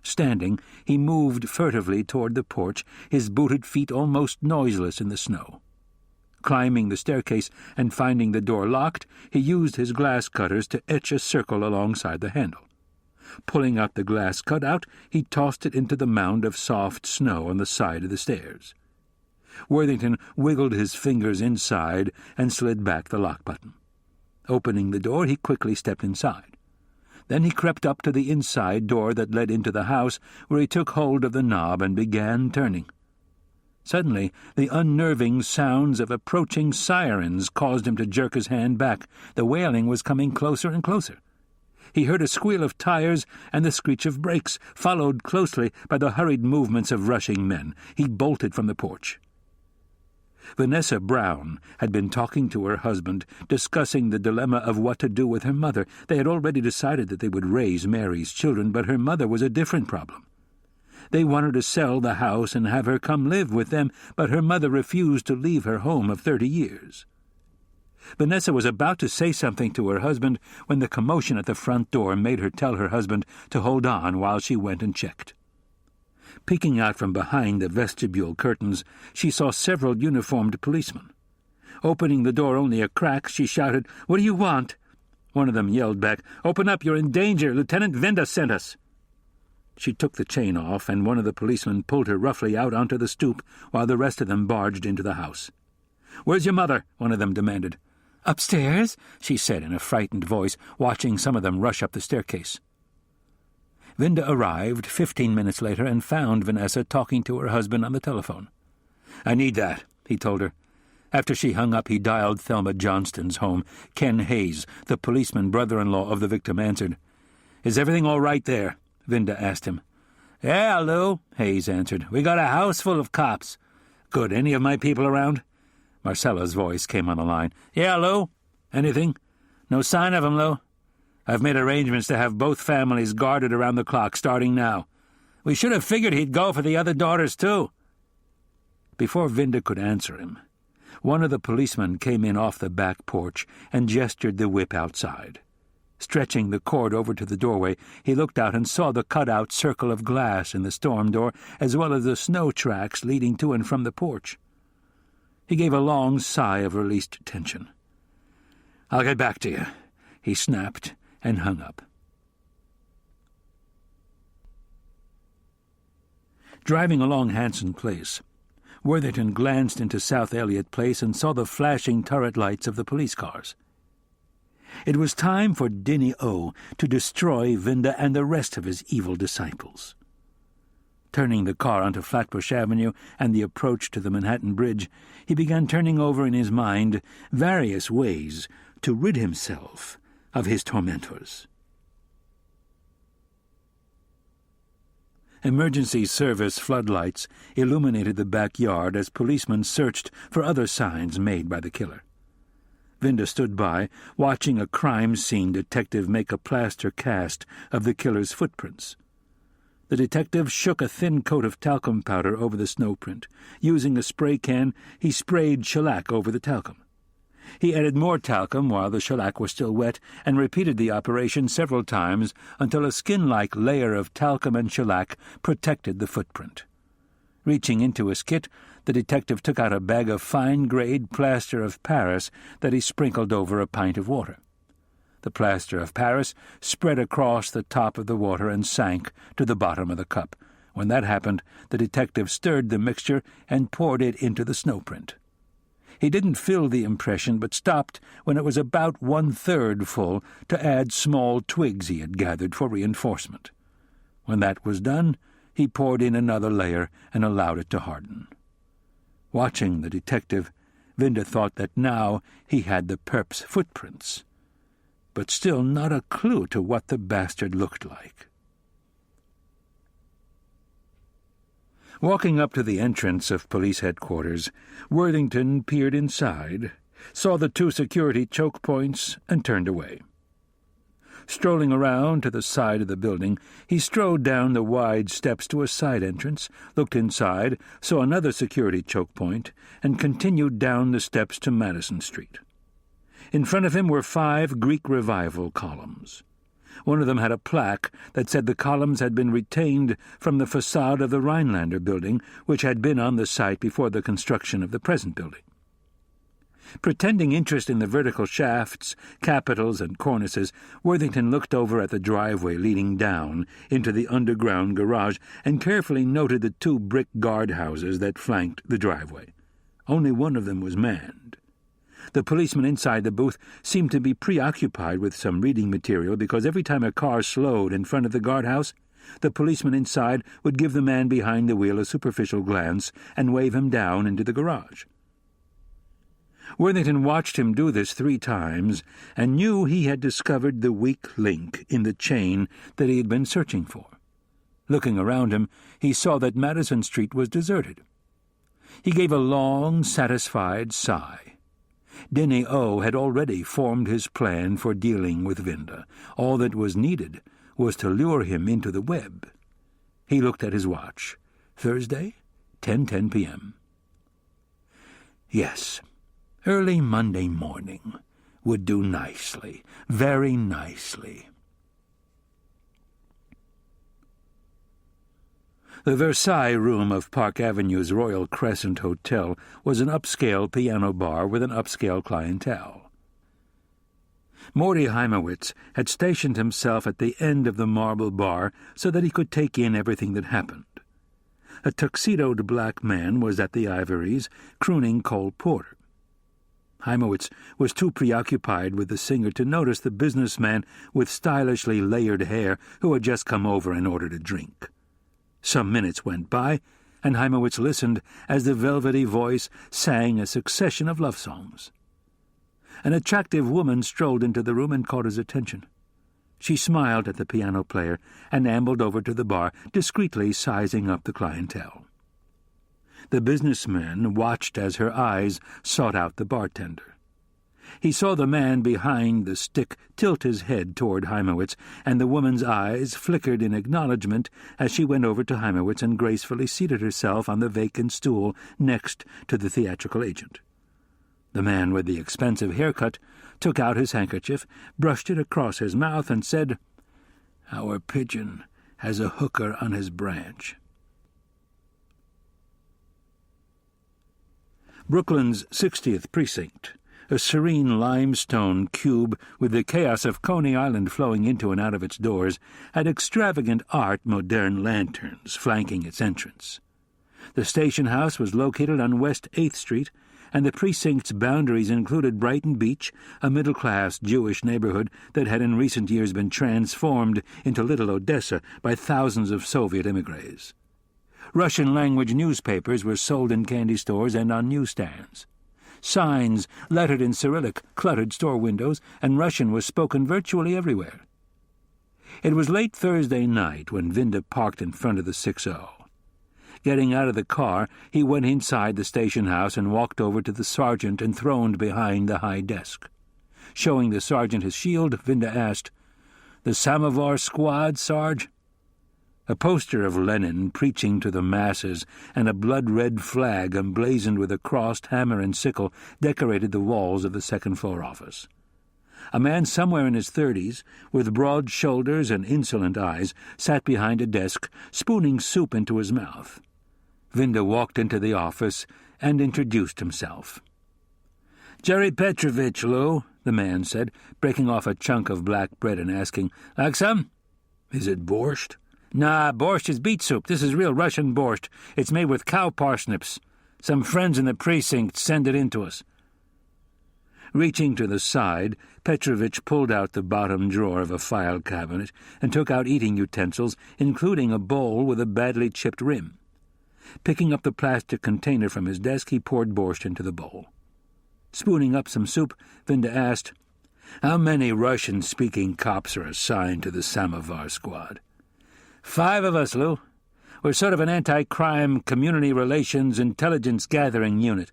Standing, he moved furtively toward the porch, his booted feet almost noiseless in the snow. Climbing the staircase and finding the door locked, he used his glass cutters to etch a circle alongside the handle. Pulling out the glass cutout, he tossed it into the mound of soft snow on the side of the stairs. Worthington wiggled his fingers inside and slid back the lock button. Opening the door, he quickly stepped inside. Then he crept up to the inside door that led into the house, where he took hold of the knob and began turning. Suddenly, the unnerving sounds of approaching sirens caused him to jerk his hand back. The wailing was coming closer and closer. He heard a squeal of tires and the screech of brakes, followed closely by the hurried movements of rushing men. He bolted from the porch. Vanessa Brown had been talking to her husband, discussing the dilemma of what to do with her mother. They had already decided that they would raise Mary's children, but her mother was a different problem. They wanted to sell the house and have her come live with them, but her mother refused to leave her home of 30 years. Vanessa was about to say something to her husband when the commotion at the front door made her tell her husband to hold on while she went and checked. Peeking out from behind the vestibule curtains, she saw several uniformed policemen. Opening the door only a crack, she shouted, "What do you want?" One of them yelled back, "Open up, you're in danger. Lieutenant Vinda sent us." She took the chain off, and one of the policemen pulled her roughly out onto the stoop while the rest of them barged into the house. "Where's your mother?" one of them demanded. "Upstairs," she said in a frightened voice, watching some of them rush up the staircase. Vinda arrived 15 minutes later and found Vanessa talking to her husband on the telephone. "I need that," he told her. After she hung up, he dialed Thelma Johnston's home. Ken Hayes, the policeman brother-in-law of the victim, answered. "Is everything all right there?" Vinda asked him. "Yeah, Lou," Hayes answered. "We got a house full of cops." "Good. Any of my people around?" Marcella's voice came on the line. "Yeah, Lou. Anything?" "No sign of him, Lou. I've made arrangements to have both families guarded around the clock, starting now. We should have figured he'd go for the other daughters, too." Before Vinda could answer him, one of the policemen came in off the back porch and gestured the whip outside. Stretching the cord over to the doorway, he looked out and saw the cut-out circle of glass in the storm door, as well as the snow tracks leading to and from the porch. He gave a long sigh of released tension. "I'll get back to you," he snapped and hung up. Driving along Hanson Place, Worthington glanced into South Elliott Place and saw the flashing turret lights of the police cars. It was time for Denny O to destroy Vinda and the rest of his evil disciples. Turning the car onto Flatbush Avenue and the approach to the Manhattan Bridge, he began turning over in his mind various ways to rid himself of his tormentors. Emergency service floodlights illuminated the backyard as policemen searched for other signs made by the killer. Vinda stood by, watching a crime scene detective make a plaster cast of the killer's footprints. The detective shook a thin coat of talcum powder over the snow print. Using a spray can, he sprayed shellac over the talcum. He added more talcum while the shellac was still wet and repeated the operation several times until a skin-like layer of talcum and shellac protected the footprint. Reaching into his kit, the detective took out a bag of fine-grade plaster of Paris that he sprinkled over a pint of water. The plaster of Paris spread across the top of the water and sank to the bottom of the cup. When that happened, the detective stirred the mixture and poured it into the snowprint. He didn't fill the impression, but stopped when it was about 1/3 full to add small twigs he had gathered for reinforcement. When that was done, he poured in another layer and allowed it to harden. Watching the detective, Vinda thought that now he had the perp's footprints, but still not a clue to what the bastard looked like. Walking up to the entrance of police headquarters, Worthington peered inside, saw the 2 security choke points, and turned away. Strolling around to the side of the building, he strode down the wide steps to a side entrance, looked inside, saw another security choke point, and continued down the steps to Madison Street. In front of him were 5 Greek Revival columns. One of them had a plaque that said the columns had been retained from the facade of the Rhinelander building, which had been on the site before the construction of the present building. Pretending interest in the vertical shafts, capitals, and cornices, Worthington looked over at the driveway leading down into the underground garage and carefully noted the 2 brick guardhouses that flanked the driveway. Only one of them was manned. The policeman inside the booth seemed to be preoccupied with some reading material because every time a car slowed in front of the guardhouse, the policeman inside would give the man behind the wheel a superficial glance and wave him down into the garage. Worthington watched him do this 3 times and knew he had discovered the weak link in the chain that he had been searching for. Looking around him, he saw that Madison Street was deserted. He gave a long, satisfied sigh. Denny O had already formed his plan for dealing with Vinda. All that was needed was to lure him into the web. He looked at his watch. Thursday, 10:10 p.m. Yes, early Monday morning would do nicely, very nicely. The Versailles room of Park Avenue's Royal Crescent Hotel was an upscale piano bar with an upscale clientele. Morty Heimowitz had stationed himself at the end of the marble bar so that he could take in everything that happened. A tuxedoed black man was at the ivories, crooning Cole Porter. Heimowitz was too preoccupied with the singer to notice the businessman with stylishly layered hair who had just come over in order to drink. Some minutes went by, and Heimowitz listened as the velvety voice sang a succession of love songs. An attractive woman strolled into the room and caught his attention. She smiled at the piano player and ambled over to the bar, discreetly sizing up the clientele. The businessman watched as her eyes sought out the bartender. He saw the man behind the stick tilt his head toward Heimowitz, and the woman's eyes flickered in acknowledgment as she went over to Heimowitz and gracefully seated herself on the vacant stool next to the theatrical agent. The man with the expensive haircut took out his handkerchief, brushed it across his mouth, and said, "Our pigeon has a hooker on his branch." Brooklyn's 60th Precinct, a serene limestone cube with the chaos of Coney Island flowing into and out of its doors, had extravagant art moderne lanterns flanking its entrance. The station house was located on West 8th Street, and the precinct's boundaries included Brighton Beach, a middle-class Jewish neighborhood that had in recent years been transformed into Little Odessa by thousands of Soviet immigrants. Russian-language newspapers were sold in candy stores and on newsstands. Signs lettered in Cyrillic cluttered store windows, and Russian was spoken virtually everywhere. It was late Thursday night when Vinda parked in front of the 6-0. Getting out of the car, he went inside the station house and walked over to the sergeant enthroned behind the high desk. Showing the sergeant his shield, Vinda asked, "The Samovar Squad, Sarge?" A poster of Lenin preaching to the masses and a blood-red flag emblazoned with a crossed hammer and sickle decorated the walls of the second-floor office. A man somewhere in his 30s, with broad shoulders and insolent eyes, sat behind a desk, spooning soup into his mouth. Vinda walked into the office and introduced himself. "Jerry Petrovich, Lou," the man said, breaking off a chunk of black bread and asking, "Like some?" "Is it borscht?" "Nah, borscht is beet soup. This is real Russian borscht. It's made with cow parsnips. Some friends in the precinct send it in to us." Reaching to the side, Petrovich pulled out the bottom drawer of a file cabinet and took out eating utensils, including a bowl with a badly chipped rim. Picking up the plastic container from his desk, he poured borscht into the bowl. Spooning up some soup, Vinda asked, "How many Russian-speaking cops are assigned to the Samovar Squad?" "5 of us, Lou. We're sort of an anti-crime, community relations, intelligence-gathering unit."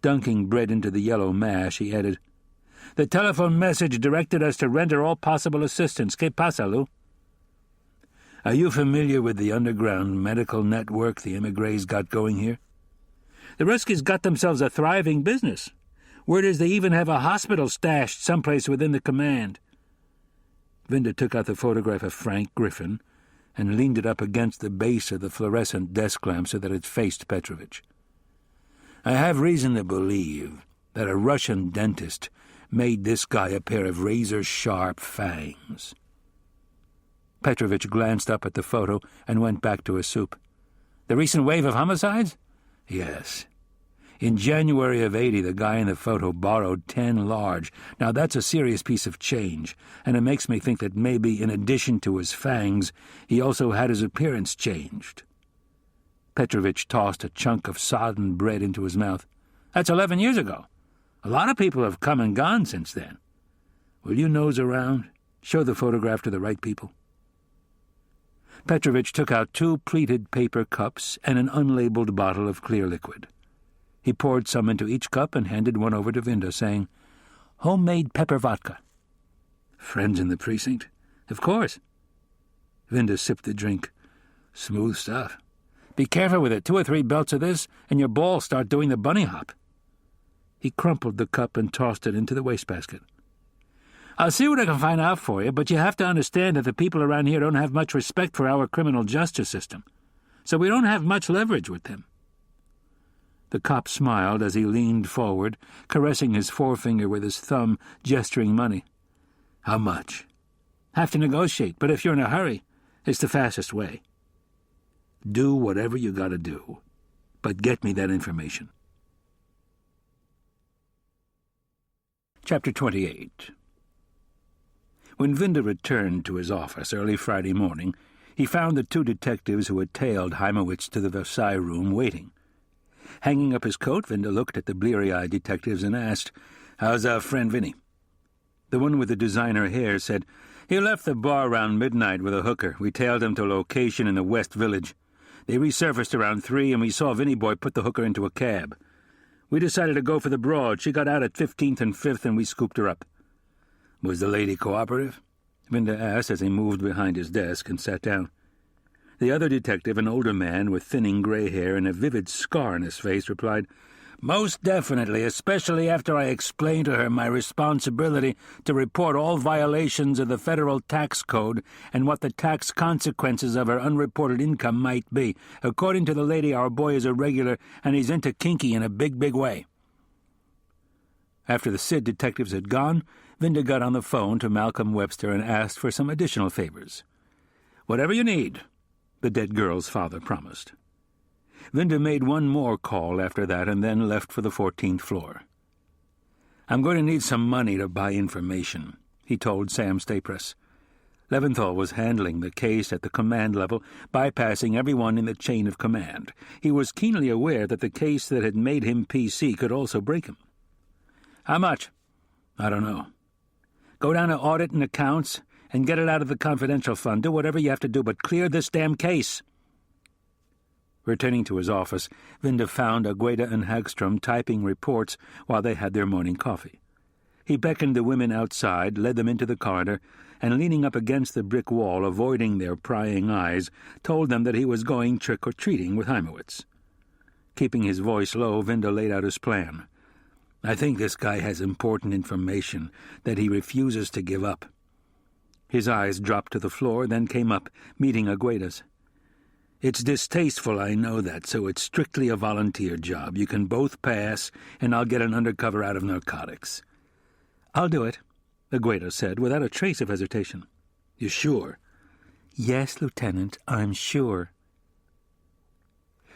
Dunking bread into the yellow mash, he added, "The telephone message directed us to render all possible assistance. Que pasa, Lou?" "Are you familiar with the underground medical network the emigres got going here?" "The Ruskies got themselves a thriving business. Word is they even have a hospital stashed someplace within the command." Vinda took out the photograph of Frank Griffin and leaned it up against the base of the fluorescent desk lamp so that it faced Petrovich. "I have reason to believe that a Russian dentist made this guy a pair of razor-sharp fangs." Petrovich glanced up at the photo and went back to his soup. "The recent wave of homicides?" "Yes. In January of '80, the guy in the photo borrowed 10 large. Now that's a serious piece of change, and it makes me think that maybe, in addition to his fangs, he also had his appearance changed." Petrovich tossed a chunk of sodden bread into his mouth. "That's 11 years ago. A lot of people have come and gone since then. Will you nose around? Show the photograph to the right people." Petrovich took out 2 pleated paper cups and an unlabeled bottle of clear liquid. He poured some into each cup and handed one over to Vinda, saying, "Homemade pepper vodka." "Friends in the precinct?" "Of course." Vinda sipped the drink. "Smooth stuff." "Be careful with it. 2 or 3 belts of this, and your balls start doing the bunny hop." He crumpled the cup and tossed it into the wastebasket. "I'll see what I can find out for you, but you have to understand that the people around here don't have much respect for our criminal justice system, so we don't have much leverage with them." The cop smiled as he leaned forward, caressing his forefinger with his thumb, gesturing money. "How much?" "Have to negotiate, but if you're in a hurry, it's the fastest way." "Do whatever you gotta do, but get me that information." Chapter 28. When Vinda returned to his office early Friday morning, he found the 2 detectives who had tailed Heimowitz to the Versailles room waiting. Hanging up his coat, Vinda looked at the bleary-eyed detectives and asked, "How's our friend Vinny?" The one with the designer hair said, He left the bar around midnight with a hooker. We tailed him to a location in the West Village. They resurfaced around 3, and we saw Vinnie Boy put the hooker into a cab. We decided to go for the Broad. She got out at 15th and 5th, and we scooped her up. Was the lady cooperative? Vinda asked as he moved behind his desk and sat down. The other detective, an older man with thinning gray hair and a vivid scar on his face, replied, "Most definitely, especially after I explained to her my responsibility to report all violations of the federal tax code and what the tax consequences of her unreported income might be. According to the lady, our boy is a regular, and he's into kinky in a big, big way." After the Sid detectives had gone, Vinda got on the phone to Malcolm Webster and asked for some additional favors. "Whatever you need," the dead girl's father promised. Vinda made one more call after that and then left for the 14th floor. "I'm going to need some money to buy information," he told Sam Staples. Leventhal was handling the case at the command level, bypassing everyone in the chain of command. He was keenly aware that the case that had made him PC could also break him. "How much?" "I don't know." "Go down to audit and accounts and get it out of the confidential fund. Do whatever you have to do, but clear this damn case." Returning to his office, Vinda found Agueda and Hagstrom typing reports while they had their morning coffee. He beckoned the women outside, led them into the corridor, and leaning up against the brick wall, avoiding their prying eyes, told them that he was going trick-or-treating with Heimowitz. Keeping his voice low, Vinda laid out his plan. "I think this guy has important information that he refuses to give up." His eyes dropped to the floor, then came up, meeting Agueda's. "It's distasteful, I know that, so it's strictly a volunteer job. You can both pass, and I'll get an undercover out of narcotics." "I'll do it," Agueda said, without a trace of hesitation. "You sure?" "Yes, Lieutenant, I'm sure."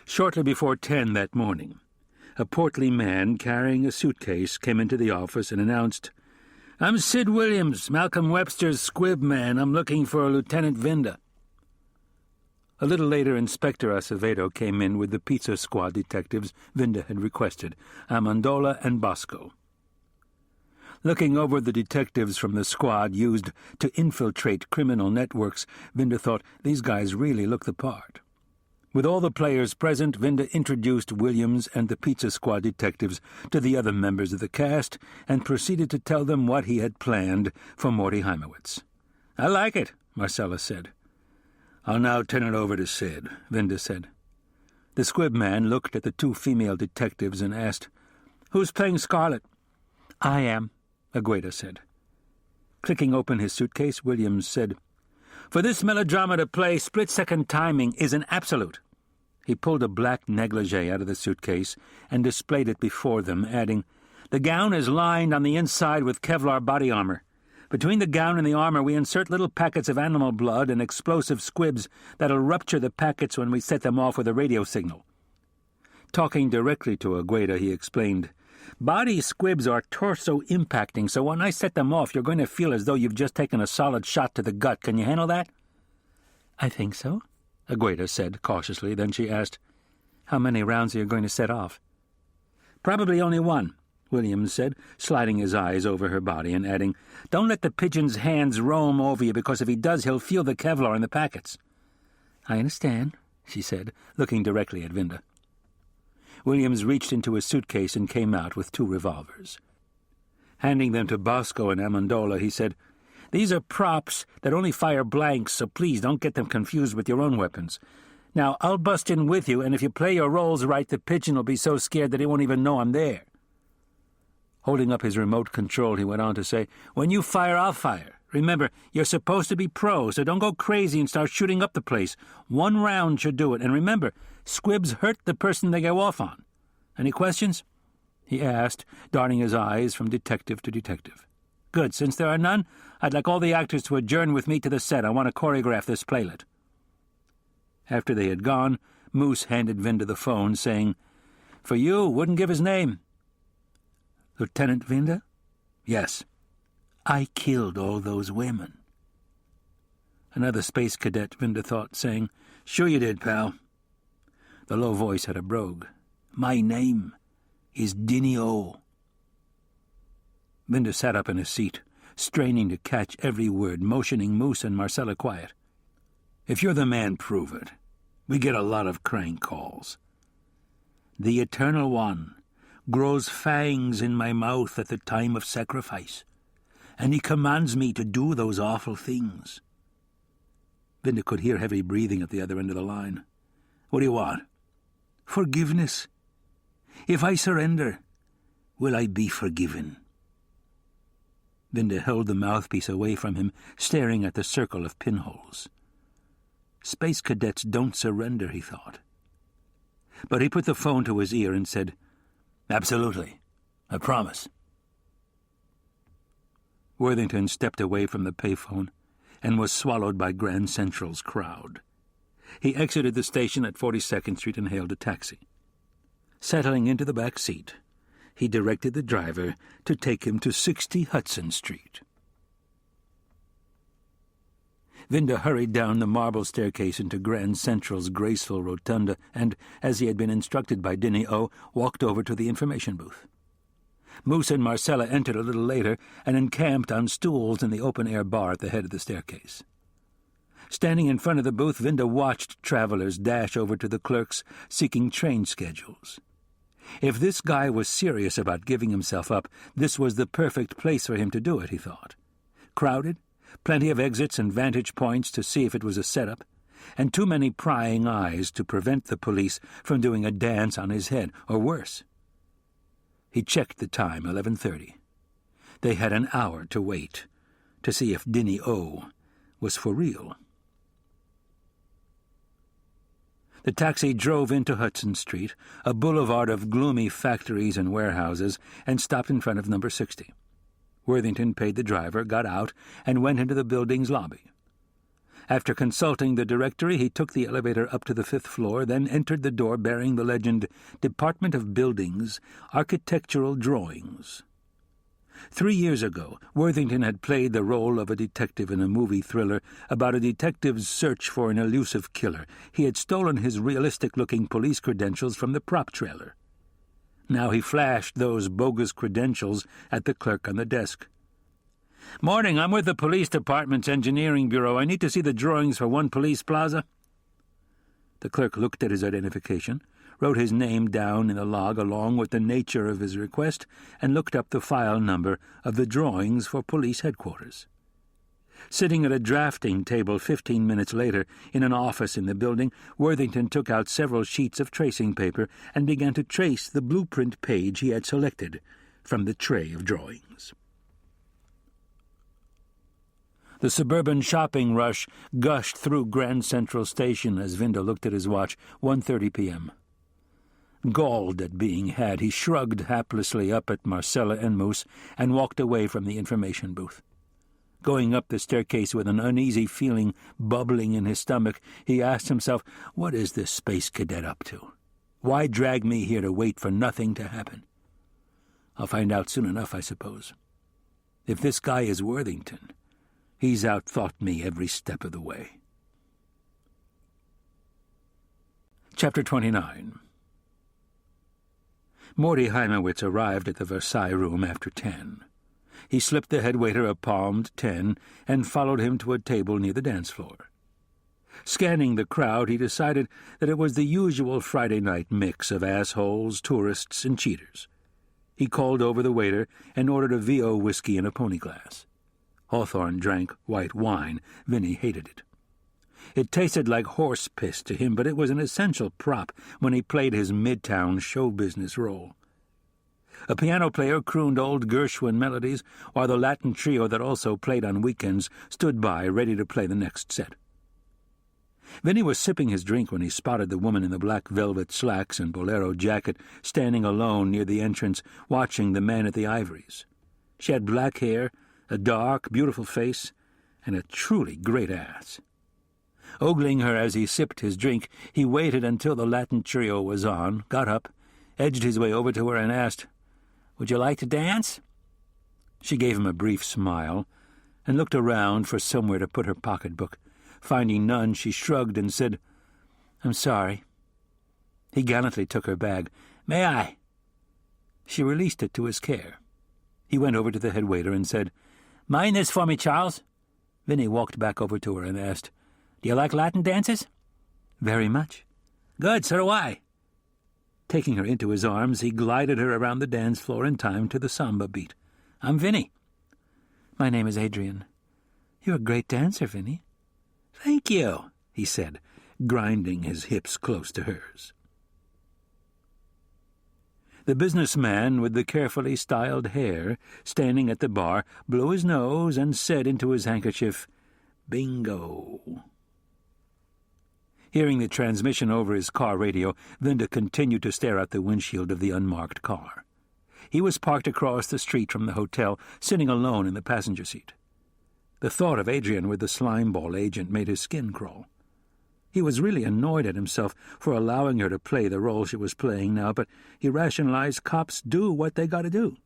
Shortly before 10 that morning, a portly man carrying a suitcase came into the office and announced, "I'm Sid Williams, Malcolm Webster's squib man. I'm looking for Lieutenant Vinda." A little later, Inspector Acevedo came in with the pizza squad detectives Vinda had requested, Amendola and Bosco. Looking over the detectives from the squad used to infiltrate criminal networks, Vinda thought, these guys really look the part. With all the players present, Vinda introduced Williams and the pizza squad detectives to the other members of the cast and proceeded to tell them what he had planned for Morty Heimowitz. "I like it," Marcella said. "I'll now turn it over to Sid," Vinda said. The squib man looked at the 2 female detectives and asked, "Who's playing Scarlet?" "I am," Agueda said. Clicking open his suitcase, Williams said, "For this melodrama to play, split-second timing is an absolute." He pulled a black negligee out of the suitcase and displayed it before them, adding, "The gown is lined on the inside with Kevlar body armor. Between the gown and the armor we insert little packets of animal blood and explosive squibs that'll rupture the packets when we set them off with a radio signal." Talking directly to Agueda, he explained, "Body squibs are torso-impacting, so when I set them off you're going to feel as though you've just taken a solid shot to the gut. Can you handle that?" "I think so," Agueda said cautiously. Then she asked, "How many rounds are you going to set off?" "Probably only one," Williams said, sliding his eyes over her body and adding, "Don't let the pigeon's hands roam over you, because if he does he'll feel the Kevlar in the packets." "I understand," she said, looking directly at Vinda. Williams reached into his suitcase and came out with 2 revolvers. Handing them to Bosco and Amendola, he said, "These are props that only fire blanks, so please don't get them confused with your own weapons. Now, I'll bust in with you, and if you play your roles right, the pigeon will be so scared that he won't even know I'm there." Holding up his remote control, he went on to say, "When you fire, I'll fire. Remember, you're supposed to be pro, so don't go crazy and start shooting up the place. 1 round should do it, and remember, squibs hurt the person they go off on. Any questions?" he asked, darting his eyes from detective to detective. "Good. Since there are none, I'd like all the actors to adjourn with me to the set. I want to choreograph this playlet." After they had gone, Moose handed Vinda the phone, saying, "For you, wouldn't give his name." "Lieutenant Vinda?" "Yes." "I killed all those women." Another space cadet, Vinda thought, saying, "Sure you did, pal." The low voice had a brogue. "My name is Dinio." Vinda sat up in his seat, straining to catch every word, motioning Moose and Marcella quiet. "If you're the man, prove it. We get a lot of crank calls." "The Eternal One grows fangs in my mouth at the time of sacrifice, and he commands me to do those awful things." Vinda could hear heavy breathing at the other end of the line. "What do you want?" "Forgiveness. If I surrender, will I be forgiven?" Vinda held the mouthpiece away from him, staring at the circle of pinholes. Space cadets don't surrender, he thought. But he put the phone to his ear and said, "Absolutely. I promise." Worthington stepped away from the payphone and was swallowed by Grand Central's crowd. He exited the station at 42nd Street and hailed a taxi. Settling into the back seat, he directed the driver to take him to 60 Hudson Street. Vinda hurried down the marble staircase into Grand Central's graceful rotunda and, as he had been instructed by Dinny O, walked over to the information booth. Moose and Marcella entered a little later and encamped on stools in the open-air bar at the head of the staircase. Standing in front of the booth, Vinda watched travelers dash over to the clerks seeking train schedules. If this guy was serious about giving himself up, this was the perfect place for him to do it, he thought. Crowded, plenty of exits and vantage points to see if it was a setup, and too many prying eyes to prevent the police from doing a dance on his head, or worse. He checked the time, 11:30. They had an hour to wait, to see if Dinny O was for real. The taxi drove into Hudson Street, a boulevard of gloomy factories and warehouses, and stopped in front of number 60. Worthington paid the driver, got out, and went into the building's lobby. After consulting the directory, he took the elevator up to the 5th floor, then entered the door bearing the legend, Department of Buildings, Architectural Drawings. 3 years ago, Worthington had played the role of a detective in a movie thriller about a detective's search for an elusive killer. He had stolen his realistic-looking police credentials from the prop trailer. Now he flashed those bogus credentials at the clerk on the desk. "Morning, I'm with the police department's engineering bureau. I need to see the drawings for One Police Plaza." The clerk looked at his identification, wrote his name down in the log along with the nature of his request, and looked up the file number of the drawings for police headquarters. Sitting at a drafting table 15 minutes later in an office in the building, Worthington took out several sheets of tracing paper and began to trace the blueprint page he had selected from the tray of drawings. The suburban shopping rush gushed through Grand Central Station as Vinda looked at his watch, 1:30 p.m. Galled at being had, he shrugged haplessly up at Marcella and Moose and walked away from the information booth. Going up the staircase with an uneasy feeling bubbling in his stomach, he asked himself, what is this space cadet up to? Why drag me here to wait for nothing to happen? I'll find out soon enough, I suppose. If this guy is Worthington, he's outthought me every step of the way. Chapter 29. Morty Heimowitz arrived at the Versailles room after 10. He slipped the head waiter a palmed 10 and followed him to a table near the dance floor. Scanning the crowd, he decided that it was the usual Friday night mix of assholes, tourists, and cheaters. He called over the waiter and ordered a VO whiskey in a pony glass. Hawthorne drank white wine. Vinny hated it. It tasted like horse piss to him, but it was an essential prop when he played his midtown show business role. A piano player crooned old Gershwin melodies, while the Latin trio that also played on weekends stood by, ready to play the next set. Vinny was sipping his drink when he spotted the woman in the black velvet slacks and bolero jacket standing alone near the entrance, watching the man at the ivories. She had black hair, a dark, beautiful face, and a truly great ass. Ogling her as he sipped his drink, he waited until the Latin trio was on, got up, edged his way over to her and asked, "Would you like to dance?" She gave him a brief smile and looked around for somewhere to put her pocketbook. Finding none, she shrugged and said, "I'm sorry." He gallantly took her bag. "May I?" She released it to his care. He went over to the head waiter and said, "Mind this for me, Charles." Vinny walked back over to her and asked, "Do you like Latin dances?" "Very much." "Good, so do I." Taking her into his arms, he glided her around the dance floor in time to the samba beat. "I'm Vinny." "My name is Adrian. You're a great dancer, Vinny." "Thank you," he said, grinding his hips close to hers. The businessman with the carefully styled hair, standing at the bar, blew his nose and said into his handkerchief, "Bingo." Hearing the transmission over his car radio, Vinda continued to stare out the windshield of the unmarked car. He was parked across the street from the hotel, sitting alone in the passenger seat. The thought of Adrian with the slimeball agent made his skin crawl. He was really annoyed at himself for allowing her to play the role she was playing now, but he rationalized cops do what they got to do.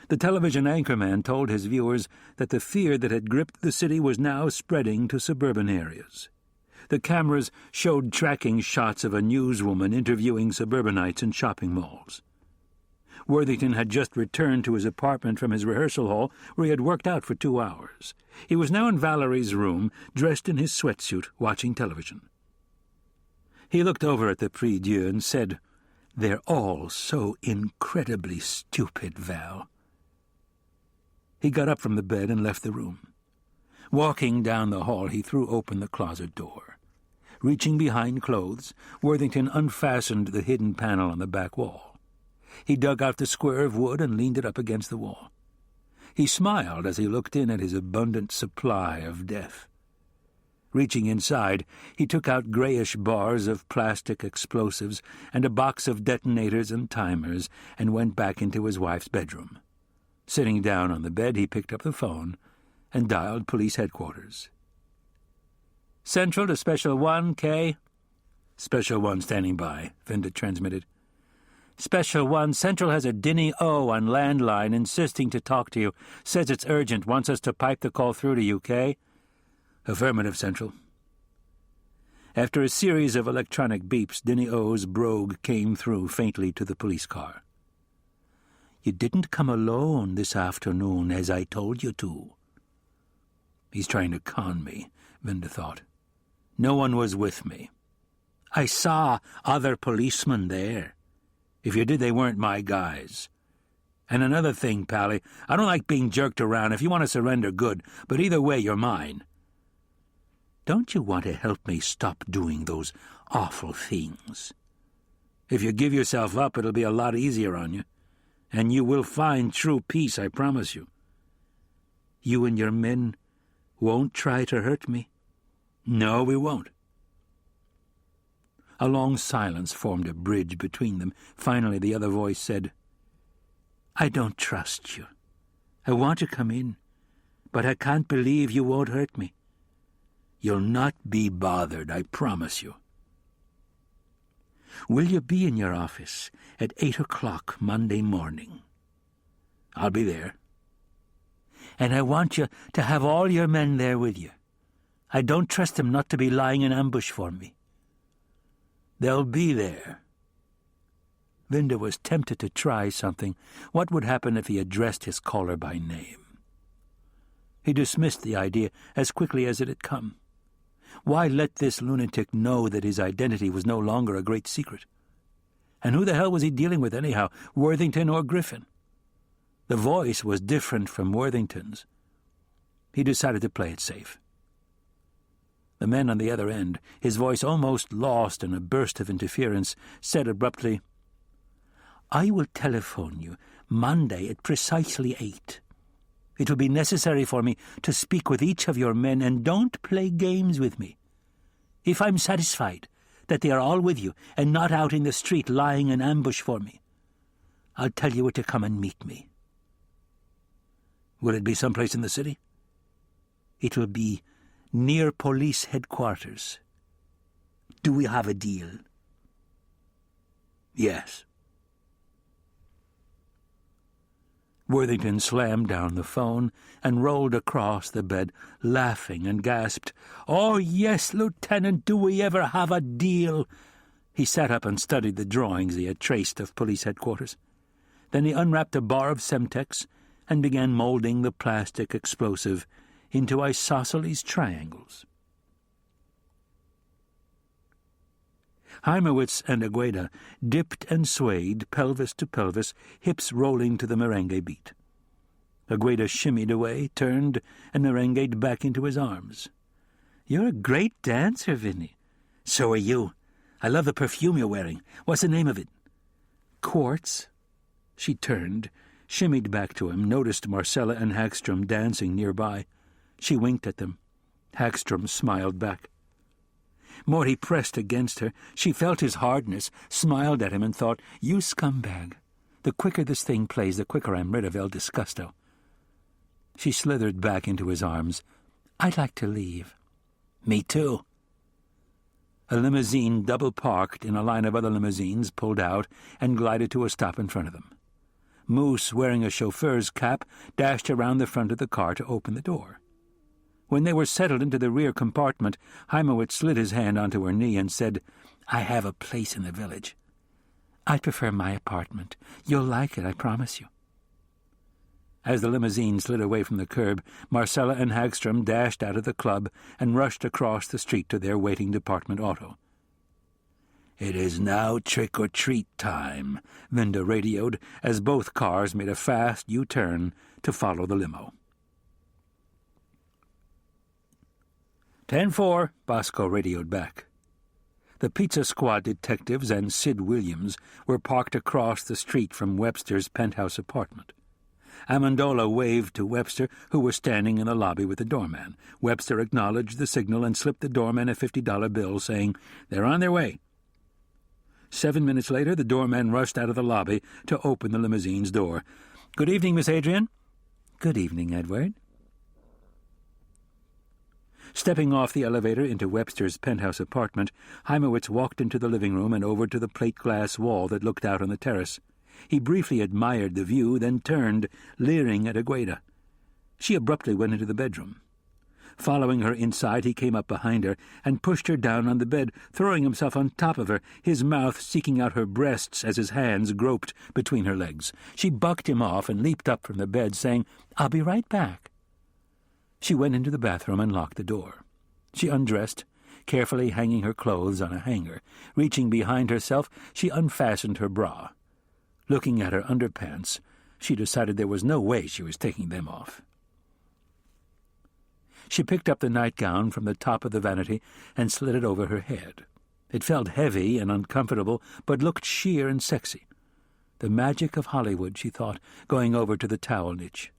The television anchorman told his viewers that the fear that had gripped the city was now spreading to suburban areas. The cameras showed tracking shots of a newswoman interviewing suburbanites in shopping malls. Worthington had just returned to his apartment from his rehearsal hall, where he had worked out for 2 hours. He was now in Valerie's room, dressed in his sweatsuit, watching television. He looked over at the prie-dieu and said, "They're all so incredibly stupid, Val." He got up from the bed and left the room. Walking down the hall, he threw open the closet door. Reaching behind clothes, Worthington unfastened the hidden panel on the back wall. He dug out the square of wood and leaned it up against the wall. He smiled as he looked in at his abundant supply of death. Reaching inside, he took out grayish bars of plastic explosives and a box of detonators and timers and went back into his wife's bedroom. Sitting down on the bed, he picked up the phone and dialed police headquarters. "Central to Special 1, K." "Special 1 standing by," Vinda transmitted. "Special 1, Central has a Dinny O on landline insisting to talk to you. Says it's urgent, wants us to pipe the call through to you, K." "Affirmative, Central." After a series of electronic beeps, Dinny O's brogue came through faintly to the police car. "You didn't come alone this afternoon, as I told you to." He's trying to con me, Vinda thought. "No one was with me. I saw other policemen there. If you did, they weren't my guys. And another thing, Pally, I don't like being jerked around. If you want to surrender, good, but either way, you're mine." "Don't you want to help me stop doing those awful things?" "If you give yourself up, it'll be a lot easier on you. And you will find true peace, I promise you." "You and your men won't try to hurt me?" "No, we won't." A long silence formed a bridge between them. Finally, the other voice said, "I don't trust you. I want to come in, but I can't believe you won't hurt me." "You'll not be bothered, I promise you." "Will you be in your office at 8 o'clock Monday morning?" "I'll be there." "And I want you to have all your men there with you. I don't trust them not to be lying in ambush for me." "They'll be there." Vinda was tempted to try something. What would happen if he addressed his caller by name? He dismissed the idea as quickly as it had come. Why let this lunatic know that his identity was no longer a great secret? And who the hell was he dealing with anyhow, Worthington or Griffin? The voice was different from Worthington's. He decided to play it safe. The man on the other end, his voice almost lost in a burst of interference, said abruptly, "I will telephone you Monday at precisely 8. It will be necessary for me to speak with each of your men, and don't play games with me. If I'm satisfied that they are all with you and not out in the street lying in ambush for me, I'll tell you where to come and meet me." "Will it be someplace in the city?" "It will be near police headquarters. Do we have a deal?" "Yes." Worthington slammed down the phone and rolled across the bed, laughing, and gasped, "Oh, yes, Lieutenant, do we ever have a deal?" He sat up and studied the drawings he had traced of police headquarters. Then he unwrapped a bar of Semtex and began molding the plastic explosive into isosceles triangles. Heimowitz and Agueda dipped and swayed, pelvis to pelvis, hips rolling to the merengue beat. Agueda shimmied away, turned, and merengued back into his arms. "You're a great dancer, Vinny." "So are you. I love the perfume you're wearing. What's the name of it?" "Quartz." She turned, shimmied back to him, noticed Marcella and Hagstrom dancing nearby. She winked at them. Hagstrom smiled back. Morty pressed against her. She felt his hardness, smiled at him, and thought, "You scumbag. The quicker this thing plays, the quicker I'm rid of El Disgusto." She slithered back into his arms. "I'd like to leave." "Me too." A limousine double-parked in a line of other limousines pulled out and glided to a stop in front of them. Moose, wearing a chauffeur's cap, dashed around the front of the car to open the door. When they were settled into the rear compartment, Heimowitz slid his hand onto her knee and said, "I have a place in the village. I'd prefer my apartment. You'll like it, I promise you." As the limousine slid away from the curb, Marcella and Hagstrom dashed out of the club and rushed across the street to their waiting department auto. "It is now trick-or-treat time," Vinda radioed, as both cars made a fast U-turn to follow the limo. 10-4, Bosco radioed back. The Pizza Squad detectives and Sid Williams were parked across the street from Webster's penthouse apartment. Amendola waved to Webster, who was standing in the lobby with the doorman. Webster acknowledged the signal and slipped the doorman a $50 bill, saying, "They're on their way." 7 minutes later, the doorman rushed out of the lobby to open the limousine's door. "Good evening, Miss Adrian." "Good evening, Edward." Stepping off the elevator into Webster's penthouse apartment, Heimowitz walked into the living room and over to the plate-glass wall that looked out on the terrace. He briefly admired the view, then turned, leering at Agueda. She abruptly went into the bedroom. Following her inside, he came up behind her and pushed her down on the bed, throwing himself on top of her, his mouth seeking out her breasts as his hands groped between her legs. She bucked him off and leaped up from the bed, saying, "I'll be right back." She went into the bathroom and locked the door. She undressed, carefully hanging her clothes on a hanger. Reaching behind herself, she unfastened her bra. Looking at her underpants, she decided there was no way she was taking them off. She picked up the nightgown from the top of the vanity and slid it over her head. It felt heavy and uncomfortable, but looked sheer and sexy. The magic of Hollywood, she thought, going over to the towel niche.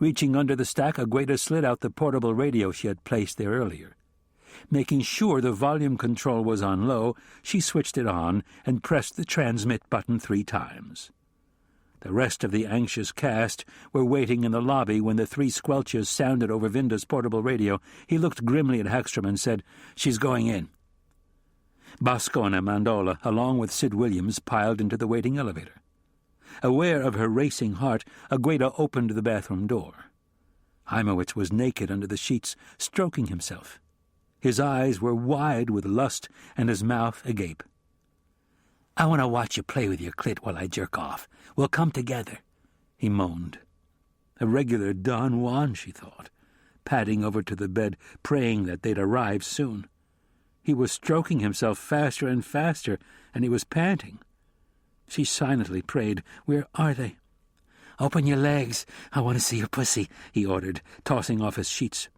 Reaching under the stack, Agueda slid out the portable radio she had placed there earlier. Making sure the volume control was on low, she switched it on and pressed the transmit button 3 times. The rest of the anxious cast were waiting in the lobby when the 3 squelches sounded over Vinda's portable radio. He looked grimly at Hagstrom and said, "She's going in." Bosco and Amendola, along with Sid Williams, piled into the waiting elevator. Aware of her racing heart, Agueda opened the bathroom door. Heimowitz was naked under the sheets, stroking himself. His eyes were wide with lust and his mouth agape. "I want to watch you play with your clit while I jerk off. We'll come together," he moaned. A regular Don Juan, she thought, padding over to the bed, praying that they'd arrive soon. He was stroking himself faster and faster, and he was panting. She silently prayed, "Where are they?" "Open your legs. I want to see your pussy," he ordered, tossing off his sheets.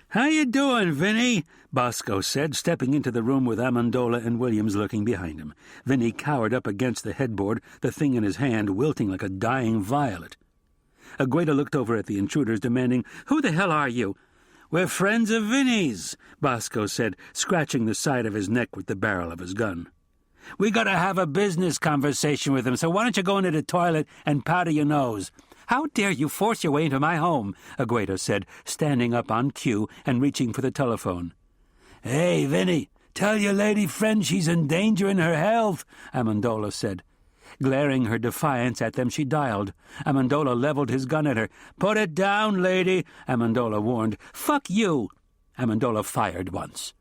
"How you doing, Vinny?" Bosco said, stepping into the room with Amendola and Williams lurking behind him. Vinny cowered up against the headboard, the thing in his hand wilting like a dying violet. Agueda looked over at the intruders, demanding, "Who the hell are you?" "We're friends of Vinny's," Bosco said, scratching the side of his neck with the barrel of his gun. "We got to have a business conversation with him, so why don't you go into the toilet and powder your nose?" "How dare you force your way into my home?" Agueda said, standing up on cue and reaching for the telephone. "Hey, Vinny, tell your lady friend she's endangering her health," Amendola said. Glaring her defiance at them, she dialed. Amendola leveled his gun at her. "Put it down, lady," Amendola warned. "Fuck you!" Amendola fired once.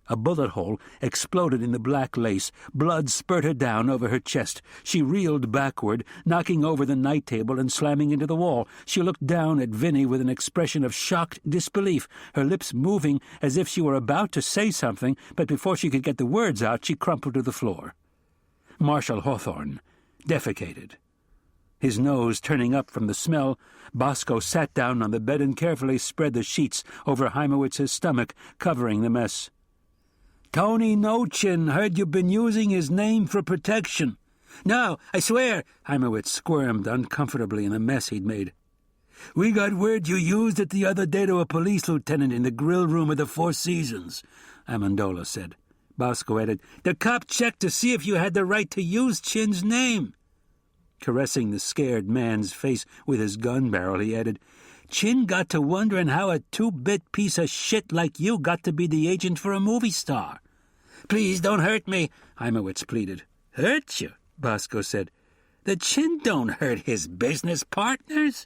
A bullet hole exploded in the black lace. Blood spurted down over her chest. She reeled backward, knocking over the night table and slamming into the wall. She looked down at Vinny with an expression of shocked disbelief, her lips moving as if she were about to say something, but before she could get the words out, she crumpled to the floor. Marshal Hawthorne defecated. His nose turning up from the smell, Bosco sat down on the bed and carefully spread the sheets over Heimewitz's stomach, covering the mess. "Tony No-Chin heard you've been using his name for protection." "No, I swear," Heimowitz squirmed uncomfortably in the mess he'd made. "We got word you used it the other day to a police lieutenant in the grill room of the Four Seasons," Amendola said. Bosco added, "The cop checked to see if you had the right to use Chin's name." Caressing the scared man's face with his gun barrel, he added, "Chin got to wondering how a two-bit piece of shit like you got to be the agent for a movie star." "Please don't hurt me," Heimowitz pleaded. "Hurt you?" Bosco said. "The Chin don't hurt his business partners."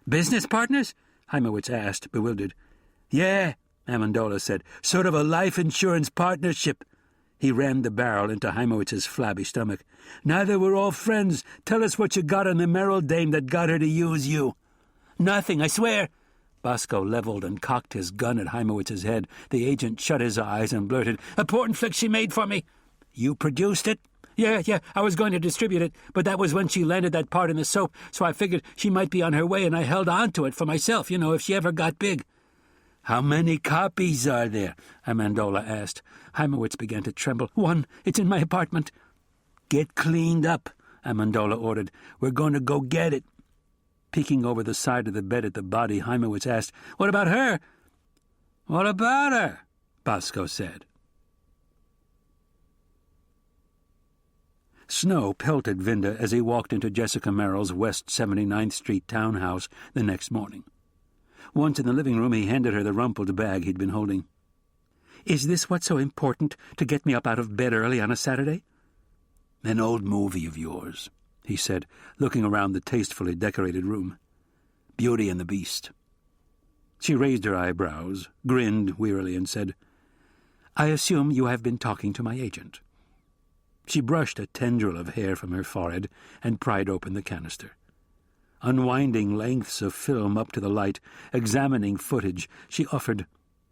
"Business partners?" Heimowitz asked, bewildered. "Yeah," Amendola said. "Sort of a life insurance partnership." He rammed the barrel into Heimowitz's flabby stomach. "Now that we're all friends, tell us what you got on the Merrill dame that got her to use you." "Nothing, I swear." Bosco leveled and cocked his gun at Heimowitz's head. The agent shut his eyes and blurted, "A porn flick she made for me." "You produced it?" Yeah, I was going to distribute it, but that was when she landed that part in the soap, so I figured she might be on her way, and I held on to it for myself, if she ever got big." "How many copies are there?" Amendola asked. Heimowitz began to tremble. "One. It's in my apartment." "Get cleaned up," Amendola ordered. "We're going to go get it." Peeking over the side of the bed at the body, Heimowitz asked, "What about her?" "What about her?" Bosco said. Snow pelted Vinda as he walked into Jessica Merrill's West 79th Street townhouse the next morning. Once in the living room, he handed her the rumpled bag he'd been holding. "Is this what's so important, to get me up out of bed early on a Saturday?" "An old movie of yours," he said, looking around the tastefully decorated room. "Beauty and the Beast." She raised her eyebrows, grinned wearily, and said, "I assume you have been talking to my agent." She brushed a tendril of hair from her forehead and pried open the canister. Unwinding lengths of film up to the light, examining footage, she offered,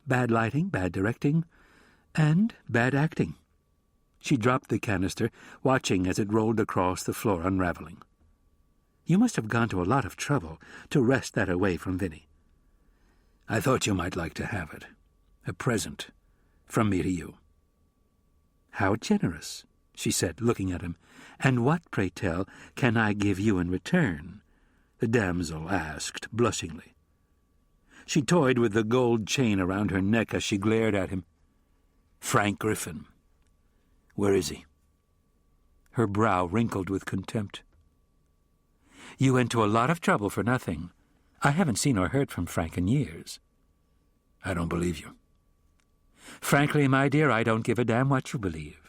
"Bad lighting, bad directing, and bad acting." She dropped the canister, watching as it rolled across the floor, unraveling. "You must have gone to a lot of trouble to wrest that away from Vinny." "I thought you might like to have it. A present. From me to you." "How generous," she said, looking at him. "And what, pray tell, can I give you in return?" the damsel asked, blushingly. She toyed with the gold chain around her neck as she glared at him. "Frank Griffin. Where is he?" Her brow wrinkled with contempt. "You went to a lot of trouble for nothing. I haven't seen or heard from Frank in years." "I don't believe you." "Frankly, my dear, I don't give a damn what you believe.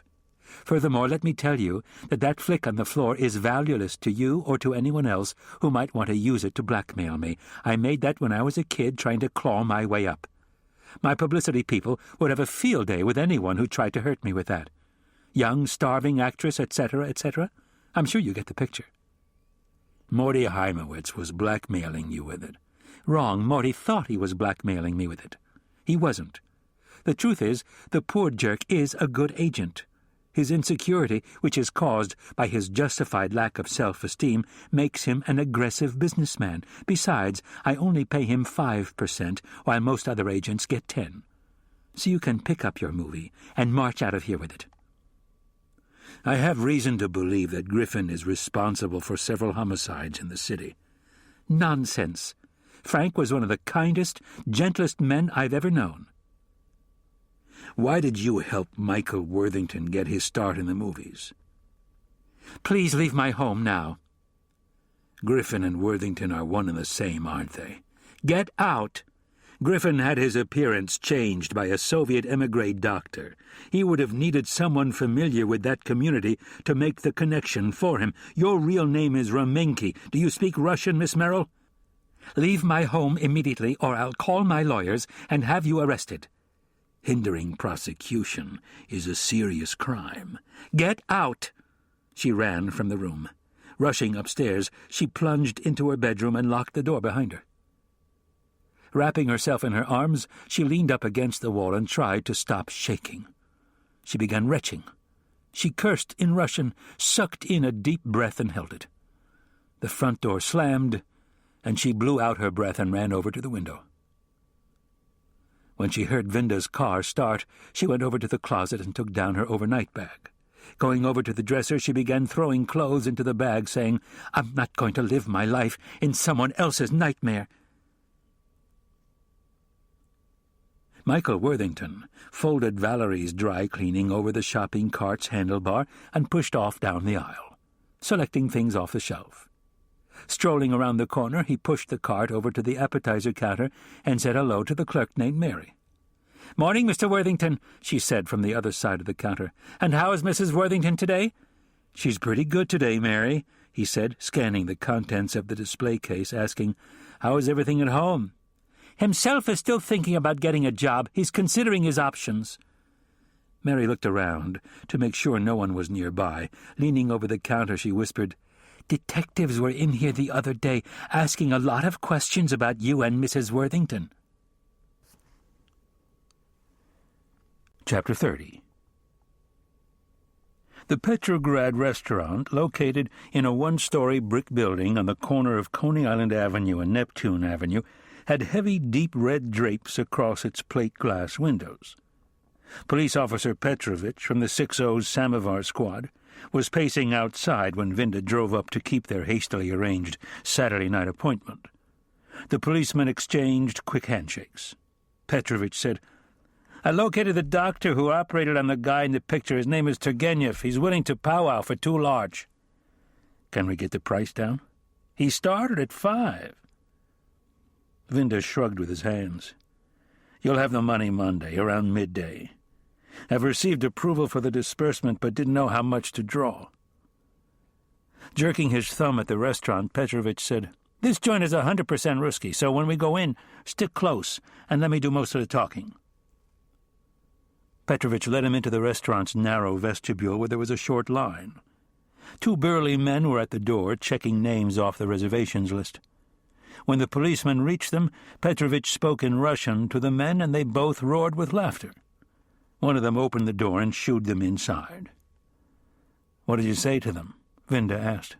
Furthermore, let me tell you that flick on the floor is valueless to you or to anyone else who might want to use it to blackmail me. I made that when I was a kid trying to claw my way up. My publicity people would have a field day with anyone who tried to hurt me with that. Young, starving actress, etc., etc. I'm sure you get the picture." "Morty Heimowitz was blackmailing you with it." "Wrong. Morty thought he was blackmailing me with it. He wasn't. The truth is, the poor jerk is a good agent. His insecurity, which is caused by his justified lack of self-esteem, makes him an aggressive businessman. Besides, I only pay him 5%, while most other agents get 10%. So you can pick up your movie and march out of here with it." "I have reason to believe that Griffin is responsible for several homicides in the city." "Nonsense. Frank was one of the kindest, gentlest men I've ever known." "Why did you help Michael Worthington get his start in the movies?" "Please leave my home now." "Griffin and Worthington are one and the same, aren't they?" "Get out." "Griffin had his appearance changed by a Soviet emigre doctor. He would have needed someone familiar with that community to make the connection for him. Your real name is Ramenki. Do you speak Russian, Miss Merrill?" "Leave my home immediately, or I'll call my lawyers and have you arrested." Hindering prosecution is a serious crime. Get out! She ran from the room. Rushing upstairs, she plunged into her bedroom and locked the door behind her. Wrapping herself in her arms, she leaned up against the wall and tried to stop shaking. She began retching. She cursed in Russian, sucked in a deep breath and held it. The front door slammed, and she blew out her breath and ran over to the window. When she heard Vinda's car start, she went over to the closet and took down her overnight bag. Going over to the dresser, she began throwing clothes into the bag, saying, "I'm not going to live my life in someone else's nightmare." Michael Worthington folded Valerie's dry cleaning over the shopping cart's handlebar and pushed off down the aisle, selecting things off the shelf. Strolling around the corner, he pushed the cart over to the appetizer counter and said hello to the clerk named Mary. "Morning, Mr. Worthington," she said from the other side of the counter. "And how is Mrs. Worthington today?" "She's pretty good today, Mary," he said, scanning the contents of the display case, asking, "How is everything at home?" "Himself is still thinking about getting a job. He's considering his options." Mary looked around to make sure no one was nearby. Leaning over the counter, she whispered, "Detectives were in here the other day asking a lot of questions about you and Mrs. Worthington." Chapter 30. The Petrograd restaurant, located in a one-story brick building on the corner of Coney Island Avenue and Neptune Avenue, had heavy, deep red drapes across its plate glass windows. Police Officer Petrovich from the 6-0's Samovar Squad was pacing outside when Vinda drove up to keep their hastily arranged Saturday night appointment. The policemen exchanged quick handshakes. Petrovich said, "I located the doctor who operated on the guy in the picture. His name is Turgenev. He's willing to powwow for 2 large. Can we get the price down? He started at 5. Vinda shrugged with his hands. "You'll have the money Monday, around midday. I've received approval for the disbursement, but didn't know how much to draw." Jerking his thumb at the restaurant, Petrovich said, "This joint is 100% Ruski, so when we go in, stick close and let me do most of the talking." Petrovich led him into the restaurant's narrow vestibule where there was a short line. 2 burly men were at the door, checking names off the reservations list. When the policeman reached them, Petrovich spoke in Russian to the men, and they both roared with laughter. One of them opened the door and shooed them inside. "What did you say to them?" Vinda asked.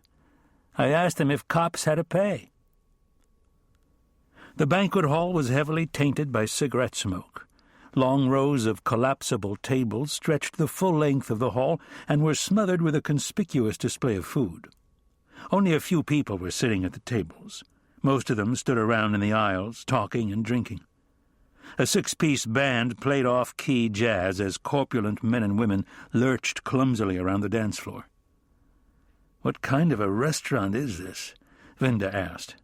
"I asked them if cops had to pay." The banquet hall was heavily tainted by cigarette smoke. Long rows of collapsible tables stretched the full length of the hall and were smothered with a conspicuous display of food. Only a few people were sitting at the tables. Most of them stood around in the aisles, talking and drinking. A 6-piece band played off-key jazz as corpulent men and women lurched clumsily around the dance floor. "What kind of a restaurant is this?" Vinda asked.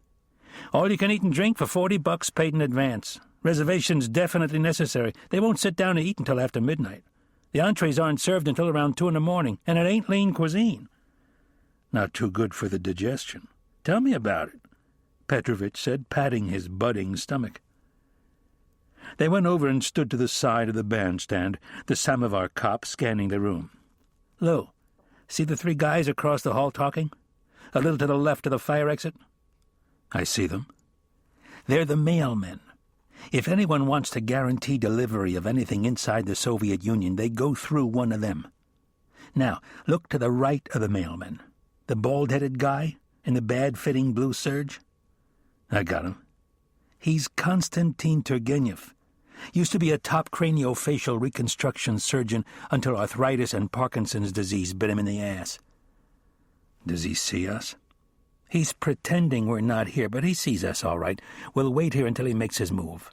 "All you can eat and drink for $40 paid in advance. Reservations definitely necessary. They won't sit down to eat until after midnight. The entrees aren't served until around 2 in the morning, and it ain't lean cuisine." "Not too good for the digestion. Tell me about it," Petrovich said, patting his budding stomach. They went over and stood to the side of the bandstand, the samovar cop scanning the room. "Lou, see the 3 guys across the hall talking? A little to the left of the fire exit?" "I see them." "They're the mailmen. If anyone wants to guarantee delivery of anything inside the Soviet Union, they go through one of them. Now, look to the right of the mailmen. The bald-headed guy in the bad-fitting blue serge?" "I got him." "He's Konstantin Turgenev. Used to be a top craniofacial reconstruction surgeon until arthritis and Parkinson's disease bit him in the ass." "Does he see us?" "He's pretending we're not here, but he sees us all right. We'll wait here until he makes his move,"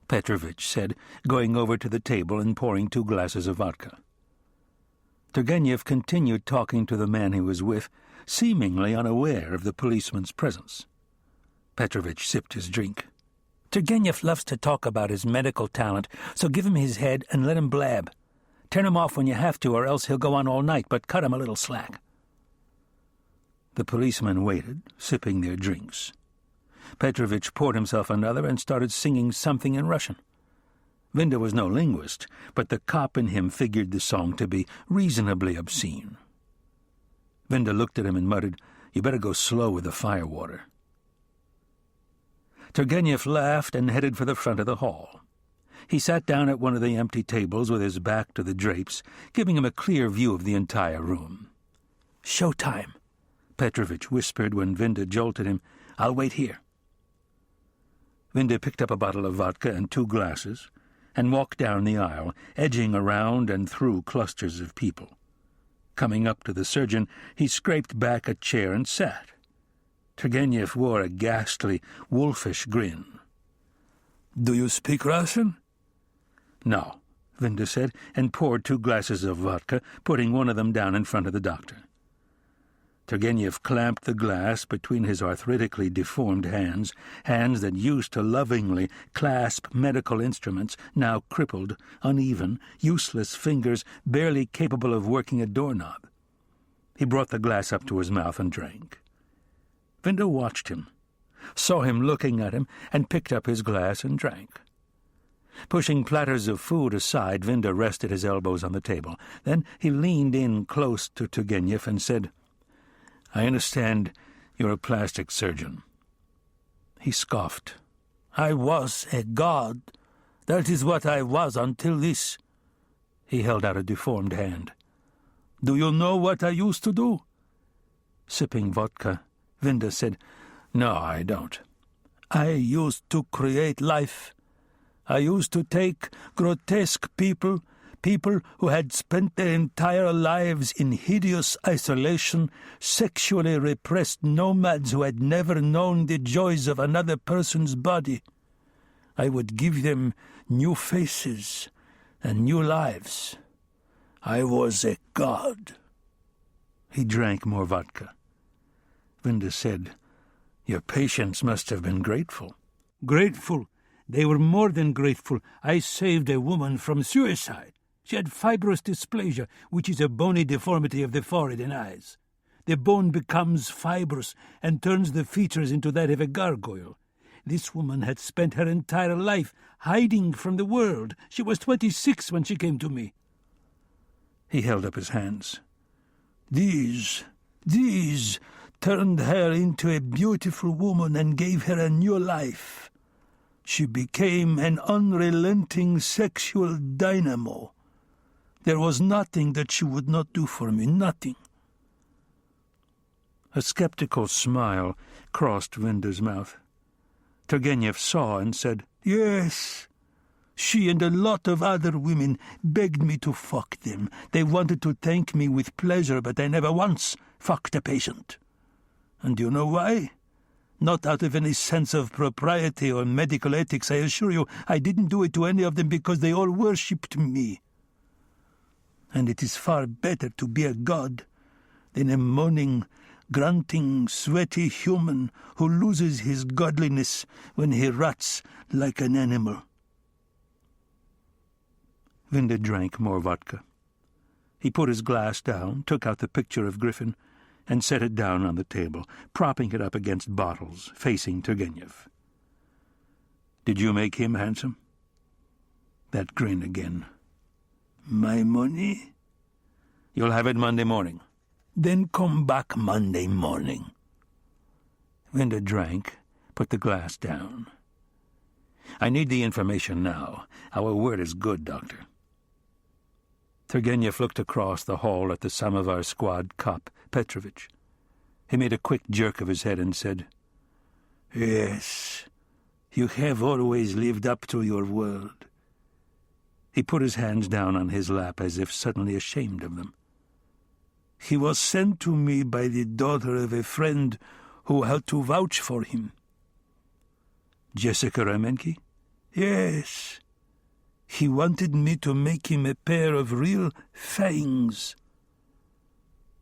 Petrovich said, going over to the table and pouring 2 glasses of vodka. Turgenev continued talking to the man he was with, seemingly unaware of the policeman's presence. Petrovich sipped his drink. "Turgenev loves to talk about his medical talent, so give him his head and let him blab. Turn him off when you have to, or else he'll go on all night, but cut him a little slack." The policemen waited, sipping their drinks. Petrovich poured himself another and started singing something in Russian. Vinda was no linguist, but the cop in him figured the song to be reasonably obscene. Vinda looked at him and muttered, "You better go slow with the firewater." Turgenev laughed and headed for the front of the hall. He sat down at one of the empty tables with his back to the drapes, giving him a clear view of the entire room. "Showtime," Petrovich whispered when Vinda jolted him. "I'll wait here." Vinda picked up a bottle of vodka and 2 glasses and walked down the aisle, edging around and through clusters of people. Coming up to the surgeon, he scraped back a chair and sat. Turgenev wore a ghastly, wolfish grin. "Do you speak Russian?" "No," Vinda said, and poured 2 glasses of vodka, putting one of them down in front of the doctor. Turgenev clamped the glass between his arthritically deformed hands that used to lovingly clasp medical instruments, now crippled, uneven, useless fingers barely capable of working a doorknob. He brought the glass up to his mouth and drank. Vinda watched him, saw him looking at him, and picked up his glass and drank. Pushing platters of food aside, Vinda rested his elbows on the table. Then he leaned in close to Turgenev and said, "I understand you're a plastic surgeon." He scoffed. "I was a god. That is what I was until this." He held out a deformed hand. "Do you know what I used to do?" Sipping vodka, Vinda said, "No, I don't." "I used to create life. I used to take grotesque people who had spent their entire lives in hideous isolation, sexually repressed nomads who had never known the joys of another person's body. I would give them new faces and new lives. I was a god." He drank more vodka. Vinda said, "Your patients must have been grateful." "Grateful? They were more than grateful. I saved a woman from suicide. She had fibrous dysplasia, which is a bony deformity of the forehead and eyes. The bone becomes fibrous and turns the features into that of a gargoyle. This woman had spent her entire life hiding from the world. She was 26 when she came to me." He held up his hands. These turned her into a beautiful woman and gave her a new life. She became an unrelenting sexual dynamo. There was nothing that she would not do for me, nothing." A skeptical smile crossed Vinda's mouth. Turgenev saw and said, "Yes. She and a lot of other women begged me to fuck them. They wanted to thank me with pleasure, but I never once fucked a patient. And do you know why? Not out of any sense of propriety or medical ethics, I assure you. I didn't do it to any of them because they all worshipped me. And it is far better to be a god than a moaning, grunting, sweaty human who loses his godliness when he rots like an animal." Vinda drank more vodka. He put his glass down, took out the picture of Griffin, and set it down on the table, propping it up against bottles, facing Turgenev. "Did you make him handsome?" That grin again. "My money?" "You'll have it Monday morning." "Then come back Monday morning." Vinda drank, put the glass down. "I need the information now. Our word is good, Doctor." Turgenev looked across the hall at the Samovar squad cop, Petrovich. He made a quick jerk of his head and said, "Yes, you have always lived up to your word." He put his hands down on his lap as if suddenly ashamed of them. "He was sent to me by the daughter of a friend who had to vouch for him." "Jessica Remenke?" "Yes. He wanted me to make him a pair of real fangs."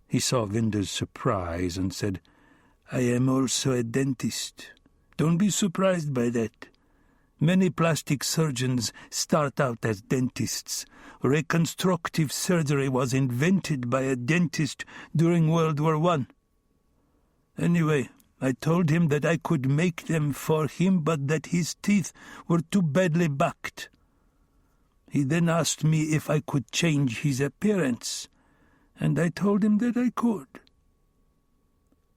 He saw Vinda's surprise and said, "I am also a dentist. Don't be surprised by that. Many plastic surgeons start out as dentists. Reconstructive surgery was invented by a dentist during World War I. Anyway, I told him that I could make them for him, but that his teeth were too badly bucked. He then asked me if I could change his appearance, and I told him that I could.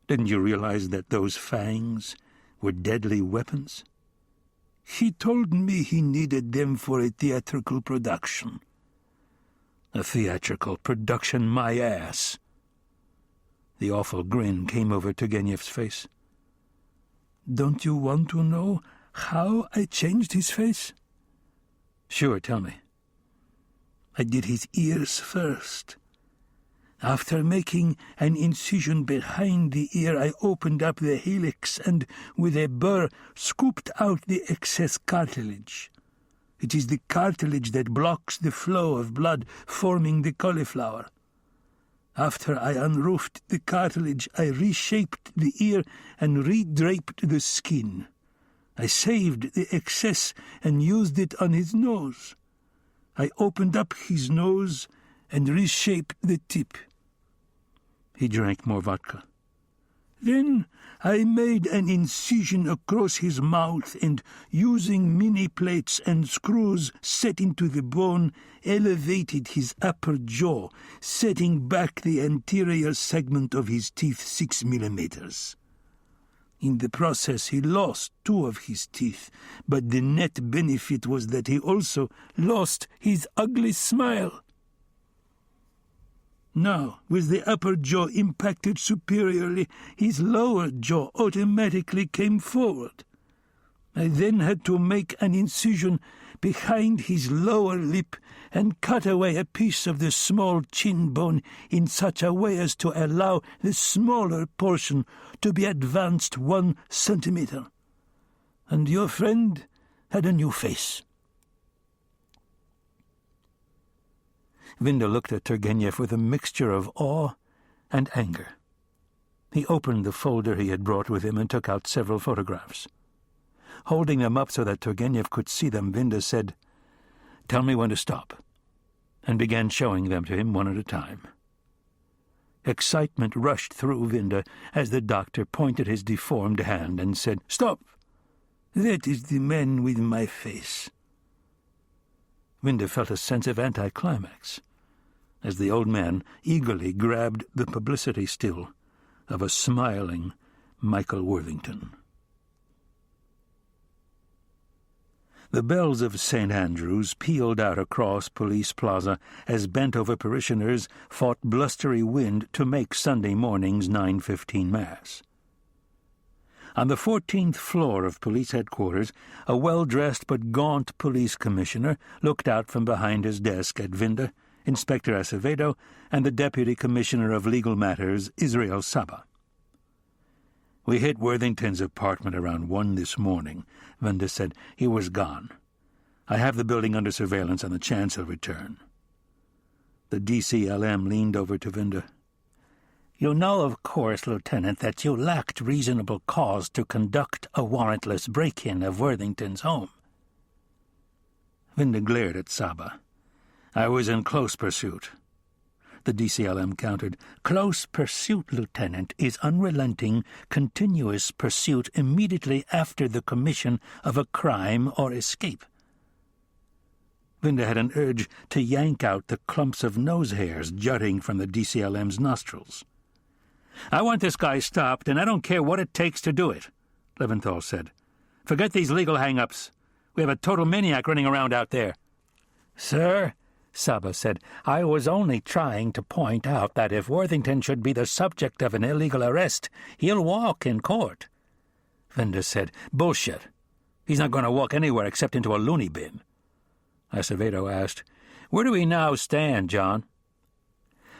Didn't you realize that those fangs were deadly weapons? He told me he needed them for a theatrical production. A theatrical production, my ass. The awful grin came over Turgenev's face. Don't you want to know how I changed his face? Sure, tell me. I did his ears first. After making an incision behind the ear, I opened up the helix and, with a burr, scooped out the excess cartilage. It is the cartilage that blocks the flow of blood, forming the cauliflower. After I unroofed the cartilage, I reshaped the ear and redraped the skin. I saved the excess and used it on his nose. I opened up his nose and reshaped the tip. He drank more vodka. Then I made an incision across his mouth and, using mini plates and screws set into the bone, elevated his upper jaw, setting back the anterior segment of his teeth 6 millimeters. In the process, he lost 2 of his teeth, but the net benefit was that he also lost his ugly smile. Now, with the upper jaw impacted superiorly, his lower jaw automatically came forward. I then had to make an incision behind his lower lip and cut away a piece of the small chin bone in such a way as to allow the smaller portion to be advanced 1 centimeter. And your friend had a new face. Vinda looked at Turgenev with a mixture of awe and anger. He opened the folder he had brought with him and took out several photographs. Holding them up so that Turgenev could see them, Vinda said, "Tell me when to stop," and began showing them to him one at a time. Excitement rushed through Vinda as the doctor pointed his deformed hand and said, "Stop! That is the man with my face." Vinda felt a sense of anticlimax as the old man eagerly grabbed the publicity still of a smiling Michael Worthington. The bells of St. Andrew's pealed out across Police Plaza as bent-over parishioners fought blustery wind to make Sunday morning's 9:15 Mass. On the 14th floor of police headquarters, a well-dressed but gaunt police commissioner looked out from behind his desk at Vinda, Inspector Acevedo, and the Deputy Commissioner of Legal Matters, Israel Saba. "We hit Worthington's apartment around 1 this morning," Vinda said. "He was gone. I have the building under surveillance on the chance he'll return." The DCLM leaned over to Vinda. "You know, of course, Lieutenant, that you lacked reasonable cause to conduct a warrantless break-in of Worthington's home." Vinda glared at Saba. "I was in close pursuit." The DCLM countered. "Close pursuit, Lieutenant, is unrelenting, continuous pursuit immediately after the commission of a crime or escape." Vinda had an urge to yank out the clumps of nose hairs jutting from the DCLM's nostrils. "I want this guy stopped, and I don't care what it takes to do it," Leventhal said. "Forget these legal hang-ups. We have a total maniac running around out there." "Sir," Saba said, "I was only trying to point out that if Worthington should be the subject of an illegal arrest, he'll walk in court." Vinda said, "Bullshit. He's not going to walk anywhere except into a loony bin." Acevedo asked, "Where do we now stand, John?"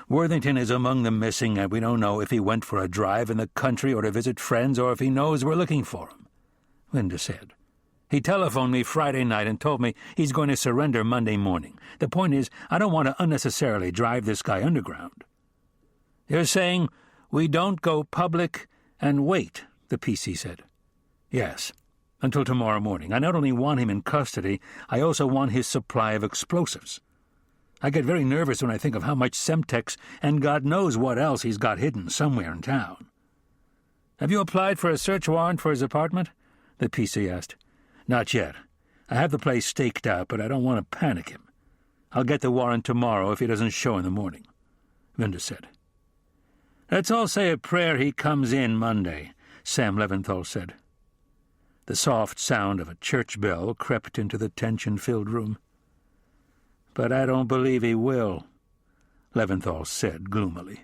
"Worthington is among the missing, and we don't know if he went for a drive in the country or to visit friends or if he knows we're looking for him," Vinda said. "He telephoned me Friday night and told me he's going to surrender Monday morning. The point is, I don't want to unnecessarily drive this guy underground." "You're saying we don't go public and wait," the PC said. "Yes, until tomorrow morning. I not only want him in custody, I also want his supply of explosives. I get very nervous when I think of how much Semtex and God knows what else he's got hidden somewhere in town." "Have you applied for a search warrant for his apartment?" the PC asked. "Not yet. I have the place staked out, but I don't want to panic him. I'll get the warrant tomorrow if he doesn't show in the morning," Vinda said. "Let's all say a prayer he comes in Monday," Sam Leventhal said. The soft sound of a church bell crept into the tension-filled room. "But I don't believe he will," Leventhal said gloomily.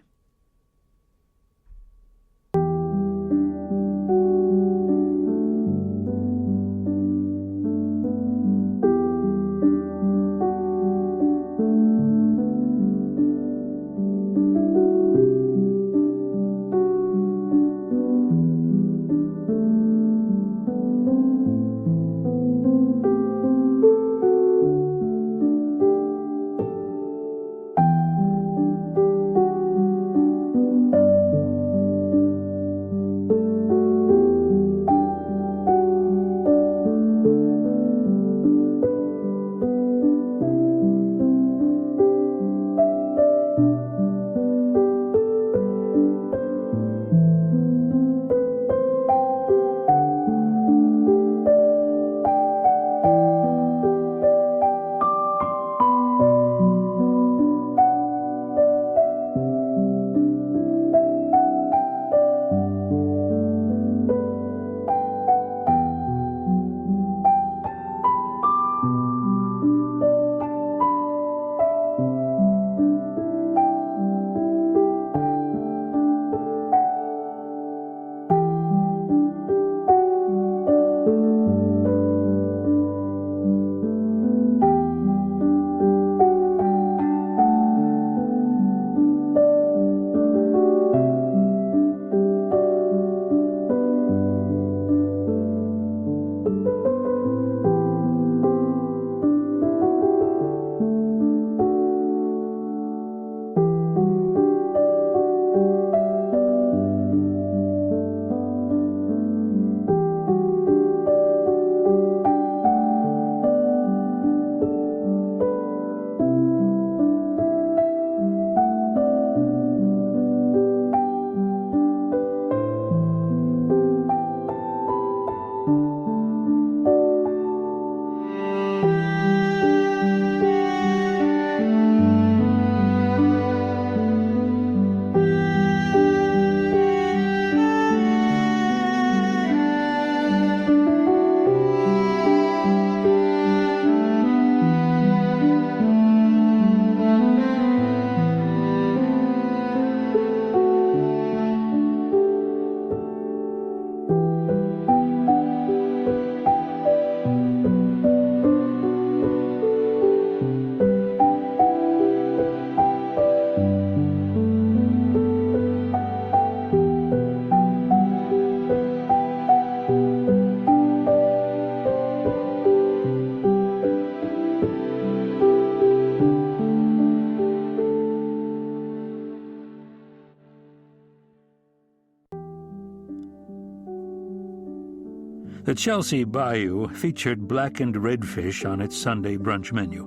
The Chelsea Bayou featured blackened redfish on its Sunday brunch menu.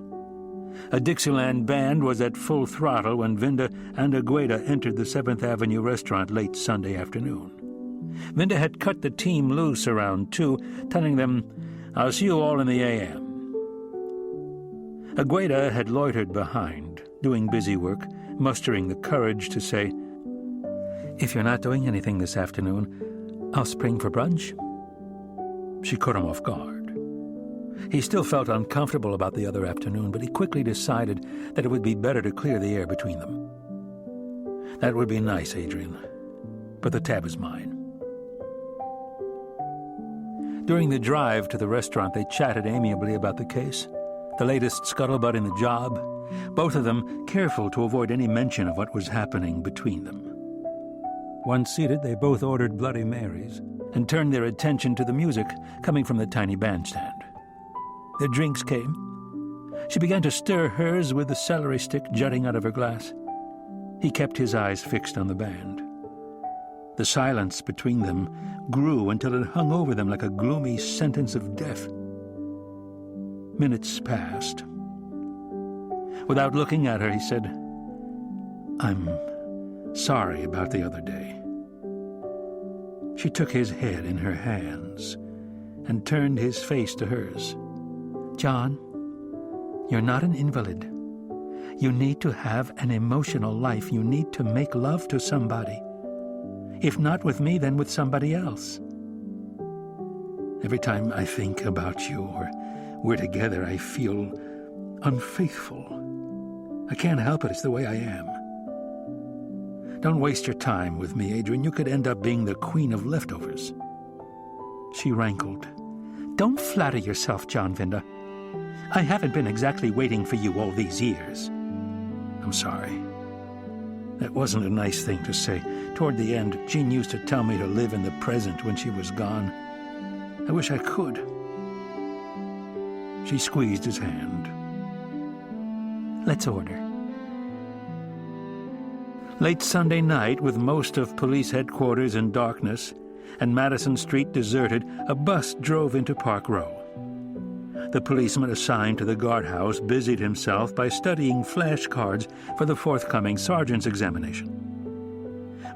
A Dixieland band was at full throttle when Vinda and Agueda entered the 7th Avenue restaurant late Sunday afternoon. Vinda had cut the team loose around 2, telling them, "I'll see you all in the a.m." Agueda had loitered behind, doing busy work, mustering the courage to say, "If you're not doing anything this afternoon, I'll spring for brunch." She caught him off guard. He still felt uncomfortable about the other afternoon, but he quickly decided that it would be better to clear the air between them. "That would be nice, Adrian, but the tab is mine." During the drive to the restaurant, they chatted amiably about the case, the latest scuttlebutt in the job, both of them careful to avoid any mention of what was happening between them. Once seated, they both ordered Bloody Marys and turned their attention to the music coming from the tiny bandstand. Their drinks came. She began to stir hers with the celery stick jutting out of her glass. He kept his eyes fixed on the band. The silence between them grew until it hung over them like a gloomy sentence of death. Minutes passed. Without looking at her, he said, "I'm sorry about the other day." She took his head in her hands and turned his face to hers. "John, you're not an invalid. You need to have an emotional life. You need to make love to somebody. If not with me, then with somebody else. Every time I think about you or we're together, I feel unfaithful. I can't help it. It's the way I am. Don't waste your time with me, Adrian. You could end up being the queen of leftovers. She rankled. Don't flatter yourself, John Vinda. I haven't been exactly waiting for you all these years. I'm sorry. That wasn't a nice thing to say. Toward the end, Jean used to tell me to live in the present when she was gone. I wish I could. She squeezed his hand. Let's order. Late Sunday night, with most of police headquarters in darkness and Madison Street deserted, a bus drove into Park Row. The policeman assigned to the guardhouse busied himself by studying flashcards for the forthcoming sergeant's examination.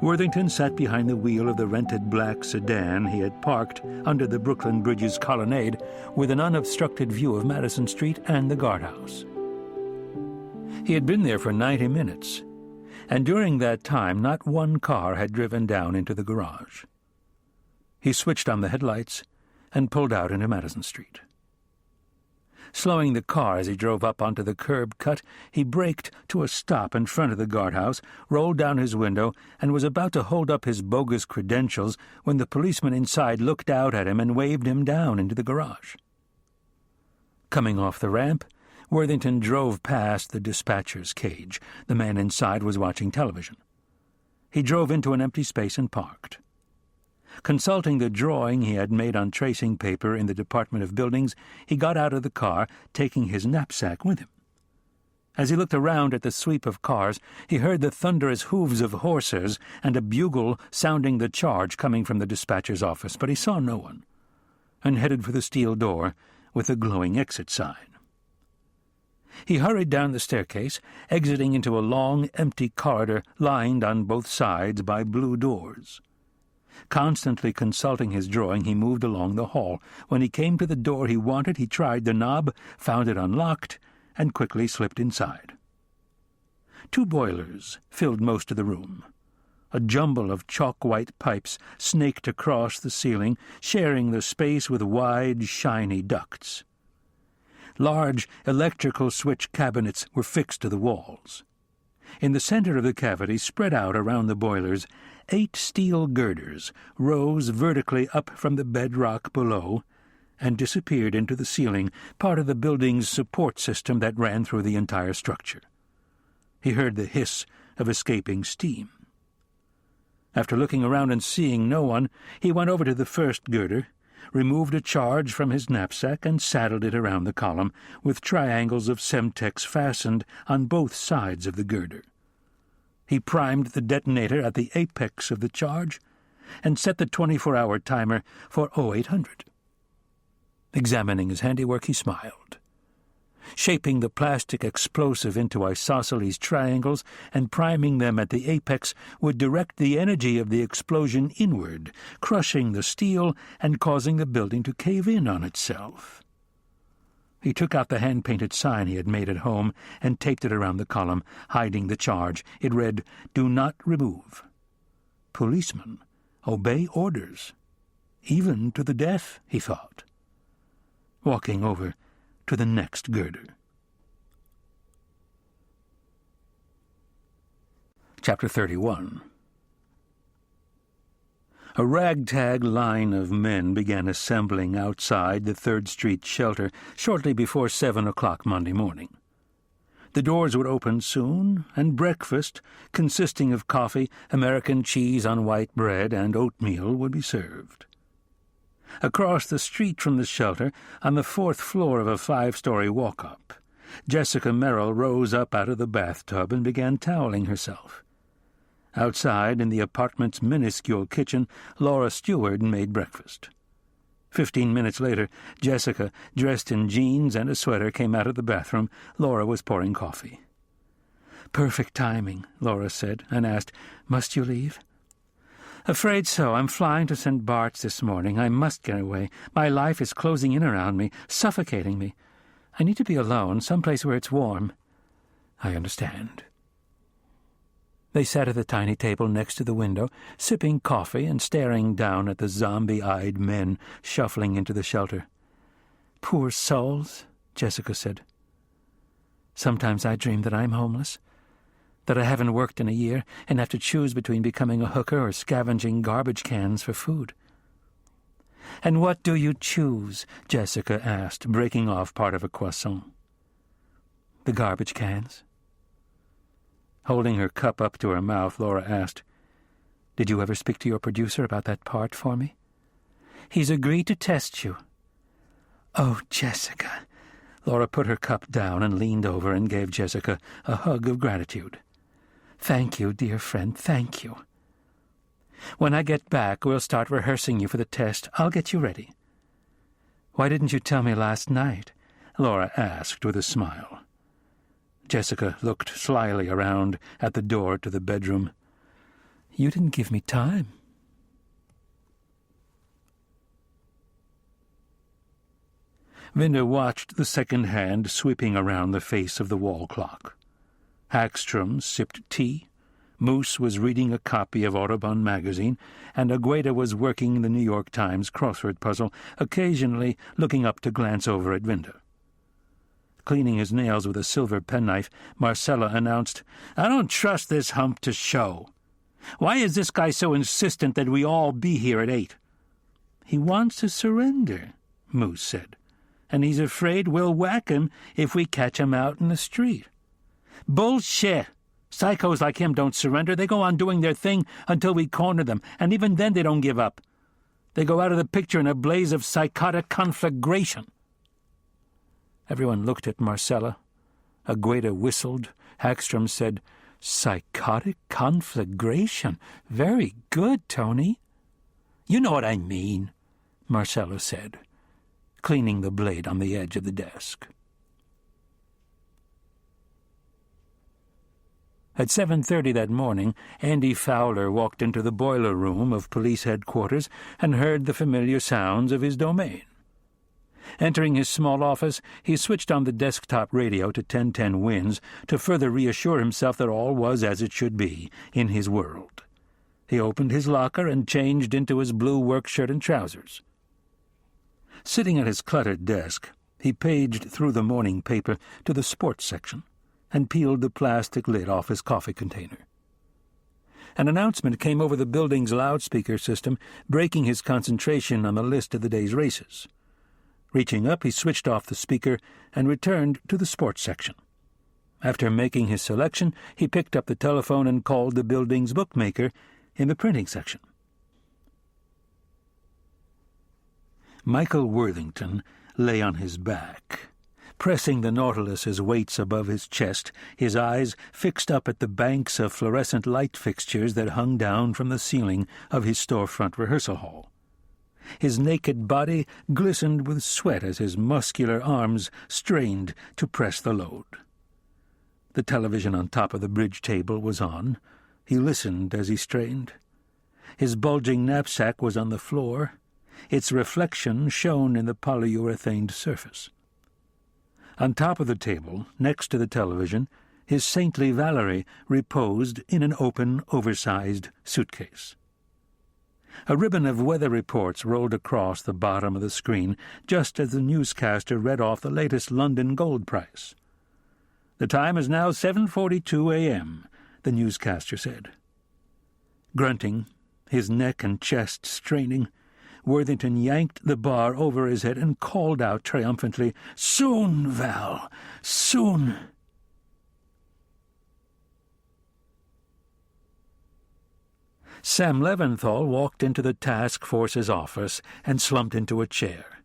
Worthington sat behind the wheel of the rented black sedan he had parked under the Brooklyn Bridge's colonnade with an unobstructed view of Madison Street and the guardhouse. He had been there for 90 minutes, and during that time not one car had driven down into the garage. He switched on the headlights and pulled out into Madison Street. Slowing the car as he drove up onto the curb cut, he braked to a stop in front of the guardhouse, rolled down his window, and was about to hold up his bogus credentials when the policeman inside looked out at him and waved him down into the garage. Coming off the ramp, Worthington drove past the dispatcher's cage. The man inside was watching television. He drove into an empty space and parked. Consulting the drawing he had made on tracing paper in the Department of Buildings, he got out of the car, taking his knapsack with him. As he looked around at the sweep of cars, he heard the thunderous hooves of horses and a bugle sounding the charge coming from the dispatcher's office, but he saw no one, and headed for the steel door with the glowing exit sign. He hurried down the staircase, exiting into a long, empty corridor lined on both sides by blue doors. Constantly consulting his drawing, he moved along the hall. When he came to the door he wanted, he tried the knob, found it unlocked, and quickly slipped inside. 2 boilers filled most of the room. A jumble of chalk-white pipes snaked across the ceiling, sharing the space with wide, shiny ducts. Large electrical switch cabinets were fixed to the walls. In the center of the cavity, spread out around the boilers, 8 steel girders rose vertically up from the bedrock below and disappeared into the ceiling, part of the building's support system that ran through the entire structure. He heard the hiss of escaping steam. After looking around and seeing no one, he went over to the first girder, removed a charge from his knapsack and saddled it around the column, with triangles of Semtex fastened on both sides of the girder. He primed the detonator at the apex of the charge and set the 24-hour timer for 0800. Examining his handiwork, he smiled. Shaping the plastic explosive into isosceles triangles and priming them at the apex would direct the energy of the explosion inward, crushing the steel and causing the building to cave in on itself. He took out the hand-painted sign he had made at home and taped it around the column, hiding the charge. It read, "Do not remove. Policemen, obey orders. Even to the death," he thought, walking over to the next girder. Chapter 31. A ragtag line of men began assembling outside the 3rd Street shelter shortly before 7 o'clock Monday morning. The doors would open soon, and breakfast, consisting of coffee, American cheese on white bread, and oatmeal, would be served. Across the street from the shelter, on the 4th floor of a 5-story walk-up, Jessica Merrill rose up out of the bathtub and began toweling herself. Outside, in the apartment's minuscule kitchen, Laura Stewart made breakfast. 15 minutes later, Jessica, dressed in jeans and a sweater, came out of the bathroom. Laura was pouring coffee. "Perfect timing," Laura said, and asked, "Must you leave?" "Afraid so. I'm flying to St. Bart's this morning. I must get away. My life is closing in around me, suffocating me. I need to be alone, someplace where it's warm." I understand. They sat at the tiny table next to the window, sipping coffee and staring down at the zombie-eyed men shuffling into the shelter. "Poor souls," Jessica said. "Sometimes I dream that I'm homeless, that I haven't worked in a year and have to choose between becoming a hooker or scavenging garbage cans for food." "And what do you choose?" Jessica asked, breaking off part of a croissant. "The garbage cans." Holding her cup up to her mouth, Laura asked, "Did you ever speak to your producer about that part for me?" "He's agreed to test you." "Oh, Jessica." Laura put her cup down and leaned over and gave Jessica a hug of gratitude. "Thank you, dear friend, thank you. When I get back, we'll start rehearsing you for the test. I'll get you ready." "Why didn't you tell me last night?" Laura asked with a smile. Jessica looked slyly around at the door to the bedroom. "You didn't give me time." Vinda watched the second hand sweeping around the face of the wall clock. Hagstrom sipped tea, Moose was reading a copy of Audubon magazine, and Agueda was working the New York Times crossword puzzle, occasionally looking up to glance over at Vinda. Cleaning his nails with a silver penknife, Marcella announced, "I don't trust this hump to show. Why is this guy so insistent that we all be here at 8? "He wants to surrender," Moose said, "and he's afraid we'll whack him if we catch him out in the street." "Bullshit! Psychos like him don't surrender. They go on doing their thing until we corner them, and even then they don't give up. They go out of the picture in a blaze of psychotic conflagration." Everyone looked at Marcella. Agueda whistled. Hagstrom said, "Psychotic conflagration. Very good, Tony." "You know what I mean," Marcella said, cleaning the blade on the edge of the desk. At 7:30 that morning, Andy Fowler walked into the boiler room of police headquarters and heard the familiar sounds of his domain. Entering his small office, he switched on the desktop radio to 1010 Winds to further reassure himself that all was as it should be in his world. He opened his locker and changed into his blue work shirt and trousers. Sitting at his cluttered desk, he paged through the morning paper to the sports section and peeled the plastic lid off his coffee container. An announcement came over the building's loudspeaker system, breaking his concentration on the list of the day's races. Reaching up, he switched off the speaker and returned to the sports section. After making his selection, he picked up the telephone and called the building's bookmaker in the printing section. Michael Worthington lay on his back, pressing the Nautilus's weights above his chest, his eyes fixed up at the banks of fluorescent light fixtures that hung down from the ceiling of his storefront rehearsal hall. His naked body glistened with sweat as his muscular arms strained to press the load. The television on top of the bridge table was on. He listened as he strained. His bulging knapsack was on the floor. Its reflection shone in the polyurethaned surface. On top of the table, next to the television, his saintly Valerie reposed in an open, oversized suitcase. A ribbon of weather reports rolled across the bottom of the screen just as the newscaster read off the latest London gold price. "The time is now 7:42 a.m., the newscaster said. Grunting, his neck and chest straining, Worthington yanked the bar over his head and called out triumphantly, "Soon, Val, soon!" Sam Leventhal walked into the task force's office and slumped into a chair.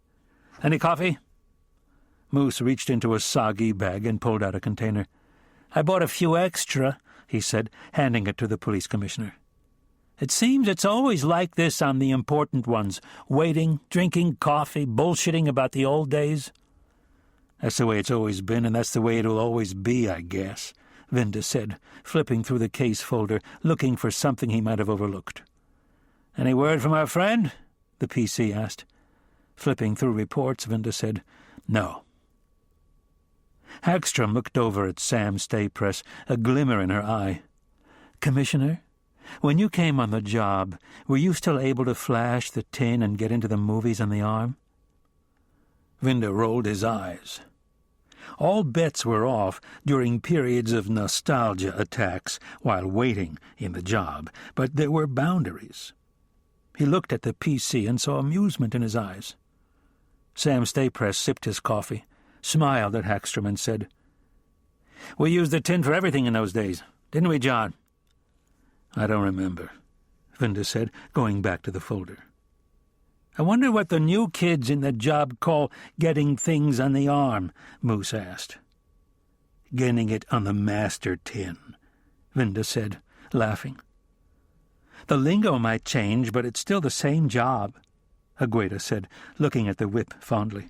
"Any coffee?" Moose reached into a soggy bag and pulled out a container. "I bought a few extra," he said, handing it to the police commissioner. "It seems it's always like this on the important ones, waiting, drinking coffee, bullshitting about the old days." "That's the way it's always been, and that's the way it'll always be, I guess," Vinda said, flipping through the case folder, looking for something he might have overlooked. "Any word from our friend?" the PC asked. Flipping through reports, Vinda said, "No." Hagstrom looked over at Sam Staypress, a glimmer in her eye. "Commissioner, when you came on the job, were you still able to flash the tin and get into the movies on the arm?" Vinda rolled his eyes. All bets were off during periods of nostalgia attacks while waiting in the job, but there were boundaries. He looked at the PC and saw amusement in his eyes. Sam Staypress sipped his coffee, smiled at Hagstrom, and said, "We used the tin for everything in those days, didn't we, John?" "I don't remember," Vinda said, going back to the folder. "I wonder what the new kids in the job call getting things on the arm," Moose asked. "Getting it on the master tin," Vinda said, laughing. "The lingo might change, but it's still the same job," Agueda said, looking at the whip fondly.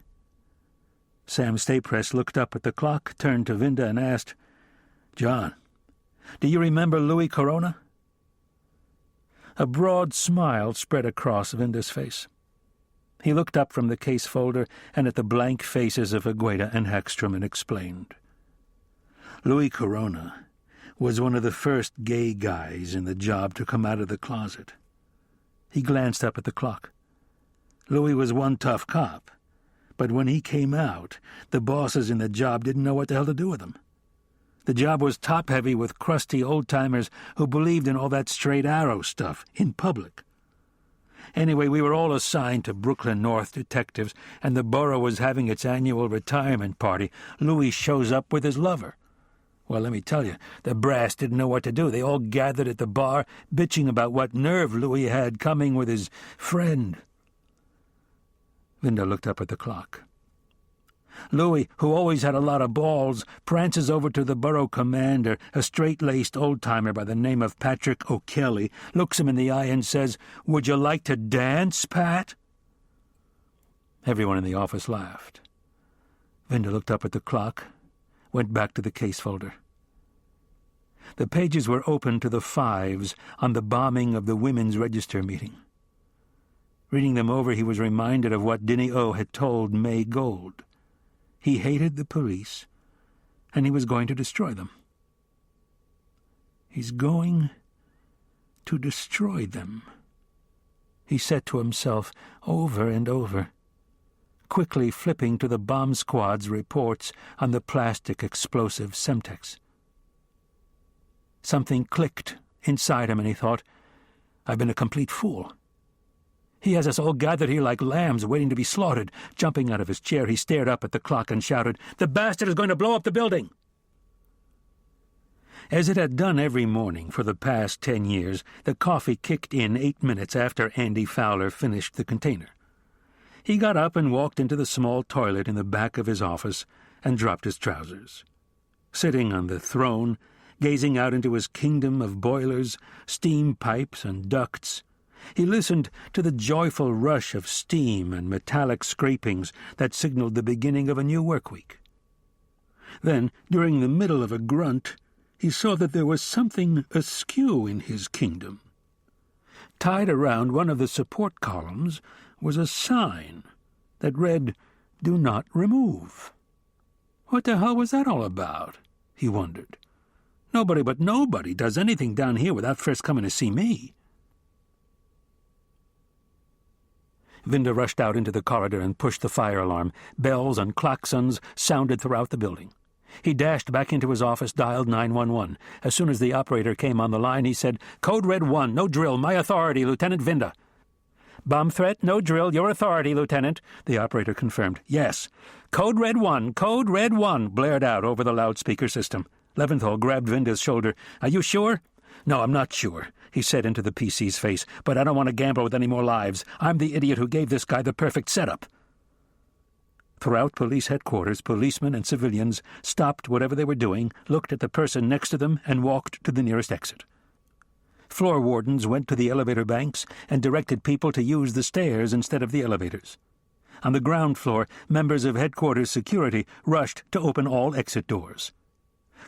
Sam Staypress looked up at the clock, turned to Vinda, and asked, "John, do you remember Louis Corona?" A broad smile spread across Vinda's face. He looked up from the case folder and at the blank faces of Agueda and Hagstrom and explained. "Louis Corona was one of the first gay guys in the job to come out of the closet." He glanced up at the clock. "Louis was one tough cop, but when he came out, the bosses in the job didn't know what the hell to do with him. The job was top-heavy with crusty old-timers who believed in all that straight arrow stuff in public. Anyway, we were all assigned to Brooklyn North detectives, and the borough was having its annual retirement party. Louis shows up with his lover. Well, let me tell you, the brass didn't know what to do. They all gathered at the bar, bitching about what nerve Louis had coming with his friend." Vinda looked up at the clock. "Louis, who always had a lot of balls, prances over to the borough commander, a straight-laced old-timer by the name of Patrick O'Kelly, looks him in the eye and says, 'Would you like to dance, Pat?'" Everyone in the office laughed. Vinda looked up at the clock, went back to the case folder. The pages were open to the fives on the bombing of the Women's Register meeting. Reading them over, he was reminded of what Dinny O had told May Gold. He hated the police, and he was going to destroy them. "He's going to destroy them," he said to himself over and over, quickly flipping to the bomb squad's reports on the plastic explosive Semtex. Something clicked inside him, and he thought, "I've been a complete fool. He has us all gathered here like lambs waiting to be slaughtered." Jumping out of his chair, he stared up at the clock and shouted, "The bastard is going to blow up the building!" As it had done every morning for the past 10 years, the coffee kicked in 8 minutes after Andy Fowler finished the container. He got up and walked into the small toilet in the back of his office and dropped his trousers. Sitting on the throne, gazing out into his kingdom of boilers, steam pipes, and ducts, he listened to the joyful rush of steam and metallic scrapings that signaled the beginning of a new work week. Then, during the middle of a grunt, he saw that there was something askew in his kingdom. Tied around one of the support columns was a sign that read, "Do not remove." What the hell was that all about? He wondered. Nobody but nobody does anything down here without first coming to see me. Vinda rushed out into the corridor and pushed the fire alarm. Bells and klaxons sounded throughout the building. He dashed back into his office, dialed 911. As soon as the operator came on the line, he said, "Code Red 1, no drill, my authority, Lieutenant Vinda." "Bomb threat, no drill, your authority, Lieutenant," the operator confirmed. "Yes." Code Red 1, blared out over the loudspeaker system. Leventhal grabbed Vinda's shoulder. "Are you sure?" "No, I'm not sure," he said into the PC's face, "but I don't want to gamble with any more lives. I'm the idiot who gave this guy the perfect setup." Throughout police headquarters, policemen and civilians stopped whatever they were doing, looked at the person next to them, and walked to the nearest exit. Floor wardens went to the elevator banks and directed people to use the stairs instead of the elevators. On the ground floor, members of headquarters security rushed to open all exit doors.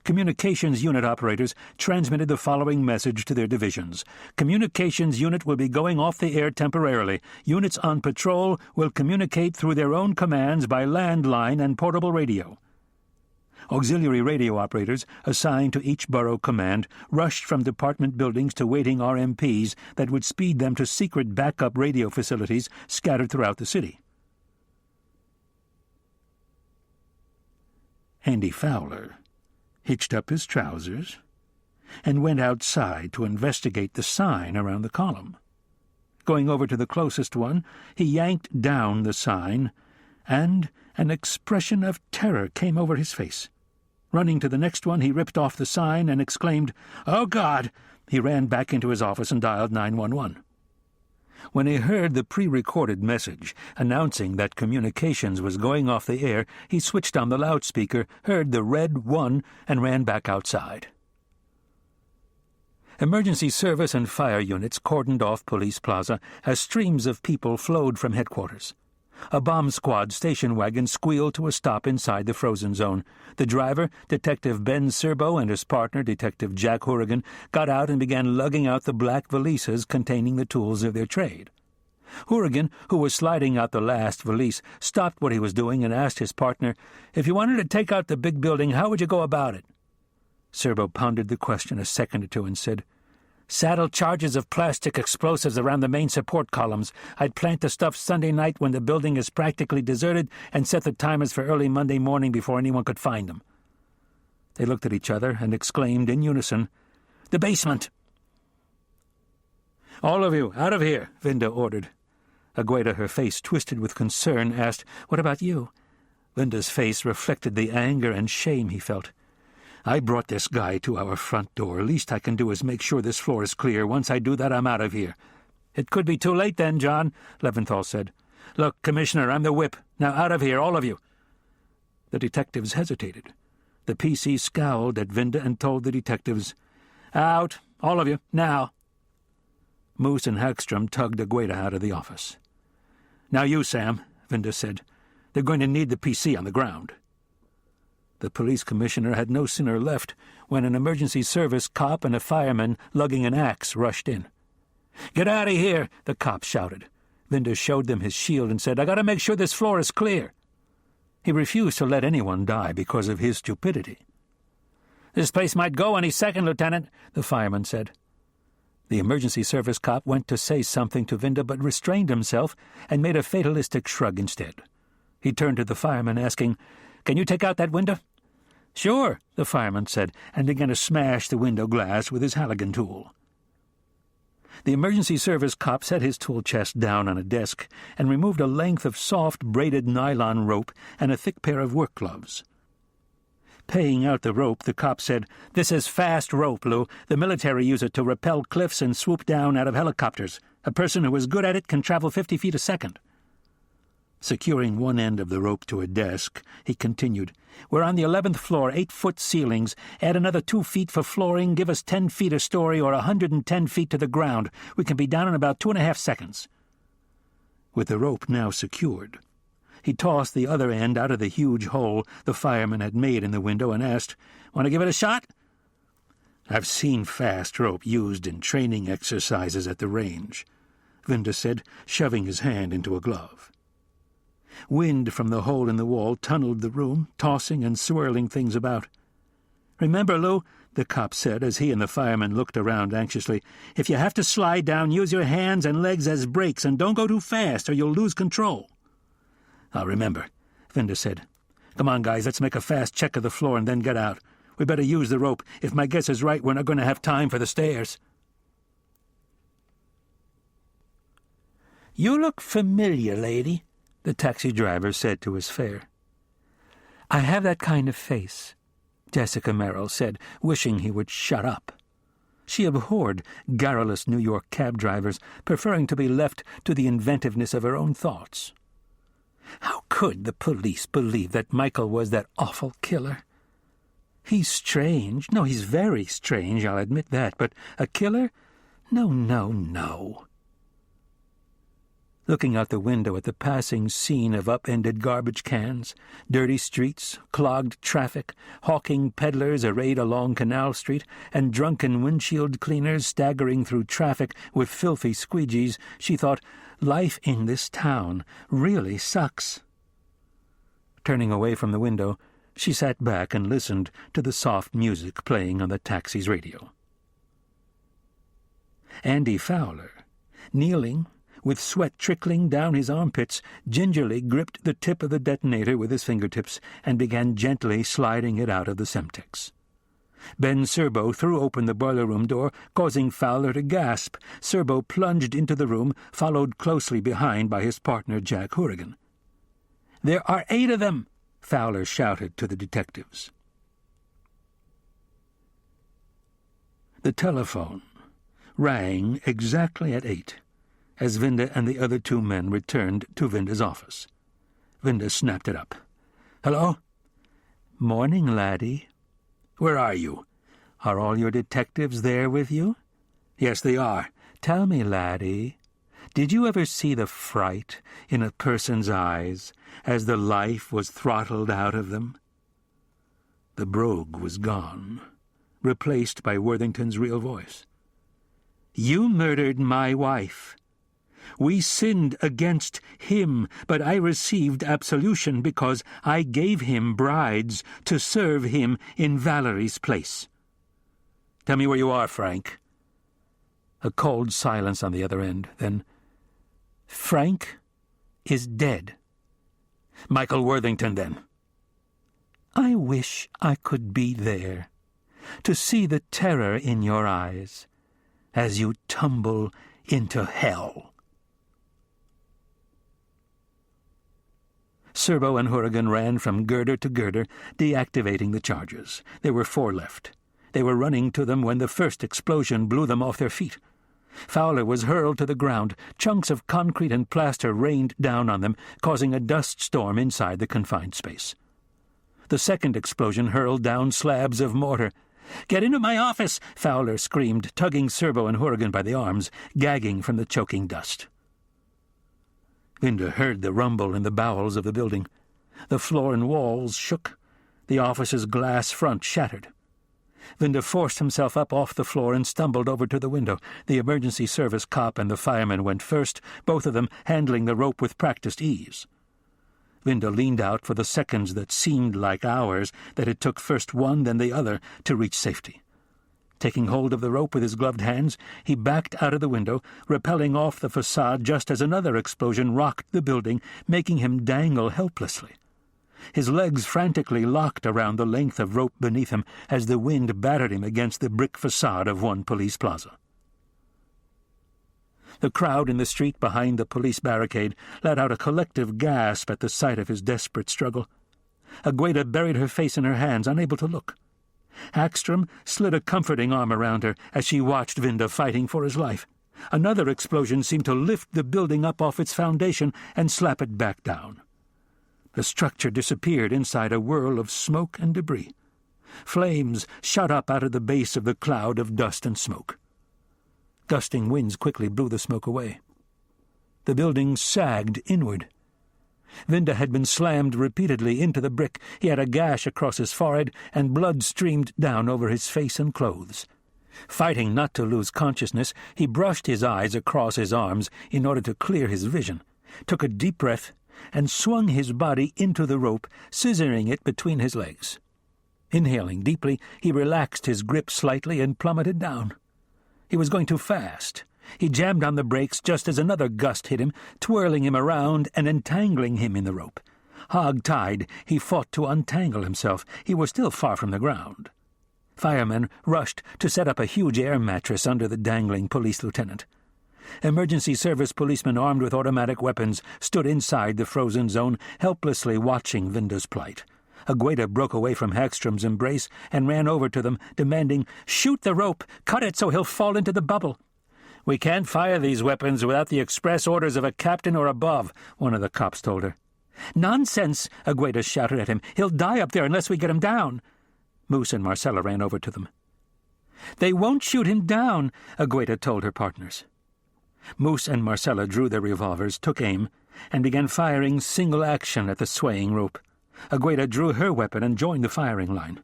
Communications unit operators transmitted the following message to their divisions. "Communications unit will be going off the air temporarily. Units on patrol will communicate through their own commands by landline and portable radio." Auxiliary radio operators, assigned to each borough command, rushed from department buildings to waiting RMPs that would speed them to secret backup radio facilities scattered throughout the city. Andy Fowler hitched up his trousers and went outside to investigate the sign around the column. Going over to the closest one, he yanked down the sign, and an expression of terror came over his face. Running to the next one, he ripped off the sign and exclaimed, "Oh, God!" He ran back into his office and dialed 911. When he heard the pre-recorded message announcing that communications was going off the air, he switched on the loudspeaker, heard the red 1, and ran back outside. Emergency service and fire units cordoned off Police Plaza as streams of people flowed from headquarters. A bomb squad station wagon squealed to a stop inside the frozen zone. The driver, Detective Ben Serbo, and his partner, Detective Jack Hourigan, got out and began lugging out the black valises containing the tools of their trade. Hourigan, who was sliding out the last valise, stopped what he was doing and asked his partner, "If you wanted to take out the big building, how would you go about it?" Serbo pondered the question a second or two and said, "Saddle charges of plastic explosives around the main support columns. I'd plant the stuff Sunday night when the building is practically deserted and set the timers for early Monday morning before anyone could find them." They looked at each other and exclaimed in unison, "The basement!" "All of you, out of here," Vinda ordered. Agueda, her face twisted with concern, asked, "What about you?" Vinda's face reflected the anger and shame he felt. "I brought this guy to our front door. Least I can do is make sure this floor is clear. Once I do that, I'm out of here." "It could be too late then, John," Leventhal said. "Look, Commissioner, I'm the whip. Now out of here, all of you." The detectives hesitated. The PC scowled at Vinda and told the detectives, "Out, all of you, now." Moose and Hagstrom tugged Agueda out of the office. "Now you, Sam," Vinda said. "They're going to need the PC on the ground." The police commissioner had no sooner left when an emergency service cop and a fireman lugging an axe rushed in. "Get out of here!" the cop shouted. Vinda showed them his shield and said, "I got to make sure this floor is clear." He refused to let anyone die because of his stupidity. "This place might go any second, Lieutenant," the fireman said. The emergency service cop went to say something to Vinda but restrained himself and made a fatalistic shrug instead. He turned to the fireman, asking, "Can you take out that window?" "Sure," the fireman said, and began to smash the window glass with his Halligan tool. The emergency service cop set his tool chest down on a desk and removed a length of soft, braided nylon rope and a thick pair of work gloves. Paying out the rope, the cop said, "This is fast rope, Lou. The military use it to rappel cliffs and swoop down out of helicopters. A person who is good at it can travel 50 feet a second." Securing one end of the rope to a desk, he continued, "We're on the 11th floor, 8-foot ceilings. Add another 2 feet for flooring, give us 10 feet a story or 110 feet to the ground. We can be down in about 2.5 seconds. With the rope now secured, he tossed the other end out of the huge hole the fireman had made in the window and asked, "Want to give it a shot?" "I've seen fast rope used in training exercises at the range," Vinda said, shoving his hand into a glove. Wind from the hole in the wall tunneled the room, tossing and swirling things about. "Remember, Lou," the cop said as he and the fireman looked around anxiously, "if you have to slide down, use your hands and legs as brakes, and don't go too fast or you'll lose control." "I'll remember," Vinda said. "Come on, guys, let's make a fast check of the floor and then get out. We better use the rope. If my guess is right, we're not going to have time for the stairs." "You look familiar, lady," the taxi driver said to his fare. "I have that kind of face," Jessica Merrill said, wishing he would shut up. She abhorred garrulous New York cab drivers, preferring to be left to the inventiveness of her own thoughts. How could the police believe that Michael was that awful killer? He's strange. No, he's very strange, I'll admit that, but a killer? No, no, no. Looking out the window at the passing scene of upended garbage cans, dirty streets, clogged traffic, hawking peddlers arrayed along Canal Street, and drunken windshield cleaners staggering through traffic with filthy squeegees, she thought, life in this town really sucks. Turning away from the window, She sat back and listened to the soft music playing on the taxi's radio. Andy Fowler, kneeling, with sweat trickling down his armpits, gingerly gripped the tip of the detonator with his fingertips and began gently sliding it out of the Semtex. Ben Serbo threw open the boiler room door, causing Fowler to gasp. Serbo plunged into the room, followed closely behind by his partner Jack Hourigan. "There are 8 of them!" Fowler shouted to the detectives. The telephone rang exactly at 8, as Vinda and the other 2 men returned to Vinda's office. Vinda snapped it up. "Hello?" "Morning, laddie." "Where are you?" "Are all your detectives there with you?" "Yes, they are." "Tell me, laddie, did you ever see the fright in a person's eyes as the life was throttled out of them?" The brogue was gone, replaced by Worthington's real voice. "You murdered my wife. We sinned against him, but I received absolution because I gave him brides to serve him in Valerie's place." "Tell me where you are, Frank." A cold silence on the other end. Then, "Frank is dead." "Michael Worthington, then." "I wish I could be there, to see the terror in your eyes as you tumble into hell." Serbo and Hourigan ran from girder to girder, deactivating the charges. There were 4 left. They were running to them when the first explosion blew them off their feet. Fowler was hurled to the ground. Chunks of concrete and plaster rained down on them, causing a dust storm inside the confined space. The second explosion hurled down slabs of mortar. "Get into my office!" Fowler screamed, tugging Serbo and Hourigan by the arms, gagging from the choking dust. Vinda heard the rumble in the bowels of the building. The floor and walls shook. The office's glass front shattered. Vinda forced himself up off the floor and stumbled over to the window. The emergency service cop and the fireman went first, both of them handling the rope with practiced ease. Vinda leaned out for the seconds that seemed like hours that it took first one, then the other, to reach safety. Taking hold of the rope with his gloved hands, he backed out of the window, rappelling off the facade just as another explosion rocked the building, making him dangle helplessly. His legs frantically locked around the length of rope beneath him as the wind battered him against the brick facade of one police plaza. The crowd in the street behind the police barricade let out a collective gasp at the sight of his desperate struggle. Agueda buried her face in her hands, unable to look. Hackstrom slid a comforting arm around her as she watched Vinda fighting for his life. Another explosion seemed to lift the building up off its foundation and slap it back down. The structure disappeared inside a whirl of smoke and debris. Flames shot up out of the base of the cloud of dust and smoke. Gusting winds quickly blew the smoke away. The building sagged inward. Vinda had been slammed repeatedly into the brick. He had a gash across his forehead, and blood streamed down over his face and clothes. Fighting not to lose consciousness, he brushed his eyes across his arms in order to clear his vision, took a deep breath, and swung his body into the rope, scissoring it between his legs. Inhaling deeply, he relaxed his grip slightly and plummeted down. He was going too fast. He jammed on the brakes just as another gust hit him, twirling him around and entangling him in the rope. Hog-tied, he fought to untangle himself. He was still far from the ground. Firemen rushed to set up a huge air mattress under the dangling police lieutenant. Emergency service policemen armed with automatic weapons stood inside the frozen zone, helplessly watching Vinda's plight. Agueda broke away from Hackstrom's embrace and ran over to them, demanding, "Shoot the rope! Cut it so he'll fall into the bubble!" "We can't fire these weapons without the express orders of a captain or above," one of the cops told her. "Nonsense!" Agueda shouted at him. "He'll die up there unless we get him down." Moose and Marcella ran over to them. "They won't shoot him down," Agueda told her partners. Moose and Marcella drew their revolvers, took aim, and began firing single action at the swaying rope. Agueda drew her weapon and joined the firing line.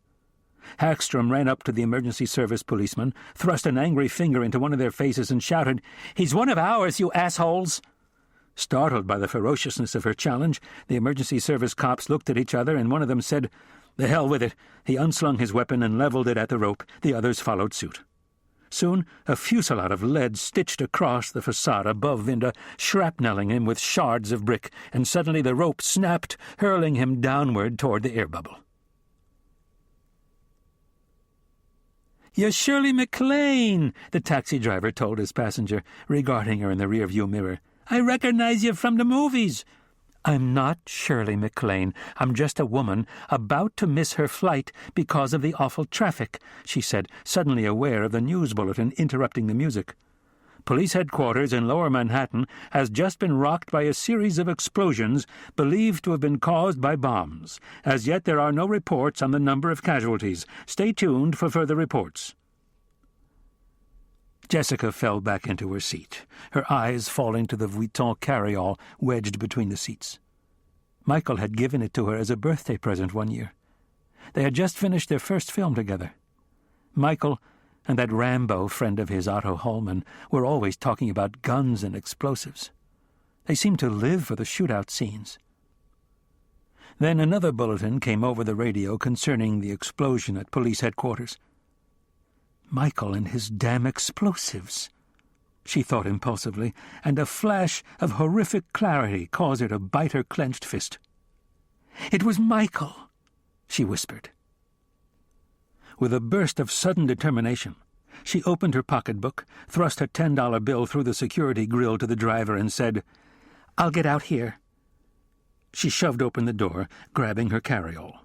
Hackstrom ran up to the emergency service policeman, thrust an angry finger into one of their faces and shouted, "He's one of ours, you assholes!" Startled by the ferociousness of her challenge, the emergency service cops looked at each other and one of them said, The hell with it. He unslung his weapon and leveled it at the rope. The others followed suit. Soon, a fusillade of lead stitched across the facade above Vinda, shrapnelling him with shards of brick, and suddenly the rope snapped, hurling him downward toward the air bubble. "You're Shirley MacLaine," the taxi driver told his passenger, regarding her in the rearview mirror. "I recognize you from the movies." "I'm not Shirley MacLaine. I'm just a woman about to miss her flight because of the awful traffic," she said, suddenly aware of the news bulletin interrupting the music. "Police headquarters in Lower Manhattan has just been rocked by a series of explosions believed to have been caused by bombs. As yet there are no reports on the number of casualties. Stay tuned for further reports." Jessica fell back into her seat, her eyes falling to the Vuitton carry-all wedged between the seats. Michael had given it to her as a birthday present one year. They had just finished their first film together. Michael and that Rambo friend of his, Otto Holman, were always talking about guns and explosives. They seemed to live for the shootout scenes. Then another bulletin came over the radio concerning the explosion at police headquarters. Michael and his damn explosives, she thought impulsively, and a flash of horrific clarity caused her to bite her clenched fist. "It was Michael," she whispered. With a burst of sudden determination, she opened her pocketbook, thrust a $10 bill through the security grill to the driver, and said, "I'll get out here." She shoved open the door, grabbing her carry-all.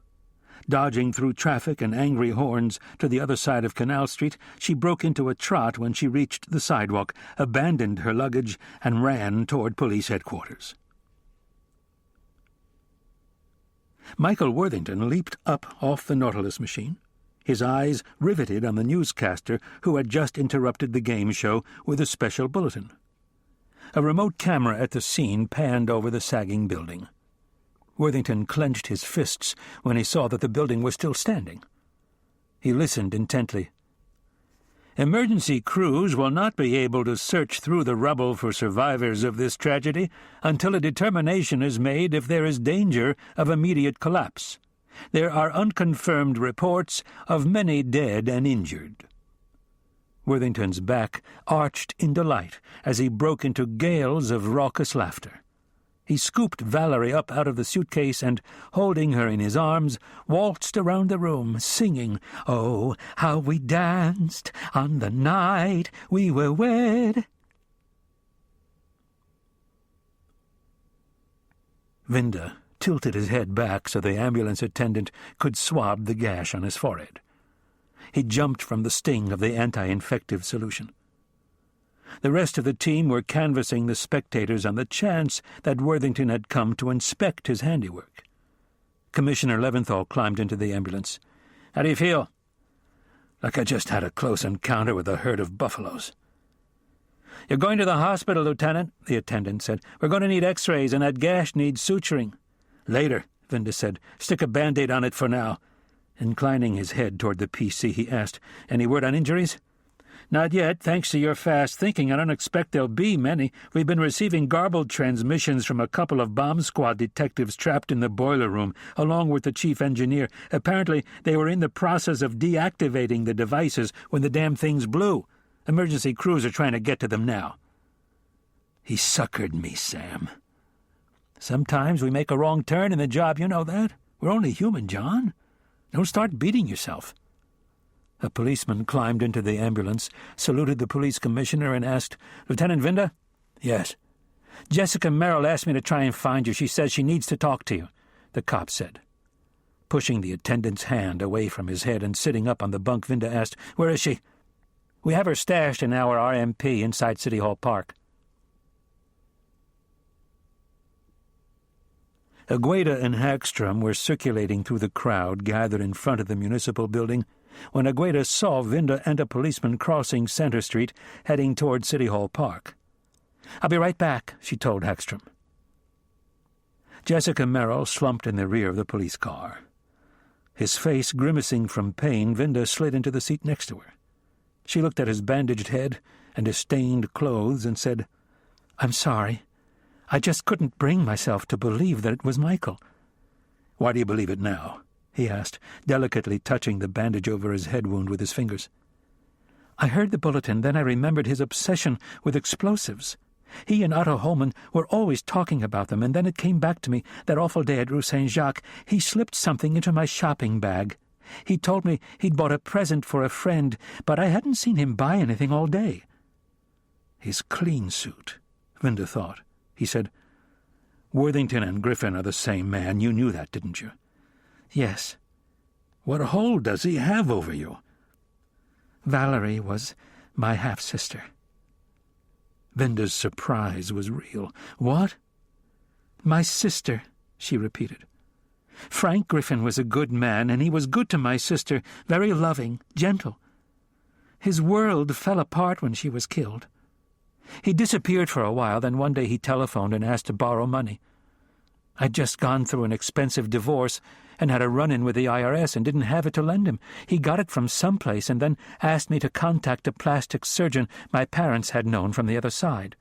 Dodging through traffic and angry horns to the other side of Canal Street, she broke into a trot when she reached the sidewalk, abandoned her luggage, and ran toward police headquarters. Michael Worthington leaped up off the Nautilus machine, his eyes riveted on the newscaster who had just interrupted the game show with a special bulletin. A remote camera at the scene panned over the sagging building. Worthington clenched his fists when he saw that the building was still standing. He listened intently. "Emergency crews will not be able to search through the rubble for survivors of this tragedy until a determination is made if there is danger of immediate collapse. There are unconfirmed reports of many dead and injured." Worthington's back arched in delight as he broke into gales of raucous laughter. He scooped Valerie up out of the suitcase and, holding her in his arms, waltzed around the room, singing, "Oh, how we danced on the night we were wed." Vinda tilted his head back so the ambulance attendant could swab the gash on his forehead. He jumped from the sting of the anti-infective solution. The rest of the team were canvassing the spectators on the chance that Worthington had come to inspect his handiwork. Commissioner Leventhal climbed into the ambulance. "How do you feel?" "Like I just had a close encounter with a herd of buffaloes." "You're going to the hospital, Lieutenant," the attendant said. "We're going to need x-rays, and that gash needs suturing." "Later," Vinda said. "Stick a Band-Aid on it for now." Inclining his head toward the PC, he asked, "Any word on injuries?" "Not yet. Thanks to your fast thinking, I don't expect there'll be many. We've been receiving garbled transmissions from a couple of bomb squad detectives trapped in the boiler room, along with the chief engineer. Apparently, they were in the process of deactivating the devices when the damn things blew. Emergency crews are trying to get to them now." "He suckered me, Sam." "Sometimes we make a wrong turn in the job, you know that. We're only human, John. Don't start beating yourself." A policeman climbed into the ambulance, saluted the police commissioner, and asked, "Lieutenant Vinda?" "Yes." "Jessica Merrill asked me to try and find you. She says she needs to talk to you," the cop said. Pushing the attendant's hand away from his head and sitting up on the bunk, Vinda asked, "Where is she?" "We have her stashed in our RMP inside City Hall Park." Agueda and Hagstrom were circulating through the crowd gathered in front of the municipal building when Agueda saw Vinda and a policeman crossing Center Street, heading toward City Hall Park. "I'll be right back," she told Hagstrom. Jessica Merrill slumped in the rear of the police car. His face grimacing from pain, Vinda slid into the seat next to her. She looked at his bandaged head and his stained clothes and said, "I'm sorry. I just couldn't bring myself to believe that it was Michael." "Why do you believe it now?" he asked, delicately touching the bandage over his head wound with his fingers. I heard the bulletin, then I remembered his obsession with explosives. He and Otto Holman were always talking about them, and then it came back to me, that awful day at Rue Saint-Jacques. He slipped something into my shopping bag. He told me he'd bought a present for a friend, but I hadn't seen him buy anything all day. His clean suit, Vinda thought. He said, Worthington and Griffin are the same man. You knew that, didn't you? Yes. What hold does he have over you? Valerie was my half-sister. Vinda's surprise was real. What? My sister, she repeated. Frank Griffin was a good man, and he was good to my sister, very loving, gentle. His world fell apart when she was killed. He disappeared for a while, then one day he telephoned and asked to borrow money. I'd just gone through an expensive divorce and had a run-in with the IRS and didn't have it to lend him. He got it from someplace and then asked me to contact a plastic surgeon my parents had known from the other side.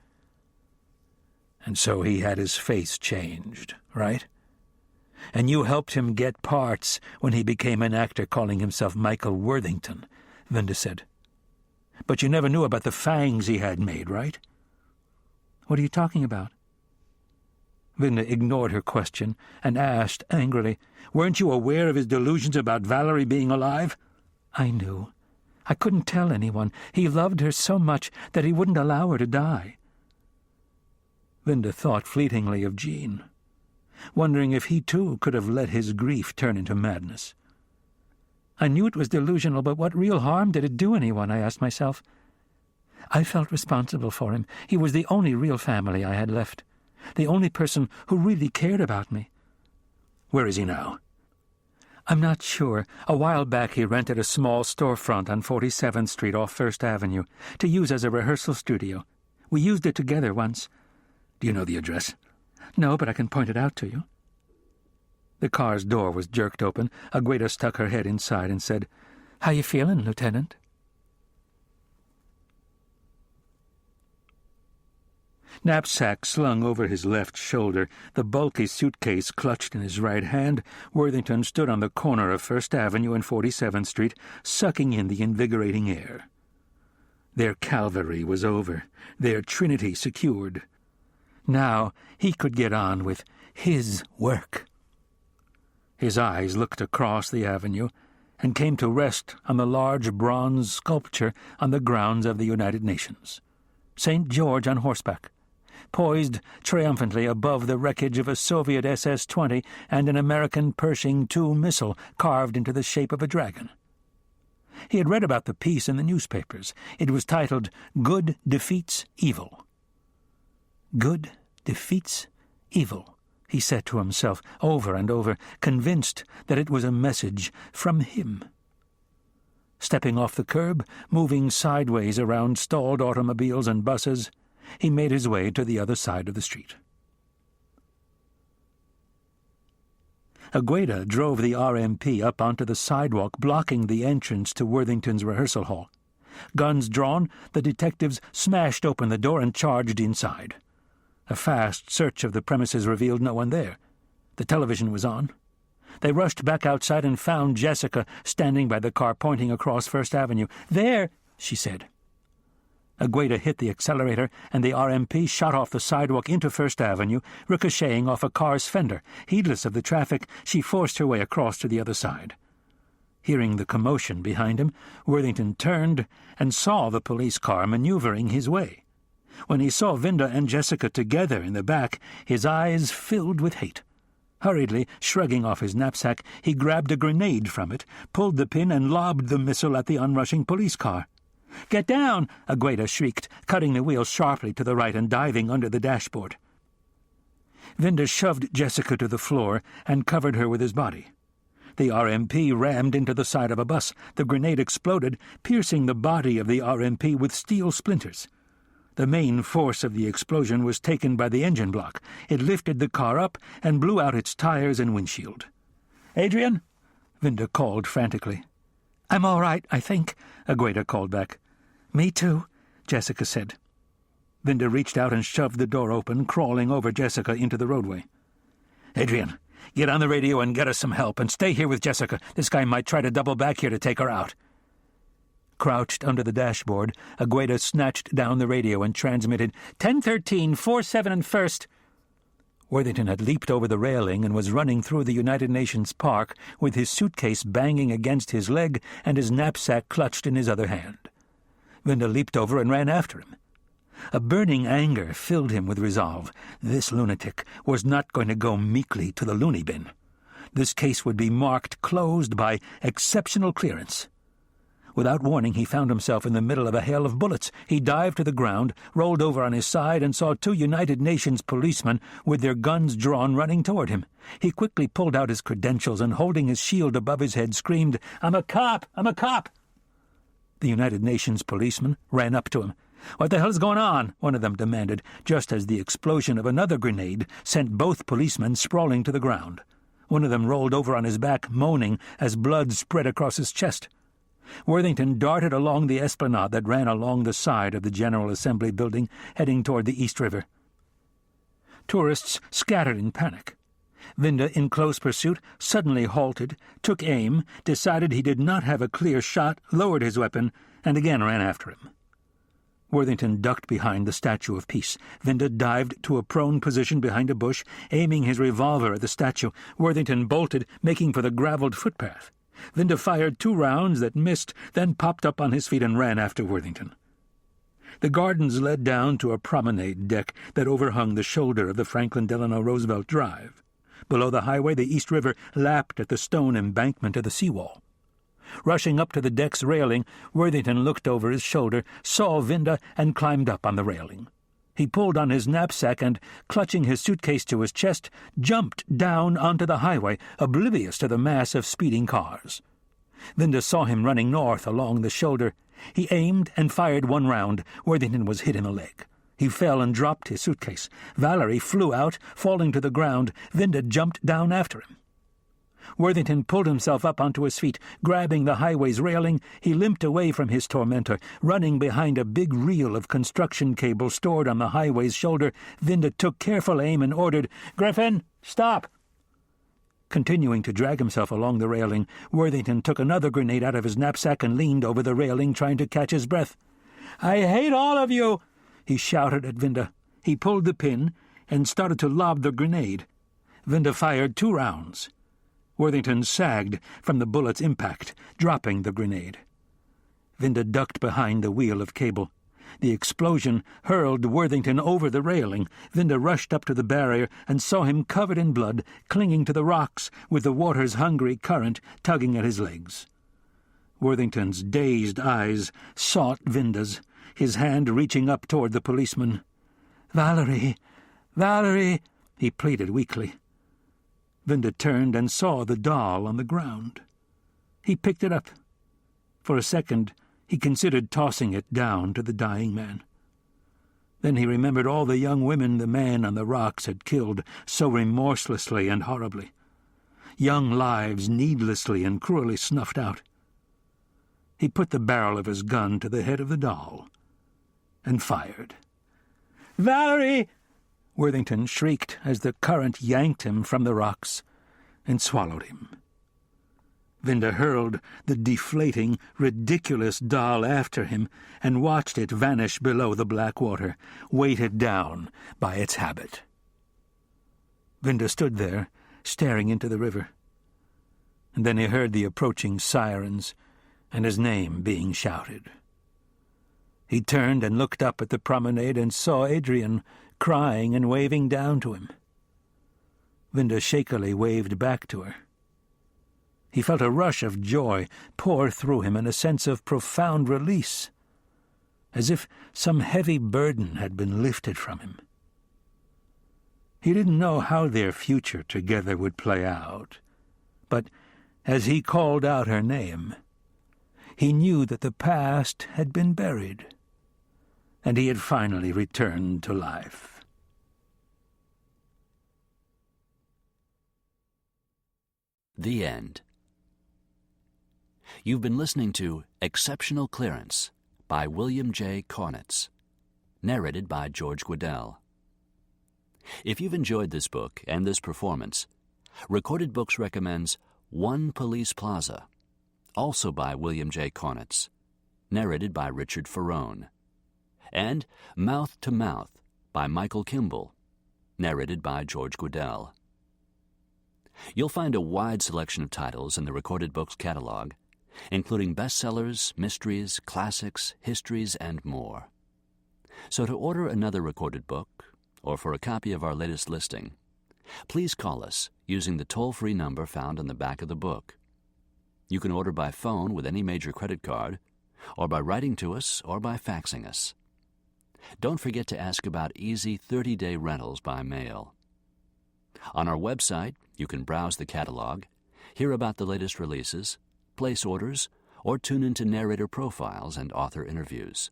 And so he had his face changed, right? And you helped him get parts when he became an actor calling himself Michael Worthington, Vinda said. But you never knew about the fangs he had made, right? What are you talking about? Vinda ignored her question and asked angrily, Weren't you aware of his delusions about Valerie being alive? I knew. I couldn't tell anyone. He loved her so much that he wouldn't allow her to die. Vinda thought fleetingly of Jean, wondering if he too could have let his grief turn into madness. I knew it was delusional, but what real harm did it do anyone, I asked myself. I felt responsible for him. He was the only real family I had left, the only person who really cared about me. Where is he now? I'm not sure. A while back he rented a small storefront on 47th Street off First Avenue to use as a rehearsal studio. We used it together once. Do you know the address? No, but I can point it out to you. The car's door was jerked open. Agueda stuck her head inside and said, How you feeling, Lieutenant? Knapsack slung over his left shoulder, the bulky suitcase clutched in his right hand, Worthington stood on the corner of First Avenue and 47th Street, sucking in the invigorating air. Their cavalry was over, their trinity secured. Now he could get on with his work. His eyes looked across the avenue and came to rest on the large bronze sculpture on the grounds of the United Nations. St. George on horseback, poised triumphantly above the wreckage of a Soviet SS-20 and an American Pershing II missile carved into the shape of a dragon. He had read about the piece in the newspapers. It was titled, Good Defeats Evil. Good defeats evil, he said to himself over and over, convinced that it was a message from him. Stepping off the curb, moving sideways around stalled automobiles and buses, he made his way to the other side of the street. Agueda drove the RMP up onto the sidewalk, blocking the entrance to Worthington's rehearsal hall. Guns drawn, the detectives smashed open the door and charged inside. A fast search of the premises revealed no one there. The television was on. They rushed back outside and found Jessica standing by the car, pointing across First Avenue. There, she said. Agueda hit the accelerator, and the RMP shot off the sidewalk into First Avenue, ricocheting off a car's fender. Heedless of the traffic, she forced her way across to the other side. Hearing the commotion behind him, Worthington turned and saw the police car maneuvering his way. When he saw Vinda and Jessica together in the back, his eyes filled with hate. Hurriedly, shrugging off his knapsack, he grabbed a grenade from it, pulled the pin, and lobbed the missile at the onrushing police car. "Get down!" Agueda shrieked, cutting the wheel sharply to the right and diving under the dashboard. Vinda shoved Jessica to the floor and covered her with his body. The RMP rammed into the side of a bus. The grenade exploded, piercing the body of the RMP with steel splinters. The main force of the explosion was taken by the engine block. It lifted the car up and blew out its tires and windshield. "Adrian?" Vinda called frantically. "I'm all right, I think," Agueda called back. "Me too," Jessica said. Vinda reached out and shoved the door open, crawling over Jessica into the roadway. "Adrian, Get on the radio and get us some help, and stay here with Jessica. This guy might try to double back here to take her out." Crouched under the dashboard, Agueda snatched down the radio and transmitted, 1013, 47 and 1st. Worthington had leaped over the railing and was running through the United Nations Park with his suitcase banging against his leg and his knapsack clutched in his other hand. Vinda leaped over and ran after him. A burning anger filled him with resolve. This lunatic was not going to go meekly to the loony bin. This case would be marked closed by exceptional clearance. Without warning, he found himself in the middle of a hail of bullets. He dived to the ground, rolled over on his side, and saw 2 United Nations policemen with their guns drawn running toward him. He quickly pulled out his credentials and, holding his shield above his head, screamed, "I'm a cop! I'm a cop!" The United Nations policeman ran up to him. "What the hell's going on?" one of them demanded, just as the explosion of another grenade sent both policemen sprawling to the ground. One of them rolled over on his back, moaning, as blood spread across his chest. Worthington darted along the esplanade that ran along the side of the General Assembly building, heading toward the East River. Tourists scattered in panic. Vinda, in close pursuit, suddenly halted, took aim, decided he did not have a clear shot, lowered his weapon, and again ran after him. Worthington ducked behind the Statue of Peace. Vinda dived to a prone position behind a bush, aiming his revolver at the statue. Worthington bolted, making for the gravelled footpath. Vinda fired 2 rounds that missed, then popped up on his feet and ran after Worthington. The gardens led down to a promenade deck that overhung the shoulder of the Franklin Delano Roosevelt Drive. Below the highway, the East River lapped at the stone embankment of the seawall. Rushing up to the deck's railing, Worthington looked over his shoulder, saw Vinda, and climbed up on the railing. He pulled on his knapsack and, clutching his suitcase to his chest, jumped down onto the highway, oblivious to the mass of speeding cars. Vinda saw him running north along the shoulder. He aimed and fired 1 round. Worthington was hit in the leg. He fell and dropped his suitcase. Valerie flew out, falling to the ground. Vinda jumped down after him. Worthington pulled himself up onto his feet. Grabbing the highway's railing, he limped away from his tormentor. Running behind a big reel of construction cable stored on the highway's shoulder, Vinda took careful aim and ordered, "Griffin, stop!" Continuing to drag himself along the railing, Worthington took another grenade out of his knapsack and leaned over the railing, trying to catch his breath. "I hate all of you!" he shouted at Vinda. He pulled the pin and started to lob the grenade. Vinda fired 2 rounds. Worthington sagged from the bullet's impact, dropping the grenade. Vinda ducked behind the wheel of cable. The explosion hurled Worthington over the railing. Vinda rushed up to the barrier and saw him covered in blood, clinging to the rocks, with the water's hungry current tugging at his legs. Worthington's dazed eyes sought Vinda's, his hand reaching up toward the policeman. "Valerie, Valerie," he pleaded weakly. Vinda turned and saw the doll on the ground. He picked it up. For a second, he considered tossing it down to the dying man. Then he remembered all the young women the man on the rocks had killed so remorselessly and horribly. Young lives needlessly and cruelly snuffed out. He put the barrel of his gun to the head of the doll and fired. "Valerie!" Worthington shrieked as the current yanked him from the rocks and swallowed him. Vinda hurled the deflating, ridiculous doll after him and watched it vanish below the black water, weighted down by its habit. Vinda stood there, staring into the river. And then he heard the approaching sirens and his name being shouted. He turned and looked up at the promenade and saw Adrian crying and waving down to him. Vinda shakily waved back to her. He felt a rush of joy pour through him and a sense of profound release, as if some heavy burden had been lifted from him. He didn't know how their future together would play out, but as he called out her name, he knew that the past had been buried, and he had finally returned to life. The end. You've been listening to Exceptional Clearance by William J. Caunitz, narrated by George Guidell. If you've enjoyed this book and this performance, Recorded Books recommends One Police Plaza, also by William J. Caunitz, narrated by Richard Ferrone, and Mouth to Mouth by Michael Kimball, narrated by George Guidell. You'll find a wide selection of titles in the Recorded Books catalog, including bestsellers, mysteries, classics, histories, and more. So to order another recorded book, or for a copy of our latest listing, please call us using the toll-free number found on the back of the book. You can order by phone with any major credit card, or by writing to us, or by faxing us. Don't forget to ask about easy 30-day rentals by mail. On our website, you can browse the catalog, hear about the latest releases, place orders, or tune into narrator profiles and author interviews.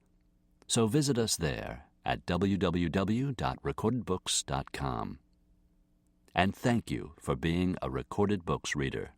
So visit us there at www.recordedbooks.com. And thank you for being a Recorded Books reader.